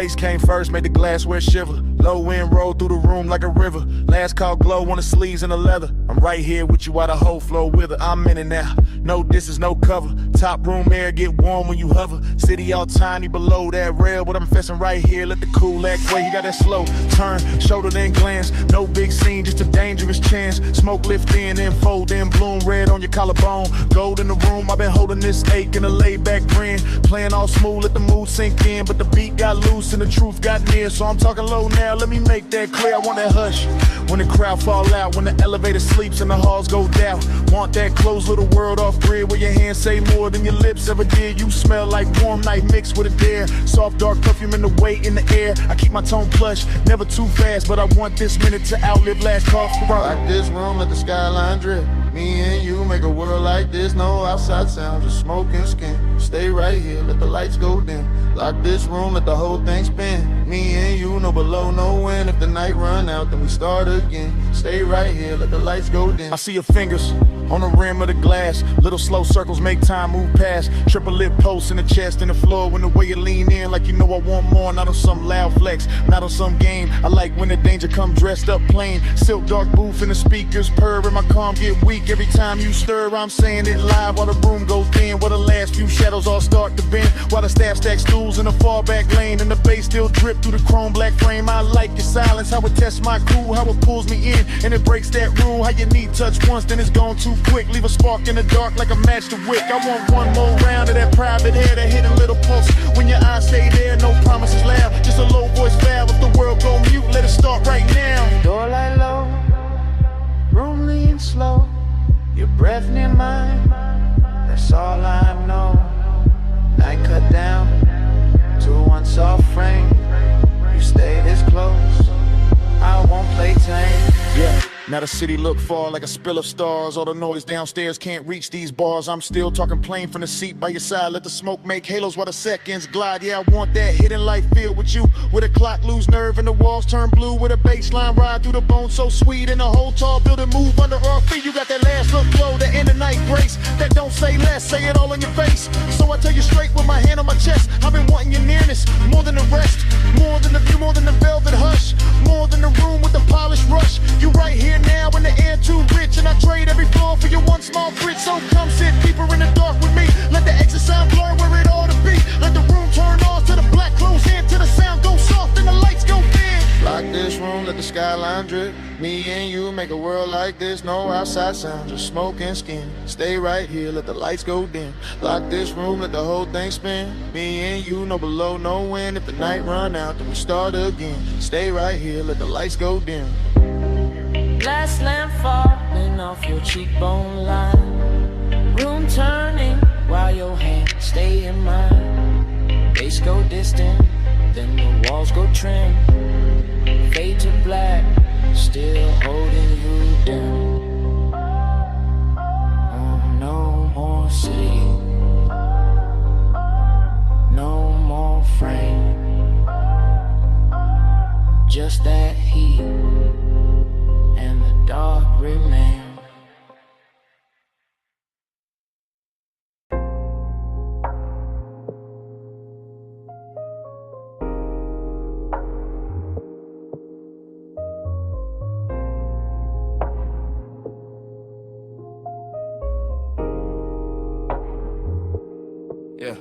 Bass came first, made the glassware shiver. Low wind rolled through the room like a river. Last call glow on the sleeves and the leather. I'm right here with you while the whole flow with her. I'm in it now. No distance, no cover. Top room air get warm when you hover. City all tiny below that rail, but I'm fessing right here. Let the cool act way. You got that slow turn, shoulder then glance. No big scene, just a dangerous chance. Smoke lift in, then fold in, bloom red on your collarbone. Gold in the room, I've been holding this ache in a laid back grin. Playing all smooth, let the mood sink in, but the beat got loose and the truth got near. So I'm talking low now, let me make that clear. I want that hush when the crowd fall out, when the elevator sleeps and the halls go down. Want that closed little world off grid where your hands say more than your lips ever did. You smell like warm night mixed with a dare. Soft dark perfume in the weight in the air. I keep my tone plush, never too fast, but I want this minute to outlive last call for rock. Like this room, let the skyline drip. Me and you make a world like this. No outside sounds, just smoke and skin. Stay right here, let the lights go dim. Lock this room, let the whole thing spin. Me and you, no below, no wind. If the night run out, then we start again. Stay right here, let the lights go dim. I see your fingers on the rim of the glass. Little slow circles make time move past. Triple lip posts in the chest and the floor. When the way you lean in like you know I want more. Not on some loud flex, not on some game. I like when the danger come dressed up plain. Silk dark booth and the speakers purr and my calm get weak. Every time you stir, I'm saying it live while the room goes thin. While the last few shadows all start to bend. While the staff stack stools in the far back lane. And the bass still drip through the chrome black frame. I like your silence, how it tests my cool. How it pulls me in and it breaks that rule. How you need touch once, then it's gone too quick. Leave a spark in the dark like a match to wick. I want one more round of that private air, that hidden little pulse. When your eyes stay there, no promises loud. Just a low voice valve. If the world go mute, let it start right now. Door light low, room lean slow. Your breath near mine, that's all I know. Night cut down to one soft frame. You stay this close, I won't play tame. Yeah. Now the city look far like a spill of stars. All the noise downstairs can't reach these bars. I'm still talking plain from the seat by your side. Let the smoke make halos while the seconds glide. Yeah, I want that hidden light filled with you. Where the clock lose nerve and the walls turn blue. With a baseline ride through the bone so sweet. And the whole tall building move under our feet. You got that last look flow, that in the night grace. That don't say less, say it all in your face. So I tell you straight with my hand on my chest. I've been wanting your nearness, more than the rest. More than the view, more than the velvet hush. More than the room with the polished rush. You right here now in the air too rich, and I trade every floor for your one small bridge. So come sit deeper in the dark with me. Let the exit sound blur where it ought to be. Let the room turn off to the black close in, till the sound go soft and the lights go dim. Lock this room, let the skyline drip. Me and you make a world like this. No outside sounds, just smoke and skin. Stay right here, let the lights go dim. Lock this room, let the whole thing spin. Me and you, no below, no wind. If the night run out, then we start again. Stay right here, let the lights go dim. Glass lamp falling off your cheekbone line. Room turning while your hands stay in mine. Bass go distant, then the walls go trim. Fade to black, still holding you down. Oh, no more city, no more frame. Just that heat and the dark remain. Yeah.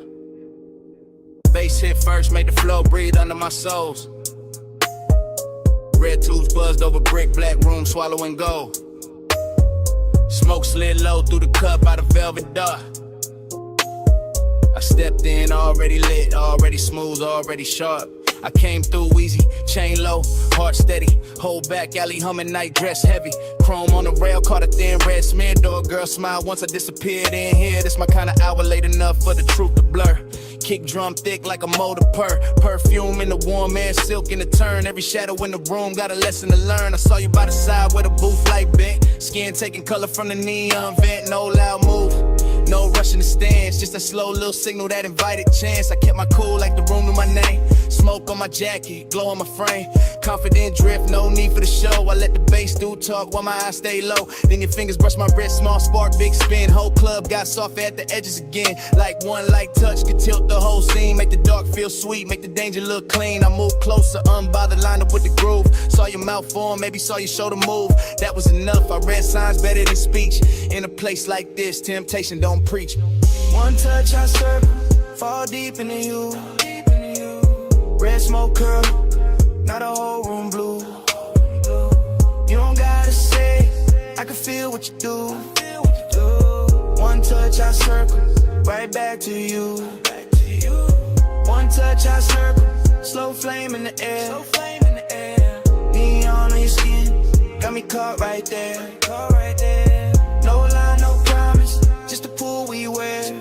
Bass hit first, made the flow breathe under my soles. Red tubes buzzed over brick, black room swallowing gold. Smoke slid low through the cup out of velvet door. I stepped in already lit, already smooth, already sharp. I came through easy, chain low, heart steady. Hold back, alley humming, night dress heavy. Chrome on the rail, caught a thin red smear. Door girl smile once I disappeared in here. This my kind of hour, late enough for the truth to blur. Kick drum thick like a motor purr. Perfume in the warm air, silk in the turn. Every shadow in the room got a lesson to learn. I saw you by the side where the booth light bent. Skin taking color from the neon vent, no loud move. No rush in the stands, just a slow little signal that invited chance. I kept my cool like the room to my name. Smoke on my jacket, glow on my frame. Confident drift, no need for the show. I let the bass do talk while my eyes stay low. Then your fingers brush my wrist, small spark, big spin. Whole club got soft at the edges again. Like one light touch could tilt the whole scene. Make the dark feel sweet, make the danger look clean. I move closer, unbothered, lined up with the groove. Saw your mouth form, maybe saw your shoulder move. That was enough, I read signs better than speech. In a place like this, temptation don't preach. One touch I circle, fall deep into you. Red smoke curl, now the whole room blue. You don't gotta say, I can feel what you do. One touch I circle, right back to you. One touch I circle, slow flame in the air. Neon on your skin, got me caught right there. No lie, no promise, just a pool we wear.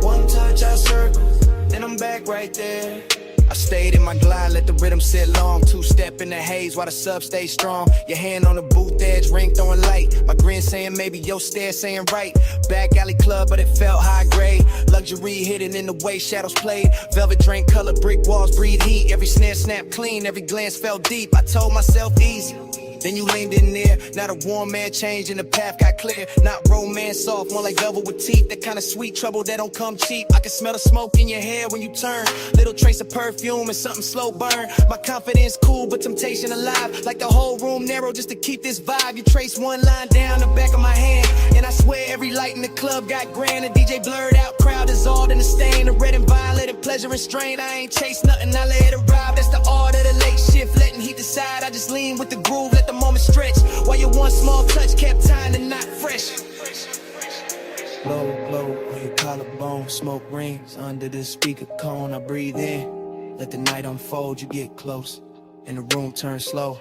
One touch I circle, then I'm back right there. I stayed in my glide, let the rhythm sit long. Two-step in the haze while the sub stay strong. Your hand on the booth edge, ring throwing light. My grin saying maybe your stare saying right. Back alley club, but it felt high grade. Luxury hidden in the way shadows played. Velvet drink color, brick walls breathe heat. Every snare snapped clean, every glance felt deep. I told myself easy. Then you leaned in there, now the warm man changed and the path got clear. Not romance soft, more like velvet with teeth. That kind of sweet trouble that don't come cheap. I can smell the smoke in your hair when you turn. Little trace of perfume and something slow burn. My confidence cool, but temptation alive. Like the whole room narrow just to keep this vibe. You trace one line down the back of my hand, and I swear every light in the club got grand. The DJ blurred out, crowd dissolved in the stain. The red and violet and pleasure and strain. I ain't chase nothing, I let it arrive. That's the art of the late shift, letting heat decide. I just lean with the groove, let the moment stretch. While your one small touch kept time to not fresh. Blow, blow on your collarbone, smoke rings under the speaker cone. I breathe in, let the night unfold. You get close, and the room turns slow.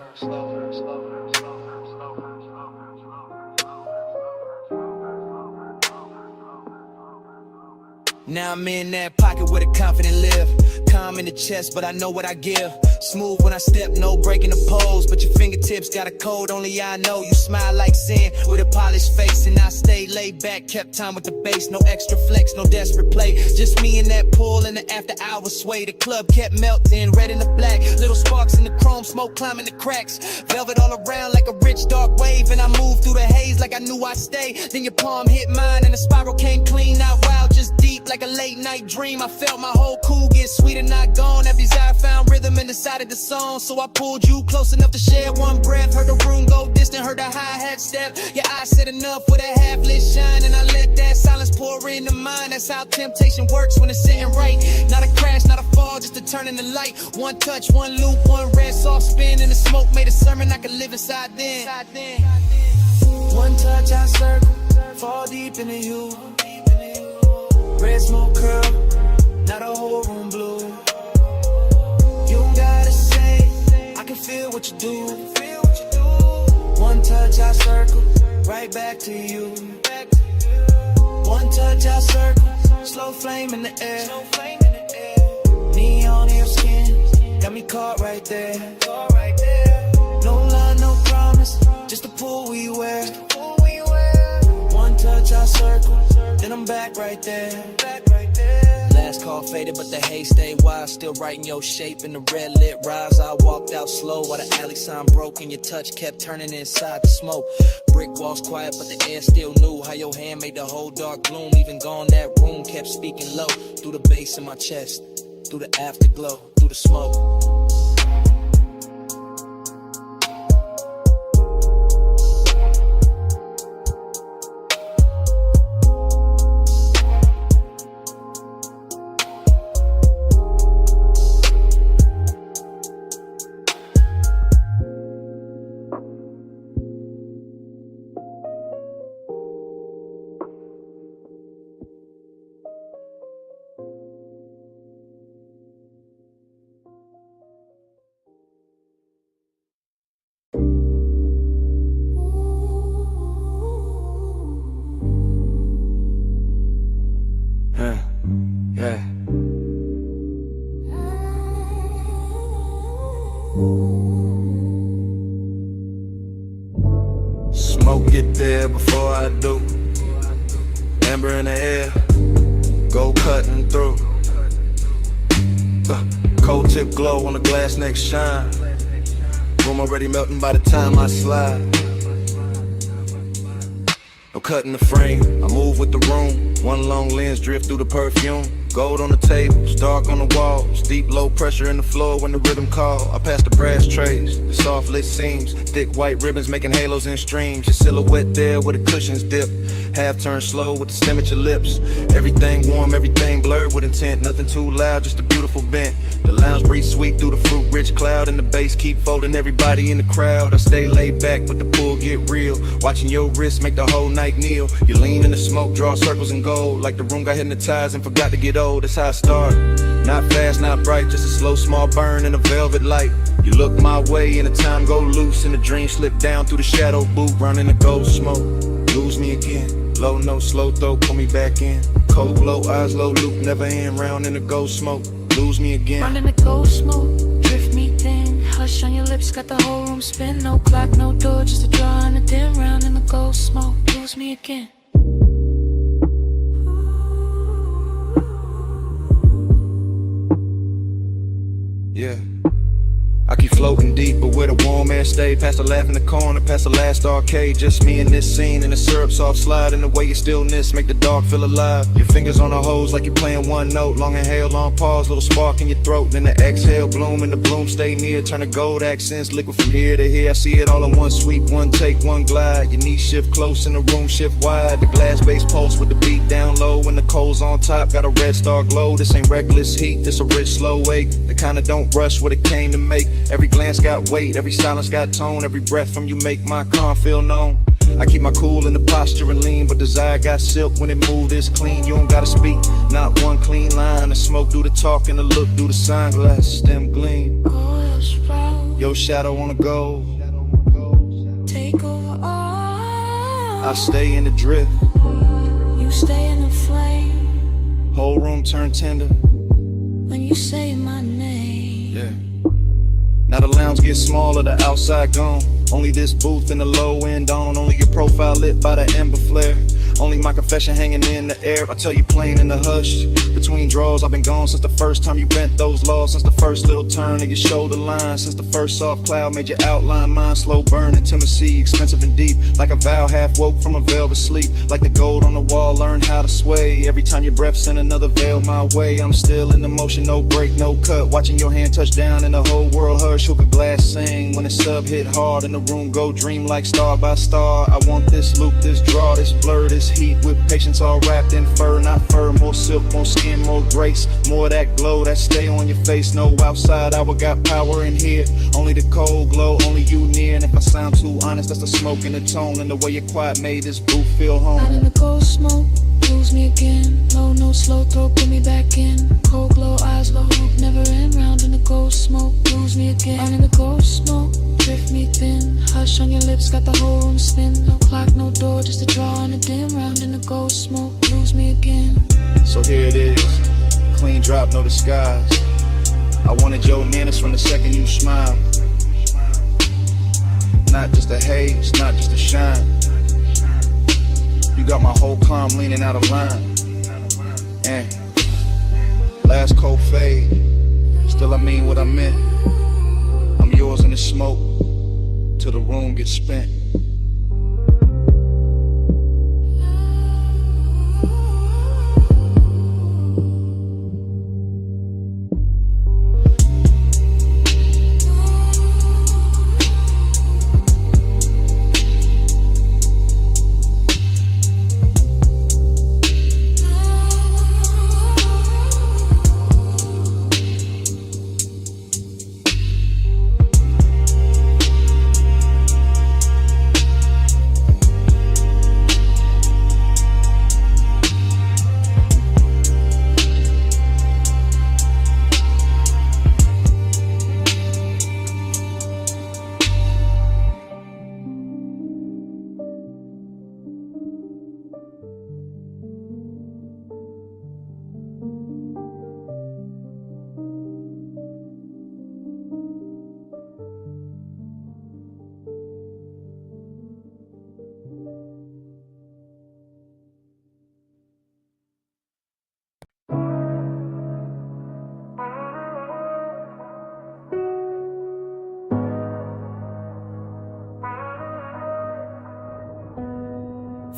Now I'm in that pocket where the confident live. Calm in the chest, but I know what I give. Smooth when I step, no breaking the pose. But your fingertips got a code, only I know. You smile like sin with a polished face, and I stay laid back, kept time with the bass. No extra flex, no desperate play. Just me and that pool in the after hours sway. The club kept melting, red and the black. Little sparks in the chrome, smoke climbing the cracks. Velvet all around like a rich dark wave, and I moved through the haze like I knew I'd stay. Then your palm hit mine, and the spiral came clean, not wild, just deep like a late night dream. I felt my whole cool get sweet and not gone. That desire found rhythm and decided the song. So I pulled you close enough to share one breath. Heard the room go distant, heard the hi-hat step. Your eyes said enough with a half-lit shine, and I let that silence pour into mine. That's how temptation works when it's sitting right. Not a crash, not a fall, just a turn in the light. One touch, one loop, one red soft spin, and the smoke made a sermon I could live inside then. One touch I circle, fall deep into you. Red smoke curl, now the whole room blue. You don't gotta say, I can feel what you do. One touch I circle, right back to you. One touch I circle, slow flame in the air. Neon in your skin, got me caught right there. No lie, no promise, just a pool we wear. One touch I circle, then I'm back right there. Last call faded, but the haze stayed wide. Still writing your shape in the red lit rise. I walked out slow while the alley sign broke, and your touch kept turning inside the smoke. Brick walls quiet, but the air still knew how your hand made the whole dark gloom. Even gone, that room kept speaking low. Through the bass in my chest, through the afterglow, through the smoke. Smoke get there before I do. amber in the air, gold cutting through. Cold tip glow on the glass neck shine. Room already melting by the time I slide. No cutting the frame, I move with the room. One long lens drift through the perfume. Gold on the tables, dark on the walls. Deep low pressure in the floor when the rhythm call. I pass the brass trays, the soft lit seams. Thick white ribbons making halos and streams. Your silhouette there where the cushions dip. Half turn slow with the stem at your lips. Everything warm, everything blurred with intent. Nothing too loud, just a beautiful bent. The lounge breeze sweet through the fruit rich cloud. And the bass keep folding everybody in the crowd. I stay laid back but the pull get real. Watching your wrist make the whole night kneel. You lean in the smoke, draw circles in gold. Like the room got hypnotized and forgot to get old. That's how I start. Not fast, not bright, just a slow small burn in a velvet light. You look my way and the time go loose. And the dream slip down through the shadow booth. Running the gold smoke, lose me again. Low note, slow throat, pull me back in. Cold glow, eyes low, loop, never end. Round in the gold smoke, lose me again. Running the gold smoke, drift me thin. Hush on your lips, got the whole room spin. No clock, no door, just a draw and a dim. Round in the gold smoke, lose me again. Yeah, I keep floating deep, but where the warm air stay. Past the laugh in the corner, past the last arcade. Just me and this scene, and the syrup soft slide. And the way your stillness make the dark feel alive. Your fingers on the hose like you're playing one note. Long inhale, long pause, little spark in your throat. Then the exhale, bloom, and the bloom stay near. Turn the gold accents, liquid from here to here. I see it all in one sweep, one take, one glide. Your knees shift close and the room shift wide. The glass base pulse with the beat down low. And the coals on top, got a red star glow. This ain't reckless heat, this a rich slow wake. The kind of don't rush what it came to make. Every glance got weight, every silence got tone. Every breath from you make my calm feel known. I keep my cool in the posture and lean, but desire got silk when it move this clean. You don't gotta speak, not one clean line. The smoke do the talk and the look do the sunglass stem gleam. Your shadow on the gold, take over all. I stay in the drift, you stay in the flame. whole room turn tender when you say my name. Yeah. Now the lounge gets smaller, the outside gone. Only this booth and the low end on. Only your profile lit by the ember flare. Only my confession hanging in the air. I tell you plain in the hush. Between draws, I've been gone since the first time you bent those laws. Since the first little turn of your shoulder line. Since the first soft cloud made your outline mine. Slow burn, intimacy, expensive and deep. Like a vow half woke from a velvet sleep. Like the gold on the wall, learn how to sway. Every time your breath send another veil my way. I'm still in the motion, no break, no cut. Watching your hand touch down and the whole world hush. Hook a glass sing when the sub hit hard. And the room go dream like star by star. I want this loop, this draw, this blur, this heat with patience all wrapped in fur. Not fur, more silk, more skin, more grace. More of that glow that stay on your face. No outside hour got power in here. Only the cold glow, only you near. And if I sound too honest, that's the smoke and the tone. And the way your quiet made this booth feel home. Out in the gold smoke, lose me again. Low no slow throat, put me back in. Cold glow, eyes low, never end. Round in the gold smoke, lose me again. Out in the gold smoke, drift me thin. Hush on your lips, got the whole room spin. No clock, no door, just a draw and a dim. Round in the gold smoke, lose me again. So here it is, clean drop, no disguise. I wanted your manners from the second you smiled. Not just a haze, not just a shine. You got my whole calm leaning out of line. And last cold fade, still I mean what I meant. I'm yours in the smoke, till the room gets spent.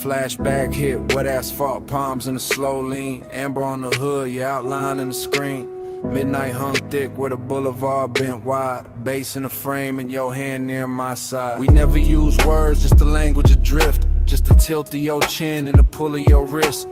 Flashback hit, wet asphalt, palms in a slow lean. Amber on the hood, your outline in the screen. Midnight hung thick where the boulevard bent wide. Bass in the frame and your hand near my side. We never use words, just the language adrift. Just the tilt of your chin and the pull of your wrist.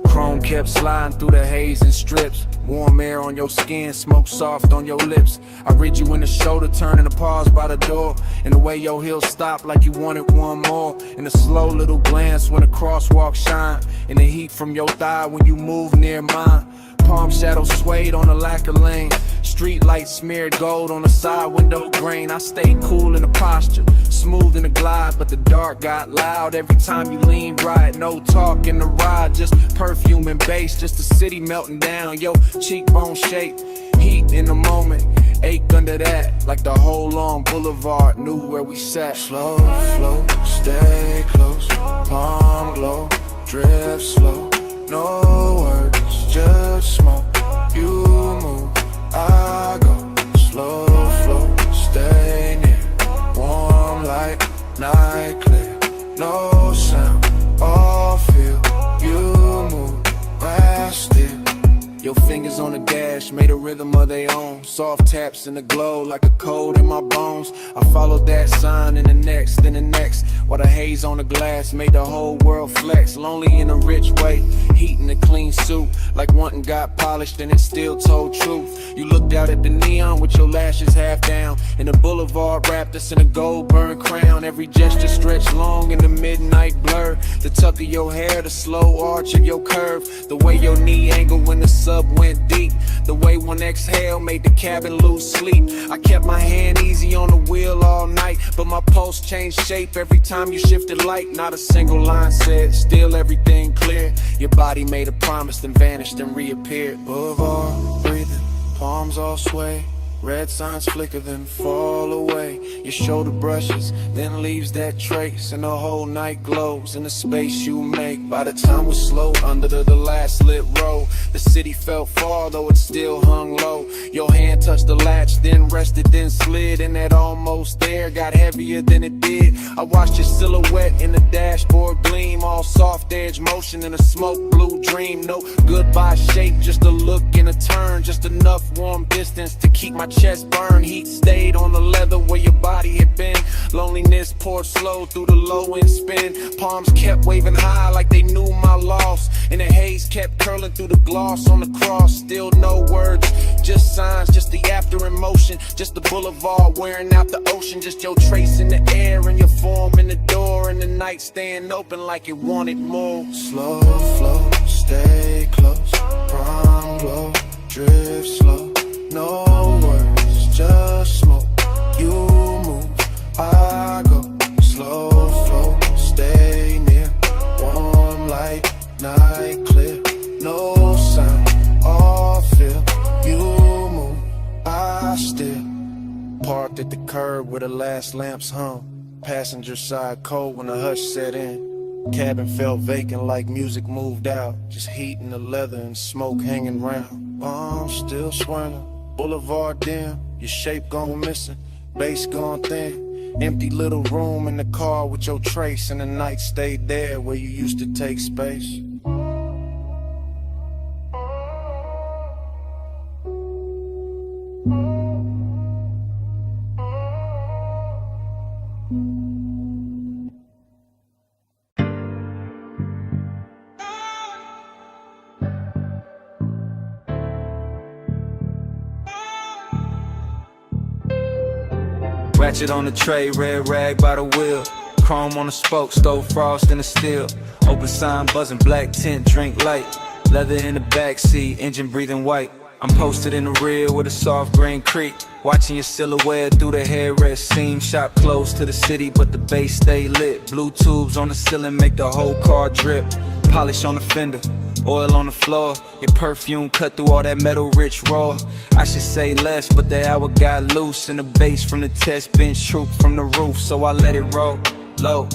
Chrome kept sliding through the haze and strips. Warm air on your skin, smoke soft on your lips. I read you in the shoulder, turning to pause by the door. And the way your heels stop like you wanted one more. And a slow little glance when the crosswalk shine. And the heat from your thigh when you move near mine. Palm shadows swayed on the lacquer lane. Street lights smeared gold on the side window grain. I stayed cool in the posture, smooth in the glide, but the dark got loud every time you leaned right. No talk in the ride, just perfume and bass, just the city melting down. Yo, cheekbone shape, heat in the moment, ache under that, like the whole long boulevard knew where we sat. Slow flow, stay close, palm glow, drift slow. No words, just smoke. You move, I go. Slow flow, stay near. Warm light, night clear. No sound, all feel. You move, I still. Your fingers on the dash made a rhythm of their own. Soft taps in the glow like a cold in my bones. I followed that sign in the next, then the next. While the haze on the glass made the whole world flex. Lonely in a rich way, heat in a clean suit. Like one got polished and it still told truth. You looked out at the neon with your lashes half down. And the boulevard wrapped us in a gold burned crown. Every gesture stretched long in the midnight blur. The tuck of your hair, the slow arch of your curve. The way your knee angled when the sub went deep. The way one exhale made the cabin lose sleep. I kept my hand easy on the wheel all night, but my pulse changed shape every time you shifted light. Not a single line said, still everything clear. Your body made a promise, then vanished and reappeared. Boulevard breathing, palms all sway. Red signs flicker, then fall away. Your shoulder brushes, then leaves that trace. And the whole night glows in the space you make. By the time we're slow under the last lit row, the city felt far, though it still hung low. Your hand touched the latch, then rested, then slid. And that almost there got heavier than it did. I watched your silhouette in the dashboard gleam. All soft edge motion in a smoke blue dream. No goodbye shape, just a look and a turn. Just enough warm distance to keep my chest burn. Heat stayed on the leather where your body had been. Loneliness poured slow through the low end spin. Palms kept waving high like they knew my loss. And the haze kept curling through the gloss on the cross. Still no words, just signs, just the after emotion. Just the boulevard wearing out the ocean. Just your trace in the air and your form in the door. And the night staying open like it wanted more. Slow flow, stay close. Prom glow, drift slow. No words, just smoke. You move, I go. Slow flow, stay near. Warm light, night clear. No sound, all feel. You move, I still. Parked at the curb where the last lamps hung. Passenger side cold when the hush set in. Cabin felt vacant like music moved out. Just heat in the leather and smoke hanging round. Bombs still swirling. Boulevard dim, your shape gone missing, bass gone thin. Empty little room in the car with your trace, and the night stayed there where you used to take space. Ratchet on the tray, red rag by the wheel. Chrome on the spoke, stove frost in the steel. Open sign buzzing, black tint, drink light. Leather in the backseat, engine breathing white. I'm posted in the rear with a soft green creek. Watching your silhouette through the headrest seam. Shop close to the city, but the base stay lit. Blue tubes on the ceiling make the whole car drip. Polish on the fender, oil on the floor. Your perfume cut through all that metal rich raw. I should say less, but the hour got loose. And the bass from the test bench trooped from the roof, so I let it roll low.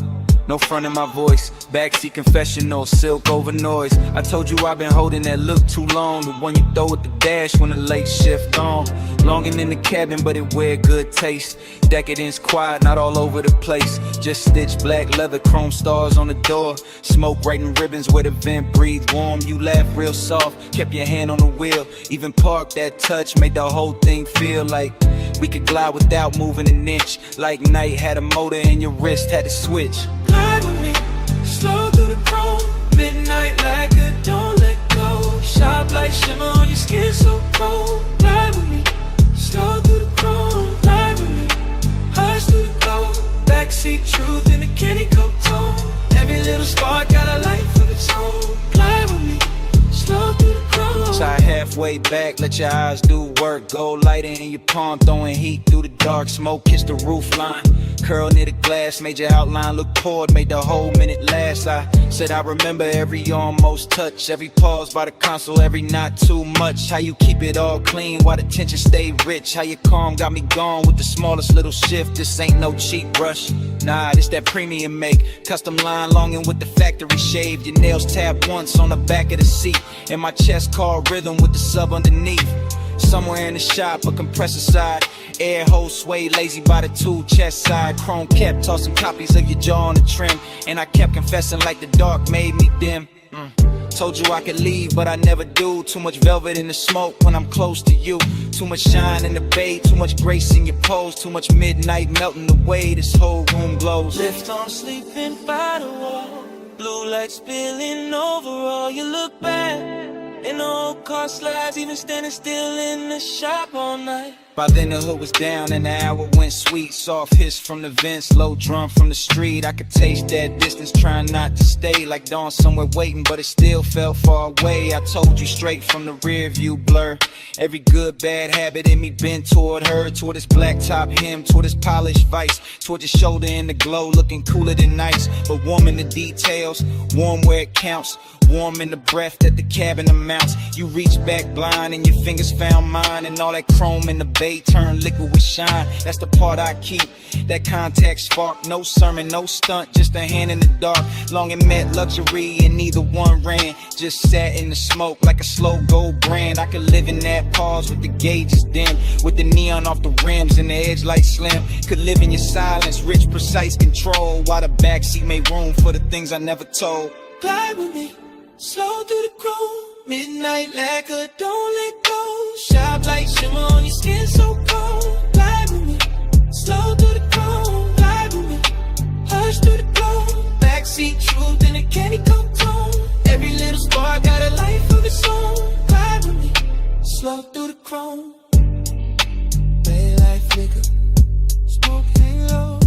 no front in my voice. Backseat confessional, silk over noise. I told you I've been holding that look too long. The one you throw at the dash when the late shift on. Longing in the cabin, but it wear good taste. Decadence quiet, not all over the place. Just stitched black leather, chrome stars on the door. Smoke writing ribbons where the vent breathe warm. You laugh real soft, kept your hand on the wheel. Even parked that touch, made the whole thing feel like we could glide without moving an inch. Like night had a motor and your wrist had to switch. Glide with me, slow through the chrome. Midnight like a don't let go. Sharp light shimmer on your skin so cold. Glide with me, slow through the chrome. Glide with me, hush through the glow. Backseat truth in the candy coat tone. Every little spark got a life of its own. Glide with me, slow through the chrome. Side halfway back, let your eyes do work. Gold light in your palm, throwing heat through the dark. Smoke kiss the roof line. Curl near the glass, made your outline look poured, made the whole minute last. I said I remember every almost touch, every pause by the console, every not too much. How you keep it all clean while the tension stay rich. How you calm got me gone with the smallest little shift. This ain't no cheap brush, nah, this that premium make. Custom line longing with the factory shaved. Your nails tapped once on the back of the seat. And my chest called rhythm with the sub underneath. Somewhere in the shop, a compressor side. Air hose sway lazy by the tool chest side. Chrome kept tossing copies of your jaw on the trim. And I kept confessing like the dark made me dim. Told you I could leave, but I never do. Too much velvet in the smoke when I'm close to you. Too much shine in the bay, too much grace in your pose. Too much midnight melting away, this whole room glows. Lift on sleeping by the wall. Blue light spilling over all. You look back in the old car slides, even standing still in the shop all night. By then the hood was down and the hour went sweet. Soft hiss from the vents, low drum from the street. I could taste that distance, trying not to stay. Like dawn somewhere waiting, but it still felt far away. I told you straight from the rear view blur. Every good, bad habit in me bent toward her. Toward his black top hem, toward his polished vice. Toward his shoulder in the glow, looking cooler than ice. But warm in the details, warm where it counts. Warm in the breath that the cabin amounts. You reach back blind and your fingers found mine. And all that chrome in the bay turned liquid with shine. That's the part I keep, that contact spark. No sermon, no stunt, just a hand in the dark. Long and met luxury and neither one ran. Just sat in the smoke like a slow gold brand. I could live in that pause with the gauges dim, with the neon off the rims and the edge light slim. Could live in your silence, rich, precise control, while the backseat made room for the things I never told. Glide with me, slow through the chrome. Midnight lacquer, don't let go. Sharp light shimmer on your skin so cold. Glide with me, slow through the chrome. Glide with me, hush through the glow. Backseat truth in a candy coat tone. Every little spark got a life of its own. Glide with me, slow through the chrome. Daylight flicker, smoke hang low.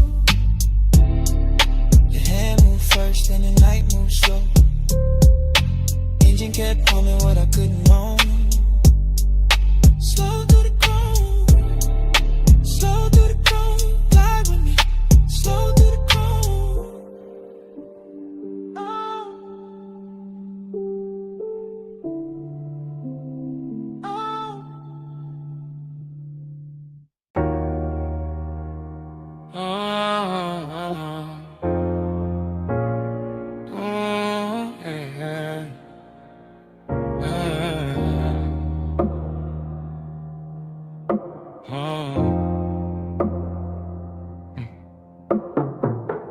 Your hand moved first and the night moved slow. Engine kept humming what I couldn't own. Slow through the chrome, slow through the chrome. Glide with me, slow through the chrome.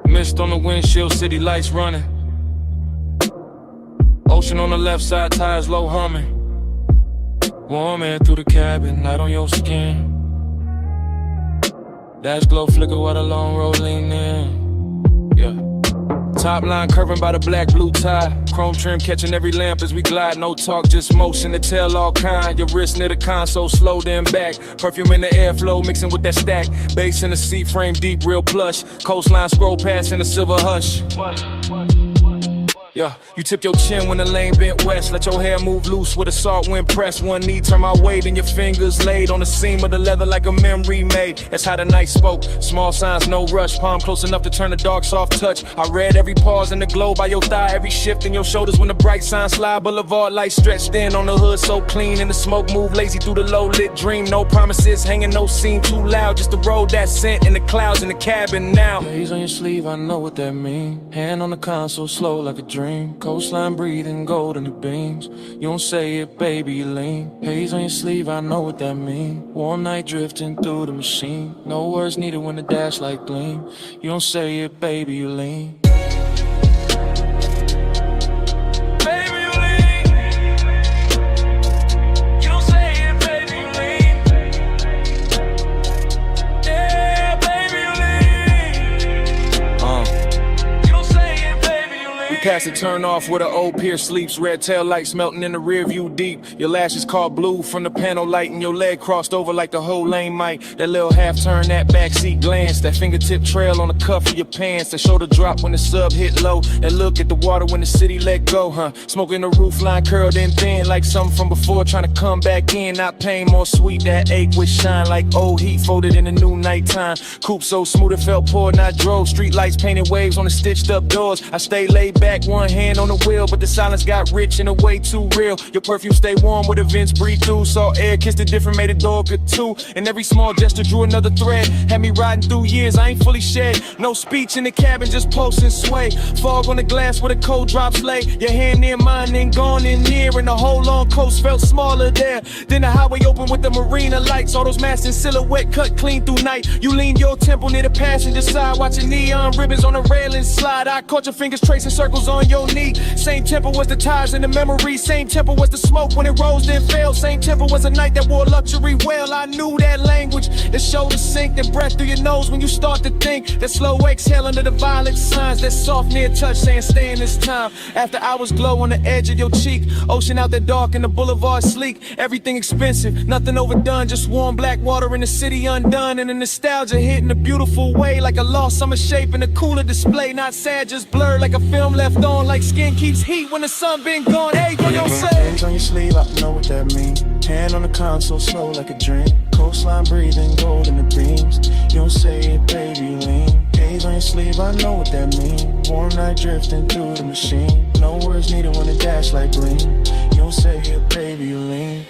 Mist on the windshield, city lights running. Ocean on the left side, tires low humming. Warm air through the cabin, light on your skin. Dash glow flicker while the long road lean in. Yeah. Top line curving by the black blue tie. Chrome trim catching every lamp as we glide. No talk, just motion to tell all kind. Your wrist near the console, slow then back. Perfume in the airflow, mixing with that stack. Bass in the seat, frame deep, real plush. Coastline scroll past in a silver hush. Yeah, you tip your chin when the lane bent west. Let your hair move loose with a salt wind press. One knee turn my way, then your fingers laid on the seam of the leather like a memory made. That's how the night spoke. Small signs, no rush. Palm close enough to turn the dark soft touch. I read every pause in the glow by your thigh. Every shift in your shoulders when the bright signs slide. Boulevard lights stretched in on the hood so clean. And the smoke move lazy through the low lit dream. No promises, hanging no scene too loud. Just the road that sent in the clouds in the cabin now. Haze on your sleeve, I know what that mean. Hand on the console, slow like a dream. Coastline breathing, gold in the beams. You don't say it, baby, you lean. Haze on your sleeve, I know what that mean. Warm night drifting through the machine. No words needed when the dash light gleam. You don't say it, baby, you lean. Past the turn off where the old pier sleeps. Red tail lights melting in the rear view deep. Your lashes caught blue from the panel light, and your leg crossed over like the whole lane might. That little half turn, that backseat glance, that fingertip trail on the cuff of your pants, that shoulder drop when the sub hit low, that look at the water when the city let go, huh? Smoking the roof line curled in thin like something from before, trying to come back in. Not pain, more sweet, that ache with shine like old heat folded in the new nighttime. Coupe so smooth it felt poor, not drove. Street lights painted waves on the stitched up doors. I stay laid back, one hand on the wheel, but the silence got rich in a way too real. Your perfume stay warm with the vents breathe through. Saw air, kissed it different, made a door good too. And every small gesture drew another thread. Had me riding through years, I ain't fully shed. No speech in the cabin, just pulse and sway. Fog on the glass where the cold drops lay. Your hand near mine, then gone in near. And the whole long coast felt smaller there. Then the highway open with the marina lights. All those masts in silhouette cut clean through night. You lean your temple near the passenger side, watching neon ribbons on the railing slide. I caught your fingers tracing circles on your knee. Same tempo was the tires and the memory. Same tempo was the smoke when it rose then fell. Same tempo was a night that wore luxury well. I knew that language, that shoulder sink, that breath through your nose when you start to think. That slow exhale under the violent signs. That soft near touch saying stay in this time. After hours glow on the edge of your cheek. Ocean out there dark and the boulevard sleek. Everything expensive, nothing overdone. Just warm black water in the city undone. And the nostalgia hit in a beautiful way. Like a lost summer shape in a cooler display. Not sad, just blurred like a film left on. Like skin keeps heat when the sun been gone. Hey, what you say? Hands on your sleeve, I know what that mean. Hand on the console, slow like a dream. Coastline breathing, gold in the beams. You don't say it, baby, you lean. Haze on your sleeve, I know what that mean. Warm night drifting through the machine. No words needed when the dash light gleam. You don't say it, baby, you lean.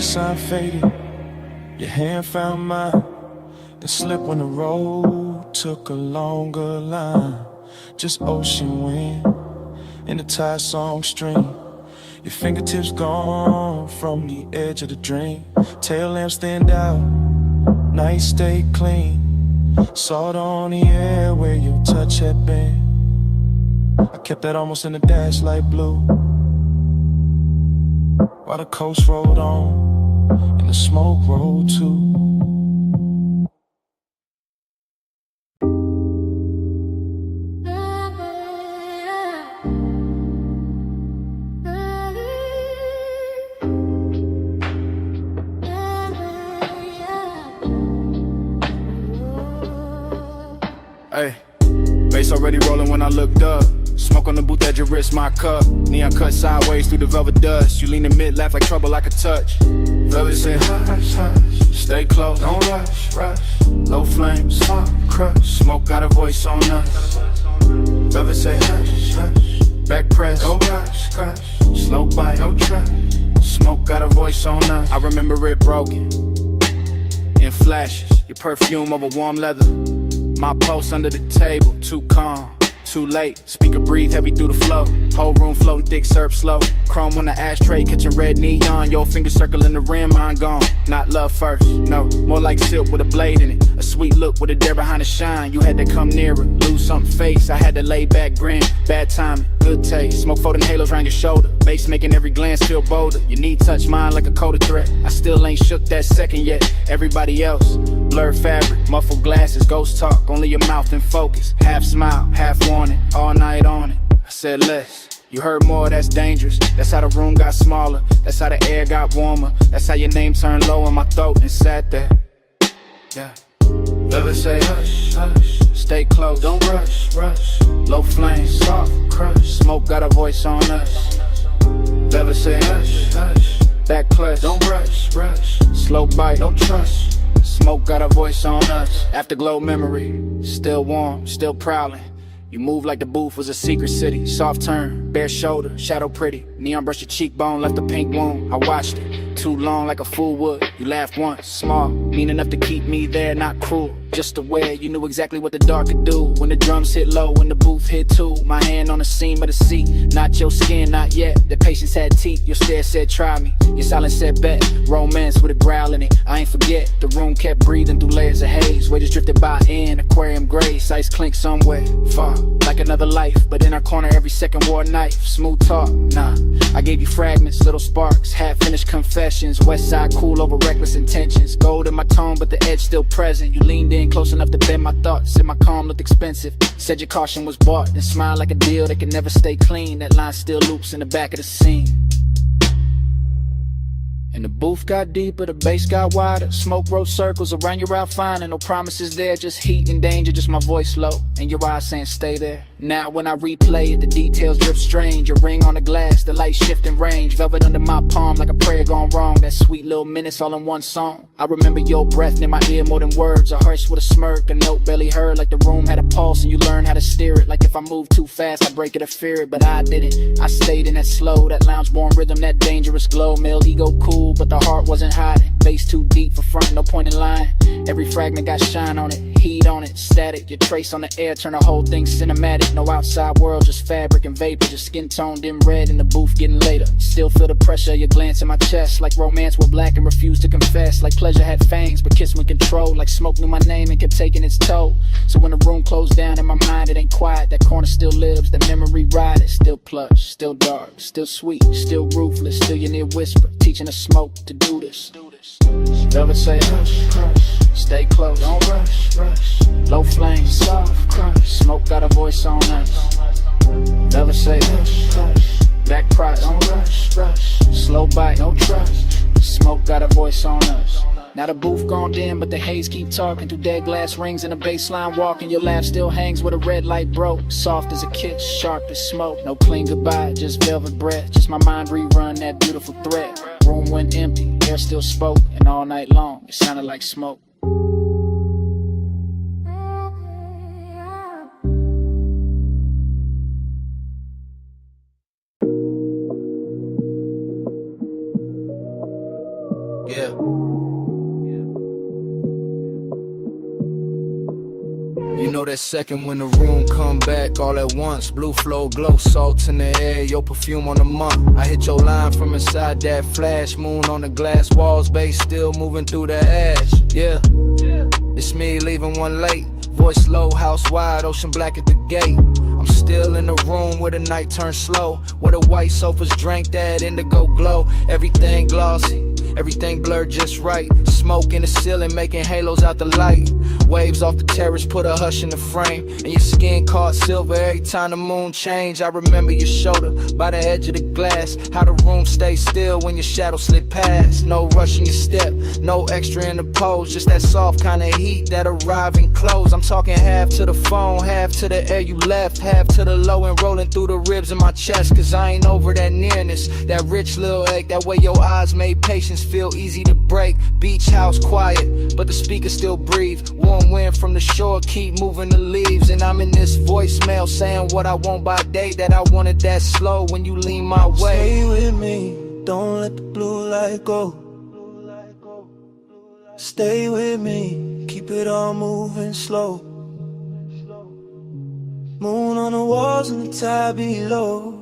Sign faded, your hand found mine. The slip when the road took a longer line. Just ocean wind in the tide song stream. Your fingertips gone from the edge of the dream. Tail lamps stand out, night stay clean. Salt on the air where your touch had been. I kept that almost in the dash light blue. While the coast rolled on and the smoke rolled too. Hey, bass already rolling when I looked up. Smoke on the booth at your wrist, my cup. Neon cut sideways through the velvet dust. You lean in mid, laugh like trouble I could touch. Velvet say hush, hush, stay close, don't rush, rush. Low flames, small crush, smoke got a voice on us. Velvet say hush, hush, back press, don't rush, crush. Slow bite, don't try. Smoke got a voice on us. I remember it broken in flashes. Your perfume over warm leather. My post under the table, too calm. Too late, speaker breathe heavy through the flow. Whole room floating thick, serve slow. Chrome on the ashtray, catching red neon. Your finger circling the rim, mine gone. Not love first, no, more like silk with a blade in it. A sweet look with a dare behind the shine. You had to come nearer, lose something face. I had to lay back grin, bad timing, good taste. Smoke floating halos around your shoulder. Bass making every glance feel bolder. Your knee touch mine like a coded threat. I still ain't shook that second yet. Everybody else, blurred fabric, muffled glasses, ghost talk. Only your mouth in focus. Half smile, half warning. All night said less. You heard more, that's dangerous. That's how the room got smaller. That's how the air got warmer. That's how your name turned low in my throat and sat there. Yeah. Never say hush, hush. Stay close, don't rush, rush. Low flame, soft crush. Smoke got a voice on us. Never say hush, hush. Back clutch, don't rush, rush. Slow bite, don't trust. Smoke got a voice on us. Afterglow memory, still warm, still prowling. You move like the booth was a secret city. Soft turn, bare shoulder, shadow pretty. Neon brush your cheekbone, left a pink wound. I watched it, too long like a fool would. You laughed once, small, mean enough to keep me there, not cruel. Just aware, you knew exactly what the dark could do. When the drums hit low, when the booth hit too. My hand on the seam of the seat, not your skin, not yet. The patience had teeth, your stare said try me. Your silence said bet, romance with a growl in it. I ain't forget, the room kept breathing through layers of haze. Waves drifted by in aquarium grace, ice clink somewhere far, like another life. But in our corner every second wore a knife. Smooth talk, nah, I gave you fragments, little sparks, half-finished confessions. West side cool over reckless intentions. Gold in my tone but the edge still present. You leaned in close enough to bend my thoughts. Said my calm looked expensive. Said your caution was bought. Then smiled like a deal that can never stay clean. That line still loops in the back of the scene. And the booth got deeper, the bass got wider. Smoke wrote circles around your outfine. And no promises there, just heat and danger. Just my voice low and your eyes saying stay there. Now when I replay it, the details drip strange. A ring on the glass, the light shifting range. Velvet under my palm like a prayer gone wrong. That sweet little minutes all in one song. I remember your breath in my ear more than words. A hush with a smirk, a note barely heard. Like the room had a pulse and you learned how to steer it. Like if I moved too fast, I break it or fear it. But I didn't, I stayed in that slow, that lounge-born rhythm, that dangerous glow. Male ego cool, but the heart wasn't hiding. Bass too deep for front, no point in lying. Every fragment got shine on it, heat on it, static. Your trace on the air, turn the whole thing cinematic. No outside world, just fabric and vapor. Just skin toned in red in the booth getting later. Still feel the pressure of your glance in my chest. Like romance were black and refused to confess. Like pleasure had fangs, but kiss when control. Like smoke knew my name and kept taking its toll. So when the room closed down in my mind, it ain't quiet. That corner still lives, that memory ride. It's still plush, still dark, still sweet, still ruthless. Still your near whisper, teaching us smoke to do this. Never say hush, hush. Stay close, don't rush, rush. Low flame, soft crush. Smoke got a voice on us. Never say hush, hush. Back price, don't rush, rush. Slow bite, no trust. Smoke got a voice on us. Now the booth gone dim, but the haze keep talking through dead glass rings and a baseline walking. Your laugh still hangs where the red light broke. Soft as a kiss, sharp as smoke. No clean goodbye, just velvet breath. Just my mind rerun that beautiful thread. Room went empty, air still spoke, and all night long it sounded like smoke. Yeah. You know that second when the room come back all at once. Blue flow, glow, salt in the air, your perfume on the month. I hit your line from inside that flash. Moon on the glass walls, bass still moving through the ash. Yeah, it's me leaving one late. Voice low, house wide, ocean black at the gate. I'm still in the room where the night turns slow, where the white sofas drank that indigo glow. Everything glossy, everything blurred just right. Smoke in the ceiling making halos out the light. Waves off the terrace put a hush in the frame. And your skin caught silver every time the moon changed. I remember your shoulder by the edge of the glass. How the room stayed still when your shadow slid past. No rush in your step, no extra in the pose. Just that soft kind of heat that arrive and close. I'm talking half to the phone, half to the air you left, half to the low and rolling through the ribs in my chest. Cause I ain't over that nearness, that rich little ache. That way your eyes made patience feel easy to break. Beach house quiet, but the speakers still breathe. Warm wind from the shore keep moving the leaves. And I'm in this voicemail saying what I want by day. That I wanted that slow when you lean my way. Stay with me, don't let the blue light go. Stay with me, keep it all moving slow. Moon on the walls and the tide below.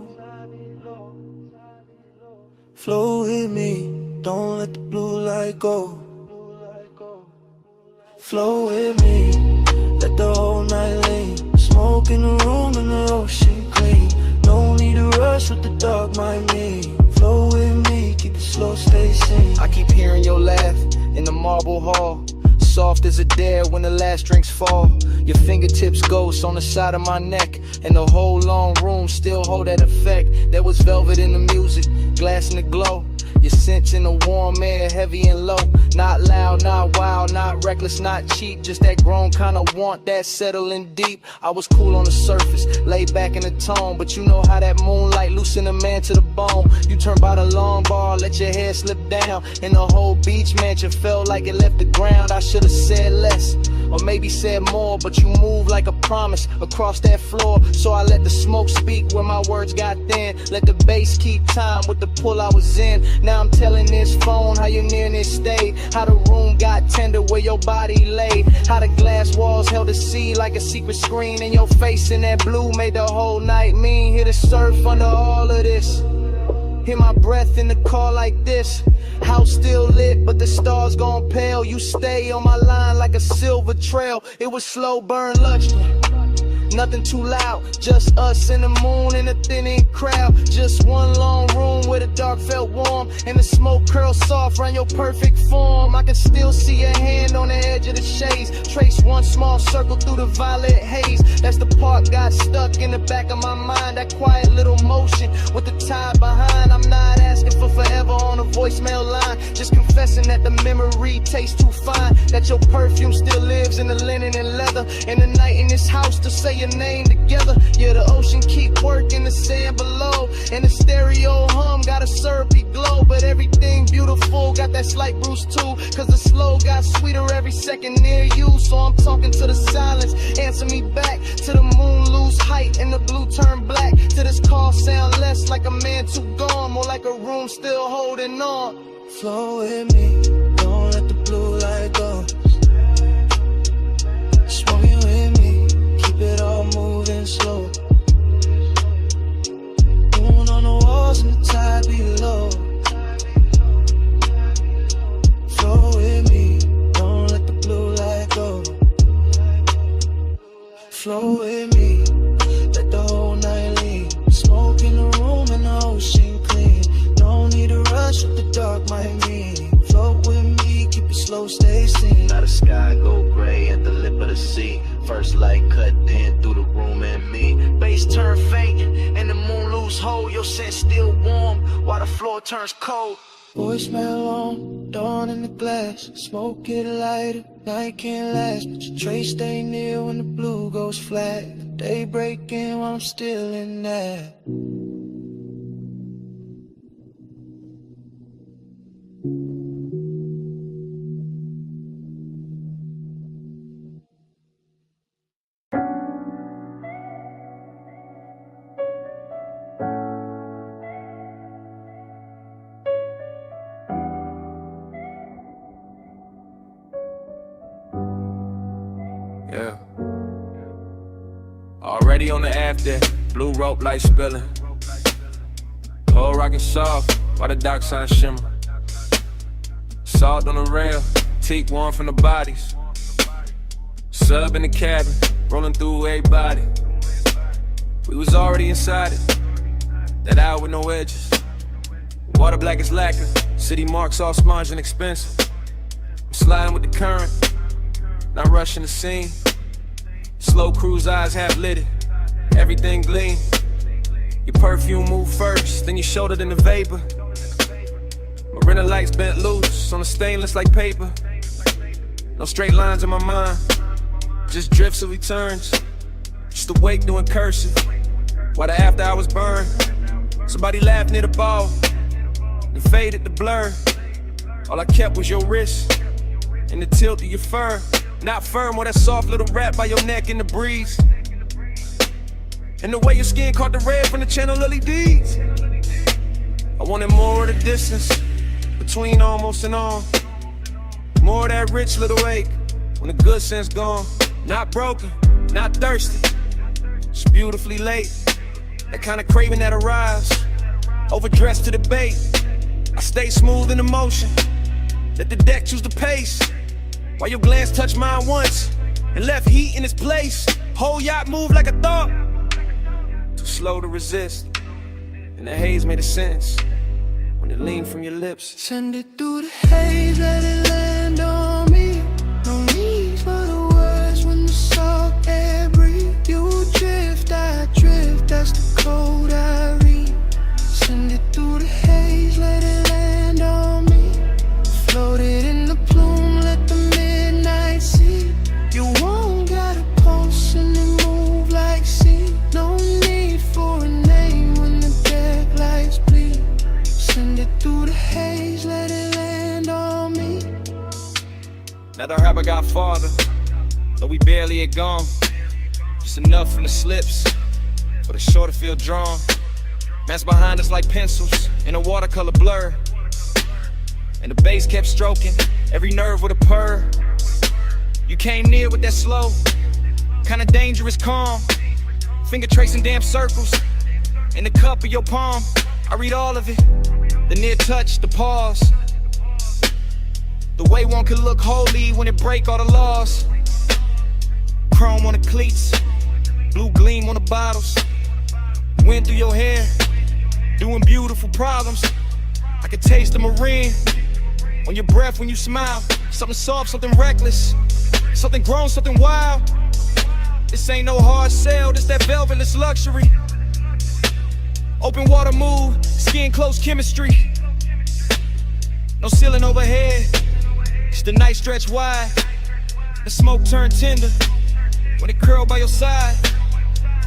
Flow with me, don't let the blue light go. Flow with me, let the whole night lean. Smoke in the room and the ocean clean. No need to rush what the dark might mean. Flow with me, keep it slow, stay sane. I keep hearing your laugh in the marble hall. soft as a dare when the last drinks fall. Your fingertips ghost on the side of my neck, and the whole long room still hold that effect. There was velvet in the music, glass in the glow. Your scent in the warm air, heavy and low. Not loud, not wild, not reckless, not cheap. Just that grown kind of want, that settling deep. I was cool on the surface, laid back in the tone, but you know how that moonlight loosen a man to the bone. You turn by the long bar, let your hair slip down, and the whole beach mansion felt like it left the ground. I should've said less, or maybe said more, but you move like a promise across that floor. So I let the smoke speak where my words got thin. Let the bass keep time with the pull I was in. Now I'm telling this phone how your nearness stayed, how the room got tender where your body lay, how the glass walls held the sea like a secret screen, and your face in that blue made the whole night mean. Hear the surf under all of this, hear my breath in the car like this. House still lit, but the stars gone pale. You stay on my line like a silver trail. It was slow burn lunchtime, nothing too loud, just us and the moon and a thinning crowd. Just one long room where the dark felt warm, and the smoke curled soft around your perfect form. I can still see your hand on the edge of the shades, trace one small circle through the violet haze. That's the part got stuck in the back of my mind, that quiet little motion with the tide behind. I'm not asking for forever on a voicemail line, just confessing that the memory tastes too fine, that your perfume still lives in the linen and leather, and the night in this house to say your name together. Yeah, the ocean keep working the sand below, and the stereo hum got a syrupy glow. But everything beautiful got that slight bruise too, cause the slow got sweeter every second near you. So I'm talking to the silence, answer me back, to the moon lose height and the blue turn black, to this call sound less like a man too gone, more like a room still holding on. Flow with me, don't let the blue light go. Smoking with me, keep it all moving slow. Moon on the walls and the tide below. Flow with me, don't let the blue light go. Flow with me, let the whole night leave. Smoke in the room and the ocean clean. No need to rush what the dark might mean. Float with me, keep it slow, stay seen. Now the sky go gray at the lip of the sea. First light cut in through the room and me. Bass turn faint and the moon lose hold. Your scent still warm while the floor turns cold. Voicemail on, dawn in the glass. Smoke get lighter, night can't last, but your trace stay near when the blue goes flat. Day breaking while I'm still in that. Yeah. Already on the after, blue rope light spilling. Whole rockin' soft while the dock sign shimmer. Salt on the rail, teak warm from the bodies. Sub in the cabin, rolling through everybody. We was already inside it, that hour with no edges. Water black as lacquer, city marks all smudged and expensive. I'm sliding with the current, not rushing the scene. Slow cruise eyes half lit it, everything gleam. Your perfume move first, then your shoulder, then the vapor. Marina lights bent loose on the stainless like paper. No straight lines in my mind, just drifts of returns. Just awake doing cursive, while the after hours burn. Somebody laughed near the ball, then faded the blur. All I kept was your wrist and the tilt of your fur. Not firm or that soft little wrap by your neck in the breeze. And the way your skin caught the red from the channel LEDs. I wanted more of the distance between almost and on. More of that rich little ache when the good sense gone. Not broken, not thirsty, just beautifully late. That kind of craving that arrives, overdressed to the bait. I stay smooth in the motion, let the deck choose the pace. While your glance touched mine once and left heat in its place. Whole yacht moved like a thought, too slow to resist. And the haze made a sense when it leaned from your lips. Send it through the haze, let it land on me. No got farther, though we barely had gone. Just enough from the slips for the shore to feel drawn. Man's behind us like pencils in a watercolor blur, and the bass kept stroking every nerve with a purr. You came near with that slow, kinda dangerous calm, finger tracing damn circles in the cup of your palm. I read all of it, the near touch, the pause, the way one could look holy when it break all the laws. Chrome on the cleats, blue gleam on the bottles, wind through your hair, doing beautiful problems. I could taste the marine on your breath when you smile. Something soft, something reckless, something grown, something wild. This ain't no hard sell, this that velvetless luxury. Open water move, skin close chemistry. No ceiling overhead, just the night stretch wide. The smoke turn tender when it curl by your side.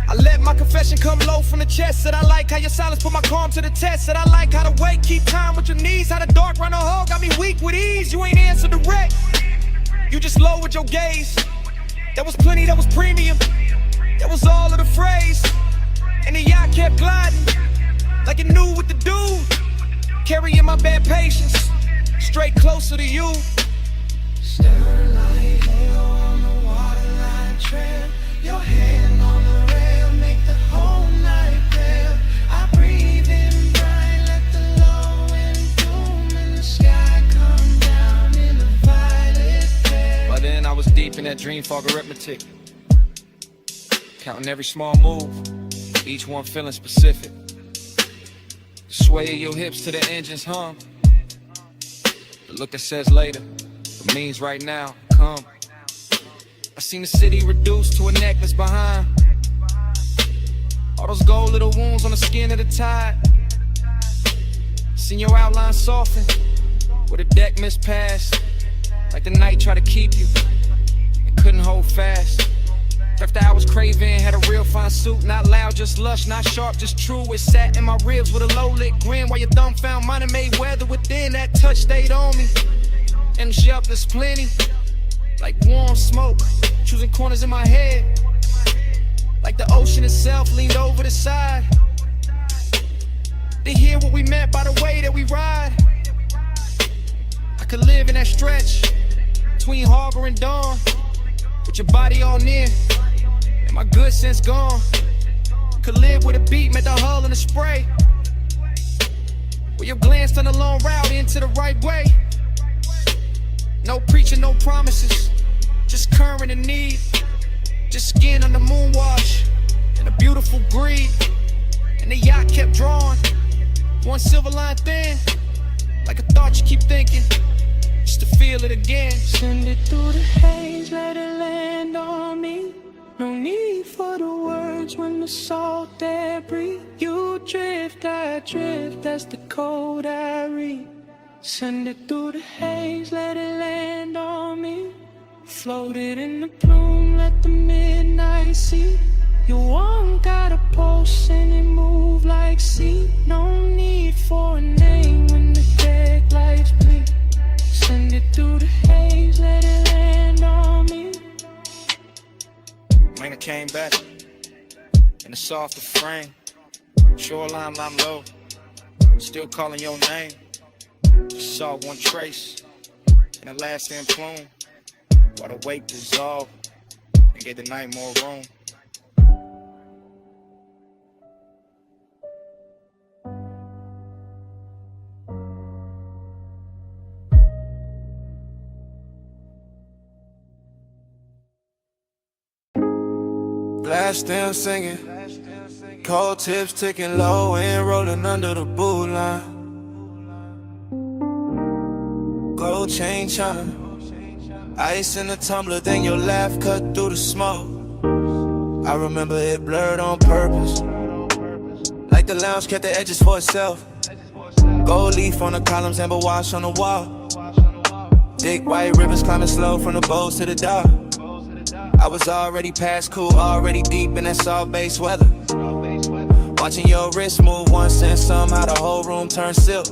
I let my confession come low from the chest. Said I like how your silence put my calm to the test. Said I like how the weight keep time with your knees. How the dark run a hole got me weak with ease. You ain't answer direct, you just lowered your gaze. That was plenty, that was premium, that was all of the phrase. And the yacht kept gliding like it knew what to do. Carrying my bad patience straight closer to you. Starlight, halo on the waterline trail. Your hand on the rail, make the whole night pale. I breathe in bright, let the low end bloom, and the sky come down in a violet veil. By then I was deep in that dream fog arithmetic, counting every small move, each one feeling specific. The sway of your hips to the engine's hum, the look that says later, but means right now, come. I seen the city reduced to a necklace behind all those gold little wounds on the skin of the tide. Seen your outline soften where the deck mispassed, like the night tried to keep you and couldn't hold fast. After I was craving, had a real fine suit, not loud, just lush, not sharp, just true. It sat in my ribs with a low lit grin while your thumb found mine and made weather within. That touch stayed on me, and yup, there's plenty, like warm smoke, choosing corners in my head, like the ocean itself leaned over the side to hear what we meant by the way that we ride. I could live in that stretch between harbor and dawn, with your body all near and my good sense gone. Could live with a beat, met the hull and the spray, where your glance turned a long route into the right way. No preaching, no promises, just current and need, just skin on the moon wash and a beautiful greed. And the yacht kept drawing, one silver line thin, like a thought you keep thinking, just to feel it again. Send it through the haze, let it land on me. No need for the words when the salt air breathe. You drift, I drift, that's the code I read. Send it through the haze, let it land on me. Floated in the plume, let the midnight see. You won't got a pulse and it move like sea. No need for a name when the deck lights bleed. Send it through the haze, let it land on me. When I came back in a softer frame, shoreline I'm low, still calling your name. Just saw one trace in the last thin plume, while the weight dissolved and gave the night more room. Flash still singing, cold tips ticking low and rolling under the boot line. Gold chain chime, ice in the tumbler, then your laugh cut through the smoke. I remember it blurred on purpose, like the lounge kept the edges for itself. Gold leaf on the columns, amber wash on the wall. Thick white rivers climbing slow from the bows to the dock. I was already past cool, already deep in that soft base weather. Watching your wrist move once and somehow the whole room turned silk.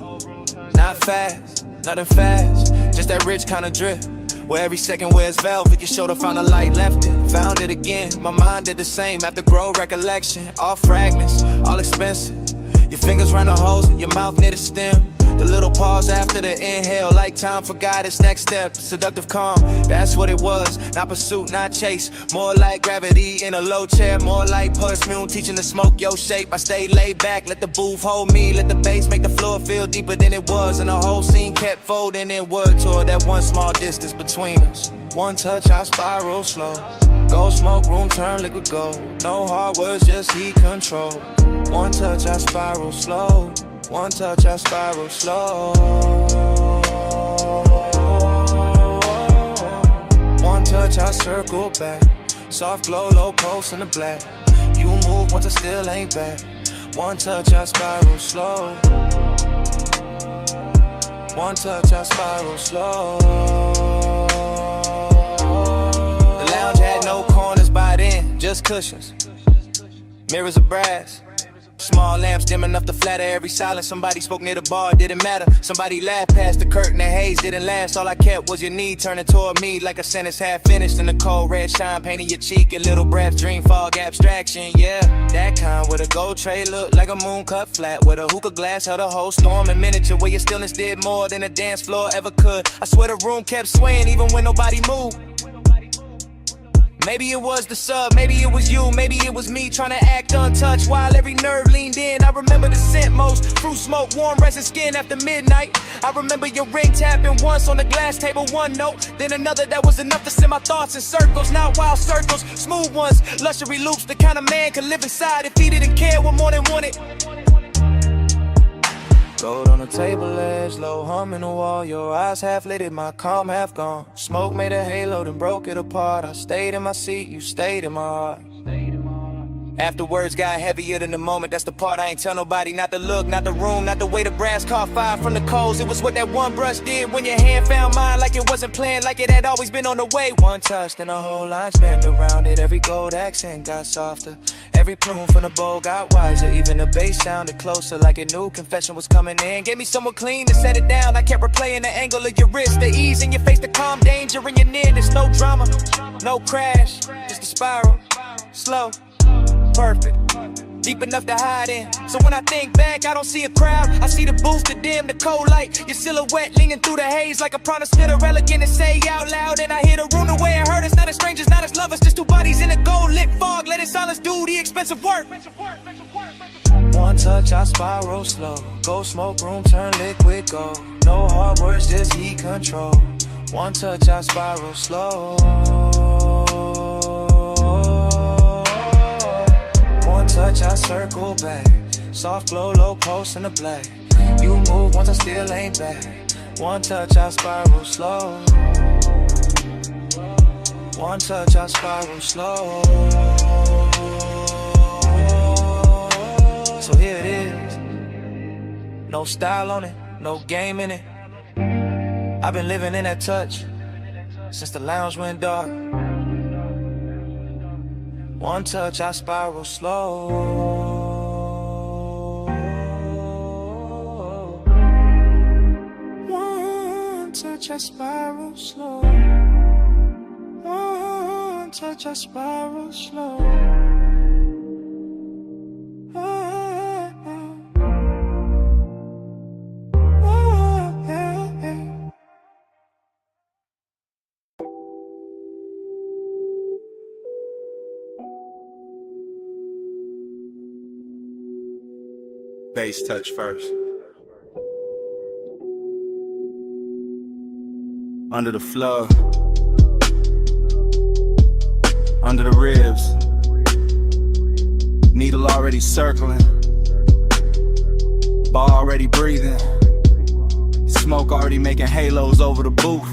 Not fast, nothing fast, just that rich kind of drip. Where every second wears velvet, your shoulder found a light, left it, found it again. My mind did the same after grow recollection. All fragments, all expensive. Your fingers round the holes, your mouth near the stem. The little pause after the inhale, like time forgot its next step. Seductive calm, that's what it was. Not pursuit, not chase. More like gravity in a low chair. More like perfume, teaching to smoke your shape. I stayed laid back, let the booth hold me. Let the bass make the floor feel deeper than it was. And the whole scene kept folding inward toward that one small distance between us. One touch, I spiral slow. Go smoke room, turn liquid gold. No hard words, just heat control. One touch, I spiral slow. One touch, I spiral slow. One touch, I circle back. Soft glow, low pulse in the black. You move once I still ain't back. One touch, I spiral slow. One touch, I spiral slow. The lounge had no corners by then, just cushions. Mirrors of brass. Small lamps dim enough to flatter every silence. Somebody spoke near the bar, didn't matter. Somebody laughed past the curtain, the haze didn't last. All I kept was your need turning toward me like a sentence half finished. And the cold red shine painting your cheek. A little breath, dream fog abstraction, yeah. That kind with a gold tray looked like a moon cut flat. With a hookah glass held a whole storm in miniature. Where your stillness did more than a dance floor ever could. I swear the room kept swaying even when nobody moved. Maybe it was the sub, maybe it was you, maybe it was me trying to act untouched while every nerve leaned in. I remember the scent most, fruit smoke, warm resin skin after midnight. I remember your ring tapping once on the glass table, one note, then another that was enough to send my thoughts in circles, not wild circles, smooth ones, luxury loops, the kind of man could live inside if he didn't care what more than wanted. Gold on the table edge, low hum in the wall. Your eyes half lit, my calm half gone. Smoke made a halo, then broke it apart. I stayed in my seat, you stayed in my heart. After words got heavier than the moment, that's the part I ain't tell nobody. Not the look, not the room, not the way the brass caught fire from the coals. It was what that one brush did when your hand found mine. Like it wasn't planned, like it had always been on the way. One touch, then the whole line spanned around it. Every gold accent got softer. Every plume from the bowl got wiser. Even the bass sounded closer, like a new confession was coming in. Gave me somewhere clean to set it down. I kept replaying the angle of your wrist, the ease in your face, the calm danger in your nearness. No drama, no crash, just a spiral, slow, perfect, deep enough to hide in. So when I think back, I don't see a crowd. I see the booth, the dim, the cold light. Your silhouette leaning through the haze like a promise to the elegant and say out loud. And I hear the room the way it hurt us. Not as strangers, not as lovers, just two bodies in a gold lit fog. Letting silence do the expensive work. One touch, I spiral slow. Go smoke room, turn liquid gold. No hard words, just heat control. One touch, I spiral slow. One touch, I circle back. Soft glow, low pulse in the black. You move once I still ain't back. One touch, I spiral slow. One touch, I spiral slow. So here it is. No style on it, no game in it. I've been living in that touch since the lounge went dark. One touch, I spiral slow. One touch, I spiral slow. One touch, I spiral slow. Bass touch first. Under the floor, under the ribs, needle already circling, bar already breathing, smoke already making halos over the booth.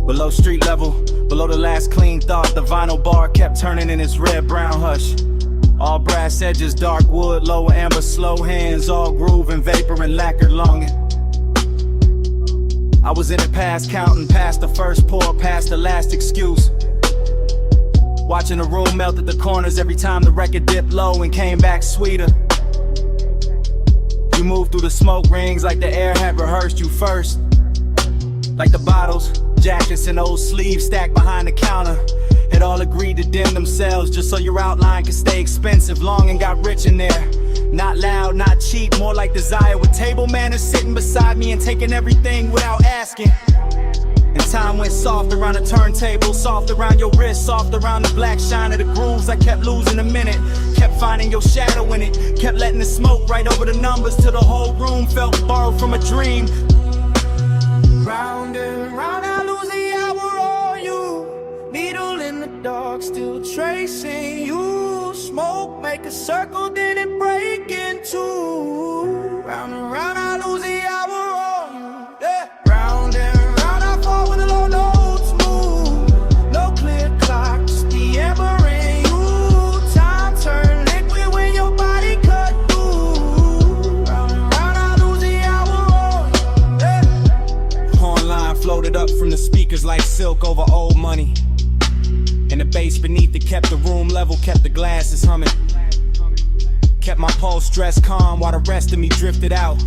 Below street level, below the last clean thought, the vinyl bar kept turning in its red-brown hush. All brass edges, dark wood, lower amber, slow hands, all groove and vapor and lacquered longing. I was in it past counting, past the first pour, past the last excuse. Watching the room melt at the corners every time the record dipped low and came back sweeter. You moved through the smoke rings like the air had rehearsed you first. Like the bottles, jackets and old sleeves stacked behind the counter. Had all agreed to dim themselves just so your outline could stay expensive. Long and got rich in there. Not loud, not cheap, more like desire. With table manners sitting beside me and taking everything without asking. And time went soft around the turntable, soft around your wrist, soft around the black shine of the grooves. I kept losing a minute, kept finding your shadow in it, kept letting the smoke right over the numbers till the whole room felt borrowed from a dream. Round and round, I lose the hour on you. Needle in the dark, still tracing you. Smoke, make a circle, then it break in two. Round and round, I lose the hour on you. Yeah. Round and round, I fall with a low notes move. No clear clock, just the ember in you. Time turn liquid when your body cut through. Round and round, I lose the hour on you. Yeah. Horn floated up from the speakers like silk over old money. And the bass beneath it kept the room level, kept the glasses humming. Kept my pulse dressed calm while the rest of me drifted out.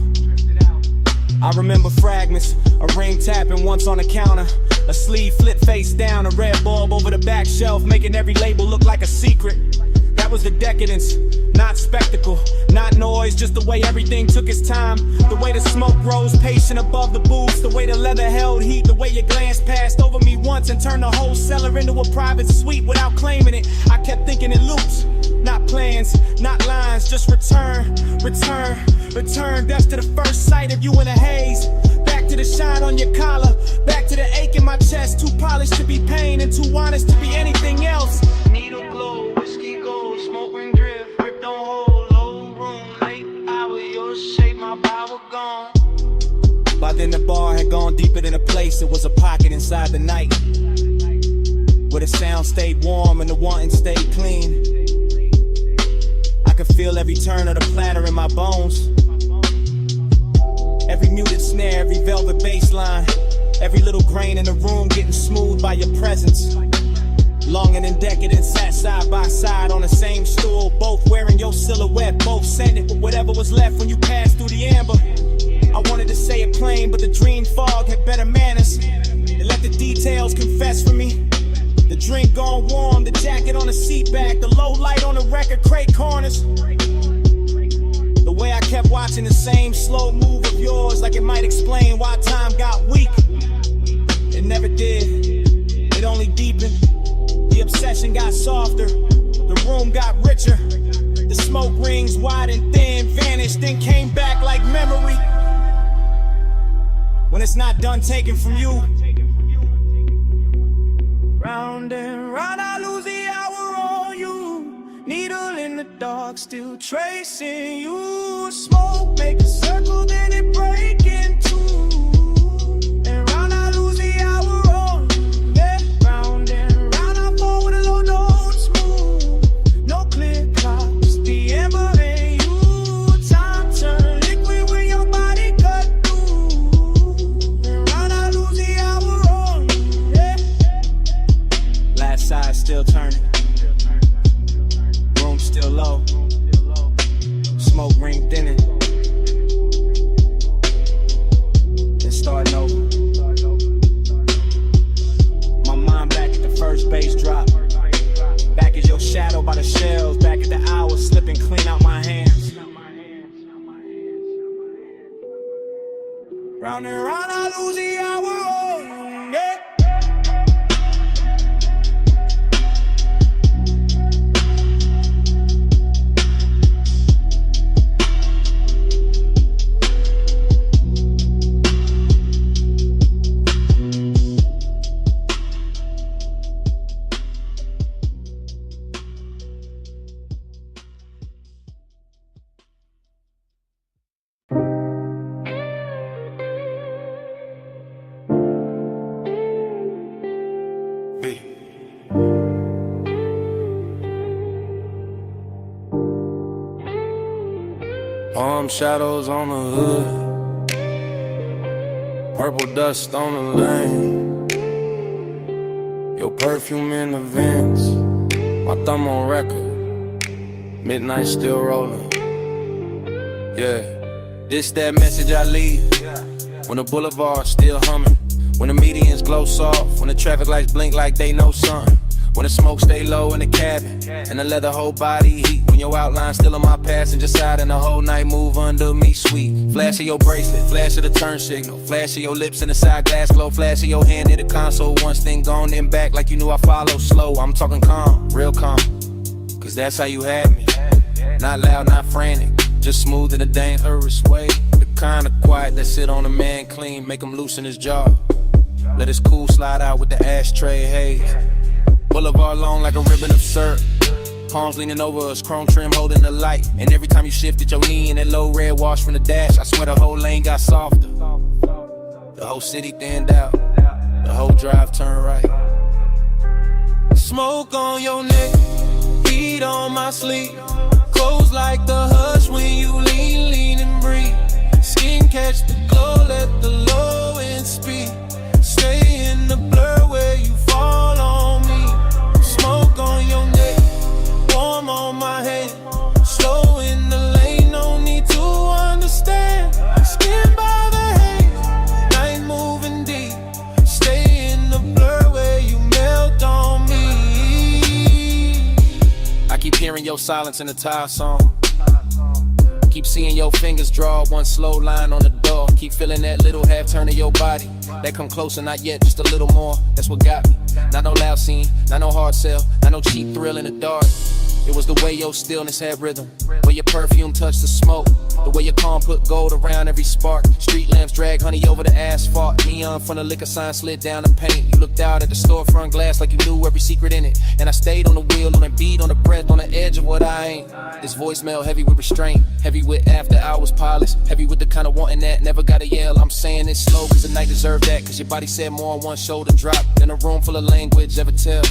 I remember fragments, a ring tapping once on the counter, a sleeve flipped face down, a red bulb over the back shelf, making every label look like a secret. That was the decadence, not spectacle, not noise, just the way everything took its time. The way the smoke rose patient above the booths, the way the leather held heat, the way your glance passed over me once and turned the whole cellar into a private suite without claiming it. I kept thinking in loops, not plans, not lines, just return, return, return. That's to the first sight of you in a haze. Back to the shine on your collar, back to the ache in my chest. Too polished to be pain and too honest to be anything else. Needle glow, whiskey gold, smoke ring drift, grip don't hold, low room, late hour, your shape, my power gone. By then the bar had gone deeper than a place, it was a pocket inside the night, where the sound stayed warm and the wanting stayed clean. I could feel every turn of the platter in my bones, every muted snare, every velvet bass line, every little grain in the room getting smooth by your presence. Longing and decadent sat side by side on the same stool, both wearing your silhouette, both scented with whatever was left when you passed through the amber. I wanted to say it plain, but the dream fog had better manners. It let the details confess for me. The drink gone warm, the jacket on the seat back, the low light on the record crate corners. The way I kept watching the same slow move of yours, like it might explain why time got weak. It never did, it only deepened. The obsession got softer, the room got richer. The smoke rings wide and thin, vanished, then came back like memory. When it's not done taken from you. Round and round, I lose the hour on you. Needle in the dark, still tracing you. Smoke, make a circle, then it break in two. And round, I lose the hour on you. Yeah. Round and round, I fall with a low notes move. No clear clock, just the ember in you. Time turn liquid when your body cut through. And round, I lose the hour on you. Yeah. Last side still turning, room still low, smoke ring thinning, and starting over. My mind back at the first bass drop, back as your shadow by the shelves, back at the hours slipping clean out my hands. Round and round, I lose the hour on you. Yeah. Arm shadows on the hood, purple dust on the lane, your perfume in the vents, my thumb on record, midnight still rolling. Yeah, this that message I leave, when the boulevard still humming, When the medians glow soft, when the traffic lights blink like they know something. When the smoke stay low in the cabin, and the leather whole body heat. When your outline still on my passenger side, and the whole night move under me sweet. Flash of your bracelet, flash of the turn signal, flash of your lips in the side glass glow, flash of your hand in the console. Once thing gone, then back like you knew I follow slow. I'm talking calm, real calm, cause that's how you had me. Not loud, not frantic, just smooth in a dangerous way. The kind of quiet that sit on a man clean, make him loosen his jaw. Let his cool slide out with the ashtray haze. Boulevard long like a ribbon of syrup. Palms leaning over us, chrome trim holding the light. And every time you shifted your knee in that low red wash from the dash, I swear the whole lane got softer. The whole city thinned out, the whole drive turned right. Smoke on your neck, heat on my sleeve. Close like the hush when you lean and breathe. Skin catch the glow, let the low end speed. Stay in the blur where you fall on me. Smoke on your neck, warm on my head. Slow in the lane, no need to understand. Skin by the haze, night moving deep. Stay in the blur where you melt on me. I keep hearing your silence in the tire song. Keep seeing your fingers draw one slow line on the door. Keep feeling that little half turn of your body. That come closer, not yet, just a little more. That's what got me. Not no loud scene, not no hard sell, not no cheap thrill in the dark. It was the way your stillness had rhythm, where your perfume touched the smoke, the way your calm put gold around every spark. Street lamps drag honey over the asphalt. Neon from the liquor sign slid down the paint. You looked out at the storefront glass like you knew every secret in it. And I stayed on the wheel, on the beat, on the breath, on the edge of what I ain't. This voicemail heavy with restraint, heavy with after hours pilots, heavy with the kind of wanting that never gotta yell. I'm saying it slow cause the night deserved that, cause your body said more on one shoulder drop than a room full of language ever tell.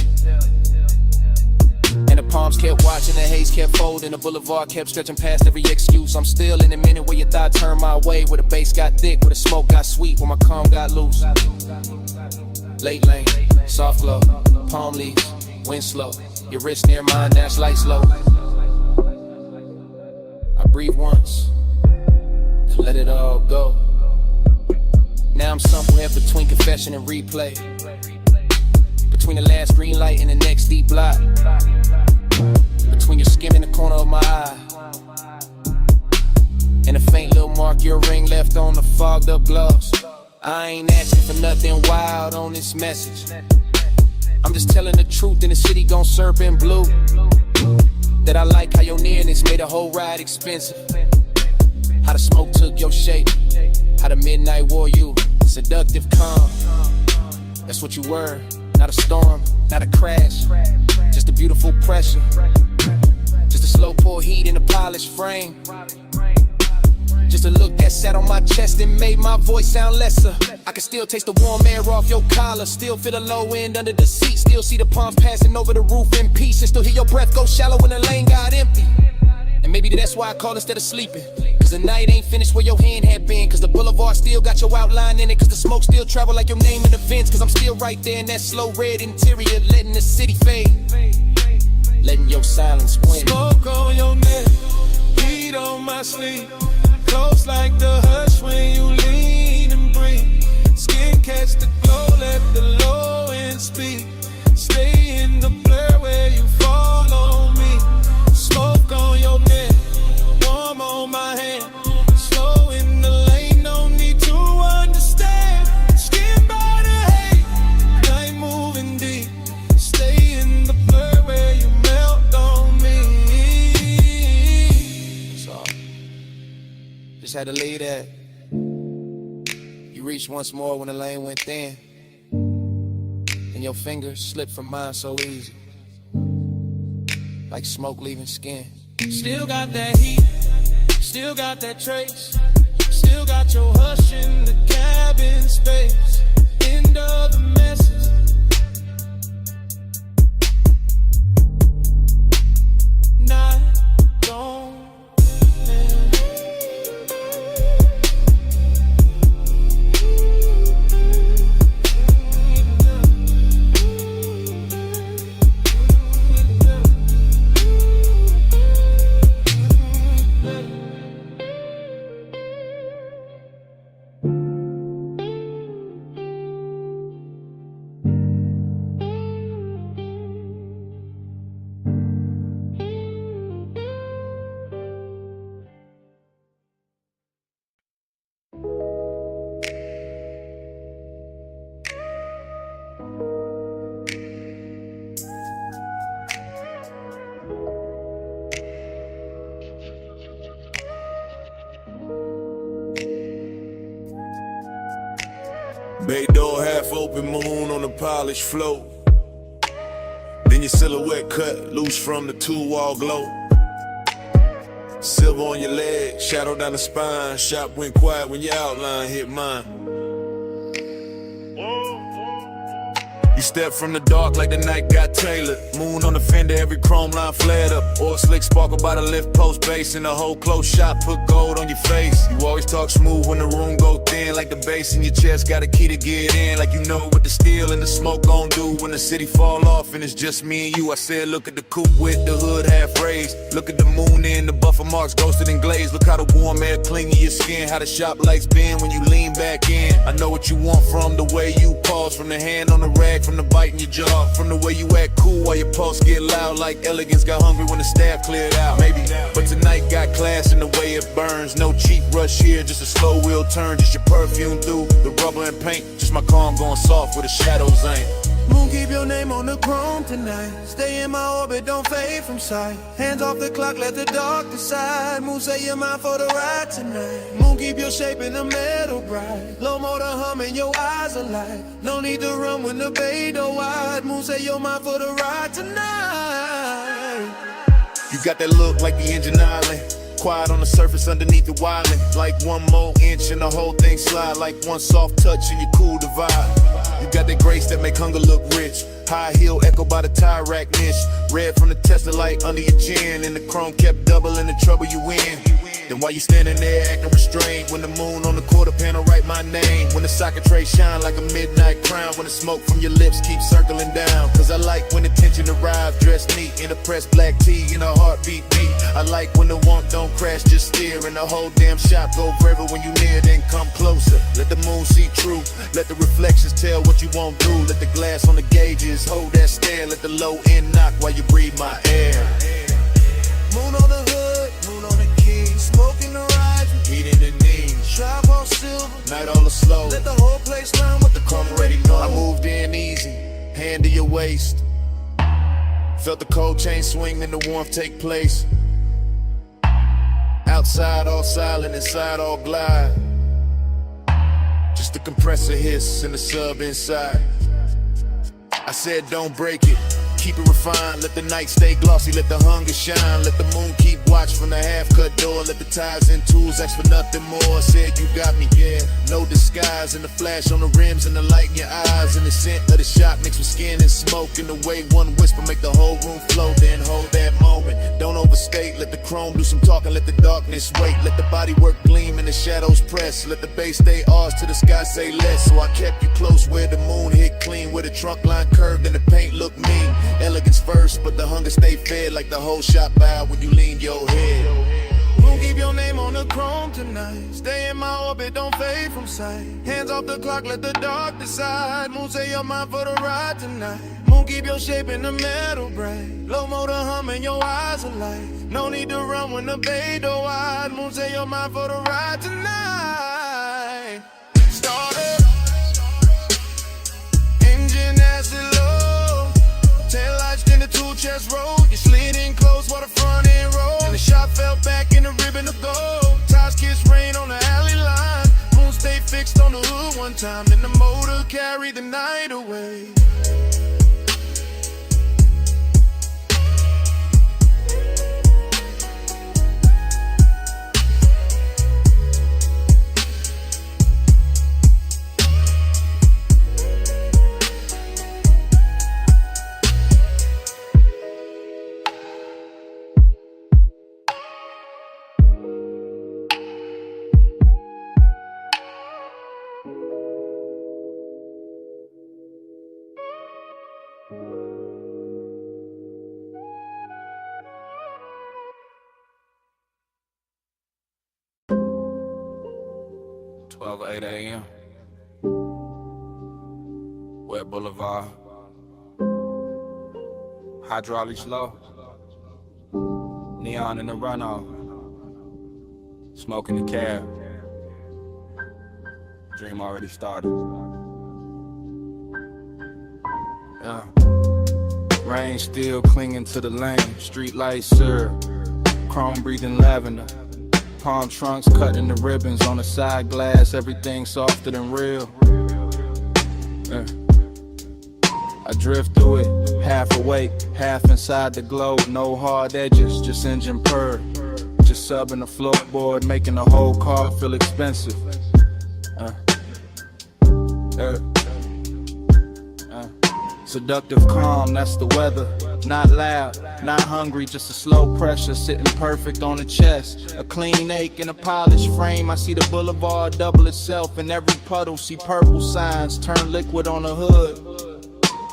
And the palms kept watching, the haze kept folding, the boulevard kept stretching past every excuse. I'm still in the minute where your thought turned my way, where the bass got thick, where the smoke got sweet, where my calm got loose. Late lane, soft glow, palm leaves, wind slow. Your wrist near mine, dash light slow. I breathe once, and let it all go. Now I'm somewhere between confession and replay, between the last green light and the next deep block, between your skin and the corner of my eye, and a faint little mark your ring left on the fogged up gloves. I ain't asking for nothing wild on this message. I'm just telling the truth, and the city gon' serve in blue. That I like how your nearness made the whole ride expensive. How the smoke took your shape, how the midnight wore you. Seductive calm, that's what you were. Not a storm, not a crash, just a beautiful pressure. Just a slow pour heat in a polished frame. Just a look that sat on my chest and made my voice sound lesser. I can still taste the warm air off your collar, still feel the low end under the seat, still see the palms passing over the roof in peace, and still hear your breath go shallow when the lane got empty. And maybe that's why I call instead of sleeping, cause the night ain't finished where your hand had been, cause the boulevard still got your outline in it, cause the smoke still travel like your name in the vents, cause I'm still right there in that slow red interior, letting the city fade, letting your silence win. Smoke on your neck, heat on my sleeve, close like the hush when you lean and breathe. Skin catch the glow, let the low end speak. Stay in the blur where you fall on me. Smoke on your neck, warm on my hand. Slow in the lane, no need to understand. Skin by the hate, night moving deep. Stay in the blur where you melt on me. That's all. Just had to leave that. You reached once more when the lane went thin, and your fingers slipped from mine so easy, like smoke leaving skin. Still got that heat, still got that trace, still got your hush in the cabin space. End of the message. Night gone. Bay door, half open, moon on the polished floor. Then your silhouette cut, loose from the two-wall glow. Silver on your leg, shadow down the spine. Shop went quiet when your outline hit mine. You step from the dark like the night got tailored. Moon on the fender, every chrome line flared up. Oil slick sparkle by the lift post base. In the whole close shot, put gold on your face. You always talk smooth when the room go thin. Like the bass in your chest got a key to get in. Like you know what the steel and the smoke gon' do when the city fall off and it's just me and you. I said look at the coupe with the hood half raised. Look at the moon in the buffer marks ghosted and glazed. Look how the warm air cling to your skin. How the shop lights bend when you lean back in. I know what you want from the way you pause. From the hand on the rag, from the bite in your jaw. From the way you act cool while your pulse get loud. Like elegance got hungry when the staff cleared out. Maybe, but tonight got class in the way it burns. No cheap rush here, just a slow wheel turn. Just your perfume through the rubber and paint. Just my calm going soft where the shadows ain't. Moon, keep your name on the chrome tonight. Stay in my orbit, don't fade from sight. Hands off the clock, let the dark decide. Moon, say you're mine for the ride tonight. Moon, keep your shape in the metal bright. Low motor humming, your eyes alight. No need to run when the bay door wide. Moon, say you're mine for the ride tonight. You got that look like the engine island. Quiet on the surface underneath the wildin'. Like one more inch and the whole thing slide. Like one soft touch and you cool the vibe. You got that grace that make hunger look rich. High heel echo by the tire rack niche. Red from the Tesla light under your chin. And the chrome kept doubling the trouble you in. Then while you standing there acting restrained. When the moon on the quarter panel write my name. When the socket tray shine like a midnight crown. When the smoke from your lips keeps circling down. Cause I like when the tension arrive dressed neat. In a pressed black tee and a heartbeat beat. I like when the warmth don't crash, just steer. And the whole damn shop go forever when you near. Then come closer, let the moon see true. Let the reflections tell what you won't do. Let the glass on the gauges hold that stare. Let the low end knock while you breathe my air. Moon on the hood, moon on the key. Smoking the ride, Eating the knees, trap all silver. night all slow. Let the whole place learn what the Come chrome ready, already know. I moved in easy, hand to your waist. Felt the cold chain swing, then the warmth take place. Outside all silent, inside all glide. Just the compressor hiss and the sub inside. I said don't break it, keep it refined. Let the night stay glossy, let the hunger shine. Let the moon keep watch from the half-cut door. Let the ties and tools ask for nothing more. I said you got me, yeah, no disguise. And the flash on the rims and the light in your eyes. And the scent of the shop mixed with skin and smoke. And the way one whisper make the whole room flow. Then hold that moment, don't overstate. Let the chrome do some talking, let the darkness wait. Let the body work gleam and the shadows press. Let the bass stay ours till the sky say less. So I kept you close where the moon hit clean. Where the trunk line curved and the paint looked mean. Elegance first, but the hunger stay fed. Like the whole shop bowed when you leaned your head. Moon, keep your name on the chrome tonight. Stay in my orbit, don't fade from sight. Hands off the clock, let the dark decide. Moon, say you're mine for the ride tonight. Moon, keep your shape in the metal bright. Low motor humming, your eyes alight. No need to run when the bay door wide. Moon, say you're mine for the ride tonight. Started, engine acid low. Tail lights in the two-chest roll. You slid in close while the front end rolled. And the shot fell back in the ribbon of gold. Ties kiss rain on the alley line. Moon stay fixed on the hood one time. Then the motor carried the night away. Twelve 8 a.m. West Boulevard. Hydraulics low. Neon in the runoff. Smoking the cab. Dream already started. Yeah. Rain still clinging to the lane. Street lights syrup. Chrome breathing lavender. Palm trunks cutting the ribbons on the side glass. Everything softer than real. I drift through it, half awake, half inside the glow. No hard edges, just engine purr. Just subbing the floorboard, making the whole car feel expensive. Seductive calm, that's the weather. Not loud, not hungry, just a slow pressure sitting perfect on the chest. A clean ache in a polished frame. I see the boulevard double itself in every puddle. See purple signs turn liquid on the hood.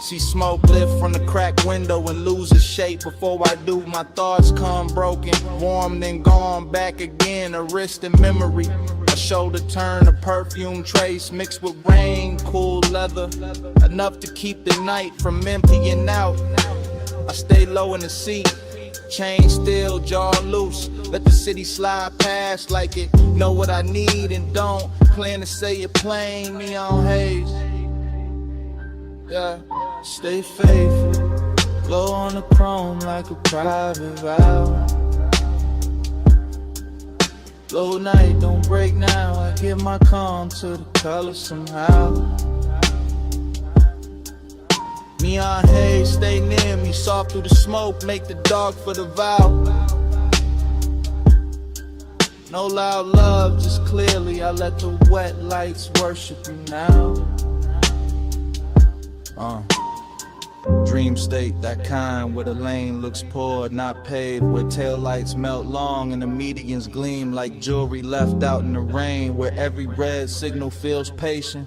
See smoke lift from the cracked window and lose its shape. Before I do, my thoughts come broken, warm then gone back again. A wrist in memory, a shoulder turn, a perfume trace mixed with rain, cool leather, enough to keep the night from emptying out. I stay low in the seat, chain still, jaw loose. Let the city slide past like it know what I need and don't. Plan to say it plain, neon haze. Yeah, stay faithful, glow on the chrome like a private vow. Low night, don't break now. I give my calm to the color somehow. Neon haze, stay near me, soft through the smoke, make the dark for the vow. No loud love, just clearly I let the wet lights worship you now. Dream state, that kind where the lane looks poured, not paved, where taillights melt long and the medians gleam like jewelry left out in the rain, where every red signal feels patient.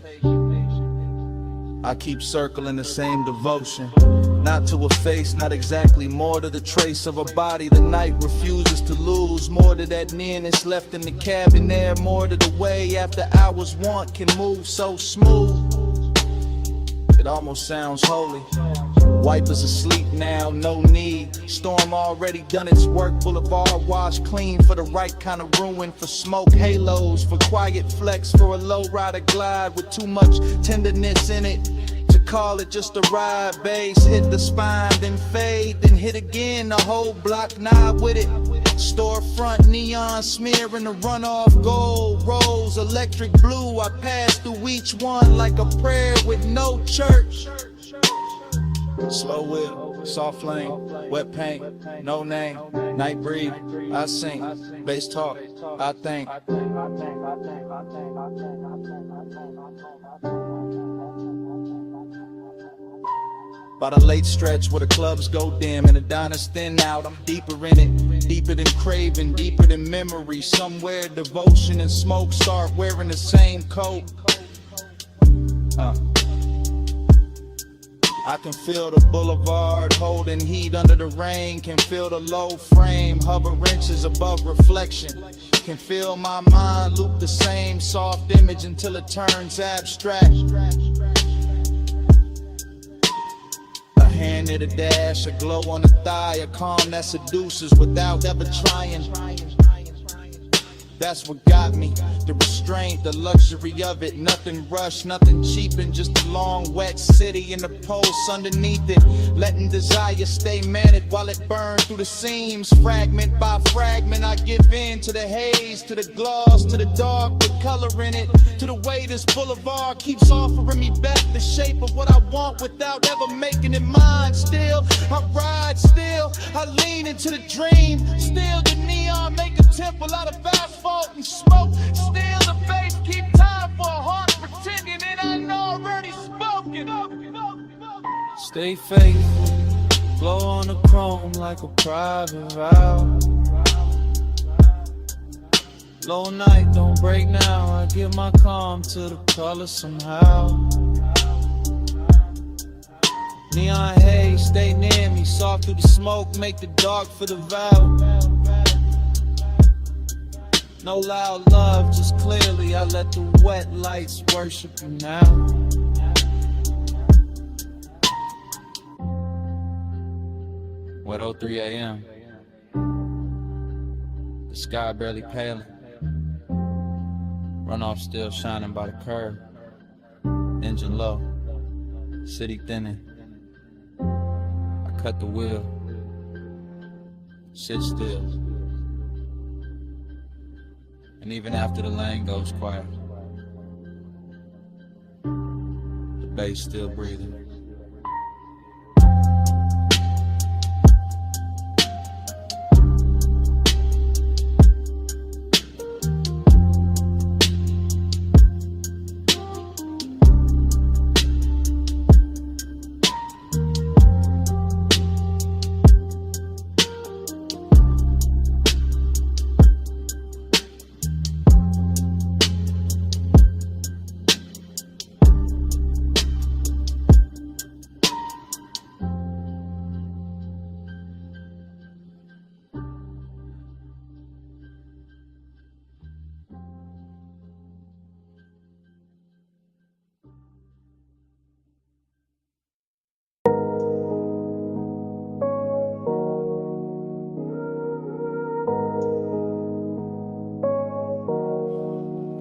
I keep circling the same devotion, not to a face, not exactly, more to the trace of a body the night refuses to lose, more to that nearness left in the cabin air, more to the way after hours want can move so smooth. It almost sounds holy. Wipers asleep now, no need. Storm already done its work. Boulevard washed clean for the right kind of ruin. For smoke halos, for quiet flex, for a low rider glide with too much tenderness in it. To call it just a ride, bass hit the spine, then fade, then hit again. The whole block knob with it. Storefront neon smearing the runoff gold rose, electric blue. I pass through each one like a prayer with no church. Slow wheel, soft flame, wet paint, no name, night breathe, I sing, bass talk, I think. By the late stretch where the clubs go dim and the diners thin out, I'm deeper in it, deeper than craving, deeper than memory. Somewhere devotion and smoke start wearing the same coat. I can feel the boulevard holding heat under the rain. Can feel the low frame hover inches above reflection. Can feel my mind loop the same soft image until it turns abstract. A hand at a dash, a glow on the thigh, a calm that seduces without ever trying. That's what got me, the restraint, the luxury of it. Nothing rushed, nothing cheaping, just a long wet city and the pulse underneath it. Letting desire stay managed while it burns through the seams. Fragment by fragment I give in to the haze, to the gloss, to the dark with color in it. To the way this boulevard keeps offering me back the shape of what I want without ever making it mine. Still, I ride, still, I lean into the dream. Still the neon make a temple out of asphalt and smoke. Still the bass keep time for a heart pretending it ain't already spoken. Stay faithful, glow on the chrome like a private vow. Low night, don't break now. I give my calm to the color somehow. Neon haze, stay near me. Soft through the smoke, make the dark for the vow. No loud love, just clearly I let the wet lights worship you now. What 03 a.m. The sky barely paling. Runoff still shining by the curb. Engine low, city thinning. I cut the wheel, sit still. And even after the lane goes quiet, the Bass still breathing.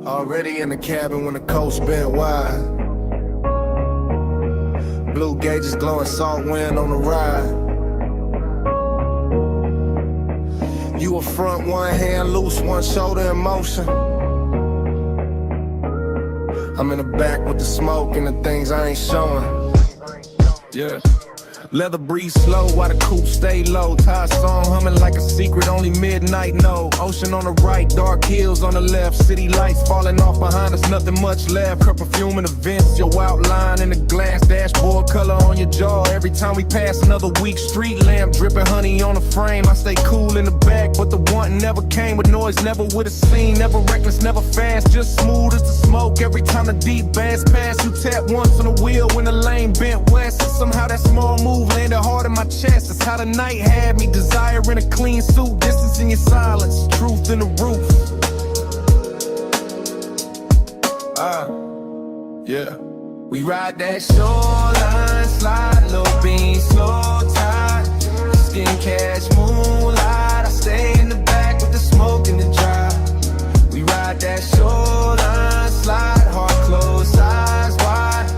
Already in the cabin when the coast bent wide. Blue gauges glowing, salt wind on the ride. You a front, one hand loose, one shoulder in motion. I'm in the back with the smoke and the things I ain't showing. Yeah. Leather breeze slow while the coupe stay low. Ty song humming like a secret, only midnight know. Ocean on the right, dark hills on the left. City lights falling off behind us, nothing much left. Her perfume in the vents, your outline in the glass. Dashboard color on your jaw. Every time we pass another week, street lamp dripping honey on the frame. I stay cool in the back, but the wanting never came with noise, never with a scene. Never reckless, never fast, just smooth as the smoke. Every time the deep bass pass, you tap once on the wheel when the lane bent west. Somehow that small move landed hard in my chest. That's how the night had me, desiring a clean suit. Distance in your silence, truth in the roof. Yeah. We ride that shoreline, slide, low beam, slow tide. Skin catch moonlight. I stay in the back with the smoke and the drive. We ride that shoreline, slide, heart closed, eyes wide.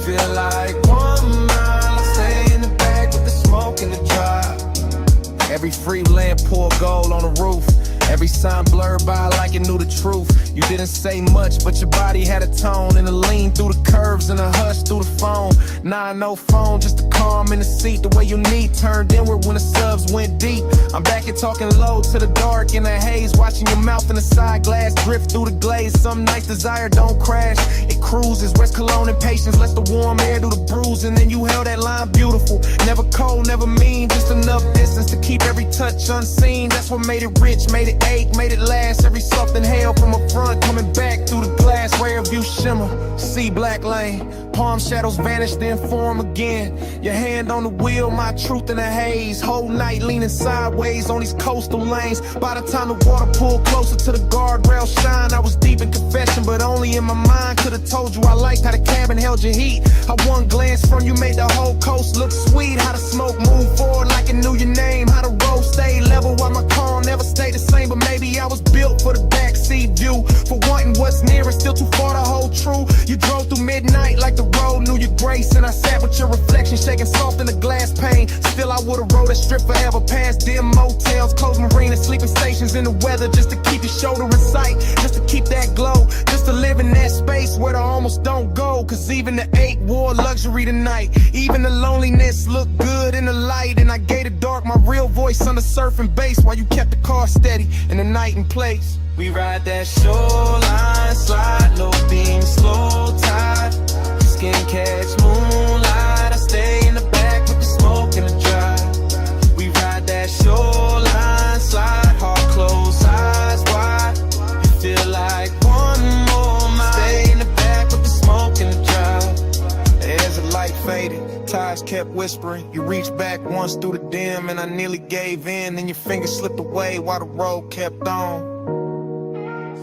Feel like 1 mile. I stay in the back with the smoke and the drive. Every free lamp pour gold on the roof. Every sign blurred by like it knew the truth. You didn't say much, but your body had a tone. And a lean through the curves and a hush through the phone. Nah, no phone, just a calm in the seat. The way you need turned inward when the subs went deep. I'm back and talking low to the dark in the haze. Watching your mouth in the side glass drift through the glaze. Some nights desire don't crash, it cruises. West Cologne and patience lets the warm air do the bruise. And then you held that line beautiful. Never cold, never mean, just enough distance to keep every touch unseen. That's what made it rich, made it ache, made it last. Every soft inhale from a front, coming back through the glass. Rare view shimmer, see black lane. Palm shadows vanish, then form again. Your hand on the wheel, my truth in the haze. Whole night leaning sideways on these coastal lanes. By the time the water pulled closer to the guardrail shine, I was deep in confession, but only in my mind. Could've told you I liked how the cabin held your heat. How one glance from you made the whole coast look sweet. How the smoke moved forward like it knew your name. How the road stayed level while my car never stayed the same. But maybe I was built for the backseat view. For wanting what's near and still too far to hold true. You drove through midnight like the road knew your grace. And I sat with your reflection shaking soft in the glass pane. Still I would've rode that strip forever past dim motels, closed marinas, sleeping stations in the weather. Just to keep your shoulder in sight, just to keep that glow. Just to live in that space where the almost don't go. Cause even the ache wore luxury tonight. Even the loneliness looked good in the light. And I gave the dark my real voice under surfing bass. While you kept the car steady in the night and place. We ride that shoreline, slide, low beam, slow tide. Skin catch moonlight. I stay in the back with the smoke and the drive. We ride that shoreline, slide, heart closed, eyes wide. You feel like 1 more mile. Stay in the back with the smoke and the drive. As the light faded, ties kept whispering. You reached back once through the dim, and I nearly gave in. Then your fingers slipped away while the road kept on.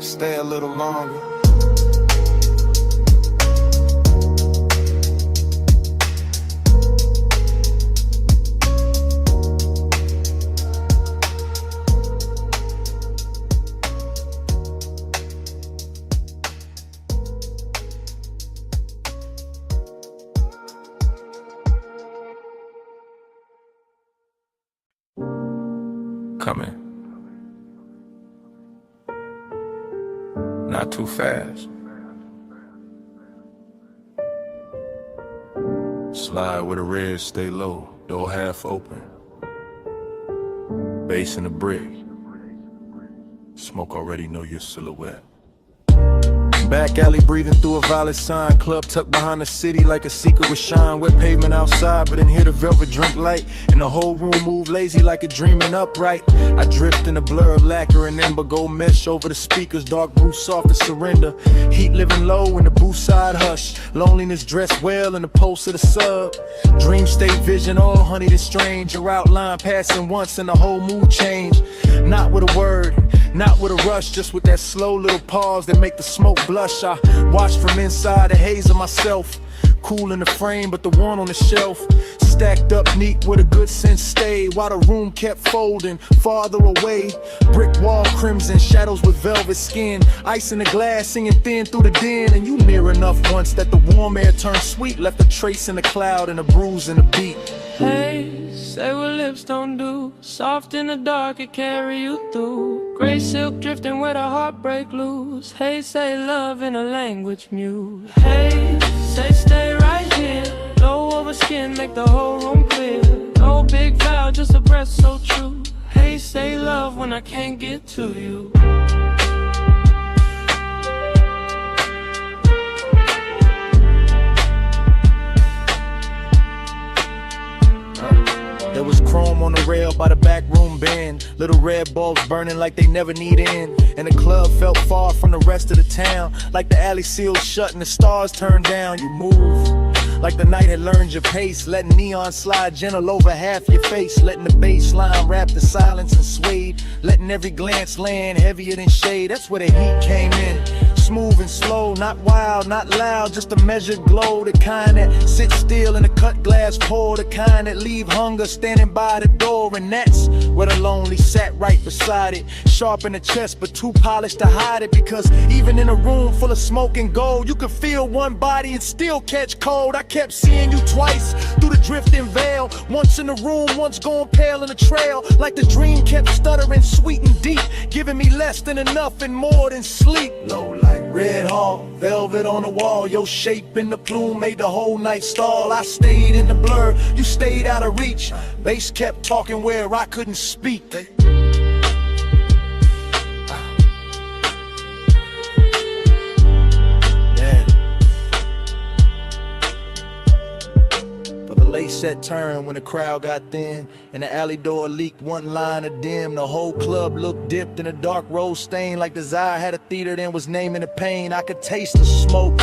Stay a little longer. Coming. Not too fast. Slide with a red, stay low, door half open. Bass in the brick. Smoke already know your silhouette. Back alley breathing through a violet sign. Club tucked behind the city like a secret with shine. Wet pavement outside, but in here the velvet drink light. And the whole room move lazy like a dreaming upright. I drift in a blur of lacquer and ember. Gold mesh over the speakers, dark blue soft to surrender. Heat living low in the booth side hush. Loneliness dressed well in the pulse of the sub. Dream state vision, all honeyed and strange. Your outline passing once and the whole mood change. Not with a word, not with a rush, just with that slow little pause that make the smoke blush. I watch from inside the haze of myself. Cool in the frame, but the one on the shelf stacked up neat with a good sense stayed. While the room kept folding farther away. Brick wall crimson, shadows with velvet skin. Ice in the glass, singing thin through the den. And you near enough once that the warm air turned sweet. Left a trace in the cloud and a bruise in the beat. Hey, say what lips don't do. Soft in the dark, it carry you through. Gray silk drifting where the heartbreak loose. Hey, say love in a language mute. Hey, say stay right here. Low over skin, make the whole room clear. No big vow, just a breath so true. Hey, say love when I can't get to you. There was chrome on the rail by the back room bend. Little red bulbs burning like they never need end. And the club felt far from the rest of the town. Like the alley sealed shut and the stars turned down. You moved like the night had learned your pace. Letting neon slide gentle over half your face. Letting the bass line wrap the silence and swayed. Letting every glance land heavier than shade. That's where the heat came in. Smooth and slow, not wild, not loud, just a measured glow. The kind that sits still in a cut glass pour. The kind that leave hunger standing by the door. And that's where the lonely sat right beside it. Sharp in the chest, but too polished to hide it. Because even in a room full of smoke and gold, you could feel one body and still catch cold. I kept seeing you twice through the drifting veil. Once in the room, once going pale in the trail. Like the dream kept stuttering sweet and deep, giving me less than enough and more than sleep. Low like red hall, velvet on the wall. Your shape in the plume made the whole night stall. I stayed in the blur, you stayed out of reach. Bass kept talking where I couldn't speak. Late set turn when the crowd got thin and the alley door leaked one line of dim. The whole club looked dipped in a dark rose stain, like desire had a theater then was naming the pain. I could taste the smoke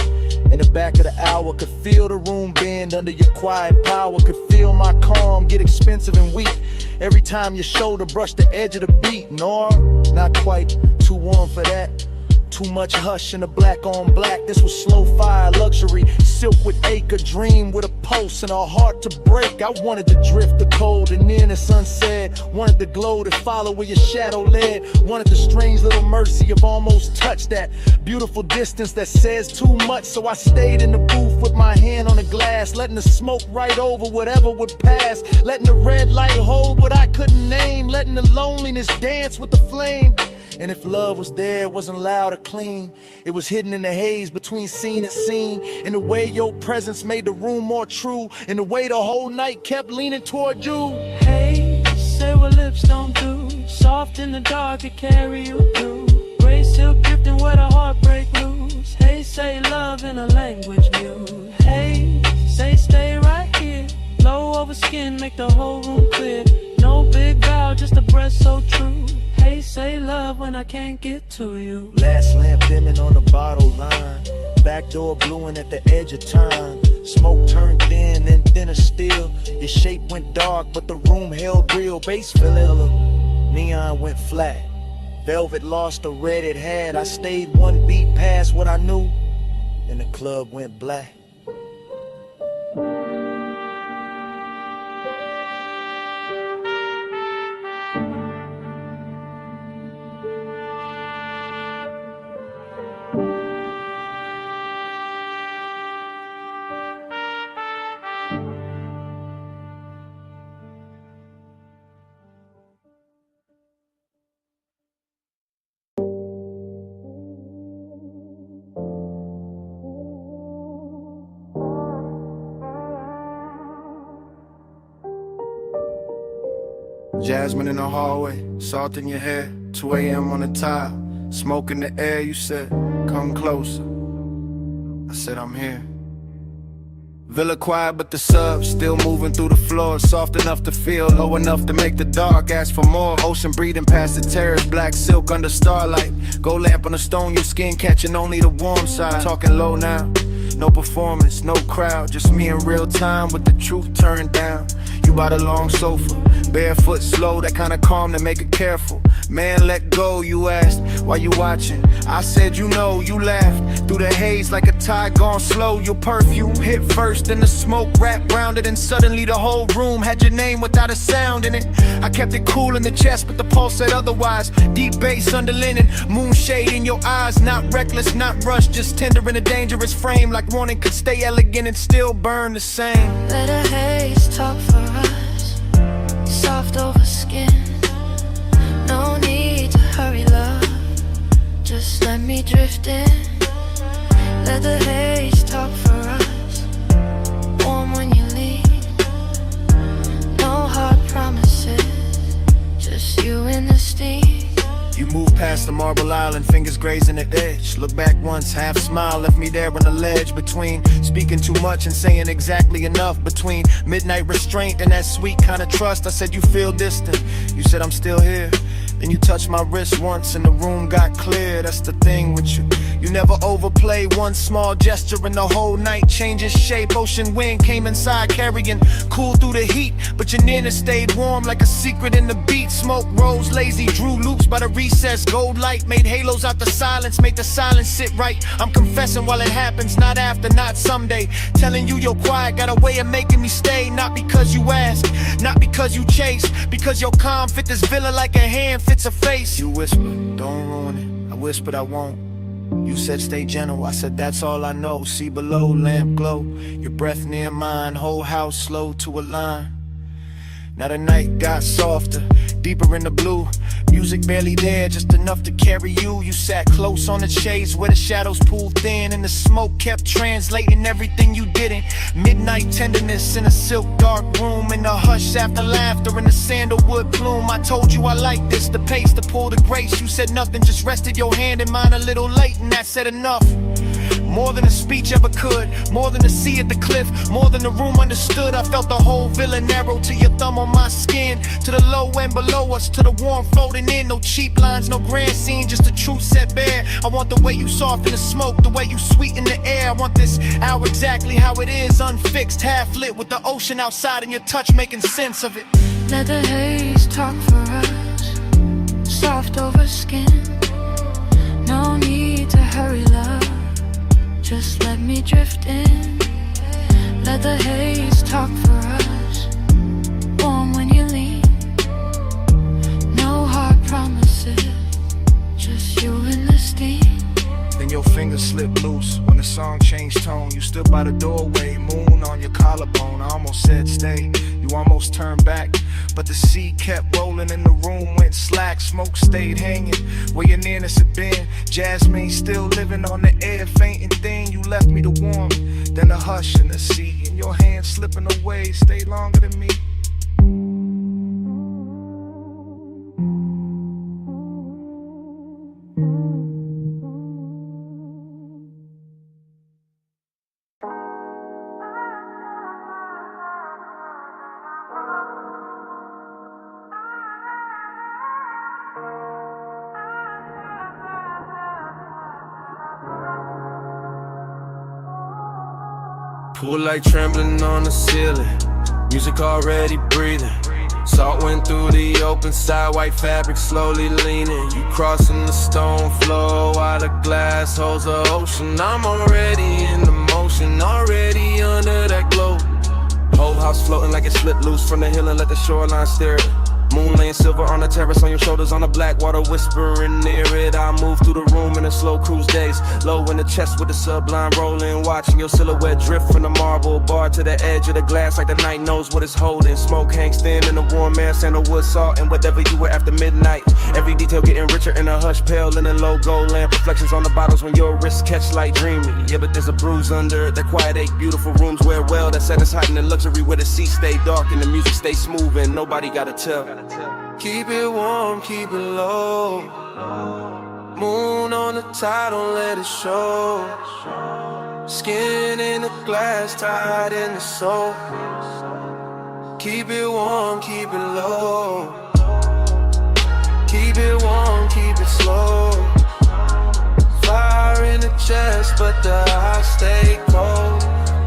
in the back of the hour, could feel the room bend under your quiet power, could feel my calm get expensive and weak every time your shoulder brushed the edge of the beat. No, not quite too warm for that. Too much hush in the black on black. This was slow fire luxury, silk with acre, dream with a pulse and a heart to break. I wanted to drift the cold and then the sunset. Wanted the glow to follow where your shadow led. Wanted the strange little mercy of almost touch, that beautiful distance that says too much. So I stayed in the booth with my hand on the glass, letting the smoke right over whatever would pass. Letting the red light hold what I couldn't name. Letting the loneliness dance with the flame. And if love was there, it wasn't loud or clean. It was hidden in the haze between scene and scene. In the way your presence made the room more true. In the way the whole night kept leaning toward you. Hey, say what lips don't do. Soft in the dark, it carry you through. Gray silk drifting where the heartbreak loose. Hey, say love in a language mute. Hey, say stay right here. Low over skin, make the whole room clear. No big vow, just a breath so true. Hey, say love when I can't get to you. Last lamp dimming on the bottle line. Back door bluing at the edge of time. Smoke turned thin and thinner still. Your shape went dark, but the room held real. Bass fell ill. Neon went flat. Velvet lost the red it had. I stayed one beat past what I knew, and the club went black. Jasmine in the hallway, salt in your hair, 2 a.m. on the tile, smoke in the air. You said, come closer. I said, I'm here. Villa quiet, but the subs still moving through the floor. Soft enough to feel, low enough to make the dark ask for more. Ocean breathing past the terrace, black silk under starlight. Gold lamp on the stone, your skin catching only the warm side. Talking low now, no performance, no crowd, just me in real time with the truth turned down. You by the long sofa, barefoot slow, that kind of calm to make it careful. Man, let go, you asked, why you watching? I said, you know, you laughed through the haze like a tide gone slow. Your perfume hit first, then the smoke wrapped round it, and suddenly the whole room had your name without a sound in it. I kept it cool in the chest, but the pulse said otherwise. Deep bass under linen, moonshade in your eyes. Not reckless, not rushed, just tender in a dangerous frame. Like wanting could stay elegant and still burn the same. Let a haze talk for us, soft over skin. No need to hurry, love, just let me drift in. Let the haze talk for us, warm when you leave. No hard promises, just you and the steam. You moved past the marble island, fingers grazing the edge. Look back once, half smile, left me there on the ledge. Between speaking too much and saying exactly enough. Between midnight restraint and that sweet kind of trust. I said you feel distant, you said I'm still here. Then you touched my wrist once and the room got clear. That's the thing with you, you never overplay. One small gesture and the whole night changes shape. Ocean wind came inside carrying cool through the heat, but your nearness stayed warm like a secret in the beat. Smoke rose lazy, drew loops by the recess. Gold light made halos out the silence, made the silence sit right. I'm confessing while it happens, not after, not someday. Telling you you're quiet got a way of making me stay. Not because you ask, not because you chase, because your calm fit this villa like a hand fits a face. You whispered, don't ruin it. I whispered I won't. You said stay gentle, I said that's all I know. See below, lamp glow, your breath near mine. Whole house slow to a line. Now the night got softer, deeper in the blue. Music barely there, just enough to carry you. You sat close on the shades where the shadows pooled thin, and the smoke kept translating everything you didn't. Midnight tenderness in a silk dark room, in the hush after laughter in the sandalwood plume. I told you I like this, the pace, the pull, the grace. You said nothing, just rested your hand in mine a little late, and that said enough. More than a speech ever could, more than a sea at the cliff, more than the room understood. I felt the whole villa narrow to your thumb on my skin, to the low end below us, to the warm folding in. No cheap lines, no grand scene, just the truth set bare. I want the way you soften the smoke, the way you sweeten the air. I want this hour exactly how it is, unfixed, half lit, with the ocean outside and your touch making sense of it. Let the haze talk for us, soft over skin. No need to hurry, love, just let me drift in. Let the haze talk for us, warm when you leave. No hard promises, just you and the steam. Then your fingers slipped loose when the song changed tone. You stood by the doorway, moon on your collarbone. I almost said stay, you almost turned back, but the sea kept rolling and the room went slack. Smoke stayed hanging where your nearness had been. Jasmine still living on the air, fainting thin. You left me the warmth, then the hush in the sea, and your hand slipping away stayed longer than me. Pool light trembling on the ceiling, music already breathing. Salt went through the open side, white fabric slowly leaning. You crossing the stone floor while the glass holds the ocean. I'm already in the motion, already under that glow. Whole house floating like it slipped loose from the hill and let the shoreline stare it. Moon laying silver on the terrace, on your shoulders, on the black water whispering near it. I move through the room in a slow cruise days, low in the chest with the sublime rolling, watching your silhouette drift from the marble bar to the edge of the glass like the night knows what it's holding. Smoke hangs thin in the warm air, sandalwood, salt, and whatever you were after midnight. Every detail getting richer in a hush, pale in a low gold lamp. Reflections on the bottles when your wrists catch light dreaming. Yeah, but there's a bruise under that quiet ache. Beautiful rooms wear well, that set us hiding in luxury where the sea stay dark and the music stay smooth and nobody gotta tell. Keep it warm, keep it low. Moon on the tide, don't let it show. Skin in the glass, tied in the soul. Keep it warm, keep it low. Keep it warm, keep it slow. Fire in the chest, but the eyes stay cold.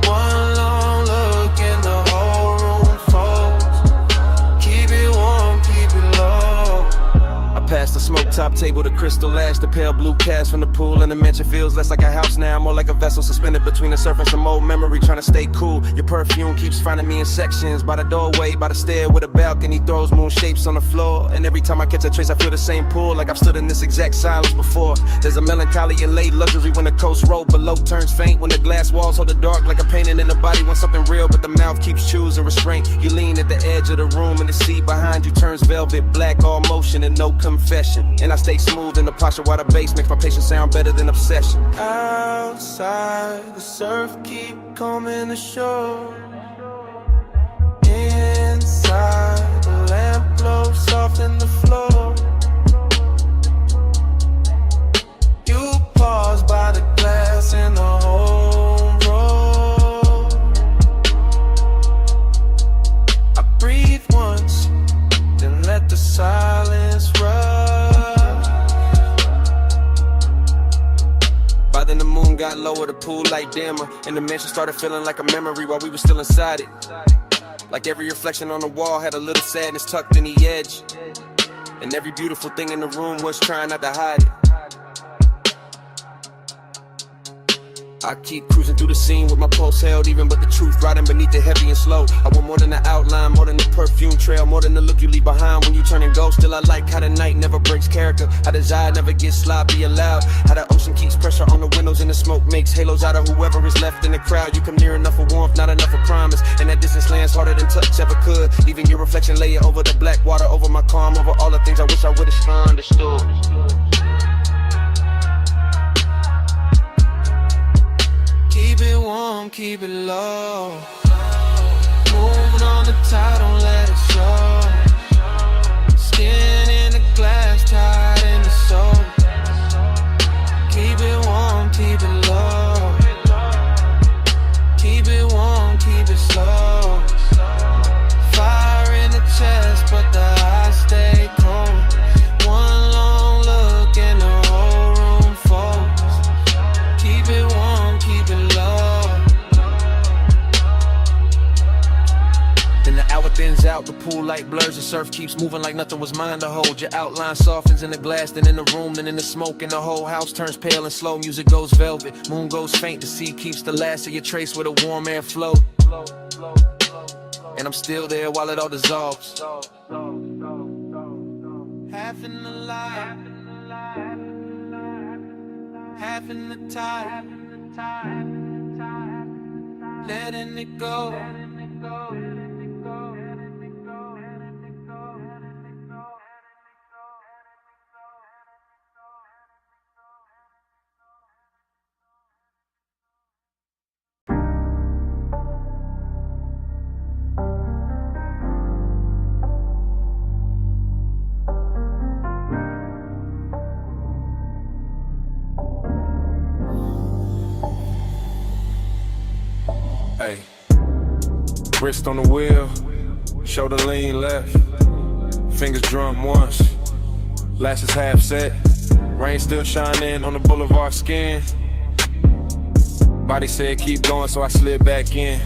One long look and the whole room folds. Keep it warm, keep it low. I passed the smoke top table, the crystal ash, the pale blue cast from the pool, and the mansion feels less like a house now, more like a vessel suspended between the surf and some old memory, trying to stay cool. Your perfume keeps finding me in sections, by the doorway, by the stair with a balcony, throws moon shapes on the floor, and every time I catch a trace I feel the same pull, like I've stood in this exact silence before. There's a melancholy and late luxury when the coast road below turns faint, when the glass walls hold the dark like a painting in the body wants something real, but the mouth keeps choosing restraint. You lean at the edge of the room and the sea behind you turns velvet black, all motion and no confession, and I stay smooth in the posture while the bass makes my patience sound better than obsession. Outside, the surf keep coming ashore. Inside, the lamp glow soft in the floor. You pause by the glass in the home row. I breathe once, then let the silence rush. By then the moon got lower, the pool light dimmer, and the mansion started feeling like a memory while we were still inside it. Like every reflection on the wall had a little sadness tucked in the edge, and every beautiful thing in the room was trying not to hide it. I keep cruising through the scene with my pulse held even, but the truth riding beneath it heavy and slow. I want more than the outline, more than the perfume trail, more than the look you leave behind when you turn and go. Still I like how the night never breaks character, how desire never gets sloppy allowed, how the ocean keeps pressure on the windows and the smoke makes halos out of whoever is left in the crowd. You come near enough for warmth, not enough for promise, and that distance lands harder than touch ever could. Even your reflection lay it over the black water, over my calm, over all the things I wish I would've understood. Keep it warm, keep it low. Moving on the tide, don't let it show. Skin in the glass, tied in the soul. Keep it warm, keep it low. Keep it warm, keep it slow. Fire in the chest, but the eyes stay cold. One long look and the whole room folds. Keep it warm, keep it low. Then the hour thins out, the pool light blurs, the surf keeps moving like nothing was mine to hold. Your outline softens in the glass, then in the room, then in the smoke, and the whole house turns pale and slow. Music goes velvet, moon goes faint, the sea keeps the last of your trace with a warm air flow. And I'm still there while it all dissolves. Half in the light, half in the tide, letting it go. Hey, wrist on the wheel, shoulder lean left, fingers drum once, lashes half set, rain still shining on the boulevard skin. Body said keep going, so I slid back in.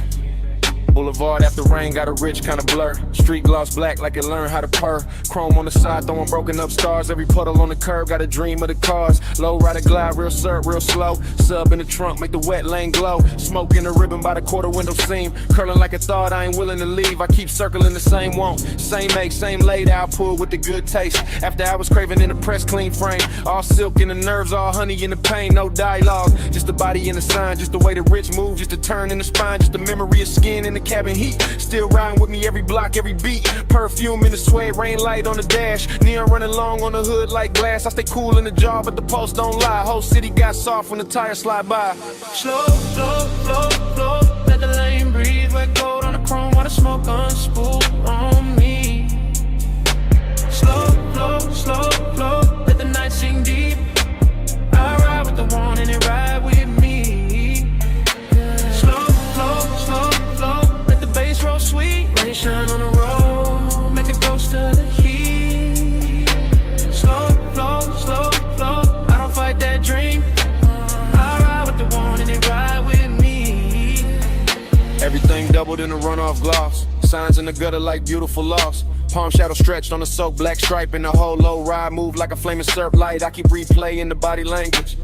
Boulevard after rain got a rich kind of blur. Street gloss black like it learned how to purr. Chrome on the side throwing broken up stars. Every puddle on the curb got a dream of the cars. Low rider glide real surf real slow. Sub in the trunk make the wet lane glow. Smoke in the ribbon by the quarter window seam. Curling like a thought I ain't willing to leave. I keep circling the same want. Same make, same laid out pull with the good taste. After I was craving in the press clean frame. All silk in the nerves, all honey in the pain. No dialogue, just the body and the sign. Just the way the rich move, just the turn in the spine. Just the memory of skin in the cabin heat. Still riding with me every block, every beat. Perfume in the suede, rain light on the dash. Neon running long on the hood like glass. I stay cool in the jar, but the post don't lie. Whole city got soft when the tires slide by. Slow, flow, flow, flow. Let the lane breathe. Wet gold on the chrome while the smoke unspool on me. night sink deep. I ride with the one and it ride with me. Slow, slow, slow, slow. Let the bass roll sweet. Rain shine on the road, make it close to the heat. Slow, slow, slow, slow. I don't fight that dream. I ride with the one and it ride with me. Everything doubled in a runoff gloss. Signs in the gutter like beautiful loss. Palm shadow stretched on the soaked black stripe, and the whole low ride move like a flaming syrup light. I keep replaying the body language.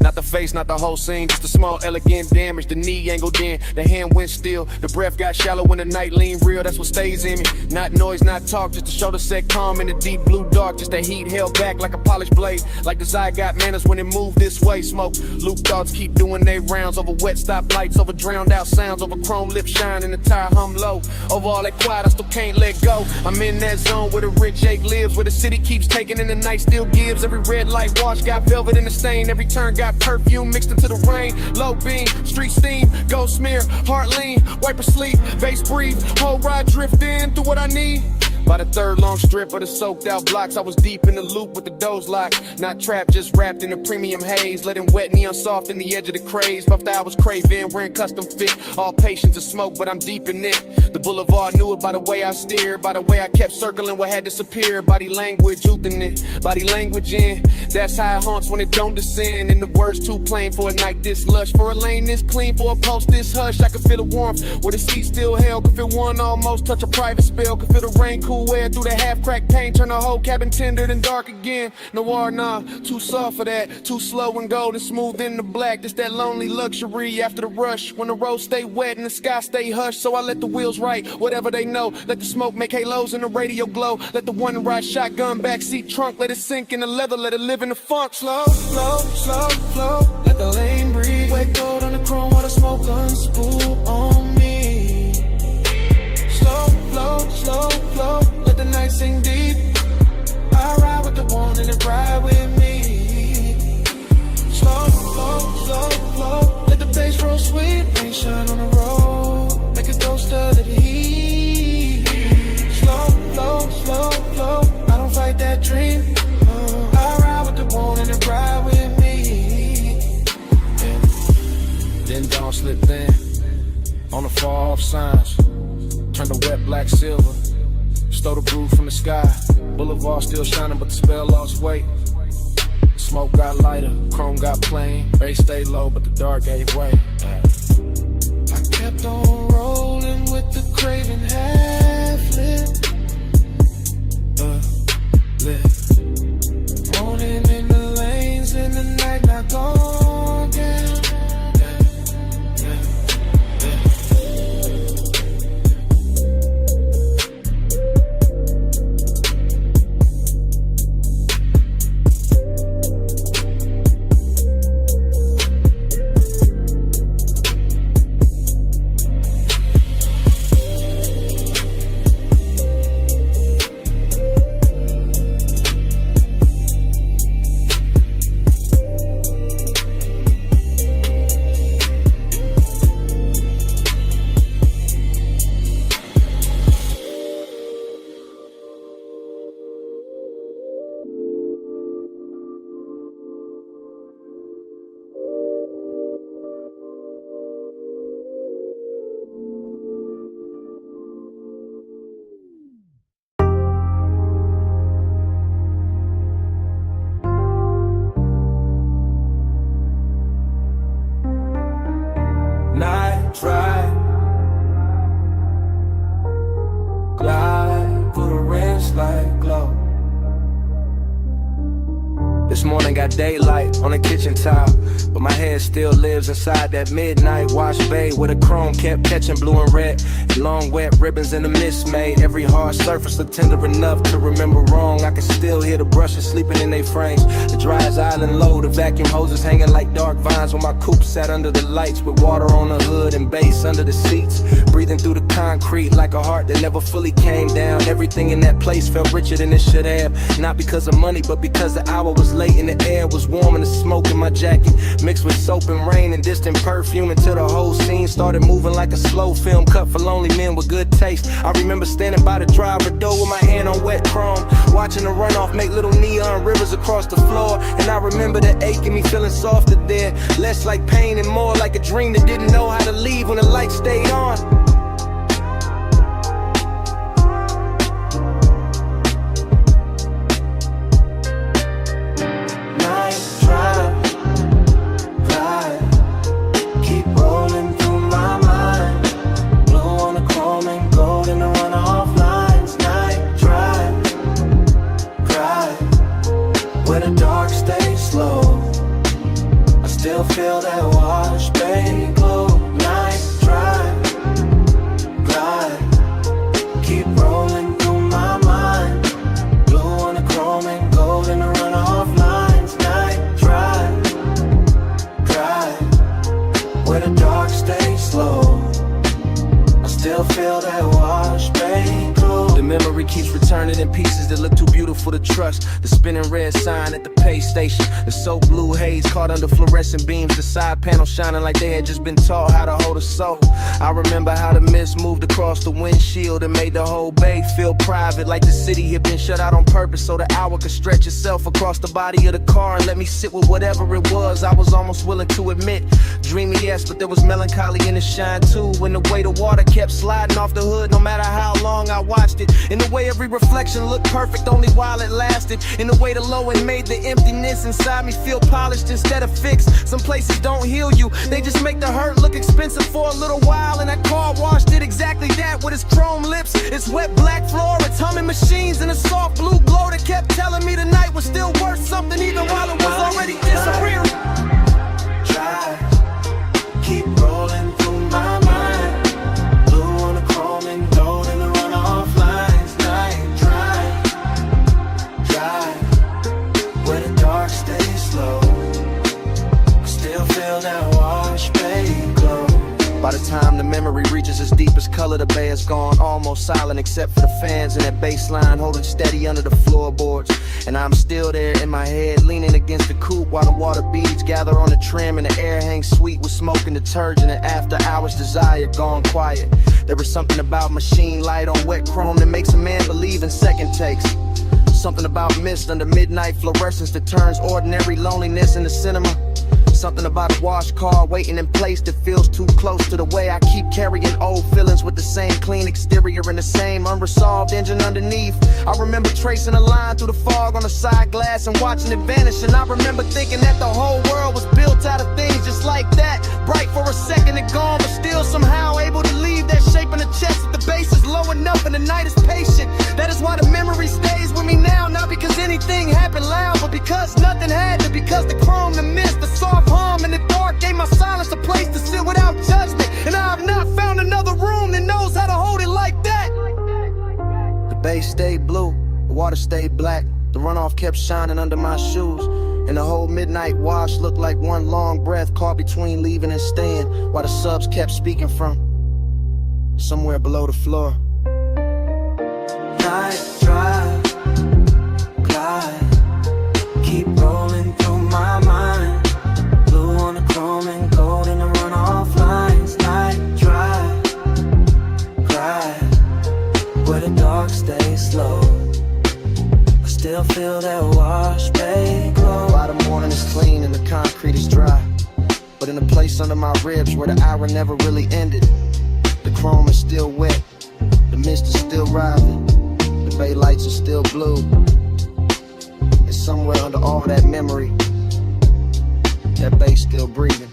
Not the face, not the whole scene, just a small elegant damage. The knee angled in, the hand went still. The breath got shallow when the night leaned real, that's what stays in me. Not noise, not talk, just the shoulder set calm in the deep blue dark. Just that heat held back like a polished blade. Like desire got manners when it moved this way. Smoke, loop thoughts keep doing their rounds. Over wet stop lights, over drowned out sounds. Over chrome lip shine and the tire hum low. Over all that quiet, I still can't let go. I'm in that zone where the rich ache lives, where the city keeps taking and the night still gives. Every red light wash got velvet in the stain. Every turn got perfume mixed into the rain. Low beam, street steam, go smear, heart lean, wipe or sleep, bass breathe, whole ride drift in through what I need. By the third long strip of the soaked out blocks, I was deep in the loop with the doors locked. Not trapped, just wrapped in a premium haze. Letting wet neon soft in the edge of the craze. Puffed I was craving, wearing custom fit. All patience to smoke, but I'm deep in it. The boulevard knew it by the way I steered. By the way I kept circling what had disappeared. Body language, youthing it. Body language in. That's how it haunts when it don't descend. And the words too plain for a night this lush. For a lane this clean, for a pulse this hush. I could feel the warmth where the seat still held. Could feel one almost touch a private spell. Could feel the rain cool air through the half-cracked paint, turn the whole cabin tender and dark again. Noir, nah, too soft for that. Too slow and gold and smooth in the black. It's that lonely luxury after the rush. When the roads stay wet and the sky stay hushed. So I let the wheels write whatever they know. Let the smoke make halos and the radio glow. Let the one ride shotgun backseat trunk. Let it sink in the leather, let it live in the funk. Slow, slow, slow, slow. Let the lane breathe. Wet gold on the chrome while the smoke unspool on me. Slow, slow, slow, slow. Let the night sink deep. I ride with the one and it ride with me. Slow, slow, slow, slow. Let the bass roll sweet. Rain shine on the road. Make it go to the heat. Slow, slow, slow, slow. I don't fight that dream. I ride with the one and it ride with me. Yeah. Then dawn slipped in on the far off signs. Turned the wet black silver. Stole the brew from the sky. Boulevard still shining, but the spell lost weight. Smoke got lighter, chrome got plain. Bass stayed low, but the dark gave way. I kept on rolling with the craving half lit. Lit. Morning in the lanes, in the night not gone down. This morning got daylight on the kitchen tile, but my head still lives inside that midnight wash bay where the chrome kept catching blue and red. And long wet ribbons in the mist made every hard surface look tender enough to remember wrong. I can still hear the brushes sleeping in their frames. The dryer's island low, the vacuum hoses hanging like dark vines when my coupe sat under the lights with water on the hood and bass under the seats. Breathing through the concrete like a heart that never fully came down. Everything in that place felt richer than it should have. Not because of money, but because the hour was late and the air was warm and the smoke in my jacket mixed with soap and rain and distant perfume until the whole scene started moving like a slow film cut for lonely men with good taste. I remember standing by the driver door with my hand on wet chrome, watching the runoff make little neon rivers across the floor. And I remember the ache in me feeling softer there, less like pain and more like a dream that didn't know how to leave when the light stayed on. Feel that wash, baby, glow. Night drive, glide, keep rolling through my mind. Blue on the chrome and gold in the runoff lines. Night drive, where the dark stays slow. I still feel that wash, baby, glow. The memory keeps returning in pieces that look too beautiful to trust. The spinning red sign at the pay station, the soap blue haze caught under fluorescent beams, the side panel shining like they had just been taught how to hold a soul. I remember how the mist moved across the windshield and made the whole bay feel private, like the city had been shut out on purpose so the hour could stretch itself across the body of the car and let me sit with whatever it was I was almost willing to admit. Dreamy, yes, but there was melancholy in the shine too, when the way the water kept sliding off the hood no matter how long I watched it, in the way every reflection looked perfect only while it lasted, in the way the low end made the emptiness inside me feel polished instead of fixed. Some places don't heal you, they just make the hurt look expensive for a little while, and that car wash did exactly that with its chrome lips, its wet black floor, its humming machines, and a soft blue glow that kept telling me the night was still worth something even while it was already disappearing. Drive, keep rolling through my mind. Blue on the chrome and gold in the runoff lines. Night drive, where the dark stays slow. I still feel that wash, baby, glow. By the time the memory reaches its deepest color, the bay is gone, almost silent except for the fans and that bass line holding steady under the floorboards. And I'm still there in my head, leaning against the coupe while the water beads gather on the trim and the air hangs sweet with smoke and detergent and after hours desire gone quiet. There is something about machine light on wet chrome that makes a man believe in second takes. Something about mist under midnight fluorescence that turns ordinary loneliness into cinema. Something about a wash car waiting in place that feels too close to the way I keep carrying old feelings with the same clean exterior and the same unresolved engine underneath. I remember tracing a line through the fog on the side glass and watching it vanish, and I remember thinking that the whole world was built out of things just like that, bright for a second and gone, but still somehow able to leave that shape in the chest if the bass is low enough and the night is patient. That is why the memory stays with me now, not because anything happened loud, but because nothing had to, because the chrome, the mist, the soft hum in the dark gave my silence a place to sit without judgment, and I have not found another room that knows how to hold it like that. The bay stayed blue, the water stayed black, the runoff kept shining under my shoes, and the whole midnight wash looked like one long breath caught between leaving and staying, while the subs kept speaking from somewhere below the floor. Night drive, glide, keep rolling through my mind. Blue on the chrome and gold in the runoff lines. Night drive, glide, where the dark stays slow. I still feel that wash, baby, glow. By the morning is clean and the concrete is dry, but in a place under my ribs where the hour never really ended, the chrome is still wet, the mist is still rising, the bay lights are still blue. And somewhere under all that memory, that bass still breathing.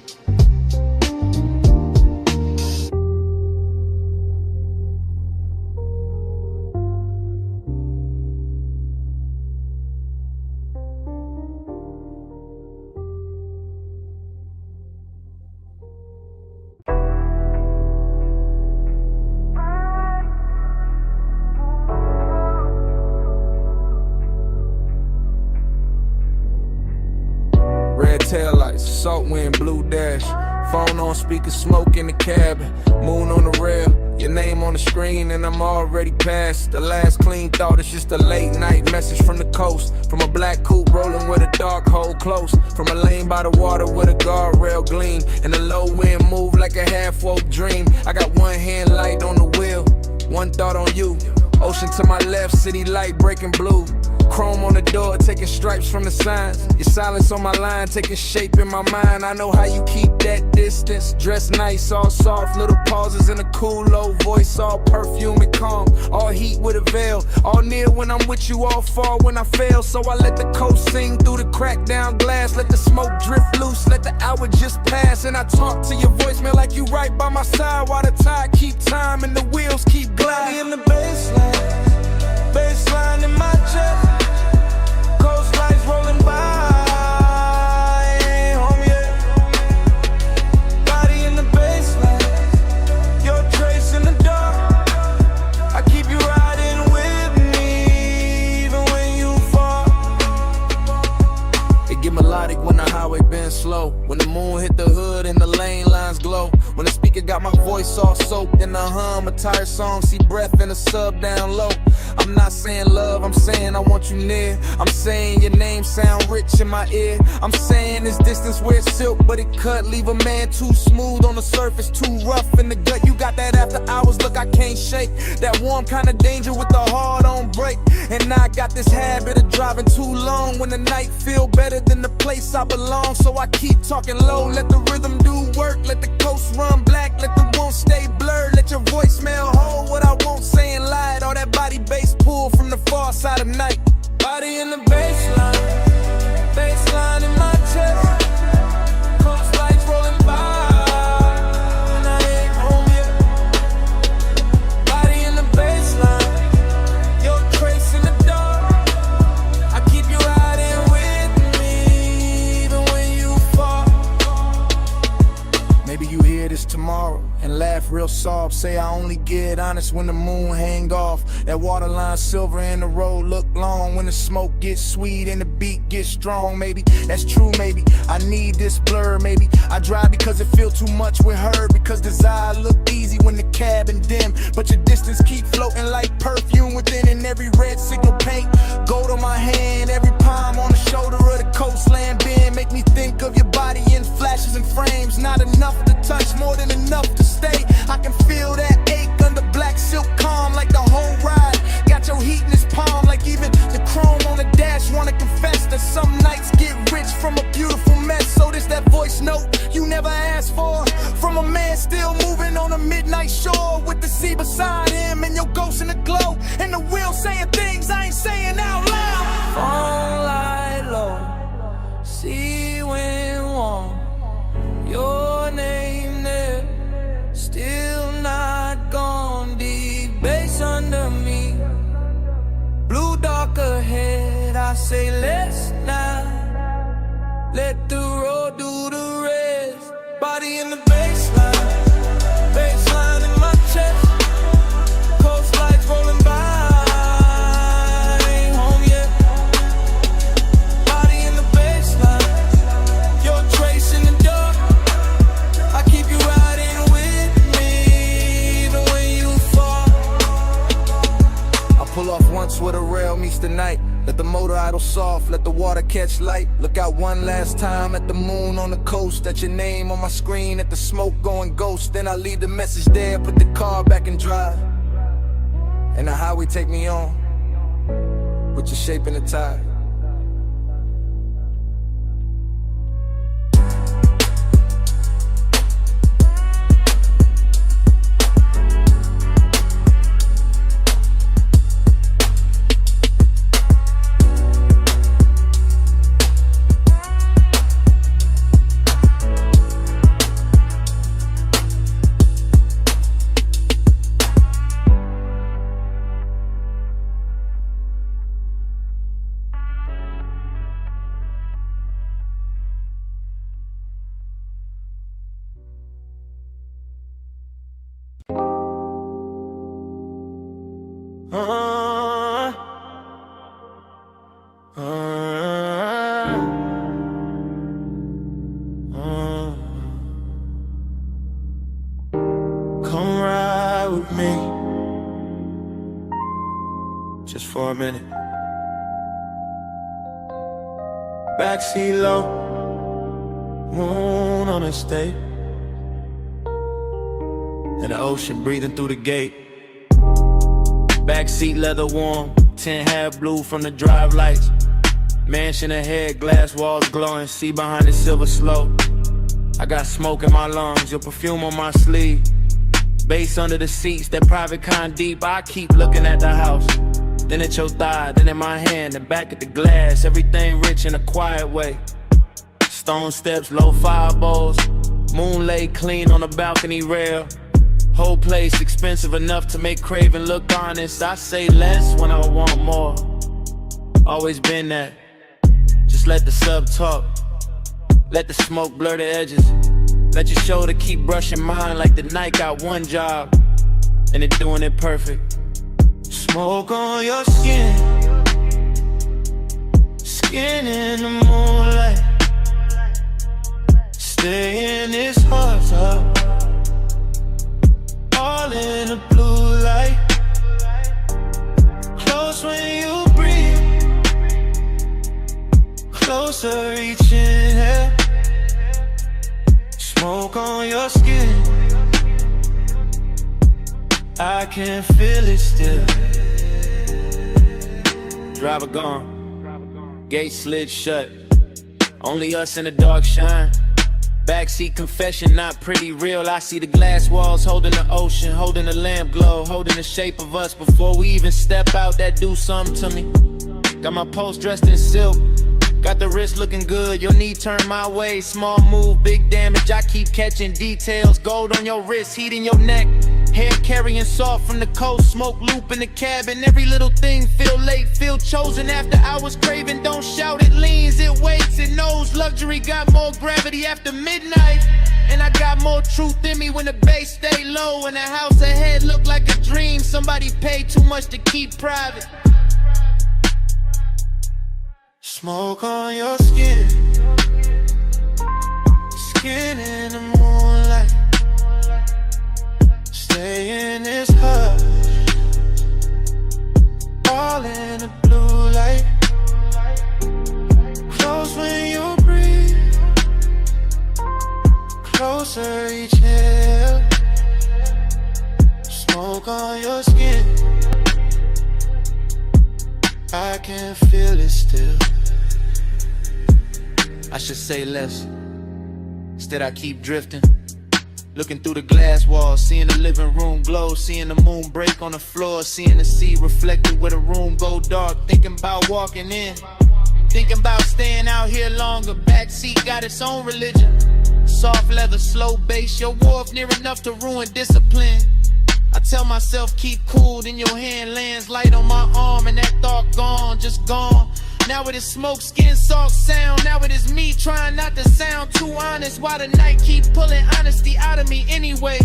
Red taillights, salt wind, blue dash. Phone on speaker, smoke in the cabin. Moon on the rail, your name on the screen, and I'm already past the last clean thought. It's just a late night message from the coast. From a black coupe rolling with a dark hole close. From a lane by the water with a guardrail gleam. And the low wind move like a half-woke dream. I got one hand light on the wheel, one thought on you. Ocean to my left, city light breaking blue. Chrome on the door, taking stripes from the signs. Your silence on my line, taking shape in my mind. I know how you keep that distance. Dress nice, all soft, little pauses in a cool low voice. All perfume and calm, all heat with a veil. All near when I'm with you, all far when I fail. So I let the coast sing through the cracked down glass. Let the smoke drift loose, let the hour just pass. And I talk to your voicemail like you right by my side. While the tide keep time and the wheels keep gliding. In the baseline, baseline in my chest. Coastline's rolling by, I ain't home yet. Body in the baseline, your trace in the dark. I keep you riding with me, even when you fall. It get melodic when the highway been slow. When the moon hit the hood and the lane lines glow. When the speaker got my voice all soaked in the hum, a tired song, see breath in a sub down low. I'm not saying love, I'm saying I want you near. I'm saying your name sound rich in my ear. I'm saying this distance where it's silk, but it cut. Leave a man too smooth on the surface, too rough in the gut. You got that after hours look I can't shake. That warm kind of danger with the heart on break. And now I got this habit of driving too long when the night feel better than the place I belong. So I keep talking low, let the rhythm do work. Let the coast run black, let the won't stay blurred. Let your voicemail hold what I won't say and lie. All that body bass pull from the far side of night. Body in the baseline, baseline in my chest. Coast lights rolling by, and I ain't home yet. Body in the baseline, your trace in the dark. I keep you riding with me, even when you fall. Maybe you hear this tomorrow and laugh real soft. Say I only get honest when the moon hang off. That waterline silver and the road look long. When the smoke gets sweet and the beat gets strong. Maybe that's true, maybe I need this blur. Maybe I drive because it feel too much with her. Because desire look easy when the cabin dim. But your distance keep floating like perfume within. And every red signal paint gold on my hand. Every palm on the shoulder of the coastland bend. Make me think of your body in flashes and frames. Not enough to touch, more than enough to stay. I can feel that ache under black silk calm. Like the whole ride got your heat in his palm. Like even the chrome on the dash. Wanna confess that some nights get rich from a beautiful mess. So this that voice note you never asked for, from a man still moving on a midnight shore. With the sea beside him and your ghost in the glow. And the wheel saying things I ain't saying out loud. Phone light low, sea wind warm. Your name there, still not gone. Deep bass under me, blue dark ahead. I say let's not let the road do the rest. Body in the baseline, baseline in my chest. Coast lights rolling by, I ain't home yet. Body in the baseline, your trace in the dark. I keep you riding with me, even when you fall. I pull off once where the rail meets the night. Let the motor idle soft, let the water catch light. Look out one last time at the moon on the coast. At your name on my screen, at the smoke going ghost. Then I leave the message there, put the car back in drive. And the highway take me on, with your shape in the tide. with me? Just for a minute. Backseat low, moon on the state, and the ocean breathing through the gate. Backseat leather warm, tint half blue from the drive lights. Mansion ahead, glass walls glowing, see behind the silver slope. I got smoke in my lungs, your perfume on my sleeve. Bass under the seats, that private kind deep. I keep looking at the house, then at your thigh, then in my hand, the back of the glass. Everything rich in a quiet way. Stone steps, low fire bowls, moon laid clean on the balcony rail. Whole place expensive enough to make craving look honest. I say less when I want more. Always been that. Just let the sub talk. Let the smoke blur the edges. Let your shoulder keep brushing mine like the night got one job, and it doing it perfect. Smoke on your skin, skin in the moonlight. Stay in this hot tub, all in the blue light. Close when you breathe, closer reaching here. Smoke on your skin, I can feel it still. Driver gone, gate slid shut, only us in the dark shine. Backseat confession, not pretty real. I see the glass walls holding the ocean, holding the lamp glow, holding the shape of us before we even step out. That do something to me. Got my post dressed in silk, got the wrist looking good, your knee turned my way. Small move, big damage, I keep catching details. Gold on your wrist, heat in your neck. Hair carrying soft from the coast, smoke loop in the cabin. Every little thing feel late, feel chosen after hours craving. Don't shout, it leans, it waits, it knows luxury got more gravity after midnight. And I got more truth in me when the bass stay low, and the house ahead look like a dream somebody paid too much to keep private. Smoke on your skin, skin in the moonlight. Stay in this hush, all in the blue light. Close when you breathe, closer each inhale. Smoke on your skin, I can feel it still. I should say less, instead I keep drifting. Looking through the glass walls, seeing the living room glow, seeing the moon break on the floor, seeing the sea reflected where the room go dark. Thinking about walking in, thinking about staying out here longer. Backseat got its own religion. Soft leather, slow bass, your wharf near enough to ruin discipline. I tell myself keep cool, then your hand lands light on my arm, and that thought gone, just gone. Now it is smoke, skin, salt, sound. Now it is me trying not to sound too honest. Why the night keep pulling honesty out of me anyway?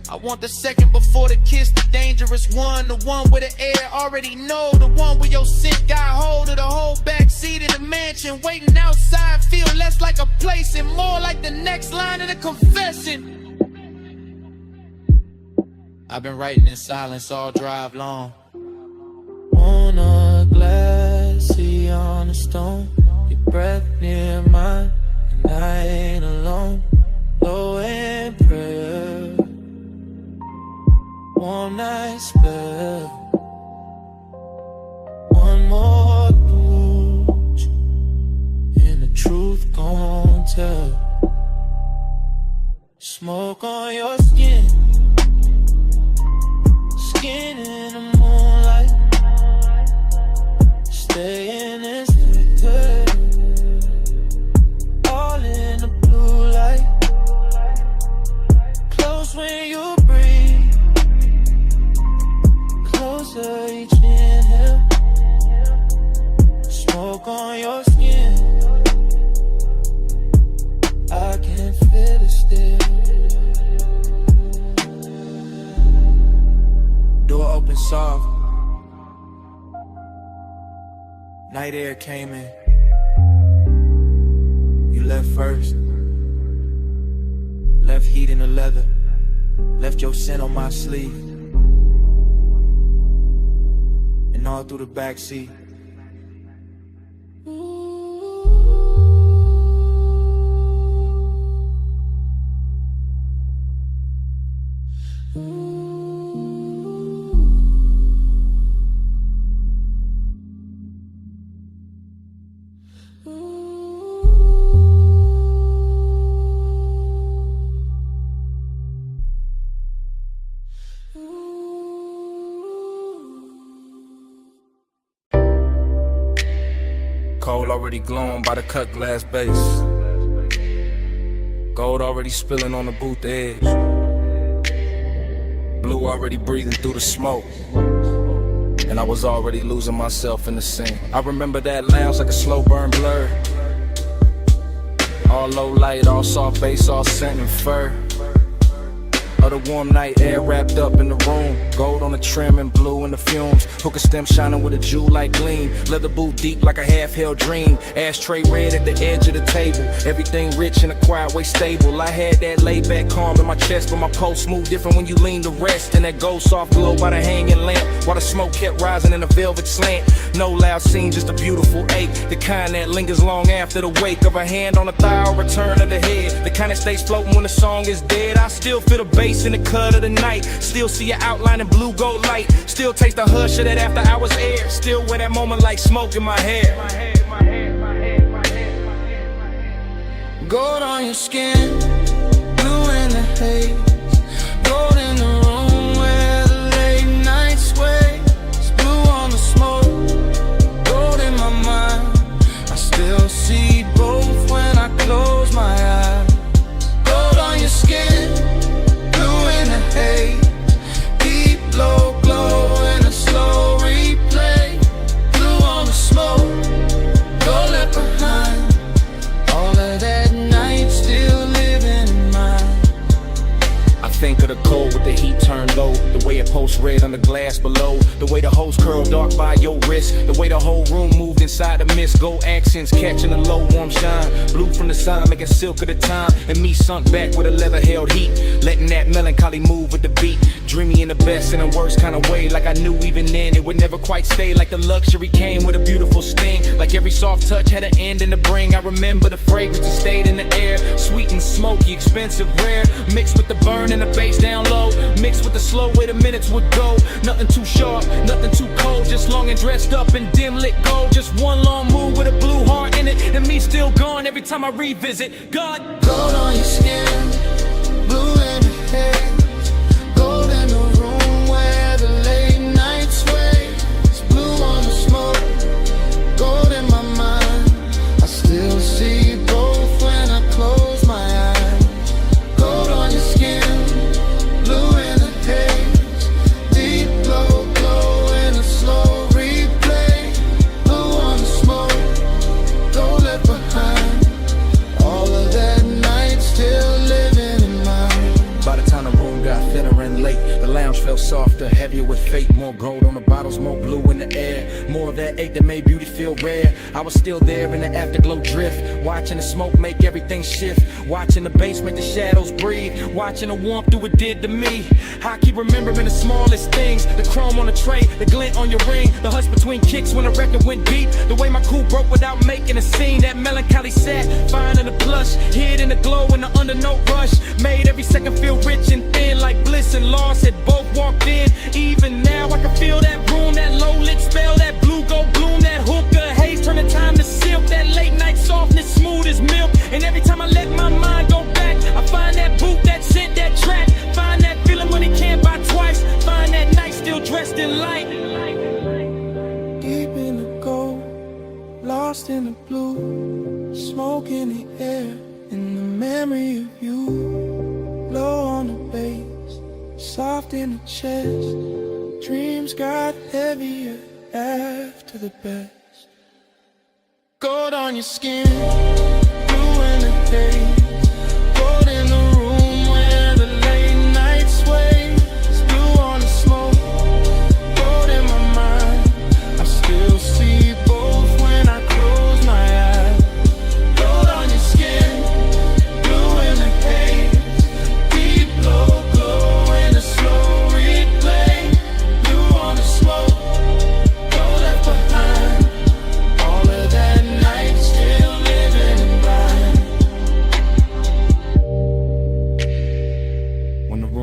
I want the second before the kiss, the dangerous one. The one where the air already know. The one where your scent got hold of the whole backseat in the mansion. Waiting outside feel less like a place and more like the next line of the confession. I've been writing in silence all drive long. On a glassy on a stone, your breath near mine, and I ain't alone. Low in prayer, one night spell, one more touch, and the truth gon' tell. Smoke on your skin, skin in the moonlight. Stay in this picture, all in the blue light. Close when you breathe, closer each inhale. Smoke on your skin, I can feel it still. Door open soft, night air came in. You left first, left heat in the leather, left your scent on my sleeve. all through the backseat. Coal already glowing by the cut glass base. Gold already spilling on the booth edge. Blue already breathing through the smoke. And I was already losing myself in the scene. I remember that lounge like a slow burn blur. All low light, all soft bass, all scent and fur. Of the warm night air wrapped up in the room. Gold on the trim and blue in the fumes. Hookah stem shining with a jewel-like gleam. Leather boot deep like a half-held dream. Ashtray red at the edge of the table. Everything rich in a quiet way stable. I had that laid-back calm in my chest, but my pulse moved different when you lean to rest. And that gold soft glow by the hanging lamp, while the smoke kept rising in a velvet slant. No loud scene, just a beautiful ache. The kind that lingers long after the wake of a hand on a thigh or return of the head. The kind that stays floating when the song is dead. I still feel the bass in the cut of the night. Still see your outline in blue gold light. Still taste the hush of that after hours air. Still wear that moment like smoke in my hair. Gold on your skin, blue in the haze. Gold in the room where the late night sways. Blue on the smoke, gold in my mind. I still see both when I close my eyes. Gold on your skin, blue in the haze. Deep low glow in a slow replay. Blue on the smoke, gold left behind. All of that night still living in mine. I think of the cold with the heat turned low. The way it pulsed red on the glass below. The way the hose curled dark by your wrist. The way the whole room moved inside the mist. Gold accents catching the low warm shine. Blue from the sun making silk of the time. And me sunk back with a leather held heat. Letting that melancholy move with the beat. Dreamy in the best and the worst kind of way. Like I knew even then it would never quite stay. Like the luxury came with a beautiful sting. Like every soft touch had an end in the bring. I remember the fragrance that stayed in the air. Sweet and smoky, expensive, rare. Mixed with the burn and the bass down low. Mixed with the slow way the minutes would go. Nothing too sharp, nothing too cold. Just long and dressed up in dim lit gold. Just one long move with a blue heart in it. And me still gone every time I revisit. God. Gold on your skin, blue in the haze. Gold in the room where the late night sways. Blue on the smoke, gold in my mind. I still see both when I close my eyes. Gold on your skin, blue in the haze. Deep low glow in a slow replay. Blue on the smoke, gold left behind. All of that night still living in mine. By the time the room got thinner and late, the lounge felt softer, heavier with fate. More gold on the bottles, more blue in the air. More of that ache that made beauty feel rare. I was still there in the afterglow drift, watching the smoke make everything shift. Watching the bass make the shadows breathe. Watching the warmth do what it did to me. I keep remembering the smallest things. The chrome on the tray, the glint on your ring. The hush between kicks when the record went deep. The way my cool broke without making a scene. That melancholy sat, fine in the plush. Hid in the glow in the undernote rush. Made every second feel rich and thin. Like bliss and loss had both walked in. Even now I can feel that room. That low lit spell. That blue gold bloom. That hookah haze turn the time to silk. That late night softness smooth as milk. And every time I let my mind go back, I find that boot, that scent, that track. Find that feeling when it can't buy twice. Find that night still dressed in light. Deep in the gold, lost in the blue. Smoke in the air, in the memory of you. Low on the bass, soft in the chest. Dreams got heavier after the best. Gold on your skin, blue in the haze. Gold in the room where the late night sways. Blue on the smoke, gold in my mind. I still see both when I close my eyes. Gold on your skin, blue in the haze. Deep low glow in a slow replay. Blue on the smoke, gold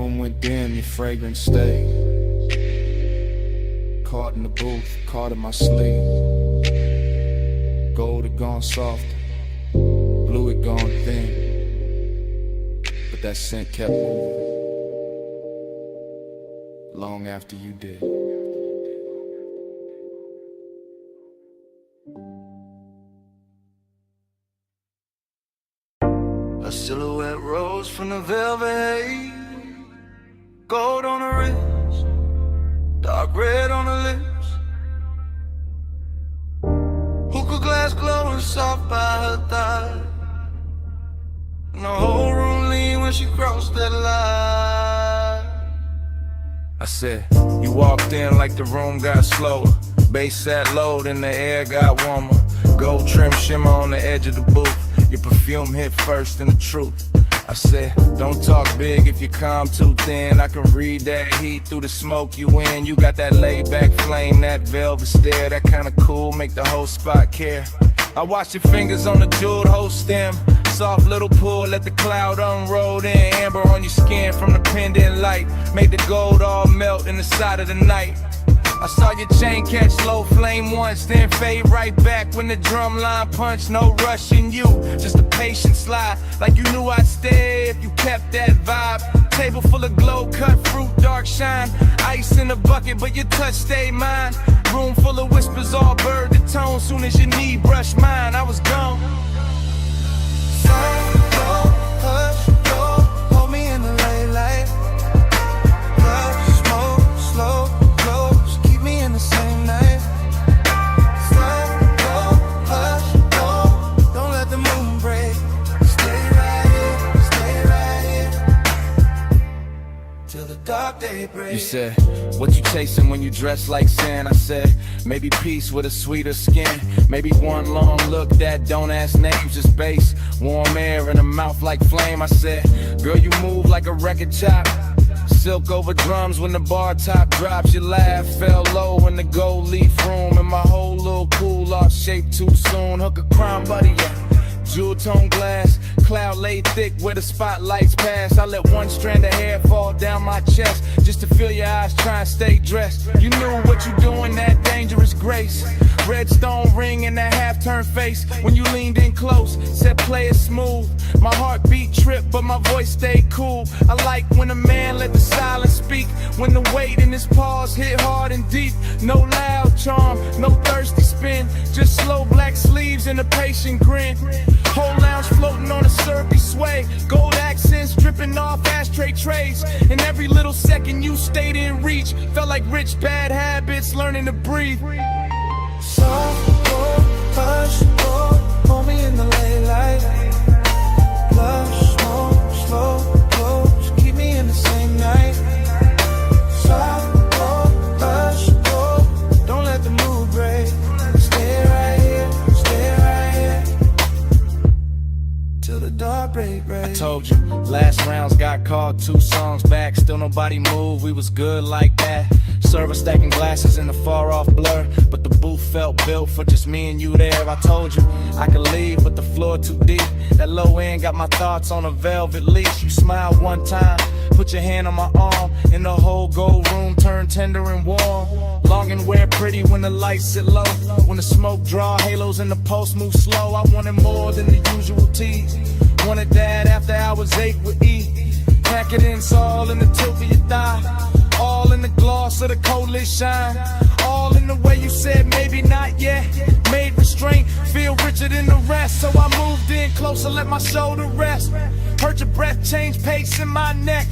room went dim, your fragrance stayed. Caught in the booth, caught in my sleep. Gold had gone soft, blue had gone thin, but that scent kept moving long after you did. A silhouette rose from the velvet haze, gold on her wrist, dark red on her lips. Hookah glass glowing soft by her thigh, and the whole room leaned when she crossed that line. I said, you walked in like the room got slower. Bass sat low, then the air got warmer. Gold trim shimmer on the edge of the booth. Your perfume hit first in the truth. I said, don't talk big if you calm too thin. I can read that heat through the smoke you in. You got that laid back flame, that velvet stare, that kinda cool, make the whole spot care. I watch your fingers on the jeweled hoe stem. Soft little pull, let the cloud unroll in. Amber on your skin from the pendant light, make the gold all melt in the side of the night. I saw your chain catch low flame once, then fade right back when the drum line punched. No rush in you, just a patient slide, like you knew I'd stay if you kept that vibe. Table full of glow, cut fruit, dark shine. Ice in the bucket, but your touch stayed mine. Room full of whispers, all bird to tone. Soon as your knee brushed mine, I was gone. Hush, go, hold me in the late light. Love, smoke, slow, close, keep me in the same night. Slow, go, hush, go, don't let the moon break. Stay right here, till the dark day breaks. You said, what you chasing when you dress like sand? I said, maybe peace with a sweeter skin. Maybe one long look that don't ask names, just bass. Warm air in a mouth like flame. I said, girl, you move like a record chop. Silk over drums when the bar top drops. Your laugh fell low in the gold leaf room, and my whole little pool lost shape too soon. Hook a crime buddy, yeah. Jewel tone glass, cloud laid thick where the spotlights pass. I let one strand of hair fall down my chest just to feel your eyes try and stay dressed. You knew what you doing, that dangerous grace. Red stone ring and that half-turn face when you leaned in close, said play it smooth. My heartbeat tripped, but my voice stayed cool. I like when a man let the silence speak, when the weight in his pause hit hard and deep. No loud charm, no thirsty spin, just slow black sleeves and a patient grin. Whole lounge floating on a syrupy sway, gold accents dripping off ashtray trays. And every little second you stayed in reach felt like rich bad habits learning to breathe. Soft, go, hush, go, hold me in the late light. Love, smoke, slow, close, keep me in the same night. Soft, go, hush, go, don't let the mood break. Stay right here, till the dark break. I told you, last rounds got called 2 songs back. Still nobody moved, we was good like that. Server stacking glasses in the far off blur, but the booth felt built for just me and you there. I told you I could leave, but the floor too deep. That low end got my thoughts on a velvet leash. You smiled one time, put your hand on my arm, and the whole gold room turned tender and warm. Long and wear pretty when the lights sit low, when the smoke draw halos and the pulse move slow. I wanted more than the usual tease, wanted that after hours 8 with E. Pack it in, it's all in the tilt of your thigh, all in the gloss of the coldest shine, all in the way you said maybe not yet. Made restraint feel richer than the rest, so I moved in closer, let my shoulder rest. Heard your breath change pace in my neck.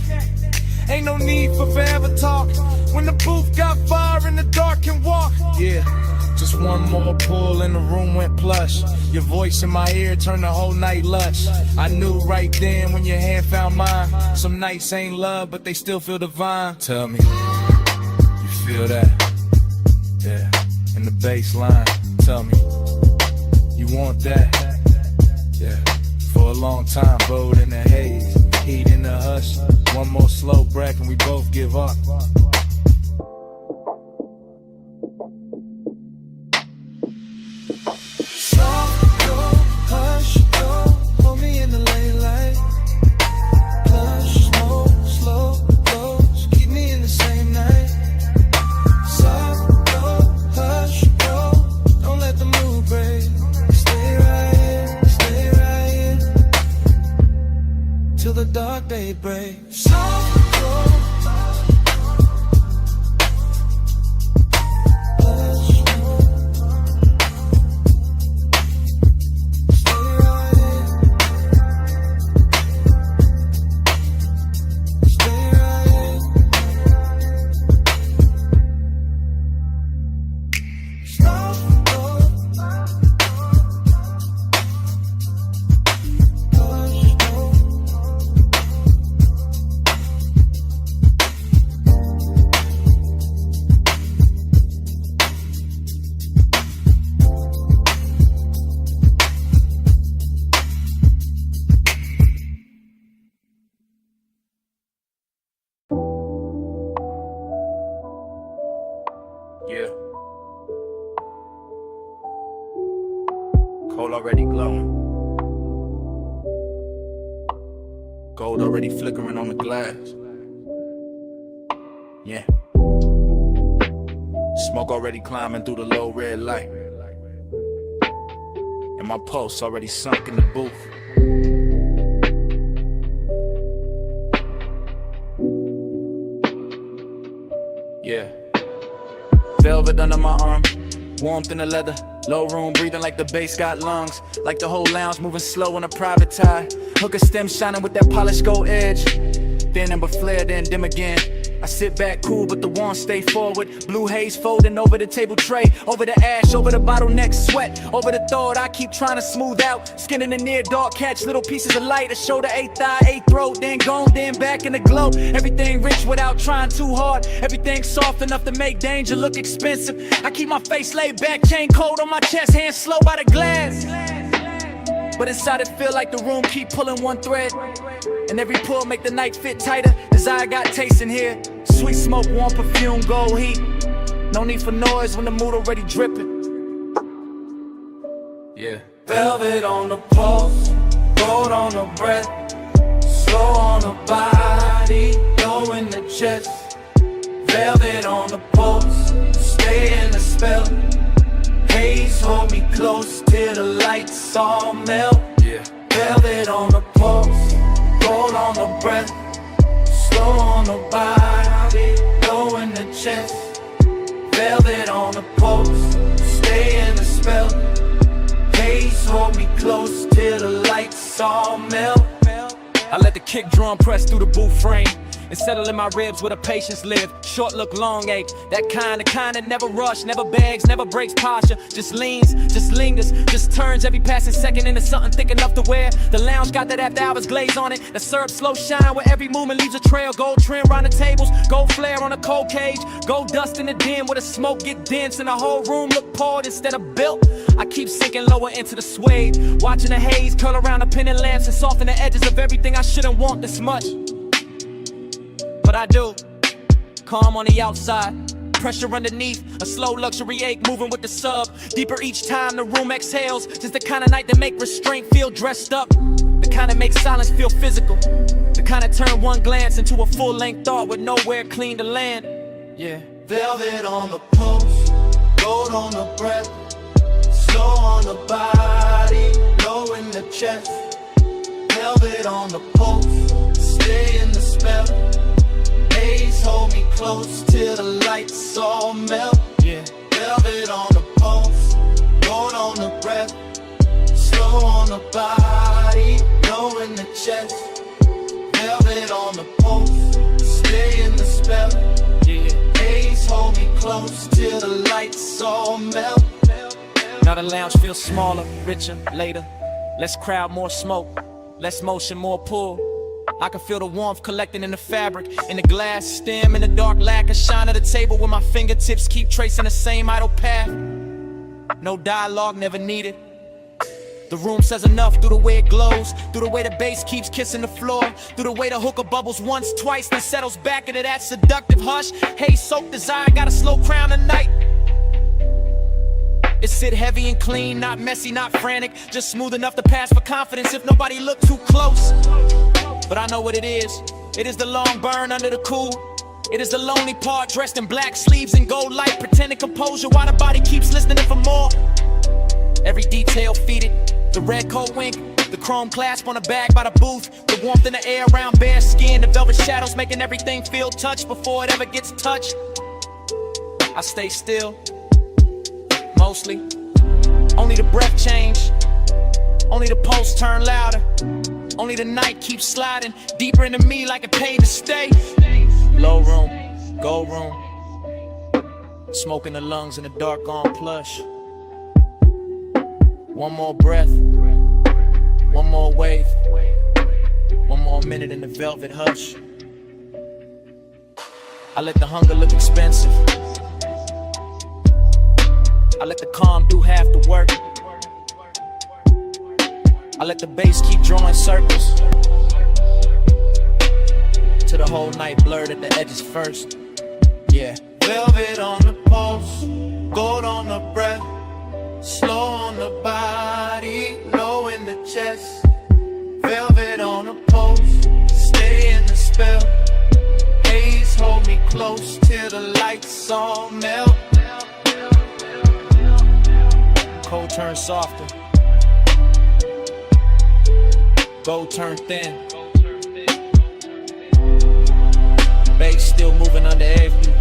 Ain't no need for forever talk when the booth got fire and the dark can walk. Yeah, just one more pull and the room went plush. Your voice in my ear turned the whole night lush. I knew right then when your hand found mine. Some nights ain't love, but they still feel divine. Tell me, you feel that? Yeah, in the bass line. Tell me, you want that? Yeah, for a long time, bowed in the haze, heat in the hush. One more slow breath and we both give up. Soft, go, hush, go, hold me in the late light. Plush, smoke, slow, dark daybreak. Soft glow. Yeah. Coal already glowing. Gold already flickering on the glass. Yeah. Smoke already climbing through the low red light. And my pulse already sunk in the booth. Yeah. Velvet under my arm, warmth in the leather. Low room breathing like the bass got lungs. Like the whole lounge moving slow on a private tie. Hooker stem shining with that polished gold edge. Then amber flare, then dim again. I sit back cool, but the warmth stay forward. Blue haze folding over the table tray. Over the ash, over the bottleneck sweat. Over the thought I keep trying to smooth out. Skin in the near dark, catch little pieces of light. A shoulder, eighth eye, eighth throat. Then gone, then back in the glow. Everything rich without trying too hard. Everything soft enough to make danger look expensive. I keep my face laid back, chain cold on my chest. Hands slow by the glass. But inside it feel like the room keep pulling one thread. And every pull make the night fit tighter. Desire got taste in here. Sweet smoke, warm perfume, gold heat. No need for noise when the mood already dripping. Yeah. Velvet on the pulse, gold on the breath. Slow on the body, low in the chest. Velvet on the pulse, stay in the spell. Haze hold me close till the lights all melt. Yeah. Velvet on the pulse, gold on the breath. Slow on the body, low in the chest. Velvet on the pulse, stay in the spell. Haze hold me close till the lights all melt. I let the kick drum press through the booth frame and settle in my ribs where the patience live. Short look, long ache. That kind that never rush, never begs, never breaks posture. Just leans, just lingers, just turns every passing second into something thick enough to wear. The lounge got that after hours glaze on it. The syrup slow shine where every movement leaves a trail. Gold trim round the tables, gold flare on a cold cage. Gold dust in the den where the smoke get dense and the whole room look poured instead of built. I keep sinking lower into the suede, watching the haze curl around the pendant lamps and soften the edges of everything I shouldn't want this much. But I do. Calm on the outside, pressure underneath, a slow luxury ache moving with the sub. Deeper each time the room exhales, just the kind of night that make restraint feel dressed up. The kind that makes silence feel physical. The kind that turn one glance into a full-length thought with nowhere clean to land. Yeah. Velvet on the pulse, gold on the breath. Slow on the body, low in the chest. Velvet on the pulse, stay in the spell. Haze hold me close till the lights all melt. Yeah. Velvet on the pulse, gold on the breath. Slow on the body, low in the chest. Velvet on the pulse, stay in the spell. Yeah. Haze hold me close till the lights all melt. Now the lounge feels smaller, richer, later. Less crowd, more smoke. Less motion, more pull. I can feel the warmth collecting in the fabric, in the glass stem, in the dark lacquer shine at the table where my fingertips keep tracing the same idle path. No dialogue, never needed. The room says enough through the way it glows, through the way the bass keeps kissing the floor, through the way the hookah bubbles once, twice, then settles back into that seductive hush. Hey, soaked desire, got a slow crown tonight. It sit heavy and clean, not messy, not frantic, just smooth enough to pass for confidence if nobody look too close. But I know what it is. It is the long burn under the cool. It is the lonely part dressed in black sleeves and gold light, pretending composure while the body keeps listening for more. Every detail feeded, the red coat wink, The chrome clasp on the bag by the booth. The warmth in the air around bare skin. The velvet shadows making everything feel touched before it ever gets touched. I stay still, mostly. Only the breath change. Only the pulse turn louder. Only the night keeps sliding deeper into me like it paid to stay. Low room, gold room. Smoke in the lungs in the dark on plush. One more breath. One more wave. One more minute in the velvet hush. I let the hunger look expensive. I let the calm do half the work. I let the bass keep drawing circles till the whole night blurred at the edges first. Yeah. Velvet on the pulse, gold on the breath, slow on the body, low in the chest. Velvet on the pulse, stay in the spell. Haze hold me close till the lights all melt. Cold turn softer. Gold turn thin. Bass still moving under every.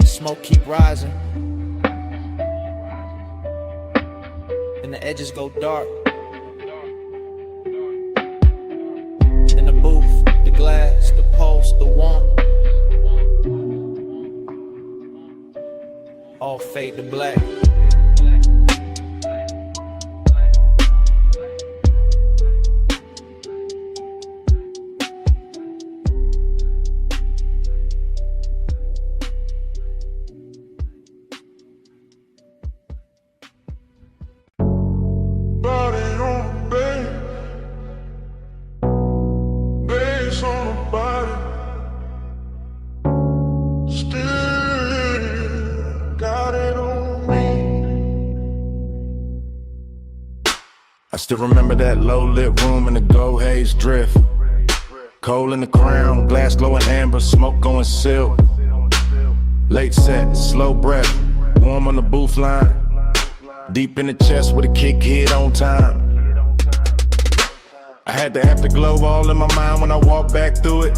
Smoke keep rising. And the edges go dark. In the booth, the glass, the pulse, the warmth. All fade to black. Body on the bed, bass on the body. Still got it on me. I still remember that low-lit room in the gold haze drift. Coal in the crown, glass glowing amber, smoke going silk. Late set, slow breath, warm on the booth line. Deep in the chest with a kick hit on time. I had the afterglow all in my mind when I walked back through it.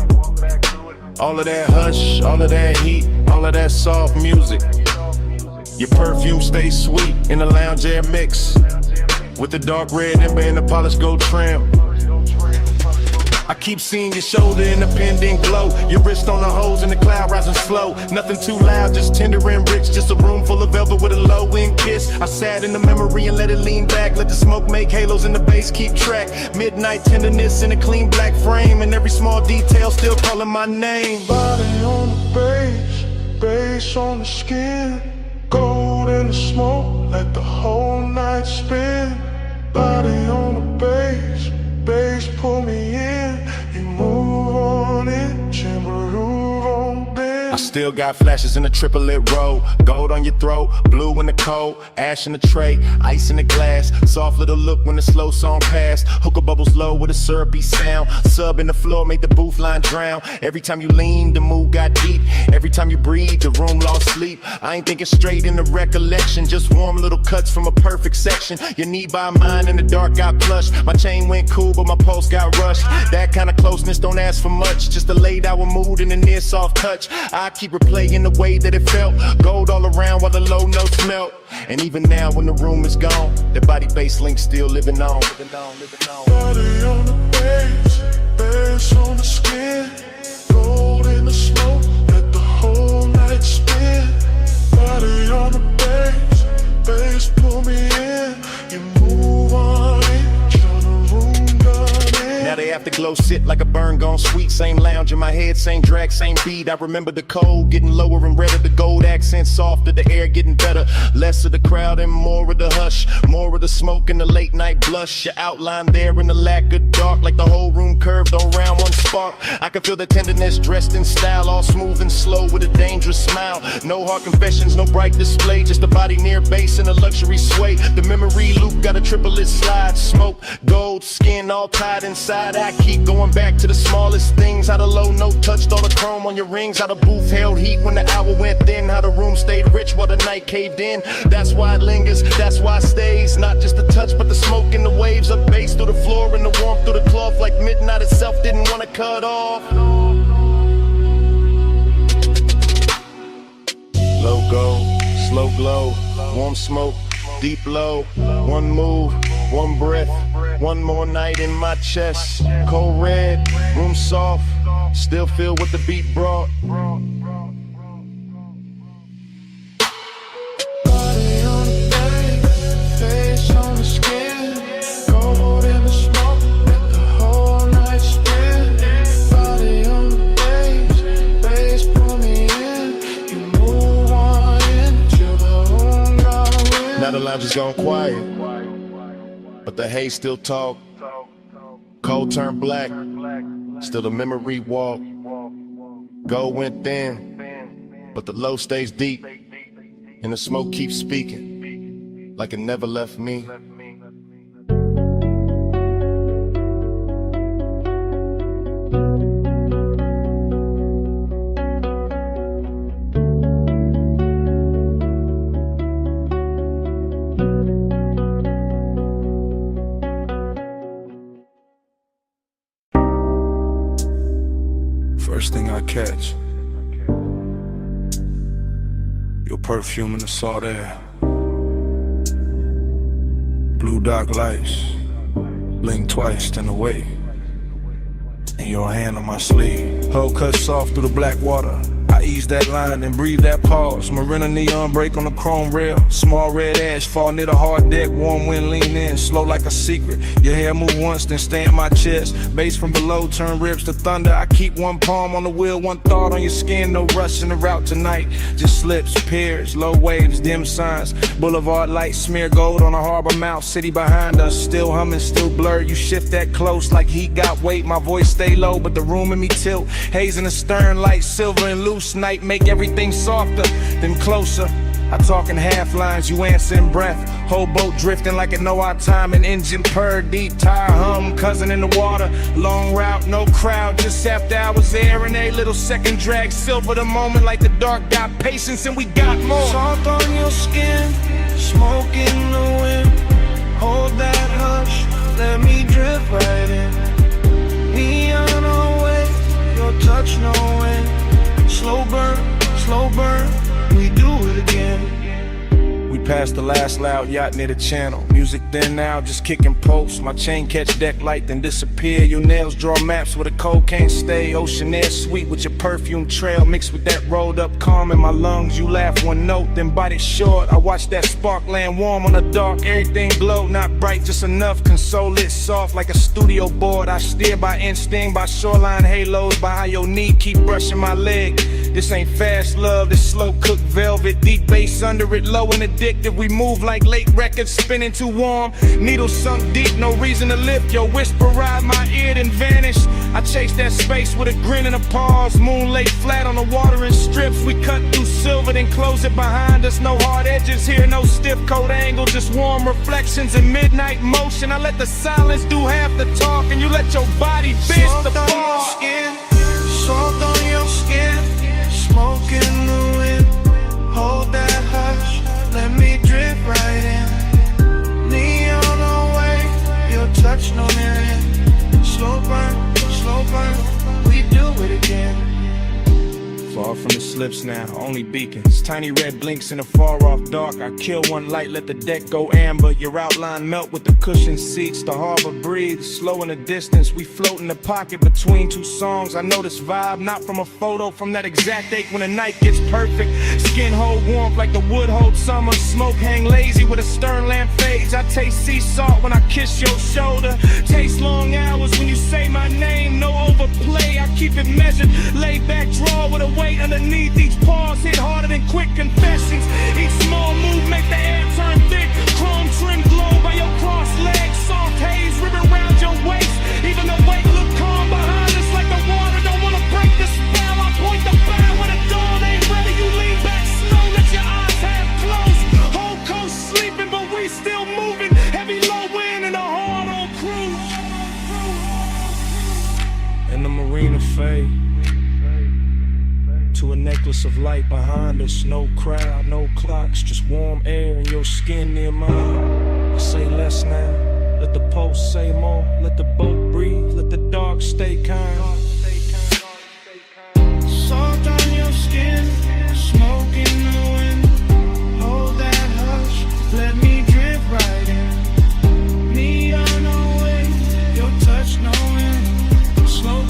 All of that hush, all of that heat, all of that soft music. Your perfume stays sweet in the lounge air mix, with the dark red ember and the polished gold trim. I keep seeing your shoulder in the pendant glow, your wrist on the hose and the cloud rising slow. Nothing too loud, just tender and rich, just a room full of velvet with a low-end kiss. I sat in the memory and let it lean back, let the smoke make halos and the bass keep track. Midnight tenderness in a clean black frame, and every small detail still calling my name. Body on the bass, bass on the skin. Gold in the smoke, let the whole night spin. Body on the bass, bass pull me in. You move on it, chamberoo on bend. I still got flashes in the triplet row. Gold on your throat, blue in the cold, ash in the tray, ice in the glass. Soft little look when the slow song passed. Hookah bubbles low with a syrupy sound. Sub in the floor made the booth line drown. Every time you leaned, the mood got deep. Every time you breathed, the room lost sleep. I ain't thinking straight in the recollection, just warm little cuts from a perfect section. Your knee by mine in the dark got plush. My chain went cool, but my pulse got rushed. That kind of closeness don't ask for much, just a late hour mood and a near soft touch. I keep replaying the way that it felt. Gold all around while the low notes melt. And even now when the room is gone, the body bass link still living on. Body on the bass, bass on the skin. Gold in the smoke, let the whole night spin. Body on the bass, bass pull me in. You move on it, turn the room down in. Now the afterglow sit like a burn gone sweet. Same lounge in my head, same drag, same beat. I remember the cold getting lower and redder, the gold accent softer, the air getting better. Less of the crowd and more of the hush, more of the smoke and the late night blush. Your outline there in the lack of dark, like the whole room curved around one spark. I can feel the tenderness dressed in style, all smooth and slow with a dangerous smile. No hard confessions, no bright display, just a body near base and a luxury sway. The memory loop got a triplet slide, smoke, gold, skin all tied inside I keep going back to the smallest things. How the low note touched all the chrome on your rings. How the booth held heat when the hour went thin. How the room stayed rich while the night caved in. That's why it lingers, that's why it stays. Not just the touch but the smoke and the waves of bass through the floor and the warmth through the cloth. Like midnight itself didn't want to cut off. Low go, slow glow, warm smoke, deep low. One move, one breath, one more night in my chest. Cold red, room soft, still feel what the beat brought. Body on the bed, face on the skin, gold in the smoke, let the whole night spin. Body on the bass pull me in, you move on in till the room gone in. Now the lounge is gone quiet, but the haze still talk. Cold turned black, still the memory walk. Gold went thin, but the low stays deep, and the smoke keeps speaking like it never left me. First thing I catch, your perfume in the salt air. Blue dark lights, blink twice, then away. And your hand on my sleeve, hull cut soft through the black water. I ease that line and breathe that pause. Marina neon break on the chrome rail. Small red ash fall near the hard deck. Warm wind lean in, slow like a secret. Your hair move once, then stay in my chest. Bass from below turn ribs to thunder. I keep one palm on the wheel, one thought on your skin. No rush in the route tonight. Just slips, piers, low waves, dim signs. Boulevard lights smear gold on a harbor mouth. City behind us, still humming, still blurred. You shift that close like heat got weight. My voice stay low, but the room in me tilt. Haze in the stern, light silver and loose. Night make everything softer, then closer. I talk in half lines, you answer in breath. Whole boat drifting like it know our time. An engine purr, deep tire hum, cousin in the water. Long route, no crowd, just after hours there. And a little second drag, silver the moment like the dark got patience and we got more. Soft on your skin, smoke in the wind. Hold that hush, let me drift right in. Neon away, your touch no end. Slow burn, we do it again. We passed the last loud yacht near the channel. Music then now, just kicking posts. My chain catch deck light, then disappear. Your nails draw maps where the cold can't stay. Ocean air sweet with your perfume trail. Mixed with that rolled up calm in my lungs. You laugh one note, then bite it short. I watch that spark land warm on the dark. Everything glow, not bright, just enough. Console lit soft like a studio board. I steer by instinct, by shoreline halos. By how your knee keep brushing my leg. This ain't fast love, this slow cooked velvet. Deep bass under it, low and addictive. We move like late records, spinning too warm. Needles sunk deep, no reason to lift. Your whisper ride my ear, then vanish. I chase that space with a grin and a pause. Moon laid flat on the water in strips. We cut through silver, then close it behind us. No hard edges here, no stiff coat angle. Just warm reflections in midnight motion. I let the silence do half the talk, and you let your body bitch the ball. Soft on your skin, smoke in the wind. Hold that hush, let me drift right in. Neon away, your touch no end. Slow burn, we do it again. Far from the slips now, only beacons. Tiny red blinks in the far off dark. I kill one light, let the deck go amber. Your outline melt with the cushioned seats. The harbor breathes, slow in the distance. We float in the pocket between two songs. I know this vibe, not from a photo, from that exact ache when the night gets perfect. Skin hold warmth like the wood hold summer. Smoke hang lazy with a stern lamp fades. I taste sea salt when I kiss your shoulder. Taste long hours when you say my name. No overplay, I keep it measured. Lay back, draw with a weight underneath. Each pause hit harder than quick confessions. Each small move make the air turn thick. Chrome trim glow by your crossed legs. Soft haze ribbon round your waist. Even the weight look calm behind us like the water don't wanna break the spell. I point the bow when the dawn ain't ready. You lean back slow, let your eyes half closed. Whole coast sleeping, but we still moving. Heavy low wind and a hard on cruise. fade to a necklace of light behind us. No crowd, no clocks, just warm air in your skin near mine. Say less now, let the pulse say more. Let the boat breathe, let the dark stay kind. Soft on your skin, smoke in the wind. Hold that hush, let me drift right in. Neon away, your touch no end. Slow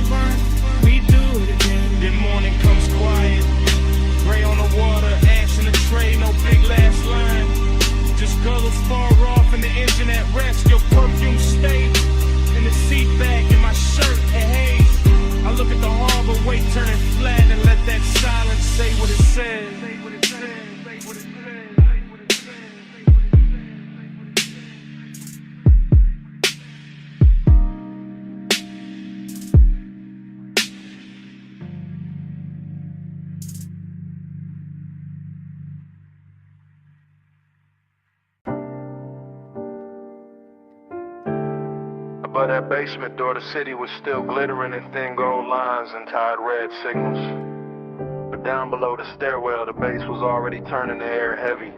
burn, we do it again. Then morning comes quiet, gray on the water, ash in the tray, no big last line. Just colors far off and the engine at rest. Your perfume stay in the seat back in my shirt at Haze. I look at the harbor, wait, turning flat, and let that silence say what it says. Above that basement door, the city was still glittering in thin gold lines and tired red signals. But down below the stairwell, the bass was already turning the air heavy.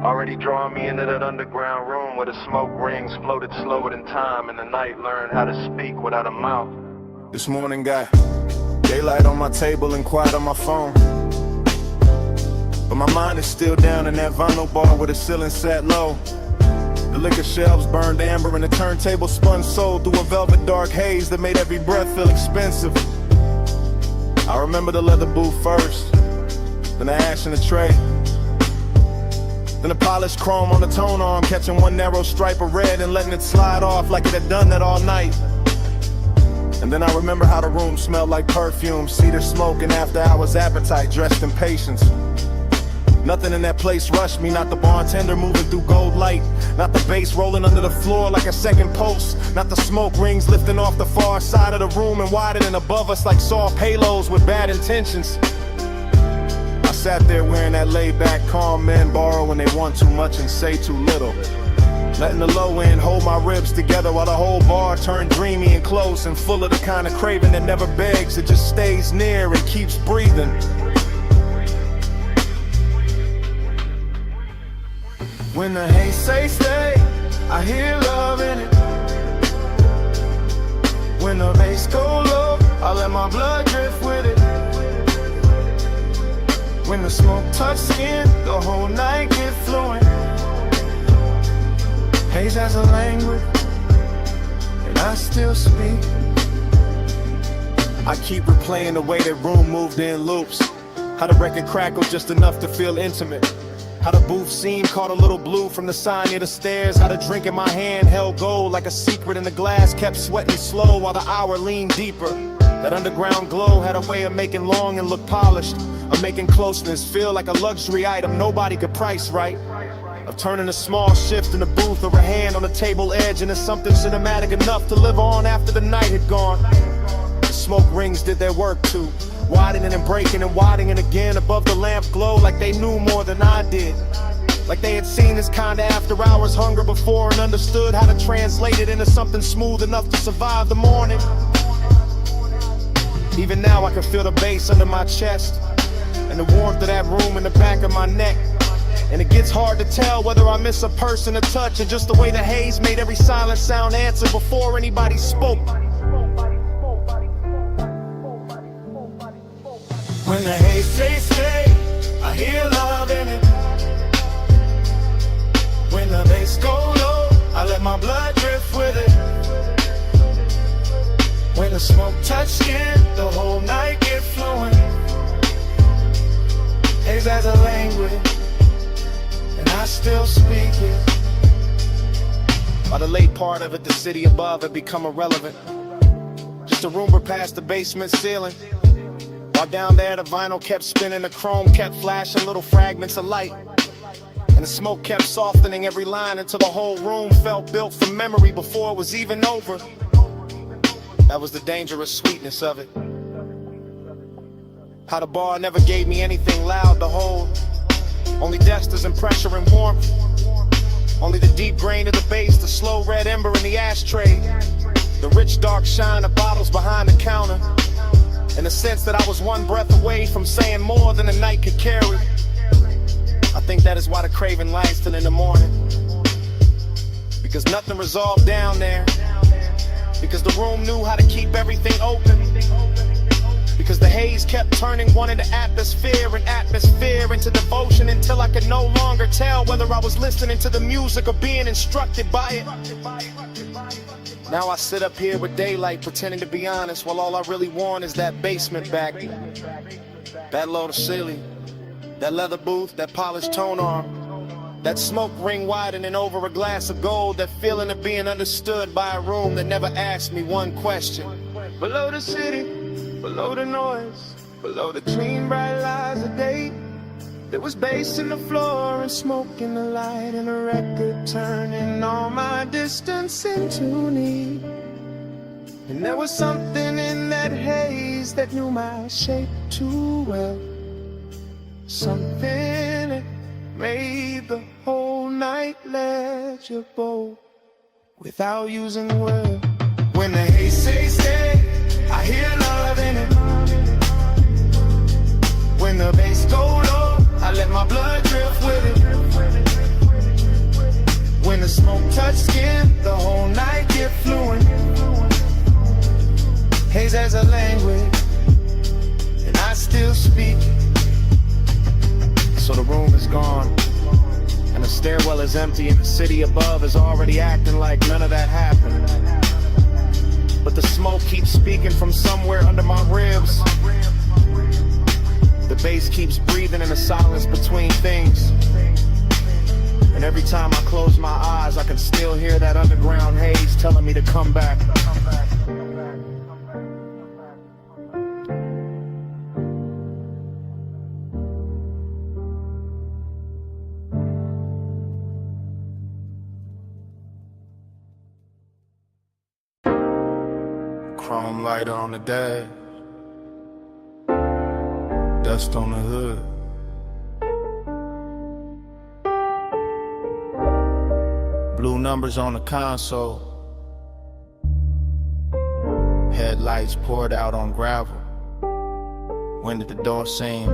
Already drawing me into that underground room where the smoke rings floated slower than time, and the night learned how to speak without a mouth. This morning got daylight on my table and quiet on my phone. But my mind is still down in that vinyl bar where the ceiling sat low. The liquor shelves burned amber and the turntable spun soul through a velvet dark haze that made every breath feel expensive. I remember the leather booth first, then the ash in the tray, then the polished chrome on the tone arm, catching one narrow stripe of red and letting it slide off like it had done that all night. And then I remember how the room smelled like perfume, cedar smoke and after hours appetite dressed in patience. Nothing in that place rushed me, not the bartender moving through gold light, not the bass rolling under the floor like a second pulse, not the smoke rings lifting off the far side of the room and widening above us like soft halos with bad intentions. I sat there wearing that laid-back calm men borrow when they want too much and say too little, letting the low end hold my ribs together while the whole bar turned dreamy and close and full of the kind of craving that never begs, it just stays near and keeps breathing. When the haze say stay, I hear love in it. When the bass go low, I let my blood drift with it. When the smoke touch skin, the whole night get fluent. Haze has a language, and I still speak. I keep replaying the way that room moved in loops, how the record crackled just enough to feel intimate, how the booth scene caught a little blue from the sign near the stairs, how the drink in my hand held gold like a secret in the glass kept sweating slow while the hour leaned deeper. That underground glow had a way of making long and look polished, of making closeness feel like a luxury item nobody could price right, of turning a small shift in the booth or a hand on the table edge into something cinematic enough to live on after the night had gone. The smoke rings did their work too, widening and breaking and widening again above the lamp glow like they knew more than I did. Like they had seen this kind of after hours hunger before and understood how to translate it into something smooth enough to survive the morning. Even now I can feel the bass under my chest and the warmth of that room in the back of my neck. And it gets hard to tell whether I miss a person, a touch, or just the way the haze made every silent sound answer before anybody spoke. When the haze say stay, I hear love in it. When the bass go low, I let my blood drift with it. When the smoke touch skin, the whole night get fluent. Haze has a language, and I still speak it. By the late part of it, the city above had become irrelevant, just a rumor past the basement ceiling. While down there the vinyl kept spinning, the chrome kept flashing little fragments of light, and the smoke kept softening every line until the whole room felt built from memory before it was even over. That was the dangerous sweetness of it. How the bar never gave me anything loud to hold, only dexters and pressure and warmth, only the deep grain of the bass, the slow red ember in the ashtray, the rich dark shine of bottles behind the counter. In the sense that I was one breath away from saying more than a night could carry. I think that is why the craving lies till in the morning. Because nothing resolved down there. Because the room knew how to keep everything open. Because the haze kept turning one into atmosphere and atmosphere into devotion until I could no longer tell whether I was listening to the music or being instructed by it. Now I sit up here with daylight pretending to be honest, while all I really want is that basement back. That load of ceiling, that leather booth, that polished tone arm, that smoke ring widening over a glass of gold, that feeling of being understood by a room that never asked me one question. Below the city, below the noise, below the clean bright lies of day, there was bass in the floor and smoke in the light and a record turning all my distance into need. And there was something in that haze that knew my shape too well. Something that made the whole night legible without using words. When the haze says stay, I hear love in it. When the bass go low, I let my blood drift with it. When the smoke touch skin, the whole night get fluent. Haze has a language, and I still speak. So the room is gone, and the stairwell is empty, and the city above is already acting like none of that happened. But the smoke keeps speaking from somewhere under my ribs. The bass keeps breathing in the silence between things. And every time I close my eyes, I can still hear that underground haze telling me to come back. Chrome lighter on the dash, dust on the hood. Blue numbers on the console, headlights poured out on gravel. When did the door seem?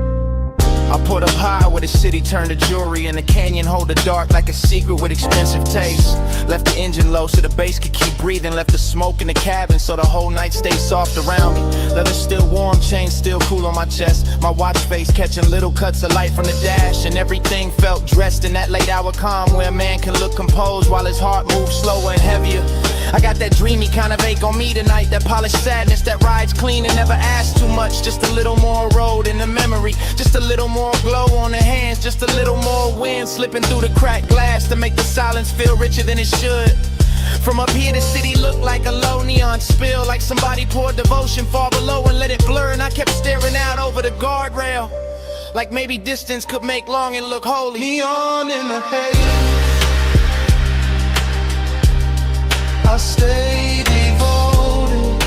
I put up high where the city turned to jewelry, and the canyon hold the dark like a secret with expensive taste. Left the engine low so the bass could keep breathing. Left the smoke in the cabin so the whole night stayed soft around me. Leather still warm, chain still cool on my chest. My watch face catching little cuts of light from the dash, and everything felt dressed in that late hour calm where a man can look composed while his heart moves slower and heavier. I got that dreamy kind of ache on me tonight, that polished sadness that rides clean and never asks too much. Just a little more road in the memory, just a little more glow on the hands, just a little more wind slipping through the cracked glass to make the silence feel richer than it should. From up here the city looked like a low neon spill, like somebody poured devotion far below and let it blur. And I kept staring out over the guardrail, like maybe distance could make longing look holy. Neon in the haze, I stay devoted.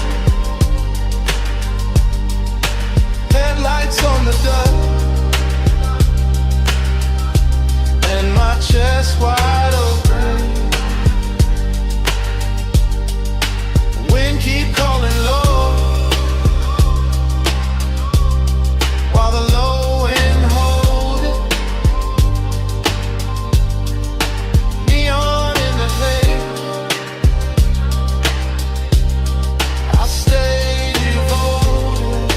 Headlights on the dust, and my chest wide open. Wind keep calling low, while the low end hold it. Neon in the haze, I stay devoted.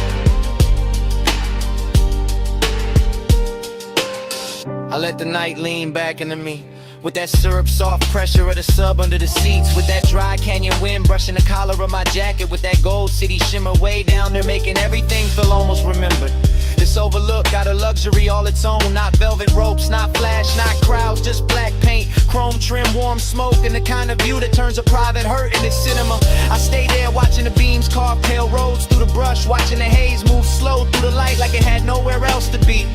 I let the night lean back into me, with that syrup soft pressure of the sub under the seats, with that dry canyon wind brushing the collar of my jacket, with that gold city shimmer way down there making everything feel almost remembered. This overlook got a luxury all its own, not velvet ropes, not flash, not crowds, just black paint, chrome trim, warm smoke, and the kind of view that turns a private hurt into cinema. I stay there watching the beams carve pale roads through the brush, watching the haze move slow through the light like it had nowhere else to be.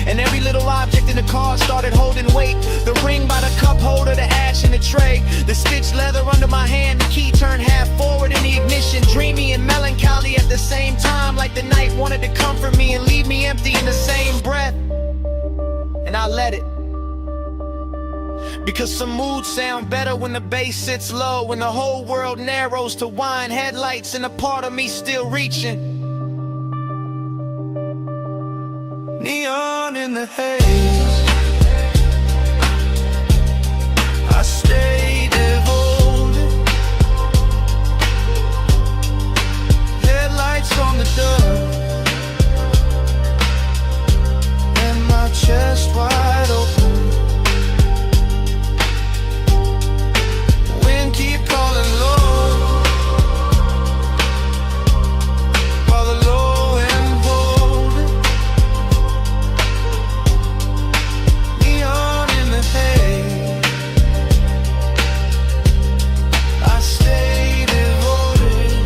And every little object in the car started holding weight. The ring by the cup holder, the ash in the tray, the stitched leather under my hand, the key turned half forward in the ignition. Dreamy and melancholy at the same time, like the night wanted to comfort me and leave me empty in the same breath. And I let it. Because some moods sound better when the bass sits low, when the whole world narrows to wine headlights and a part of me still reaching. Neon in the haze, I stay devoted. Headlights on the dust, and my chest wide open. Wind keep calling low, while the low end holding. Neon in the haze, I stay devoted.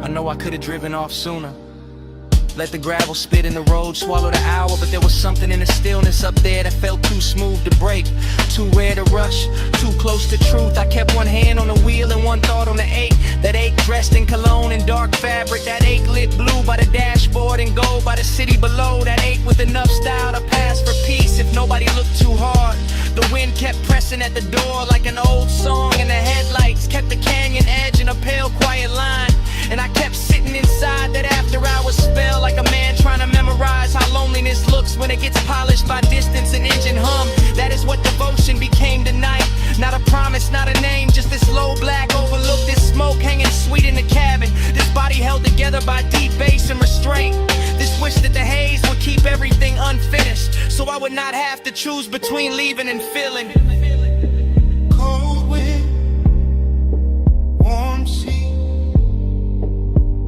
I know I could've driven off sooner. Let the gravel spit in the road, swallow the hour. But there was something in the stillness up there that felt too smooth to break, too rare to rush, too close to truth. I kept one hand on the wheel and one thought on the ache. That ache dressed in cologne and dark fabric. That ache lit blue by the dashboard and gold by the city below. That ache with enough style to pass for peace if nobody looked too hard. The wind kept pressing at the door like an old song, and the headlights kept the canyon edge in a pale quiet line. And I kept sitting inside that after hours spell, like a man trying to memorize how loneliness looks when it gets polished by distance and engine hum. That is what devotion became tonight. Not a promise, not a name, just this low black overlook, this smoke hanging sweet in the cabin. This body held together by deep bass and restraint. This wish that the haze would keep everything unfinished, so I would not have to choose between leaving and feeling. Cold wind, warm sea,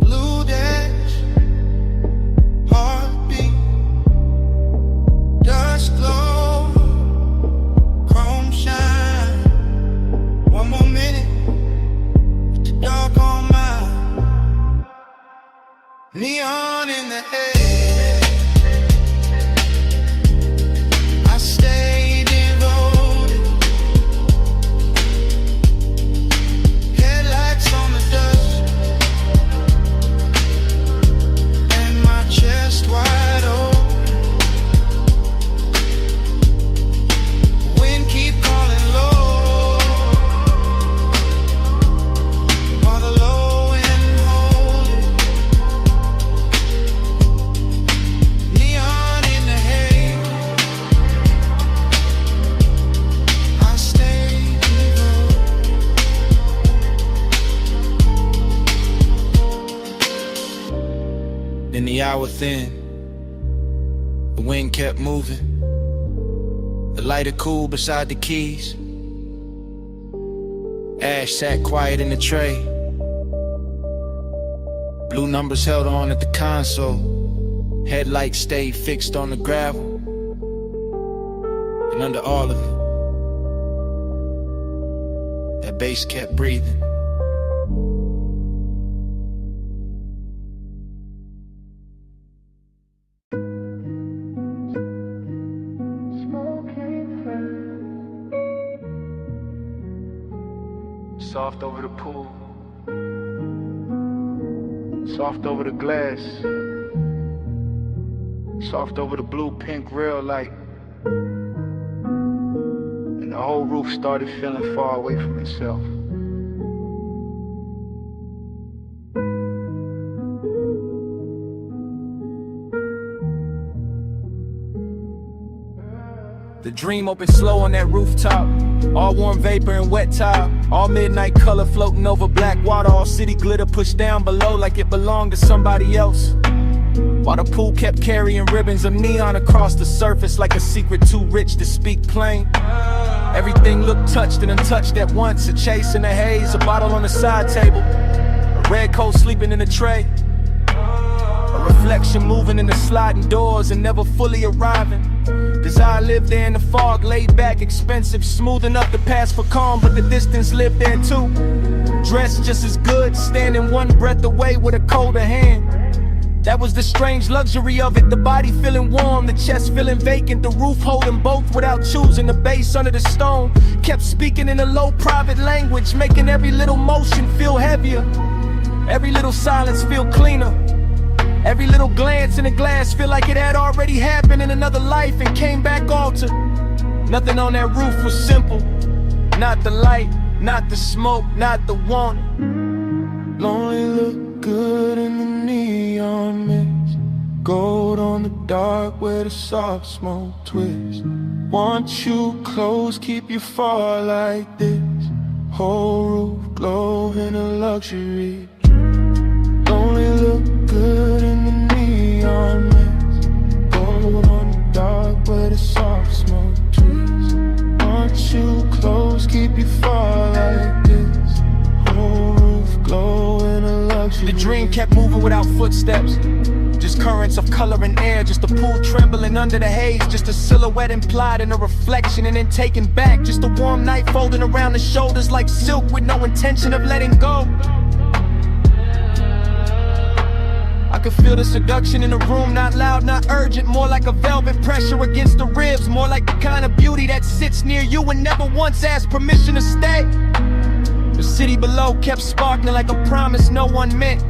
blue dash, heartbeat, dust glow, chrome shine. One more minute with the dark on mine. Neon in the haze, I stay devoted. Headlights on the dust, and my chest wide open. Wind keep calling low, while the low end holding. Neon in the haze, I stay devoted. Then the hour thin, the wind kept moving. The lighter cool beside the keys. Ash sat quiet in the tray. Blue numbers held on at the console. Headlights stayed fixed on the gravel. And under all of it, that bass kept breathing. Soft over the pool, soft over the glass, soft over the blue pink rail light. And the whole roof started feeling far away from itself. The dream opened slow on that rooftop. All warm vapor and wet tile. All midnight color floating over black water. All city glitter pushed down below like it belonged to somebody else. While the pool kept carrying ribbons of neon across the surface like a secret too rich to speak plain. Everything looked touched and untouched at once. A chase in the haze, a bottle on the side table, a red coat sleeping in the tray, a reflection moving in the sliding doors and never fully arriving. Desire lived there in the fog, laid back, expensive, smooth enough to pass for calm, but the distance lived there too. Dressed just as good, standing one breath away with a colder hand. That was the strange luxury of it, the body feeling warm, the chest feeling vacant, the roof holding both without choosing. The bass under the stone kept speaking in a low private language, making every little motion feel heavier, every little silence feel cleaner. Every little glance in the glass feel like it had already happened in another life and came back altered. Nothing on that roof was simple. Not the light, not the smoke, not the want. Lonely look good in the neon mist. Gold on the dark where the soft smoke twists. Want you close, keep you far like this. Whole roof glow in a luxury. Only look good in the neon mist. Gold on the dark where the soft smoke twists. Want you close, keep you far like this. Whole roof glow in a luxury. The dream kept moving without footsteps. Just currents of color and air, just a pool trembling under the haze. Just a silhouette implied in a reflection and then taken back. Just a warm night folding around the shoulders like silk with no intention of letting go. I could feel the seduction in the room, not loud, not urgent. More like a velvet pressure against the ribs. More like the kind of beauty that sits near you and never once asked permission to stay. The city below kept sparkling like a promise no one meant.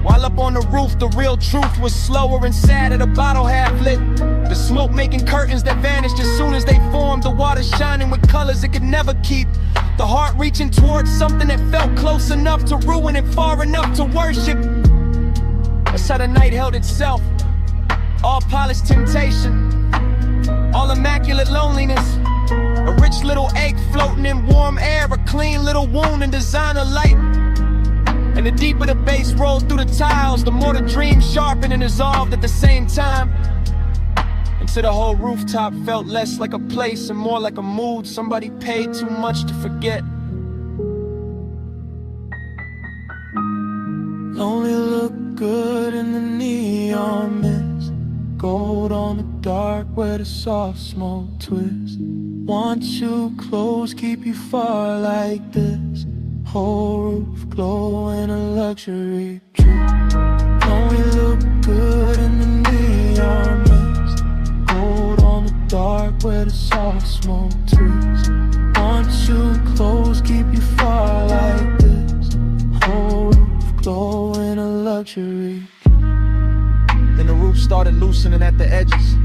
While up on the roof, the real truth was slower and sadder, the bottle half lit. The smoke making curtains that vanished as soon as they formed. The water shining with colors it could never keep. The heart reaching towards something that felt close enough to ruin and far enough to worship. That's how the night held itself. All polished temptation, all immaculate loneliness. A rich little ache floating in warm air, a clean little wound in designer light. And the deeper the bass rolled through the tiles, the more the dream sharpened and dissolved at the same time. Until the whole rooftop felt less like a place and more like a mood somebody paid too much to forget. Only look good in the neon mist. Gold on the dark where the soft smoke twists. Want you close, keep you far like this. Whole roof glow in a luxury trip. Only look good in the neon mist. Gold on the dark where the soft smoke twists. Want you close, keep you far like this. Whole roof glow in a luxury. Then the roof started loosening at the edges,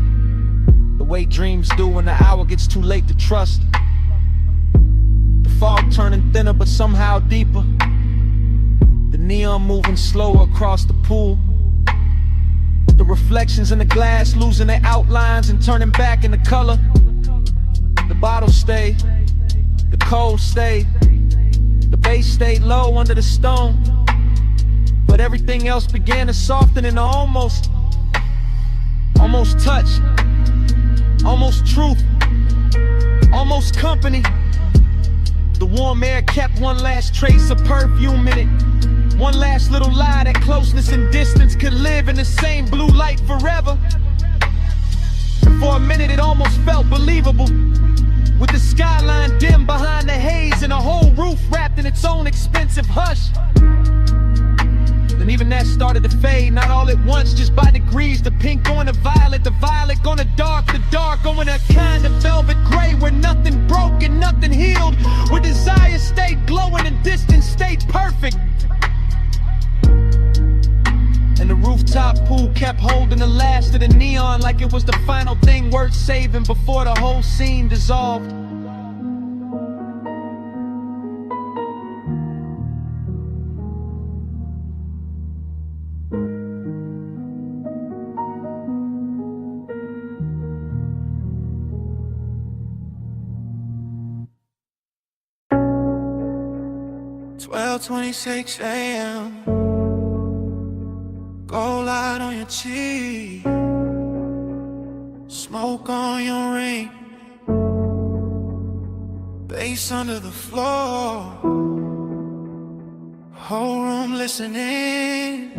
the way dreams do when the hour gets too late to trust. Fog turning thinner but somehow deeper. The neon moving slower across the pool. The reflections in the glass losing their outlines and turning back into color. The bottle stayed, the cold stayed, the bass stayed low under the stone. But everything else began to soften into almost touch, almost truth, almost company. The warm air kept one last trace of perfume in it. One last little lie that closeness and distance could live in the same blue light forever. And for a minute it almost felt believable, with the skyline dim behind the haze and a whole roof wrapped in its own expensive hush. Then even that started to fade, not all at once, just by degrees. The pink going to violet, the violet going to dark, the dark going to a kind of velvet gray, where nothing broke and nothing healed, where desire stayed glowing and distance stayed perfect. And the rooftop pool kept holding the last of the neon like it was the final thing worth saving before the whole scene dissolved. "12:26 a.m. Gold light on your cheek, smoke on your ring, bass under the floor, whole room listening."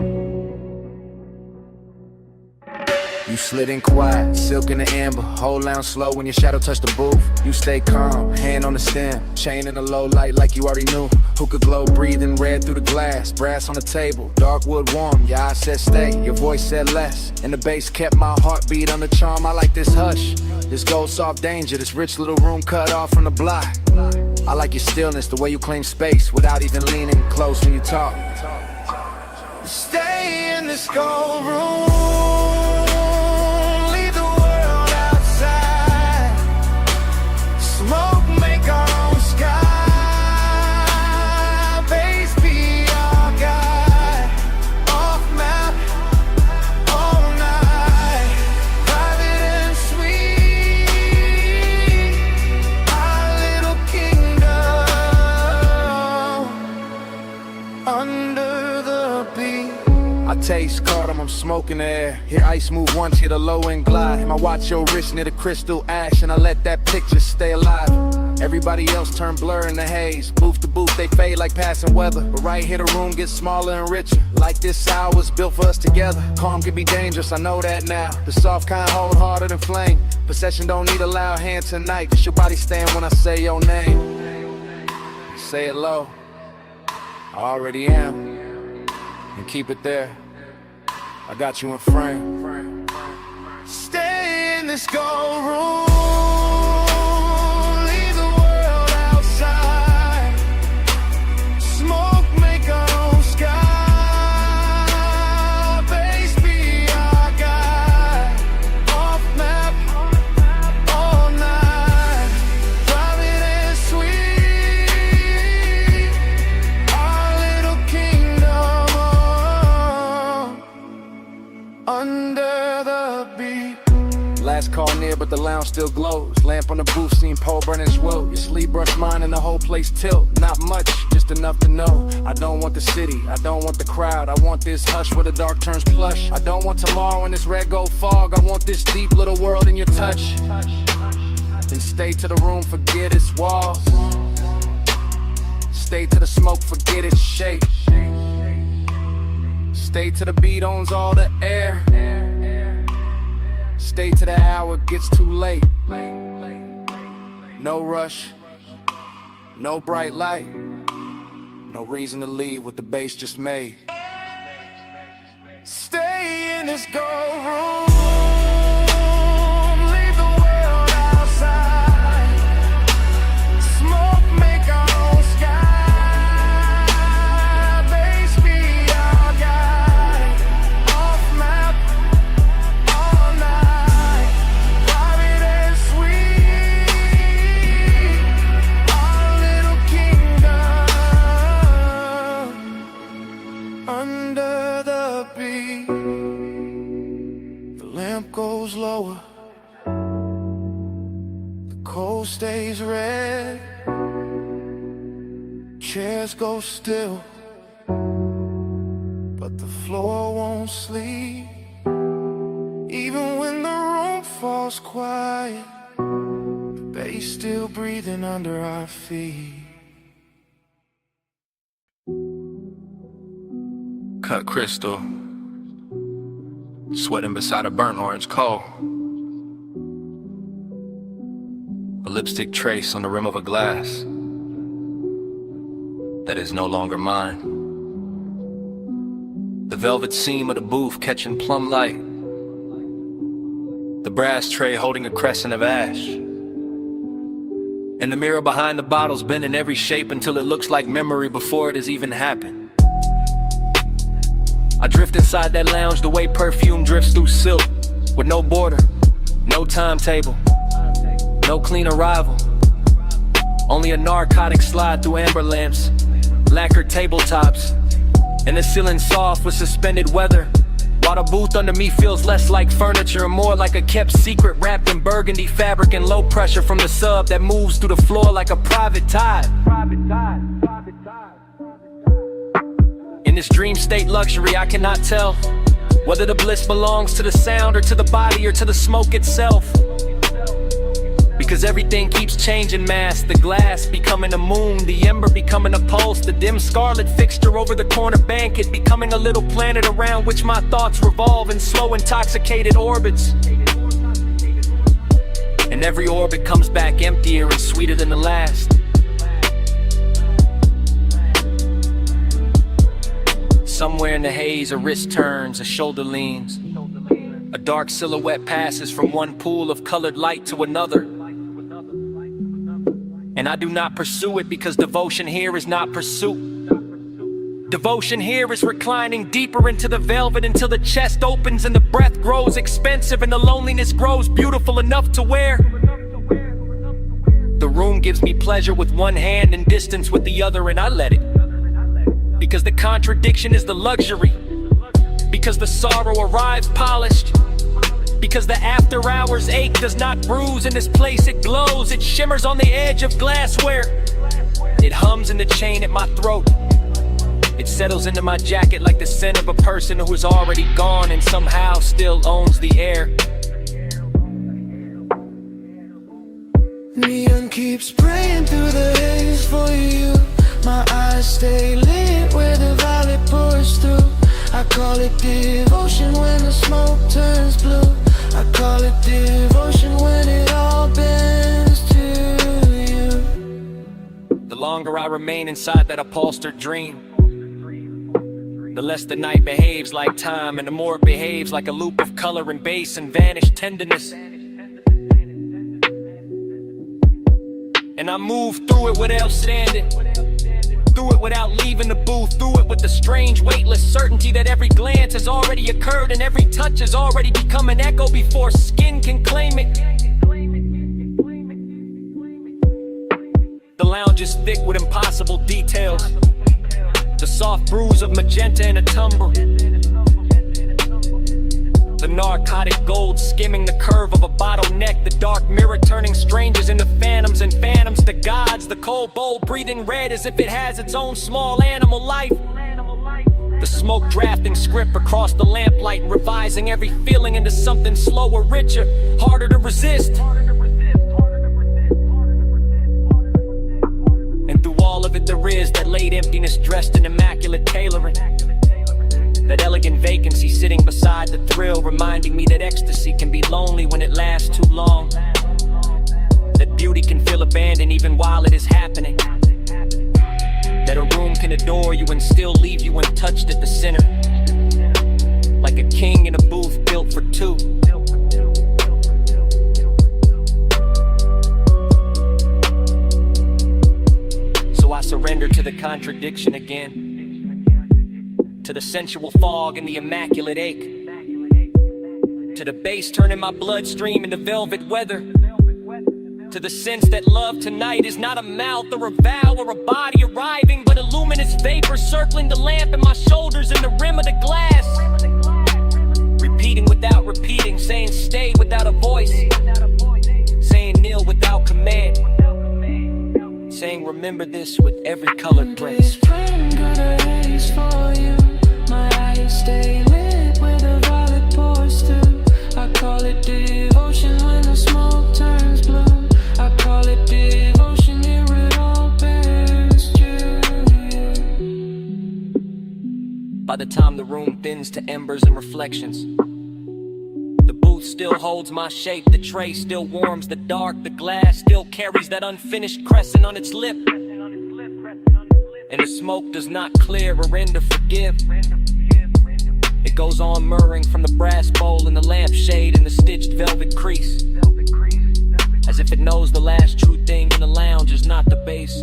You slid in quiet, silk in the amber. Hold down slow when your shadow touched the booth. You stay calm, hand on the stem, chain in the low light like you already knew. Hookah glow breathing red through the glass, brass on the table, dark wood warm. Your eyes said stay, your voice said less, and the bass kept my heartbeat on the charm. I like this hush, this gold soft danger, this rich little room cut off from the block. I like your stillness, the way you claim space without even leaning close when you talk. Stay in this cold room. Leave the world outside. Smoke, make our own sky. Base be our guide. Off map all night. Private and sweet. Our little kingdom. Under the beat. I taste cardamom, I'm smoking the air. Hear ice move once, hit a low and glide. And I watch your wrist near the crystal ash, and I let that picture stay alive. Everybody else turn blur in the haze. Booth to booth, they fade like passing weather. But right here the room gets smaller and richer. Like this hour was built for us together. Calm can be dangerous, I know that now. The soft kind hold harder than flame. Possession don't need a loud hand tonight. Just your body stand when I say your name. Say it low, I already am. And keep it there, I got you in frame. Stay in this gold room. Leave the world outside. Smoke, make our own sky. Base be our guide. Off map all night. Private and sweet. Our little kingdom under the beat. Last call near, but the lounge still glows. Lamp on the booth, seen pole burning swell. Your sleep brush mine and the whole place tilt. Not much, just enough to know. I don't want the city, I don't want the crowd. I want this hush where the dark turns plush. I don't want tomorrow in this red gold fog. I want this deep little world in your touch. Then stay to the room, forget its walls. Stay to the smoke, forget its shape. Stay to the beat, owns all the air. Stay to the hour, gets too late. No rush, no bright light. No reason to leave what the bass just made. Stay in this gold room. Leave the world outside. Smoke, make our own sky. Base be our guide. Off map all night. Private and sweet. Our little kingdom. Under the beat. The lamp goes lower. The cold stays red. Chairs go still. But the floor won't sleep. Even when the room falls quiet, the bass still breathing under our feet. Cut crystal, sweating beside a burnt orange coal. A lipstick trace on the rim of a glass that is no longer mine. The velvet seam of the booth catching plum light. The brass tray holding a crescent of ash. And the mirror behind the bottles bent in every shape until it looks like memory before it has even happened. I drift inside that lounge the way perfume drifts through silk, with no border, no timetable, no clean arrival. Only a narcotic slide through amber lamps, lacquered tabletops, and the ceiling soft with suspended weather. While the booth under me feels less like furniture and more like a kept secret wrapped in burgundy fabric and low pressure from the sub that moves through the floor like a private tide. In this dream state luxury, I cannot tell whether the bliss belongs to the sound or to the body or to the smoke itself. Because everything keeps changing mass. The glass becoming a moon, the ember becoming a pulse, the dim scarlet fixture over the corner banquet becoming a little planet around which my thoughts revolve in slow intoxicated orbits. And every orbit comes back emptier and sweeter than the last. Somewhere in the haze, a wrist turns, a shoulder leans. A dark silhouette passes from one pool of colored light to another. And I do not pursue it because devotion here is not pursuit. Devotion here is reclining deeper into the velvet until the chest opens and the breath grows expensive and the loneliness grows beautiful enough to wear. The room gives me pleasure with one hand and distance with the other, and I let it. Because the contradiction is the luxury. Because the sorrow arrives polished. Because the after hours ache does not bruise in this place, it glows. It shimmers on the edge of glassware. It hums in the chain at my throat. It settles into my jacket like the scent of a person who is already gone and somehow still owns the air. Neon keeps spraying through the haze for you. My eyes stay lit where the violet pours through. I call it devotion when the smoke turns blue. I call it devotion when it all bends to you. The longer I remain inside that upholstered dream, the less the night behaves like time, and the more it behaves like a loop of color and bass and vanished tenderness. And I move through it without standing, through it without leaving the booth, through it with the strange weightless certainty that every glance has already occurred and every touch has already become an echo before skin can claim it. The lounge is thick with impossible details. The soft bruise of magenta in a tumble. The narcotic gold skimming the curve of a bottleneck. The dark mirror turning strangers into phantoms and phantoms to gods. The cold bowl breathing red as if it has its own small animal life. The smoke drafting script across the lamplight, revising every feeling into something slower, richer, harder to resist. And through all of it there is that late emptiness dressed in immaculate tailoring. That elegant vacancy sitting beside the thrill, reminding me that ecstasy can be lonely when it lasts too long. That beauty can feel abandoned even while it is happening. That a room can adore you and still leave you untouched at the center. Like a king in a booth built for two. So I surrender to the contradiction again. To the sensual fog and the immaculate ache. To the bass turning my bloodstream into velvet weather. To the sense that love tonight is not a mouth or a vow or a body arriving, but a luminous vapor circling the lamp and my shoulders and the rim of the glass. Repeating without repeating, saying stay without a voice. Saying kneel without command. Saying remember this with every colored place. My eyes stay lit where the violet pours through. I call it devotion when the smoke turns blue. I call it devotion here it all bears true. By the time the room thins to embers and reflections, the booth still holds my shape. The tray still warms the dark. The glass still carries that unfinished crescent on its lip. And the smoke does not clear or end to forgive. It goes on murmuring from the brass bowl and the lampshade and the stitched velvet crease. As if it knows the last true thing in the lounge is not the bass.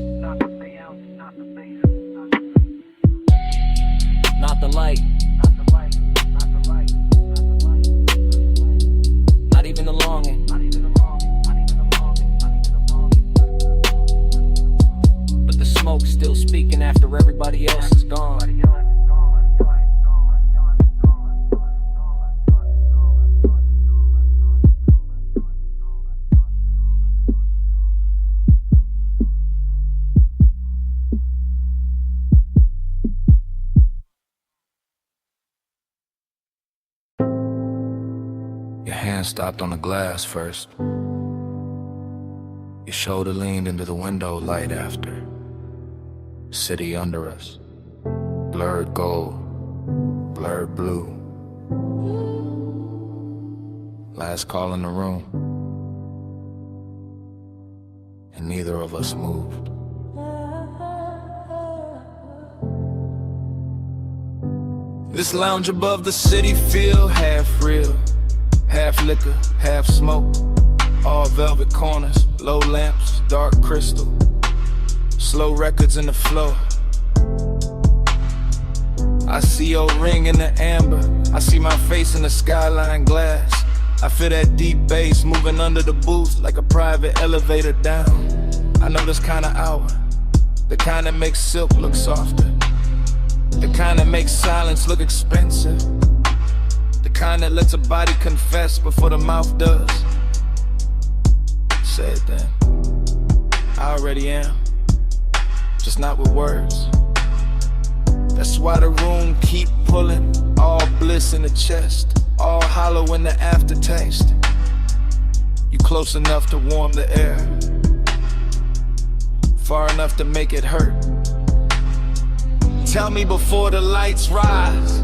Not the light. Not even the longing. But the smoke's still speaking after everybody else is gone. Your hand stopped on the glass first. Your shoulder leaned into the window light after. City under us. Blurred gold. Blurred blue. Last call in the room. And neither of us moved. This lounge above the city feel half real. Half liquor, half smoke. All velvet corners, low lamps, dark crystal. Slow records in the flow. I see your ring in the amber, I see my face in the skyline glass. I feel that deep bass moving under the booth like a private elevator down. I know this kind of hour, the kind that makes silk look softer, the kind that makes silence look expensive, the kind that lets a body confess before the mouth does. Say it then. I already am, just not with words. That's why the room keep pulling, all bliss in the chest, all hollow in the aftertaste. You close enough to warm the air, far enough to make it hurt. Tell me before the lights rise,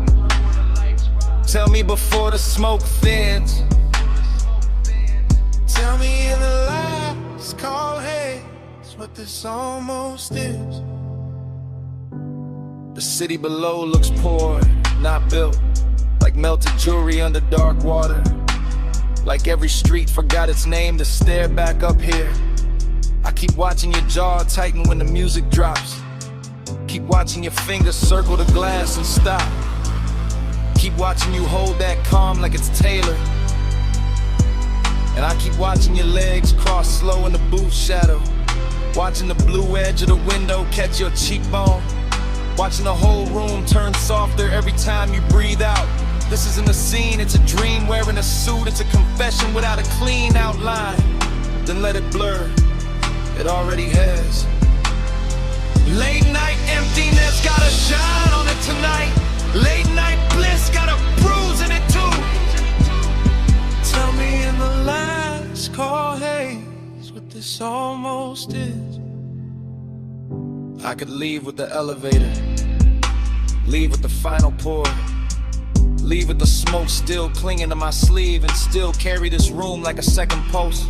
tell me before the smoke thins, Tell me in the lights call haze what this almost is. the city below looks poor, not built, like melted jewelry under dark water. Like every street forgot its name to stare back up here. I keep watching your jaw tighten when the music drops. Keep watching your fingers circle the glass and stop. Keep watching you hold that calm like it's tailored. And I keep watching your legs cross slow in the booth shadow. Watching the blue edge of the window catch your cheekbone. Watching the whole room turn softer every time you breathe out. This isn't a scene, it's a dream wearing a suit. It's a confession without a clean outline. Then let it blur, it already has. Late night emptiness got a shine on it tonight. Late night bliss got a bruise in it too. Tell me in the lights call haze what this almost is. I could leave with the elevator, leave with the final pour, leave with the smoke still clinging to my sleeve, and still carry this room like a second pulse.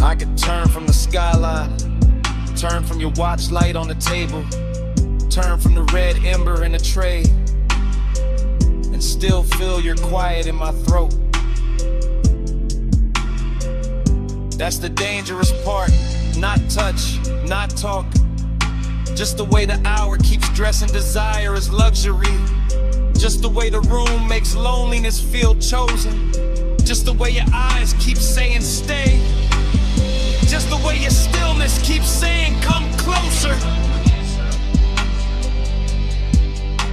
I could turn from the skyline, turn from your watch light on the table, turn from the red ember in the tray, and still feel your quiet in my throat. That's the dangerous part, not touch, not talk. Just the way the hour keeps dressing desire as luxury. Just the way the room makes loneliness feel chosen. Just the way your eyes keep saying stay. Just the way your stillness keeps saying come closer.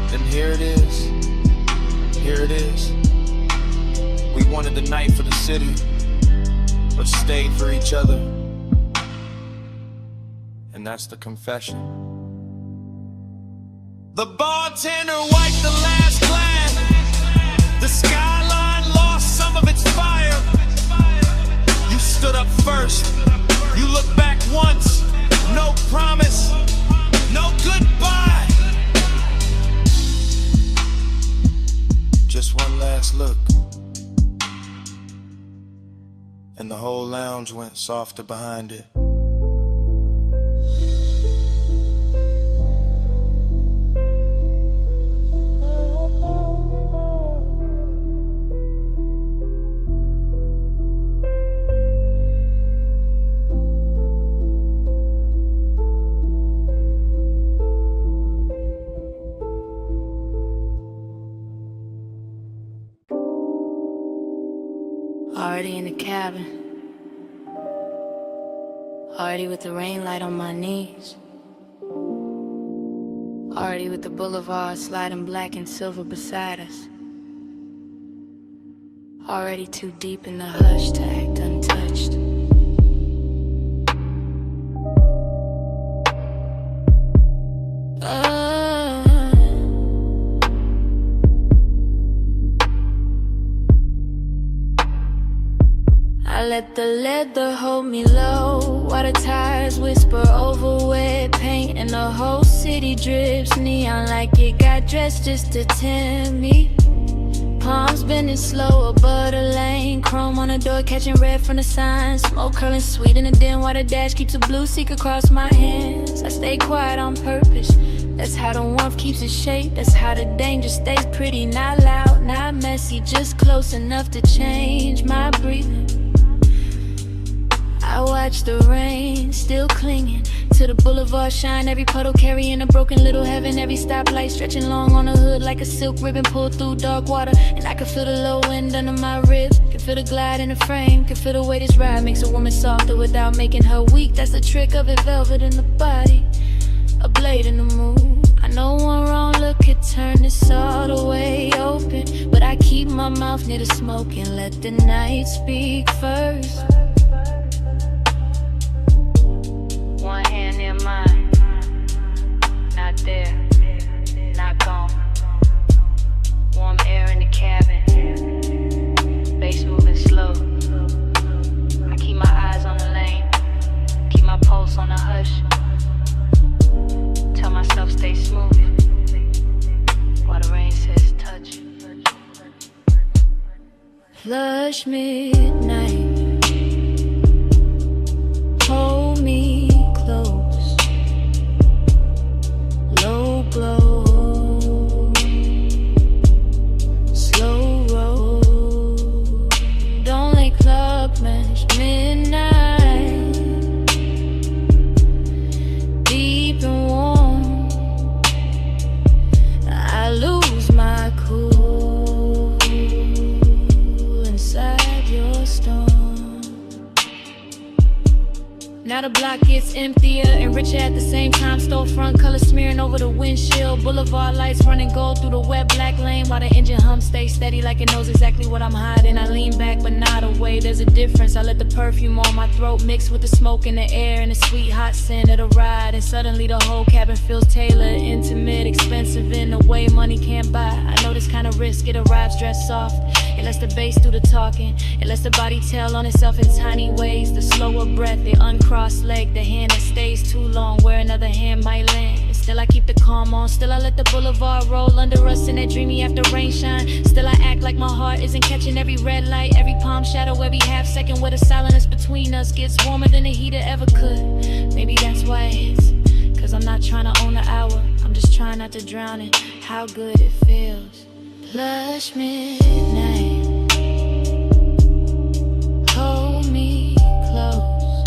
Then here it is, here it is. We wanted the night for the city, but stayed for each other. And that's the confession. The bartender wiped the last glass. The skyline lost some of its fire. You stood up first. You looked back once. No promise. No goodbye. Just one last look. And the whole lounge went softer behind it. Already in the cabin, already with the rain light on my knees, already with the boulevard sliding black and silver beside us, already too deep in the hush to act untouched. I let the leather hold me low, while the tires whisper over wet paint, and the whole city drips neon like it got dressed just to tempt me. Palms bending slow above the lane, chrome on the door catching red from the sign, smoke curling sweet in the dim while the dash keeps a blue seek across my hands. I stay quiet on purpose, that's how the warmth keeps its shape. That's how the danger stays pretty, not loud, not messy, just close enough to change my breathing. I watch the rain still clinging to the boulevard shine. Every puddle carrying a broken little heaven. Every stoplight stretching long on the hood like a silk ribbon pulled through dark water. And I can feel the low wind under my ribs. Can feel the glide in the frame. Can feel the way this ride makes a woman softer without making her weak. That's the trick of it, velvet in the body, a blade in the moon. I know one wrong look could turn this all the way open, but I keep my mouth near the smoke and let the night speak first. One hand near mine, not there, not gone. Warm air in the cabin, bass moving slow. I keep my eyes on the lane, keep my pulse on the hush. Tell myself stay smooth, while the rain says touch. Flush midnight, hold me close, low glow, slow roll. Don't let clock match midnight, deep and warm. I lose my cool inside your storm. Now the block gets emptier and richer at the same time. Storefront colors smearing over the windshield. Boulevard lights running gold through the wet black lane, while the engine hum stays steady like it knows exactly what I'm hiding. I lean back but not away, there's a difference. I let the perfume on my throat mix with the smoke in the air and the sweet hot scent of the ride. And suddenly the whole cabin feels tailored, intimate, expensive in a way money can't buy. I know this kind of risk, it arrives dressed soft. It lets the bass do the talking. It lets the body tell on itself in tiny ways. The slower breath, the uncrossed leg, the hand that stays too long where another hand might land. And still I keep the calm on. Still I let the boulevard roll under us in that dreamy after rain shine. Still I act like my heart isn't catching every red light, every palm shadow, every half second where the silence between us gets warmer than the heater ever could. Maybe that's why it's, cause I'm not trying to own the hour. I'm just trying not to drown in how good it feels. Plush midnight, hold me close,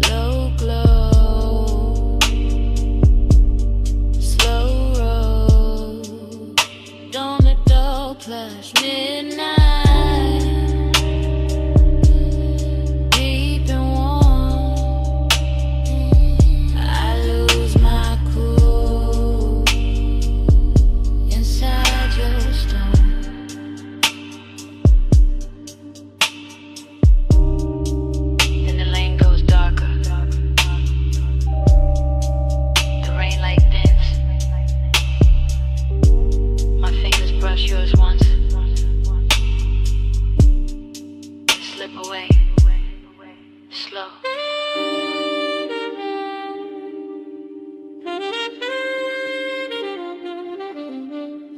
low glow, slow roll. Don't let the plush midnight, deep and warm. I lose my cool inside your storm. Then the lane goes darker. The rain light thins. My fingers brush yours once. Slip away. Slow.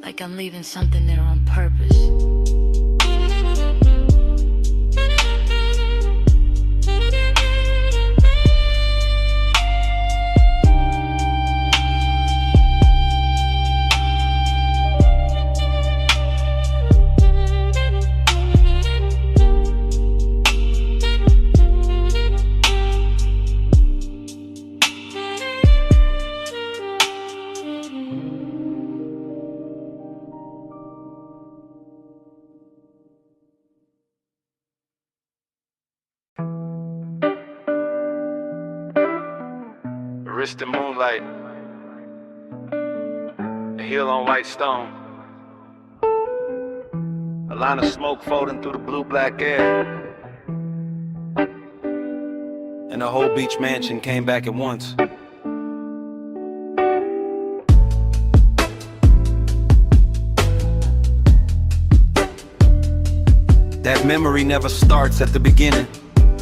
Like I'm leaving something there on purpose. Wrist in moonlight, a heel on white stone, a line of smoke folding through the blue-black air, and the whole beach mansion came back at once. That memory never starts at the beginning,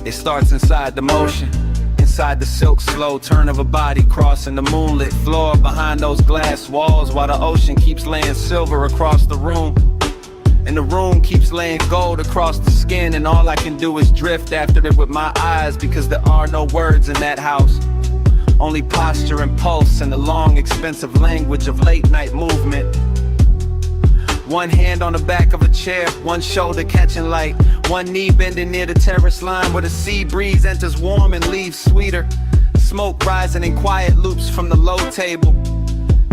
it starts inside the motion. Inside the silk slow turn of a body crossing the moonlit floor behind those glass walls, while the ocean keeps laying silver across the room. And the room keeps laying gold across the skin, and all I can do is drift after it with my eyes, because there are no words in that house. Only posture and pulse and the long expensive language of late night movement. One hand on the back of a chair, one shoulder catching light, one knee bending near the terrace line where the sea breeze enters warm and leaves sweeter. Smoke rising in quiet loops from the low table,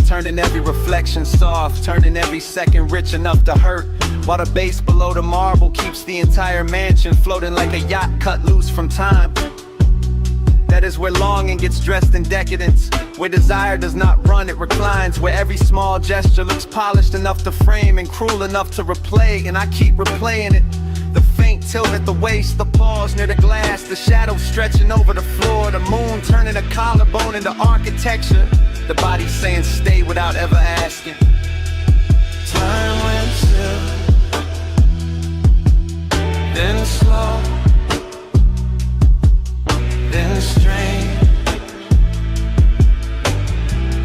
turning every reflection soft, turning every second rich enough to hurt, while the base below the marble keeps the entire mansion floating like a yacht cut loose from time. That is where longing gets dressed in decadence, where desire does not run, it reclines, where every small gesture looks polished enough to frame and cruel enough to replay, and I keep replaying it. The faint tilt at the waist, the pause near the glass, the shadow stretching over the floor, the moon turning a collarbone into architecture, the body saying stay without ever asking. Time went still, then slow, then strange.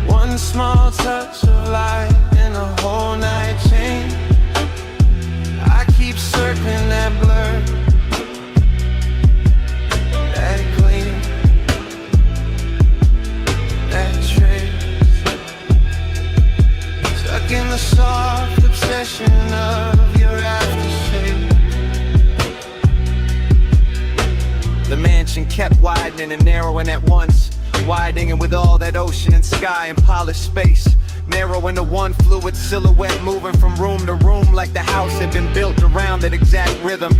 One small touch of light and a whole night change. I keep circling that blur, that gleam, that trace, stuck in the soft obsession of your aftershave. The mansion kept widening and narrowing at once, widening with all that ocean and sky and polished space, narrowing to one fluid silhouette, moving from room to room like the house had been built around that exact rhythm.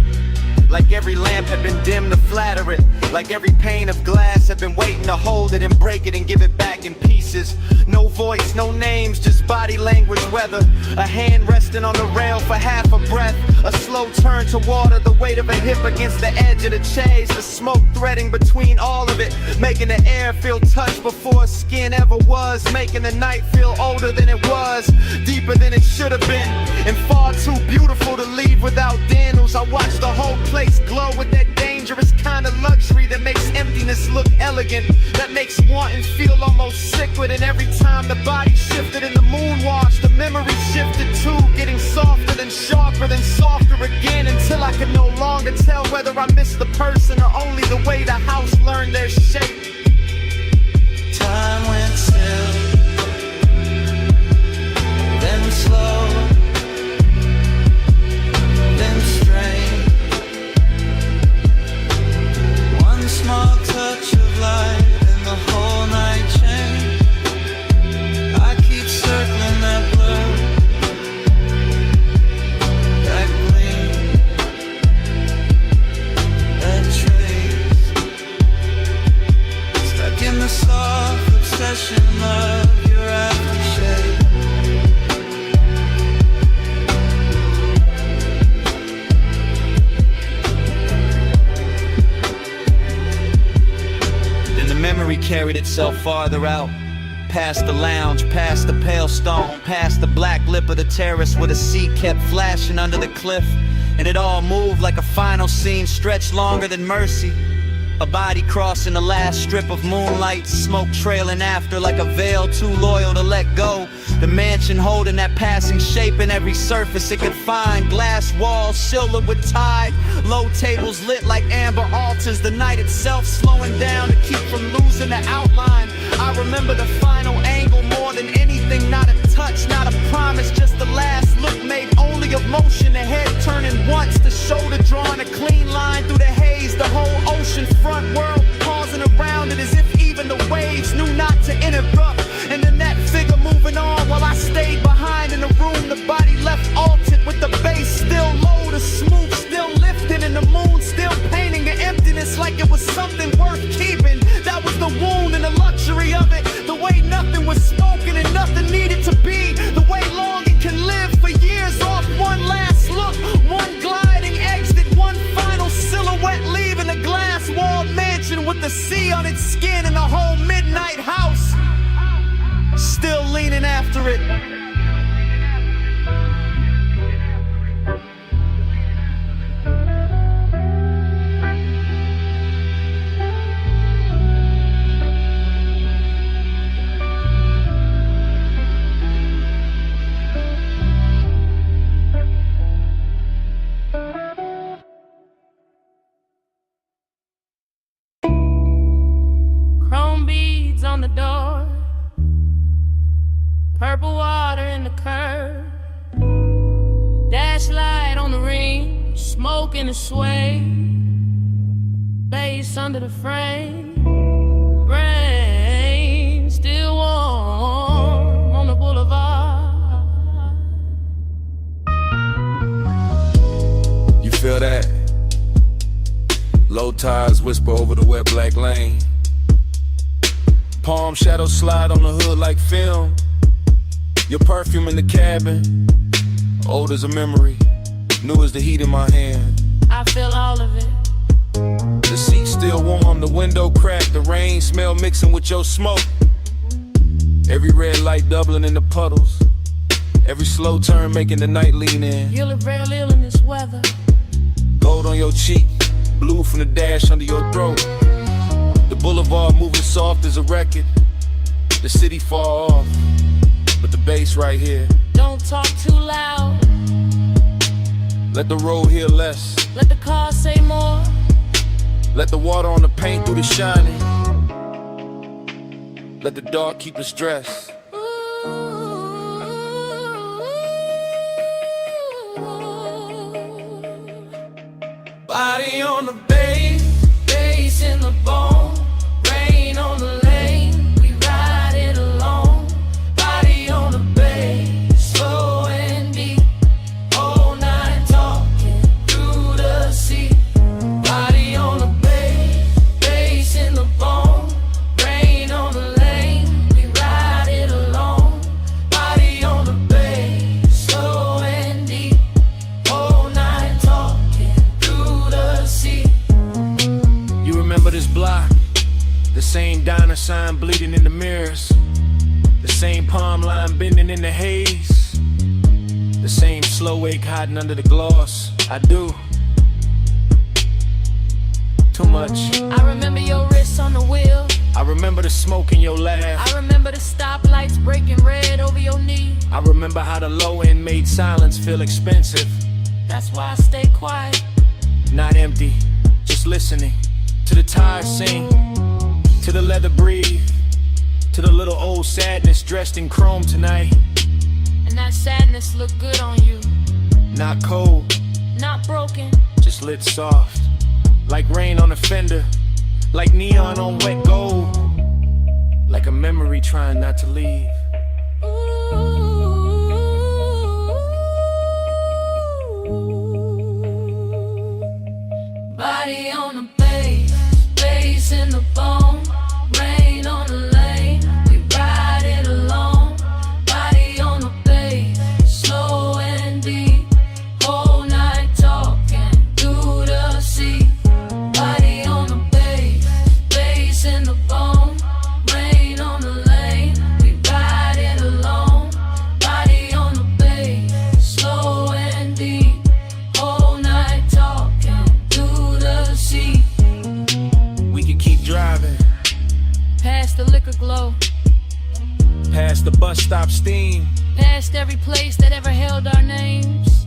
Like every lamp had been dimmed to flatter it, like every pane of glass had been waiting to hold it and break it and give it back in pieces. No voice, no names, just body language, weather. A hand resting on the rail for half a breath, a slow turn to water, the weight of a hip against the edge of the chase, the smoke threading between all of it, making the air feel touched before skin ever was, making the night feel older than it was, deeper than it should have been, and far too beautiful to leave without Daniels. I watched the whole place glow with that dangerous kind of luxury that makes emptiness look elegant, that makes wanting feel almost sacred. And every time the body shifted in the moon wash, the memory shifted too, getting softer than sharper than softer again, until I could no longer tell whether I missed the person or only the way the house learned their shape. Time went still, then slow, then strange. One small touch of light and the whole night change. I keep circling that blur, that gleam, that trace, stuck in the soft obsession of your aftershave. Memory carried itself farther out, past the lounge, past the pale stone, past the black lip of the terrace where the sea kept flashing under the cliff, and it all moved like a final scene stretched longer than mercy. A body crossing the last strip of moonlight, smoke trailing after like a veil too loyal to let go. The mansion holding that passing shape in every surface it could find. Glass walls silvered with tide, low tables lit like amber altars. The night itself slowing down to keep from losing the outline. I remember the final angle more than anything. Not a touch, not a promise, just the last look made only of motion. The head turning once, the shoulder drawing a clean line through the haze. The whole ocean front world pausing around it as if even the waves knew not to interrupt. And then that figure moving on while I stayed behind in the room. The body left altered with the bass still low, the smooth still lifting, and the moon still painting the emptiness like it was something worth keeping. That was the wound and the luxury of it, the way nothing was spoken and nothing needed to be, the way longing can live for years off one last look, one gliding exit, one final silhouette leaving a glass wall mansion with the sea on its skin and the whole midnight house still leaning after it. Chrome beads on the door, purple water in begin to sway. Lace under the frame. Rain still warm on the boulevard. You feel that? Low tides whisper over the wet black lane. Palm shadows slide on the hood like film. Your perfume in the cabin, old as a memory, new as the heat in my hand. I feel all of it. The seat's still warm, the window cracked, the rain smell mixing with your smoke. Every red light doubling in the puddles, every slow turn making the night lean in. You look real ill in this weather. Gold on your cheek, blue from the dash under your throat. The boulevard moving soft as a record, the city far off, but the bass right here. Don't talk too loud. Let the road hear less. Let the car say more. Let the water on the paint do the shining. Let the dark keep the stress. Body on the bass, bass in the bone. Rain on the lane, we ride it alone. Body on the bass, slow and deep. All night talking through the sea. Body on the bass, bass in the bone. Rain on the lane, we ride it alone. Body on the bass, slow and deep. All night talking through the sea. You remember this block? The same diner sign bleeding in the mirrors. The same palm line bending in the haze. The same slow wake hiding under the gloss. I do. Too much. I remember your wrists on the wheel. I remember the smoke in your laugh. I remember the stoplights breaking red over your knee. I remember how the low end made silence feel expensive. That's why I stay quiet. Not empty, just listening to the tires sing, to the leather breathe, to the little old sadness dressed in chrome tonight. And that sadness look good on you. Not cold, Not broken. just lit soft, like rain on a fender, like neon on wet gold, like a memory trying not to leave. Body on the bass, bass in the bone. Rain on the lane, we ride it alone. Body on the bass, slow and deep. Whole night talking through the sea. Body on the bass, bass in the bone. Rain on the lane, we ride it alone. Body on the bass, slow and deep. Whole night talking through the sea. We could keep driving, Past the liquor glow, past the bus stop steam. past every place that ever held our names.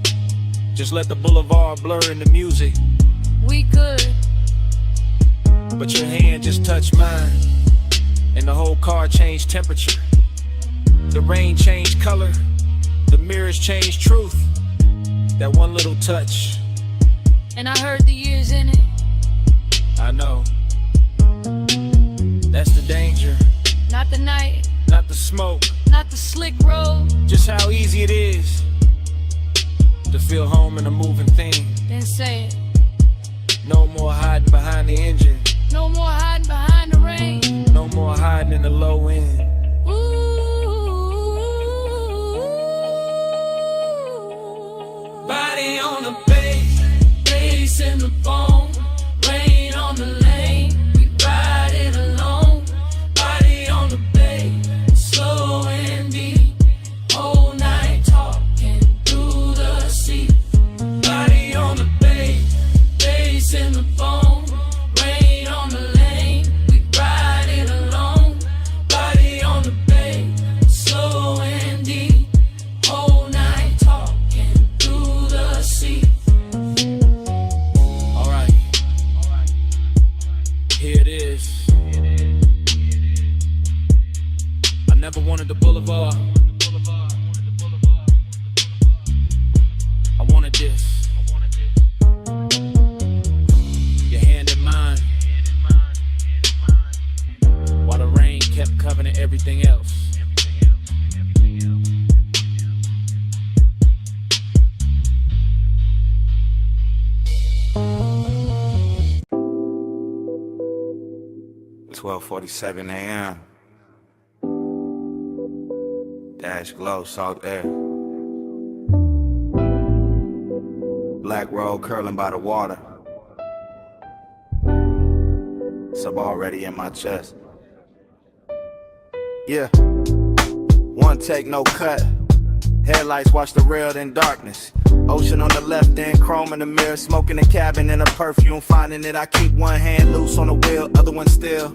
Just let the boulevard blur in the music. We could. But your hand just touched mine, and the whole car changed temperature. The rain changed color, the mirrors changed truth. That one little touch, And I heard the years in it. I know. That's the danger, Not the night, not the smoke. not the slick road. Just how easy it is to feel home in a moving thing. Then say it. No more hiding behind the engine, No more hiding behind the rain. no more hiding in the low end. Body on the bass, bass in the bone. Rain on the lane, we ride it alone. Body on the bass, slow and deep. Whole night talking through the sea. Body on the bass, bass in the bone. Rain on the lane, we ride it alone. Body on the bass, slow and deep. Whole night talking through the sea. Alright, here it is. I never wanted the boulevard, I wanted this. 12:47 a.m. Dash glow, salt air. Black roll curling by the water. Sub already in my chest. Yeah. One take, no cut. Headlights watch the real in darkness. Ocean on the left end, chrome in the mirror. Smoking the cabin in a perfume. Finding it, I keep one hand loose on the wheel, other one still.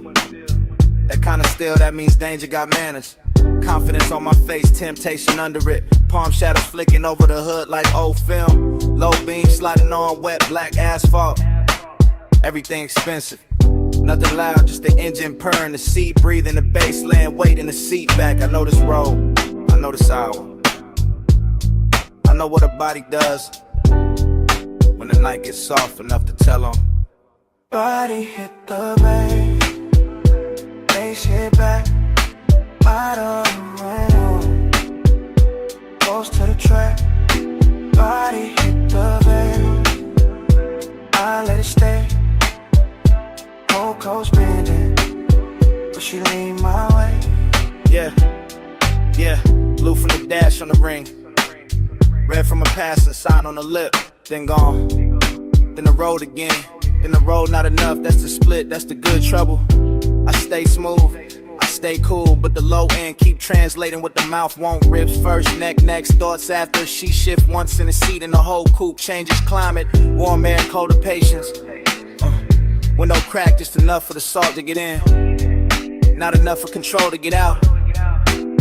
That kind of still, that means danger got manners. Confidence on my face, temptation under it. Palm shadows flicking over the hood like old film. Low beam sliding on wet black asphalt. Everything expensive. Nothing loud, just the engine purring, the seat breathing, the bass laying weight in the seat back. I know this road, I know this hour. I know what a body does when the night gets soft enough to tell on. Body hit the bay, bass hit back, light on the room, close to the track. Body hit the bay, I let it stay. Whole coast bending, but she lean my way. Yeah, yeah, blue from the dash on the ring. Red from a passer, sign on the lip, then gone. Then the road again, then the road not enough, that's the split, that's the good trouble. I stay smooth, I stay cool, but the low end keep translating what the mouth won't. Ribs first, neck next, thoughts after. She shift once in the seat and the whole coupe changes climate. Warm air, colder patience. Window crack, just enough for the salt to get in. Not enough for control to get out.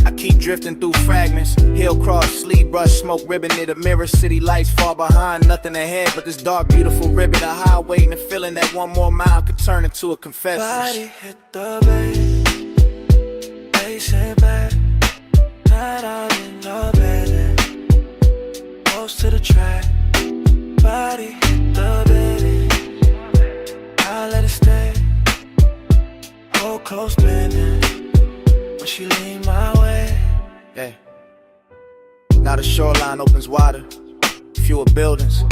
I keep drifting through fragments. Hill cross, sleeve brush, smoke ribbon near the mirror. City lights far behind, nothing ahead but this dark, beautiful ribbon. A highway and the feeling that one more mile could turn into a confession. Body hit the bay, bass hit back, night out in the bed, close to the track. Body hit the bay, I let it stay. Whole close bending, but she lean my way. Yeah. Now the shoreline opens wider. Fewer buildings,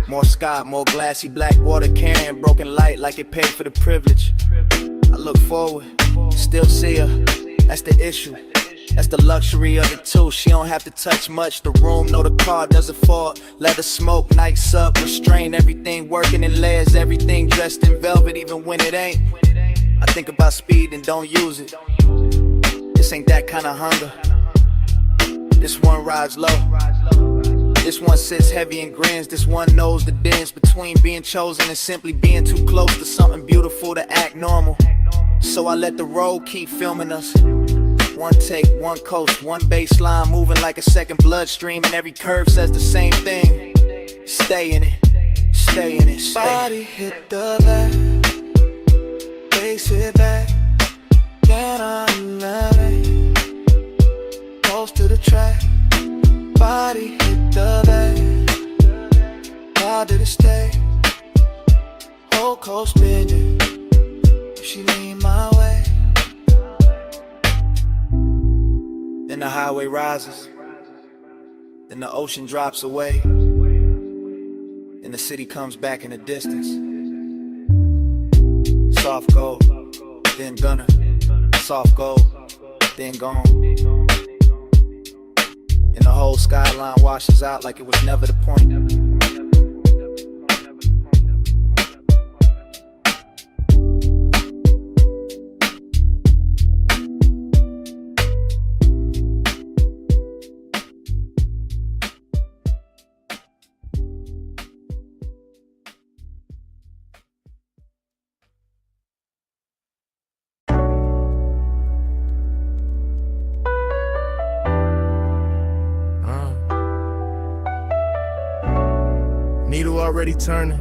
more sky, more glassy black water carrying broken light like it paid for the privilege. I look forward, still see her. That's the issue. That's the luxury of it too. She don't have to touch much. The room, no, the car doesn't fall. Let her smoke, night sub, restrain. Everything working in layers, everything dressed in velvet, even when it ain't. I think about speed and don't use it. This ain't that kind of hunger. This one rides low. This one sits heavy and grins. This one knows the difference between being chosen and simply being too close to something beautiful to act normal. So I let the road keep filming us. One take, one coast, one baseline moving like a second bloodstream, and every curve says the same thing. Stay in it, stay in it, stay. Body hit the back, bass hit back, get on the way, close to the track. Body hit the back, how did it stay? Whole coast bending, she lean my way. Then the highway rises, then the ocean drops away, and the city comes back in the distance. Soft gold, then gunner, soft gold, then gone. And the whole skyline washes out like it was never the point. Needle already turning,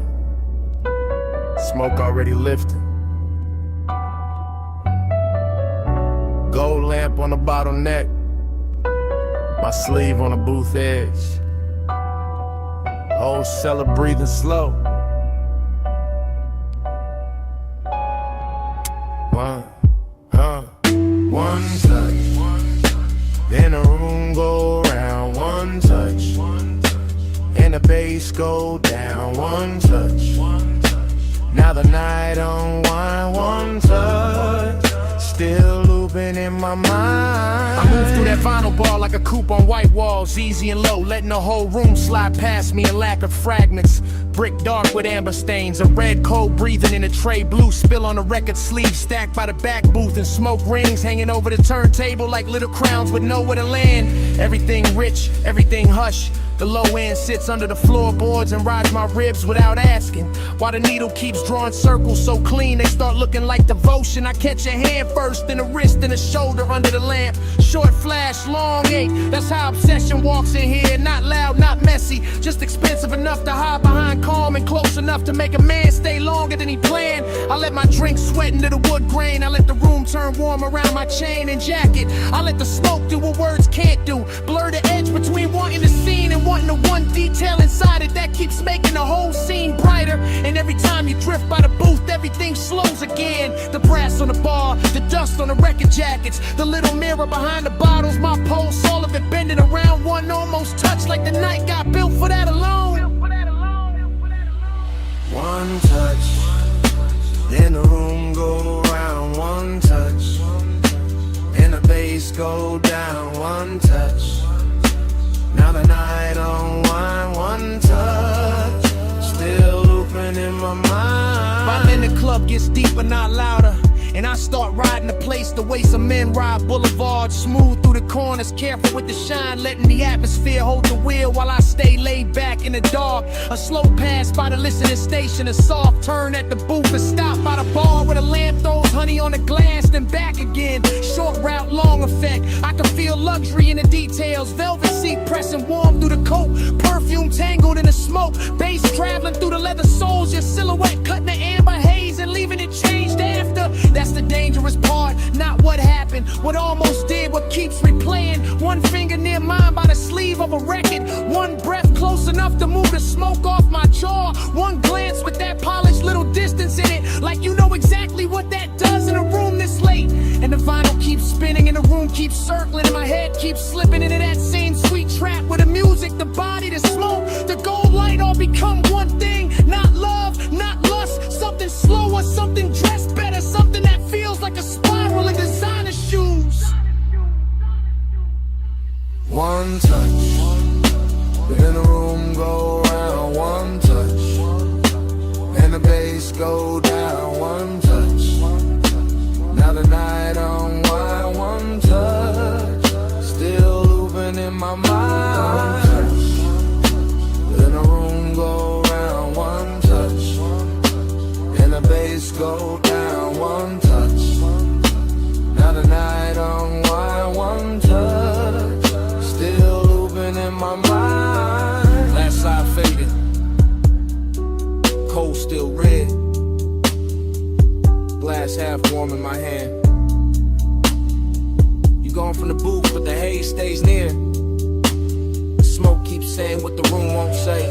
smoke already lifting. Gold lamp on the bottleneck, my sleeve on the booth edge. Whole cellar breathing slow. One touch, then the room go round. One touch, and the bass go down. One touch, now the night unwind. One touch, still looping in my mind. I move through that vinyl bar like a coupe on white walls, easy and low, letting the whole room slide past me in lack of fragments. Brick dark with amber stains, a red cold breathing in a tray, blue spill on a record sleeve stacked by the back booth, and smoke rings hanging over the turntable like little crowns with nowhere to land. Everything rich, everything hush. The low end sits under the floorboards and rides my ribs without asking. While the needle keeps drawing circles so clean they start looking like devotion. I catch a hand first, then a wrist, then a shoulder under the lamp. Short flash, long ache, that's how obsession walks in here. Not loud, not messy, just expensive enough to hide behind calm and close enough to make a man stay longer than he planned. I let my drink sweat into the wood grain. I let the room turn warm around my chain and jacket. I let the smoke do what words can't do. Blur the edge between wanting the scene and wanting the one detail inside it that keeps making the whole scene brighter. And every time you drift by the booth, everything slows again. The brass on the bar, the dust on the record jackets, the little mirror behind the bottles, my pulse, all of it bending around one almost touch, like the night got built for that alone. One touch, then the room go round. One touch, and the bass go down. One touch, now the night unwind. One touch, still looping in my mind. My in the club gets deeper, not louder, and I start riding the place the way some men ride boulevards. Smooth through the corners, careful with the shine, letting the atmosphere hold the wheel while I stay laid back in the dark. A slow pass by the listening station, a soft turn at the booth, a stop by the bar where the lamp throws honey on the glass, then back again. Short route, long effect, I can feel luxury in the details. Velvet seat pressing warm through the coat, perfume tangled in the smoke, bass traveling through the leather soles, your silhouette cutting the amber haze and leaving it changed after. That's the dangerous part, not what happened, what almost did, what keeps replaying. One finger near mine by the sleeve of a record, one breath close enough to move the smoke off my jaw, one glance with that polished little distance in it, like you know exactly what that does in a room this late. And the vinyl keeps spinning and the room keeps circling and my head keeps slipping into that same sweet trap where the music, the body, the smoke, the gold light all become one thing. Not love, not lust, something slower, something dressed better, something that feels like a spiral in designer shoes. One touch, then the room go round. One touch, and the bass go down. One touch, now the night unwind. One touch, still looping in my mind. Then the room go round. One touch, and the bass go down. One touch, now the night unwind. One touch, still looping in my mind. Last side faded, cold still red, glass half warm in my hand. You going from the booth, but the haze stays near. The smoke keeps saying what the room won't say.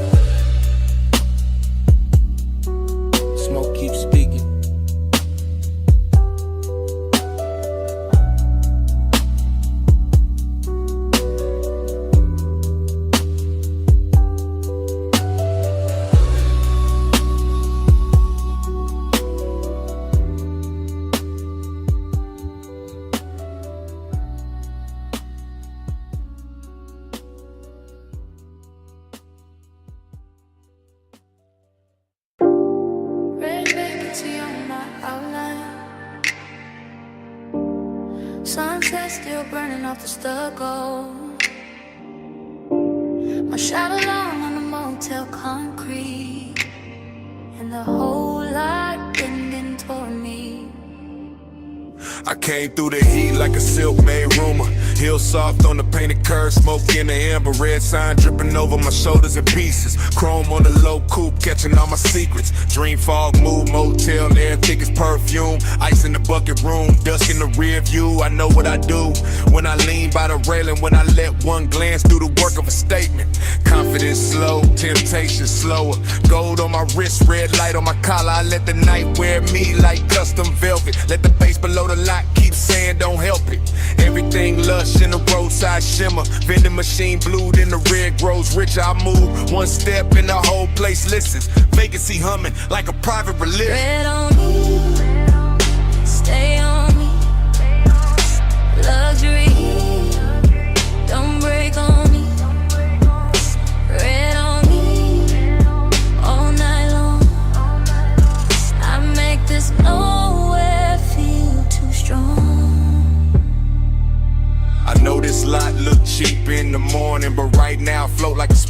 Smoke keeps speaking. Red vacancy on my outline. Sunset still burning off the stucco. My shadow long on the motel concrete, and the whole lot bending toward me. I came through the heat like a silk made rumor. Heel soft on the painted curve, smoke in the amber, red sign dripping over my shoulders in pieces. Chrome on the low coupe, catching all my secrets. Dream fog, mood, motel, air thick as perfume. Ice in the bucket room, dusk in the rear view. I know what I do when I lean by the railing, when I let one glance do the work of a statement. Confidence slow, temptation slower. Gold on my wrist, red light on my collar. I let the night wear me like custom velvet. Let the bass below the lot keep saying don't help it. Everything lush in the roadside shimmer. Vending machine blue, then the red grows richer. I move one step and the whole place listens. Vacancy humming like a private religion. Red on me, stay on me.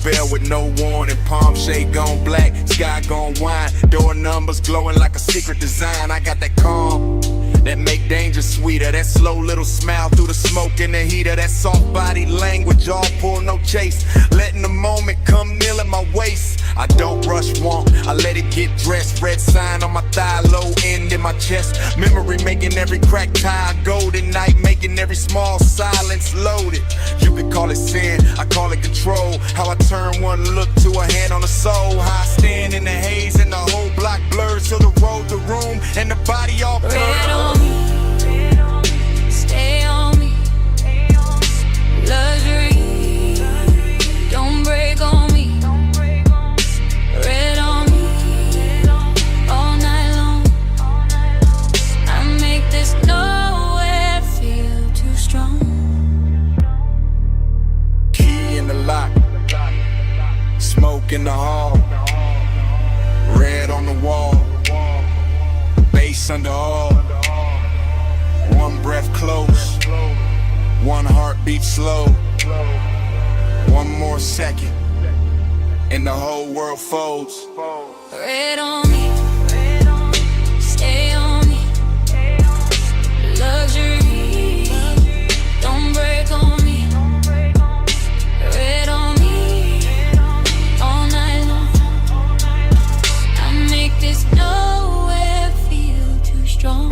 spell with no warning. Palm shade gone black, sky gone wine. Door numbers glowing like a secret design. I got that calm that make danger sweeter. That slow little smile through the smoke and the heater. That soft body language, all pull, no chase. Letting the moment come kneel at my waist. I don't rush want, I let it get dressed. Red sign on my thigh, low end in my chest. Memory making every crack tie golden night, making every small silence loaded. You could call it sin, I call it control. How I turn one look to a hand on the soul. How I stand in the haze and the whole block blurs till the road, the room, and the body all blurred. Red on me, stay on me. Luxury, don't break on me. Red on me, all night long. I make this nowhere feel too strong. Key in the lock, smoke in the hall. Red on the wall, bass under all. One breath close, one heartbeat slow. One more second, and the whole world folds. Red on me, stay on me. Luxury, don't break on me. Red on me, all night long. I make this nowhere feel too strong.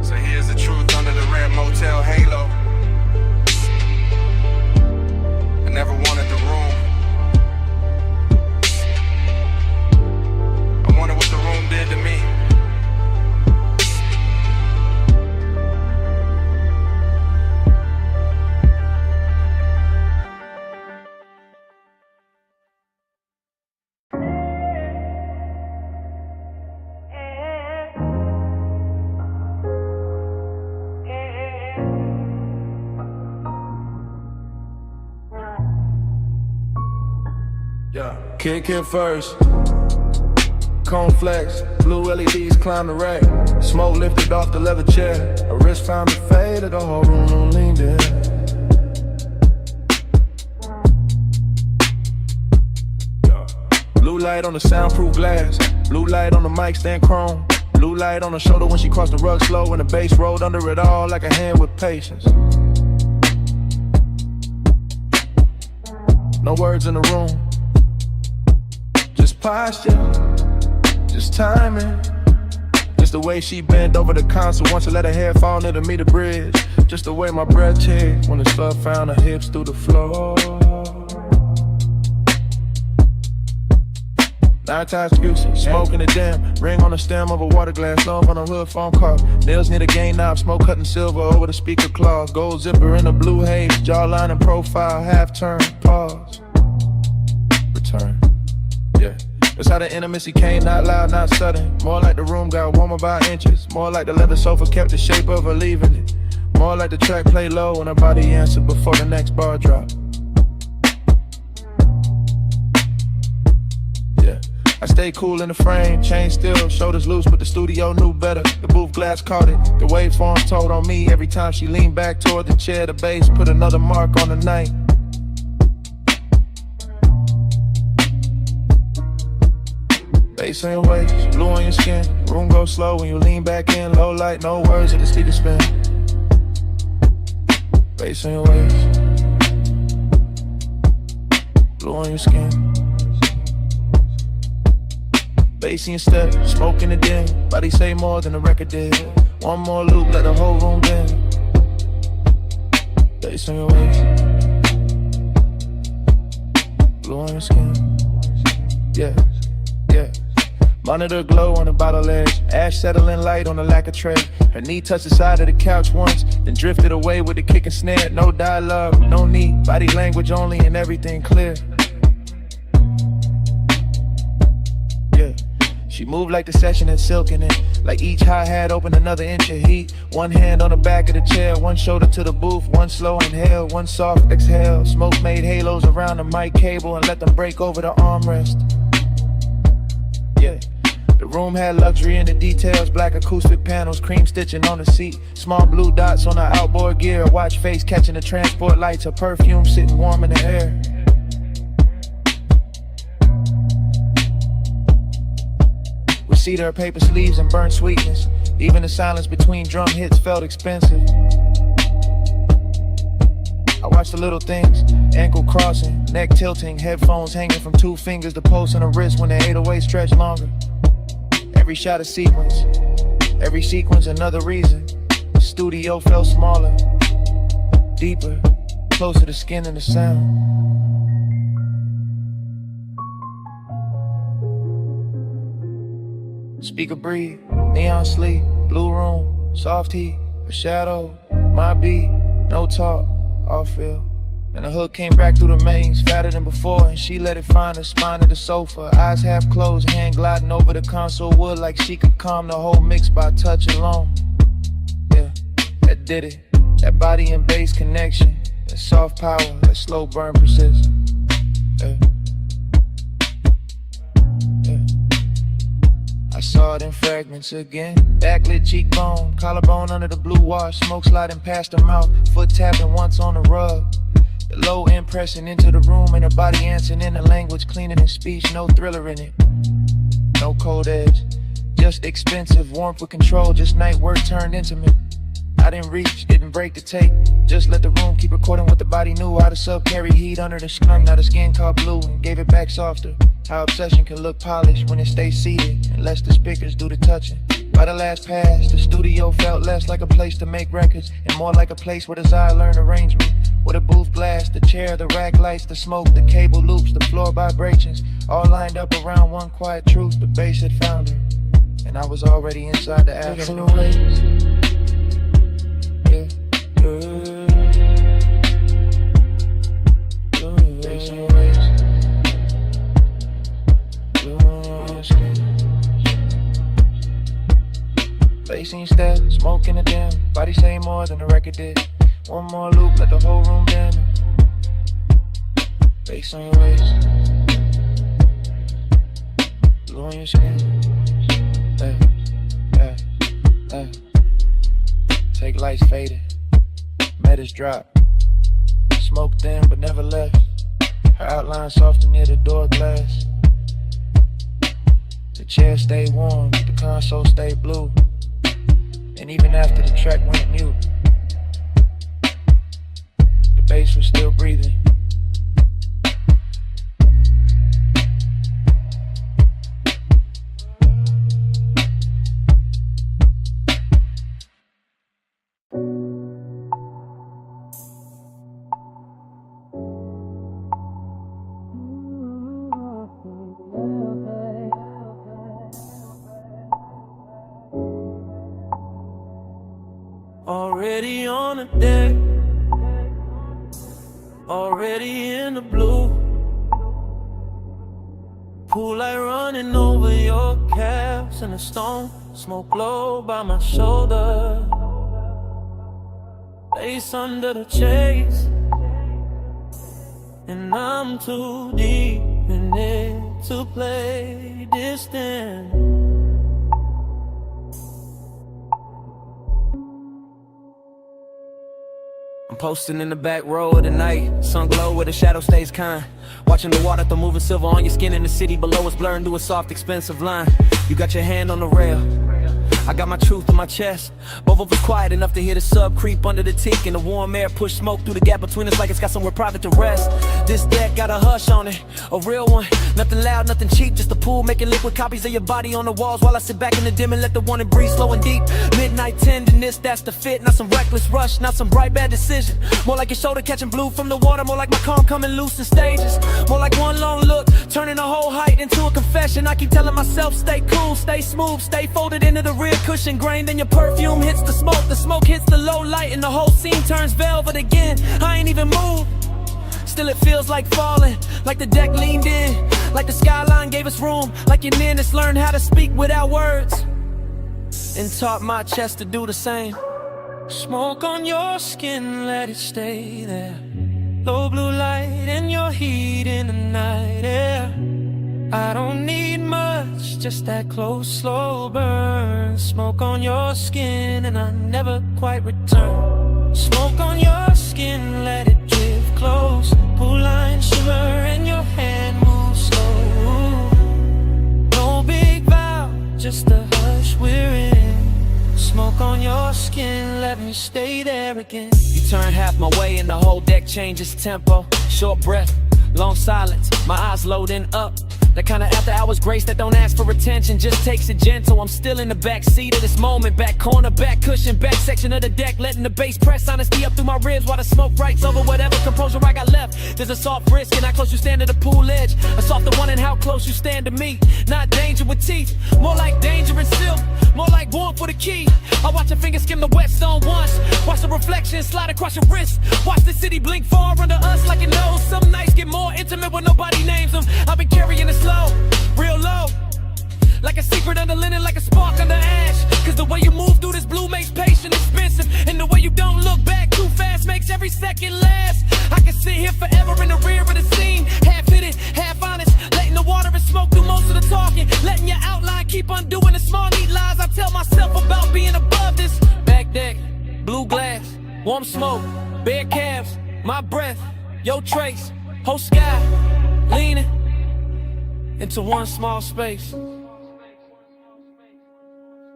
So here's the truth under the red motel halo. I never wanted the room. I wonder what the room did to me. Yeah, kick it first. Cone flex, blue LEDs climb the rack. Smoke lifted off the leather chair. A wrist found to fade, the whole room leaned in. Yeah. Blue light on the soundproof glass. Blue light on the mic stand chrome. Blue light on her shoulder when she crossed the rug slow. And the bass rolled under it all like a hand with patience. No words in the room. Just posture, just timing. Just the way she bent over the console once I let her hair fall near to meet the bridge. Just the way my breath checked when the stuff found her hips through the floor. 9 times excuses, smoking the dim. Ring on the stem of a water glass, love on a hood phone call. Nails near the gain knob, smoke cutting silver over the speaker claws. Gold zipper in a blue haze, jawline and profile, half turn, pause. Return. Yeah, that's how the intimacy came, not loud, not sudden. More like the room got warmer by inches. More like the leather sofa kept the shape of her leaving it. More like the track play low when her body answered before the next bar drop. Yeah, I stay cool in the frame, chain still, shoulders loose, but the studio knew better. The booth glass caught it, the waveform told on me. Every time she leaned back toward the chair, the bass put another mark on the night. Bass in your waist, blue on your skin. Room goes slow when you lean back in. Low light, no words at the speaker spin. Bass in your waist, blue on your skin. Bass in your step, smoke in the den. Body say more than the record did. One more loop, let the whole room bend. Bass in your waist, blue on your skin. Yeah, yeah. Monitor glow on the bottle edge. Ash settling light on the lacquer tray. Her knee touched the side of the couch once, then drifted away with the kick and snare. No dialogue, no need. Body language only and everything clear. Yeah. She moved like the session had silk in it. Like each hi-hat opened another inch of heat. One hand on the back of the chair, one shoulder to the booth. One slow inhale, one soft exhale. Smoke made halos around the mic cable and let them break over the armrest. Yeah. The room had luxury in the details, black acoustic panels, cream stitching on the seat, small blue dots on the outboard gear, watch face catching the transport lights, her perfume sitting warm in the air. We see her paper sleeves and burnt sweetness, even the silence between drum hits felt expensive. I watch the little things, ankle crossing, neck tilting, headphones hanging from 2 fingers, the pulse in the wrist when the 808 stretch longer. Every shot a sequence, every sequence another reason. The studio felt smaller, deeper, closer to skin and the sound. Speaker breathe, neon sleep, blue room, soft heat, a shadow, my beat, no talk, all feel. And the hook came back through the mains, fatter than before, and she let it find her spine to the sofa. Eyes half closed, hand gliding over the console wood like she could calm the whole mix by touch alone. Yeah, that did it. That body and bass connection, that soft power, that slow burn persist. Yeah. I saw it in fragments again. Backlit cheekbone, collarbone under the blue wash, smoke sliding past her mouth, foot tapping once on the rug. The low end pressing into the room and her body answering in a language cleaner than speech, no thriller in it. No cold edge, just expensive warmth with control, just night work turned intimate. I didn't reach, didn't break the tape, just let the room keep recording what the body knew. How the sub carry heat under the skunk, now the skin caught blue and gave it back softer. How obsession can look polished when it stays seated and lets the speakers do the touching. By the last pass, the studio felt less like a place to make records and more like a place where desire learned arrangement. With a booth glass, the chair, the rack lights, the smoke, the cable loops, the floor vibrations, all lined up around one quiet truth. The bass had found her, and I was already inside the afternoon. Yeah, bass on the waves. Facing step, smoke in the dim, body say more than the record did. One more loop, let the whole room dim. Bass on your waist, blue on your skin. Hey, hey, hey. Take lights faded, metas drop. Smoke thin but never left. Her outline softer near the door glass. The chair stayed warm, the console stayed blue. And even after the track went mute, the bass was still breathing. Already on the deck, already in the blue. Pool light running over your calves and the stone smoke low by my shoulder. Face under the chase, and I'm too deep in it to play distant. I'm posting in the back row of the night, sun glow where the shadow stays kind. Watching the water throw moving silver on your skin in the city below us, blurring to a soft, expensive line. You got your hand on the rail, I got my truth in my chest. Both of us quiet enough to hear the sub creep under the teak, and the warm air push smoke through the gap between us like it's got somewhere private to rest. This deck got a hush on it, a real one. Nothing loud, nothing cheap, just a pool making liquid copies of your body on the walls while I sit back in the dim and let the wanted breathe slow and deep. Midnight tenderness, that's the fit. Not some reckless rush, not some bright bad decision. More like your shoulder catching blue from the water, more like my calm coming loose in stages. More like one long look, turning a whole height into a confession. I keep telling myself, stay cool, stay smooth, stay folded into the rear cushion grain. Then your perfume hits the smoke hits the low light, and the whole scene turns velvet again. I ain't even moved, still it feels like falling, like the deck leaned in, like the skyline gave us room, like your nearness learned how to speak without words, and taught my chest to do the same. Smoke on your skin, let it stay there. Low blue light and your heat in the night air. I don't need much, just that close, slow burn. Smoke on your skin and I never quite return. Smoke on your skin, let it drift close. Pull line shimmer and your hand moves slow. No big vow, just a hush we're in. Smoke on your skin, let me stay there again. You turn half my way and the whole deck changes tempo. Short breath, long silence, my eyes loading up. The kind of after hours grace that don't ask for attention, just takes it gentle. I'm still in the back seat of this moment, back corner, back cushion, back section of the deck, letting the bass press honesty up through my ribs while the smoke writes over whatever composure I got left. There's a soft risk in how close you stand to the pool edge, a softer one in how close you stand to me. Not danger with teeth, more like danger and silk, more like warmth for the key. I watch your fingers skim the wet stone once, watch the reflection slide across your wrist, watch the city blink far under us like it knows. Some nights get more intimate when nobody names them. I've been carrying this low, real low, like a secret under linen, like a spark under ash. Cause the way you move through this blue makes patience expensive, and the way you don't look back too fast makes every second last. I can sit here forever in the rear of the scene, half hidden, half honest, letting the water and smoke do most of the talking, letting your outline keep undoing the small neat lies I tell myself about being above this. Back deck, blue glass, warm smoke, bare calves, my breath, your trace, whole sky, leaning into one small space.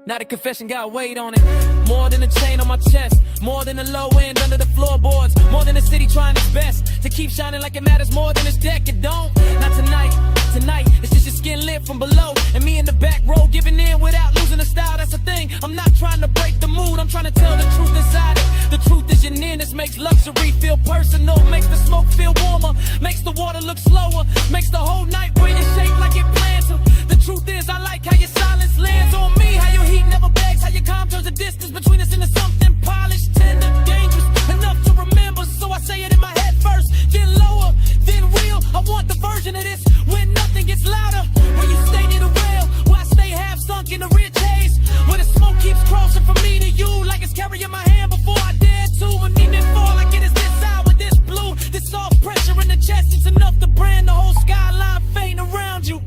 Now the confession got weight on it, more than a chain on my chest, more than the low end under the floorboards, more than the city trying its best to keep shining like it matters more than this deck. It don't, not tonight, tonight it's just your skin lit from below, and me in the back row giving in without losing the style. That's the thing, I'm not trying to break the mood, I'm trying to tell the truth inside it. The truth is your nearness makes luxury feel personal, makes the smoke feel warmer, makes the water look slower, makes the whole night where you shake like it planned to. The truth is I like how your silence lands on me, how your heat never begs, how your calm turns the distance between us into something polished, tender, dangerous, enough to remember. So I say it in my head first, then lower, then real. I want the version of this when nothing gets louder, where you stay near the rail, where I stay half sunk in the rich haze, where the smoke keeps crossing from me to you like it's carrying my hand before I dare to, and even fall like it is this hour, this blue, this soft pressure in the chest. It's enough to brand the whole skyline fading around you.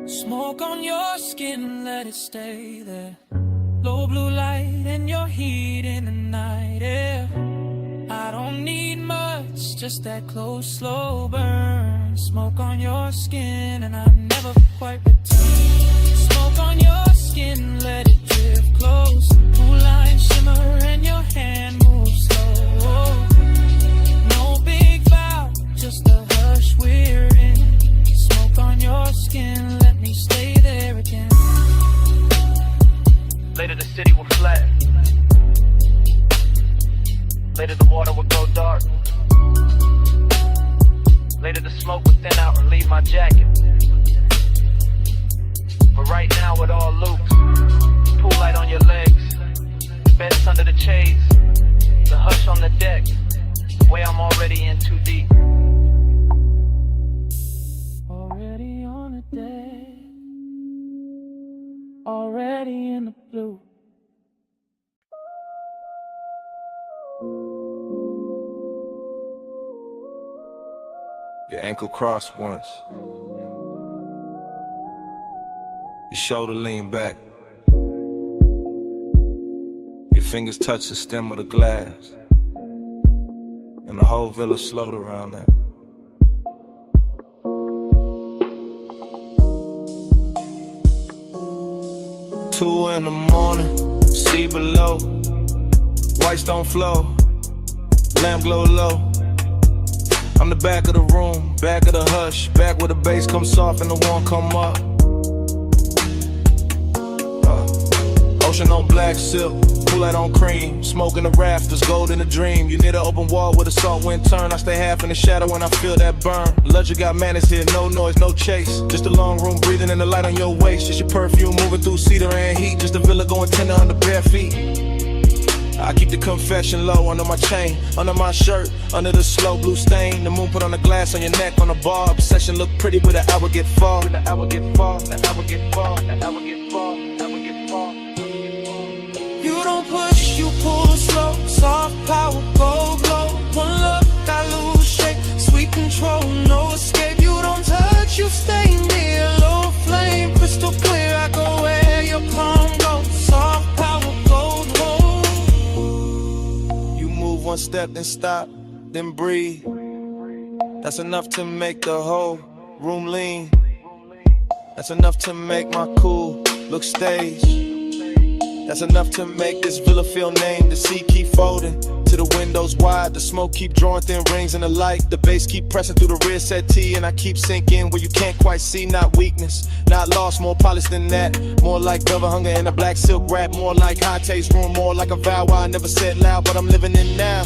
Smoke on your skin, let it stay there. Low blue light and your heat in the night air. I don't need much, just that close, slow burn. Smoke on your skin and I never quite return. Smoke on your skin, let it drift close. Blue line shimmer and your hand moves slow. No big vow, just a hush we're in. Smoke on your skin, let me stay there again. Later the city will flat. Later the water will go dark. Later the smoke will thin out and leave my jacket. But right now it all loops. Pool light on your legs, beds under the shades, the hush on the deck, way I'm already in too deep. Already on the deck, already in the blue. Your ankle crossed once. Your shoulder lean back. Your fingers touch the stem of the glass. And the whole village slowed around that. Two in the morning, see below. Whites don't flow, lamp glow low. I'm the back of the room, back of the hush, back where the bass comes soft and the warm come up. Ocean on black silk, pool light on cream, smoke in the rafters, gold in the dream. You near the open wall where the salt wind turn. I stay half in the shadow when I feel that burn. Luxury got manners here, no noise, no chase. Just a long room breathing in the light on your waist. Just your perfume moving through cedar and heat. Just a villa going tender under bare feet. I keep the confession low under my chain, under my shirt, under the slow blue stain. The moon put on the glass on your neck on the bar. Obsession look pretty, but the hour get far. The hour get far, the hour get far, the hour get far, the hour get far. You don't push, you pull slow. Soft power, go glow. One look, I lose shape. Sweet control, no escape. You don't touch you stay near. Low flame, crystal clear. I go where your palm goes. Soft power, gold home. You move one step, then stop, then breathe. That's enough to make the whole room lean. That's enough to make my cool look staged. That's enough to make this villa feel named. The sea keep folding to the windows wide. The smoke keep drawing thin rings in the light. The bass keep pressing through the rear settee, and I keep sinking where you can't quite see. Not weakness, not lost, more polished than that. More like velvet hunger in a black silk wrap. More like high taste room, more like a vow I never said loud, but I'm living in now.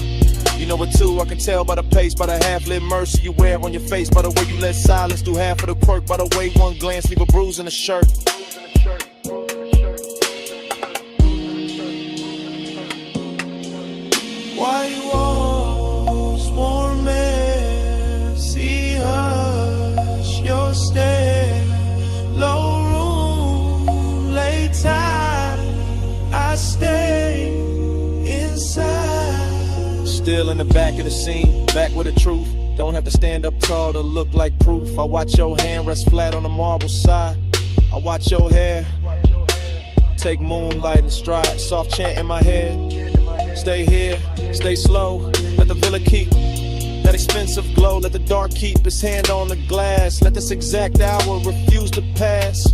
You know it too, I can tell by the pace, by the half-lit mercy you wear on your face, by the way you let silence do half of the quirk, by the way one glance leave a bruise in the shirt. Why walls warm air, see hush your stare. Low room, late time, I stay inside. Still in the back of the scene, back with the truth. Don't have to stand up tall to look like proof. I watch your hand rest flat on the marble side. I watch your hair take moonlight and stride. Soft chant in my head. Stay here, stay slow. Let the villa keep that expensive glow. Let the dark keep his hand on the glass. Let this exact hour refuse to pass.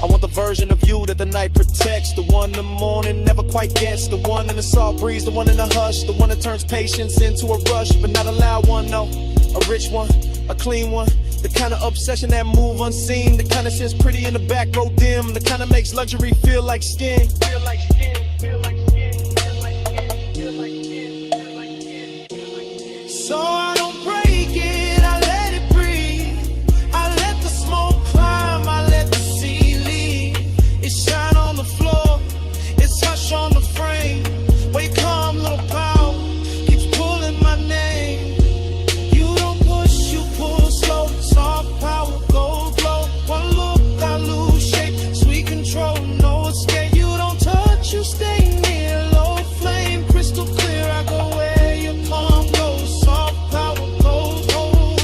I want the version of you that the night protects. The one the morning never quite gets. The one in the soft breeze, the one in the hush. The one that turns patience into a rush. But not a loud one, no. A rich one, a clean one. The kind of obsession that move unseen. The kind of sits pretty in the back row dim. The kind of makes luxury feel like skin. Feel like skin, feel like skin, feel like skin, feel like skin, feel like skin, feel like skin. So I don't break it, I let it breathe. I let the smoke climb, I let the sea leave. It shine on the floor, it's hush on the frame. Wake come, little power, keeps pulling my name. You don't push, you pull slow. Soft power, gold glow. One look, I lose shape. Sweet control, no escape. You don't touch, you stay near. Low flame, crystal clear. I go where your palm goes. Soft power, gold gold.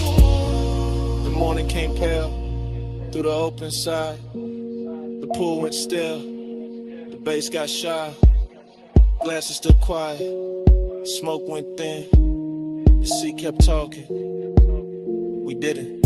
The morning came pale through the open side. The pool went still. The bass got shy. Glasses stood quiet. Smoke went thin. The sea kept talking. We did it.